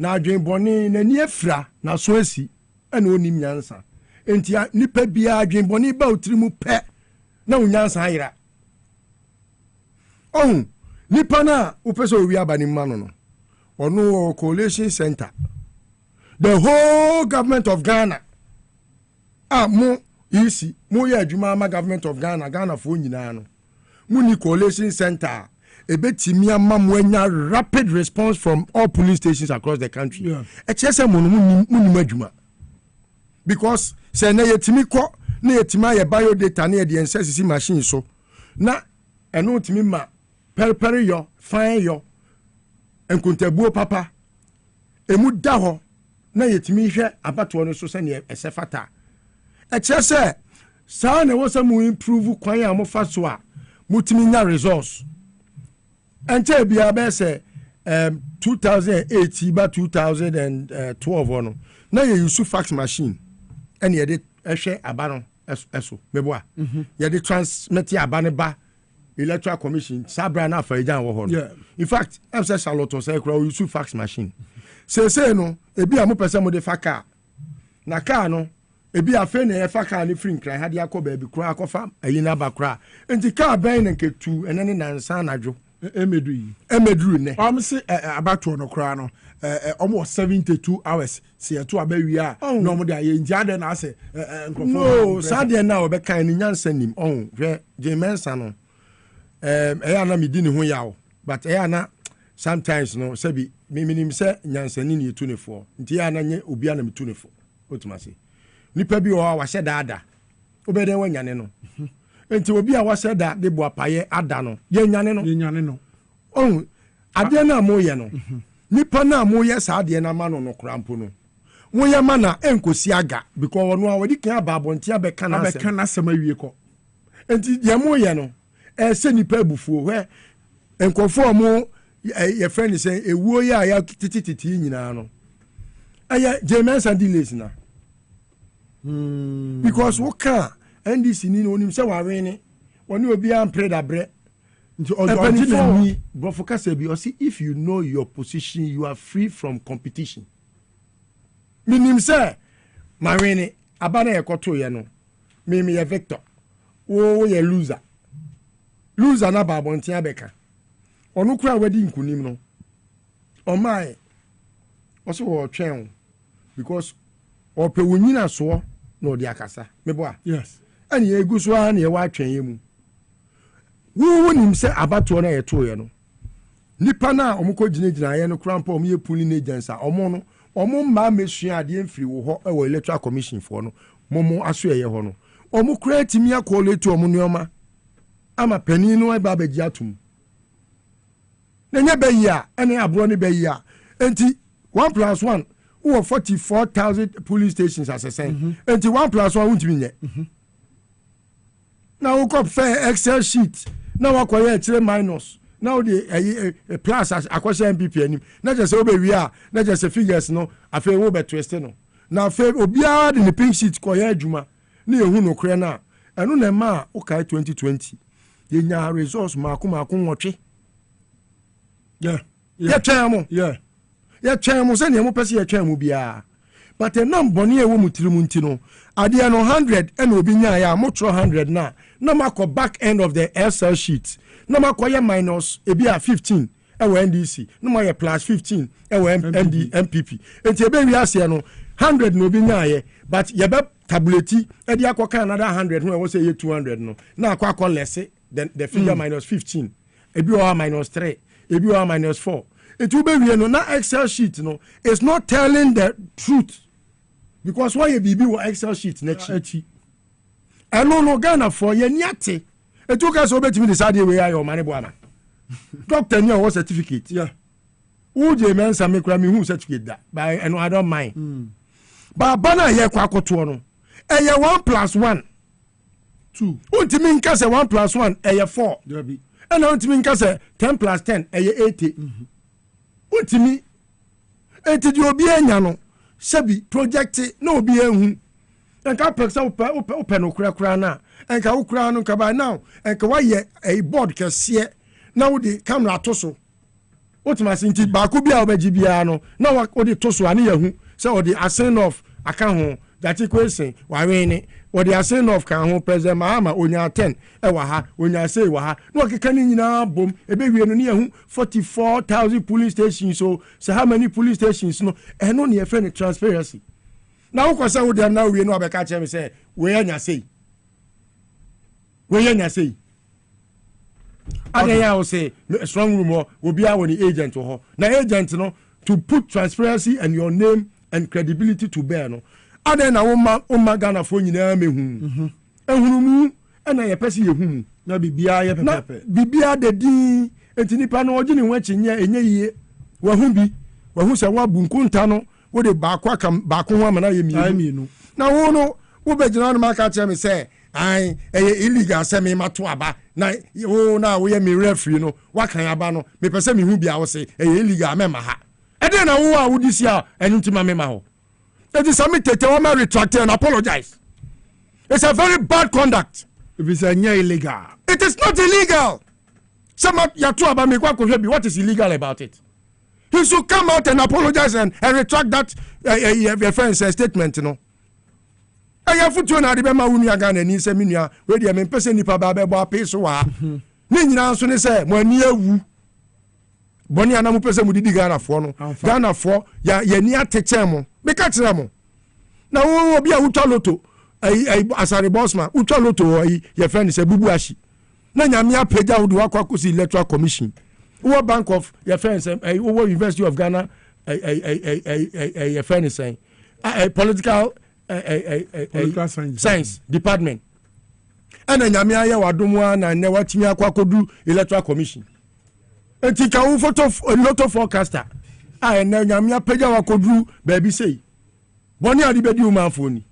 na adwen bɔne na ni afira na so asi ɛna onim nyansa enti nipa bia adwen bɔne ba otiri mu pɛ na onyansa ayira nipa na upese owi abani mano no ono Collation Center the whole government of Ghana mo isi mo ye adwuma ma government of Ghana fo nyina no mo ni Collation Center ebetimi ama mo anya rapid response from all police stations across the country e chese mo ni adwuma because say na yetimi ko na yetimi aye biodata na ye de ensesi machine so na eno timi ma periperi yo fine yo enkuntabuo papa emu da ho na yetimi hwe abatoɔ no so sɛ ne ɛsɛfata ɛkyɛ sɛ saa na wɔsɛ mu improve kwan a mo fa so a mutimi nya resource ɛnkyɛ bia bɛ sɛ 2008 ba 2012 no na yɛ use fax machine ɛne yɛde ɛhwɛ aba no ɛso meboa yɛde transmit aba ne ba Electoral Commission sabra na fa ejan wo ho no in fact am say Charlotte say kura use fax machine say no ebi a mo pese mo de fa car na car no ebi afa na e fa car ni free nkran ha de akọ ba bi kura akọfa ayi na ba kura enti car ben na nketu ene ne nansa nadwo emedru ne am say abato no kura no almost 72 hours say to abawi a no mo de aye ntia de na say nkrofo no sa de na obekan ni nyansa nim hwe jemensa no na me di ne ho yawo but na sometimes no sabi me minim se nyansani ne etu ne fo nti na nye obi na me tu ne fo otuma se nipa bi o wa hye daada obeden wa nyane no nti obi a wa hye da de bo apaye ada no ye nyane no ade na mo ye no nipa na mo ye sa ade na ma no krampo no wo ye ma na enkosi aga because ono a wodi kan ababonti abeka na asema wie ko nti ye mo ye no se nipa ebufuo hwe enkofo mo ye friend say ewuo ya titititi nyina no aya James and delays na because wo ka NDC ni no nim se wa wene woni obi am pray da bre nti ojo ni brofo ka say bi o see if you know your position you are free from competition minim se ma wene aba na ekoto ye no me ye victor wo ye loser na babontia beka onu kura wadi nkunim no omai oso wo twen because ope wonyina so no de akasa meboa yes ani eguso a na ye wa twen ye mu wo nim se abato na ye to ye no nipa na omko ginagina ye no krampa omye pulling agents a omo ma mesua ade mfiri wo ho e wo Electoral Commission fo no momo aso ye ho no omo kura timi akole to omo neoma ama panin no eba beji atum na nya bayi a ene abro ne bayi a enti 1+1 wo 44,000 police stations asesen enti 1+1 wuntimi nye na wo kop fair Excel sheet na wakoye kire minus na wo de plus akwose MPP anim na je se obewi a na je se figures no afa wo be twist no na afa obiara de ne pink sheet koye adwuma na ehu no kure na eno na ma o kai 2020 yenya resource mako nwotwe ya twa mo se ne mo pese ya twa mo bia but enam boni e wo mutirimu nti no ade no 100 ena obi nya ya mo tro 100 na makọ back end of the Excel sheet na makọ ya minus ebi a 15 ewo NDC na mo ya plus 15 ewo MPP enti ebe wi ase no 100 no obi nya ye but ye be tabuleti e de akọ another 100 no e wo say ye 200 no na akọ less the figure minus 15 ebi o minus 3 ebi o minus 4 it will be no na Excel sheet no it's not telling the truth because why you be Excel sheet next year no Ghana for ye niate it will so betimi decide where your money boana doctor ni what certificate who je mensa me kura me who certificate that by and I don't mind but bana ye kwa akoto no e ye 1+1 2 untimi nka se 1+1 e ye 4 debi and untimi nka se 10+10 e ye 80 untimi enti di obi anya no sebi project na obi ehu enka peksa ope no kura na enka ukura no nka by now enka wa ye a board kese na wo di camera to so ultimately nti ba ko bia obaji bia no na wo de to so ani yahu say wo de assign of aka ho that equation wa win wo de assign of kan ho president Mahama onya 10 e wa ha onya say wa ha no keka ni nyina bom e be wie no ni yahu 44,000 police stations so how many police stations no e no ne e friend transparency na wo kwasa wo dem na wie no abeka che me say we anya say and ya will say strong room will be our agent to her. Now agent no to put transparency and your name and credibility to bear no. And then a woman Ghana for you na me hu. Ehunu and I person ye hu. Na bibia ye pepe. Bibia de din enti nipa no ogi ni wachi nya enye yie. Wa hu bi. Wa hu se wa bunkunta no wo de ba kwa kam ba ko ho amana ye mienu. Na wo no wo be gina no maka che me say ai illegal say me mato aba na wo na wo ye me referee no wakan aba no me pese me hu bia wo say illegal me ma ha e dey na wo a wo disi a enuntima me ma ho it is submit tete wo ma retract and apologize. It's a very bad conduct. If it's illegal, it is not illegal. Some ya to aba me kwa ko bi what is illegal about it? He should come out and apologize and retract that friend's statement, you know. I futu na de be ma wunu aga na ni se menua we de me pese nipa ba be bo apeso wa ni nyina so ne se mo ani awu boni ana mo pese mo didi Ghana fo no Ghana fo ya ni ateche mo me ka kire mo na wo obi a wutwa loto asare bossman wutwa loto ye friend se bubu ashi na nyame apega wo de wakwa kosi electoral commission wo bank of your friend se wo University of Ghana your friend say political science department and nyame aye wadomwa na ne watimi akwakodu electoral commission enti ka wo photo lotto forecaster a na nyame apega wakodu baby say boni ade bedi o manfoni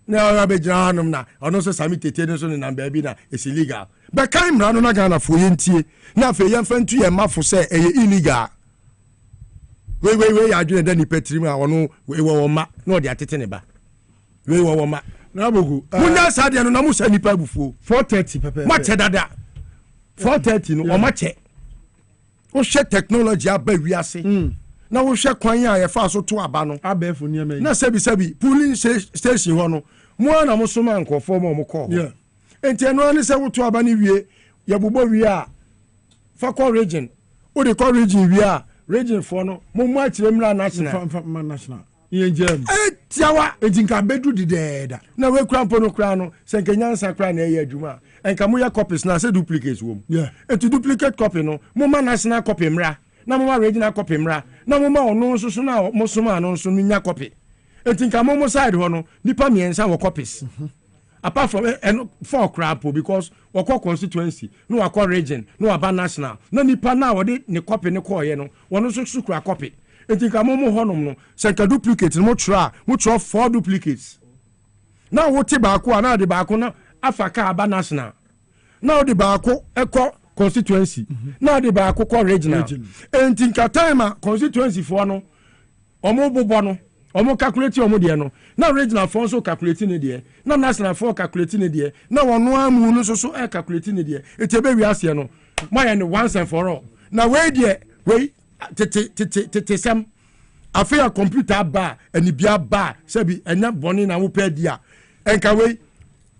na ora be janum na ono so sami tete no so na baby na is illegal be kan mra no na Ghana fo yentie na fe yemfantu ye mafo say illegal we adwene da ni petrim a ono we wo ma na odi atete ne ba we wo ma na bogu munya sade no na mu sani pa bufuo 430 pepe ma che dada 430 no o ma che o she technology aba wiase na wo hwe kwan a ye fa so to aba no abefo ni ame na sabi polling station ho no mu na mo so man nkofo mo ko ho enti eno ni se wo to aba ni wie ye bobo wie a fa ko region o de ko region wie a region for no mo mu akire mra national yenjem tiawa ejinka bedu dideda na we krampo no kra no se nkanyansa kra na eya adwuma enka mo ya copies na se duplicates wo etu duplicate copy no mo ma national copy mra na mo ma regional copy mra na mo ma ono nso na mo so ma no nso nya copy etinka mo side ho no nipa miensa wo copies apart from for crapo because wako constituency no wako region no waba national na nipa na wode ne copy ne koye no wono so sukura copy etika mo honom no se ka duplicate mo try 4 duplicates na wote ba ko na de ba ko na afaka aba national na de ba ko eko constituency na de ba ko regional entinka time constituency for no omo bobo no omo calculate omo de no na regional for so calculate ne de na national for calculate ne de na wono amu no so calculate ne de etebe wi ase no moya ne once and for all na we de we tete sam afia computer ba ani bia ba sabi enya boni na wo pa dia enka we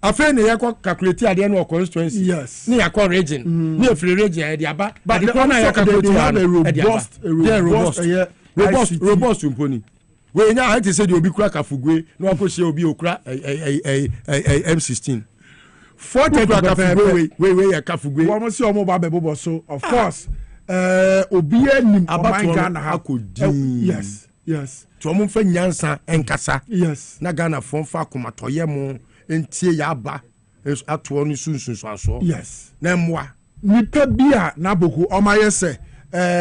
afia ne yakọ calculate ade no constituency yes ne yakọ region ne free region ade aba but the corner yakọ robust imponi we nya ha te say de obi kura kafugwe na akọ obi okura M16 40 kura kafugwe we ya kafugwe wo mo se omo ba bebo so of course obiye nim Ghana na hakodi yes to mo fa nyansa enkasa yes na Ghana fon fa komatoye mo entie ya ba ato no sunsun so aso yes na mwa nipa bia na boku omayese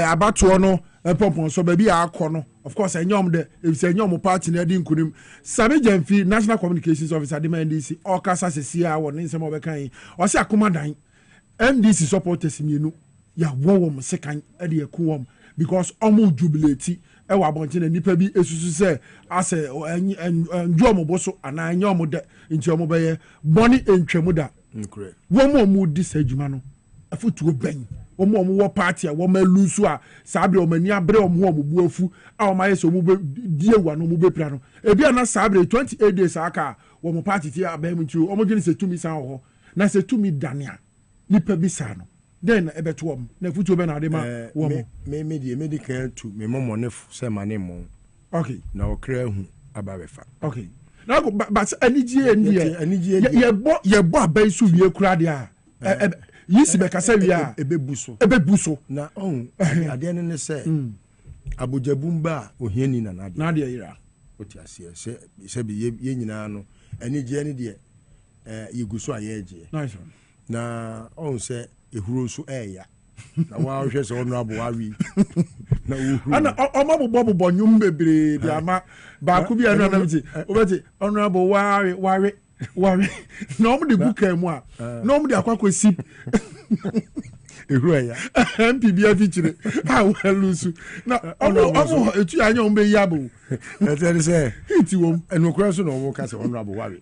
abato no pompon so ba bia akọ no of course enyom de if enyom party na di nkunim Sami Jamfi National Communications Officer de NDC okasa sesia wo ne nsem obekan o se akomadan NDC supporters mienu ya wom sekan e de akuwom because omo jubilate e wa bonche na nipa bi esusu se ase njom boso ana nyom de njom beye boni entwemu da wom di sajuma no afutuo ban omo party a woman lose a sabre omani abre omo buafu a omo yeso omo die wa no omo bepira no ebi ana sabre 28 days aka womo party ti abem nti omo gini se tumi san ho na se tumi dania nipa bi sa no then ebeto om na futu be na de ma womo me die medical to me momo ne se mane mo okay na okra hu ababefa okay na go but anije ye bo abai su wie kura de a yisi be kasa wi a ebebuso na ade ne se abujabumba ohiani na de yira oti ase se be ye nyina no anije ne de yeguso ayeje nice na se ehuro so eya na wa hwe se onu abo awi na uhuru ana omabobo nyum bebre bi ama ba ku bi anu na mti obeti onu abo ware na omo de buka mu a na omo de akwakosi ehuro eya MPB afichire ha welusu na omo etu anya omo be yabo na say hiti wom enokura so na omo ka se onu abo ware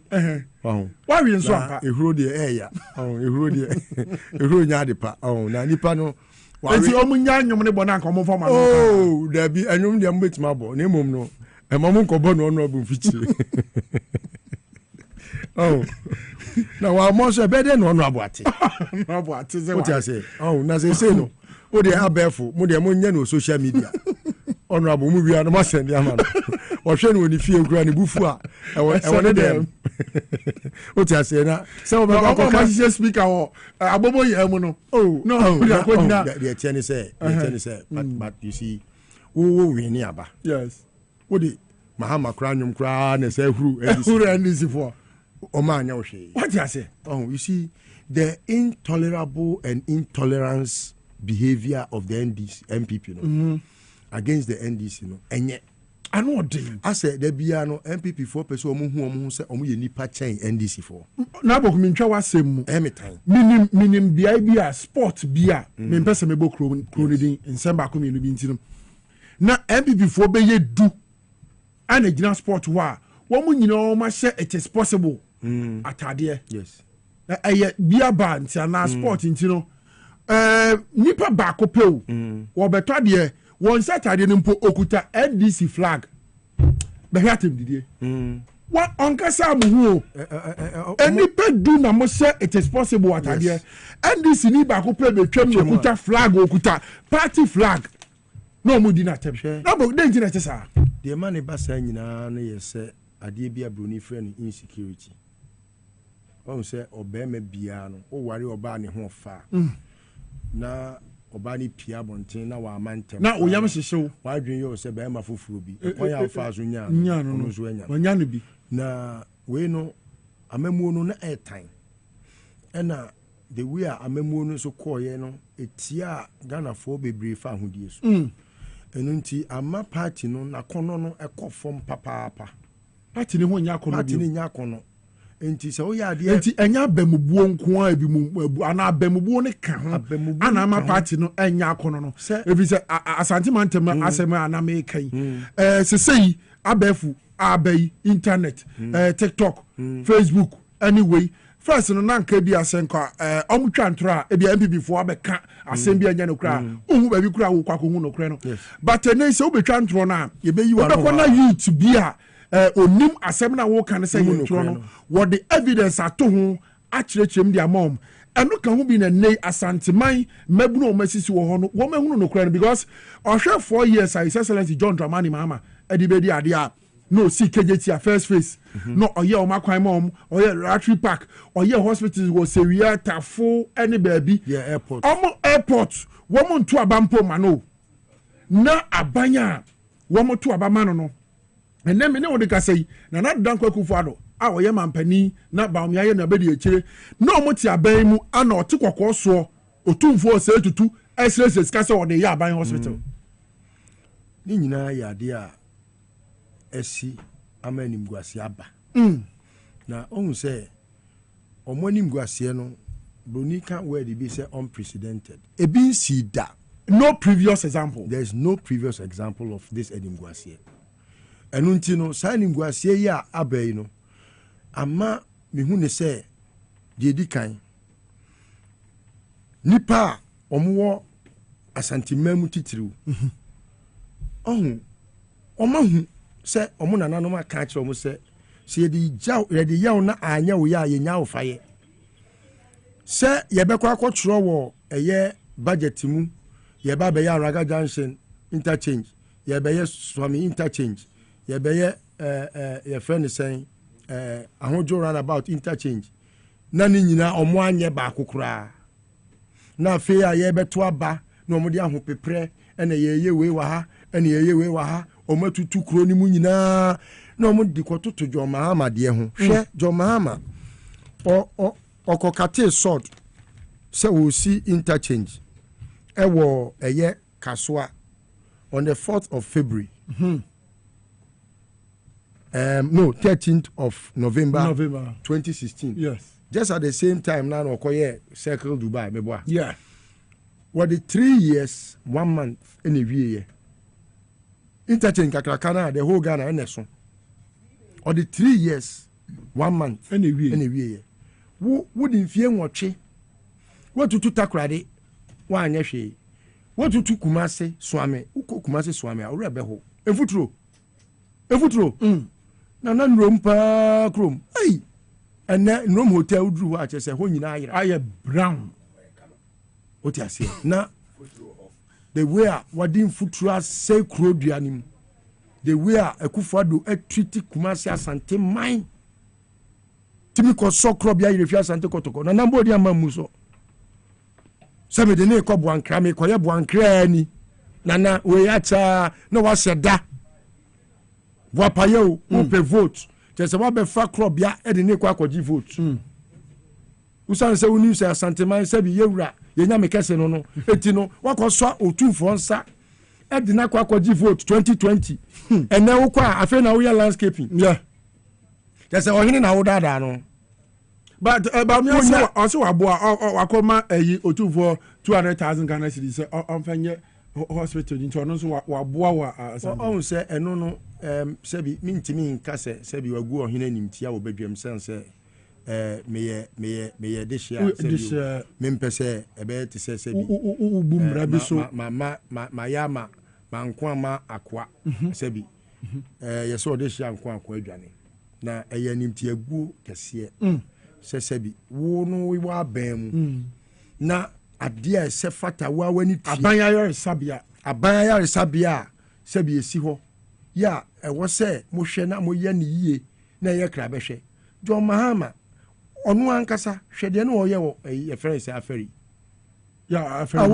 ware nso ampa ehuro de eya ehuro de ehuro nya de pa na nipa no enti omo nya anyom ne bona nka omo fama no da bi anyom de mbetima bo na emom no emom nko bo no onu abo fichire na wa mo so be de no onu abo ate no abo ate ze what you say na say no o de abefo mo de mo nya no social media onu abo mu bia no mo send ya ma no o hwe no ni fie nkura ni bufu a e won dem what you say na say o be ko ma say speaker o abobo ye mu no no ya ko dina the tieni say but you see wo wi ni aba yes o de mahama kra nyum kra na say huru NDC for Omanya Oshe. What do you say? You see, the intolerable and intolerance behavior of the MPP, against the NDC, and yet, I know what they. I said, there be no MPP 4% who say, you need chain NDC for. Now, but me try was same. Every time. Meaning beer, sport beer. Me person me bo crowding in Samba community binti. Now MPP 4 be ye do, and a general sport war. One you know, my share it is possible. Atade yes beer band na sport intino nipa ba ko pe o wo beto de won Saturday nimpo okuta NDC flag be hatem didie wa onkasa amuhu nipa do na mo say it is possible atade NDC ni ba ko pe be twam no okuta flag okuta party flag no mo di na tem na bo den na tesa de man ba sa nyina na yese ade bia broni friend insecurity on say obema bia no o ware oba ne ho fa na oba ni pia bonten na wa amantem na oyam hyehyew wa dwen yo say be ma foforo bi ko ya fa so nya no so nya nya no bi na we no amamuo no na airtime ena the way amamuo no so koye no etia Ghana for bebre fa ahodie so enunti ama party no na kono no ekofom papa party ne ho nya kono party ne nya kono enti se o ya de enti enya abamubuo nko a bi mu ana abamubuo ne ka ho ana ama party no enya kono no ebi se asante mantem asema ana me kan sesei abafu abai internet TikTok Facebook anyway first no nanka bi asenka omtwa ntro a ebi MPP fo abeka asem bi anya no kra ohu ba bi kra wo kwako hu no kra no but ne se obetwa ntro na ye be yi wa no na youth bi a onim asem na wo kan say ntro no what the evidence ato ho a kirechirem dia mom eno kan ho bi na nei asanteman mabunu o masisi wo ho no wo mahunu no kra no because ohwe 4 years His Excellency John Dramani Mahama edibedi ade a no see KJT first face no oye o makwan mom oye Rotary Park oye hospitals go Seria Tafo any baby airport airport woman to abampo mano na abanya woman to abamano no and then me ne wodi ka say na dan kwaku fado a oye mampani na baumya ye na bedi ekire no mo ti aban mu ana otikokko so otumfo se tutu SSS ka say odi ya aban hospital ni nyina ya de a esi amanim guase aba na ohun say omonim guase no bronika word be say unprecedented e bin see that no previous example there is no previous example of this edim guase enunti no signing guase ya abai no ama me hu ne say de di kan nipa omo asantimamu titiriw omahu se omo nananom aka akire omo se yedi yaw na anya wo ya yenya wo faye se yebekwa akotro wo eye budget mu yeba be ya Raga Junction interchange yeba ye Swami interchange yeba ye ye friend saying ahojo roundabout interchange na ni nyina omo anye ba akokora na fe ya yebeto aba na omo de ahopepre ene yeye we wa ha ene yeye we wa ha omo tutu kro ni mu nyina na omo di kototo John Mahama de ho hwe John Mahama okokate sword se wo si interchange ewo eye Kaswa on the 4th of February. No, 13th of November 2016. Yes. Just at the same time now Okoye Circle Dubai meboa. Yeah. What the 3 years, 1 month in a year. Interchange Kakrakana, the whole Ghana and Nesson. Or the 3 years, 1 month in a year. Wouldn't fear watch what to takrade one yeshi. What to Kumase Swami, Uko Kumase Swami, or Rebeho. A footro. Nanan room pa chrome. Hey, and then no hotel drew watch as a home in I brown. What I say now, they wear what didn't footras say crodianim. They wear a kufado a treaty Kumasi Asante mine. Timiko so crobia refia Sante Kotoko, na number de Mamuso. Some of the name called one crame, Koya one cranny. Nana, we at no was said that. Wapayo, who vote. Just a wabe fa crop ya, Eddie Nekwakoji vote. Usan se uni se Asante mine, Sebi Yura. Yenya mekese no etino wakoswa otufo nsa edina kwakoji vote 2020 ene wo kwa afa na wo ya landscaping yeah just ohini na wo dada no but me also aboa wakoma eyi otufo 200,000 Ghana cedis onfanye hospital into no so waboa wa on se eno no sebi mintimi nka sebi wagu ohini nimtia wo badwam sense me this year mempese ebe te se bi ubumra bi so ma yama mankwama akwa sebi yeso this year nkwa akwa adwane na eyanimti agu kese sebi wo no wi wa bam na ade a se fata wa wani ti abanya sabia sebi esi ho ya ewo se mo hwe na mo ye ne yie na ye kra be hwe John Mahama onu ankasa hwede no oye wo e friends aferi yeah aferi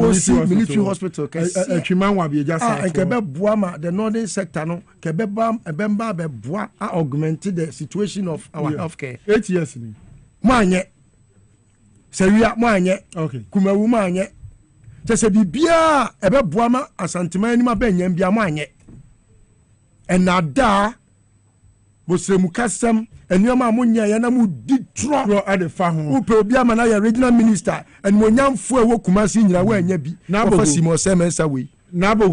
military hospital atwiman wa be jasa kebe boa ma the northern sector no kebe ba ebemba be boa augment the situation of our healthcare 8 years ni mo anye sawia mo anye okay kumawu mo anye se bibia ebe boa ma asanteman ni ma ba nyam bia mo anye enada bosremu kasam enioma amunya ya na mu ditro ade fa ho upe obi ama na ya regional minister and monyamfo ewo Kumasi nyina wa anya bi na bo simo semensa we na bo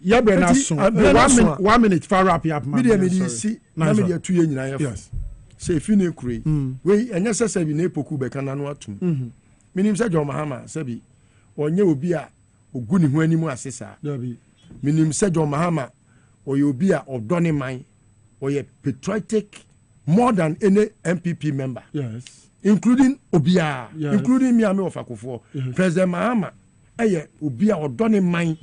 ya be na so 1 minute far up ya ma media si na media tu ye nyina ya yes se fini kure we enya sese bi na epoku be kana no atum minim se John Mahama se bi onye obi a ogu ni ho animu asesa minim se John Mahama oye obi a odone man oye patriotic more than any MPP member. Yes. Including Obia, yes. Including me of Akufo. Yes. President Mahama, Obia or Donny Mine,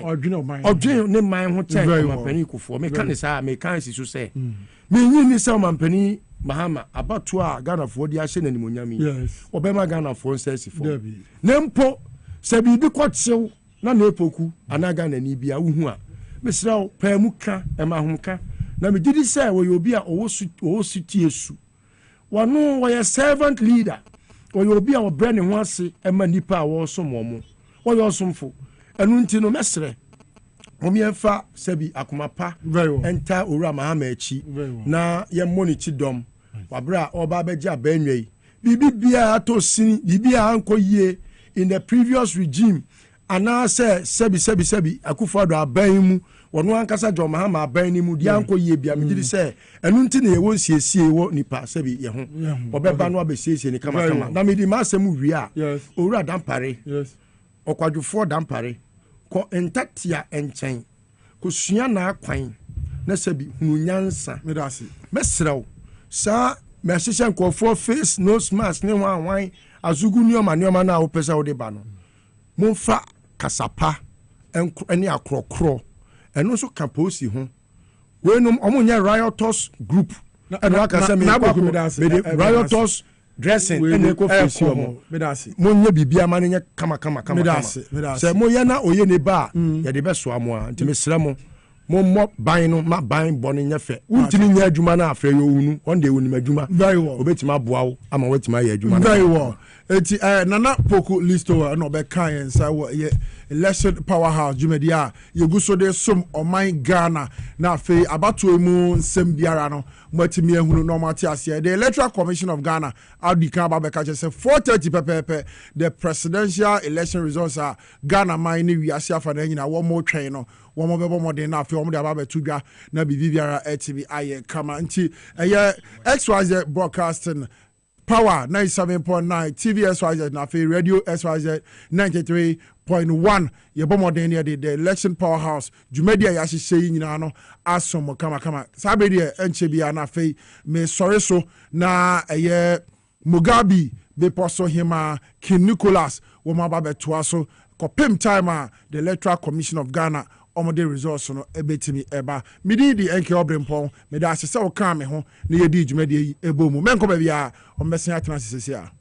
or Dream Mine, what time Penny Kufo, mechanics to say. Me, ni some penny Mahama, about 2 hours, Ghana for the Ashen and Munyami. Yes. Obama Ghana for says for Nempo, Sabi be quite so, na nepoku, Anagan and Ibia Uhua. Mr. Pemuka, Emahunka. Na me did say we obi a owo suti esu wano we servant leader we obi a obre ne ho ase ema nipa a wo somomo wo yo somfo enu nti no mesre omi enfa sabi akomapa enta owura Mahama echi na ye monichi dom wabra oba beja banwei bibia ato sin bibia anko yie in the previous regime ana say sabi Akufo-Addo aban mu wono ankasa John Mahama aban ni mu di anko ye bia me di say enu nti na ye won siesie wo nipa sabi ye ho obeba no abesiesie ni kama na me di ma asem wi a owura dampare okwadwofo dampare ko entatia enchen ko sua na akwan na sabi hunu nyansa mesrew sa me hyehyɛ nkɔfoɔ face nose mask ne wan azugu nioma na wo pesa wo de ba no momfa kasapa eni akrokro eno so kaposi ho we no omunye riotous group eno aka say me riotous dressing ene ko face omo monye bibia ma ne kama say moye na oye ne ba ye de beso amoa nti mesra mo mo ban no ma ban bone nya fe untini nya adwuma na afre yo unu on de wonu adwuma very well obetima boawo ama wetima ya adwuma very well eti nana poku listo no be kan ensa wo ye election powerhouse jumedia ye guso de som oman Ghana na afi abato mu nsem biara no matimi ehunu no mati ase the Electoral Commission of Ghana audi kan ba be ka say 4:30 pepepe the presidential election results are Ghana man ni wiase afa na nyina wo mo twen no wo mo bebo modern na afi wo mo de aba betudwa na bibi biara etimi aye kama nti XYZ broadcasting Power 97.9 TV SYZ na fe Radio SYZ 93.1 ye bomodeni ya the election powerhouse jumedia ya hyehyɛ nyina no asom kama sabe de enche bia na fe me sore so na Mugabe be poso hima King Nicholas wo ma ba beto aso kopem time the Electoral Commission of Ghana omode results no ebetimi eba midi di enke obrempon me da asese wo kan me ho na ye di dwumade ebomu menko ba bia ombesen atena sesese a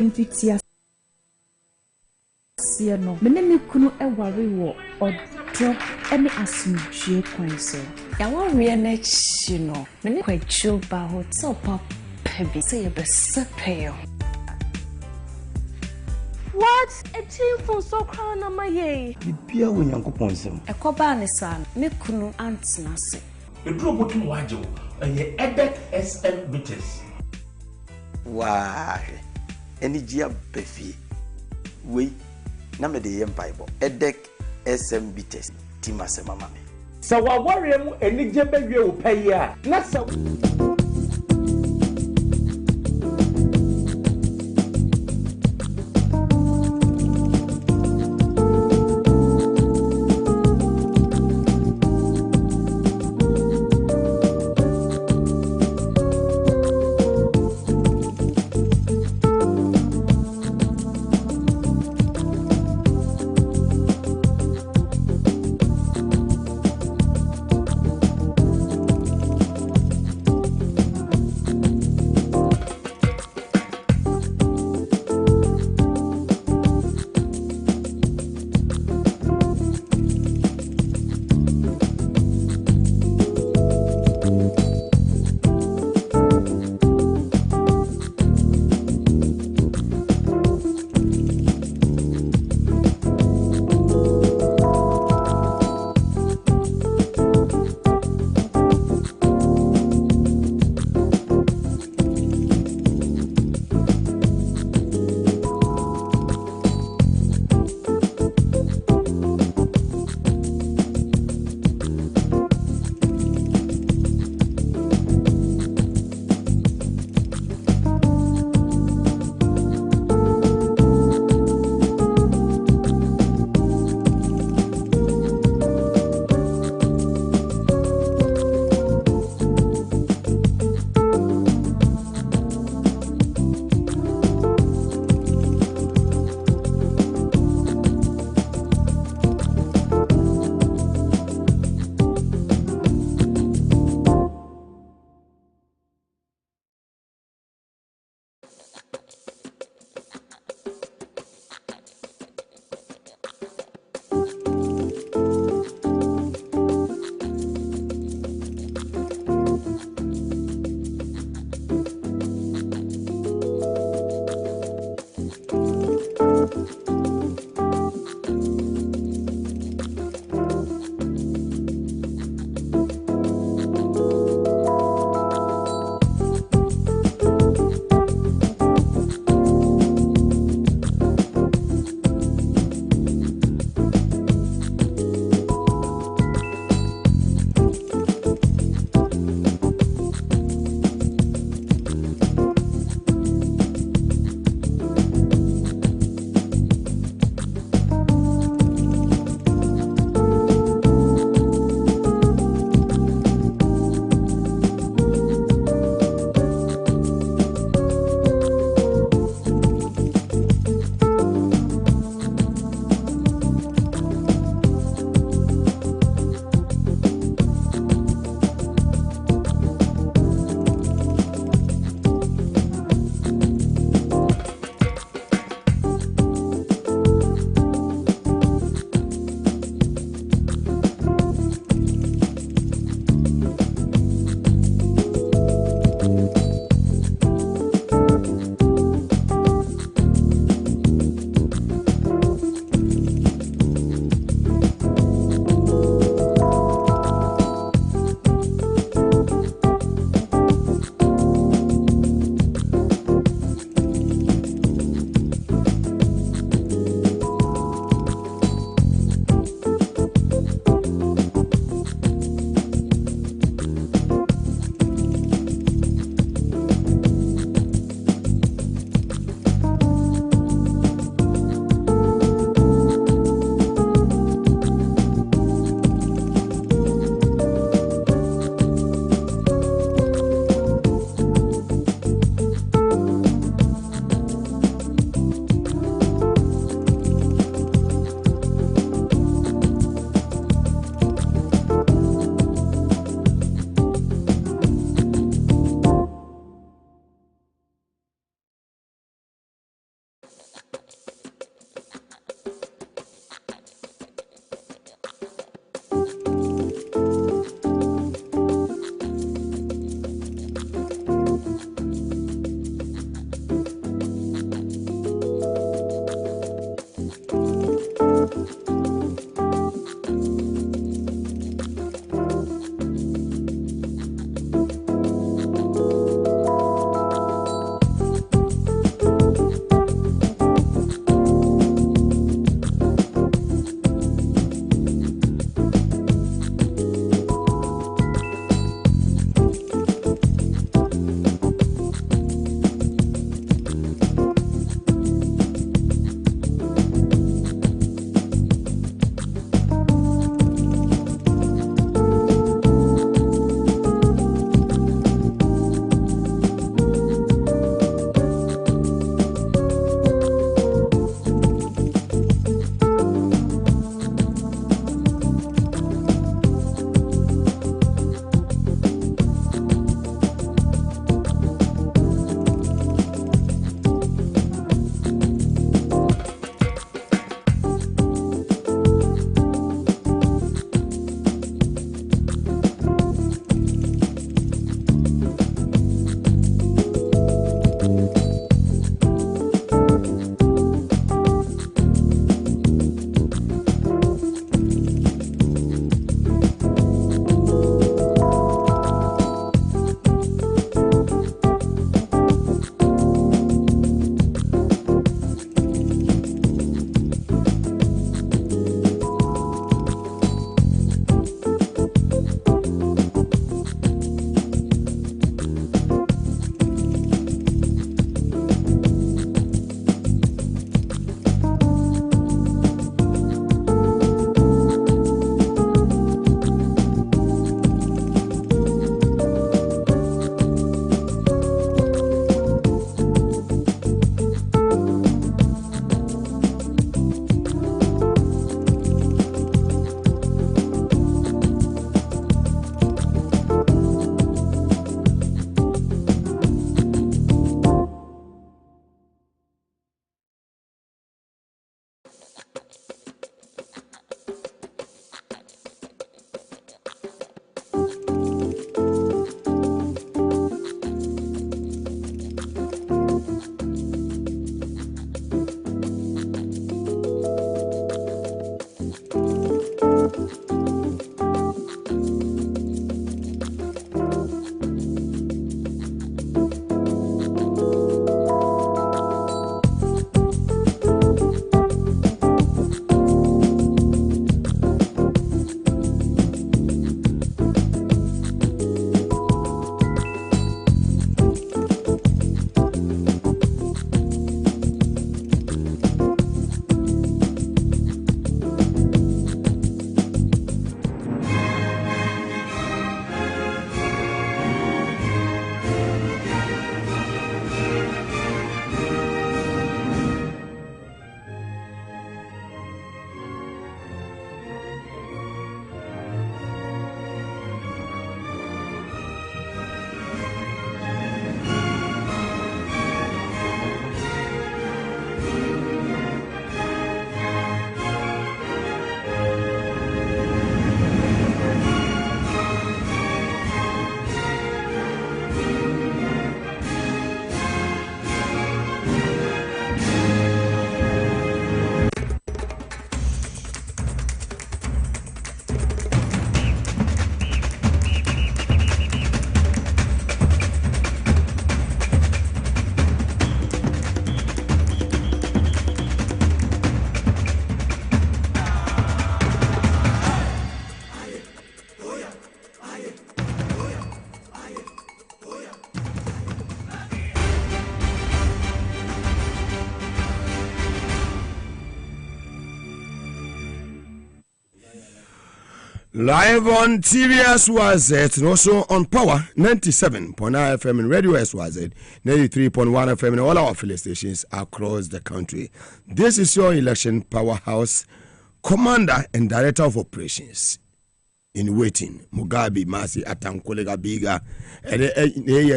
Infitia no menene kunu eware wo odo ene asumdue kwan so ya ware na chi no mene kwacho ba hotel pop pebi say ye besepeyo what a team for so crown na maye bibia wo nyankopon sem ekoba ne san me kunu antina se eduro botum waje ye edek SM bitters wa energia befi we na me de yem bible edek SM bitters timase mama me sa wa warrior mu enige bewie wo payi a na sa Live on TV SYZ and also on Power 97.9 FM and Radio SYZ 93.1 FM and all our affiliate stations across the country. This is your Election Powerhouse Commander and Director of Operations in waiting, Mugabe Masi Atankolega Biga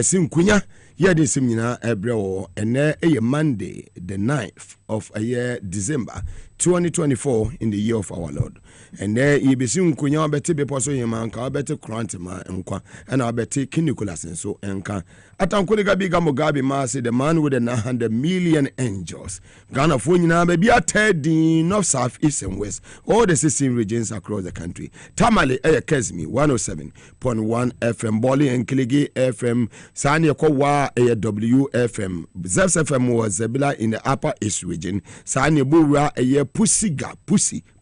Sim Kunya Yadi Simina Ebreo and a Monday the 9th of a year December 2024 in the year of our Lord. And there you be soon kunya beti be poso yema nka beti krantima nkwa and beti Nicholas and so enka atankolega biga Mugabe Masi, the man with the 900 million angels. Ghana for nyina be bia third north, south, east and west, all the 16 regions across the country. Tamale Kesmi 107.1 FM, Boli and Kiligi FM, Sani Kowa WFM, Zeps FM was Zebila in the upper east region, Sani Bura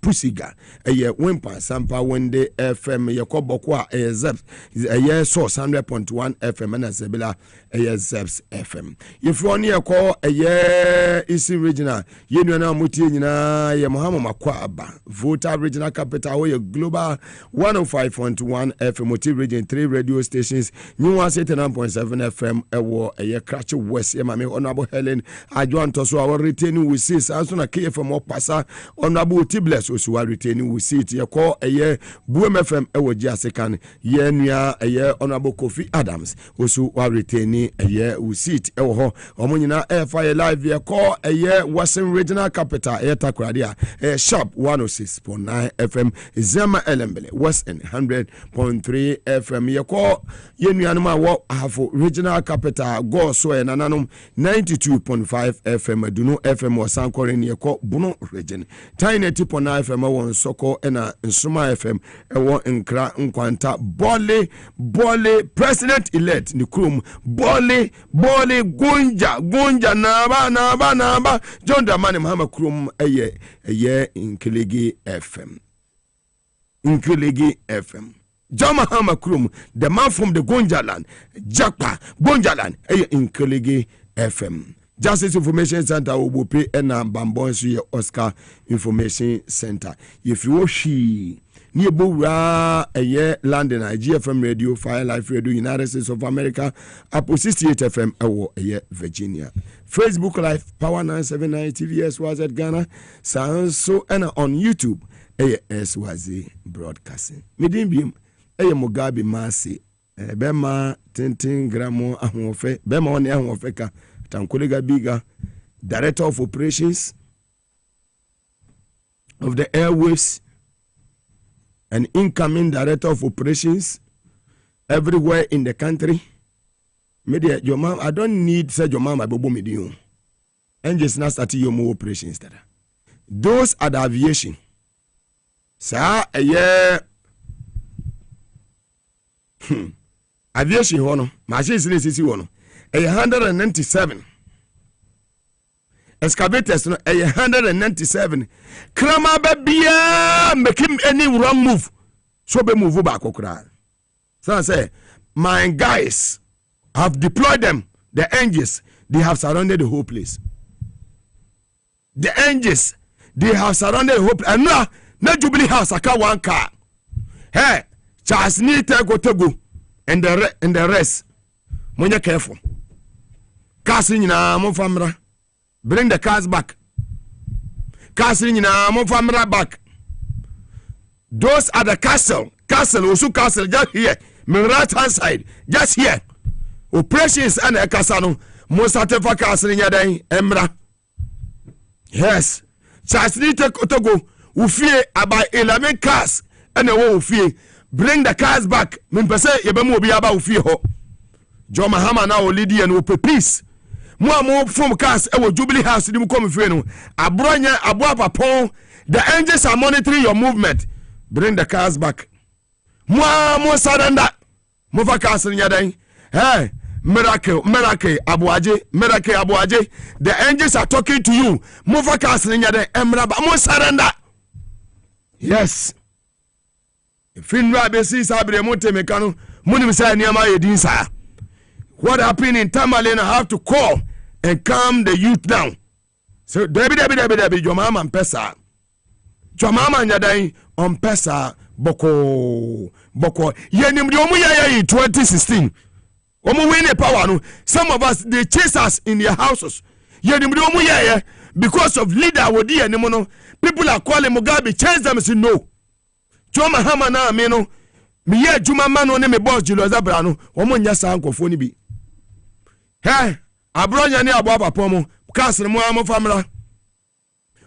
Pussiga, a year Wimpa, Sampa Wende FM, Yakobokwa, a Zeps, a year source 100.1 FM, and a Zebila, a year Zeps FM. If you want call a year East Regional, you know, Mutina, Yamahama Makwaba, Vota Regional Capital, a global 105.1 FM, Moti Region 3 radio stations, New 179.7 FM, a war, a year Cratch West, Yamame, Honorable Helen, I joined us our retaining with sis, as soon as I came from Opasa, Honorable Tibles, also retaining with seat, a call a year, Boom FM, a war Jasican, Yenia, a year, Honorable Kofi Adams, also retaining a year with seat, Omonina Air Fire Live, a call a year, Western Regional Capital, Air Takradia, a sharp 106.9 FM, Zema Elembele, Western 100.3 FM, a call Yenianuma Walk, half Regional Capital, Go So and Ananum 92.5 FM, Duno FM or San Corin, a call Buno region, Tiny 2.9 FM, one Soko and a Suma FM, a one in Kra Nkwanta, Bole, President elect, Nikrum, Bole, Gunja, Naba, John Damani Mahama Krum, a year in Kiligi FM. In Kiligi FM. John Mahama Krum, the man from the Gonjaland, Jakpa, Gonjaland, in Kiligi FM. Justice Information Center will pay and Bambonsu Oscar Information Center. If you she near Bura a year London, GFM Radio, Fire Life Radio, United States of America, Apple 68 FM, a year Virginia. Facebook Live, Power 979 TVS was at Ghana, so and on YouTube, ASYZ Broadcasting. Midimbium, Mugabe Masi, Bema, Tintin, Gramo, Ahmofe, Bema on Ahmofeka. Tankolega Biga, Director of Operations of the Airwaves and incoming Director of Operations everywhere in the country. Media, your mom, I don't need say your mom, I bobo medium. And just not start your more operations. Those are the aviation. Sir, a year. Aviation, one, machine is one. 197 excavators, 197 Krama Babia make him any wrong move. So be move back. So I say, my guys have deployed them, the angels, they have surrounded the whole place. The angels, they have surrounded the whole place. And now, no Jubilee House, I can't one car. Hey, Charles need to go and the rest. When you're careful. Casting na famra. Bring the cars back. Casting na famra back. Those are the castle. Also castle just here. My right hand side. Just here. Operations and a casano. Most artefa castle in your emra. Yes. Chasni take otogo. Ufie about 11 cars. And a ufie. Bring the cars back. Mimpese yebemo bi aba ufie ho. John Mahama now lady and open peace. More from cars ewo Jubilee House dim come free no. Abronya abua papon. The angels are monitoring your movement. Bring the cars back. More surrender. Move cars in your day. Hey, miracle abuaje. The angels are talking to you. Move cars in your day. Emra more surrender. Yes. Finra besi sabre monte mekano. Munim say niama yedin sa. What happened in Tamalena, I have to call and calm the youth down. So, Debbie, your mama and Pesa. Your mama and your day on Pesa boko yenim de omu in 2016 omu win the power no. Some of us they chase us in their houses. Yenim de omu because of leader wodi yenim no. People are calling Mugabe, chase them, say no. Choma hama na me no. Me ye juma mano ne me boss Julius Abra no. Omo nya sa ankofo ni bi. Hey, abronya ne abo papa mo. Kasre mo am famra.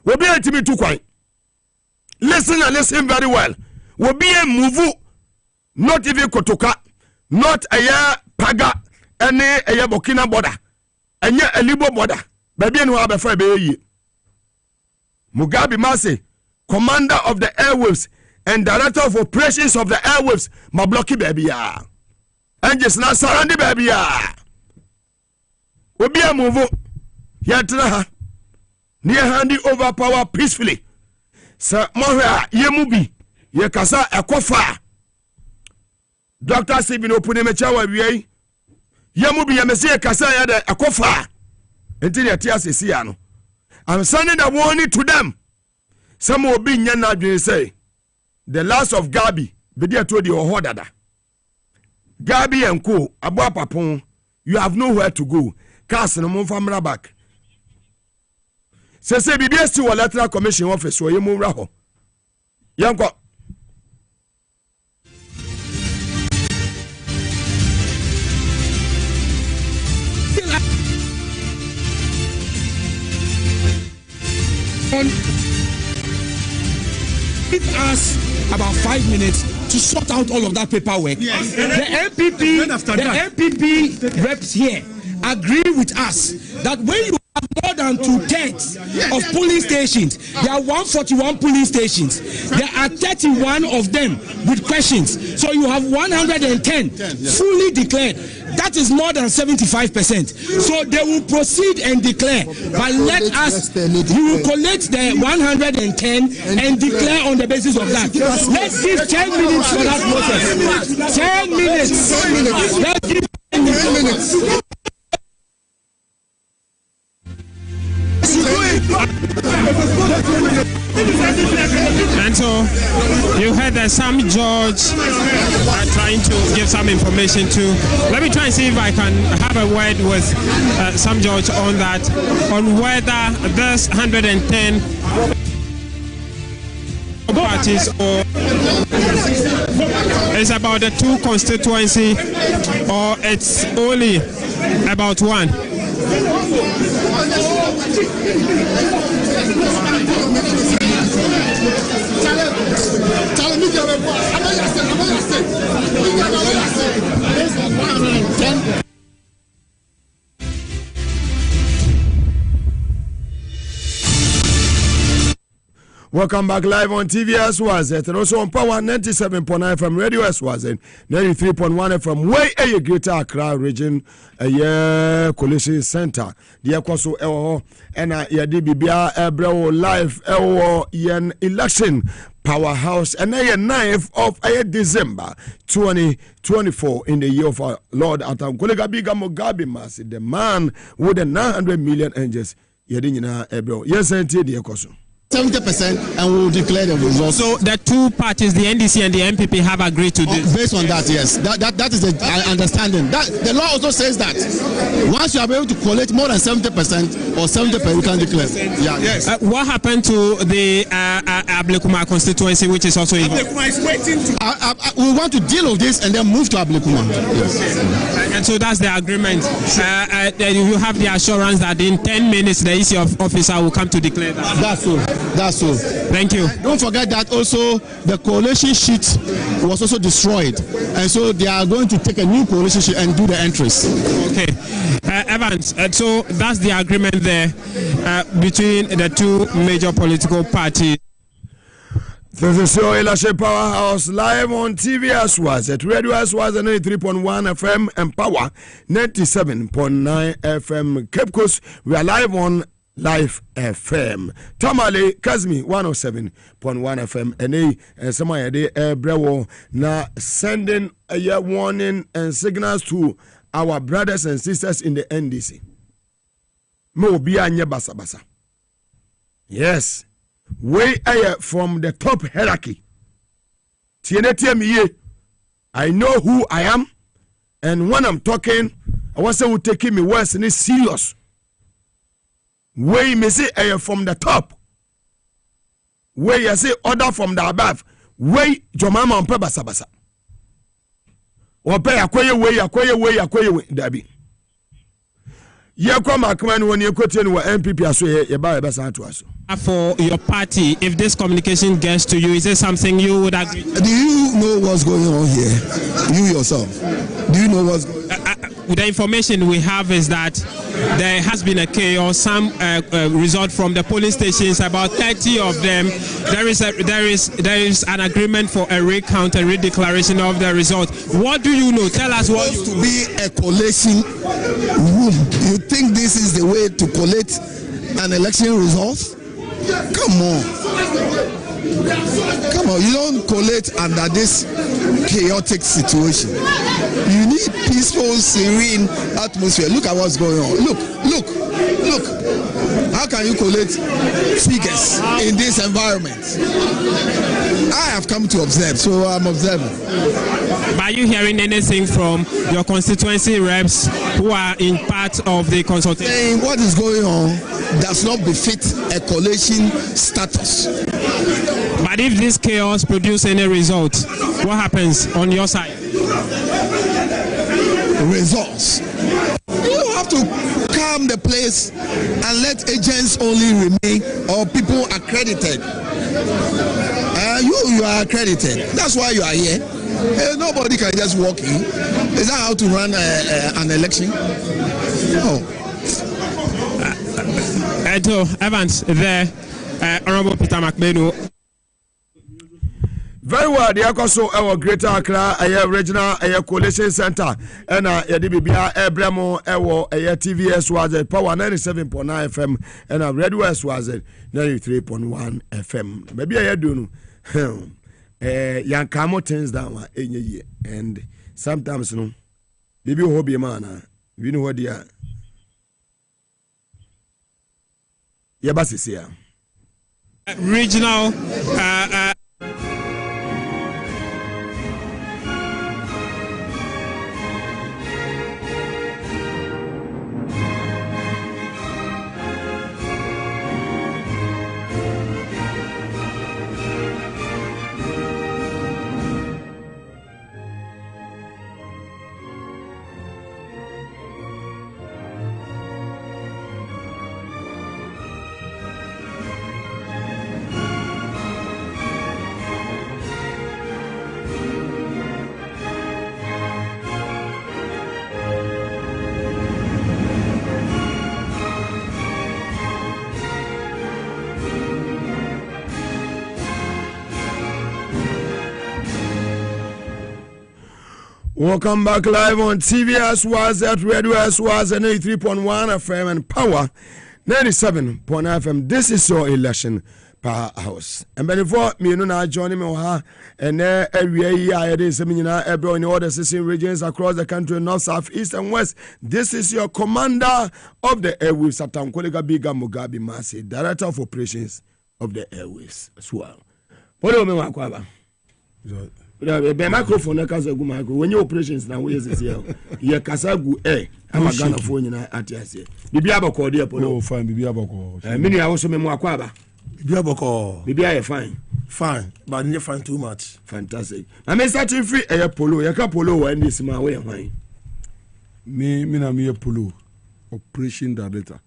Obi antimi tu kwan. Listen and listen very well. Obi e move not even Kotoka, not a year Paga, any a year Burkina border. And yet a Libo border. Baby and have a fair baby. Mugabe Mase, commander of the airwaves and director of operations of the airwaves, Mabloki baby ya. And just not surrounded baby ya. Obi a move yatra near handing over power peacefully. Sir Mohra Yemubi, Yekasa Ekofa. Dr. Stephen Opunemechawa Vie Yemubi Yamese Kasa Yada Ekofa. Until your tears is Siano. I'm sending a warning to them. Some will be Yana say the last of Gabi, Bedia told you or Hodada. Gabi and Co, Abba Papon, you have nowhere to go. Cast no more from Rabak. Say BBS to a electoral commission office so you move raho. Yanko. Give us about 5 minutes to sort out all of that paperwork. Yes. The MPP reps here agree with us that when you have more than 2/3 of polling stations, there are 141 polling stations. There are 31 of them with questions. So you have 110 fully declared. That is more than 75%. So they will proceed and declare. But let us, you will collect the 110 and declare on the basis of that. Let's give 10 minutes for that process. 10 minutes. Let's give 10 minutes. And so you heard that Sam George trying to give some information to. Let me try and see if I can have a word with Sam George on that, on whether this 110 parties or it's about the 2 constituency or it's only about 1. Welcome back live on TV as was it, and also on Power 97.9 from Radio as was it, 93.1 from way a Greater Accra region, a year Collation Center. The Ekoso and Yadi Bibia Ebro live yen election powerhouse and a 9th of December 2024 in the year of our Lord Atam Kolega Biga Mugabe Masi, the man with the 900 million angels. Yadina Ebro. Yes, and the Ekoso. 70% and we will declare the results. So the 2 parties, the NDC and the MPP, have agreed to this. Based on that, yes, that is the understanding. That the law also says that once you are able to collect more than 70% or 70%, you can declare. Yeah, yes. What happened to the Ablekuma constituency, which is also involved? Ablekuma is waiting to. We want to deal with this and then move to Ablekuma. Yes. And so that's the agreement. You have the assurance that in 10 minutes the EC officer will come to declare that. That's all. That's so. Thank you. Don't forget that also the coalition sheet was also destroyed, and so they are going to take a new coalition sheet and do the entries. Okay, Evans. So that's the agreement there between the 2 major political parties. This is your ElectionPowerHouse live on TV as was at Radio as was 93.1 FM and Power 97.9 FM Cape Coast. We are live on Live FM. Tamale Kazmi 107.1 FM and somewhere they brewo na sending a warning and signals to our brothers and sisters in the NDC. Mo bi anye basa basa. Yes. We are from the top hierarchy. I know who I am, and when I'm talking, I want to take me words and it's serious. Where me say from the top. Where you say order from the above. Where Jomama on basa basa. Or pay acquire way, Dabi. Yakwa Makman when you quote MPP as you buy a basa to us. For your party, if this communication gets to you, is there something you would agree? Do you know what's going on here? You yourself. Do you know what's going on? The information we have is that there has been a chaos. Some result from the polling stations, about 30 of them. There is an agreement for a recount and redeclaration of the result. What do you know? Tell us what you to be a collation room. You think this is the way to collate an election result? Come on, you don't collate under this chaotic situation. You need peaceful, serene atmosphere. Look at what's going on. Look. How can you collate figures in this environment? I have come to observe, so I'm observing. Are you hearing anything from your constituency reps who are in part of the consultation? What is going on does not befit a collation status. But if this chaos produces any result, what happens on your side? Results. You have to calm the place and let agents only remain or people accredited. You are accredited. That's why you are here. Nobody can just walk in. Is that how to run an election? No. Edo Evans, there, Honorable Peter McMenu. Very well, the Akoso, our Greater Accra, a regional, a Collation Center, and a DBBA, Ebremo, a TVS was a Power 97.9 FM, and a Red West was a 93.1 FM. Maybe I do know. Young Camo turns down in a year, and sometimes, no, maybe hobby man, you know what they are. Yabas is here. Regional, Welcome back live on TVS was at Radio S was at 93.1 FM and Power 97.9 FM. This is your election powerhouse. And before me no joining me and every year I did some in all the 16 regions across the country, north, south, east, and west. This is your commander of the airwaves, Satan Kolega Biga Mugabe Masi, director of operations of the airwaves as well. What do you mean, Kwaba? The microphone when your operations now is here. Ye Kasagu I'm a gun of phone at yes. Bibiaboko, dear Polo, fine, Bibiaboko. Many I also memoir Quaba. Bibiaboko, Bibia fine, but you find too much. Fantastic. I may start you free a polo, a polo, and this my way of mine. Me a polo, operation director,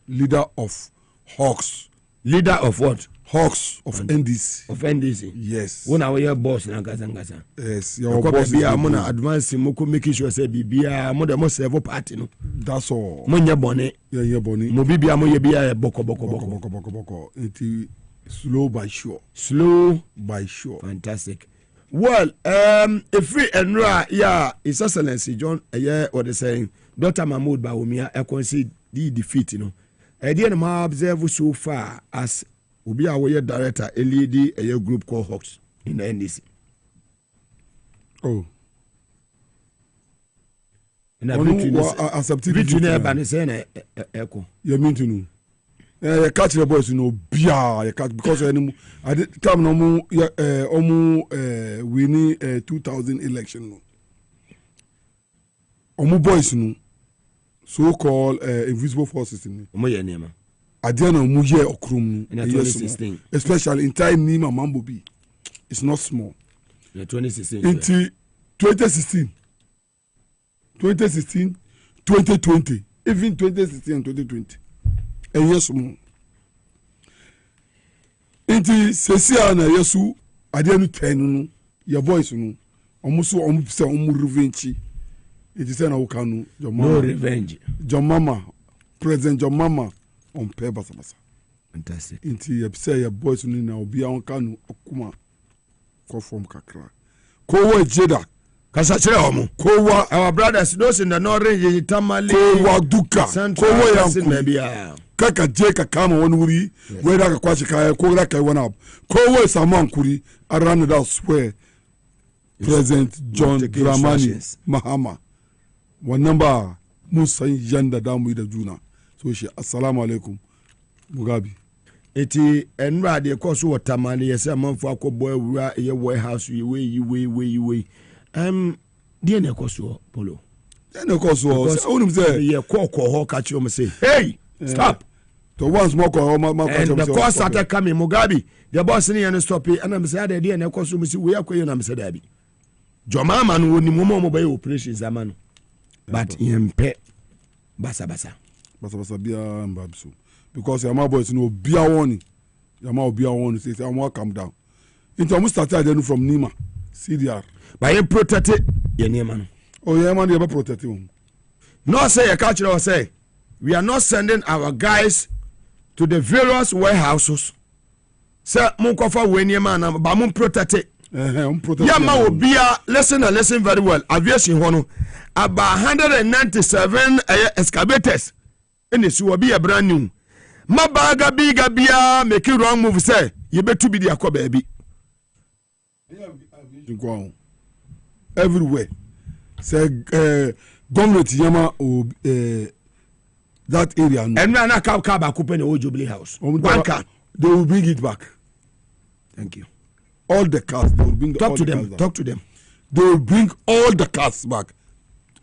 leader of Hawks. Leader of what? Hawks of NDC. Of NDC? Yes. When I was boss in Agazangasa. Yes. Your boss. I'm going to advance him, making sure say Bibia, I'm the most several party. No? That's all. Monya Bonnet. Yeah, Bonnet. Mobibia, Moya, Boko. It's slow by sure. Slow by sure. Fantastic. Well, if we and yeah, His Excellency John, what they saying, Dr. Mahmoud Bawumia, I concede the defeat, you know. I didn't observe so far as Ubi our director, a lady, a group called Hawks in the NDC. Oh. And I accepted echo. You mean to know? catch the boys no bia you catch because any I did time no mu winning 2000 election no omu boys no so called invisible forces ni omo ye niam adia na omu ye okrum in 2016 especially in time Nima Mambo B it's not small in 2016 into 2016 2020 even 2016 and 2020 and yes more into sesia na yesu adia no 10 no your voice no almost say revenge it is na ukanu your mama no revenge your mama president your mama on pay basa fantastic into you say your voice no na obi an kanu akuma ko form kakra ko wa jeda kasa chere omo kowa our brothers those in the northern Yitamale kowa duka kowa ya kaka je ka kama wani wuri wai da ka kwashi kaya ko da kai wani abu kowa saman kuri around that square President John Dramani Mahama wannan ba mun san yanda da mu yi da juna so shi assalamu alaikum Mugabe eti enra de koso watamani yesa manfo akobọ awura ye warehouse we die na koso polo die na koso onum say ye kokọ ho ka chi say hey stop to once more ko ma and the course started coming Mugabe the boss ni and stop it and am say die na koso say we akoye na say da bi joma ma no ni mo ba operations amano but yempe basa bia mbabso because your boys no bia warning your bia warning say I want calm down into almost started then from Nima CDR by him protect it your name man oh yeah man you be protect him no say a culture or say we are not sending our guys to the various warehouses say mun kofa we name man ba mun protect it yeah ma obia listen very well aviation hono about 197 excavators in the suwabia brand new mabaga biga bia make wrong move say you better be the akwa baby everywhere say government yama that area no and na car ba coupe na Jubilee House one car they will bring it back. Thank you. All the cars they will bring talk to them they will bring all the cars back.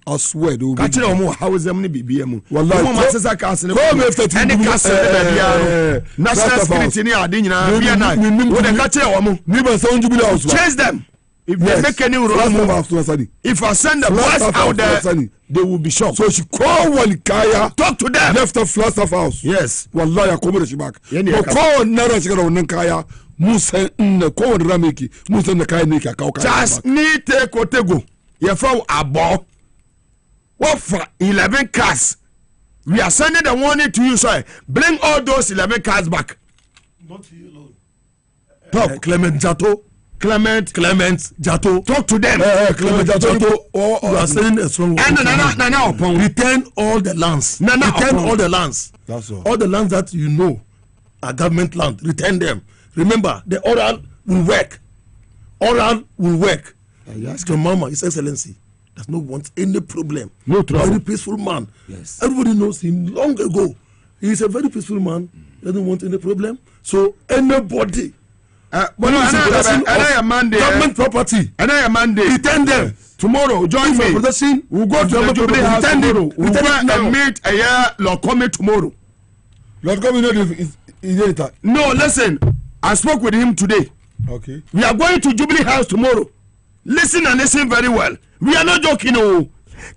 I swear they will bring how is them ni BBM wallahi mo masesa cars ni any cars national security ni ade nyina bia na wo de ka kire omo ni ba say Jubilee House chase them if they make any wrong move if I send the boys out there they will be shocked so she call Walikaya talk to them left of Flastaff House yes wallahi akomo she back ko nara shi gara wannan kaya musa na ko rameki musa na kaya ne ka kawo just ni te kotego ye fa abo what for 11 cars we are sending the warning to you sir bring all those 11 cars back not to you alone talk Clement Jato talk to them Clement Jato you are saying a strong word and upon return all the lands all the lands that's all the lands that you know are government land return them remember the oral will work your mama his excellency does not want any problem no trouble very peaceful man yes everybody knows him long ago he is a very peaceful man doesn't want any problem so anybody government property return them tomorrow join me we'll go to the Jubilee House tomorrow we'll go and meet Lord Kwame tomorrow Lord Kwame no listen I spoke with him today okay we are going to Jubilee House tomorrow listen and listen very well we are not joking oh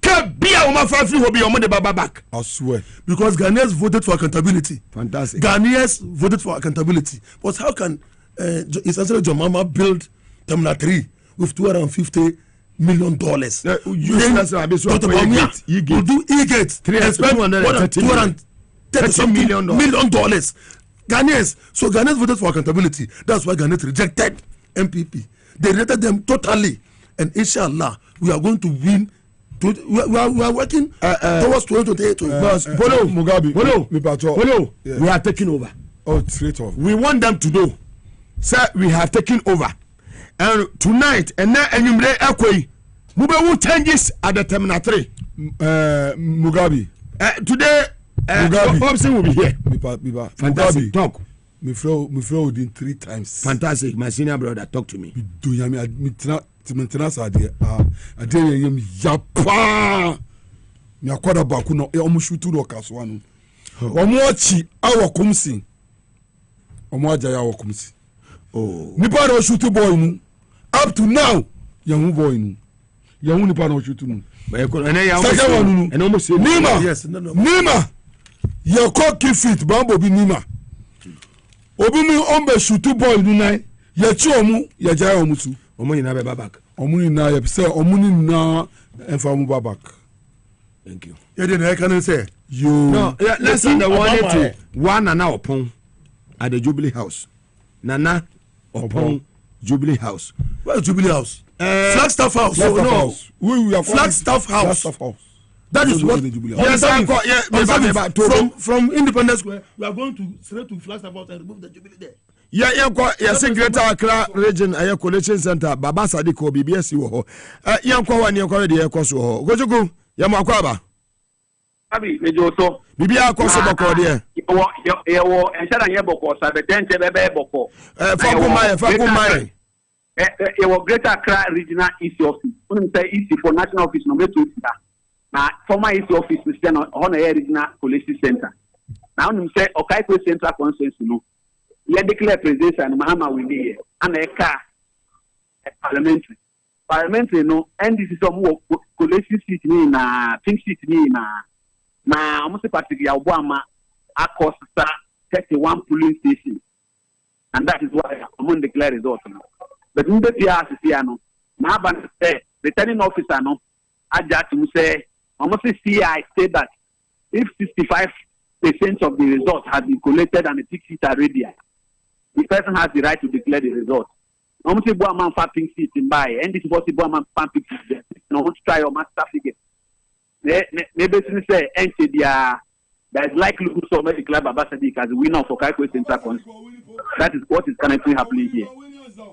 back I swear because Ghanaians voted for accountability fantastic Ghanaians voted for accountability but how can essentially John Mama build Terminal 3 with $250 million we'll do e-gates and spend more than $230 million Ghanaians so Ghanaians voted for accountability that's why Ghanaians rejected MPP they rejected them totally and inshallah we are going to win we are working towards 2028 Polo Mugabe Polo we are taking over straight off we want them to know sir we have taken over and tonight and now enyumre ekoi mube changes at the Terminal 3 Mugabe today Option will be here. Fantastic. Talk. Me throw within 3 times. Fantastic. My senior brother, talk to me. Do you me tena sade yem yapa. Me akwada baku no e omo shutu do kaso anu. Omo achi awo kumsi. Omo aja ya awo kumsi. Oh. Nipa do shutu boy mu. Up to now, young boy nu. Young nipa no shutu nu. Nima. Yes, Nima. Your cocky feet, Bambo be Nima. Obumi ombe shutu boy nu nai. Ye chi omu, ye jaya omusu. Omuni na be babak. Omuni na ye say omuni na enfamu babak. Thank you. You didn't can say you. No, let's send the one to one Nana Opon at the Jubilee House. Nana Opon Jubilee House. Where is Jubilee House? Flagstaff House. No, we are Flagstaff House. That is what. Yes, from Independence Square, we are going to straight to Flagstaff House and remove the Jubilee there. Yes, Greater Accra Region, a Collation Center, Baba Sadiko, BBS, Yanko, and Yanko, the Koso. Go to go, Yamakwaba. Abi, Mejoso. Bibia Koso Bokodia. And Sharon Yaboko, Sabetente, Beboko. Fakumai. Your Greater Accra Regional East Office. When say East for National Office, number 2. Now, former East Office is on a regional Collation Center. Now, you say, okay, Central Consensus, no. You declare presidential and Mahama will be here. And a car parliamentary. Parliamentary, no, and this is some collation seat in pink seat in almost a particular Obama across 31 polling stations. And that is why I'm going to declare results. But in the PRCC, now, say, returning officer, no, I just say, almost CI said that if 65% of the results have been collected and the 6 seats are ready, the person has the right to declare the result. I'm saying, boy, man, pink seat in buy, and this is what the boy man pink seat. No, want to try your master figure. Maybe say, and there's likely to so many club Abasadi as a winner for Kaikwe Central Council. That is what is currently happening here.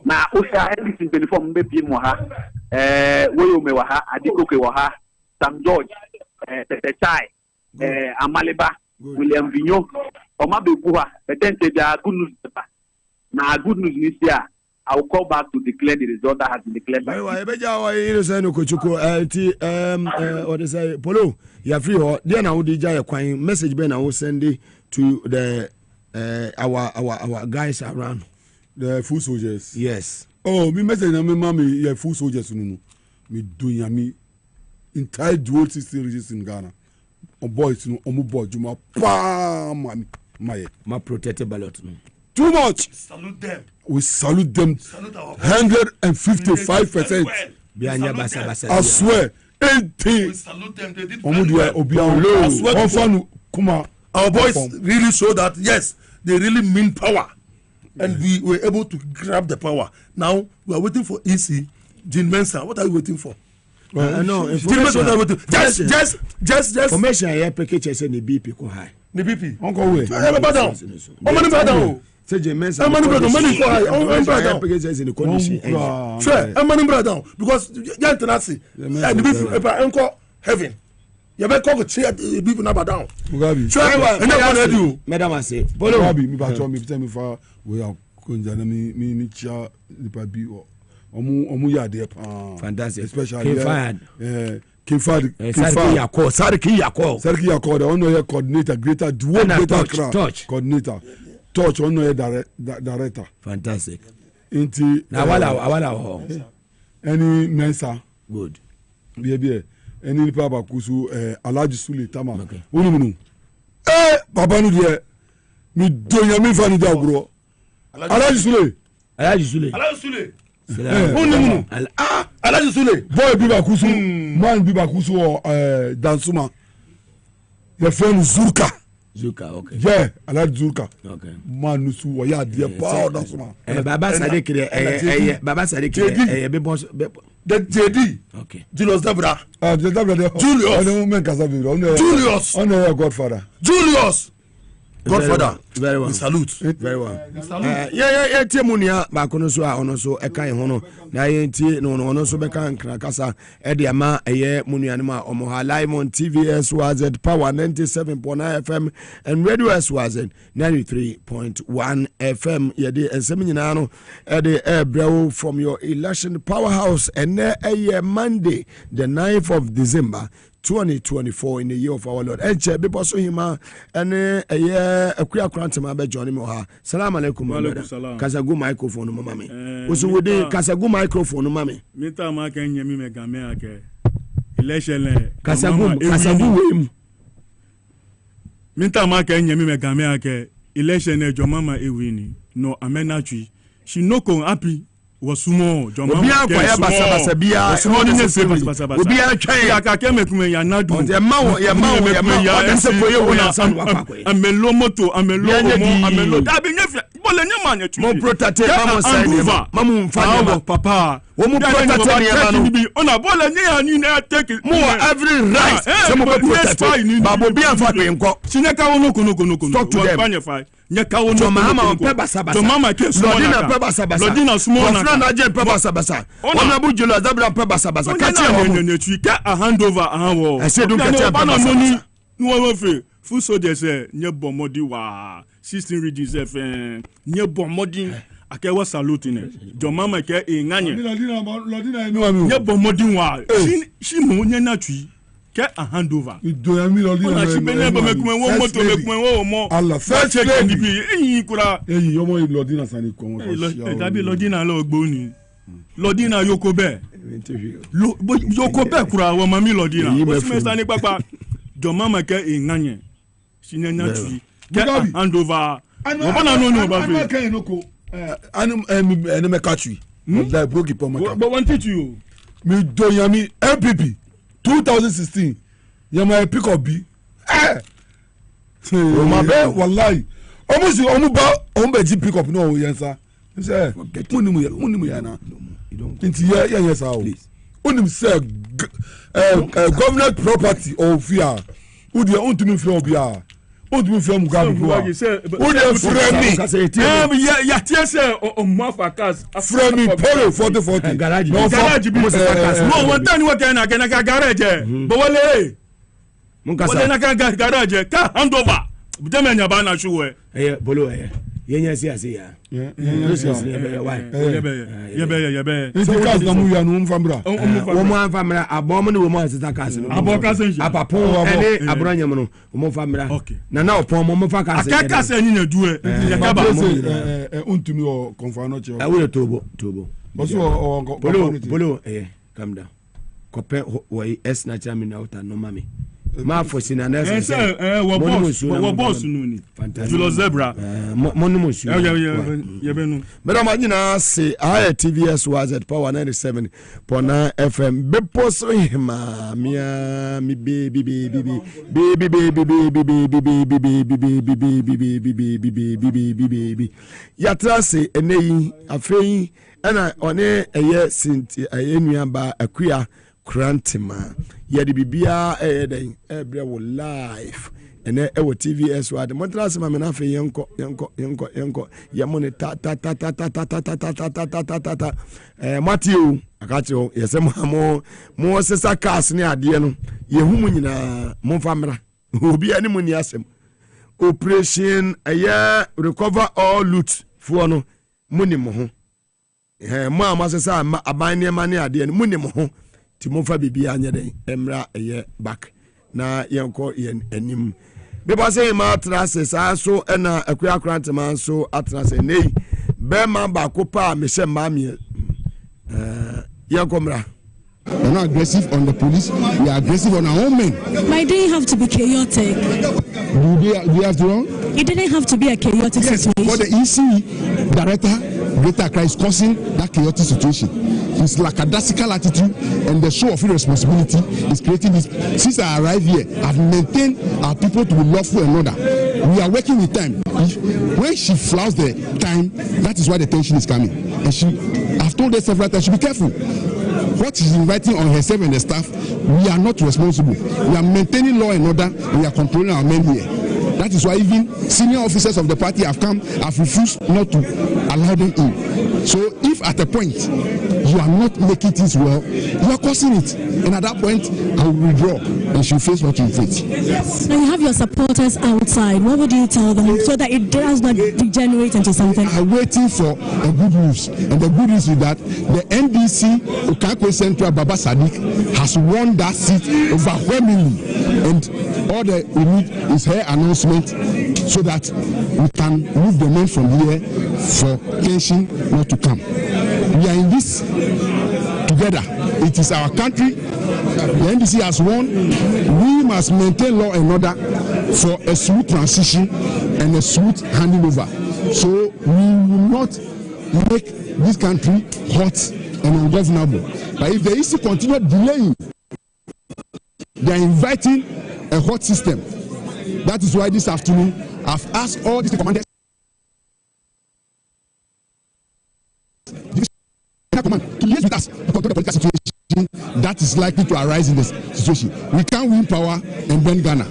Now, Osha, anything to inform maybe Moha, Woyomewaha, Adikoke Waha, Sam George, Chai, Amaliba, William Vignon, Omabe Buha, but then they are good news. Now, good news is here. I will call back to declare the result that has been declared by what is say Polo, you are free or then I would DJ message Ben I will send it to the our guys around the food soldiers. Yes. Oh, me message na me mama ya food soldiers no. Me doing me entire dual system regions in Ghana. On boys no omo boy juma pa my protected ballot no. Too much. Salute them. We salute them. 155%. I swear. 80. We salute them. They did well. Our boys really show that yes, they really mean power, and we were able to grab the power. Now we are waiting for EC, Jean Mensah. What are you waiting for? No, just. Information I package say the BP ko high. The BP. Uncle way. Down. Say Jean Mensah. Money go high. Package is in the condition. Sure. Money down because you international. And the BP uncle heaven. You better call the people number down. Mugabe. Sure. And that one Madam I say. Mugabe me back me tell me for we are konja me chia nipa bi omu ya de fantastic, especially Kifad Sarki Yako the ono coordinator greater dual greater coordinator touch ono director fantastic inti na wala any mensa good bie any papa kusu Alhaji Sule Tama onimunu papa nu de mi donya mi fani da bro Alhaji Sule Alhaji Sule boy biba kusu man biba kusu Dansuma your friend Zurka okay yeah Alhaji Zurka okay man nusu wa ya de pa Dansuma baba Sadiq baba Sadiq be boss the JD okay Julius Dabra Julius on your godfather Julius Godfather. Very well. Salute. Very well. Yeah, Timunia, Baconoso, Onoso, Eka Hono, Nayanti, no, Onoso Bekan, Krakasa, Ediama, Aye, Munianima, Omoha, Live on TVS was at Power 97.9 FM and Radio S was at 93.1 FM. Yadi and Seminano, Eddie Brew from your election powerhouse, and a Monday, the 9th of December. 2024 in the year of our Lord. Eche be poso hima ene akuya krante ma be join me ha. Salam alaikum. Kasagu microphone mama me. Oso wode kasagu microphone mama me. Mita ma kan nyemi me game ake. Election kasagu wem. Mita ma kan nyemi me game ake. Election e jo mama e wini. No amenatwi. She no kon happy. Wasumo joma bia kwa ya basa bia obia twan ya ka kemekume ya nadu ya mawo odese boye wona san wakwa amelo moto amelo omo amelo dabi nyefia bole nyama nya tu mo protect mama sign mamu mfanya papa wo mo protect me ona bole nya ni na take mo every right se mo protect babo bia fa pe nko chinyaka wono kono talk to them nyaka wono mama pe basa mama ke lodina pe basa lodina sumo na na je pe basa ona bujulo zabra pe basa kachi ho ka a handover ahanwo I said don't catch up money no fe full soldiers nye bomodi wa 16 regions nye bomodi akewa salute ne jo mama ke enganye nye bomodi wa shi mo nye na tui ke a handover idoyami lodina na bene ba mekume wo moto mekume wo mo Allah first lady bi eyin kura yomo lodina sani ko dabi lodina lo gboni lodina yokobe yokobe kura wo mami lodina o si mesta ni papa jo mama ke enganye sinenya tui ke handover wo bana no ba fe kan enoko anu me katui like broki po maka but want you mi doyami MPP 2016 yama pick up bi ma be wallahi omu ba omu ji pick up no yensa say unimu ya na inti ya yensa o unim say government property or fear udi untumi fear obia untumi fear mugabe udi fear me ya tie say o mafa cars fear me polo 40 garage bi no one time we can garage but wale wale na garage ka handover bideme nya ba na shuwe bolo yenya si ase ya yebe cars na mu ya no mfambra wo mo amfamra abom ne wo mo asita cars no apapo ene abranya mo no wo mfamra na opon mo mfa cars akaka se nyi na duwe yakaba untumi o konfano che awe tobo boso o bolo calm down kope wo es na chami na uta no mami ma fosi na nese wo boss no ni julo zebra monimo su yebenu madam nyina se aya TVS was at Power 97.9 FM beposo hima mia mi baby yatra se eneyi afei ana one eye sinti enua ba akua Krantima yadi bibia den ebre wo live ene e wo TVS wa de montrase ma me na fe yenko yamone ta Matthew akacho yese mo sesa cars ne ade no yehumu nyina mo famra obi ani mu ni asem operation recover all loot fo no muni mo ho mo amasesa aban ne ma ne ade no muni mo ho Timofa bibi anya den emra back na yenko yen anim be ba say ma trase sa so na akua krantema so atrase nei be ma ba ko pa me hye ma me yenko mra. We're not aggressive on the police. We are aggressive on our own men. But it didn't have to be chaotic. We have to run? It didn't have to be a chaotic situation. But the EC director, Greater Accra, is causing that chaotic situation. His lackadaisical attitude and the show of irresponsibility is creating this. Since I arrived here, I've maintained our people to be lawful and order. We are working with time. When she flouts the time, that is why the tension is coming. And I've told her several times, she be careful. What she's inviting on herself and the staff, we are not responsible. We are maintaining law and order, and we are controlling our men here. That is why even senior officers of the party have refused not to allow them in. So if at a point you are not making things well, you are causing it. And at that point, I will withdraw and she'll face what you face. Now you have your supporters outside. What would you tell them so that it does not degenerate into something? I'm waiting for a good news. And the good news is that the NDC Okakwe Central Baba Sadiq has won that seat overwhelmingly. And all that we need is her announcement so that we can move the men from here for tension not to come. We are in this together. It is our country. The NDC has won. We must maintain law and order for a smooth transition and a smooth handing over. So we will not make this country hot and ungovernable. But if the EC continue delaying, they are inviting a hot system. That is why this afternoon I've asked all these commanders to liaise with us to control the political situation that is likely to arise in this situation. We can't win power and burn Ghana.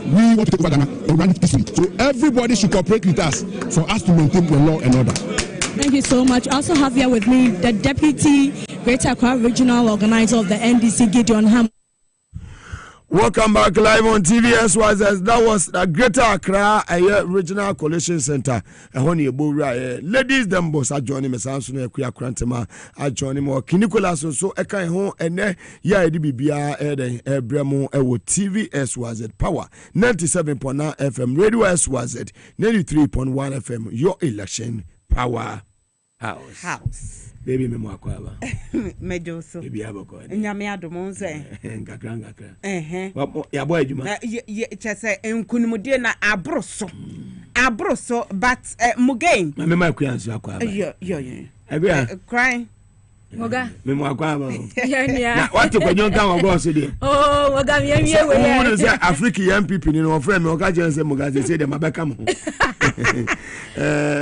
We want to take over Ghana and run it peacefully. So everybody should cooperate with us for us to maintain the law and order. Thank you so much. I also have here with me the Deputy Greater Accra Regional Organizer of the NDC, Gideon Ham. Welcome back live on TV SYZ. That was the Greater Accra Regional Collation Center. Ladies, them boss are joining me. Sansu Kuya Krantema are joining me. Kinikola so eka hon ene ya edi bibia Bremo ewo TV SYZ Power 97.9 FM Radio SYZ 93.1 FM. Your election power house. Baby me mwakwaba mejoso baby aboko nyame adomonse ngakra ya boy adwuma chese enkunumudie na abroso but mugain me makuyanso akwaba yo abia crying Moga me mwakwaba yania na watu kwenyoka wago so de moga miye we ya who say Africa MPP ni no friend me oga jense moga say dem abeka mo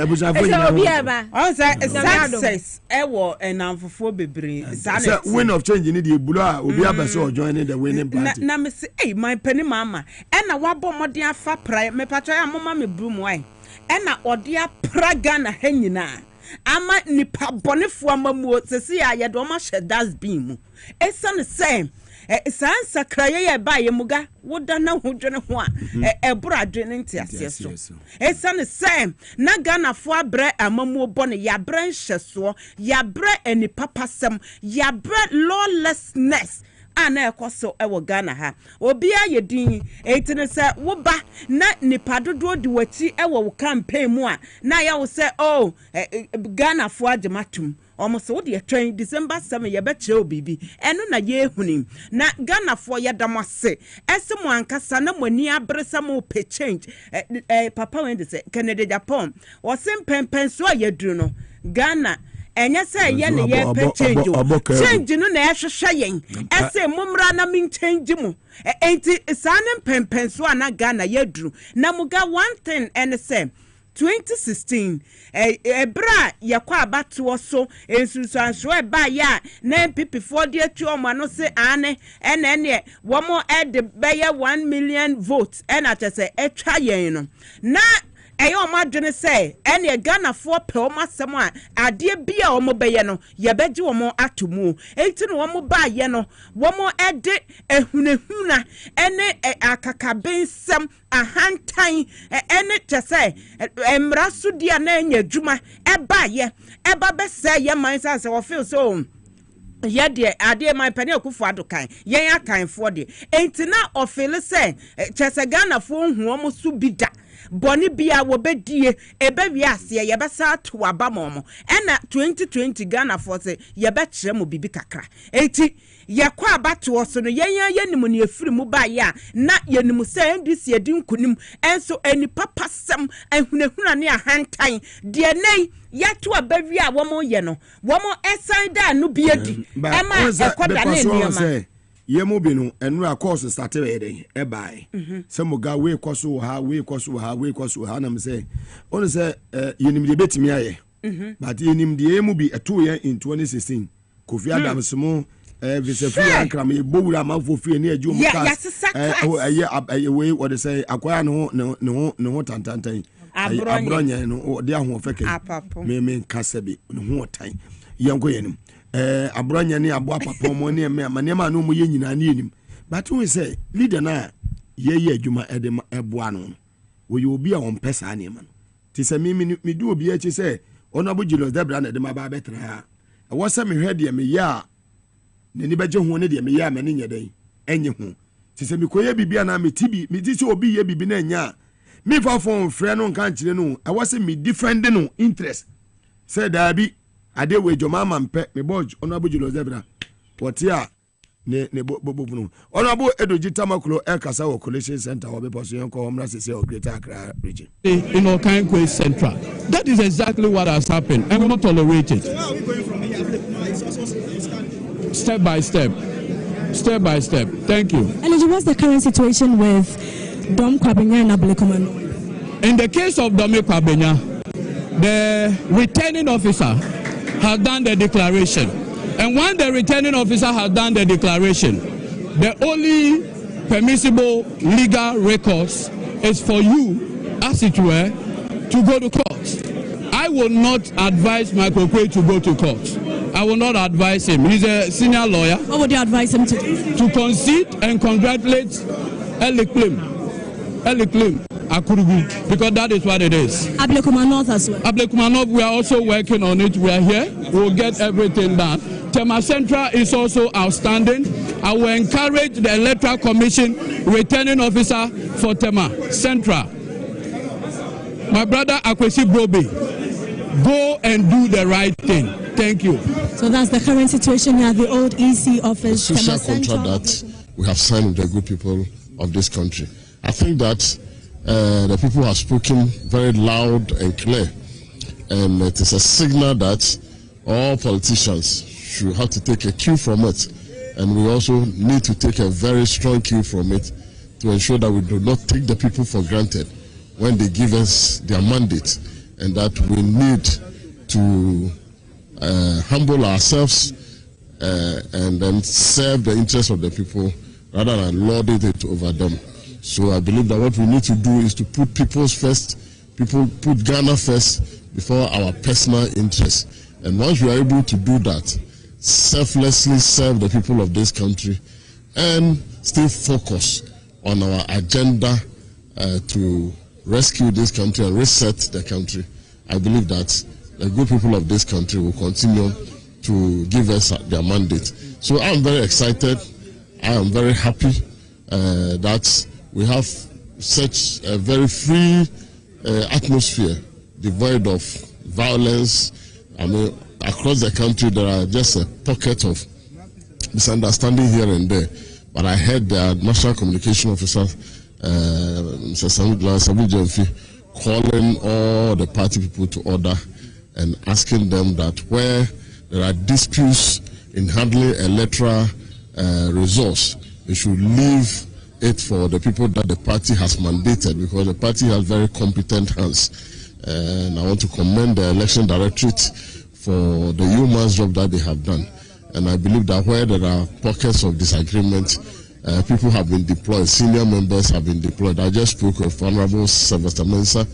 ebusafo nyina on say success ewo enamfofo bebre say win of change ni de bulo a obi abeso join the winning party na me say my penny mama e na wabo modern afa pra me patwa ya mama me brum why e na ode apraga na hanyina ama nipa bonefo amamuo sesi ya yedo ma hye dustbin mu esane say sansa kraye ye ba ye muga woda na hodwene ho a ebura adwene ntiase so esane say na Ghana fo abre amamuo bone ya bre nhyeso ya bre enipa pasem ya bre lawlessness ana ekoso ewo Ghana ha obia yedin etine se wo ba na nipa dodo di wachi ewo wo campaign mu a na ya wo se Ghana fo agematum almost what the train December 7 ye be che obibi eno na ye hunim na Ghana fo ye damase esemo ankasa na mani abresa mo pe change papa when they say Canada Japan o pen so ye duru no Ghana enya say ye ne ye pe change no na ehwehwe yen ese mumra na min change mu enti sanen pen so na Ghana ye duru na muga one thing and say 2016 ebra yakwa abatuo so ensusuanso eba ya na MPP for the atuo no se ane ene womo ed beye 1 million votes ena tese etwa yen no na eyo madwene say ene Ghana for pe o masem a ade bia o mo beye no ye beji o mo atomu enti no mo ba ye no womo ede ehunehuna ene akakabensem ahantan ene tese emraso dia na anya dwuma eba ye eba be say ye man say we feel so ye de ade man pani akufo adokan yen akanfo de enti na ofele say tese Ghana fo hu o mo su bida boni bia wo bedie ebe wiase ye besa to abamomo ena 2020 Ghana for say ye be kire mo bibi kakra enti ye kwa abato so no yenim ne afiri mu ba ya na yenim say ndisi edi nkunim enso eni papa sem ehunehuna ne ahantan de nei yeto abawi a wo mo ye no wo mo esan da no biedi ema ekoda ne nioma yemu binu enura course started e buy some ga we koso ha na me say on say yenim de betimi aye but yenim de emu bi eto ye in 2016 Kofi Adams mo visa free ankram e bowura amafo free ne aju mu class we what they say akwaya no ho tantantan abronye no de ahofe kai me nkasa bi no ho tan yanko yenim abronye ne abo apapa mo ne me ma no mu ye nyina ne yenim but we say leader na ye adwuma ede eboa no we obi a on pesa ne ma no ti se me do obi a chi say Honorable Julius Debra na de ma ba betra ha wo se me hwede me ya ne ni beje ho ne de me ya me ne nyeden enye ho ti se me koye bibia na me tibi me ti se obi ye bibi na nya me fa fon frɛ no kan kire no wo se me defend no interest say da bi ade we joma mampe me bodge Honorable Julius Debra what ya ne bobo no Honorable Edoji Tamaklo El Kasa wo Collation Center wo be poso yon ko homra sese o Greater Accra region in Okankwe Central. That is exactly what has happened and we will not tolerate it. Step by step. Thank you. And what's the current situation with Dom Kwabena and Ablekomano? In the case of Dom Kwabena, the returning officer has done the declaration. And when the returning officer has done the declaration, the only permissible legal recourse is for you, as it were, to go to court. I will not advise Michael Quay to go to court. I will not advise him. He's a senior lawyer. What would you advise him to do? To concede and congratulate Eliklim Akurugu, because that is what it is. Ablekuma North as well. Ablekuma North, we are also working on it. We are here. We'll get everything done. Tema Central is also outstanding. I will encourage the Electoral Commission returning officer for Tema Central, my brother Akwesi Brobe, go and do the right thing. Thank you. So that's the current situation here at the old EC office. The social contract that we have signed with the good people of this country. I think that the people have spoken very loud and clear, and it is a signal that all politicians should have to take a cue from it, and we also need to take a very strong cue from it to ensure that we do not take the people for granted when they give us their mandate, and that we need to humble ourselves and then serve the interests of the people rather than lord it over them. So I believe that what we need to do is to put people's first, put Ghana first before our personal interests. And once we are able to do that, selflessly serve the people of this country and stay focused on our agenda to rescue this country and reset the country, I believe that the good people of this country will continue to give us their mandate. So I'm very excited. I am very happy that we have such a very free atmosphere, devoid of violence. I mean, across the country there are just a pocket of misunderstanding here and there. But I heard the National Communication Officer, Mr. Sabu Jemfi, calling all the party people to order and asking them that where there are disputes in handling electoral resource, they should leave it for the people that the party has mandated, because the party has very competent hands. And I want to commend the election directorate for the human job that they have done. And I believe that where there are pockets of disagreement, people have been deployed, senior members have been deployed. I just spoke with Honorable Sylvester Mensah,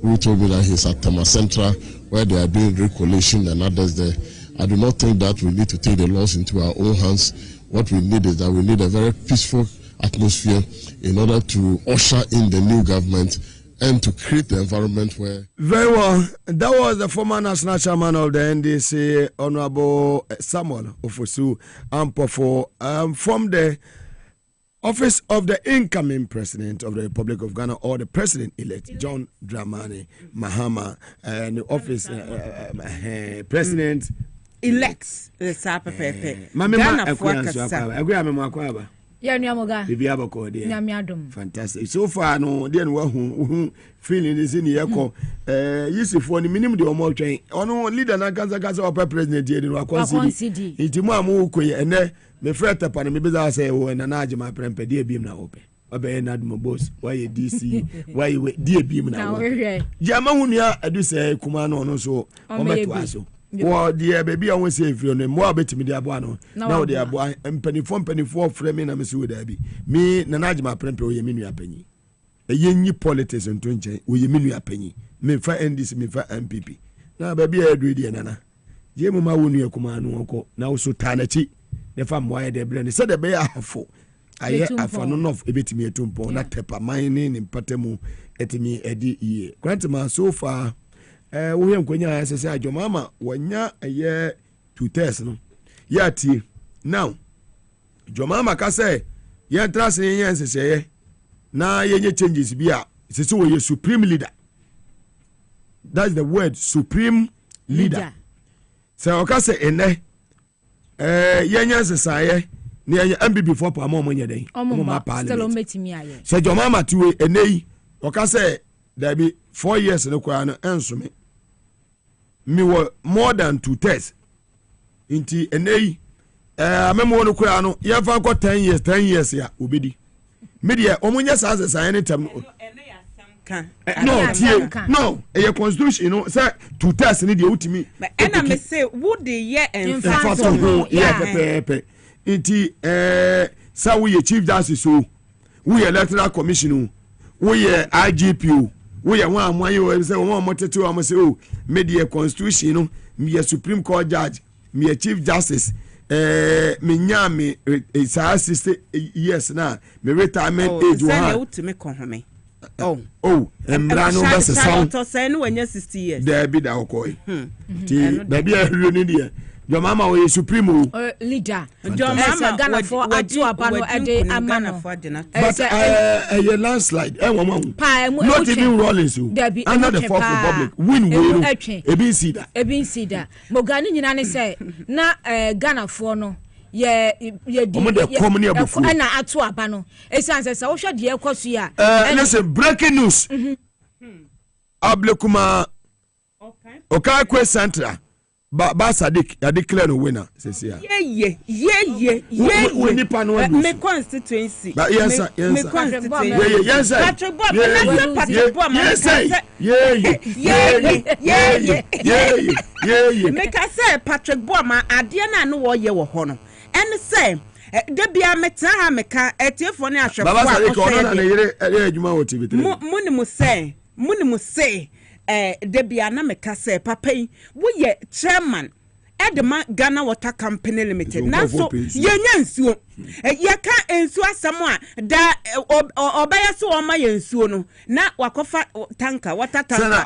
who told me that he's at Tema Central, where they are doing recollation and others there. I do not think that we need to take the laws into our own hands. What we need is that we need a very peaceful atmosphere in order to usher in the new government and to create the environment where... Very well. That was the former national chairman of the NDC, Honorable Samuel Ofosu Ampofo, from the office of the incoming president of the Republic of Ghana, or the president-elect, John Dramani Mahama, and the office president... Elects the Sapa Pepe. Fantastic. So far, no, then who feeling is in the echo. Yes, if one minimum the more train. On leader na Gaza or president here in Wakonsi. It's Mamu Kwe and then me fret upon me because say, oh, and an my prempe, dear beam now open. Obey not my boss. Why you DC? Why you dear beam now? Jamahunia, I do say, Kumano, no so. Well, dear baby, I won't say if you're more bet me, dear Buano. Now, dear boy, and penny four framing a miss with Abby. Me, Nanajma Prempo, Yeminia Penny. A yenny politics and 20, will Yeminia Penny. Me for NDC, me for MPP. Now, baby, I agree, dear Nana. Jemma won't you command uncle. Now, so Tanachi, the farm wire the brand. Said the bear for. I have none of a bit me a tumpo, not pepper mining in Patemu, etimi edi ye. Grandma, so far. We am going to say, your mama, when ya a year 2 tests, no? Yati. Now, your mama can say, ya trust in your say, now ye changes be a, it's so a supreme leader. That's the word, supreme leader. So, I can say, in there, yan say, near your MB before per moment a day. Parliament. So, your mama to a nay, or can say, there be 4 years in the choir answer me. Me were more than 2 tests. Inti enei memo no kura no ye fa got 10 years ya obedi. Media omunya sa anytime no a constitution no say 2 tests ni de utimi. And I say would the year and pepe. Inti sa we chief justice so we electoral commission we IGP we are one you say one more to am say oh media constitution no me supreme court judge me chief justice me nyame 60 years na me retirement age one embra no be sound to say no when you 60 years there be that okoi ti there be a really there your mama we supreme leader your mama Ghana for atu abano ede amano but a landslide not even Rollins under the Fourth Republic win ebi see that mogani nyina ne say na Ghana for no ye di na atu abano esanse se wo hwe de ekoso ya listen breaking news ablekuma okay Kwame Central Ba Sadiq, I declare no winner. Yeah. We need panel. Me constituency. But yes, me constituency. Yes, Patrick Bob. Yeah. Make I say Patrick Bob. Ma adia na no wo ye wo ho no. And say. De bia meta ha meka etiefo ne ahwefo. Baba Sadiq ono na yere adwuma wo TV3. Munimu say. Debia na meka say papa yi wo ye chairman Edema Ghana Water Company Limited na so yenya nsuo ye ka nsuo asamo a da obaya so o ma ye nsuo no na wakofa tanka water tanka na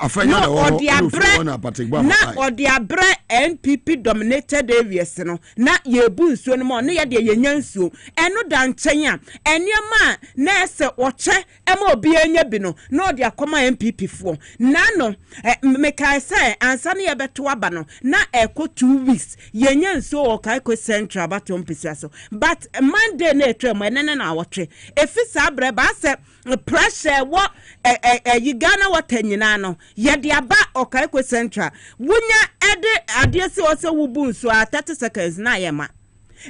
odiabre NPP dominated areas no na ye bu nsuo no mo na ye de yenya nsuo eno da nchen a eniema na ese oche ema obi enya bi no na odi akoma NPP fo na no meka say ansa na ye beto aba no na eko 2 weeks yenya nsuo o kai ko central batom pisiaso but Monday na etwem enene na awotwe efisa abre ba se pressure wo Ghana water nyina no ye de aba okai ko central wunya ede adesi o se wubu nsuo 30 seconds na yema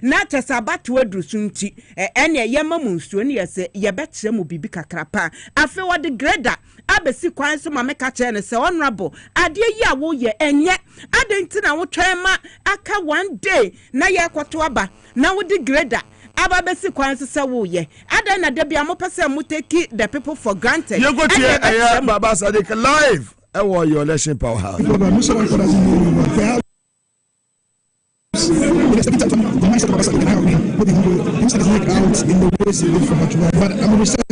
na tesabatu adrusunti ene yema mu nsuo ne yese ye betre mu bibi kakrapa afi wode grader abesi kwan so mameka che ne se honorable ade yi a wo ye enye adenti na wo twema aka 1 day na ye kwoto aba na wo de grader aba besi kwan so se wo ye ada na de bia mo pese mo take the people for granted you go to Baba Sadiq live your election powerhouse the mindset of Babasa can help me with the out in the ways he live from Bachua. But I'm a research.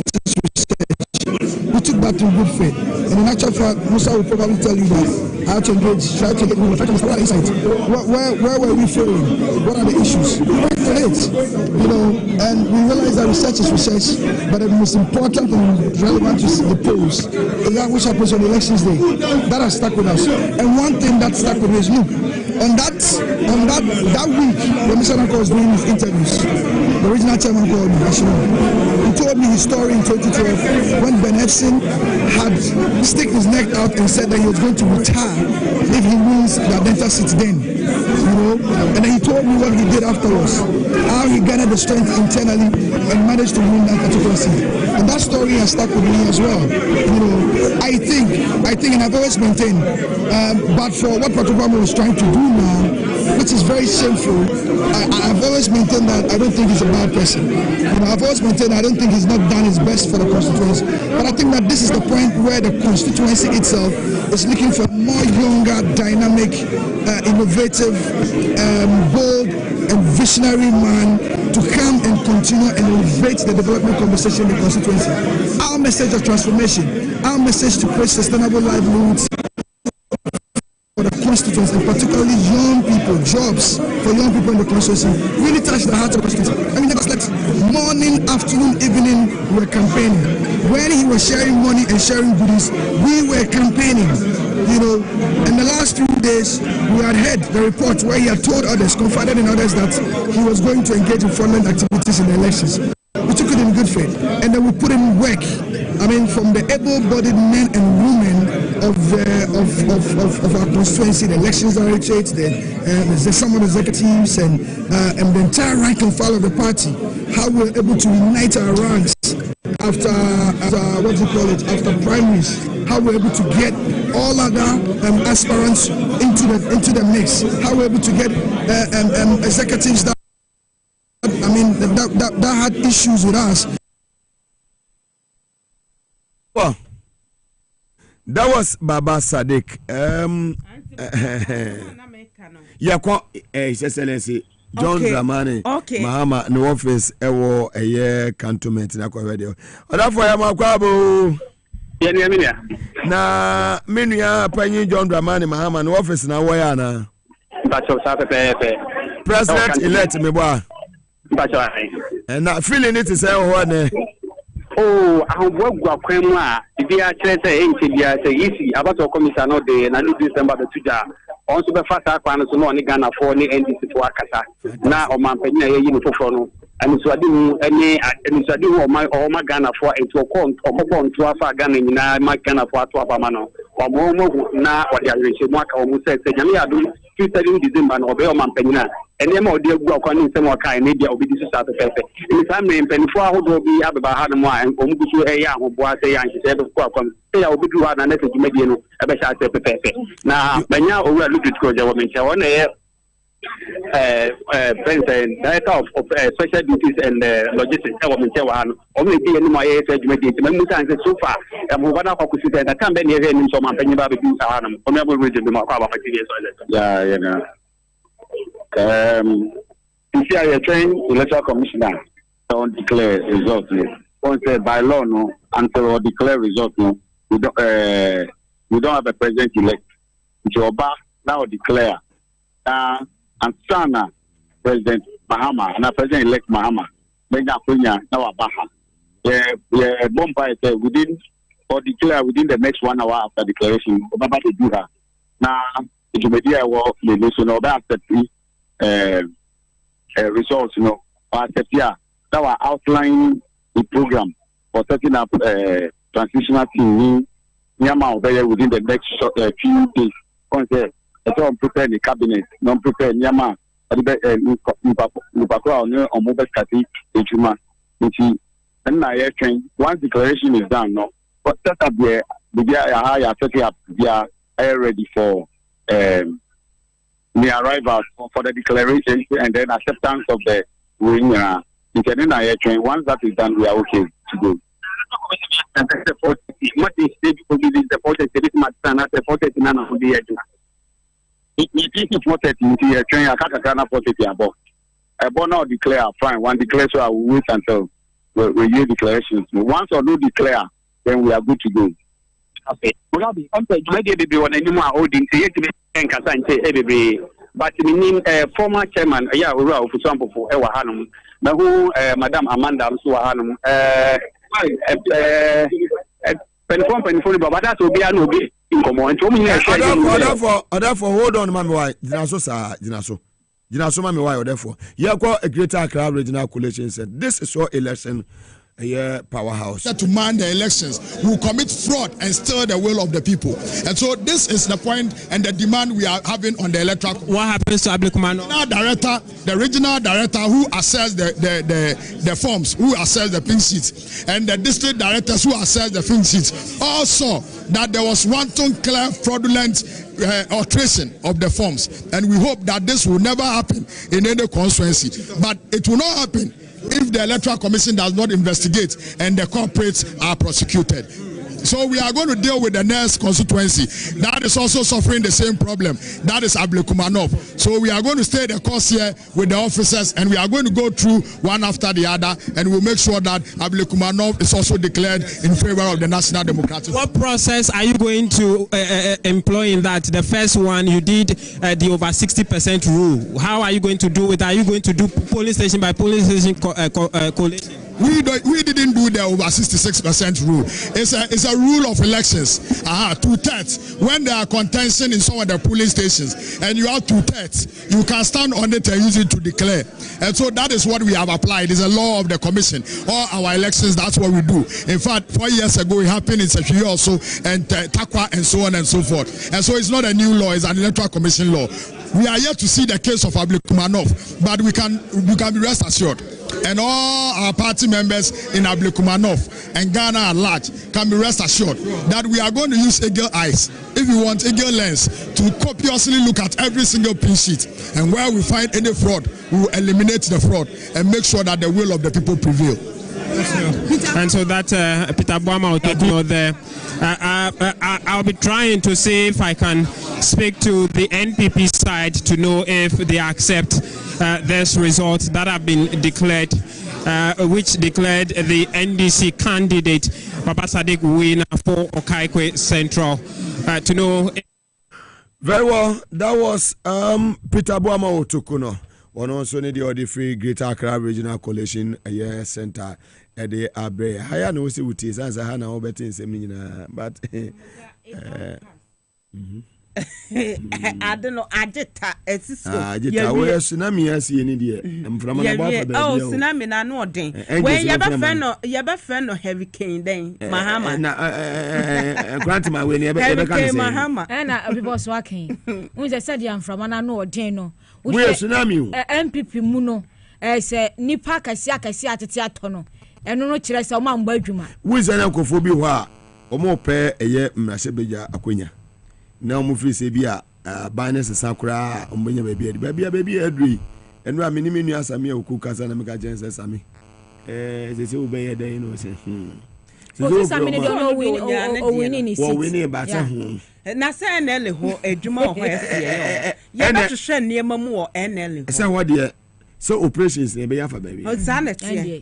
We took that to good faith. And in actual fact, Musa will probably tell you that how to engage, try to get more insight. Where were we failing? What are the issues? We went for it, and we realized that research is research, but the most important and relevant to the polls is that which happens on elections day. That has stuck with us. And one thing that stuck with me is look, on that week when Mr. Nako was doing his interviews, the original chairman called me, he told me his story in 2012 when Ben Edson had stick his neck out and said that he was going to retire if he wins the Adenta seat then, and then he told me what he did afterwards, how he gathered the strength internally and managed to win that particular seat. And that story has stuck with me as well. I think think, and I've always maintained, but for what Patrick Kwame was trying to do now, which is very shameful, I've always maintained that I don't think he's a bad person. I've always maintained I don't think he's not done his best for the constituency. But I think that this is the point where the constituency itself is looking for more younger, dynamic, innovative, bold, and visionary man to come and continue and elevate the development conversation in the constituency. Our message of transformation, our message to create sustainable livelihoods for the constituency, and particularly young people, jobs for young people in the constituency, really touched the heart of the constituency. I mean, like morning, afternoon, evening, we were campaigning. When he was sharing money and sharing goodies, we were campaigning. You know, in the last few days, we had heard the report where he had told others, confided in others, that he was going to engage in fraudulent activities in the elections. We took it in good faith, and then we put him work. I mean, from the able-bodied men and women of our constituency, the elections directorate, the some of the executives, and the entire rank and file of the party, how we were able to unite our ranks after what do you call it, after primaries, how we were able to get all other aspirants into the mix, how we were able to get executives that, I mean, that had issues with us. Well, that was Baba Sadiq. His Excellency John Dramani Mahama no office ewo eye cantonment na kwa radio. Oda for ya makwabo. Na menua panyi John Dramani Mahama no office na wo ya na. President elect me boa. Na feeling it is ho ne. Oh, I work with Kwame. If you are saying easy about our commission no day, na December the tuja. Also be fast akwa no so no Ghana for ni NDC for akasa. Na o man panyina ye ni foforo no. Ani so ade hu o ma Ghana for eto okọ nto afa Ghana nyina ma Ghana for ato abama no. O mo na o de ahwehye mu aka o mu se nyame adu 2 December no obe o man panyina. Ene ma o de agu akwa ni nsem o kai na bia obi di so pepe. Ni family mpanifo ahodo bi abeba ha no mo a o mu gusu eya ahoboa se ya nhye be ko akwa. Se ya obi du ha na na se dwumadi no e be sha se pepe. Na banya owura Ludwig Oje wo menche won na President, Director of Special Duties and Logistics. I was in Chewan. Only be any my education. So far, I'm going to focus on that. Can't be near him. So I'm penny baby to Sahanam. Honorable region, the Macaba for 2 years. Yeah, you know. PCI train electoral commissioner don't declare results. Once by law, no, until declare results, no, we don't have a president elect. Joba now declare. And Sana, President Mahama, and President-elect Mahama, Benja Kunya, now Baha. Yeah, Bombay within or declare within the next 1 hour after declaration, about to do her. Now, it will be a work, the nation of that results, you know, that were outlining the program for setting up transitional team within the next few days. Concept. Don't prepare the cabinet, non prepare Yama, once declaration is done, no, but set up there, setting up, they are ready for the arrival for the declaration and then acceptance of the winner. Once that is done, we are okay to go. And what is the it is reported in the train. I can't put it above. I will not declare fine. One declares, so I will wait until we hear declarations. Once or no declare, then we are good to go. Okay. Well, maybe when any more holding to every but meaning former chairman, yeah, we were for example for Ewa Hanum, who Madam Amanda Suhanum, Penfon, but that will be an obey. Therefore, hold on, Mammy White. Jinaso Mammy White, therefore. You have got a greater Accra Regional Collation said, this is your election powerhouse. To man the elections will commit fraud and steal the will of the people. And so this is the point and the demand we are having on the electoral. What happens to Ablikman? The regional director who assess the forms, who assess the pink sheets, and the district directors who assess the pink sheets. Also, that there was wanton, clear, fraudulent alteration of the forms, and we hope that this will never happen in any constituency. But it will not happen if the Electoral Commission does not investigate and the culprits are prosecuted. So we are going to deal with the next constituency that is also suffering the same problem. That is Ablekumanov. So we are going to stay the course here with the officers, and we are going to go through one after the other, and we'll make sure that Ablekumanov is also declared in favor of the National Democratic. What process are you going to employ in that? The first one, you did the over 60% rule. How are you going to do it? Are you going to do polling station by polling station collation? We didn't do the over 66% rule. It's a rule of elections. 2/3. When there are contention in some of the polling stations and you have 2/3, you can stand on it and use it to declare. And so that is what we have applied. It's a law of the commission. All our elections, that's what we do. In fact, 4 years ago, it happened in Sefiyo also, and Takwa, and so on and so forth. And so it's not a new law, it's an electoral commission law. We are yet to see the case of Ablekumanov, but we can be rest assured. And all our party members in Ablekumanov and Ghana at large can be rest assured that we are going to use eagle eyes, if you want eagle lens, to copiously look at every single pin sheet, and where we find any fraud, we will eliminate the fraud and make sure that the will of the people prevail. And so that Peter Boama will talk about there. I'll be trying to see if I can speak to the NPP side to know if they accept this result that have been declared, which declared the NDC candidate Baba Sadiq winner for Okaikwe Central. To know. Very well. That was Peter Boama Otokuno. One also need the free Greater Accra Regional Collation Center at the Abre. I know see what is as I had no better in seminar, but I don't know. I just it's so. Yeah, we are tsunami as any dear. I'm from oh, tsunami na no day. When you have friend or hurricane then Mahama. Grant my way near Mahama. And people working. When they said I'm from an no day. We are tsunami. MPP Muno. Say Nipa Kasia Kasia Tono. And no chile sa man badwuma. Who is an uncle wa omo pe eye mrasebeja akwenya. Na omo free se bia binance sakura omonya baby adri. Enu amini nu asame oku kasa na meka jense same. Se obeye den no se. So same ne no winning bata na say NL ho adwuma ho asie ye ba hwehwe niema mu o NL. Say what there so operations ne be yafa baby.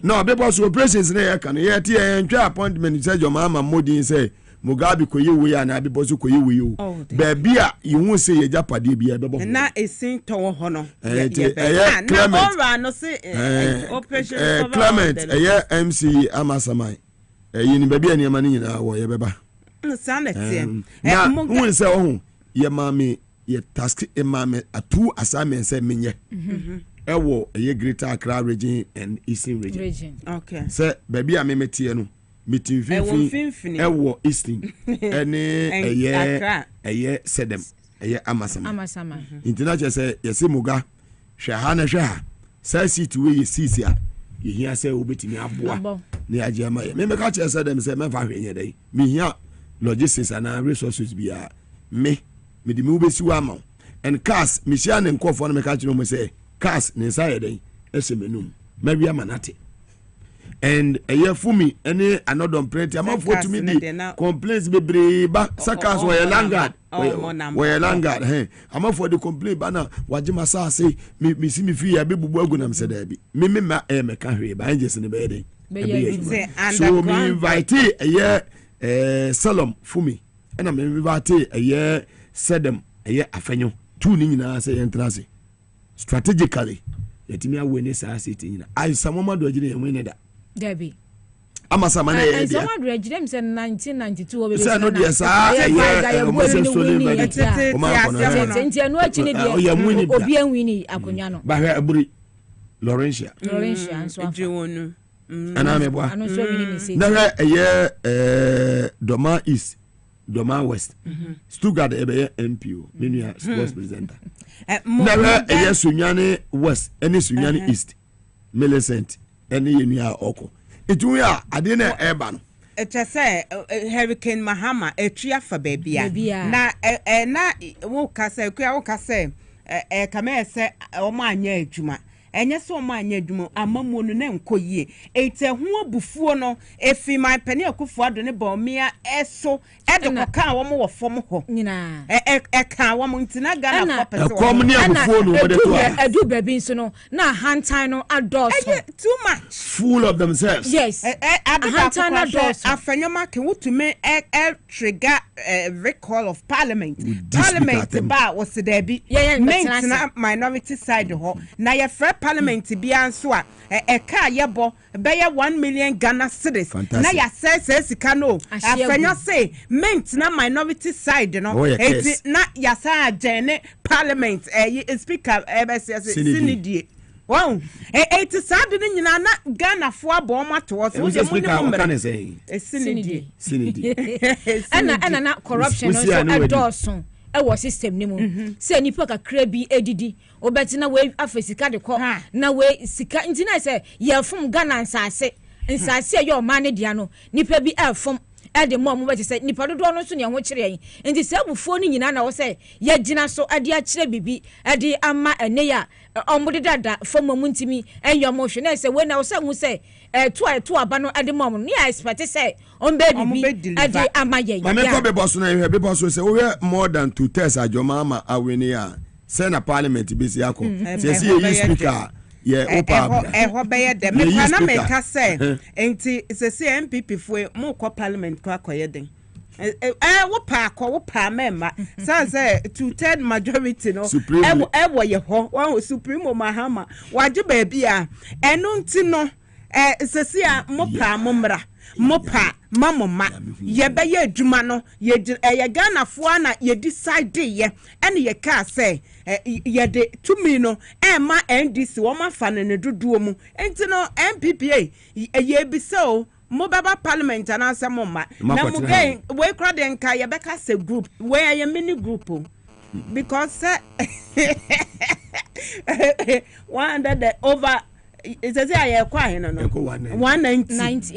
No be boss operations ne ya kan ye tie ntwa appointment say your mama modin say Mugabe koye we ya na be boss koye we o. Baby a you won say ye japade bia be bo. Na esin to ho no. Clement no say operation Clement MC Amasamai. Yini baby a niema ni nyina wo ye beba. Na who say oh ye mame ye task e mame atu assignment say menye ewo ye Greater Accra region and Eastern region. Okay. Say baby a me metie no meeting finfin ewo Eastern ene eye sedem eye amasama international say ye se muga hwe ha na hwe ha say seat we ye sisi a ye hia say obetimi aboa ne agye ama ye me ka che say dem say me fa hwe nye dai me hia logistics and resources bia me di me ubesi wa ma and cars me share ne nkofo no me ka kire mo say cars ne inside den esemenum mabia manate and fumi any another print amafo to me di complaints bebre ba sakas were langard were langard amafo the complaint ba na wajima sa say me si me fi ya bebubu agu na me say da bi me ma me ka hwe ba nje se ne be den so me invite Salom Fumi and I'm invite a year Sedem a year afenyo two nina say entrance strategically let me win this city I some mama do win that Debbie Amasa man someone read them said 1992 say no yes winning akonya no ba aburi Laurentia so ana me boa na Doma East Doma West Stuttgart ebe MPO menu sports presenter na Sunyane West any Sunyane East Millicent any yenu oko itu ya ade na eba no say Hurricane Mahama etria for baby na wo ka say kame say o ma anya adwuma enye so ma anya adwuma amamu no na nkoyie ete ho abufuo no efi my peni akufo ado ne ba mia eso ede koka wo mo wo fom ho nyina ka wo mo ntina Ghana for person kom ne abufuo no wo de to adu baby nso no na hantan no adoso too much full of themselves yes hantan adoso afanyoma ke wutume trigger recall of parliament ba was there be na minority side ho na ye parliament bia nso a ka yebo be 1 million Ghana cedis na ya say sika no afanya say na minority side no eti na ya sa agene parliament speaker sinidie wow eti sad ni nyina na Ghana fo abo mato so de mu sinidie ana na corruption no so adoso ewo system ni mu se nipa kakra bi edidi obeti na we afesika de ko na we sika ntina se ye fom Ghana nsase ye o mane dia no nipa bi afom ade mo mo beti se nipa dodo no so ne ho kire yin nti se abufuo ni nyina na wo se ye gina so ade a kire bibi ade ama ene ya omode dada fom mu ntimi enyo mo hwe na se we na wo se hu se to aba no ade mo no ya expect se on baby ade ama ye ma me ko be boss na hwe be boss se we more than 2 tests ajoma ama awini ya se na parliament bi si akọ se si ye speaker ye opa ho be ye dem na me ka se enti se si MPP fo mo ko parliament ko akoye den wo pa member say 2/3 majority no ewo ye ho wa supreme mahama waje ba bia eno nti no se si a mo pa momra mopa mamoma ye be ye adwuma no ye Ghana fo na ye decide ye ene ye ka say ye de to me no ma NDC wo ma fa ne dodo mu enti no MPPA ye bi so mo baba parliament na asemoma na mo gain we kra de nka ye be ka say group we ye mini group because one that over it says I quite no 190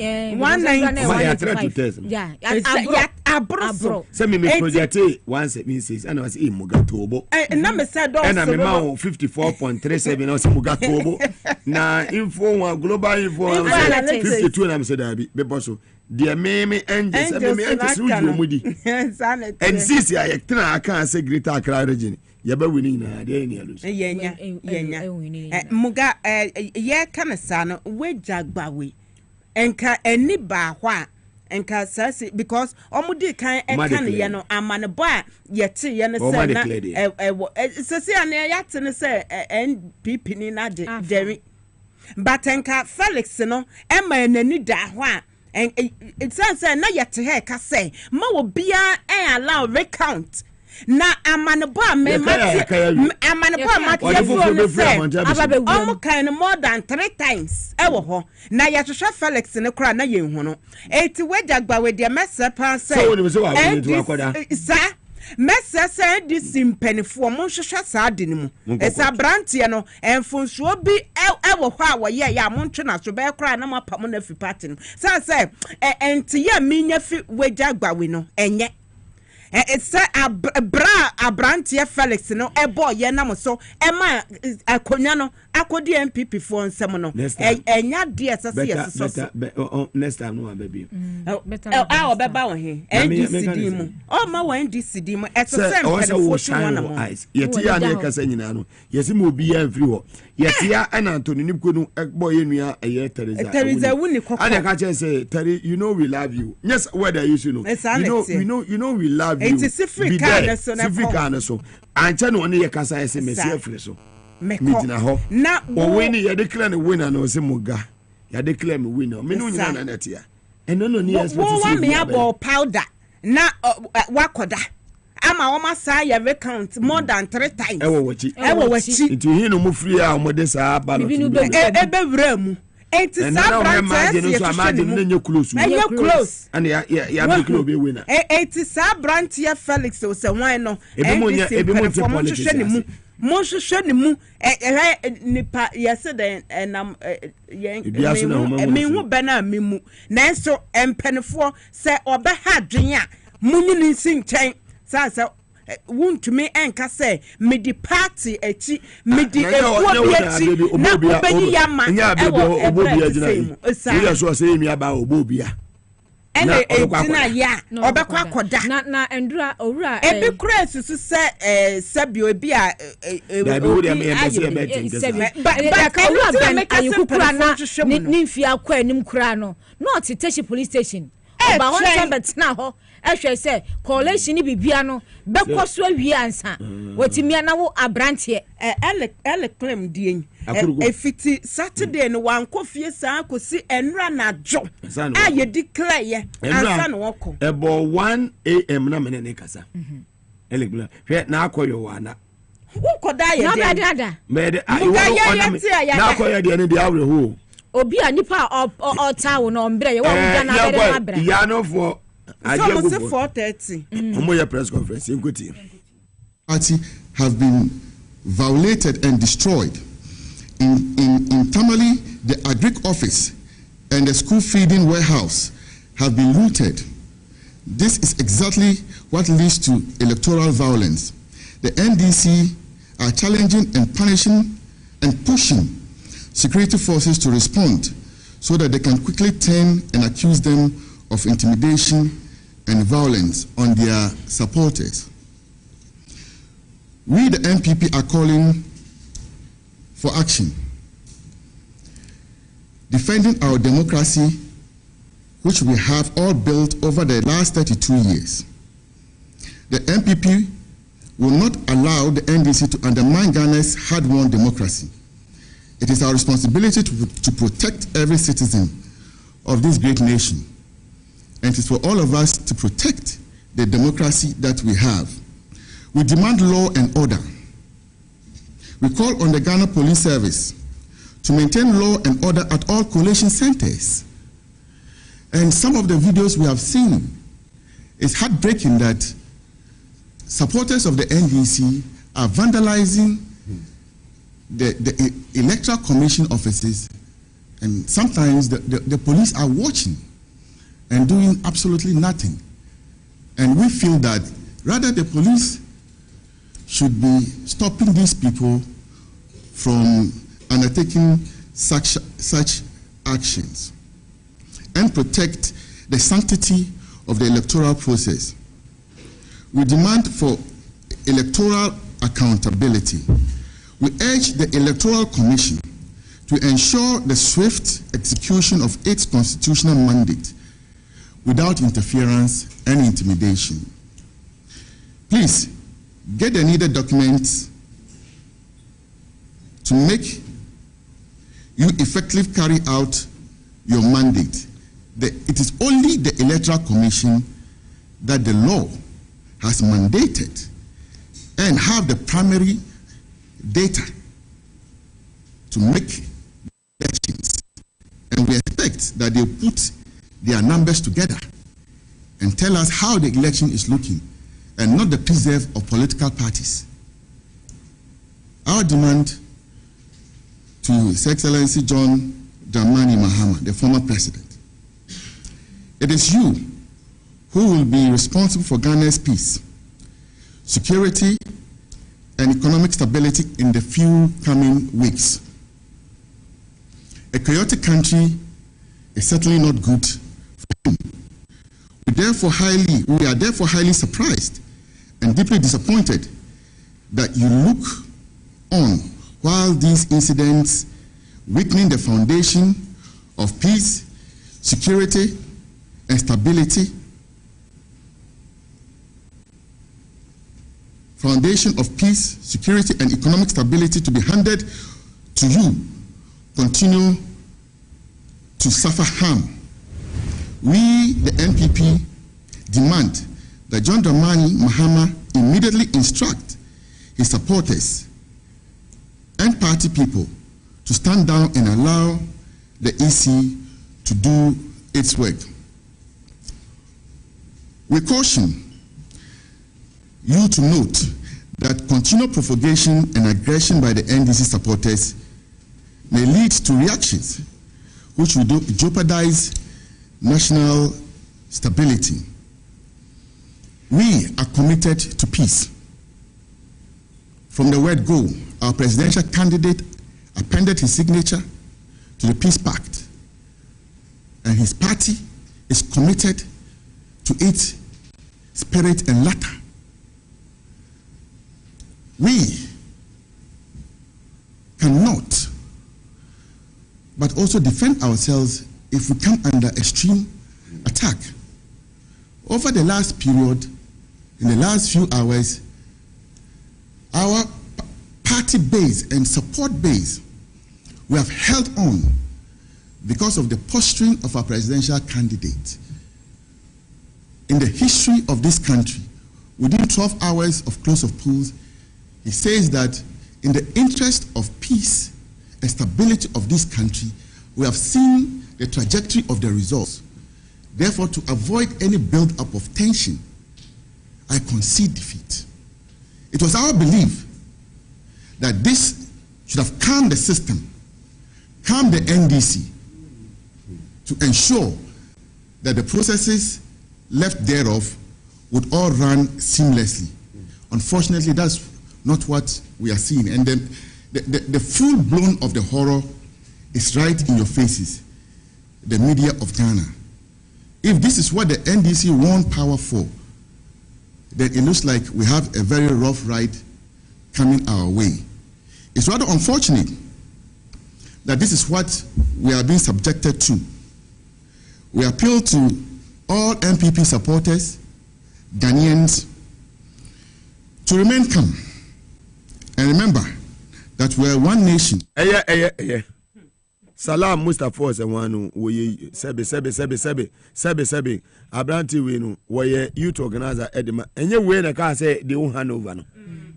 yeah abro say me project once it means and was in Mugatobo na me said and I'm 54.37 no say Mugatobo na info global info 52 and I'm said be boss dear me angels mudi and since I can say greater Accra region yaba winning na dey na lose yenya muga ye kanasa no we jagbawe enka eni ba ho a enka sase because omudi kan ekan ye no amane bo a ye te ye ne se na sase an ya te ne se NPP ni na de but enka Felix no ema enani da ho a it says na ye te he ka say ma wo bia allow recount na amanebo amanebo kind more than 3 times ewo ho na ya hwehwe Felix ne kra na ye hu no eti wejagba we de mesepa say sa mesese di simpenifo mo hwehwe sa de ne mu esa brantie no enfonsuo bi ewo ho a wo ye ya mo ntwe na so be kra na mo pam na fi party no sa say enti ya minya fi wejagba we no enye it's a brantie Felix no boy ye nam so ma akonya no akodi MPP for nsem no enya de esase so next time no baby obeba wo he NDC mu ma wo NDC di mu esase mpedefo shwana mo yeti ya na kasa nyina no yesi mo bi ya mfiri ho yeti ya ana Anthony Nipko no boy enua eye Teresa wuni kokko ana ka che say Terry you know we love you yes whether you know you know we love you it's Africa so ancha no ne ye kasa ese mesi afri so midina ho na o wini ye declare the winner no se muga ya declare me winner me no nyina na netia eno no ni expect wo me abo powder na wakoda ama wo masa ya recount more than 3 times ewo wachi itu hin no mu free a mo de sa ballot ebe wura mu enti sa branches so imagine nenye close and ya be close be winner enti sa branch ya Felix o se wan no ebi mo politics monhwehwɛ ne mu nipa yɛsɛ dɛn ɛnam mehu bɛ no a memu nanso mpanifoɔ sɛ ɔbɛha adwene a monyi ne nsi nkyɛn sɛ wontumi ɛnka sɛ mede party akyi mede efuo bi akyi na wobɛyi yama ɛwɔ ɛbrɛ sɛ mu ɛna ɛgyina yɛ a ɔbɛkɔ akɔda na ndura owura ebi kura susu sɛ sɛbio ebi a ayikukura na ne mfi akɔ anim kura no na ɔtete police station ɔba hɔ sɛ bɛtena hɔ ɛhwɛ sɛ collation ni bibia no bɛkɔ so awie ansa wɔtimi na wo abranteɛ ele claim dien efiti Saturday no wankɔ fie saa kosi enra na dwo a ye declare ye ansa no wɔkɔ ebo 1 am na mene ne kasa ele claim hwɛ na akɔyɔ wana wokɔda ye de mede ayo na akɔyɔ de ne de awre ho obi a nipa ɔta wo no mbrɛ ye wo ga na bere na brɛ ya no for so say 4:30 omo press conference inquity party have been violated and destroyed. In Tamale, the agric office and the school feeding warehouse have been looted. This is exactly what leads to electoral violence. The NDC are challenging and punishing and pushing security forces to respond so that they can quickly turn and accuse them of intimidation and violence on their supporters. We, the MPP, are calling for action, defending our democracy, which we have all built over the last 32 years. The MPP will not allow the NDC to undermine Ghana's hard-won democracy. It is our responsibility to protect every citizen of this great nation, and it is for all of us to protect the democracy that we have. We demand law and order. We call on the Ghana Police Service to maintain law and order at all collation centers. And some of the videos we have seen, it's heartbreaking that supporters of the NDC are vandalizing the Electoral Commission offices, and sometimes the police are watching and doing absolutely nothing. And we feel that rather the police should be stopping these people from undertaking such actions and protect the sanctity of the electoral process. We demand for electoral accountability. We urge the Electoral Commission to ensure the swift execution of its constitutional mandate without interference and intimidation. Please, get the needed documents to make you effectively carry out your mandate. It is only the Electoral Commission that the law has mandated and have the primary data to make elections. And we expect that they put their numbers together and tell us how the election is looking, and not the preserve of political parties. Our demand to His Excellency John Dramani Mahama, the former president, it is you who will be responsible for Ghana's peace, security, and economic stability in the few coming weeks. A chaotic country is certainly not good for him. We are therefore highly surprised and deeply disappointed that you look on while these incidents weakening the foundation of peace, security, and stability, foundation of peace, security, and economic stability to be handed to you, continue to suffer harm. We, the NPP, demand that John Dramani Mahama immediately instruct his supporters and party people to stand down and allow the EC to do its work. We caution you to note that continued propagation and aggression by the NDC supporters may lead to reactions which will jeopardize national stability. We are committed to peace. From the word go, our presidential candidate appended his signature to the Peace Pact, and his party is committed to its spirit and latter. We cannot but also defend ourselves if we come under extreme attack. Over the last period, in the last few hours, our party base and support base, we have held on because of the posturing of our presidential candidate. In the history of this country, within 12 hours of close of polls, he says that in the interest of peace and stability of this country, we have seen the trajectory of the results. Therefore, to avoid any build-up of tension, I concede defeat. It was our belief that this should have calmed the system, calmed the NDC, to ensure that the processes left thereof would all run seamlessly. Unfortunately, that's not what we are seeing. And then the full blown of the horror is right in your faces, the media of Ghana. If this is what the NDC won power for, then it looks like we have a very rough ride coming our way. It's rather unfortunate that this is what we are being subjected to. We appeal to all MPP supporters, Ghanaians, to remain calm and remember that we are one nation. Salam Mustafa was a one who sebe Abranti winu were youth organizer Edema and you way the car say they won't hand over no.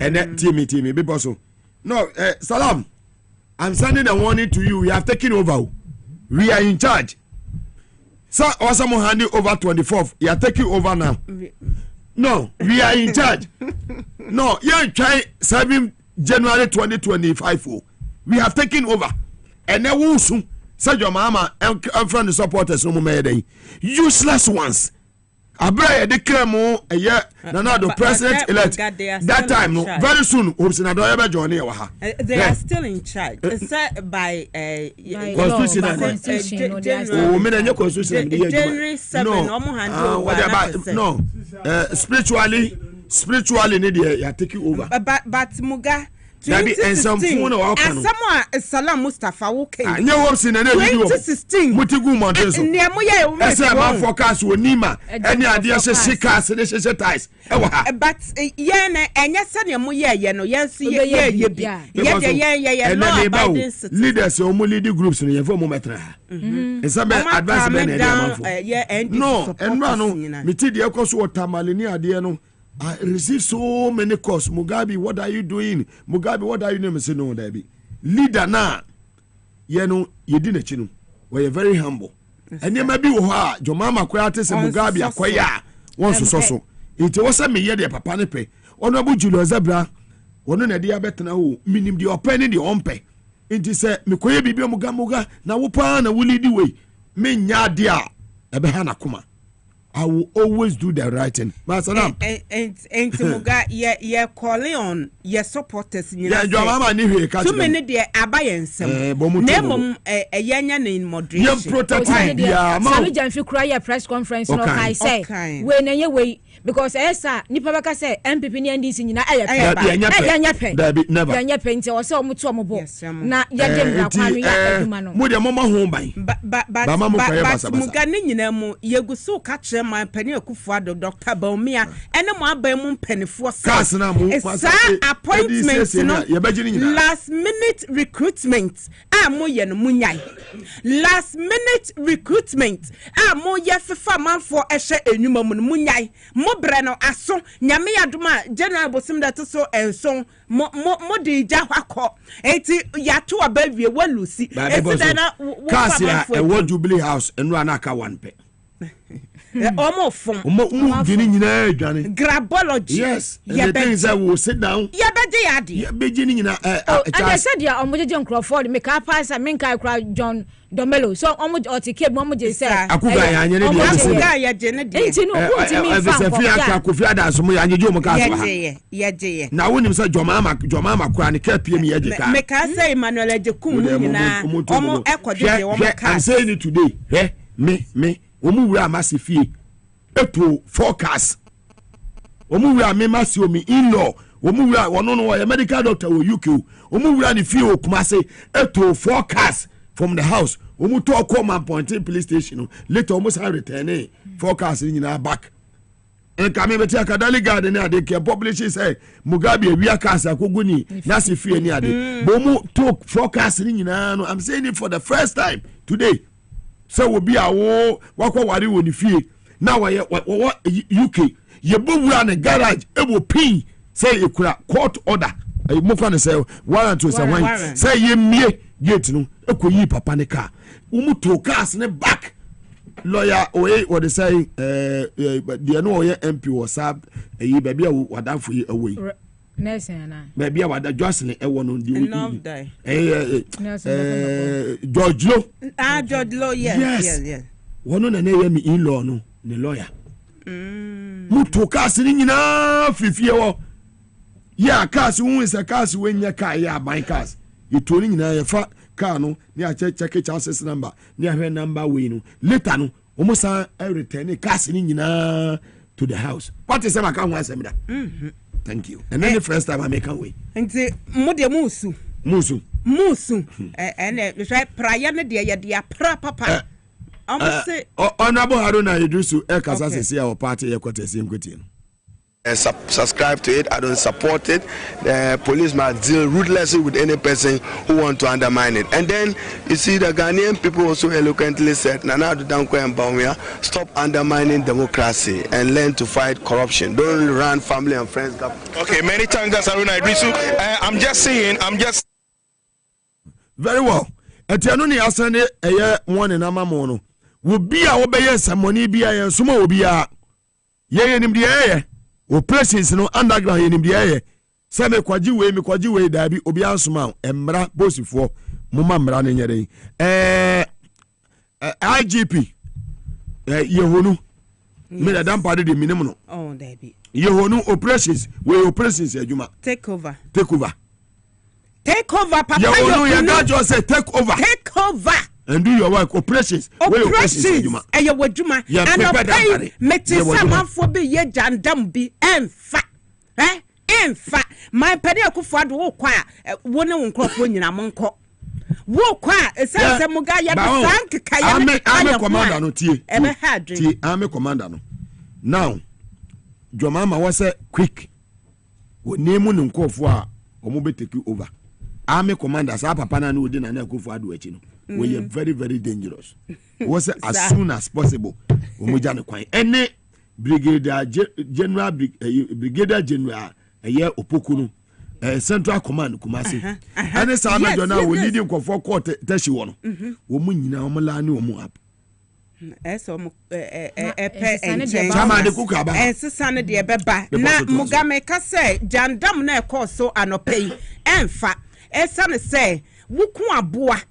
And that Timmy be bosso. No, Salam, I'm sending a warning to you. We have taken over. We are in charge. So or someone handing over 24th. You are taking over now. No, we are in charge. No, you are trying 7 January 2025. We have taken over. And then we soon say your mama and friend the supporters no more useless ones. Abra de cremo a year na the president elect that time no very soon they are still in charge. It's set by Constitution. January 7 no spiritually need you take you over but Muga Dabi ensamfun na wa kanu. Asamo Salam Mustafa wo kai. Anye wo si na video. 2016. Mutigu monteso. Ne mo ye wo. Ese ma forecast onima. Ene ade se shika se se ties. E wa ha. But ye na enye se ne mo ye no ye si ye bi. Ye no about this. Leaders o mo lead groups no ye fo mo metra ha. Ese be advance be na ade amfo. No, enra no miti de ekoso otamale ni ade no. I received so many calls. Mugabe, what are you doing? Mugabe, what are you doing? I say, no, Dabi. Leader now, you know, you didn't chinu. We're very humble. And you may be wha, your mama quiet say Mugabe, acquire once so. It was a me ye de papa ne pe. Honorable Julio Zebra, one on a diabetes now, minim the opening the ompe. It is a Mikoye Bibi Mugamuga, na wupa na wuli the way. Me nya dia, ebehana kuma. I will always do the right thing. Masalam. And Muga, ye calling on your supporters. Yeah, your mama knew he catch. Too many dear abayans. Name a young in moderation. Young protect. Sammy Janfi cry a press conference. No, I say when any way because Esa Nipabaka say MPP and this in never. Yanya paint or so much more. Na Yadem Kwame Mudia Mama home by. But Muganin, you go so catch my penny Kufuado, Dr. Baumia, and a more Bemum penny for appointments, last minute recruitment. Last minute recruitment. Moya Fama for Esha and Munyai. Mobrano Asso, Yamia Duma, General Bosim that so and so. Modi Jahako, 80 Yatu Baby, well, Lucy, Cassia, a World Jubilee House, and Ranaka one pay. Omo fun. Omo gini nyina adwane. Grabology. Yes. The things that will sit down. Ya beje ade. Ya beje ni nyina and I said ya omo jeje Crawford make up pass Minkah kra John Domelo so omo otike omo je say akuga ya anye ne de akuga ya je ne de enti no wonti mi fa ko ya Kofi Adams mo ya anye jo mo ka so ha ye na wonim say jomama kra ne ka pie mi ye je ka me ka say Emmanuel Ejekum nyina omo ekode omo ka I'm saying it today me omo wura amasifie eto forecast omo wura me masi omi in-law omo wura wono no ya medical doctor wo UK omo wura ni fie okuma say eto forecast from the house omo to come and point police station later almost return forecast nyina back and kame beti akadali garden na de ke publish say Mugabe wi akasa koguni na se fie ni ade bo mu to forecast nyina no I'm saying it for the first time today so will be awo wakwa wari woni fie na wa UK ye bo wura na garage e wo pin say ekura court order mo fa ne say warrant to say one say ye mie gate no ekoyi papa ne car umuto cars ne back lawyer oye what they say the no oye MP was up e baby wadanfo yi away Nelson na baby wada Jocelyn e wono di George Lo George Lo yes wono na ye mi in law no ne lawyer muto cars ni nyina fifie wo ya cars won is a cars when ya car ya buy cars itoni nyina ya fa car no ni a check chassis number ni a hwe number we no later no almost return cars ni nyina to the house what is my can answer me that thank you and then the first time I make away nti mo de musu try prayer ne de ya de pra papa say honorable Haruna Idrisu e kasa sese our party e kwatesi nkweti no subscribe to it. I don't support it. The police must deal ruthlessly with any person who want to undermine it. And then you see the Ghanaian people also eloquently said, Nana Adudankwa and Bawumia, stop undermining democracy and learn to fight corruption. Don't run family and friends. Okay, many thanks, Haruna Idrisu. I'm just very well. Etiano ni asane eye one na mama no. Wo bia wo beye samoni bia ye soma wo bia. Ye nim de operations no underground yenim de ye se me kwaji we dabi obi ansoma emra bosifo moma mra ne nyere IGP yehonu me da dampa de minim no oh dabi yehonu operations adwuma take over papa yehonu ya da just say take over and do your work operations adwuma eye wadwuma and meti samanfo bi ye jandam bi emfa emfa my pedi akufo ado wo kwa wo ne nkrofo nyina monko wo kwa esense muga ya de sank kaya ne ame commander no tie ame commander no now Jomama was quick wo nemu ne nkrofo a omo be take over ame commander sa papa na no di na na akufo ado achi no we are very very dangerous was as soon as possible omoja ne kwan ene brigadier general eye opoku no central command Kumasi ene sa na jona we leading for court tashi wono wo mu nyina wo mala ne wo mu up eso mo chama de kukaba ensesa ne de beba na mugame ka say jandam na ekoso anopei emfa esa ne say wuku aboa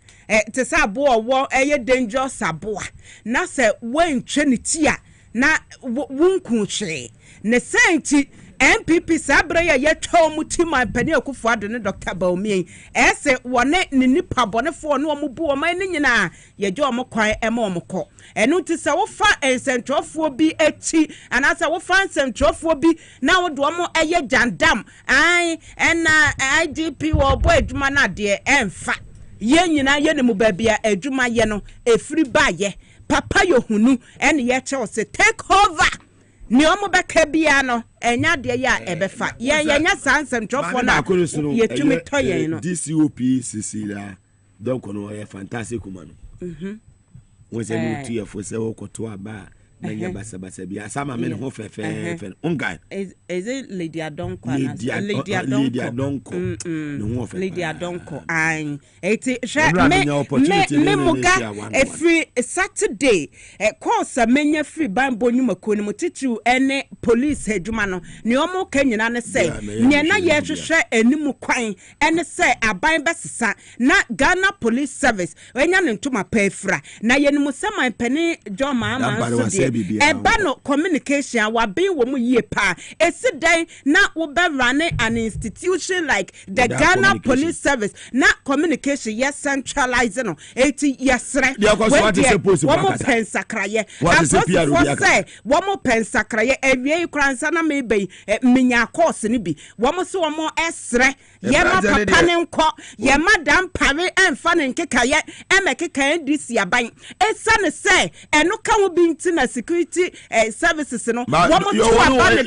te say aboa wo eye dangerous aboa na say wentwe ne tia na wunku hwe ne senti MPP sabre ya twa mu tima pani akufo ade ne Dr. Baumie ese wone ne nipa bonefo ne omubu o man ne nyina ye gye omkwan ema omkọ enu ti se wo fa ensentrofo bi echi anasa wo fa ensentrofo bi na wo do omo eye jandam ai ena IGP wo boy adwuma na de emfa ye nyina ye ne mu ba bia adwuma ye no efiri ba ye papa yohunu ene ye che o se take over ni omo beka bia no enya de ya ebefa ye nya sansem trofo na yetumi toyen no DCOP Cecilia donc no ye fantastic man won se no tie fo se wo koto aba Menya basa bi asama me ho fefe ungai is it Lady Adonko Lady Adonko no ho fefe Lady Adonko ai eti me muga every Saturday course menya free bambo nyumako ni mutitu ene police hedwuma no ne omo kanyina ne say ne na ye hwehwe animu kwan ene say aban besesa na Ghana Police Service enya ne ntoma pefra na ye ni musaman pani Joma ama so eba no communication wa be wo mu yie pa esidan na wo be run an institution like the Ghana Police Service na communication yes centralizing no eti yesre wo mo pensakraye say wo mo pensakraye ewie kransa na mebe minya course ni bi wo mo so wo mo esre ye ma papa ne nko ye madam pare emfa ne nkekaye emekeka ndisi aban esane say eno ka wo binti na security services no wo mo to aban ne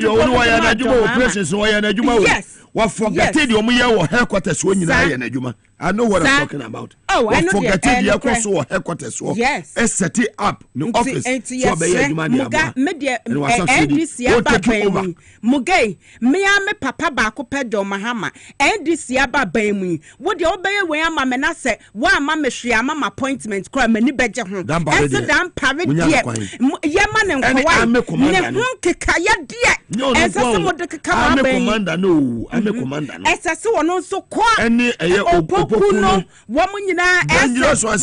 operations wo ya na adwuma wo wa forget the omo ye wo headquarters wo nyina ye na adwuma. I know what I'm talking about. Oh, I know. Forget the course headquarters. Yes. Set it up no office. So be you man Muga media NDC aba ban Mugay me ame papa ba ko pedo mahama NDC aba ban mu wo de obeye we ama me na se wo ama me hwe ama appointment kra mani beje ho ese dan pare die ye ma ne nkwa ne ho kekaya die ese se mo de keka ma ban commander no ame commander no ese se wono so kwa ene eye okuno wo mo nyina ese wo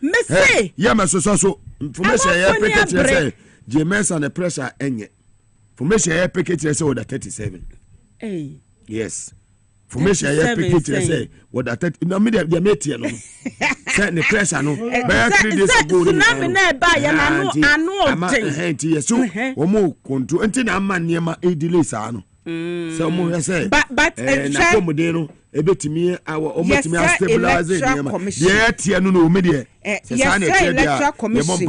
me say yeah me so information ya packet say JMS and the pressure enye information ya packet say with 37 yes information ya packet say with 30 no me dey mate no say the pressure no by 3 days ago tsunami na ba ya na anu yes so wo mo control enti na ama niema e delay sa no so mo say but na komode no ebetimi omotimi stabilize niema ye tie no no me dey electoral commission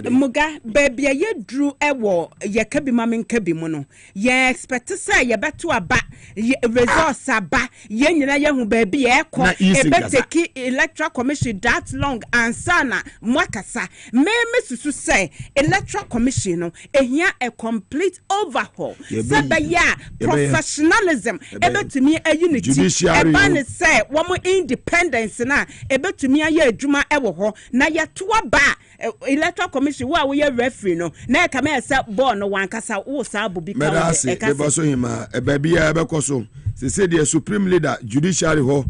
muga baby ye drew ewo ye kabi mamen kabi mu no ye expect say ye beto aba results aba ye nyina ye hu baby ye ko ebeteki electoral commission that long ansana mwakasa me susu say electoral commission no ehia a complete overhaul say be ya professionalism ebetumi unity ebane say wo mo independence na ebetumi aye adwuma ewo ho na yetoa ba electoral commission wo ye referee no na ka me say ball no wankasa wo sa bobi ka e ka so hima e ba bia be koso se the supreme leader judiciary ho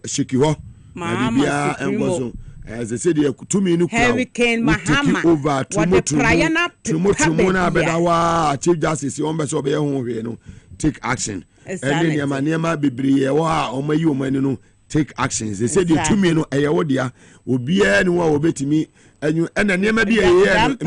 shiki ho na bia engozo as they say the tumi nu Hurricane Mahama over tumu na bedawa chief justice on be so be ho hwe no take action and then yama bebre wa o mayi o mani no take actions. They say the two men ayawodia obia ni wa obetimi anyu ena niema bi ye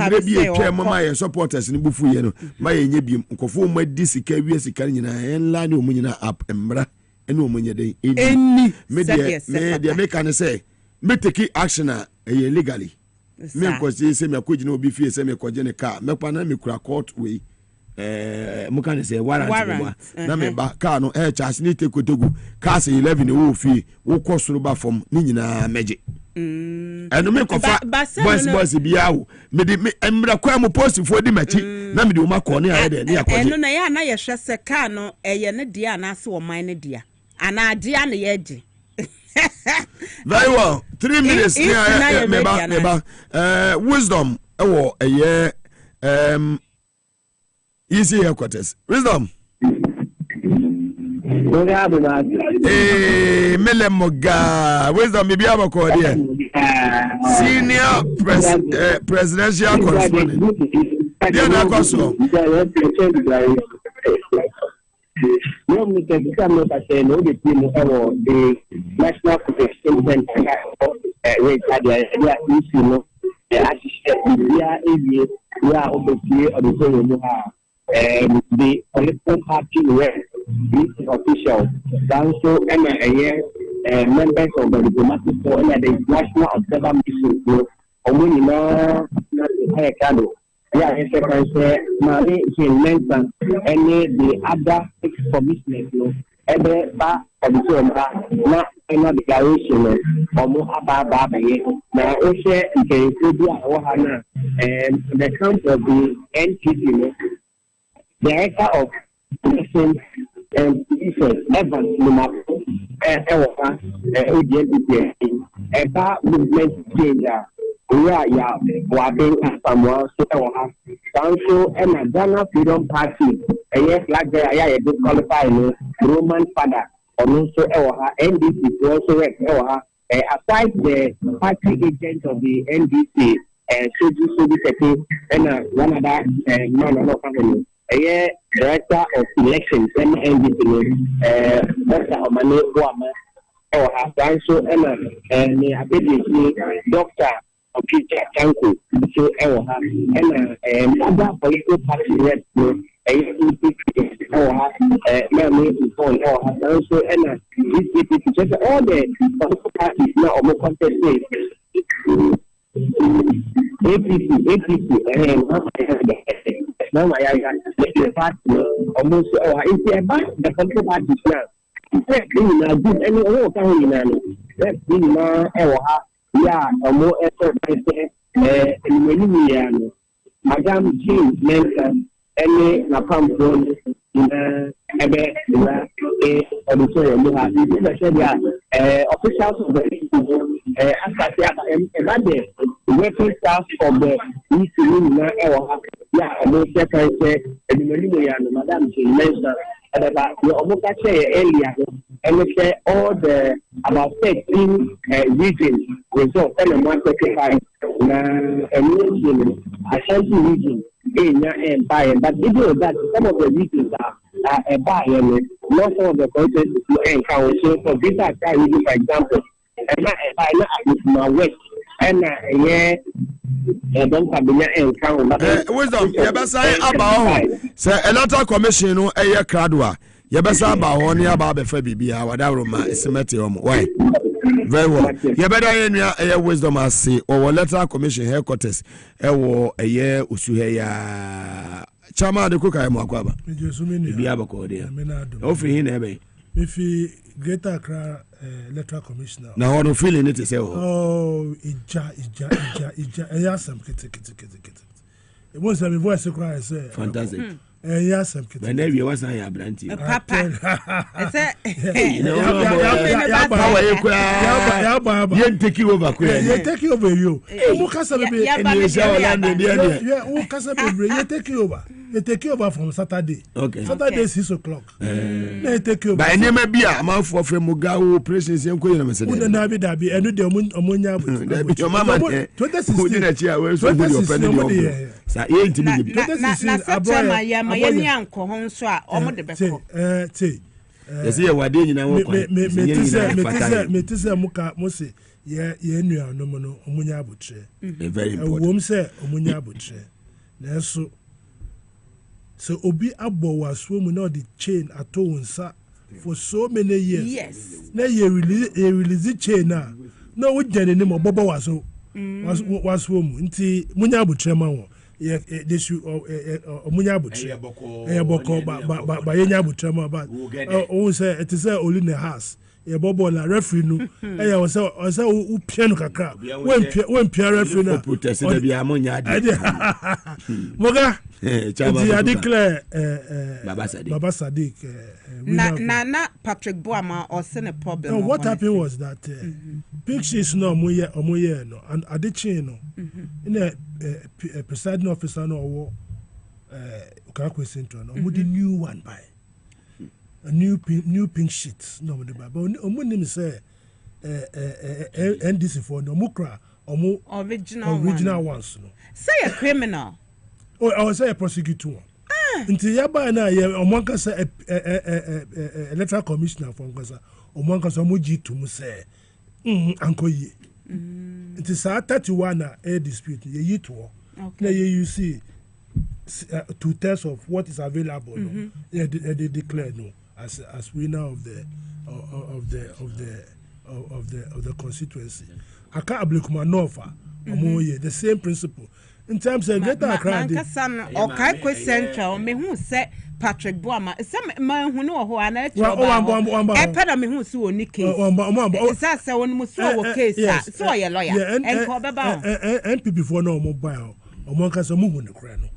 maybe a twa mama ye supporters ni bufu ye no ma ye nya bi nkofo mo di sika wie sika nyina en la ni o nyina up embra ene o nya den eni me dia make can say me take action a legally me nkosi se me akogina obi fie se me koje ne car me pa na me kura court we mukane say warrant na me ba car no charge ni tekotegu car say 11 wo fi wo kosoro ba fom ni nyina meje eno me kofa boys biawo me de emra kwa mo post for di machi na me de o makọ ne aye de ne yakoje eno na ya na ye hwese car no eye ne dia na ase wo man ne dia ana dia ne ye je very well 3 minutes near meba wisdom ewo eye easy headquarters wisdom mele moga wisdom bibi abako there senior presidential correspondent there na koso no me que no pase no de tiene de national protection center we ya no assist ya evi ya obeti odo no ha the political party were these officials also members of the diplomatic corps and the national observer mission so omuni na kano yeah, it's a Mary mentioned any the other 6 commissioners, ebe ba ọdịtọ mba na ịna declaration ọmụ aba na oche nke ebi a ha na the count of the NPP director of elections and defense Evans Lumapo ewa ODNP eba movement change ya wabin asamoah so ewa ha sanso na Ghana Freedom Party flag there ya disqualify no Roman father also ewa NDC also ewa aside the party agent of the NDC Soji Sete and one other man of family director of elections NDC Dr. Omane Boama ewa sanso and abedisi Dr. Peter Tanko so ewa and other political party reps also and just all the political parties now almost contested APC now I party almost it's about the political parties now good any all kind of let's be now yeah almost Madam Jean Minkah any napam na ebe na auditorium you have officials of the about the working staff of the EC na yeah almost say Madam Jean Minkah about the almost earlier and say all the about 13 regions results and 135 na Ashanti region and buy but even that some of the regions are buy and not some of the content and council for this region for example and buy my west and don't cabinet and count wisdom yebesa about say electoral commission no eye kradwa yebesa about one about befa bibia wadawro ma esimete omo why very well you better hear wisdom as say or electoral commission headquarters ewo eye usuhe ya chama de kuka mu akwaba bia bako de ofri hin na ebe mefi Greater Accra electoral commissioner na hono feeling it say ija eyasam kete e mo say me voice cry say fantastic eyasam kete when we was na ya branti papa say you take over you take over you mo kasa be you take over from Saturday. Okay. Saturday 6 o'clock. They take over. By name be a man for Mugawo operations in Korea. Dabi and the Omunya. Your mama 2016. Yes, yeah, what did you know? Metisa Muka Mose, yeah, no mono, Omunya Butcher. Very important. Wom say Omunya Butcher. Neso. So Obi Abo was swimming on the chain at Townsa for so many years. Yes. Now you release the chain now. No, we didn't name of Bobo was swimming. Inti Munya Butcher man. Yeah, this you Munya Butcher. Boko, but Yanya Butcher man. But oh, say it is only in the house. Bobo la referee no e was who piano kakra when Pierre referee na protest dey be amonya moga I declare Baba Sadiq na Patrick Boama or sene problem. No, what happened was that pictures no omoye no and adichin no in a presiding officer no Ukakwe Central no the new one by a new pink sheet no the but omo say NDC for no mukra omo original ones no say a criminal I was say a prosecutor until yaba na ye omo kan say electoral commissioner for Nkasa omo kan say omo G2 mu say ankoye until sa 31 na a dispute ye yito na ye you see 2/3 of what is available no they declare no as winner of the constituency. Aka Ablekuma Norfa, the same principle. in terms of greater Accra. Okay, Central, me who said Patrick Boama, some man who know who are not. Me who saw Nicky. That's one Musso case, so a lawyer and call about NPP for no mobile. Among us, a move in the crano.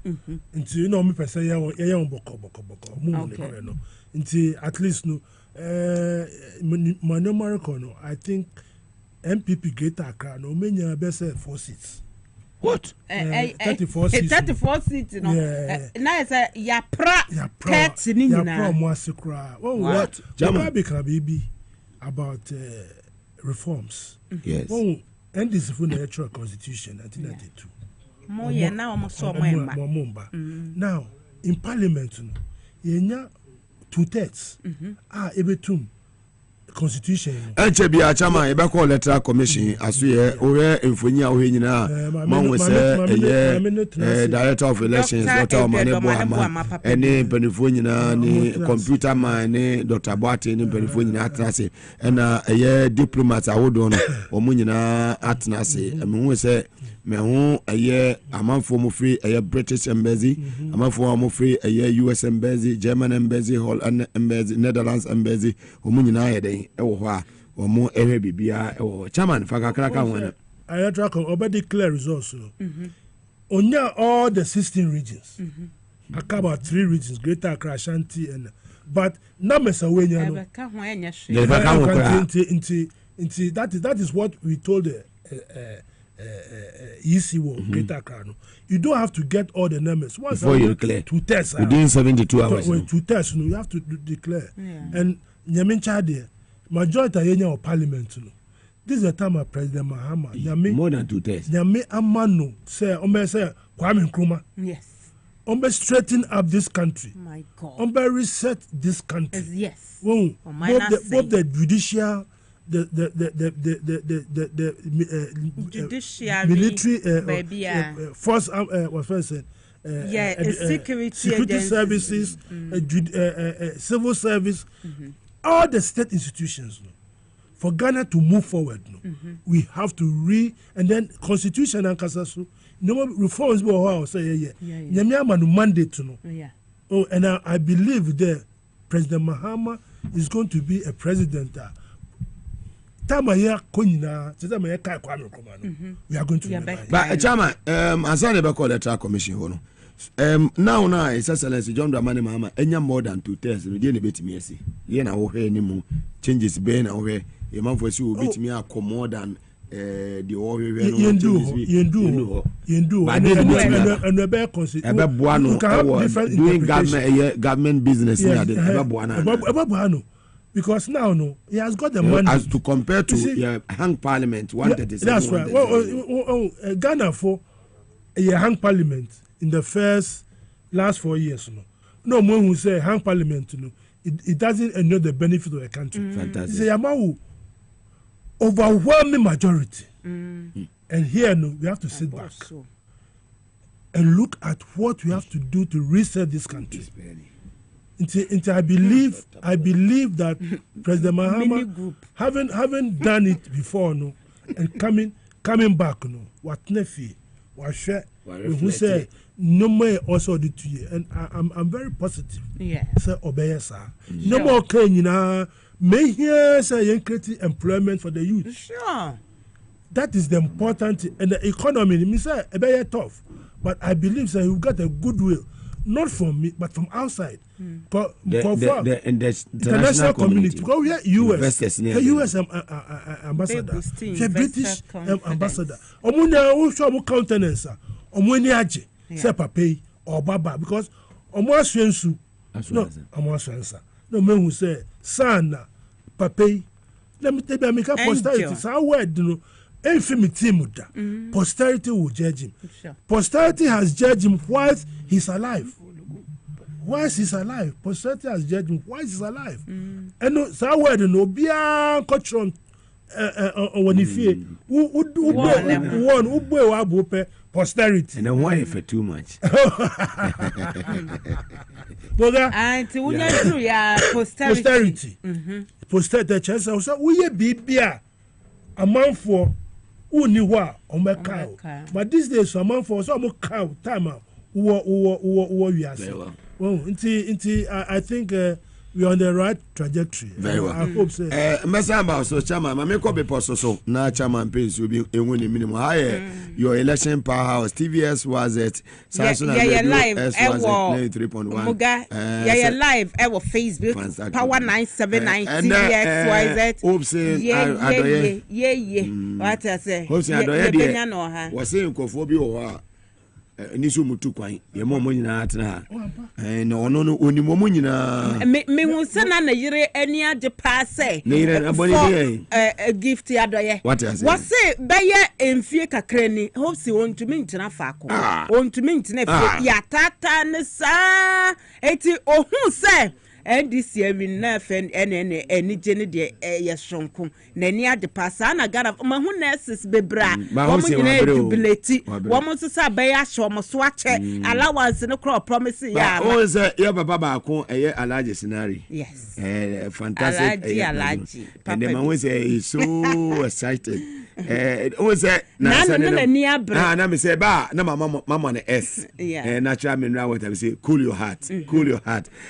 Until you know me, per se, young boko, move in the crano. Until at least no, Manomarcono, I think MPP Greater Accra, no many are best 4 seats. What? 34 seats. 34 seats, you know. Now it's a Yapra cats in India. Oh, what? Jamaica, baby, about reforms. Yes. Oh, and this is for the natural constitution, 1992. Now, in Parliament, you 2/3 ebetum constitution. Enchebia chama ebe call electoral commission asuye owe enfonya ohe nyina manwe se director of elections Dr. Manebo Ama ene benefo nyina ni computer man ni Dr. Boate ni benefo nyina atrase ena diplomat awodo no omu nyina atnase emwe se mehu amanfo mo free British embassy amanfo mo free US embassy, German embassy, Holland embassy, Netherlands embassy omu nyina yeden ewo ho a omu ewe bibia ewo chairman fakakraka wona ayatrako obedi declare results onya all the 16 regions akaba 3 regions Greater Accra, Ashanti and but na mesawenya no that is what we told the EC Greater Accra. You don't have to get all the numbers. Once before you declare 2 tests within 72 hours. 2 tests, you have to declare. And Nyamincha there, majority of Parliament. This is the time of President Mahama. More than 2 tests. Nyame Amano say Kwame Nkrumah. Yes. Straighten up this country. My God. Reset this country. Yes. Both the judicial. The military force security services, civil service, all the state institutions. For Ghana to move forward, we have to and then constitution and Concession. No reforms, mandate to know. Oh, and I believe that President Mahama is going to be a president. We are going to but Chama, Asane Beko Electoral Commission now His Excellency John Dramani Mahama enya more than 2 tests we dey bit me see ye na wo hwe ni mu changes be na wo hwe e man for see bit me akọ more than the wo hwe no yendu and be consider ebe boa no doing government business na dey ebe boa no because now he has got the money as to compare to hang parliament 137. That's right. Ghana for a hang parliament in the last 4 years. No more who say hang parliament. It doesn't know the benefit of the country. Fantastic. It's a overwhelming majority. And here we have to sit back and look at what we have to do to reset this country. I believe that President Mahama having done it before and coming back what nefi what share who say no more also the 2 years and I'm very positive. Yeah. Say obey sir. No more Kenya may here say create employment for the youth. Sure. That is the important and the economy. Me say very tough, but I believe say you got a goodwill. Not from me, but from outside. The international community. Because we are US. The US ambassador. The British ambassador. Omuna usho mu countenance. Omuni aje. Se pape or baba because omo aswensu. No, omo aswensa. No men who say sana pape. Let me tell you, make posterity. So word no. Posterity will judge him. Sure. Posterity has judged him whilst he's alive. Whilst he's alive, posterity has judged him whilst he's alive. And so word no be a coachron when he fear one posterity. And then why for too much? Posterity. Posterity chance also we be a man for who knew what on my cow. But these days, some man for some cow time out. Who we are saying. Well, I think we are on the right trajectory. Very well. I hope so. Mesamba, so chairman, I make up a post so now chairman pays will be a winning minimum higher. Your election powerhouse TVS was it? Yeah, live. 93.1. Muga, yeah, live. Our Facebook Power 979 TVX YZ. Yeah. What I say? Was saying Kofobi nisu mutu kwan ye mo nyina atena ha na ono no oni mo nyina me hu se na yire ani ade pa se na yire aboni dey gift adoye wase beye emfie kakra ni hope si wontumi ntina faako wontumi ntina fie ya tata ne sa eti ohun se NDC win na fen eni gene de ye sonko na ni ade pasa na gara ma hu nurses bebra wo mo nyina jubilate wo mo so sa be ya hwo mo so ache allowance no crop promise ya ma o ze ye baba ba ko eye alaje scenario yes fantastic alaji and the man was so excited o ze na ni abra na me say ba na mama na s natural mineral water say cool your heart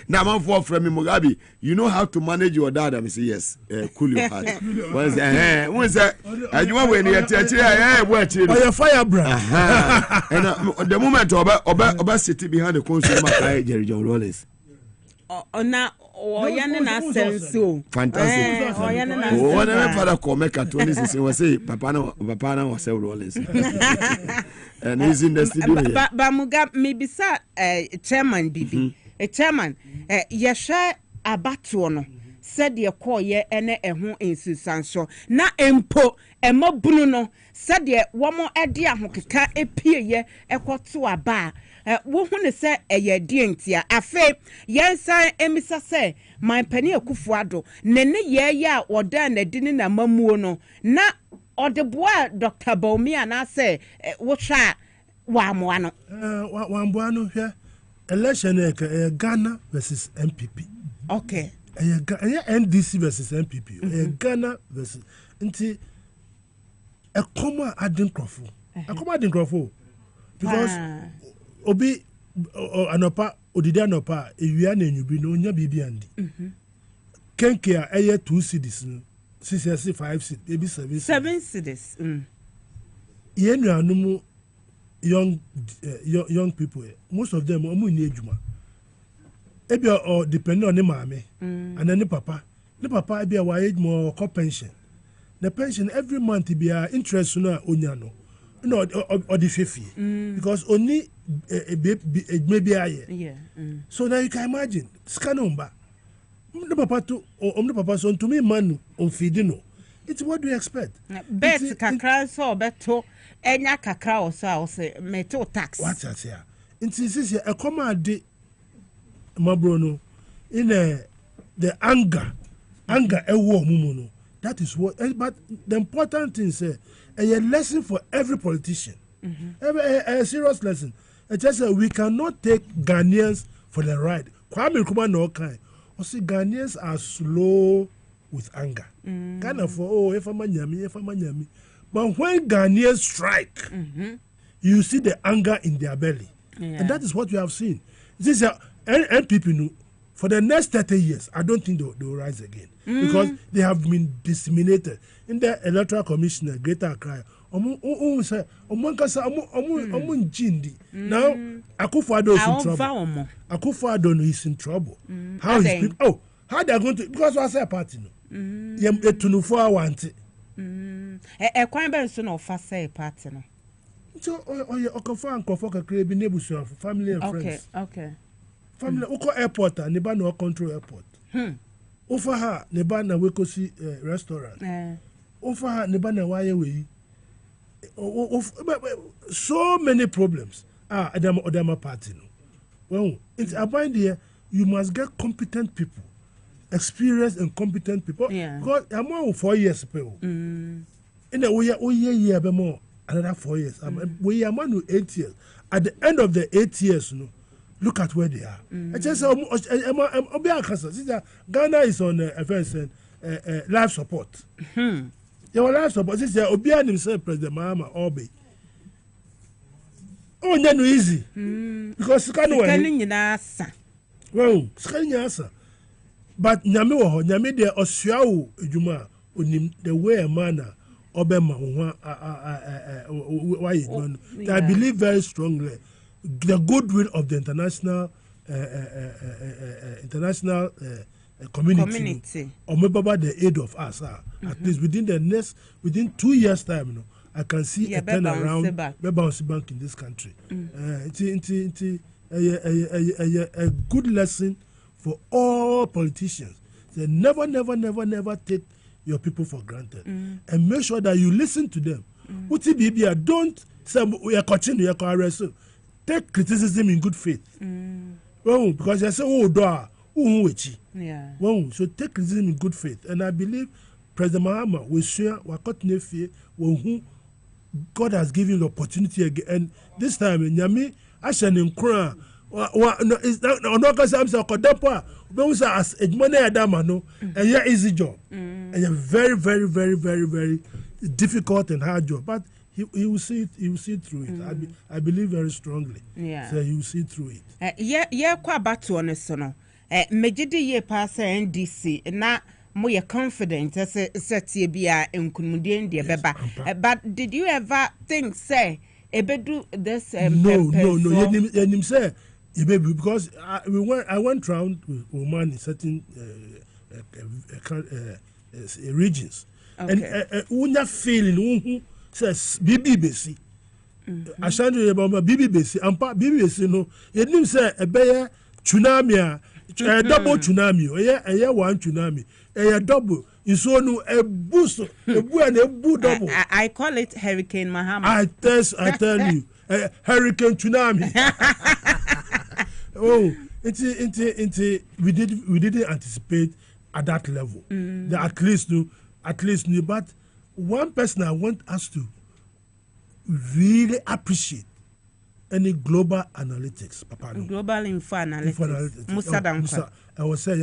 now man for from Mugabe, you know how to manage your dad. I say yes, cool your heart. Once and you want when you touch your firebrand. And the moment Oba city behind the consumer Jerry John Rollins. Na na senso fantastic. Oh, na father call make at 26 was say papa na was Rollins. And he's in the studio. Bamuga maybe sir chairman Bibi. A chairman, yesha abatuo no said ye call ye ene eho insusanso na empo emobunu no said ye womo ede ahokeka epie ye ekoto aba wo hu ne se eye dientia afe yensan emisa se my pani akufuado nene ye ya oda na dini na mamuo no na odeboa Dr. Baumia na se wo twa wa moa no wamboa no hwe election Ghana versus MPP. Okay. NDC versus MPP. Ghana versus nti a common adinkrofo. A common adinkrofo because obi anopa odidi anopa ewia na enyubi no nya bibi andi. Kenke a 2 cities no 6 5 cities maybe 7 cities. Yenu anumu young people, most of them omu ni ejuma ebi or depending on the mame and then the papa ebi wa age more co pension the pension every month be interest na onya no or the fefi because only maybe aye so now you can imagine scanomba the papa so to me man on feeding it's what do you expect bet kakra so beto enya kakra o say metal tax what's that here insist a command mabrono in the anger ewo mumu no that is what but the important thing say a lesson for every politician a serious lesson it just we cannot take Ghanaians for the ride Kwame Minkah no kind or see Ghanaians are slow with anger Ghana for if I'm nyami but when Ghanaians strike you see the anger in their belly and that is what you have seen. This is NPP no, for the next 30 years I don't think they will rise again because they have been disseminated in the electoral commissioner Greater Accra now Akufo-Addo is in trouble. Akufo-Addo is in trouble. How is people how they are going to because I say a party no etunufo awante kwan ben so no fa say party no so okofa ankofo kakra bi nebusu family and friends okay family uko airport ne ba no control airport ufa ha ne ba na wekosi restaurant ufa ha ne ba na waye we so many problems adama party no well it's about there you must get competent people experienced and competent people because I'm more 4 years people in the year be more another 4 years we are man 8 years at the end of the 8 years no look at where they are I just Ghana is on offense life support You will have support. This Obi and himself, President Mahama Obi. Oh, no easy. Because scanning well, scanning answer. But Nyame de Osiao Juma the way a manner Obama why I believe very strongly the goodwill of the international community or maybe the aid of us at least within 2 years time I can see a turnaround bounce back in this country. It's a good lesson for all politicians. They never take your people for granted, and make sure that you listen to them. Don't say we are continue your arrest. Take criticism in good faith. Well, because they say so take criticism in good faith, and I believe President Mahama will share who God has given the opportunity again, and this time in Yami, Ashan in Kura. It's not because I'm so Kodapo. Those are as money Adamano, and yeah, easy job, and a very difficult and hard job. But he will see it. He will see through it. I believe very strongly. Yeah, so he will see through it. Kwa batu onesono. Mejidi ye pass NDC na more confident as a setibia in Kumundi beba. But did you ever think say ebedu this? No. Say. Because I went round with women in certain regions, and when you feeling says BBBC, I shan't remember BBBC, and BBBC no, it didn't say a bear tsunami, a double tsunami, a one tsunami, a double. You saw no a boost, a boo double. I call it Hurricane Mahama. I tell you, Hurricane tsunami. Oh, we didn't anticipate at that level. At least, but one person I want us to really appreciate any global analytics, Papa. Global info analytics. Musa. I was saying,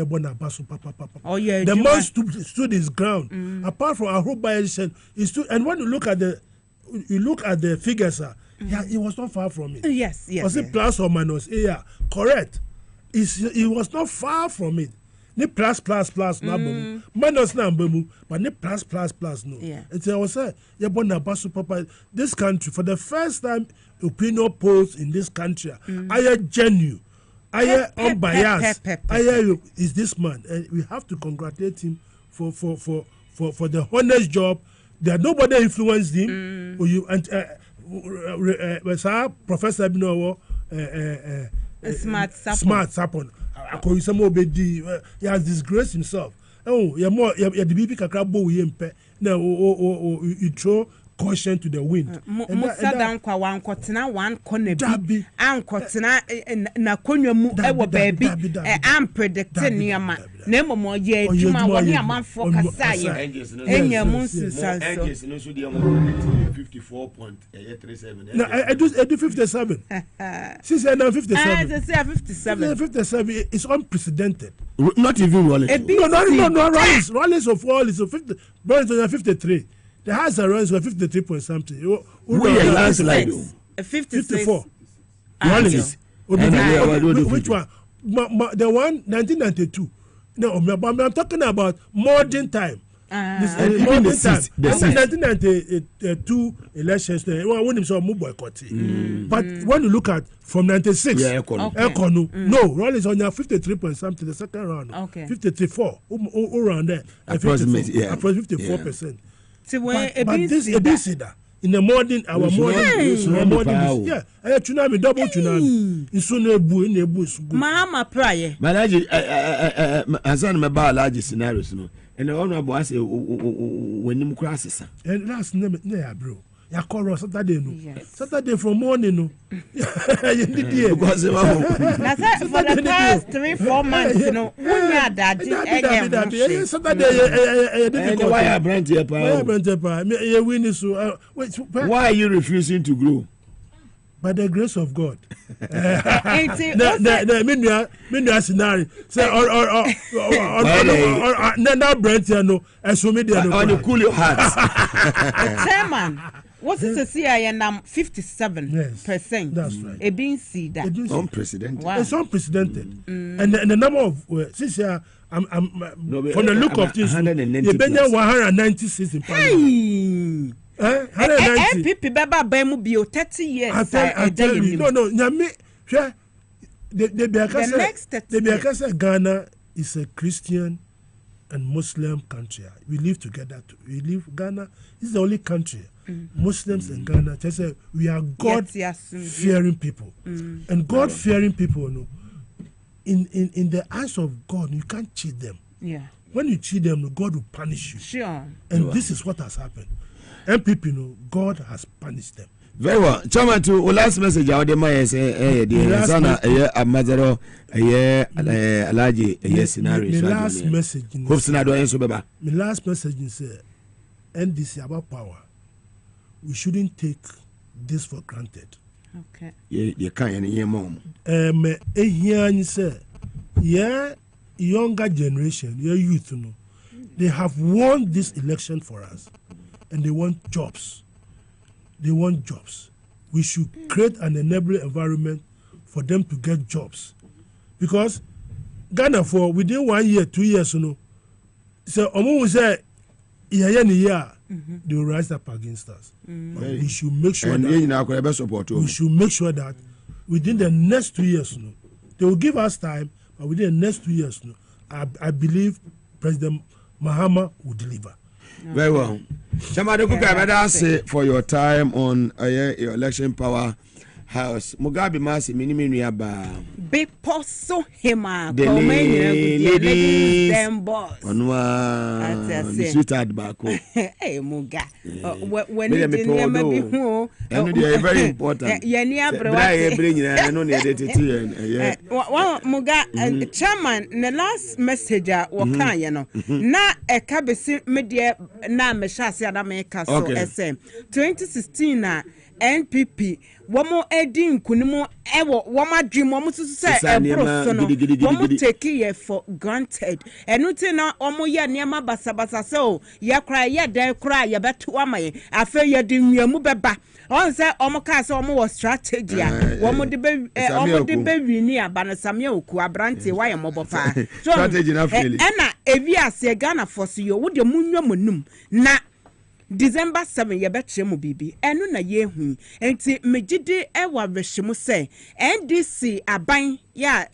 oh yeah. The man stood his ground. Apart from our whole by-election, he stood. And when you look at the figures, yeah, he was not far from it. Yes. Was it plus or minus? Yeah, correct. He was not far from it. Ni plus na minus na but ni plus no. Yeah. It's I was say Papa. This country for the first time, opinion polls in this country, I genuine, I unbiased, is this man, and we have to congratulate him for the honest job. That nobody influenced him. Professor Smart Sapon. He has disgraced himself. Oh, you're the baby kakrabo yempe. Now, you throw caution to the wind. Musa dankwa wankotena one corner bi ankotena na konwa mu ewo baby am predicting niama na momo ye adwuma woni amanfo kasa ye enya mu nsinsanso engines no so de 54.37 na I do 57 since I now 57 I say 57 is unprecedented, not even Rollins. No Rollins of all is 50 Burns on 53. The house runs were 53 point something. We landslide 54. Rollins. Which one? The one 1992. No, I'm talking about modern time. Modern time. 1992 elections. When himself move boycott. But when you look at from 96, no, Rollins on your 53 point something. The second round, 53.4 around there. Approximately 54%. But this in the morning, our morning, yeah, tsunami, double tsunami. It's so nebu is good. Mahama prayer. Manager, Azan Maba large scenarios, no, and the honorable I say when you crosses. And last name, bro. Ya call Saturday no. Saturday from morning no. Because for the past 3-4 months, you know, when you that Saturday, why are you refusing to grow? by the grace of God. The scenario say or now Brent no assume they no. On cool your heart. Chairman, what is the CIA number 57%? That's right. A being see that. Unprecedented. Wow. It's unprecedented. And the number of since I'm from the look of things, you been 196 in Parliament. 190. MPP Baba Bemu bio 30 years. I tell you, no, Nyame, the next 30 years. Ghana is a Christian and Muslim country. We live together. Ghana is the only country. Muslims in Ghana, just say we are God-fearing people. And God-fearing people, in the eyes of God, you can't cheat them. Yeah. When you cheat them, God will punish you. Sure. And this is what has happened. MPP, God has punished them. Very well. Chairman, to last message, I would say, the Amazero, Alaji, scenario. My last message. My last message is NDC about power. We shouldn't take this for granted. Okay. You can't, yeah, mom. Younger generation, your youth, they have won this election for us. And they want jobs. We should create an enabling environment for them to get jobs. Because Ghana, for within 1 year, 2 years, so Omo will say, they will rise up against us. We should make sure that within the next 2 years, they will give us time, but within the next 2 years, I believe President Mahama will deliver. Very well. Chamado Kuka, say for your time on your election power house. Mugabe Masi minimum ba. Big poso hima. Ladies them boss. Onwa sweetheart bako. Hey Muga. When you didn't be who. And they are very important. Muga chairman the last message wakan you know. Na ekabesi media na meshasi adameka so SM 2016 na NPP womo edin kunimu ewo woma dream womo susu ebro so no womo take ye for granted enuti na womo ye niam basabasa so ye kra ye den kra ye beto amaye afa ye di nwiamu beba on say womo ka say womo was strategy a womo de be wini abanasame oku abrante waye mobopa so strategy na feel na evi ase Ghana force yo wo de munwamunum na December 7 ye betche mu bibi enu na ye hu enti megide ewa rehyimu se NDC aban ya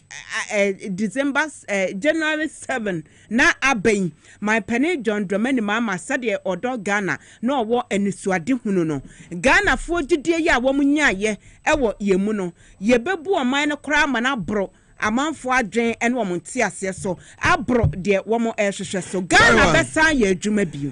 December January 7 na aban my penny John Dramani mama sade odo Ghana na owo enisuade hunu no Ghana fo gidie ya wo munya ye ewo yemu no ye bebu oman no kra ma na bro amanfo adwen ene wo monte ase so abro de wo mo ehwehwe so Ghana besa ye adwuma biu.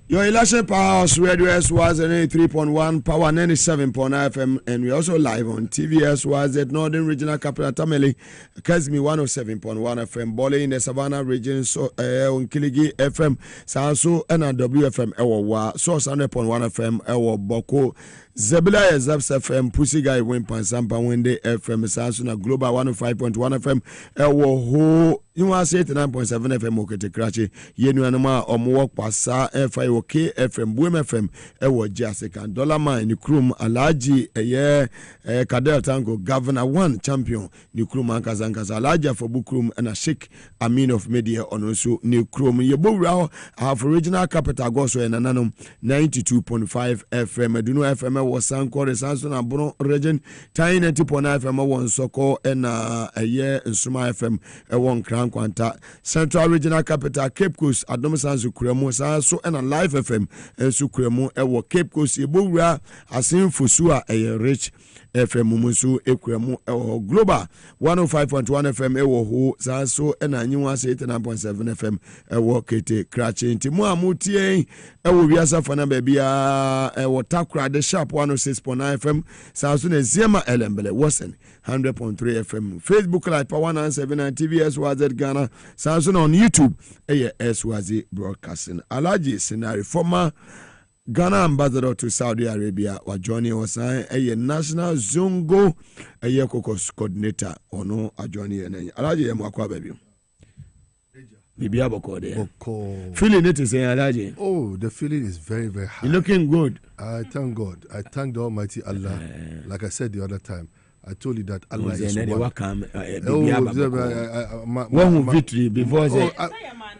Your ElectionPowerHouse Radio SYZ 93.1, Power 97.9 FM, and we're also live on TV SYZ Northern Regional Capital Tamale, Kazmi 107.1 FM, Bole in the Savannah region, so on Kiligi FM, Sanso, and WFM, Ewa, Source 100.1 FM, Ewa Boko, Zebila Zaps FM, Pussy Guy Wimpan, Sampa Wende FM, Sansuna Global 105.1 FM, Ewa Ho, you want to say 89.7 FM, Okete Krachi, Yenu Anoma, Omwok Pasa, FIOK FM, Boom FM, Ewa Jessica, Dollar Mine, Nukrum, Alaji, Kadel Tango, Governor 1 champion, Nukrum Ankazankas, Alaja for Bukrum, and a Sheikh Amin of Media on also Nukrum. Yebo Rao, have original capital Goso and Ananum 92.5 FM, Duno FM. Was Sanko, Sanson, and Bono region, Tiny 90.9 FM, one Soko, and a year in Suma FM, a one crown quanta, Central Regional Capital, Cape Coast, Adomisan Sukremo, Sanso, and a Live FM, and Sukremo, and Cape Coast, Ibura, Asim Fusua, a rich FM Mumusu, Equemo, Global 105.1 FM, Ewo, Sanso, and a new 89.7 FM, a Walkete, Cratching, Timua Mutie, Ewo Viasa Fana Baby, Ewo Takra, the Sharp 106.9 FM, Sanso, Zema Elembele, Watson, 100.3 FM, Facebook Live, Power 979 TV, SYZ Ghana, Sanso on YouTube, SYZ Broadcasting, Alaji Scenario, former Ghana ambassador to Saudi Arabia was joining us a national zongo a year caucus coordinator or no a joining Alaji Mwakwa baby. Feeling it is Alaji. Oh, the feeling is very, very high. You're looking good. I thank God. I thank the Almighty Allah. Like I said the other time, I told you that Allah is one. Victory before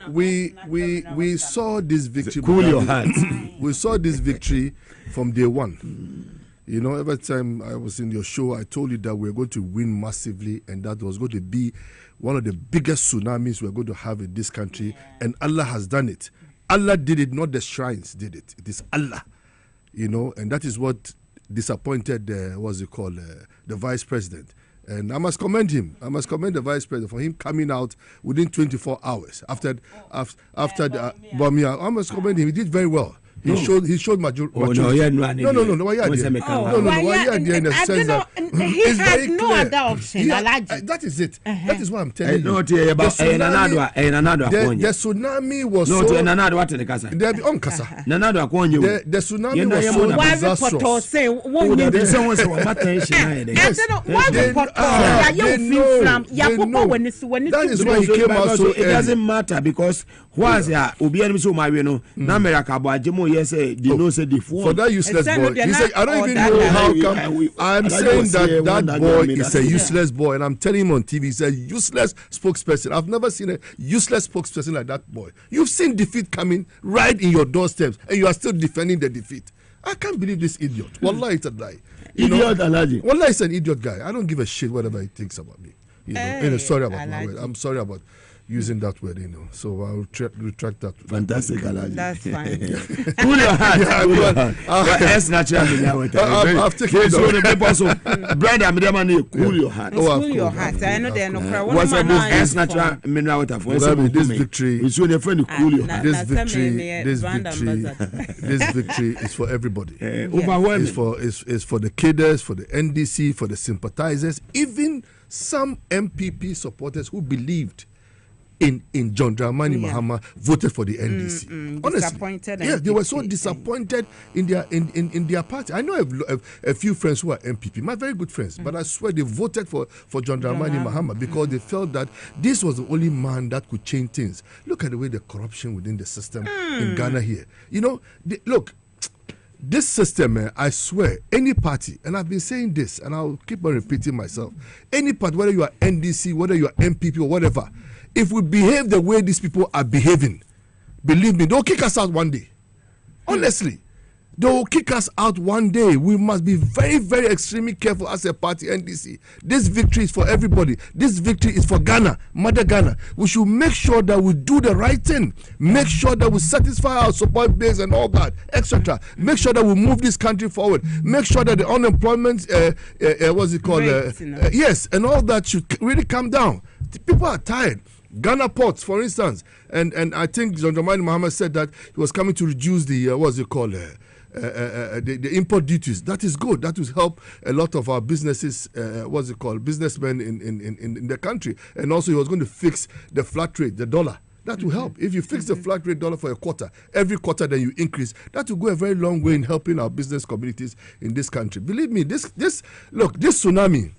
we saw this victory. Cool your hands. We saw this victory from day one. You know, every time I was in your show, I told you that we were going to win massively, and that was going to be one of the biggest tsunamis we're going to have in this country. And Allah has done it. Allah did it, not the shrines did it. It is Allah. You know, and that is what disappointed the vice president. And I must commend him. I must commend the vice president for him coming out within 24 hours after the Bamia. I must commend him. He did very well. He showed maturity. No. He had no other option. That is it. That is what I'm telling you. The tsunami was so. The tsunami was so disastrous. That is why he came out so. It doesn't matter because once yes, they know say the phone. For that useless boy, he said, I don't even know how come. I'm saying that boy is a useless boy, and I'm telling him on TV, he's a useless spokesperson. I've never seen a useless spokesperson like that boy. You've seen defeat coming right in your doorsteps, and you are still defending the defeat. I can't believe this idiot. Wallah, it's a lie. Idiot, Alaji. Wallah, it's an idiot guy. I don't give a shit whatever he thinks about me. You know, sorry about my word. I'm sorry about using that word, you know. So I'll retract that. Fantastic, Alaji. That's fine. Cool your heart. That's naturally. I've taken it. Brother, cool your heart. Cool your heart. I know they're no crowd. What's the most natural mineral water for this victory? It's when a friend cool your heart. This victory is for everybody. Overwhelming. It's for the cadres, for the NDC, for the sympathizers, even some MPP supporters who believed in John Dramani Mahama voted for the NDC. Honestly, they were so disappointed in their party. I know a few friends who are MPP, my very good friends, but I swear they voted for John Dramani Mahama because they felt that this was the only man that could change things. Look at the way the corruption within the system in Ghana here. You know, look. This system, I swear, any party, and I've been saying this, and I'll keep on repeating myself, any party, whether you are NDC, whether you are MPP or whatever, if we behave the way these people are behaving, believe me, they'll kick us out one day. Honestly, they will kick us out one day. We must be very, very extremely careful as a party, NDC. This victory is for everybody. This victory is for Ghana, Mother Ghana. We should make sure that we do the right thing. Make sure that we satisfy our support base and all that, etc. Make sure that we move this country forward. Make sure that the unemployment, yes, and all that should really come down. The people are tired. Ghana ports, for instance, and I think John Dramani Mahama said that he was coming to reduce the the import duties. That is good. That will help a lot of our businesses, businessmen in the country. And also he was going to fix the flat rate, the dollar. That will help. If you fix the flat rate dollar for a quarter, every quarter that you increase, that will go a very long way in helping our business communities in this country. Believe me, this tsunami,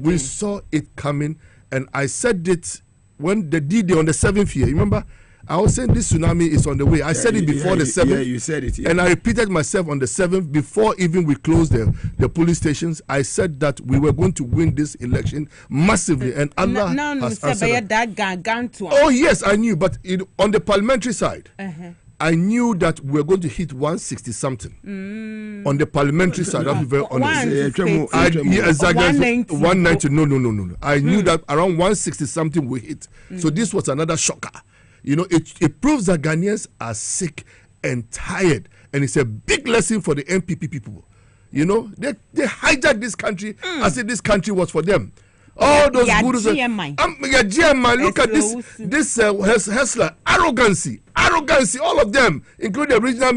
we saw it coming, and I said it when the D-Day on the 7th year, remember? I was saying this tsunami is on the way. I said it before the 7th. Yeah, you said it. Yeah. And I repeated myself on the 7th before even we closed the police stations. I said that we were going to win this election massively, and Allah has answered that. Oh yes, I knew, but on the parliamentary side, I knew that we were going to hit 160 something. On the parliamentary side, I'll be very honest. 190. No. I knew that around 160 something we hit. So this was another shocker. You know, it proves that Ghanaians are sick and tired, and it's a big lesson for the MPP people. You know, they hijacked this country as if this country was for them. All those gurus. GMI. Look at this hustler arrogancy, all of them, including the regional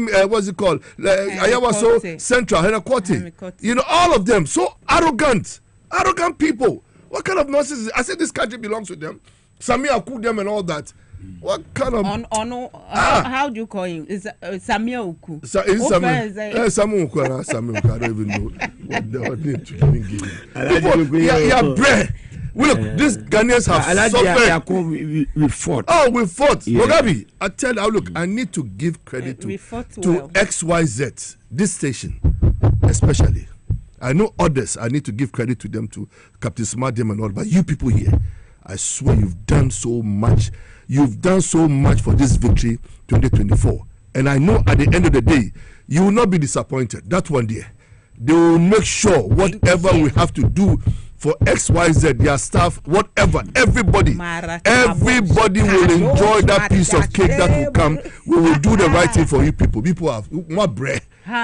Ayawaso Central, Henakwati. You know, all of them so arrogant people. What kind of nonsense is it? I said this country belongs to them. Samia cook them and all that. What kind of how do you call him? Is Samia Uku? Samia Uku. I don't even know what name to even give him. Yeah, bread. Look, these Ghanaians have suffered. We fought. Oh, we fought. Yeah. Mugabe, I tell you, look, I need to give credit to XYZ, this station, especially. I know others, I need to give credit to them, to Captain Smartdem and all, but you people here, I swear you've done so much. You've done so much for this victory 2024. And I know at the end of the day, you will not be disappointed. That one day, they will make sure whatever we have to do for XYZ, their staff, whatever, everybody will enjoy that piece of cake that will come. We will do the right thing for you people. People have more bread.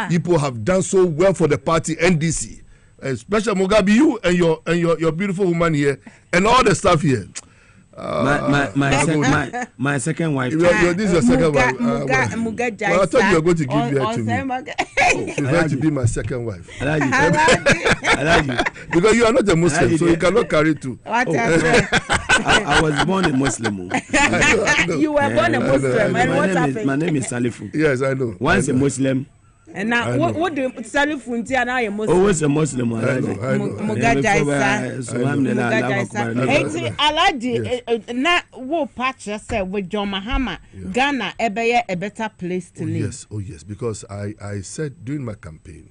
People have done so well for the party NDC, especially Mugabe, you and your beautiful woman here, and all the staff here. My second wife. This is your second wife. Well, I thought you were going to give her to me. She's going to be my second wife. Because you are not a Muslim, so you cannot carry two. I was born a Muslim. You were born a Muslim, and what happened? My name is Salifu. Yes, I know. Once a Muslim. And now, what do Salifunti and I a Muslim? Always a Muslim. Alaji, na wo patch say with John Mahama, Ghana a better place to live. Oh yes, because I said during my campaign,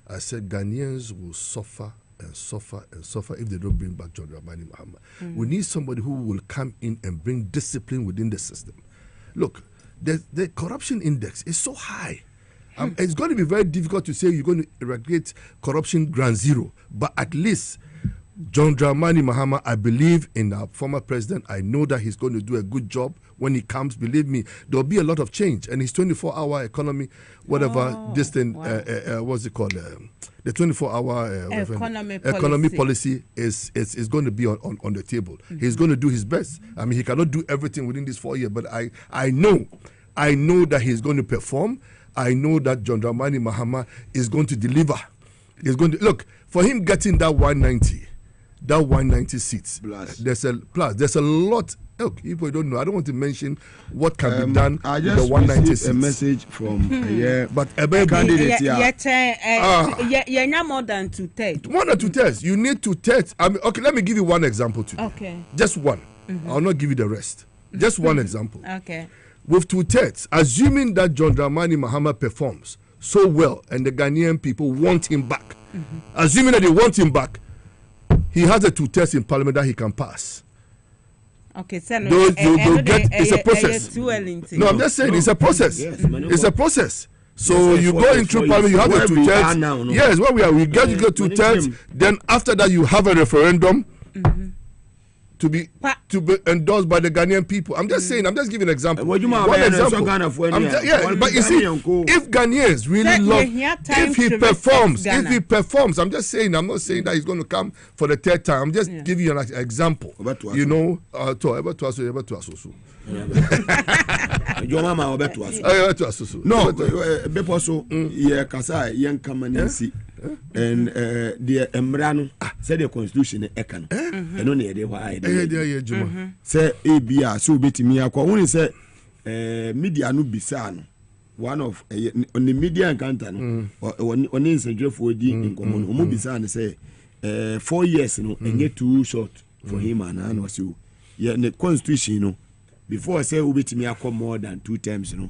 I said Ghanaians will suffer and suffer and suffer if they don't bring back John Dramani Mahama. We need somebody who will come in and bring discipline within the system. Look, the corruption index is so high. It's going to be very difficult to say you're going to eradicate corruption ground zero, but at least John Dramani Mahama, I believe in our former president. I know that he's going to do a good job when he comes. Believe me, there'll be a lot of change. And his 24-hour economy, whatever this thing, what's it called? The 24-hour economy policy is going to be on the table. He's going to do his best. I mean, he cannot do everything within these 4 years, but I know that he's going to perform. I know that John Dramani Mahama is going to deliver. He's going to look for him getting that 190 seats. There's a lot. Look, people don't know. I don't want to mention what can be done with the 190 seats. A message from but a candidate more than 2 tests. More than 2 tests. You need to test. I mean, okay, let me give you one example today. Okay. Just one. I'll not give you the rest. Just one example. Okay. With 2 tests, assuming that John Dramani Mahama performs so well and the Ghanaian people want him back, assuming that they want him back, he has a 2 tests in Parliament that he can pass. Okay, so it's a process. No, I'm just saying it's a process. It's a process. So you go into Parliament, you have the 2 tests. Yes, where we get you go 2 tests. Then after that, you have a referendum. To be endorsed by the Ghanaian people. I'm just saying. I'm just giving an example. One example. But you see, if Ghanaians really love, if he performs, I'm just saying. I'm not saying that he's going to come for the 3rd time. I'm just giving you an example. You know, no, and the Embrano said the Constitution ekan. And only they were say ABR so bit me only say media no bisano. One of on the media encounter on in for D in common Mubisano say 4 years no and get too short for him and was you. Yeah, the Constitution no. Before I say we bit me more than 2 times, you know.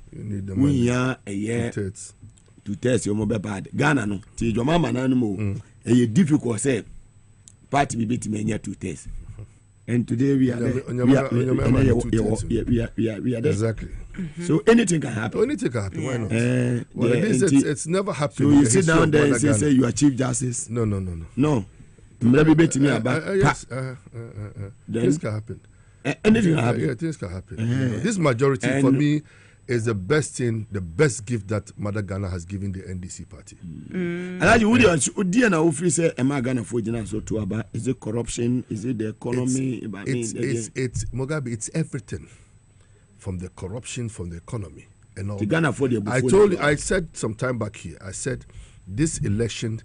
We are a year. 2 tests, you're bad. Ghana, no. See, your mama, no more. A difficult say, party be beating me 2 tests. And today we are there. Exactly. So anything can happen. Anything can happen. Why not? Well, it's never happened. So you sit down there and say you are Chief Justice. No. No. Maybe beating me about. Yes. Things can happen. Anything can happen. Yeah, things can happen. This majority for me is the best thing, the best gift that Mother Ghana has given the NDC party. Is it corruption? Is it the economy? It's Mugabe. It's everything, from the corruption, from the economy, and all. I said some time back here. I said this election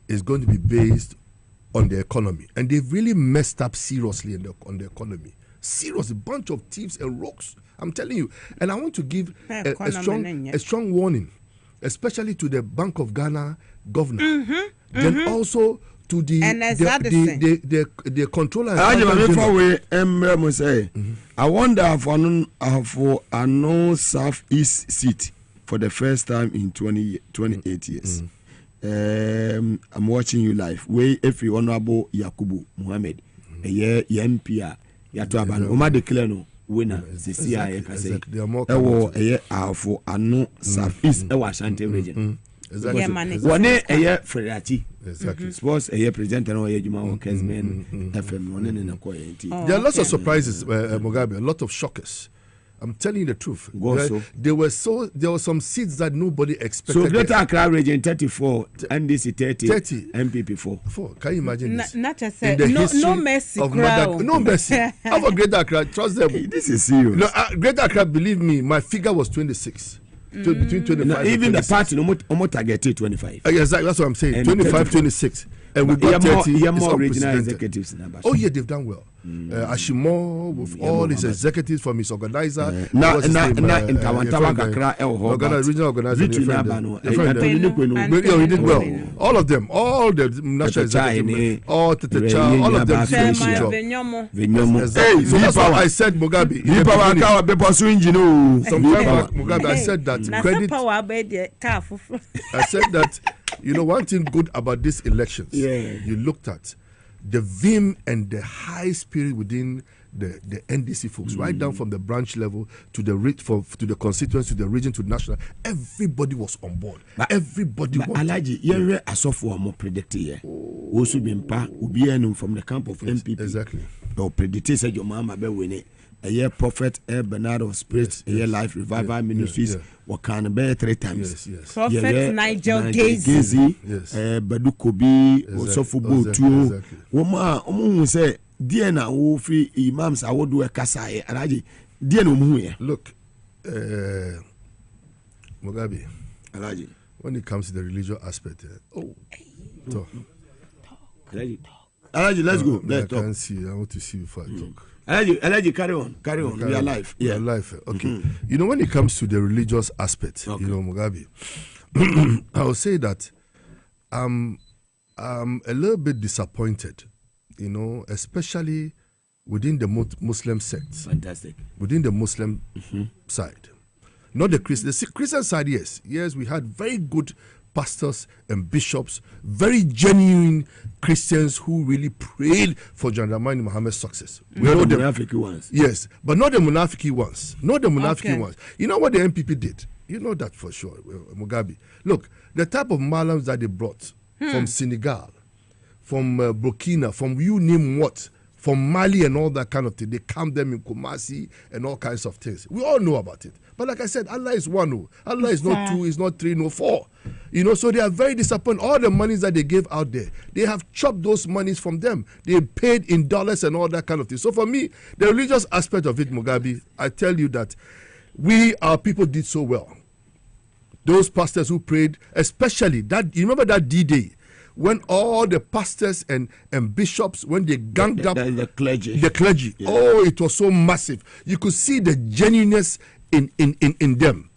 is going to be based on the economy, and they've really messed up seriously on the economy. Serious bunch of thieves and rogues. I'm telling you. And I want to give a strong warning, especially to the Bank of Ghana governor. Then also to the controller. I wonder for a no Southeast seat for the first time in 28 years. I'm watching you live. If you honorable Yakubu Muhammad, a year MPR, Yatuaban, Oma declare no winner. CCI for a no Southeast Ashanti region. Exactly. One a year Ferrati. Exactly. Suppose a year present and a Juma Kesman FM one in a quiet. There are lots of surprises, Mugabe, a lot of shockers. I'm telling you the truth. There were some seats that nobody expected. So Greater Accra region 34, NDC 30, MPP 4. Can you imagine this? Not just say no mercy. No mercy. How about Greater Accra? Trust them. This is serious. No, Greater Accra, believe me, my figure was 26. Between 25 even and 26. the party no targeted 25. Exactly, that's what I'm saying. 25, 26. And we got 30. More regional executives in Abacha. Oh yeah, they've done well. Ashimo with all his executives from his organizer. Regional organizer. He did well. All of them, all the national executives, all of them did a good job. Exactly. So that's why I said Mugabe. Mugabe, I said that credit. I said that, you know, one thing good about these elections, you looked at the vim and the high spirit within the NDC folks, right down from the branch level to the constituency, to the region, to the national. Everybody was on board. Everybody was. Alaji, you're a software more predicted here. Also been from the camp of MPP. Exactly. Or predicted said your mama be winning. A year prophet Bernard of Spirit, a year life revival ministries, what can bear 3 times. Prophet Nigel Gazy, Badukobi, also football too. Woman say, dear now, Wofi imams, I would do a Kasai, and I dear no more. Look, Mugabe, when it comes to the religious aspect, Alaji, let's go. Let's talk. I want to see before I talk. Alaji, carry on. We are live. We are live. Okay. You know, when it comes to the religious aspect, you know, Mugabe, I will say that I'm a little bit disappointed, you know, especially within the Muslim sects. Fantastic. Within the Muslim side. Not the Christian. The Christian side, yes. Yes, we had very good pastors and bishops, very genuine Christians who really prayed for John Dramani Mohammed's success. We know the Munafiki ones. Yes, but not the Munafiki ones. Not the Munafiki ones. You know what the MPP did? You know that for sure, Mugabe. Look, the type of Malams that they brought from Senegal, from Burkina, from you name what, from Mali and all that kind of thing. They camp them in Kumasi and all kinds of things. We all know about it. But like I said, Allah is one. Allah is not 2, is not 3, no 4. You know, so they are very disappointed. All the monies that they gave out there, they have chopped those monies from them. They paid in dollars and all that kind of thing. So for me, the religious aspect of it, Mugabe, I tell you that our people did so well. Those pastors who prayed, especially that, you remember that D-Day, when all the pastors and bishops, when they ganged up the clergy. Yeah. Oh, it was so massive. You could see the genuineness in them.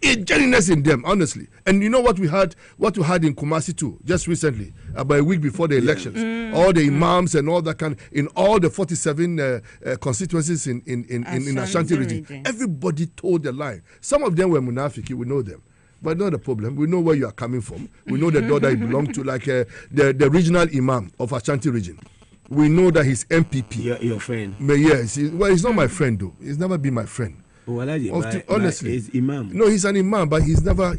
Genuineness in them, honestly. And you know what we had in Kumasi too, just recently, about a week before the elections. All the imams and all that in all the 47 constituencies in Ashanti region. Everybody told the line. Some of them were Munafiki, we know them. But not a problem. We know where you are coming from. We know the door that you belong to, like the regional imam of Ashanti region. We know that he's MPP. Your friend. But yes, he's not my friend though. He's never been my friend. Honestly, he's imam. No, he's an imam, but he's not my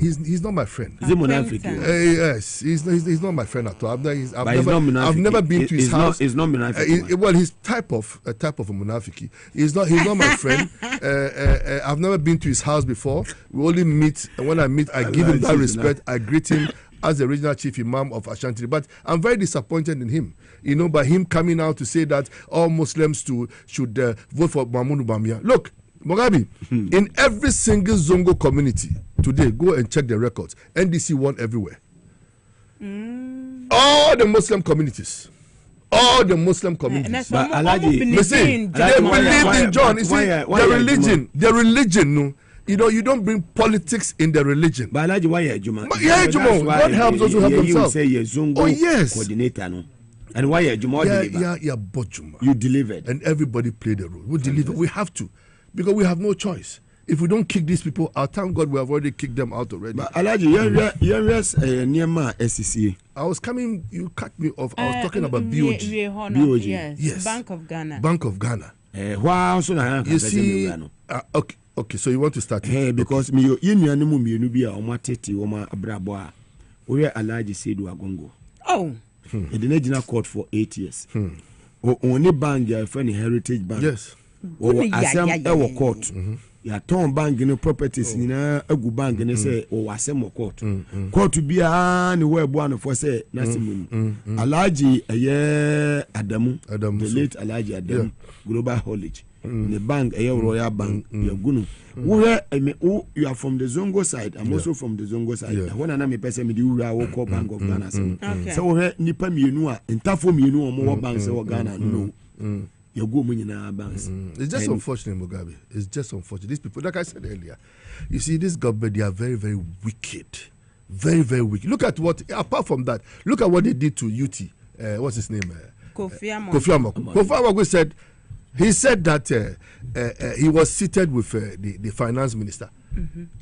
friend. Is he Munafiki? Yes, he's not my friend at all. I've never been to his house. He's not Munafiki. Well, he's a type of a Munafiki. He's not my friend. I've never been to his house before. We only meet, and when I meet, I give him that respect. I greet him as the regional chief imam of Ashanti. But I'm very disappointed in him, you know, by him coming out to say that all Muslims should vote for Mahmoud Bawumia. Look, Mugabe, in every single Zongo community today, go and check the records. NDC won everywhere. All the Muslim communities. all the Muslim communities. But they believed in John. You see, the religion, no. You know, you don't bring politics in the religion. But Alaji, why are you? God helps those who help themselves. Oh yes. Coordinator, no. And why are you? You delivered, and everybody played a role. We deliver. We have to, because we have no choice. If we don't kick these people out, thank God we have already kicked them out already. But Alaji, Niema SCCA. I was coming, you cut me off. I was talking about BOG. Yes. Bank of Ghana. Bank of Ghana. You see, okay, so you want to start? Hey, because me, you know, me, you be a omateti, oma abraboa. We are Alaji Sedu Agongo. Oh. He didn't in court for 8 years. Only bank, your friend, Heritage Bank. Yes. Our court. Ya ton bank no properties nyina agu bank ne say o wasem court court bia ne we bo an for say nasimum Alhaji Adamu the late Alhaji Adamu Global Haulage the bank Royal Bank ya gunu you are from the Zongo side. I'm also from the Zongo side. When I me person me di ura wo call Bank of Ghana so we nipa mienu a entafo mienu o mo bank say Ghana no. It's just unfortunate, Mugabe. It's just unfortunate. These people, like I said earlier, you see, this government, they are very, very wicked. Very, very wicked. Look at what, apart from that, look at what they did to UT. What's his name? Kofi Amaku said, he said that he was seated with the finance minister,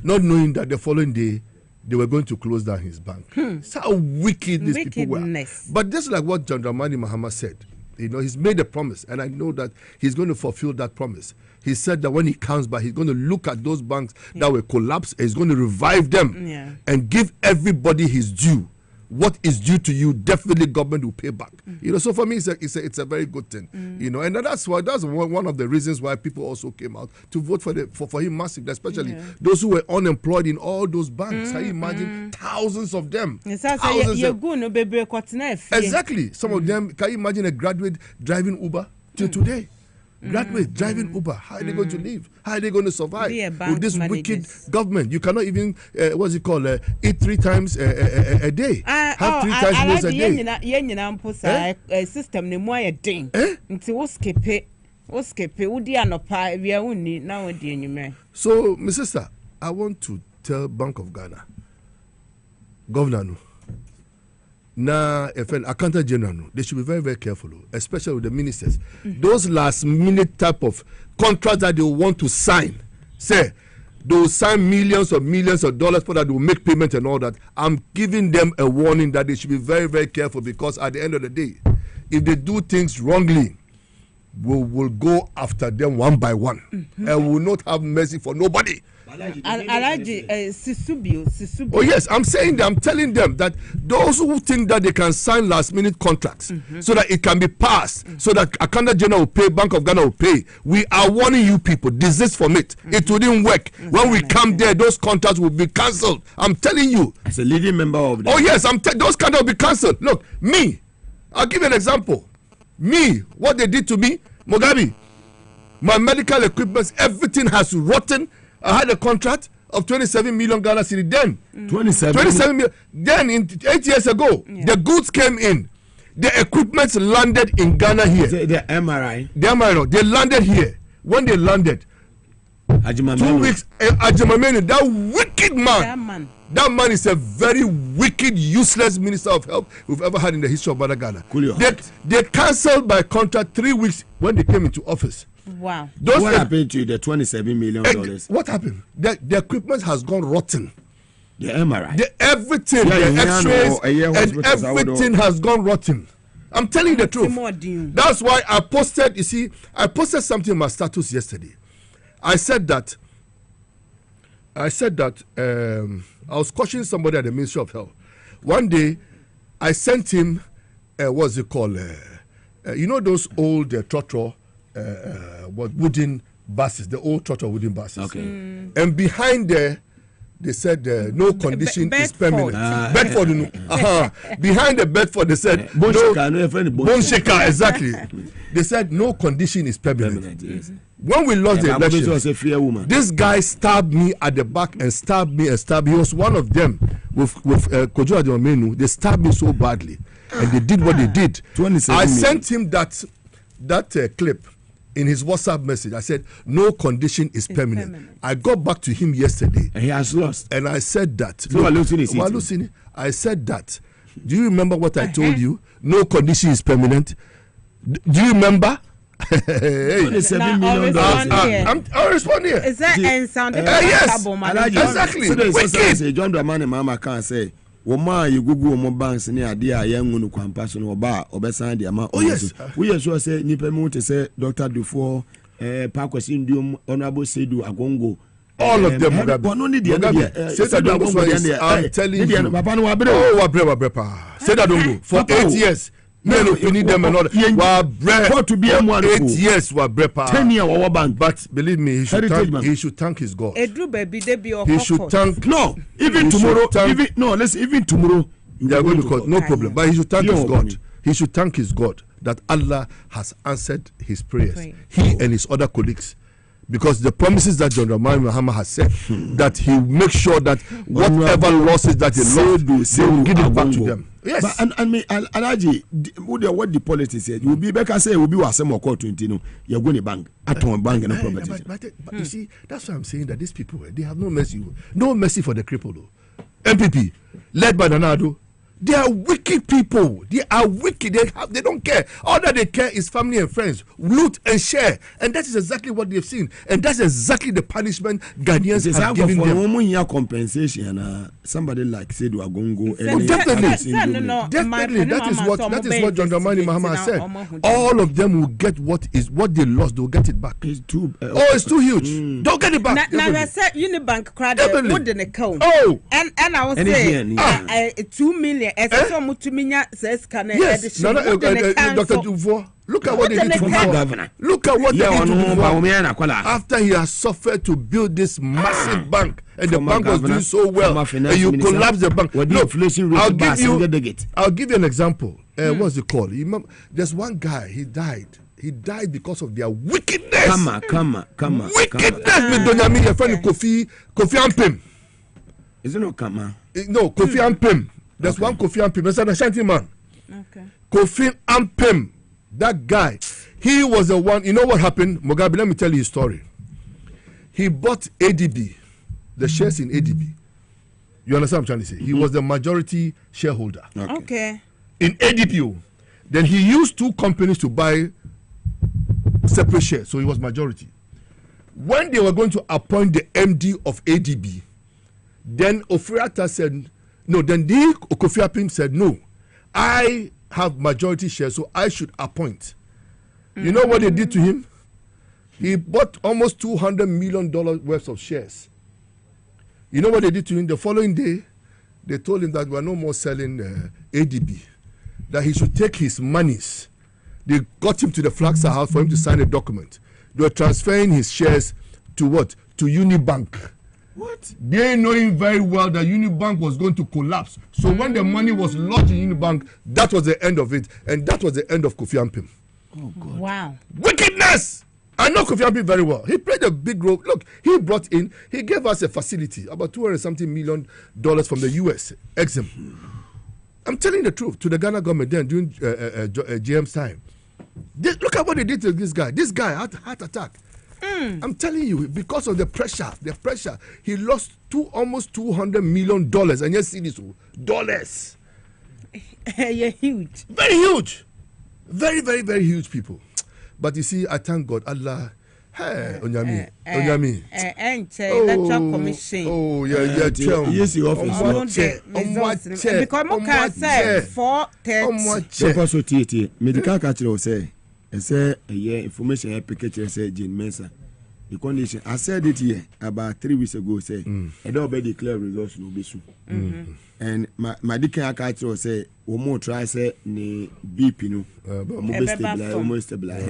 not knowing that the following day, they were going to close down his bank. That's how wicked these people were. But just like what John Dramani Mahama said, you know, he's made a promise, and I know that he's going to fulfill that promise. He said that when he comes back, he's going to look at those banks that were collapsed, and he's going to revive them and give everybody his due. What is due to you, definitely government will pay back. You know, so for me, it's a very good thing. You know, and that's one of the reasons why people also came out to vote for him massively, especially those who were unemployed in all those banks. Can you imagine thousands of them? Exactly. Some of them. Can you imagine a graduate driving Uber till today? Graduates driving Uber, how are they going to live? How are they going to survive with this wicked government? You cannot even eat 3 times a day. Have 3 times meals a day. System ne mo ayedin. Nti wo skip udi anopa wi unni na odi enyume. So, my sister, I want to tell Bank of Ghana, Governor, na accountant general, they should be very, very careful, especially with the ministers. Those last minute type of contracts that they want to sign, say they will sign millions of dollars for that, they will make payment and all that. I'm giving them a warning that they should be very, very careful, because at the end of the day, if they do things wrongly, we will go after them one by one and we will not have mercy for nobody. Alaji Sisubio. Oh yes, I'm saying that, I'm telling them that those who think that they can sign last minute contracts so that it can be passed, so that Accountant General will pay, Bank of Ghana will pay, we are warning you people, desist from it. It wouldn't work. When we come there, those contracts will be cancelled. I'm telling you. As a leading member of the... Oh yes, those contracts will be cancelled. Look, me, I'll give you an example. Me, what they did to me, Mugabe, my medical equipment, everything has rotten. I had a contract of 27 million Ghana cedi then. 27 million. Then, 8 years ago, the goods came in. The equipment landed in Ghana here. The MRI. The MRI, they landed here. When they landed, 2 weeks, Ajimamenu, that wicked man. That man is a very wicked, useless minister of health we've ever had in the history of Ghana. They cancelled my contract 3 weeks when they came into office. Wow. What happened to the $27 million? What happened? The equipment has gone rotten. The MRI. Everything, the X-rays, and everything has gone rotten. I'm telling you the truth. That's why I posted, you see, I posted something in my status yesterday. I said that I was questioning somebody at the Ministry of Health. One day, I sent him, what's it called? You know those old trotro, wooden buses, the old trotro wooden buses. Okay. And behind there, they said no condition is permanent. Bedford, behind the Bedford, they said bone shaker, exactly. They said no condition is permanent. Yes. When we lost the election, this guy stabbed me at the back and stabbed me and stabbed. He was one of them with Kojo Ademenu. They stabbed me so badly. and they did what they did. I sent him that clip in his WhatsApp message. I said, no condition is permanent. I got back to him yesterday. And he has lost. And I said that. So I said that. Do you remember what I told you? No condition is permanent. Do you remember? $7 million. I'll respond here. Is that yes. Exactly. Wicked. John Dramani Mama can't say. Woma you Google mo banks ni ade a young no kwampa so no oba obesan de ama. Oh yes. We sure say nipa mu te say Dr. Dufo Pakwesi Ndiom Honorable Sedu Agongo. All of them. No need the Sedu Agongo. I'm telling you. Papa no wabre. Oh wabre. Sedu Agongo for 8 years. No, you need them another. What to be 8 years were brepa. 10 years our bank. But believe me, he should thank his God. He should thank. No, even tomorrow. Even tomorrow. They are going to call no problem. But he should thank his God. He should thank his God that Allah has answered his prayers. He and his other colleagues. Because the promises that John Dramani Mahama has said, that he will make sure that whatever losses that he lost, they will give it back to them. Yes. But and me Alaji, what the politics said, you will be back and say, will be was some court to know you're going to bank at one bank and property. But you see, that's why I'm saying that these people, they have no mercy. No mercy for the cripple. MPP, led by Nanado. They are wicked people. They are wicked. They don't care. All that they care is family and friends. Loot and share. And that is exactly what they've seen. And that's exactly the punishment Ghanaians have given them. Compensation. Somebody like Sedu Agongo. Definitely. That is what John Dramani Mahama said. All of them will get what they lost. They will get it back. It's too. It's too huge. Don't get it back. Now I said Unibank credit wouldn't account. Oh. And I was saying 2 million. Yes. Dr. Duvois. Look at what they did to Duvois. Look at what they did to Duvois. After he has suffered to build this massive bank, and the bank was doing so well, and you collapse the bank. Look, I'll give you an example. What's it called? There's one guy. He died. He died because of their wickedness. Come on. Wickedness with Donyami, your friend Kofi Ampem. Is it not Kama? No, Kofi Ampem. There's one Kofi Ampem. That's an Ashanti man. Okay. Kofi Ampem, that guy, he was the one. You know what happened, Mugabe? Let me tell you his story. He bought ADB, the shares in ADB. You understand what I'm trying to say? He was the majority shareholder. Okay. In ADB. Then he used 2 companies to buy separate shares, so he was majority. When they were going to appoint the MD of ADB, then Ofriata said, no, then the Kofi Ampem said, no, I have majority shares, so I should appoint. You know what they did to him? He bought almost $200 million worth of shares. You know what they did to him? The following day, they told him that we are no more selling ADB, that he should take his monies. They got him to the Flaxa house for him to sign a document. They were transferring his shares to what? To Unibank. What? They knowing very well that Unibank was going to collapse. So when the money was lodged in Unibank, that was the end of it. And that was the end of Kofi Ampem. Oh, God. Wow. Wickedness! I know Kofi Ampem very well. He played a big role. Look, he gave us a facility, about $200-something million from the US, Exim. I'm telling the truth to the Ghana government then during GM's time. Look at what they did to this guy. This guy had heart attack. I'm telling you, because of the pressure, he lost almost $200 million, and you see this dollars. You're huge. Very huge. Very, very, very huge people. But you see, I thank God, Allah. Hey, Onyami. Electoral Commission. Oh, yeah. Yes, your office. Because Moka said 4:30. Because so tie. Medical catcher say. Say information I pick say Jane Mensa. The condition I said it here about 3 weeks ago. Say I don't be declare results no be soon. And my medical catcher say more try say ni BP no. Almost stabilize.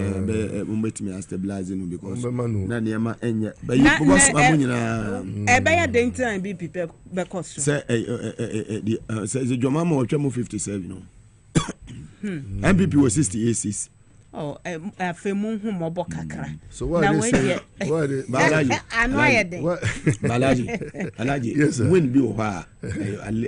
Me stabilize no because na niema enye. But you because mamunyina. Ebeya denti and BP because say say the Jomama or 57 no. MPP was 68. Oh, Femu Mobo Kakra. So what is it? Balaji. Balaji. Yes, sir. Win be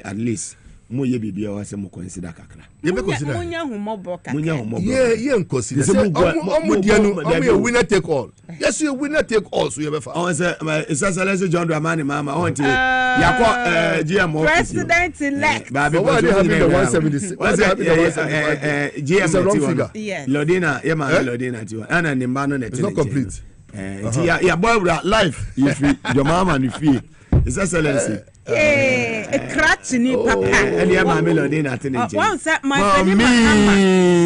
at least mo ye bibia wa se mo consider kakra ye be consider munya humobo kakra munya humobo ye consider say omo dia no omo winner take all yes you winner take all so ye be fa on say Excellency John Dramani mama on ti yakọ GM president elect but why they having the 176 why they having the 175 GM it's a wrong figure yes Lodina ye ma Lodina ti ana ni mba no net it's not complete ya boy life if your mama ni fie His Excellency cratch ni papa Elia ma melody na tene nche one say my penny mama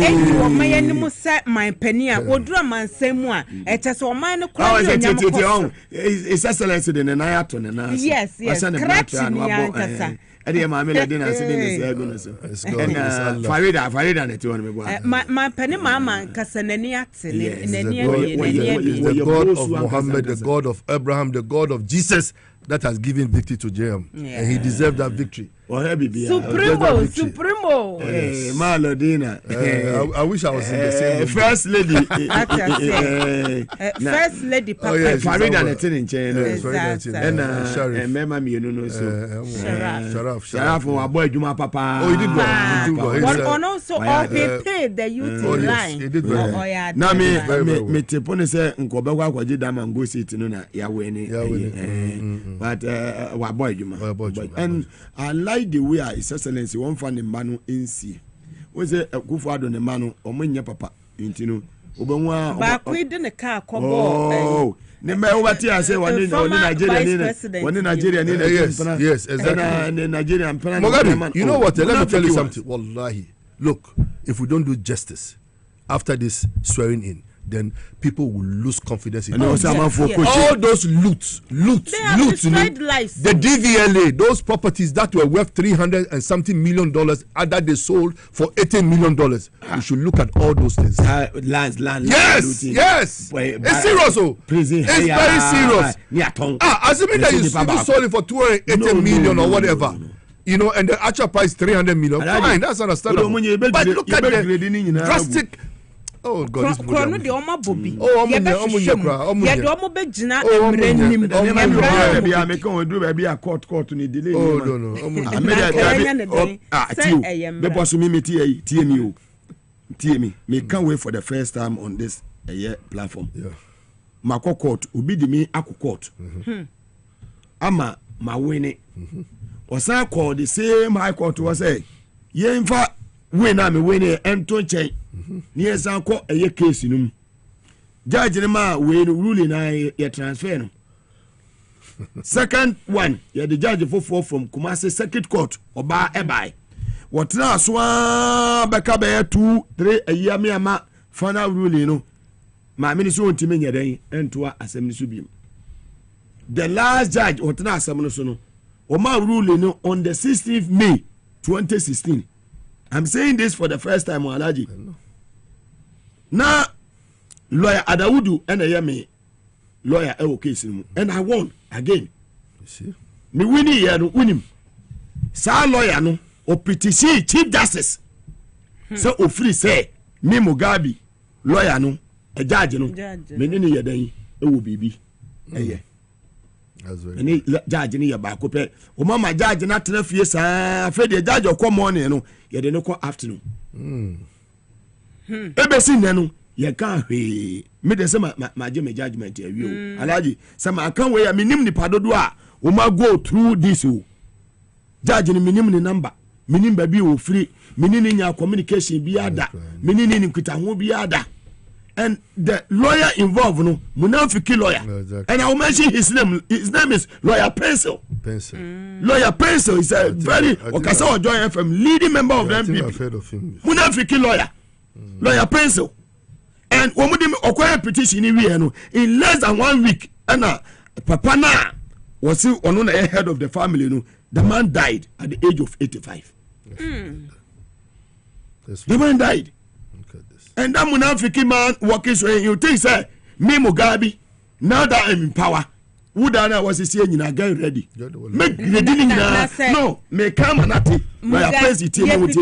enti wo maye ni mu say my penny a wodura mansemu a eche so man no kwa ni nyam His Excellency de na ya to ne na yes cratch ni ankasa Elia ma melody na se de se ego no so Farida ne ti won me bua my penny mama kasa nani ate nani the God of Muhammad, the God of Abraham, the God of Jesus that has given victory to JM, and he deserved that victory. Supremo. Hey, Malodina. I wish I was in the same room. First lady. First lady, Papa. Oh, yes, Farida Netin and Mema Miono. Sharaf, our boy Juma Papa. Oh, he did well. And also, he paid the youth line. He did well. Now, me Tepone say, Nkobewa Kwaji Dama go sit in Yaweni. But our boy Juma. And I like the way His Excellency one fan in Manu NC. Was it a good father in Manu or Munya Papa? Intino. But we didn't a car call. Never what I say one in Nigeria. One in Nigeria. Yes, exactly. Nigerian Mogari, you know what? Let me tell you something. Wallahi. Look, if we don't do justice after this swearing in, then people will lose confidence in us. All those loots, the DVLA, those properties that were worth $300 and something million that they sold for $18 million. We should look at all those things. Land. Yes. It's serious. It's very serious. Assuming that you sold it for $280 million or whatever. You know, and the actual price $300 million. Fine, that's understandable. But look at the drastic. Oh God, this Krono de oma bobi. Oh, omunya. Ye do omo be gina emrenim. Bia me kan oduru ba bia court ni delay. Oh no. Tiyo. Me boss me tie me o. Tie me. Me can't wait for the first time on this platform. Yeah. Mako court obi di me akọ court. Ama ma win Osan call the same high court was say ye mfa win na me win ento nchen. Ni esan ko eye case num. Judge ni ma we no ruling na ye transfer no. Second one, ye the judge from Kumasi Circuit Court oba ebai. What na so beka be 2-3 ayi me ama final ruling no. Ma me so ntime nya dan ento asem ni so biem. The last judge what na asem no so no. O ma ruling no on the 16th May 2016. I'm saying this for the first time, Alaji. Now, lawyer Adawudu and a me lawyer case and I won again. You see? Me winning here no win him. Sa lawyer no o petition Chief Justice. So o free say me Mugabe lawyer no a judge no me ni ye dan e wo bibi. Any judge ni ya ba ko pe o mama judge na tena fie sa fe de judge ko morning no ye de no ko afternoon ebe si nenu ye kan hwe me de se ma je me judgment ya wi o alaji se ma kan we ya minim ni padodo a o ma go through this o judge ni minim ni number minim ba bi o free minim ni nya communication bi ada minim ni nkita ho bi ada. And the lawyer involved, no, Munafiki lawyer. No, exactly. And I will mention his name. His name is Lawyer Pencil. Lawyer Pencil is a very Okasawa Joy FM leading member of the MPP. I've heard of him. Munafiki lawyer. Lawyer Pencil. And when we acquire petition in less than 1 week, and Papa na was on the head of the family. No, the man died at the age of 85. The man died. And that Munafiki man working so you think say me Mugabe now that I'm in power would I was saying you get ready make ready no me come and ati my president with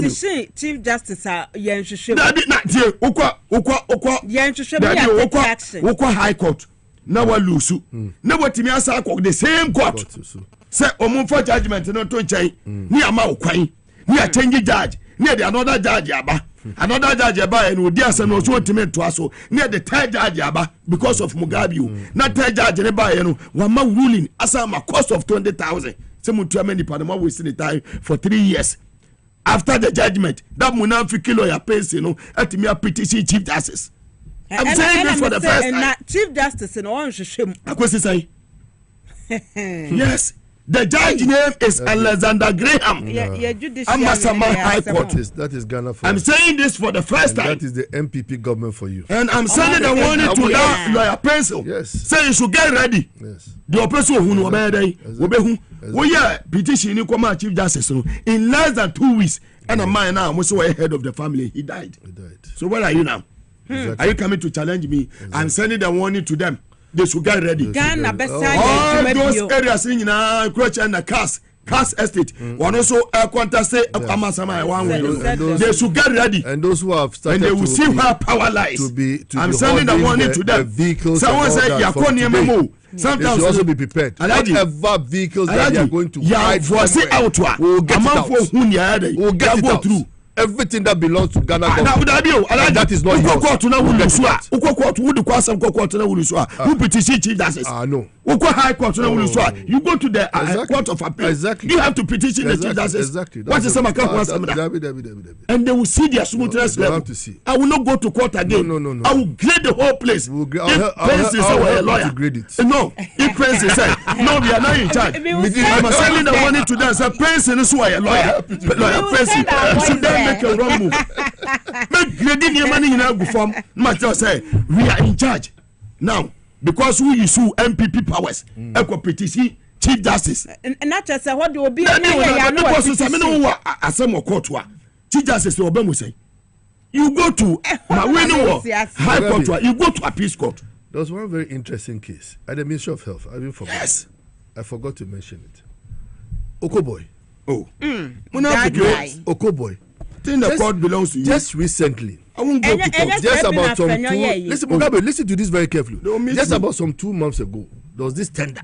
Chief Justice yen hwehwe na tie okwa yen hwehwe me action okwa high court na wa lose na watimi asa the same court say omo for judgment no to nchen ni ama okwan We are changing judge. Near the another judge aba. Another judge aba and would dear son was ultimate to us. Near the third judge aba because of Mugabe. Not third judge and a one man ruling as a cost of 20,000. Some too many Panama wasting the time for 3 years. After the judgment, that Munafi lawyer pays, at me a petition chief justice. I'm saying this for the first time. Chief Justice in Orange Shim. Yes. The judge name is Alexander Graham. Amasama High Court. That is Ghana for I'm saying this for the first time. That is the MPP government for you. And I'm sending the warning to that lawyer pencil. Yes. Say you should get ready. Yes. The person who know about it. We are petition in Kwame Chief Justice in less than 2 weeks. And a man now, most head of the family, he died. So where are you now? Exactly. Are you coming to challenge me? Exactly. I'm sending the warning to them. They should get ready. All those areas in Croatia and the Cass Estate. One also contest Amasama one way. They should get ready. And those who have started, and they will see where power lies. I'm sending the warning to them. Someone said Yakoni Memo. Sometimes should also be prepared. Whatever vehicles that they are going to ride somewhere, we'll get it out. We'll get it out. Everything that belongs to Ghana government, that is not yours. Who petition chief justice? No. High court, you go to the court of appeal. Exactly. You have to petition the chief justice. Exactly. What is some and they will see their smoothness level. I will not go to court again. No. I will grade the whole place. I'll grade it. No, if Prince said, no, we are not in charge. I'm sending the money to them. Say, Prince is a lawyer. Prince, should they make a wrong move? Make grading your money in a form. Master say, we are in charge now. Because we issue MPP powers, equal petition, chief justice. And not just what you will be. Chief justice will be say. You go to High Court, you go to Appeals Court. There was one very interesting case at the Ministry of Health. I forgot. Yes. I forgot to mention it. Okoboy. Oh. Okoboy. Think the court belongs to you. Just recently. I won't go to court. Just about some 2. Listen, Mugabe, listen to this very carefully. Just about some 2 months ago, there was this tender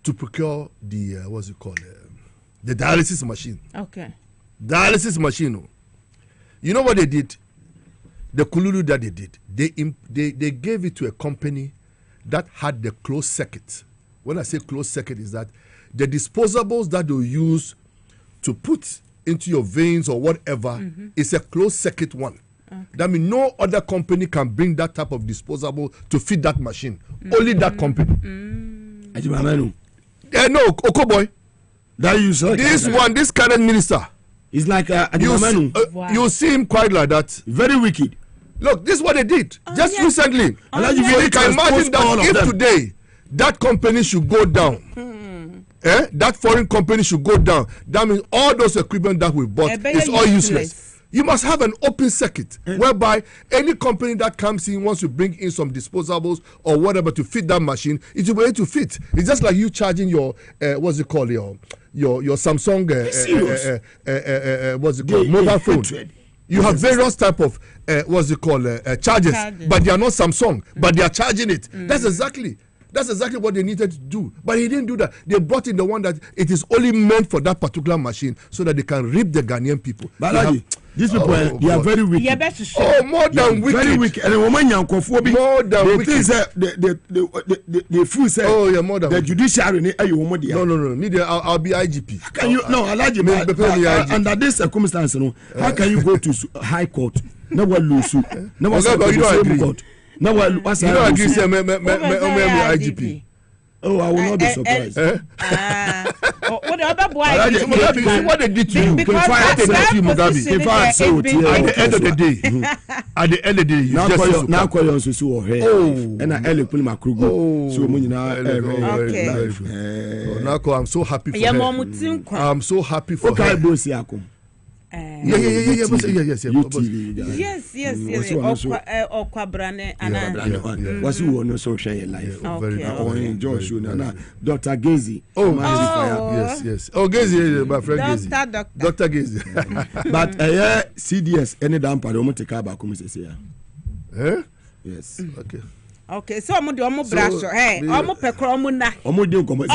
to procure the what's it called, the dialysis machine. Okay. Dialysis machine. You know what they did? The kululu that they did. They gave it to a company that had the closed circuit. When I say closed circuit, is that the disposables that they use to put into your veins or whatever is a closed circuit one. Okay. That means no other company can bring that type of disposable to feed that machine. Only that company. No, Okoboy. That you saw this current minister. It's like you see him quite like that. Very wicked. Look, this is what they did just recently. You can imagine that if today that company should go down. That foreign company should go down. That means all those equipment that we bought is all useless. You must have an open circuit whereby any company that comes in wants to bring in some disposables or whatever to fit that machine, it will be able to fit. It's just like you charging your what's it called, your Samsung what's it called, mobile phone. You have various type of what's it called chargers, but they are not Samsung, but they are charging it. That's exactly what they needed to do. But he didn't do that. They brought in the one that it is only meant for that particular machine so that they can reap the Ghanaian people. These people they are very wicked. More than wicked. Very wicked. And more than wicked. The fool said, more than the judiciary. No. I'll be IGP. How can you? No, under this circumstance, how can you go to High Court? No one lose. No one court. No one. You don't agree, say me IGP. Oh, I will not be surprised. What they did to you? At the end of the day, you just now call you so and I put my crew. So I'm so happy for her. I'm so happy for her. Yes. What's you want to share your life? Enjoy show now. Dr. Gazy. Yes. Oh, Gazy, my friend Gazy. Dr. Gazy. But CDS any damn part of take back come say. Yes. Okay, so I'm doing brush. Hey, I'm pekro mu na. Omo dey come.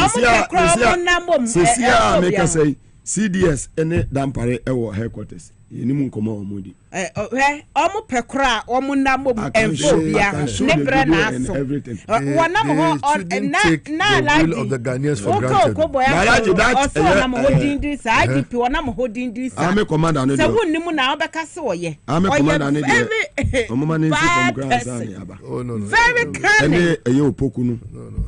Sesia make us say CDS ene dampare ewo headquarters yenimu nkomo omudi omo pekra omo namom enfobia ne bre na aso wanam ho na will of the Ghanaians for granted also wanam ho dindi sa IGP wanam ho dindi sa ame commander no se wonnimu na obeka se oye ame commander ne de omoma ne nsi from grand san aba very cunning ene eye opoku no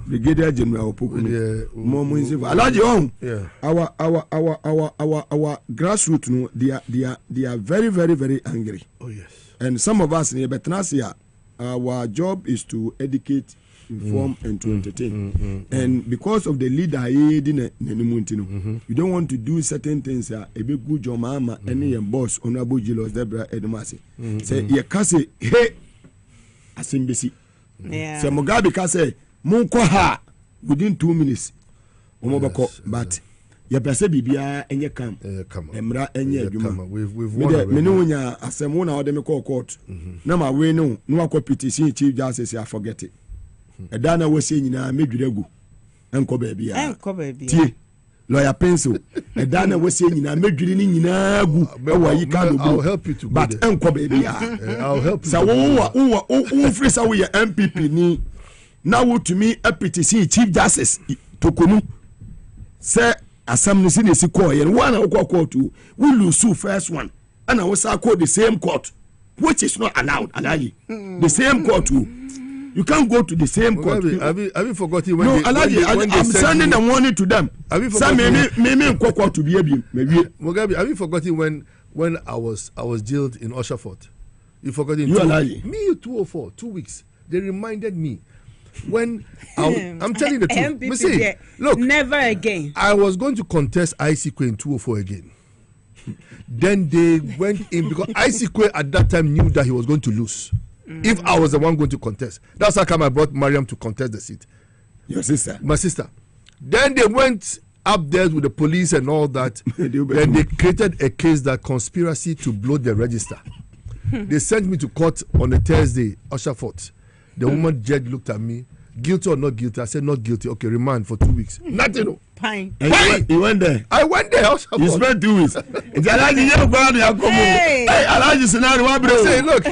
brigadier general opoku no momo nsi alaji on our grassroots no they are very angry. Oh yes. And some of us in Betnasia, our job is to educate, inform, and to entertain. And because of the leader, you don't want to do certain things. A big good job, mama, any boss, honorable Jilos Debra Edmasi. Say, ye kase, hey, asimbisi. Say, Mugabe kase, munkoha within 2 minutes. But ya pese bibia enye kam emra enye adwuma me ne wonya asem na ode me call court na ma we no no akọ petition chief justice I forget it eda na wose nyina medwiragu enko bia tie lawyer pencil eda na wose nyina medwiri ni nyina gu ewa yi ka do but enko bia I'll help you so wo free sa we MPP ni na wo to me a petition chief justice tokonu say Asam ni si call yen one court we lose first one and I was call the same court which is not allowed Alaji the same court you can't go to the same court. Have you forgotten when I'm sending a warning to them. Have you forgotten court to be Mugabe, have you forgotten when I was jailed in Osherford? You forgotten me 204 2 weeks. They reminded me when I'm telling the truth. See, look, never again. I was going to contest ICQ in 204 again. Then they went in because ICQ at that time knew that he was going to lose. If I was the one going to contest, that's how come I brought Mariam to contest the seat. Your sister, my sister. Then they went up there with the police and all that. Then they created a case that conspiracy to blow the register. They sent me to court on a Thursday, Osherford. The woman judge looked at me, guilty or not guilty. I said not guilty. Okay, remand for 2 weeks. Nothing. Fine. You went there. I went there. You spent 2 weeks. Say, look,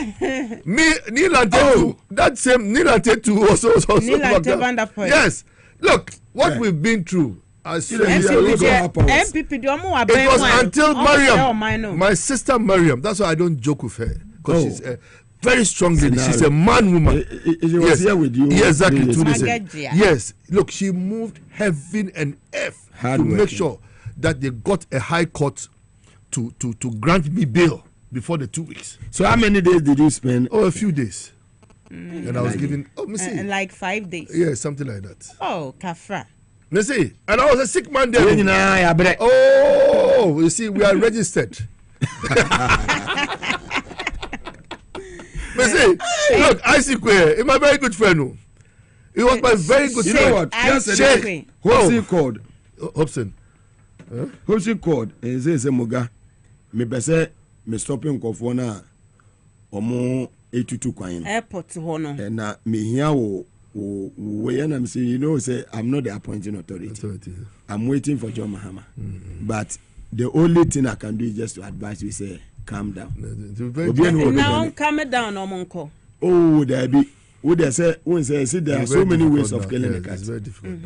me Nilante that same Nilante too also yes. Look, what we've been through. MPP it was until Mariam, my sister Mariam. That's why I don't joke with her because she's very strong lady. She's a woman. Yes, here with you. Yeah, exactly. Yes. Look, she moved heaven and earth to make sure that they got a high court to grant me bail before the 2 weeks. So how many days did you spend? Oh, a few days. And I was given like 5 days. Yeah, something like that. Oh, Kafra. You see, and I was a sick man there. Oh, you see, we are registered. But see, look, ICQ, he's my very good friend. He was my very good friend. You know what? Yesterday, Hobson called. Hobson. Hobson called. And he said, Moga, me bese me stopping Kofona omo 82 kwain. Airport hono. And me here when I'm saying, you know, say I'm not the appointing authority. I'm waiting for John Mahama. But the only thing I can do is just to advise you, say, calm down. Now I'm calm down, Omonko. Oh, there be. Would they say? See, there are so many ways of killing a cat. It's very difficult.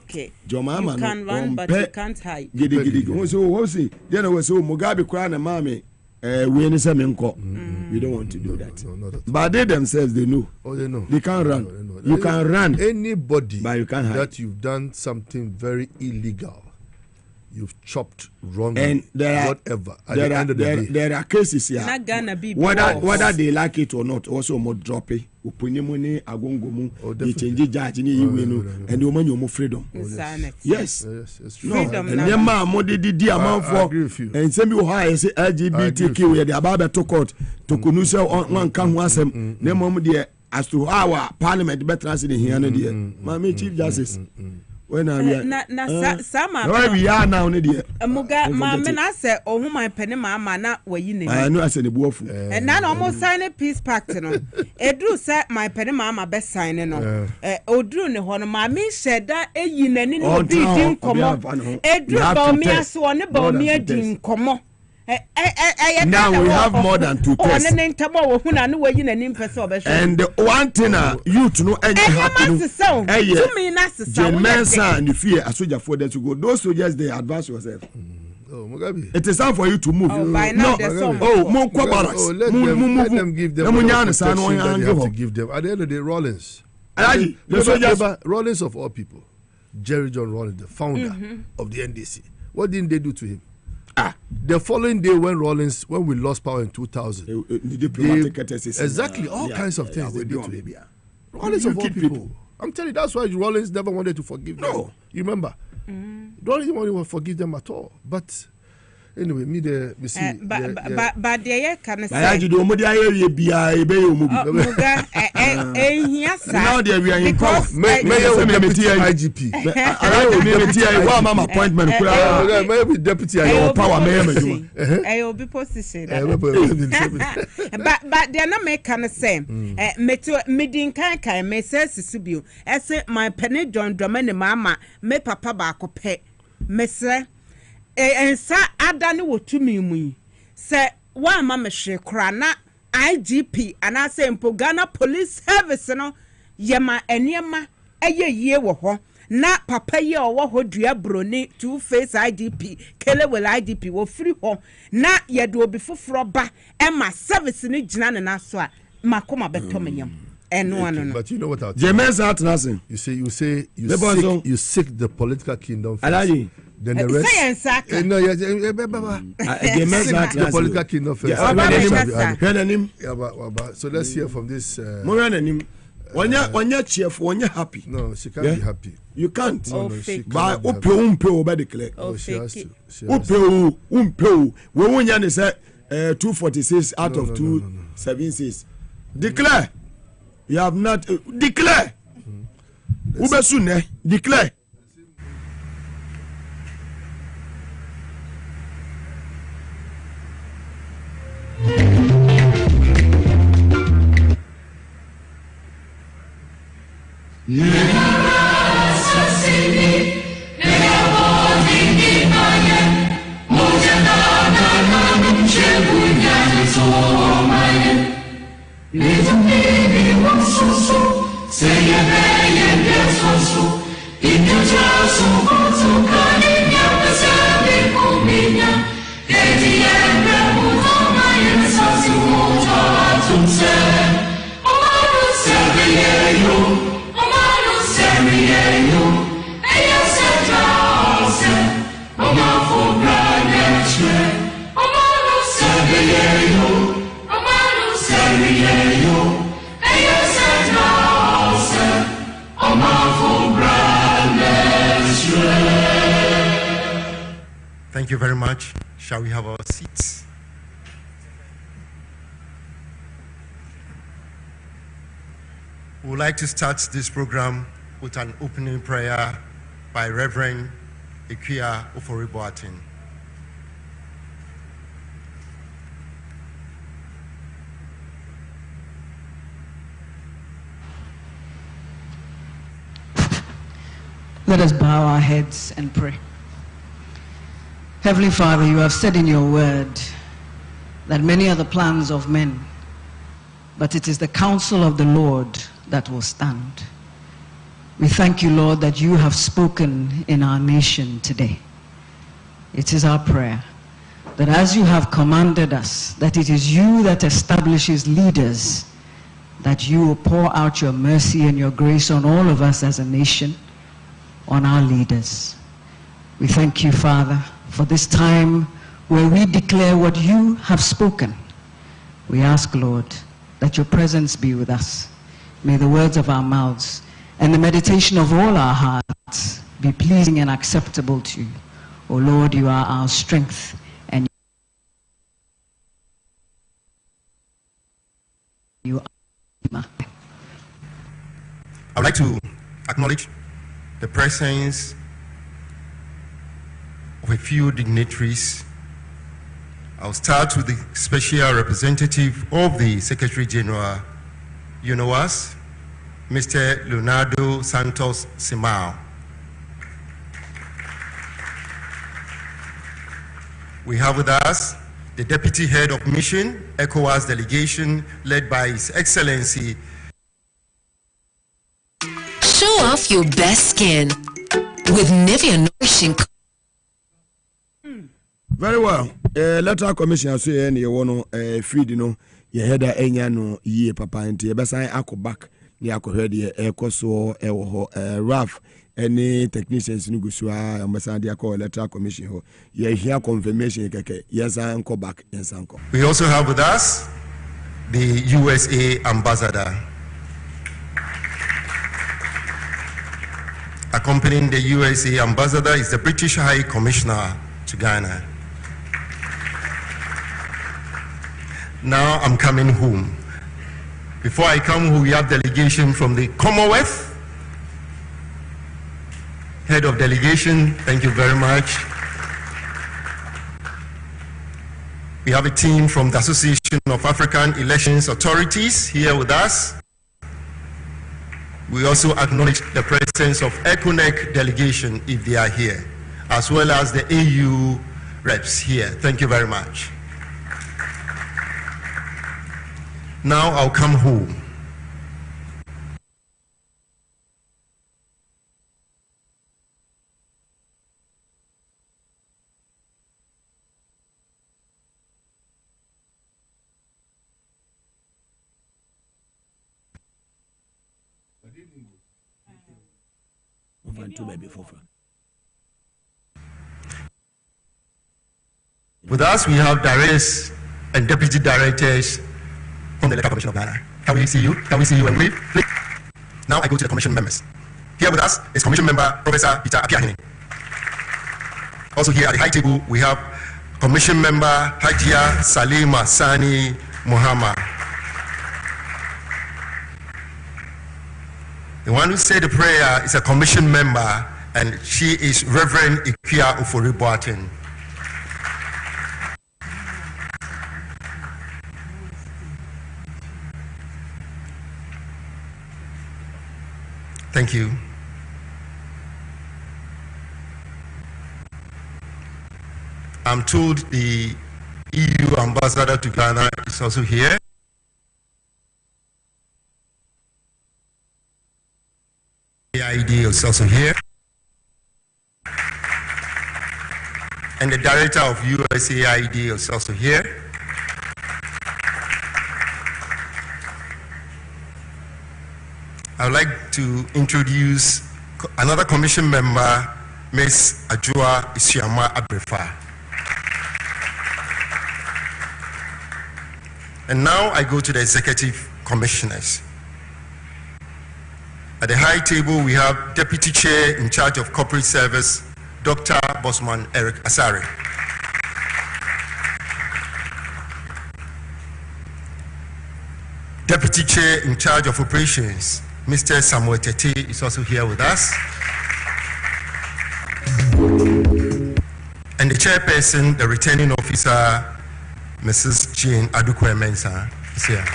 Okay. John Mahama, you can run, but you can't hide. Giddy. So what see? Then I was so Mugabe crying and mommy. We don't want to do that. No, but they themselves, they know. Oh, they know. They can't run. You can run. Anybody but you can't hide. That you've done something very illegal, you've chopped wrongly, and whatever. There are cases here. Not gonna be whether they like it or not, also more drop it. Upunimuni agongomu. They change judge and the woman you more freedom. Yes. Freedom. And the man more did the amount for. And some people high say LGBTQ where the about to court to kunusa one can once them. Nemo dear as to our parliament better as in here and dear. Mammy Chief Justice. when are we na sama where we are now ne de muga ma me na se ohuma pene mama na wayi ne I know ase ne buofu na na almost sign a peace pact no edru say my pene mama be sign no odru ne ho no ma me sheda eyi nani no obi din komo edru ba mi ase one ba mi din komo now we have more than 2 tests. And the one thing you to know any happen and the fear a soldier for them to go. Those soldiers they advance yourself. It is time for you to move. Let them give them. Have to give them. At the end of the day, Rollins. Rollins of all people, Jerry John Rollins, the founder of the NDC. What didn't they do to him? The following day when we lost power in 2000, exactly all kinds of things they did to him. Rollins of all people. I'm telling you, that's why Rollins never wanted to forgive them. No. You remember? Rollins didn't want to forgive them at all. But anyway, we see. But there can say. Now there we are in power. Mayor deputy IGP. Mama appointment. Maybe deputy power mayor. I will be position. But they are not making the same. Meeting can me says Sibiu. I say my penny John Dramani mama me papa bako pe. Mesre. And sa adani wo tumi mu se wa mama hwe kra na IGP and I say Ghana Police Service no yema eniema yie wo ho na papa ye owo ho dua broni two face IGP kelewel IGP wo free ho na ye do obi foforo ba ema service ni gina na so a makoma beto menyam. But you know what I'll tell you. You seek the political kingdom first. Then the rest. The political kingdom first. So let's hear from this. When you're cheerful, when you're happy. No, she can't be happy. You can't. By declare. She has to. When you say 246 out of 276. Declare. You have not declare. Ubesune declare. Thank you very much. Shall we have our seats? We would like to start this program with an opening prayer by Reverend Ikuya Ofori-Boateng. Let us bow our heads and pray. Heavenly Father, you have said in your word that many are the plans of men, but it is the counsel of the Lord that will stand. We thank you, Lord, that you have spoken in our nation today. It is our prayer that as you have commanded us, that it is you that establishes leaders, that you will pour out your mercy and your grace on all of us as a nation, on our leaders. We thank you, Father, for this time where we declare what you have spoken. We ask, Lord, that your presence be with us. May the words of our mouths and the meditation of all our hearts be pleasing and acceptable to you. O Lord, you are our strength and you are. I would like to acknowledge the presence of a few dignitaries. I'll start with the special representative of the Secretary General, UNOWAS, Mr. Leonardo Santos Simao. We have with us the Deputy Head of Mission, ECOWAS delegation, led by His Excellency. Show off your best skin with Nivea Nourishing. Very well. Electoral Commission so ye ne wono feed no ye header enya no ye papa nti ye besan akobak ni akohwe de ekoso ewo ho Raf any technicians no gusua ambasan de akọ Electoral Commission ho ye hia confirmation keke yes anko back yes anko. We also have with us the USA ambassador. Accompanying the USA ambassador is the British High Commissioner to Ghana. Now I'm coming home. Before I come home, we have delegation from the Commonwealth. Head of delegation, thank you very much. We have a team from the Association of African Elections Authorities here with us. We also acknowledge the presence of ECONEC delegation if they are here, as well as the AU reps here. Thank you very much. Now I'll come home. With us, we have directors and deputy directors from the Electoral Commission of Ghana. Can we see you? Can we see you and wave? Please. Now I go to the commission members. Here with us is Commission Member Professor Peter Apiahene. Also here at the high table, we have Commission Member Hajia Salima Sani Muhammad. The one who said the prayer is a commission member, and she is Reverend Ikia Ofori-Boateng. Thank you. I'm told the EU ambassador to Ghana is also here. AID is also here. And the director of USAID is also here. I would like to introduce another commission member, Ms. Ajua Isiama Abrefa. And now I go to the executive commissioners. At the high table, we have Deputy Chair in charge of Corporate Service, Dr. Bosman Eric Asare. Deputy Chair in charge of Operations, Mr. Samuel Tete is also here with us. And the chairperson, the returning officer, Mrs. Jane Adukwe Mensah, is here.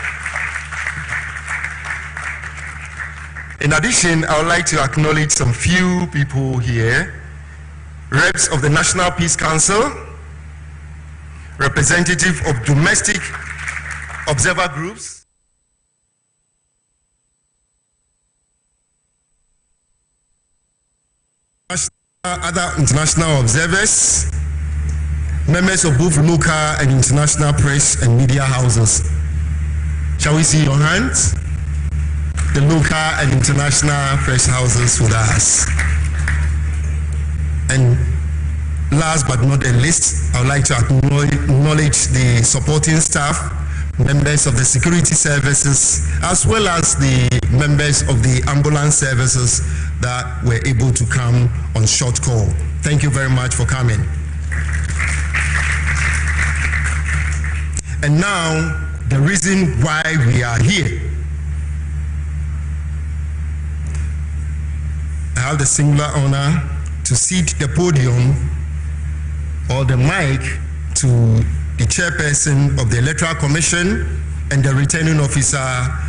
In addition, I would like to acknowledge some few people here. Reps of the National Peace Council, representative of domestic observer groups, other international observers, members of both local and international press and media houses. Shall we see your hands? The local and international press houses with us. And last but not the least, I would like to acknowledge the supporting staff, members of the security services, as well as the members of the ambulance services that were able to come on short call. Thank you very much for coming. And now, the reason why we are here. I have the singular honor to cede the podium or the mic to the chairperson of the Electoral Commission and the returning officer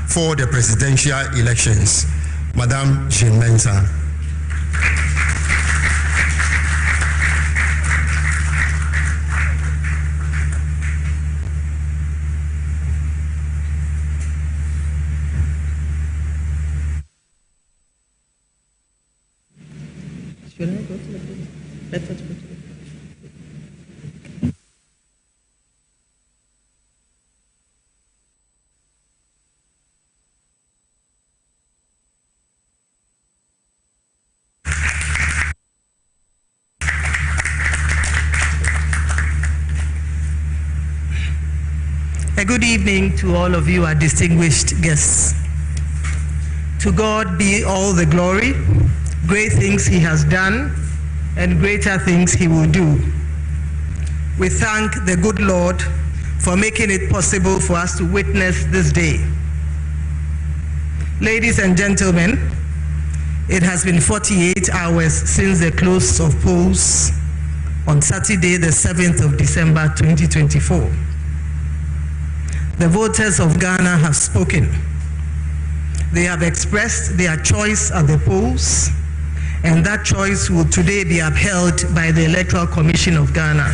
for the presidential elections, Madame Jean Mensah. Should I go to the podium? Let us go to the podium. A good evening to all of you, our distinguished guests. To God be all the glory. Great things he has done and greater things he will do. We thank the good Lord for making it possible for us to witness this day. Ladies and gentlemen, it has been 48 hours since the close of polls on Saturday, the 7th of December 2024. The voters of Ghana have spoken. They have expressed their choice at the polls, and that choice will today be upheld by the Electoral Commission of Ghana.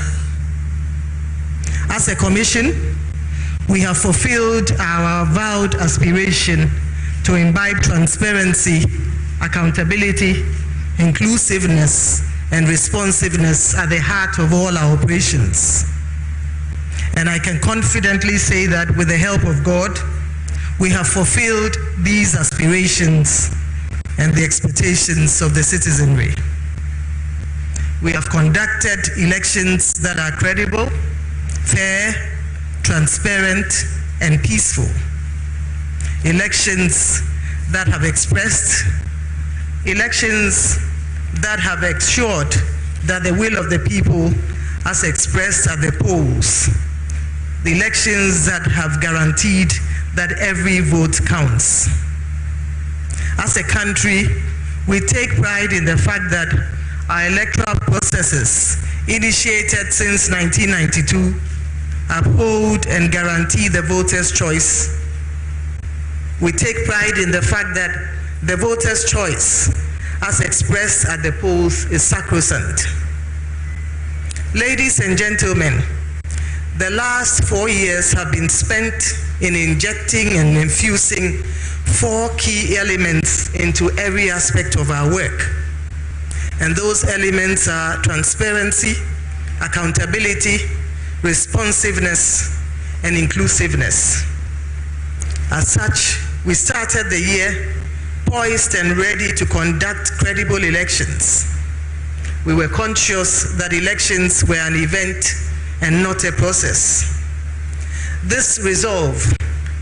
As a commission, we have fulfilled our vowed aspiration to imbibe transparency, accountability, inclusiveness, and responsiveness at the heart of all our operations. And I can confidently say that with the help of God, we have fulfilled these aspirations and the expectations of the citizenry. We have conducted elections that are credible, fair, transparent, and peaceful. Elections that have expressed, elections that have ensured that the will of the people as expressed at the polls, the elections that have guaranteed that every vote counts. As a country, we take pride in the fact that our electoral processes, initiated since 1992, uphold and guarantee the voter's choice. We take pride in the fact that the voter's choice, as expressed at the polls, is sacrosanct. Ladies and gentlemen, the last 4 years have been spent in injecting and infusing 4 key elements into every aspect of our work. And those elements are transparency, accountability, responsiveness, and inclusiveness. As such, we started the year poised and ready to conduct credible elections. We were conscious that elections were an event and not a process. This resolve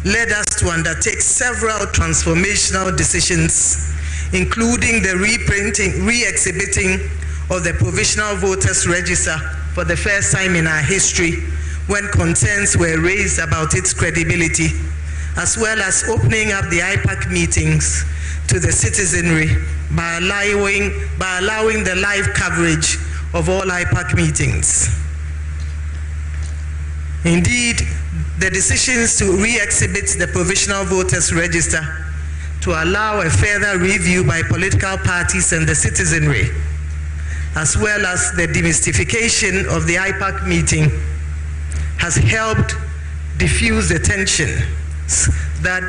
led us to undertake several transformational decisions, including the reprinting, re-exhibiting of the Provisional Voters Register for the first time in our history, when concerns were raised about its credibility, as well as opening up the IPAC meetings to the citizenry by allowing the live coverage of all IPAC meetings. Indeed, the decisions to re-exhibit the Provisional Voters Register to allow a further review by political parties and the citizenry, as well as the demystification of the IPAC meeting, has helped diffuse the tensions that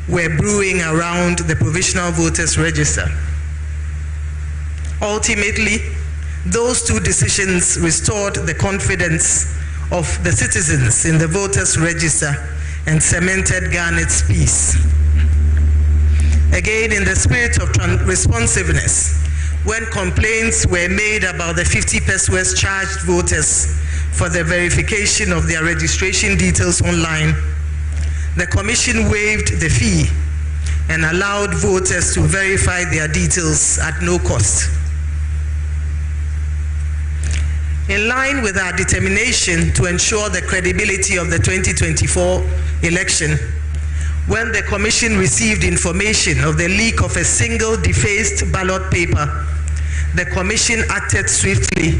were brewing around the Provisional Voters Register. Ultimately, those 2 decisions restored the confidence of the citizens in the Voters Register and cemented Ghana's peace. Again, in the spirit of responsiveness, when complaints were made about the 50 persons charged voters for the verification of their registration details online, the Commission waived the fee and allowed voters to verify their details at no cost. In line with our determination to ensure the credibility of the 2024 election, when the Commission received information of the leak of a single defaced ballot paper, the Commission acted swiftly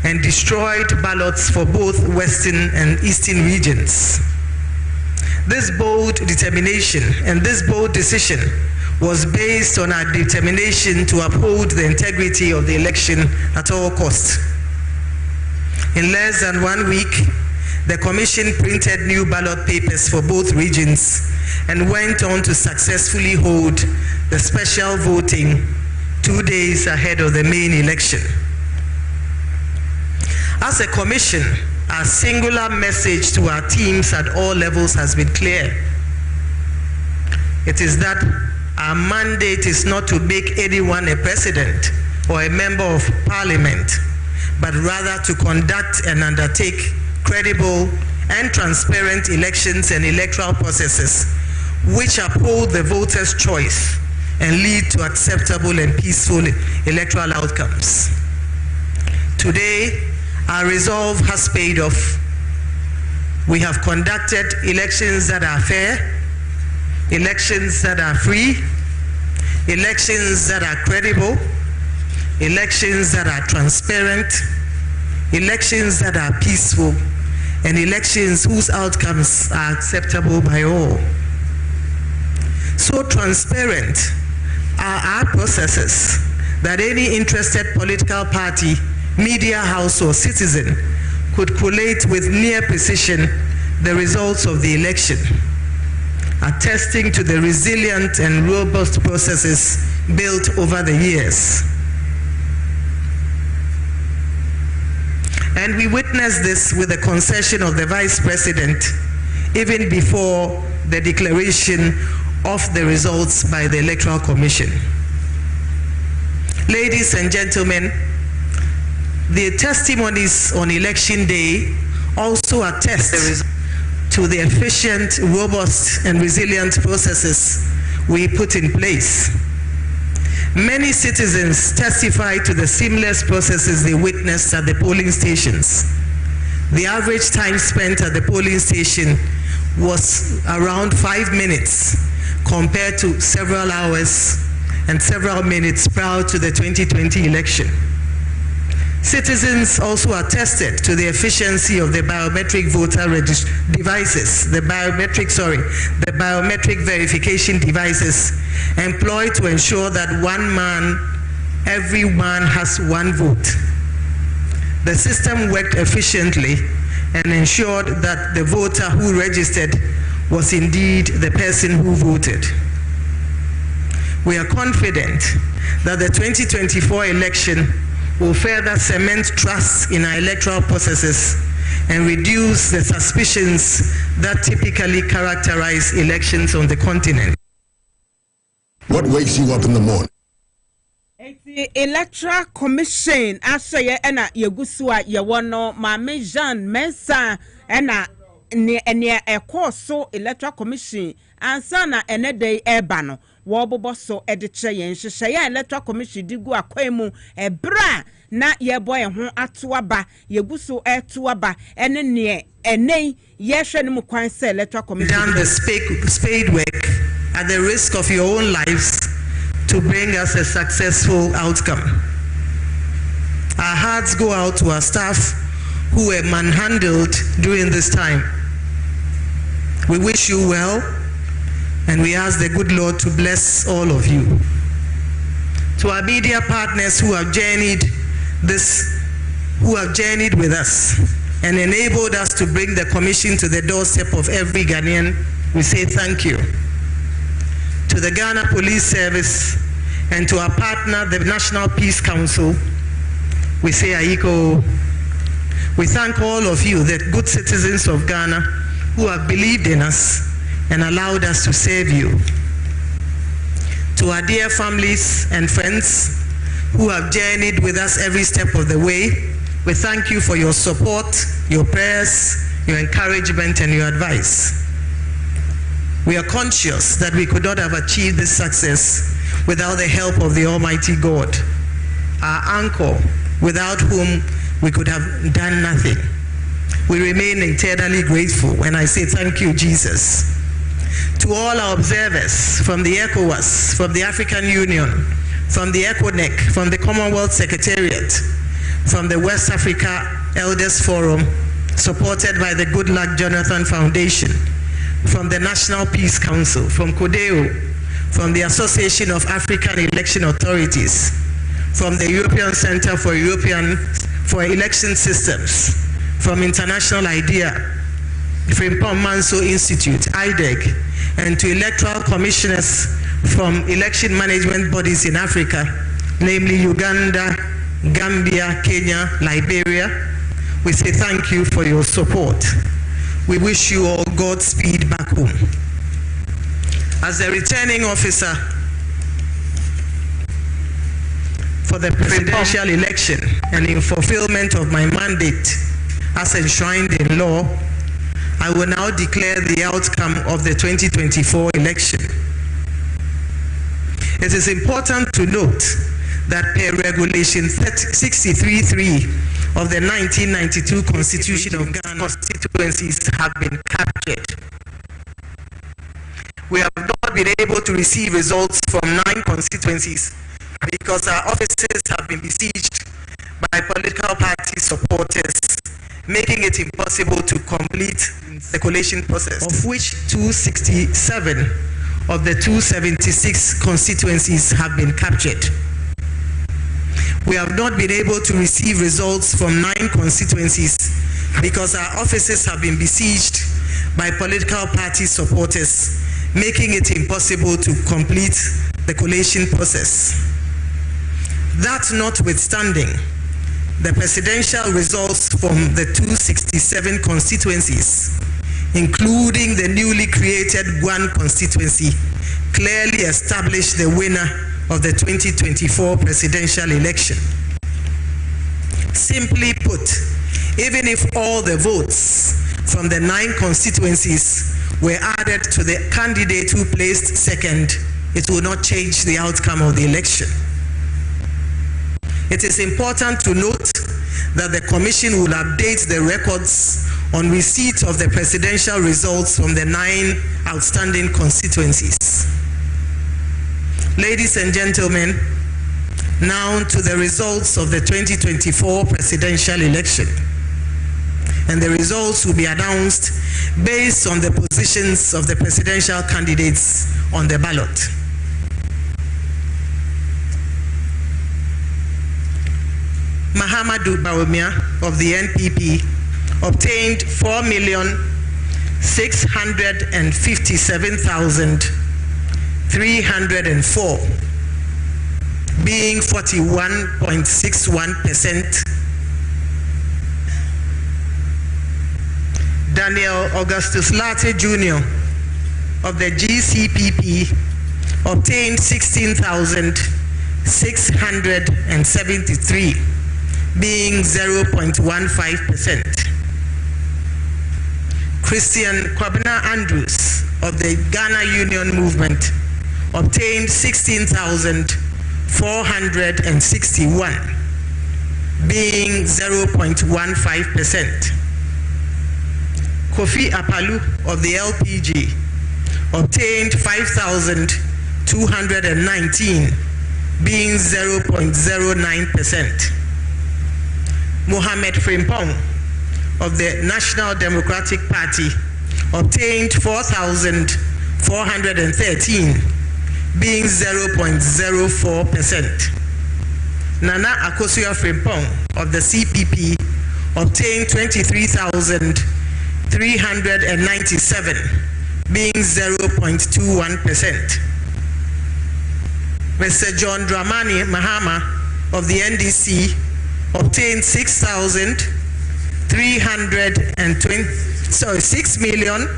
and destroyed ballots for both Western and Eastern regions. This bold determination and this bold decision was based on our determination to uphold the integrity of the election at all costs. In less than 1 week, the Commission printed new ballot papers for both regions and went on to successfully hold the special voting 2 days ahead of the main election. As a Commission, our singular message to our teams at all levels has been clear. It is that our mandate is not to make anyone a president or a member of Parliament, but rather to conduct and undertake credible and transparent elections and electoral processes which uphold the voter's choice and lead to acceptable and peaceful electoral outcomes. Today, our resolve has paid off. We have conducted elections that are fair, elections that are free, elections that are credible, elections that are transparent, elections that are peaceful, and elections whose outcomes are acceptable by all. So transparent are our processes that any interested political party, media house, or citizen could collate with near precision the results of the election, attesting to the resilient and robust processes built over the years. And we witnessed this with the concession of the Vice President even before the declaration of the results by the Electoral Commission. Ladies and gentlemen, the testimonies on election day also attest to the efficient, robust, and resilient processes we put in place. Many citizens testify to the seamless processes they witnessed at the polling stations. The average time spent at the polling station was around 5 minutes compared to several hours and several minutes prior to the 2020 election. Citizens also attested to the efficiency of the biometric voter devices, the biometric verification devices employed to ensure that every man has one vote. The system worked efficiently and ensured that the voter who registered was indeed the person who voted. We are confident that the 2024 election will further cement trust in our electoral processes and reduce the suspicions that typically characterize elections on the continent. What wakes you up in the morning? The Electoral Commission asye ena yegusua yewono Mame Jean Mensa ena ne ekoso Electoral Commission ansa na enede eba no wobobo so ediche yen hyehyɛ ya Electoral Commission digu akwemu ebra na yebo ho atoaba yeguso etoaba ene ne enei yehwe ne mu kwan se Electoral Commission done the spade work at the risk of your own lives to bring us a successful outcome. Our hearts go out to our staff who were manhandled during this time. We wish you well, and we ask the good Lord to bless all of you. To our media partners who have journeyed with us and enabled us to bring the commission to the doorstep of every Ghanaian, we say thank you. To the Ghana Police Service and to our partner, the National Peace Council, we say Aiko. We thank all of you, the good citizens of Ghana, who have believed in us and allowed us to serve you. To our dear families and friends who have journeyed with us every step of the way, we thank you for your support, your prayers, your encouragement, and your advice. We are conscious that we could not have achieved this success without the help of the Almighty God, our anchor, without whom we could have done nothing. We remain eternally grateful when I say thank you, Jesus. To all our observers from the ECOWAS, from the African Union, from the ECONEC, from the Commonwealth Secretariat, from the West Africa Elders Forum, supported by the Goodluck Jonathan Foundation, from the National Peace Council, from CODEO, from the Association of African Election Authorities, from the European Center for Election Systems, from International IDEA, Frimpong Manso Institute, IDEG, and to electoral commissioners from election management bodies in Africa, namely Uganda, Gambia, Kenya, Liberia, we say thank you for your support. We wish you all Godspeed back home. As the returning officer for the presidential election and in fulfillment of my mandate as enshrined in law, I will now declare the outcome of the 2024 election. It is important to note that per Regulation 63.3 of the 1992 Constitution of Ghana, constituencies have been captured. We have not been able to receive results from 9 constituencies because our offices have been besieged by political party supporters, making it impossible to complete the collation process, of which 267 of the 276 constituencies have been captured. We have not been able to receive results from 9 constituencies because our offices have been besieged by political party supporters, making it impossible to complete the collation process. That notwithstanding, the presidential results from the 267 constituencies, including the newly created Guan constituency, clearly established the winner of the 2024 presidential election. Simply put, even if all the votes from the 9 constituencies were added to the candidate who placed second, it will not change the outcome of the election. It is important to note that the Commission will update the records on receipt of the presidential results from the 9 outstanding constituencies. Ladies and gentlemen, now to the results of the 2024 presidential election. And the results will be announced based on the positions of the presidential candidates on the ballot. Mahamadou Bawumia of the NPP obtained 4,657,304, being 41.61%. Daniel Augustus Latte Jr. of the GCPP obtained 16,673, being 0.15%. Christian Kwabena Andrews of the Ghana Union Movement obtained 16,461, being 0.15%. Kofi Apalu of the LPG obtained 5,219, being 0.09%. Mohamed Frimpong of the National Democratic Party obtained 4,413, being 0.04%. Nana Akosua Frimpong of the CPP obtained 23,397, being 0.21%. Mr. John Dramani Mahama of the NDC obtained 6 million.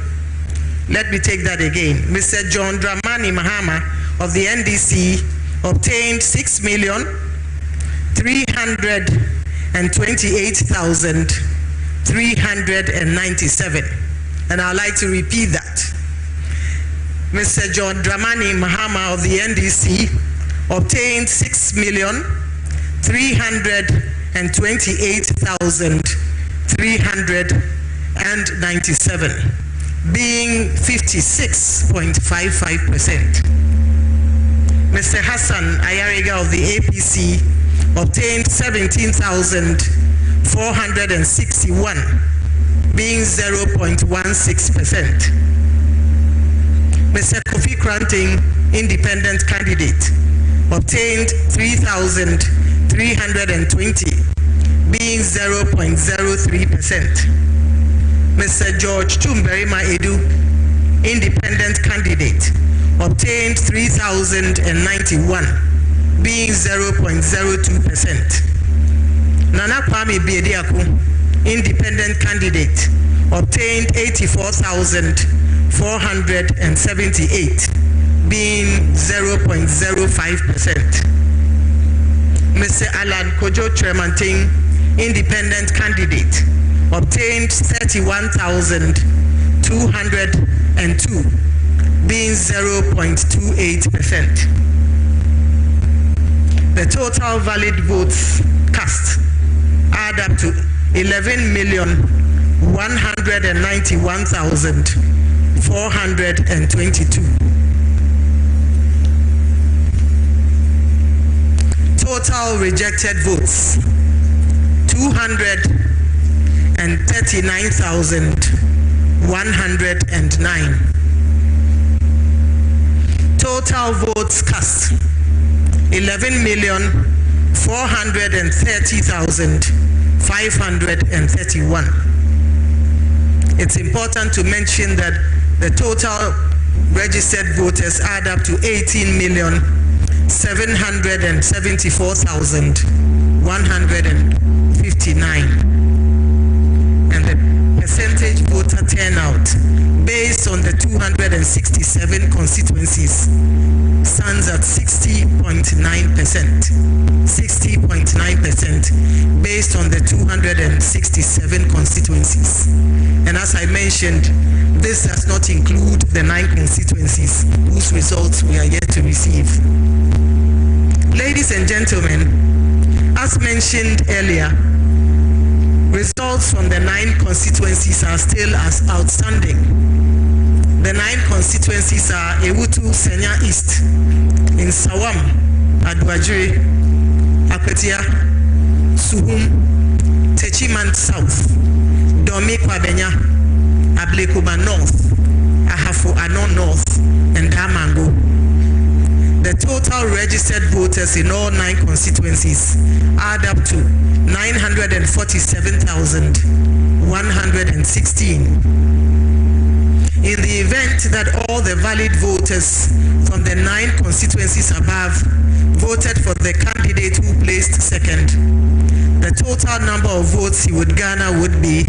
Let me take that again. Mr. John Dramani Mahama of the NDC obtained 6,328,397. And I'd like to repeat that. Mr. John Dramani Mahama of the NDC obtained 6,328,397, being 56.55%. Mr. Hassan Ayariga of the APC obtained 17,461, being 0.16%. Mr. Kofi Kranting, independent candidate, obtained 3,320, being 0.03%. Mr. George Tumberima Edu, independent candidate, obtained 3,091, being 0.02%. Nana Kwame Minkah, independent candidate, obtained 84,478, being 0.05%. Mr. Alan Kojo Tremanting, independent candidate, obtained 31,202, being 0.28%. The total valid votes cast add up to 11,191,422. Total rejected votes 239,109. Total votes cast 11,430,531. It's important to mention that the total registered voters add up to 18,774,159. And the percentage voter turnout based on the 267 constituencies stands at 60.9%. 60.9% based on the 267 constituencies. And as I mentioned, this does not include the 9 constituencies whose results we are yet to receive. Ladies and gentlemen, as mentioned earlier, results from the 9 constituencies are still as outstanding. The 9 constituencies are Ewutu Senya East, in Sawam, Adwajiri, Akwetia, Suhum, Techiman South, Domi Kwabenya, Ablekuba North, Ahafo Anon North, and Damango. The total registered voters in all 9 constituencies add up to 947,116. In the event that all the valid voters from the 9 constituencies above voted for the candidate who placed second, the total number of votes he would garner would be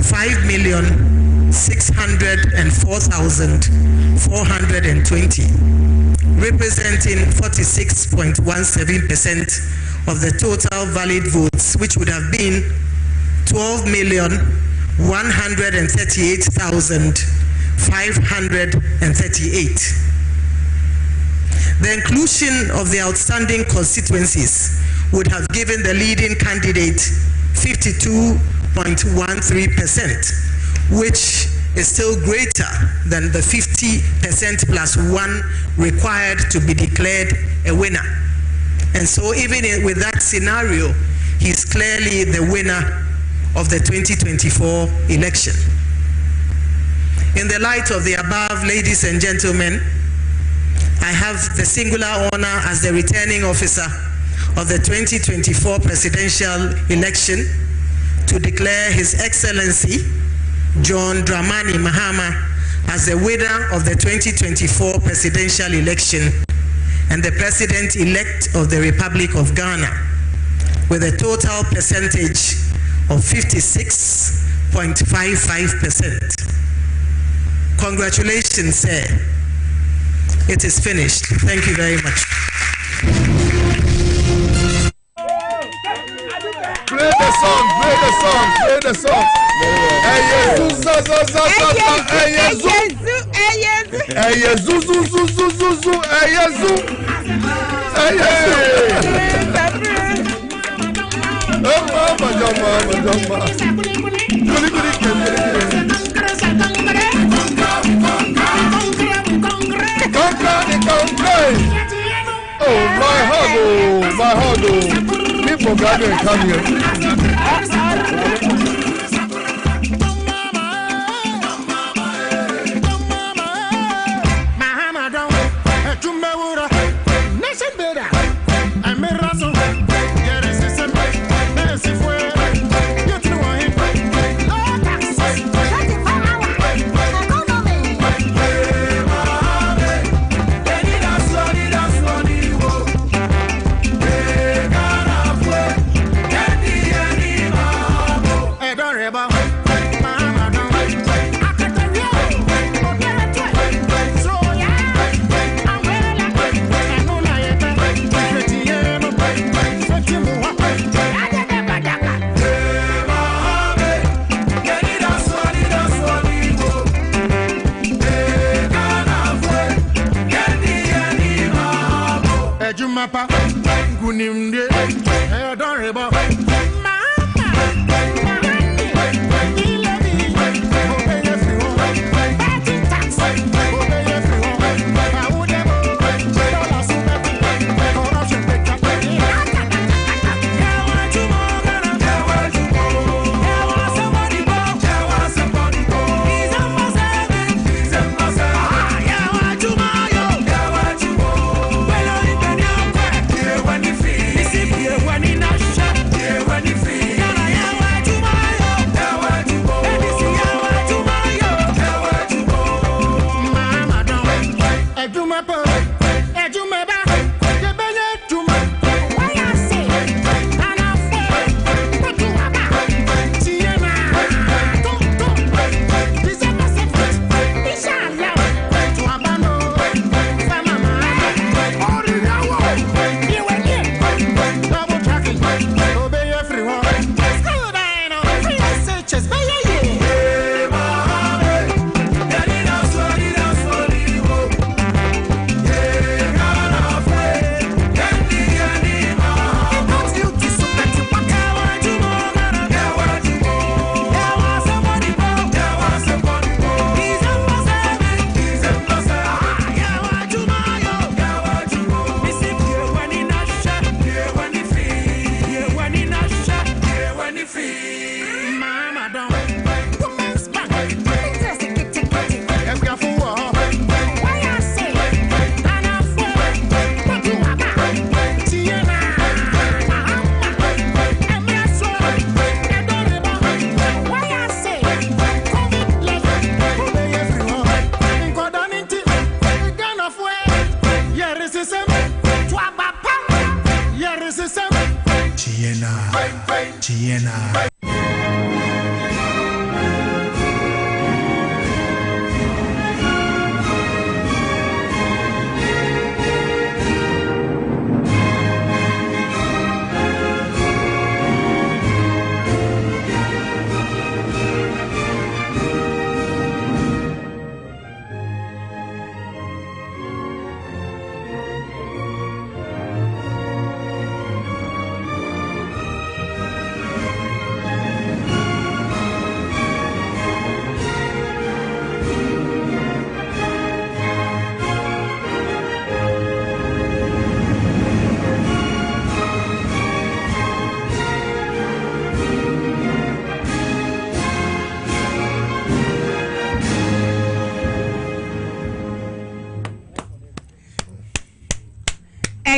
5,604,420, representing 46.17% of the total valid votes, which would have been 12,138,538. The inclusion of the outstanding constituencies would have given the leading candidate 52.13%, which is still greater than the 50% plus 1 required to be declared a winner. And so even with that scenario, he's clearly the winner of the 2024 election. In the light of the above, ladies and gentlemen, I have the singular honor as the returning officer of the 2024 presidential election to declare His Excellency John Dramani Mahama as the winner of the 2024 presidential election and the President-elect of the Republic of Ghana with a total percentage of 56.55%. Congratulations, sir. It is finished. Thank you very much. Play the song, play the song, play the song. God, me from Ghana and come here.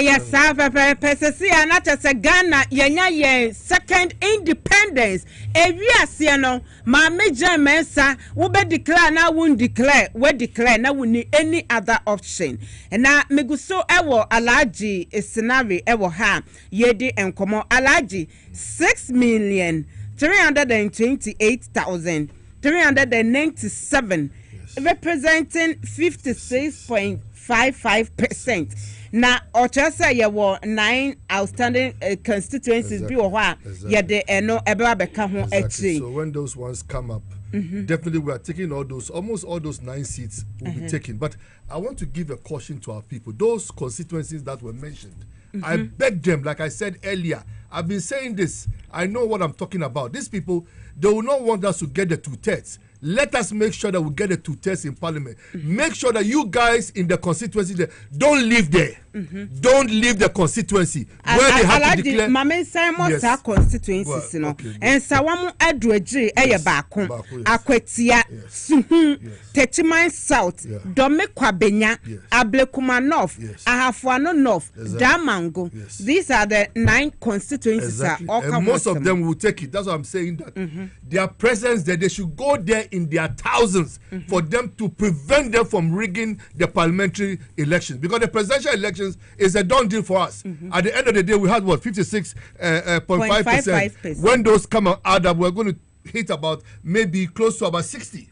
Yes, Pesesi and Ghana, Yenya, second independence. Every asiano, my major mensa, will be declare now, won't declare, we declare now, we need any other option. And now, Meguso Ewo Alaji, a scenario Ewo Ha, Yedi and Komo Alaji, 6,328,397, representing 56.55%. Na ochasa ye wo 9 outstanding constituencies bi wo ha ye de eno ebe beka ho achi. So when those ones come up, definitely we are taking almost all those 9 seats will be taken. But I want to give a caution to our people. Those constituencies that were mentioned, I beg them, like I said earlier, I've been saying this, I know what I'm talking about. These people, they will not want us to get the 2/3. let us make sure that we get a 2/3 in parliament. Make sure that you guys in the constituency there don't live there. Don't leave the constituency where they have to declare. Mame Simon sa constituencies no. And Sawamu Adroji Eyabako, Akwetia, Suhun, Techiman South, Domekwabenya, Ablekuma North, Ahafuano North, Damango. These are the 9 constituencies. And most of them will take it. That's why I'm saying that their presence there, they should go there in their thousands for them to prevent them from rigging the parliamentary elections. Because the presidential elections is a done deal for us. At the end of the day, we had what 56.5%. When those come out, we're going to hit about maybe close to about 60.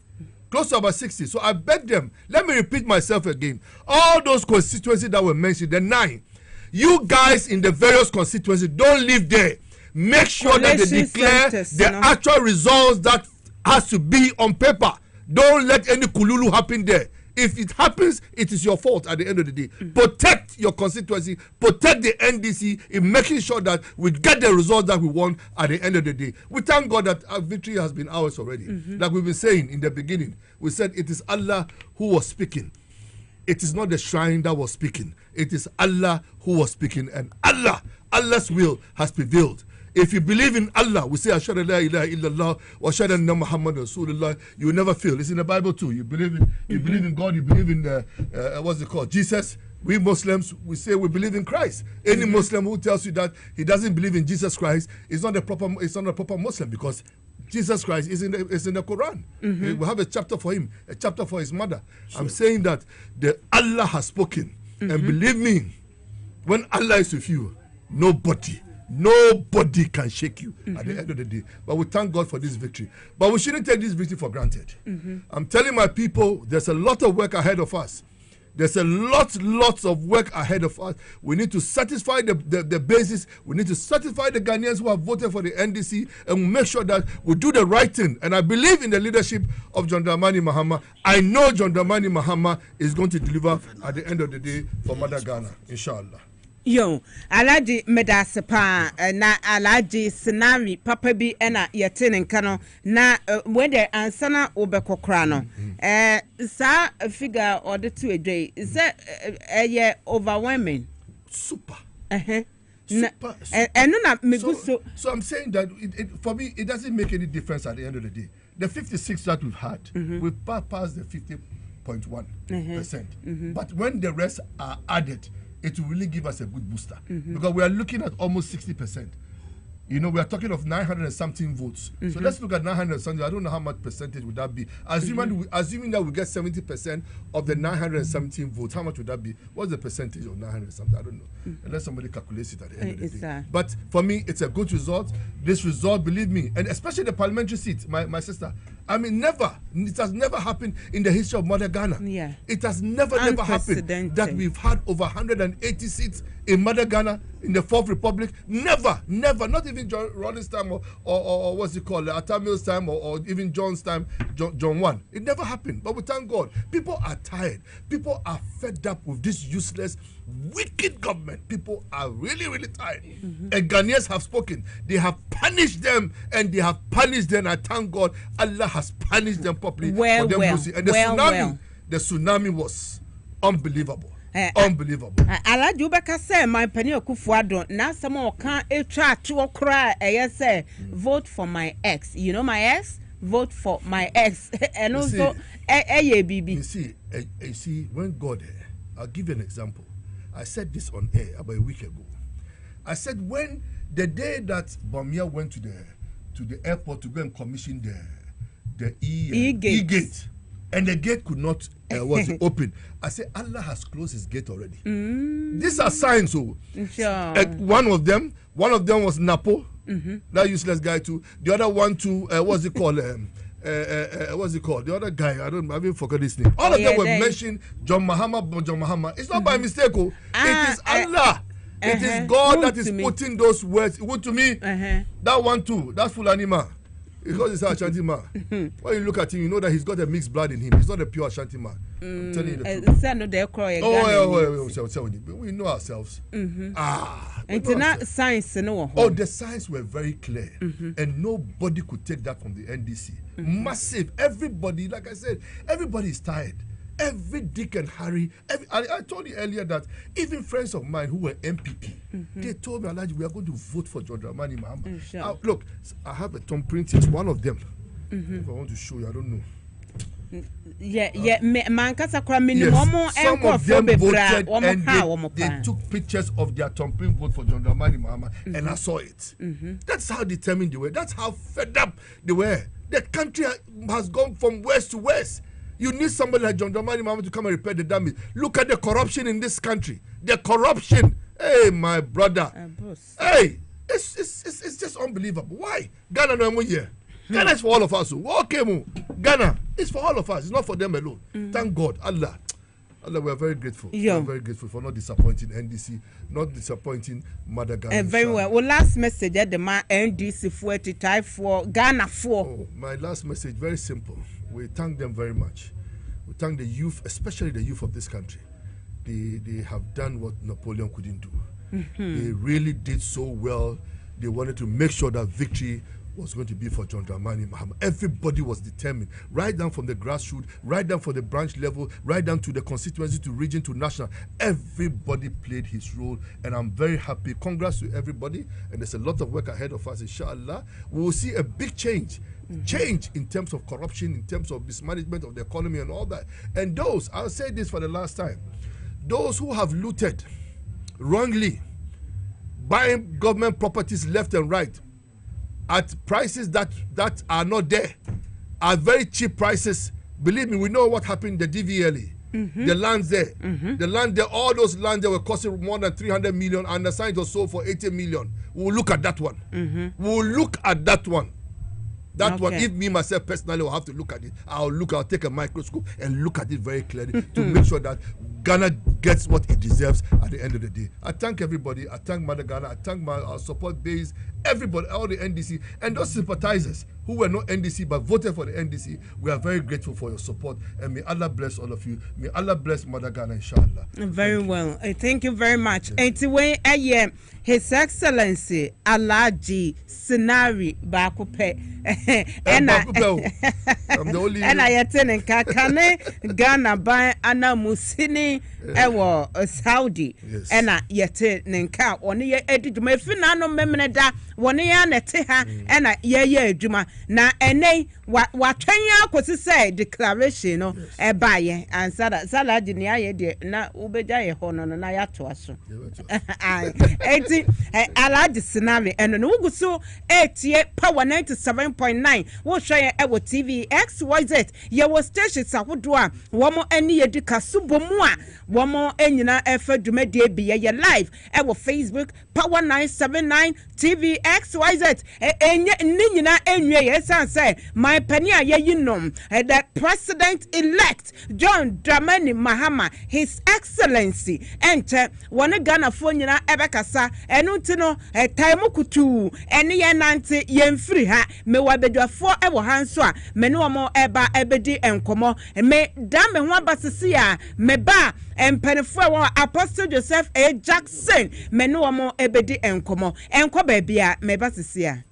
Close to about 60. So I beg them, let me repeat myself again. All those constituencies that were mentioned, the 9, you guys in the various constituencies, don't live there. Make sure that they declare the actual results that has to be on paper. Don't let any kululu happen there. If it happens, it is your fault at the end of the day. Protect your constituency, protect the NDC in making sure that we get the results that we want at the end of the day. We thank God that our victory has been ours already. Like we've been saying in the beginning, we said it is Allah who was speaking. It is not the shrine that was speaking. It is Allah who was speaking, and Allah's will has prevailed. If you believe in Allah, we say Ashhadu la ilaha illallah wa ashhadu anna Muhammad Rasulullah. You will never fail. It's in the Bible too. You believe in God. You believe in what's it called? Jesus. We Muslims, we say we believe in Christ. Any Muslim who tells you that he doesn't believe in Jesus Christ is not a proper Muslim, because Jesus Christ is in the Quran. We have a chapter for him, a chapter for his mother. Sure. I'm saying that the Allah has spoken, and believe me, when Allah is with you, nobody can shake you at the end of the day. But we thank God for this victory. But we shouldn't take this victory for granted. I'm telling my people, there's a lot of work ahead of us. There's a lots of work ahead of us. We need to satisfy the basis. We need to satisfy the Ghanaians who have voted for the NDC, and make sure that we do the right thing. And I believe in the leadership of John Dramani Mahama. I know John Dramani Mahama is going to deliver at the end of the day for Mother Ghana, inshallah. Yo, Alaji Medasepa na Alaji Sinari Papa bi ena yetene nkano na wede ansana obekokrano. Sa figure or the 2 a day is that overwhelming. Super. Super. So I'm saying that for me it doesn't make any difference at the end of the day. The 56 that we've had, we've passed the 50.1%. But when the rest are added, it will really give us a good booster, because we are looking at almost 60%. You know, we are talking of 900 and something votes. So let's look at 900 and something. I don't know how much percentage would that be. Assuming that we get 70% of the 917 votes, how much would that be? What's the percentage of 900 and something? I don't know. Unless somebody calculates it at the end of the day. But for me, it's a good result. This result, believe me, and especially the parliamentary seat, my sister. I mean, it has never happened in the history of Mother Ghana. Yeah. It has never happened that we've had over 180 seats in Mother Ghana in the 4th Republic. Never, not even John Rawlings' time or what's it called, Atamil's time or even John's time, John 1. It never happened. But we thank God. People are tired. People are fed up with this useless, wicked government. People are really, really tired. And Ghanaians have spoken. They have punished them, and they have punished them. I thank God Allah has punished them properly. And the tsunami was unbelievable. Unbelievable. Alaji Ubeka say my penny okufuado na someone can try to cry say vote for my ex. You know my ex? Vote for my ex. And also BB. You see, when God, I'll give you an example. I said this on air about a week ago. I said when the day that Bamia went to the airport to go and commission the E-gate, and the gate could not was open. I said Allah has closed his gate already. These are signs. So one of them was Napo, that useless guy too. The other one too, what's it called? What's it called? The other guy, I even forgot his name. All of them were mentioned John Mahama. It's not by mistake. It is Allah. It is God that is putting those words. To me, that one too, that's Fulanima. Because he's an Ashanti man. When you look at him, you know that he's got a mixed blood in him. He's not a pure Ashanti man. I'm telling you the truth. We know ourselves. Science, no. Oh, the signs were very clear, and nobody could take that from the NDC. Massive. Everybody, like I said, everybody is tired. Every Dick and Harry. I told you earlier that even friends of mine who were MPP, they told me, Alhaji, we are going to vote for John Dramani Mahama. Look, I have a thumb print. It's one of them. If I want to show you, I don't know. Yes, some of them voted and they took pictures of their thumbprint vote for John Dramani Mahama, and I saw it. That's how determined they were. That's how fed up they were. The country has gone from west to west. You need somebody like John Dramani Mahama to come and repair the damage. Look at the corruption in this country. The corruption. Hey, my brother. Hey, it's just unbelievable. Why? Ghana no more here. Ghana is for all of us. Okay, Ghana is for all of us. It's not for them alone. Thank God. Allah, we are very grateful. We are very grateful for not disappointing NDC, not disappointing Mother Ghana. Very well. Well, last message at the NDC for type for Ghana for. Oh, my last message, very simple. We thank them very much. We thank the youth, especially the youth of this country. They have done what Napoleon couldn't do. They really did so well. They wanted to make sure that victory was going to be for John Dramani Mahama. Everybody was determined, right down from the grassroots, right down from the branch level, right down to the constituency, to region, to national. Everybody played his role, and I'm very happy. Congrats to everybody, and there's a lot of work ahead of us, inshallah. We will see a big change in terms of corruption, in terms of mismanagement of the economy and all that. And those, I'll say this for the last time, those who have looted wrongly, buying government properties left and right, at prices that are not there, at very cheap prices. Believe me, we know what happened in the DVLE. The lands there, the land there, all those lands that were costing more than 300 million, and the signs were sold for 80 million. We'll look at that one. We'll look at that one. That one, if me myself personally will have to look at it, I'll take a microscope and look at it very clearly to make sure that Ghana gets what it deserves at the end of the day. I thank everybody. I thank Mother Ghana. I thank my support base, everybody, all the NDC, and those sympathizers who were not NDC but voted for the NDC. We are very grateful for your support, and may Allah bless all of you. May Allah bless Mother Ghana, inshallah. Very well. Thank you very much. Anyway, His Excellency Alhaji Sinari Bakupe. And I'm the only. And I attend Kakane Ghana by Anna Musini Ewa Saudi. And I yet Nenka one year edit my finano memneda 1 year neteha and I ye juma na ene what Kenya could say declaration no a buy and salad in the na ubeja hono na ya to us. I 80 Alhaji Sinari and an Ugusu 88 power 97.9 wo share ewo TV XYZ ye wo station sahodwa wo mo ani edika subomu a wo mo enyina efa dwumade bi ye live ewo Facebook power 979 TV XYZ enye nyina enwe ye san say my penny a ye yinom the president elect John Dramani Mahama, His Excellency enter one Ghana fo nyina ebekasa enu ntino time kutu ene ye nante ye mfiri ha me wabedwafo ewo hanso a me ne omo eba ebedi enkomo me da me ho abasisi a me ba empenefo ewo Apostle Joseph A. Jackson me ne omo ebedi enkomo enko ba bia me basisi a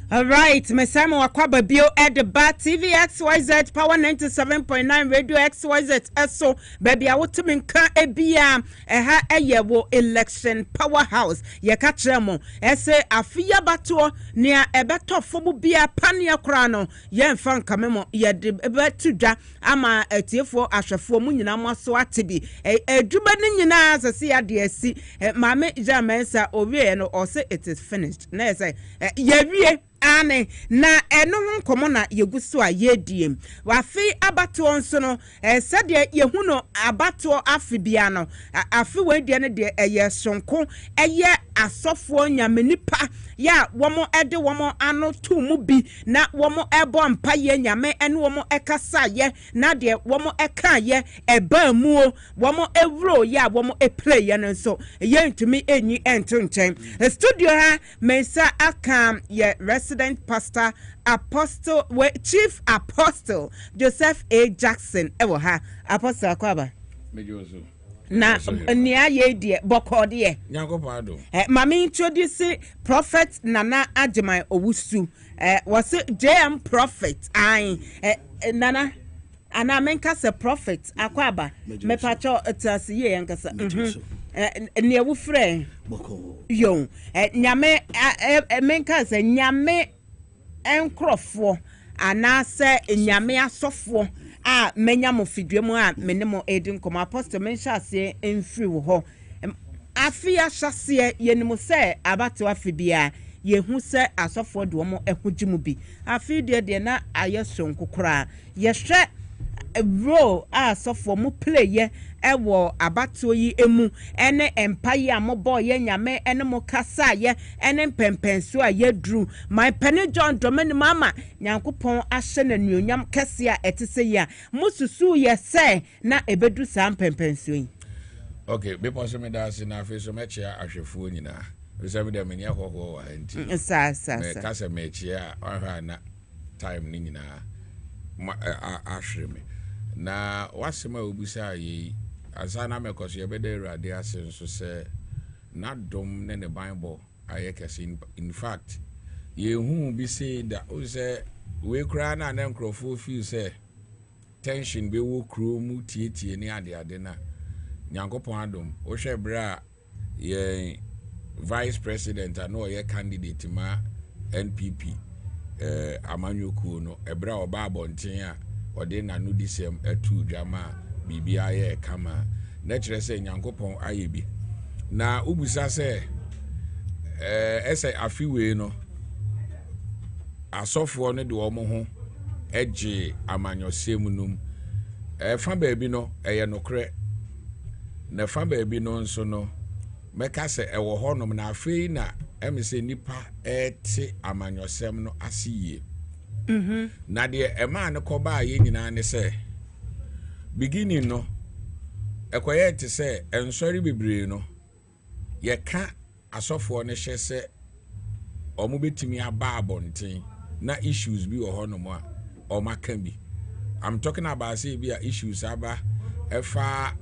All right, Mesamo Akwaba Bio at the Bat TV XYZ Power 97.9 Radio XYZ SO baby I want to minka ebia eha eyewo election powerhouse ye ka tremo ese afia bato nea ebeto fomu bia pania kra no ye mfa nka memo ye de ebetudwa ama atiefo ahwefo mu nyina mo so atebi edwuma ni nyina asese ya de asi maame jamensa owie no or say it is finished na say ye wie ane na eno nkomo na yeguso a yediem wafi abato nso no sede yehuno abato afibia no afi wedie ne de eye sonko eye asofo nyamenipa ya womo ede womo ano tu mu bi na womo ebo mpa ye nyame ene womo ekasa ye na de womo eka ye eba muo womo ewro ya womo eplay ye nso ye ntumi enyi ento nchen studio ha mensa akam ye resident pastor apostle chief apostle Joseph A. Jackson ewo ha apostle akwaba mejoso na nia ye die bokode ye nyakopado mama introduce prophet Nana Ajimai Owusu was JM prophet ai Nana ana menka se prophet akwaba me pacho etasi ye yankasa ne wo frɛ boko yo nyame menka se nyame enkrofo anase nyame asofo a menya mo fidwemu a menemo edin koma apostle menhya ase emfiri wo ho afia hyase yenimo se abato afibia yehu se asofo de wo ehogimu bi afi de na ayeso nkokora yehwe ro asofo mo play ye ewo abato yi emu ene empire amobo ye nyame ene mo kasa ye ene mpempenso a ye dru my penny John domani mama nyankopon ahye na nuonyam kese a etese ya mususu ye se na ebedu sa mpempenso yi okay before so me da se na afi so mechia ahwefuo nyina so me da meni ahoho wa anti sa kasa mechia ahwa na time ni nyina ahwe me na wasema obusa yi asana mekoso yebede erade ase so se na dom ne Bible ayekese in fact yehu bi say da o se we kra na nkrofo feel say tension be wo kro mu tietie ni ade na nyankopon adom o hwe bra ye vice president and or ye candidate ma NPP amanyoku no ebra oba abonten a ode na no disem atu dwama bibia ye kama na kire se nyankopon ayebi na ubusa se ese afiwe no asofo no de omo ho eje amanyosem num fa baabi no eye nokre na fa baabi no nso no meka se ewo honom na afei na emse nipa ete amanyosem no asiye na de ema ne koba ye nyina ne se beginning no ekoye te se ensori bebre no ye ka asofo ne hye se omo betimi aba abonten na issues bi wo honom a o maka bi I'm talking about say bi issues aba efa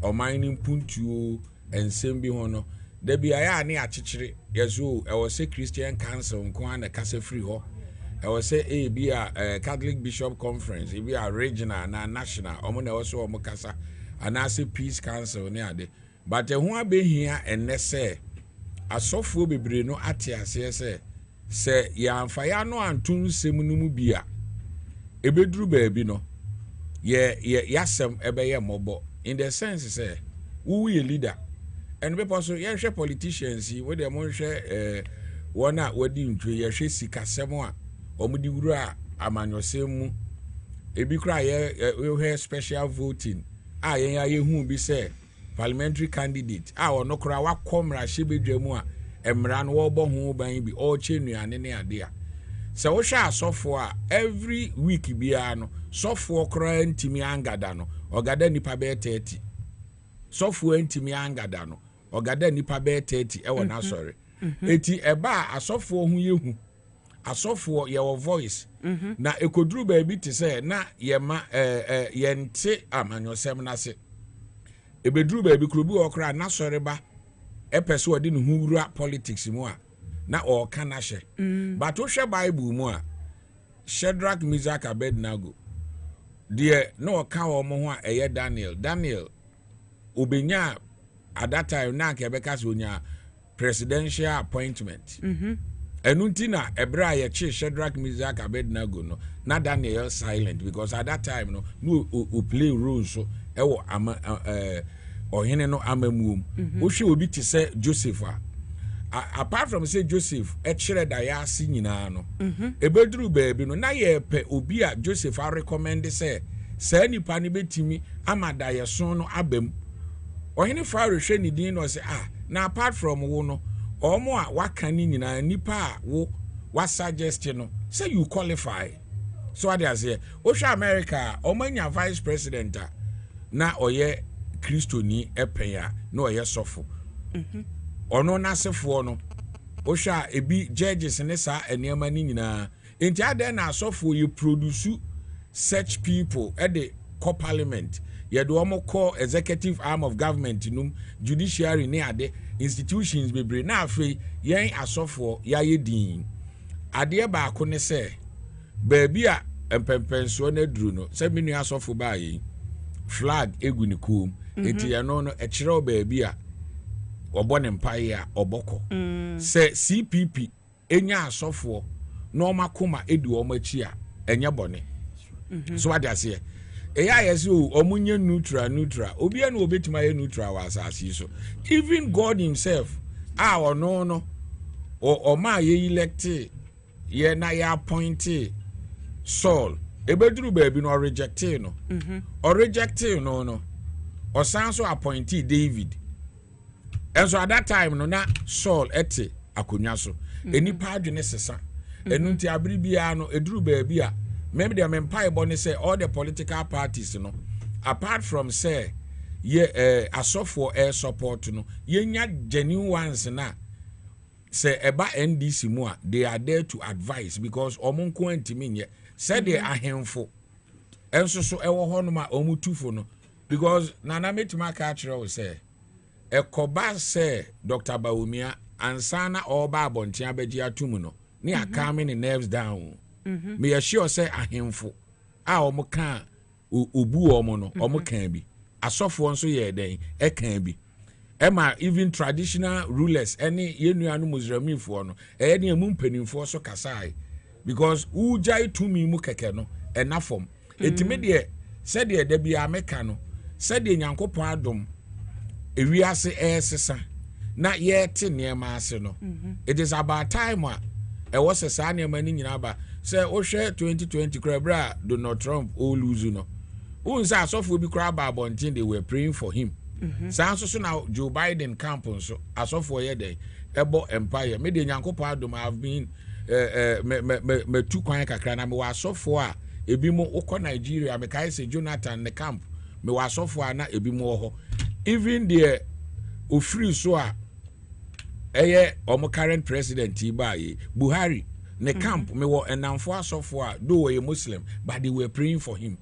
o mining puntuo ensem bi hono da bi aya ne akyekyere yeso e wo se Christian Council nko na kasa free ho e wo se bi Catholic Bishop Conference bi regional na national omo na wo so omo kasa ana se Peace Council ne ade but ho abehia enese asofo bebre no ate ase se ya amfa ya no antun sem no mu bia ebeduru baabi no ye yasem ebeye mobo in the sense say who ye leader and people so ye hwe politicians we dem hwe wona wadi ntwe ye hwe sikasem a omudi wuru a amanyosem mu ebi kra ye hwe special voting a ye hu bi say parliamentary candidate a ono kra wakomra hye bedwamu a emra no wo bo ho ban bi o chenuane ne ade a se wo hwa asofo a every week bia no sofo kra ntimi angada no ogada nipa be 30 sofo ntimi angada no ogada nipa be 30 e wona sorry eti eba asofo hu yehu asofo ye wo voice na ekoduru ba bi te se na ye ma yente amanyosem na se ebeduru ba bi krobi okra na sorry ba epese odi ne hu wura politics mu a na ɔka na hye but wohwɛ Bible mu a Shadrach, Meshach, Abednego deɛ na ɔka wɔn ho a ɛyɛ Daniel obenya at that time na ka ɛbɛka sɛ onya presidential appointment ɛnu nti na ɛbrɛ a yɛkye Shadrach, Meshach, Abednego no na Daniel silent because at that time no play role so ɛwɔ ɔhene no amamuom wohwɛ obi te sɛ Joseph apart from say Joseph ɛkyerɛ da yɛ ase nyinaa no ebeduru baabi no na yɛpɛ obi a Joseph a recommend sɛ saa nipa no betimi ama da yɛ so no abam ɔhene fa rehwɛ ne din no sɛ na apart from wo no ɔmo a waka ni nyinaa nipa a wa suggest no say you qualify so ade ase wohwɛ America ɔmo anya vice president na ɔyɛ Kristoni ɛpɛn na ɔyɛ sɔfo ɔno n'asefoɔ no wohwɛ ebi judges ne saa nneɛma ni nyinaa enti ade na asɔfo you produce such people at the parliament yɛde ɔmo kɔ executive arm of government num judiciary ne ade institutions bebree na afei yɛn asɔfoɔ yɛayɛ din adeɛ baako ne sɛ baabi a mpɛmpɛnsoɔ na duru no sɛ menu asɔfo baayɛ flag egu ne kom enti yɛno no ɛkyerɛw baabi a ɔbɔ ne mpaeɛ a ɔbɔkɔ sɛ CPP enya asɔfoɔ na ɔma koma edi ɔmo akyi a ɛnyɛ bɔne so ade aseɛ eya yeso omunye neutral obi anu obetima ye neutral wa asase so even God himself ono no o ma ye elect ye na ye appoint Saul ebeduru baabi no reject no o reject no o san so appoint David and so at that time no na Saul ete akonwa so enipa adwene sesa enu nti abiribia no eduru baabi a maybe the empire bonne say all the political parties no apart from say asofo air support no yenya genuine ones na say eba NDC mu a they are there to advise because omonko antimi nye say they ahemfo enso so ewo hono ma omutufo no because nana metima ka kire say ekoba say Dr. Bawumia ansana oba abontia abegi atumu no ne akame ne nerves down me assure say ahemfo a omo kan obu omo no omo kan bi asofo nso ye den e kan bi ema even traditional rulers any yenuanu muslimifo no e ne emu mpanimfo so kasai because ujai tumi mu keke no enafom etime de se de da bia meka no se de nyankopon adom ewiase esesa na ye te niema ase no it is about time e was a sa niema ni nyina ba say o share 2020 krabra Donald Trump o lose no unsa asofo bi kra ba bontin they were praying for him sanso so now Joe Biden camp so asofo ye den ebo empire me de nyankopon adom have been me tu kwan kakra na me wa asofo a ebi mo ukọ Nigeria me kai say Jonathan ne camp me wa asofo a na ebi mo ho even the ofiri so a eye omo current president Ibaye Buhari ne camp me wo enamfo asofo a do we Muslim but they were praying for him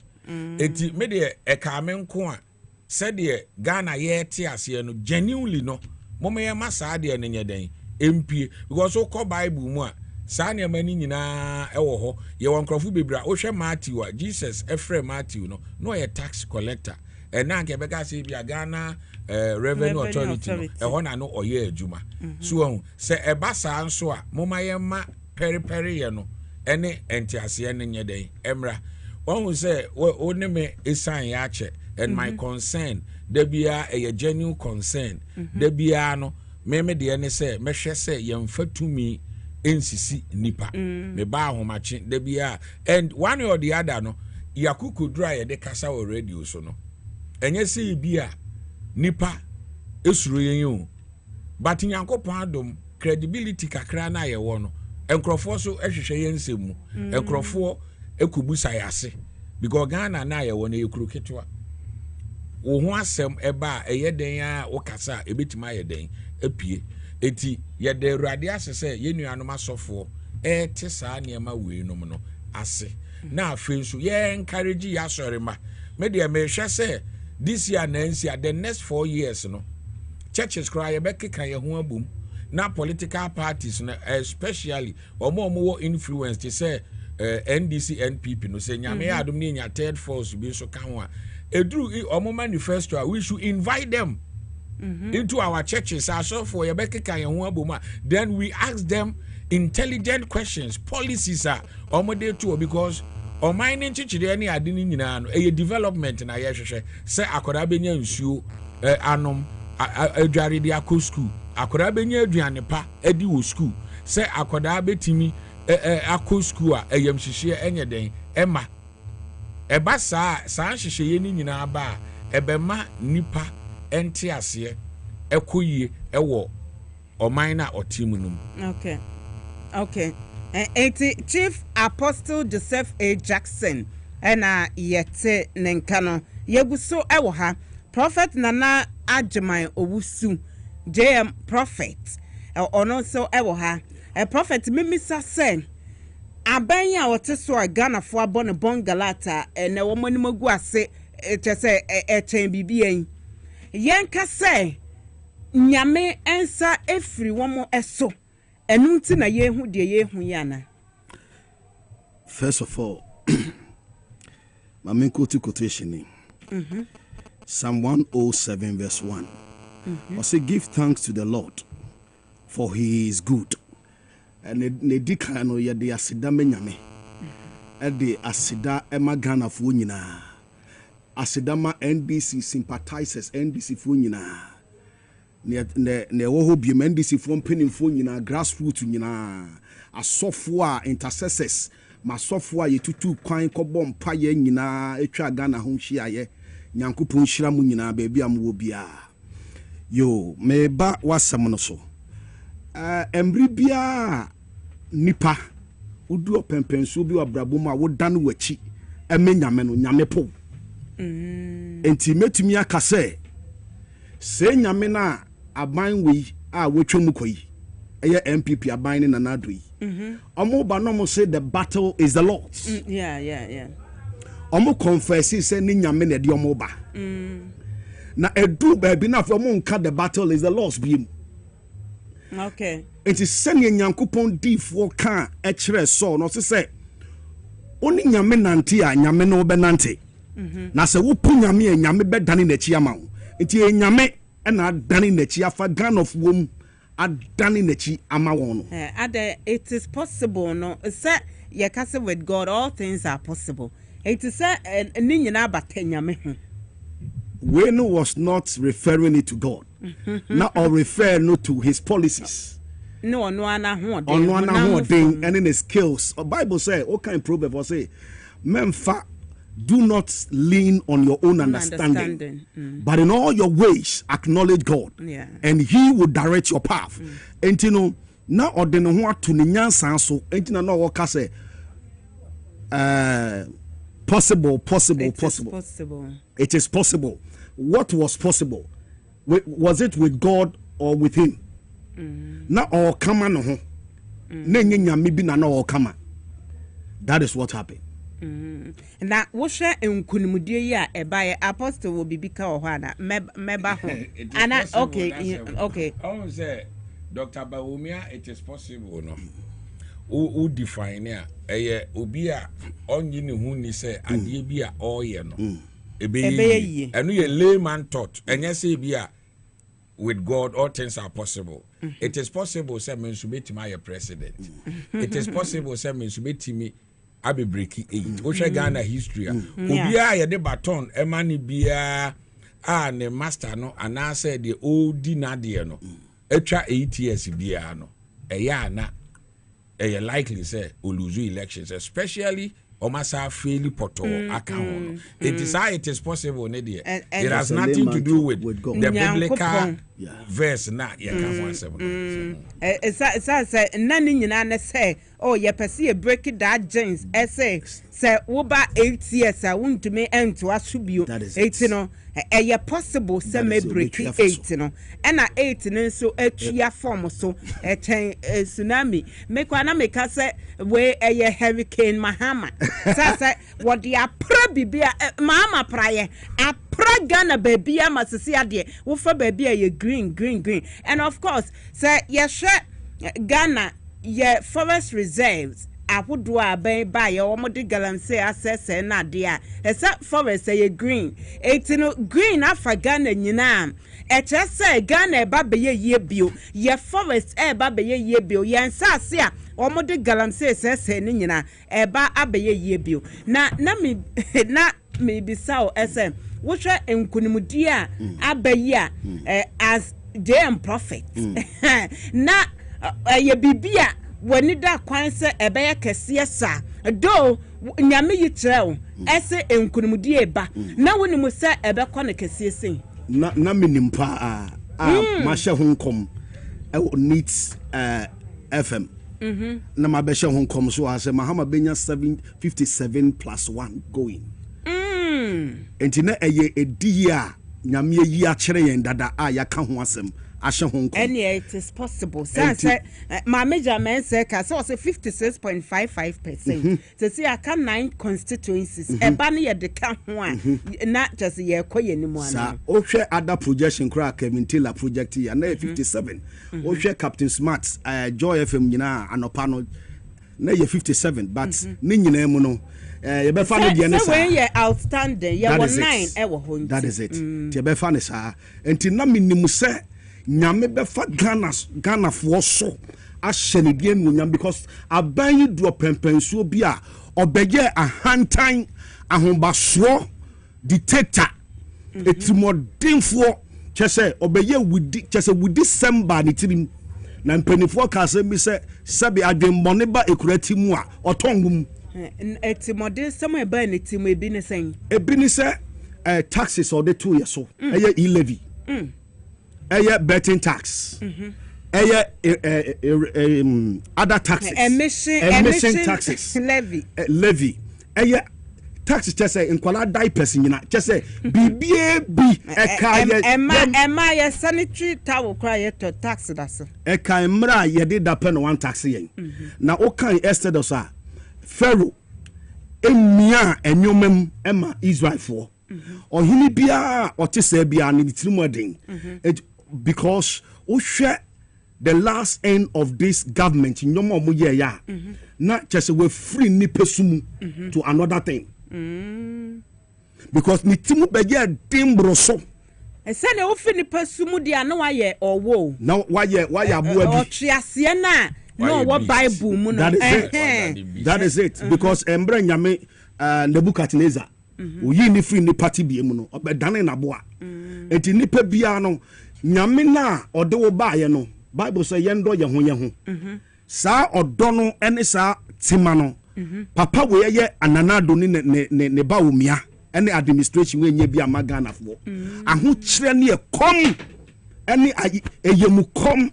eti me de ekame nko a said de Ghana ye te ase no genuinely no mo ye masa de ne nyeden MP because so call Bible mu a saa ne mani nyina ewo ho ye won krofo bebra o hwe Matthew a Jesus efre Matthew no ye tax collector na nke beka se bia Ghana revenue authority no ho na no oye adwuma so se eba saa nso a mo ma ye ma peri ye no ene entiase ne nyeden emra won say oni me esan ya che and my concern there be a genuine concern there be no me de ne say me hwe say ye mfatumi ensisi nipa me ba ahomache there be and one or the other no yakuku dra ye de kasa o radio so no enye say bia nipa esuro yen o but nyankopon adom credibility kakra na ye wo no enkrofo so ehwehwe yen nsemu enkrofo ekubusa yase because Ghana na ye wo na ekuru ketwa wo ho asem eba eye den a wo kasa ebetima ye den apie eti ye de urade asese ye nuanom asofo te saa niema we nom no ase na afenso ye encourage ya sorema me de me hwe se this year na nsia the next 4 years no churches cry ye bekeka ye ho abum na political parties no especially omo influence to say NDC NPP no say nyame adom ne nya third force bi so kan ho a edru omo manifesto we should invite them into our churches so for yebekeka yen ho aboma then we ask them intelligent questions policies are omo dey too because o mining chichire any ade ni nyina no e development na ye hwehwe say akoda benya nsuo anom adware dia ko school akoda benya aduane pa adi wo school say akoda betimi akọ school a eyam hihye enye den ema eba saa hihye ni nyina ba ebema nipa ente ase ekoyie ewo oman na otimu num. Okay Chief Apostle Joseph A. Jackson ena yete nenkano yeguso ewo ha Prophet Nana Ajiman Owusu JM Prophet ono so ewo ha Prophet Mimisa say abanya wote so Ghana fo abone bongalata na wo manimo gu ase say echen bibia yenka say nyame ensa efri womo eso enu nti na yehu de yehu yana. First of all, Mamenko to quotation Psalm 107 verse 1. I say give thanks to the Lord for he is good. And ne dika no ye de asida menyame. E de asida ema Ghana fo nyina. Asida ma NDC sympathizers NDC fo nyina. Ne wo ho bi NDC fo mpenimfo nyina grassroots nyina. Asofo a intercessors masofo a yetutu kwan kobɔ mpa ye nyina etwa Ghana ho hia ye. Nyankopɔn hyira mu nyina ba bia mu wo bia. Yo me ba wasam no so. Emri bia nipa udu opempenso bi wabrabo ma wo dan wachi emenyame no nyame po enti metumi aka se nyame na aban wi a wotwemu koyi eye MPP aban ni nanado yi omo ba no mo say the battle is the Lord's. Yeah omo confess say ni nyame na de omo ba na edu ba bi na for mo nka the battle is the Lord's bi. Okay. It is sending Yankupon D for can echere so no se oni nyame nante a nyame no benante. Na se wo pu nyame a nyame bedane na chi ama wo. Enti nyame na adane na chi afa gan of wom adane na chi ama won no. It is possible no say ye kase with God all things are possible. It is say ni nyina bata nyame ho. When was not referring it to God. Now or refer not to his policies. No ana and in his skills. The Bible say, okay, in Proverbs say, Memfa, do not lean on your own understanding. But in all your ways acknowledge God. And he will direct your path. And you know, now or the no to nyansa so and you know what say possible. It is possible. What was possible? Was it with God or with him? Na all come no ho. Na nyame bi na all come. That is what happened. Na wo hwe enkunimudie ya eba apostle will be bika o hana meba ho. Ana okay. I say Dr. Bawumia it is possible no. Who define eye obi a onyi ne hu ni say ade bi a oye no. Ebe enu ye layman thought enye say bi a with God all things are possible. It is possible say men should be my president. It is possible say men should be me abi breaki 8. O hwe Ghana history obi a ye de baton emani bia a ne master no ana say the old dinade no etwa 8 years bia no eya na eye likely say o lose elections especially Omasa fairly poto account. It is how it is possible, it has nothing to do with the biblical verse. Na say nani nyina say oh ye pese break that James say say woba 8 years a wuntumi ento asubio 8 no eye possible say me break 8 no and 8 no nso atua form so echen tsunami make na make say we eye hurricane mahama say what the apra bibia mama praye apra Ghana baby amasisi ade wo fa baby aye green and of course say yehwe Ghana ye forest reserves ahodo aban ba ye omode galamsey access na de a esa forest ye green etino green afa Ghana nyina eche say Ghana eba be ye bio ye forest eba be ye bio ye nsase a omode galamsey access ni nyina eba abe ye bio na me bisao ese wohwe enkunimudi a abayi a as JM prophet na ye bibia wani da kwan se ebeye kese sa do nyame yitreo ese enkunimudi eba na woni mu se ebekọ ne kese sen na menimpa ma hye honkom needs FM na ma be hye honkom so ase mahama benya 757+1 going enti na eye edi a nyame yi a kire yen dada a yaka ho asem and it is possible. So my measurement say 56.55%. So see I can 9 constituencies. E ba na ye de ka ho a not just ye koye ni mu ana. O hwe other projection kra Kevin Taylor project here na 57. O hwe Captain Smart Joy FM nyina anopa no na ye 57 but ni nyina mu no ye be fa no de ne sa. So when ye outstanding ye won 9 e wo ho. That is it. Ye be fa ne sa. Enti na minimu se nyame befa Ghana for so ahyenedie nunyam because aban yi do pempensuo bi a obeye ahantan ahombaso dictator etimodinfo chese obeye wudi chese wudi semba ne tirim na mpanifo ka se mi se sabe adwemmone ba ekurati mu a otongum etimodin sem eba ne tim ebi ne sen ebi ne se taxes or the 2 years so eye e-levy betting tax. Other taxes. Emission taxes. Levy. Taxes just say in kwala diapers nyina just say BBAB Emma ye sanitary towel cry to tax that so. Eka mra ye did that pen one tax yen. Na o kan ested osa Pharaoh emia enyomem Emma Israel for. Or hini bia or tise bia ni trimoding because the last end of this government in yomo mu ye ya not just we free ni pesumu to another thing because ni timu be ye dimbro so e se na o fi ni pesumu dia na wa ye owo na wa ye abu abi o triase na no what Bible mu no that is it because embre nyame Nebuchadnezzar uyi ni free ni party bi emu no obedane na boa enti nipa bia no nyame na ode wo baaye no Bible say yendo ye ho sa odo no ene sa tima no papa we ye ananado ni ne ba omia ene administration we nya bi amagana fo aho kire ne e kom ene eyemu kom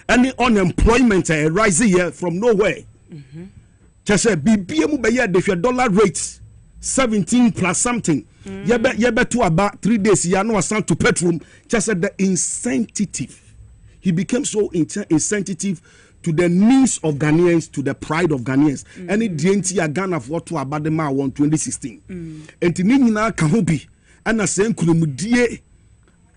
ene unemployment rise here from nowhere just say bibia mu be ye de dollar rate 17 plus something. Yebe to about 3 days. Ya no asan to petrol. Just said the insensitive. He became so insensitive to the needs of Ghanaians, to the pride of Ghanaians. And it didn't ya Ghana for to about the ma 2016. And tini na kahubi. And a sen kulumudie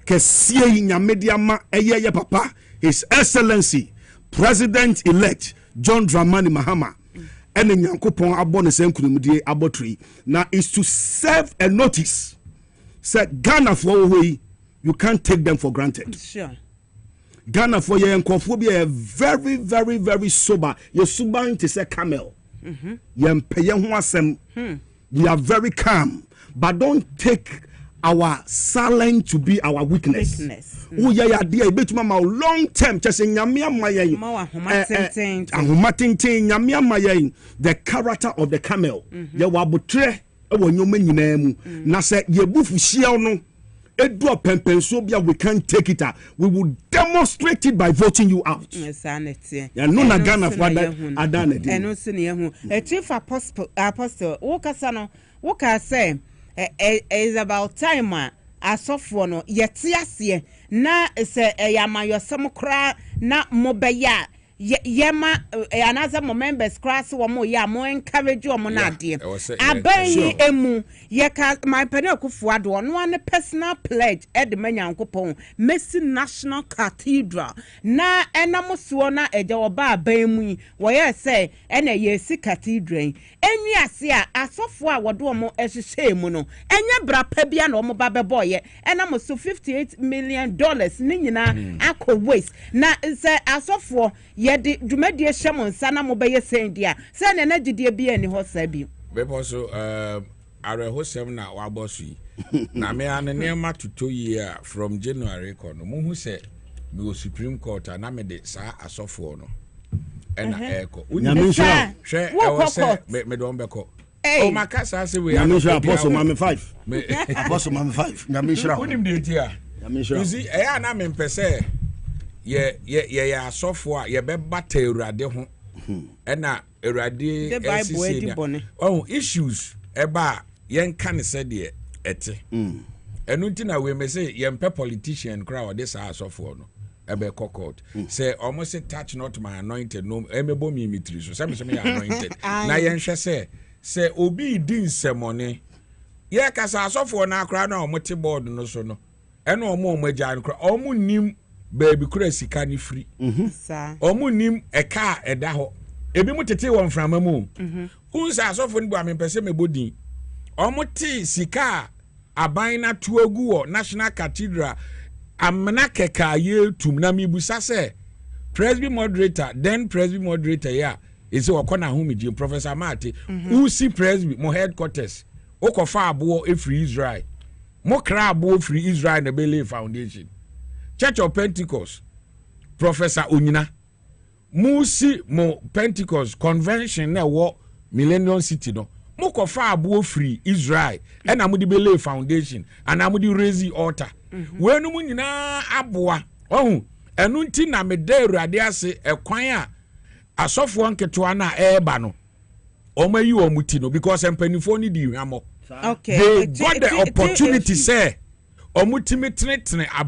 kesie nyamedia ma eye papa. His Excellency President-elect John Dramani Mahama. And in Yankopon abon sen kunumudie abotri now is to serve a notice. Said Ghana for way you can't take them for granted. Sure. Ghana for your encophobia very, very, very sober. Your suba to say camel. You are very calm, but don't take our silence to be our weakness. Oh yeah, dear, bit mama long term just in Yamia Mayan. The character of the camel. Ya wabutre when you mean name. Na say ye bufu shiano. Edua Pempensobia, we can't take it out. We will demonstrate it by voting you out. Yes, yeah, no Nagana for Adane. And also near a chief apostle Wokasano Woka say is about time as of one yet yes na say yama your some cry na mobaya. Yema another members class one more ya more encourage you monadi. Abayi emu yeka my penoko fuad one personal pledge at the menya kupon Messi National Cathedral na enamusuona ejawa bemu where say ene yesi cathedral enwi ase asofo a wodo mo ehye mu no enya bra pa bia na omo babe boy enamusu $58 million ni nyina akọ waste na say asofo yedi dwumadi ehye sana mo beye sendia say na nagidie bia ni ho sabi because arehosem na wabosu na me anene ma tuto year from January kono mo hu say me Supreme Court na me de sa asofo no ena eko nyamisha hwe e wo say me don beko o makasa say we nyamisha apostle mame 5 apostle mame 5 nyamisha unim de tia nyamisha you see e na me mpese ye asofo a ye be bata Awurade ho ena Awurade SCC oh issues eba yen kan se de ete enu ntina we me say yen pe politician crowd this asofo no ebe court say almost touch not my anointed no emebo mi mitri so say me anointed na yen hwe say obi di nsemone ye kasa asofo na akra na omote board no so no ena omo agya no omo nim baby kura sika ni free omo nim eka eda ho ebi mu tete won frama mu unsa asofo ni bo amempese mebodin omo ti sika aban na tuogu wo National Cathedral amna keka ye tum na mibusa se presby moderator ya is okona homiji Professor Mate who see presby mo headquarters okofa abo e free Israel mo kra abo free Israel na Bele Foundation Church of Pentecost Professor Onyina musi mo Pentecost convention na wo Millennium City no mo kofa abo free Israel e na mo di Bele Foundation and am di raise altar we no mu nyina aboa ohun enu nti na me da Awurade ase ekwan a asofo nketo na eba no omayi omuti no because empanifo ni di hwamo okay they got the opportunity say omutimi tenetene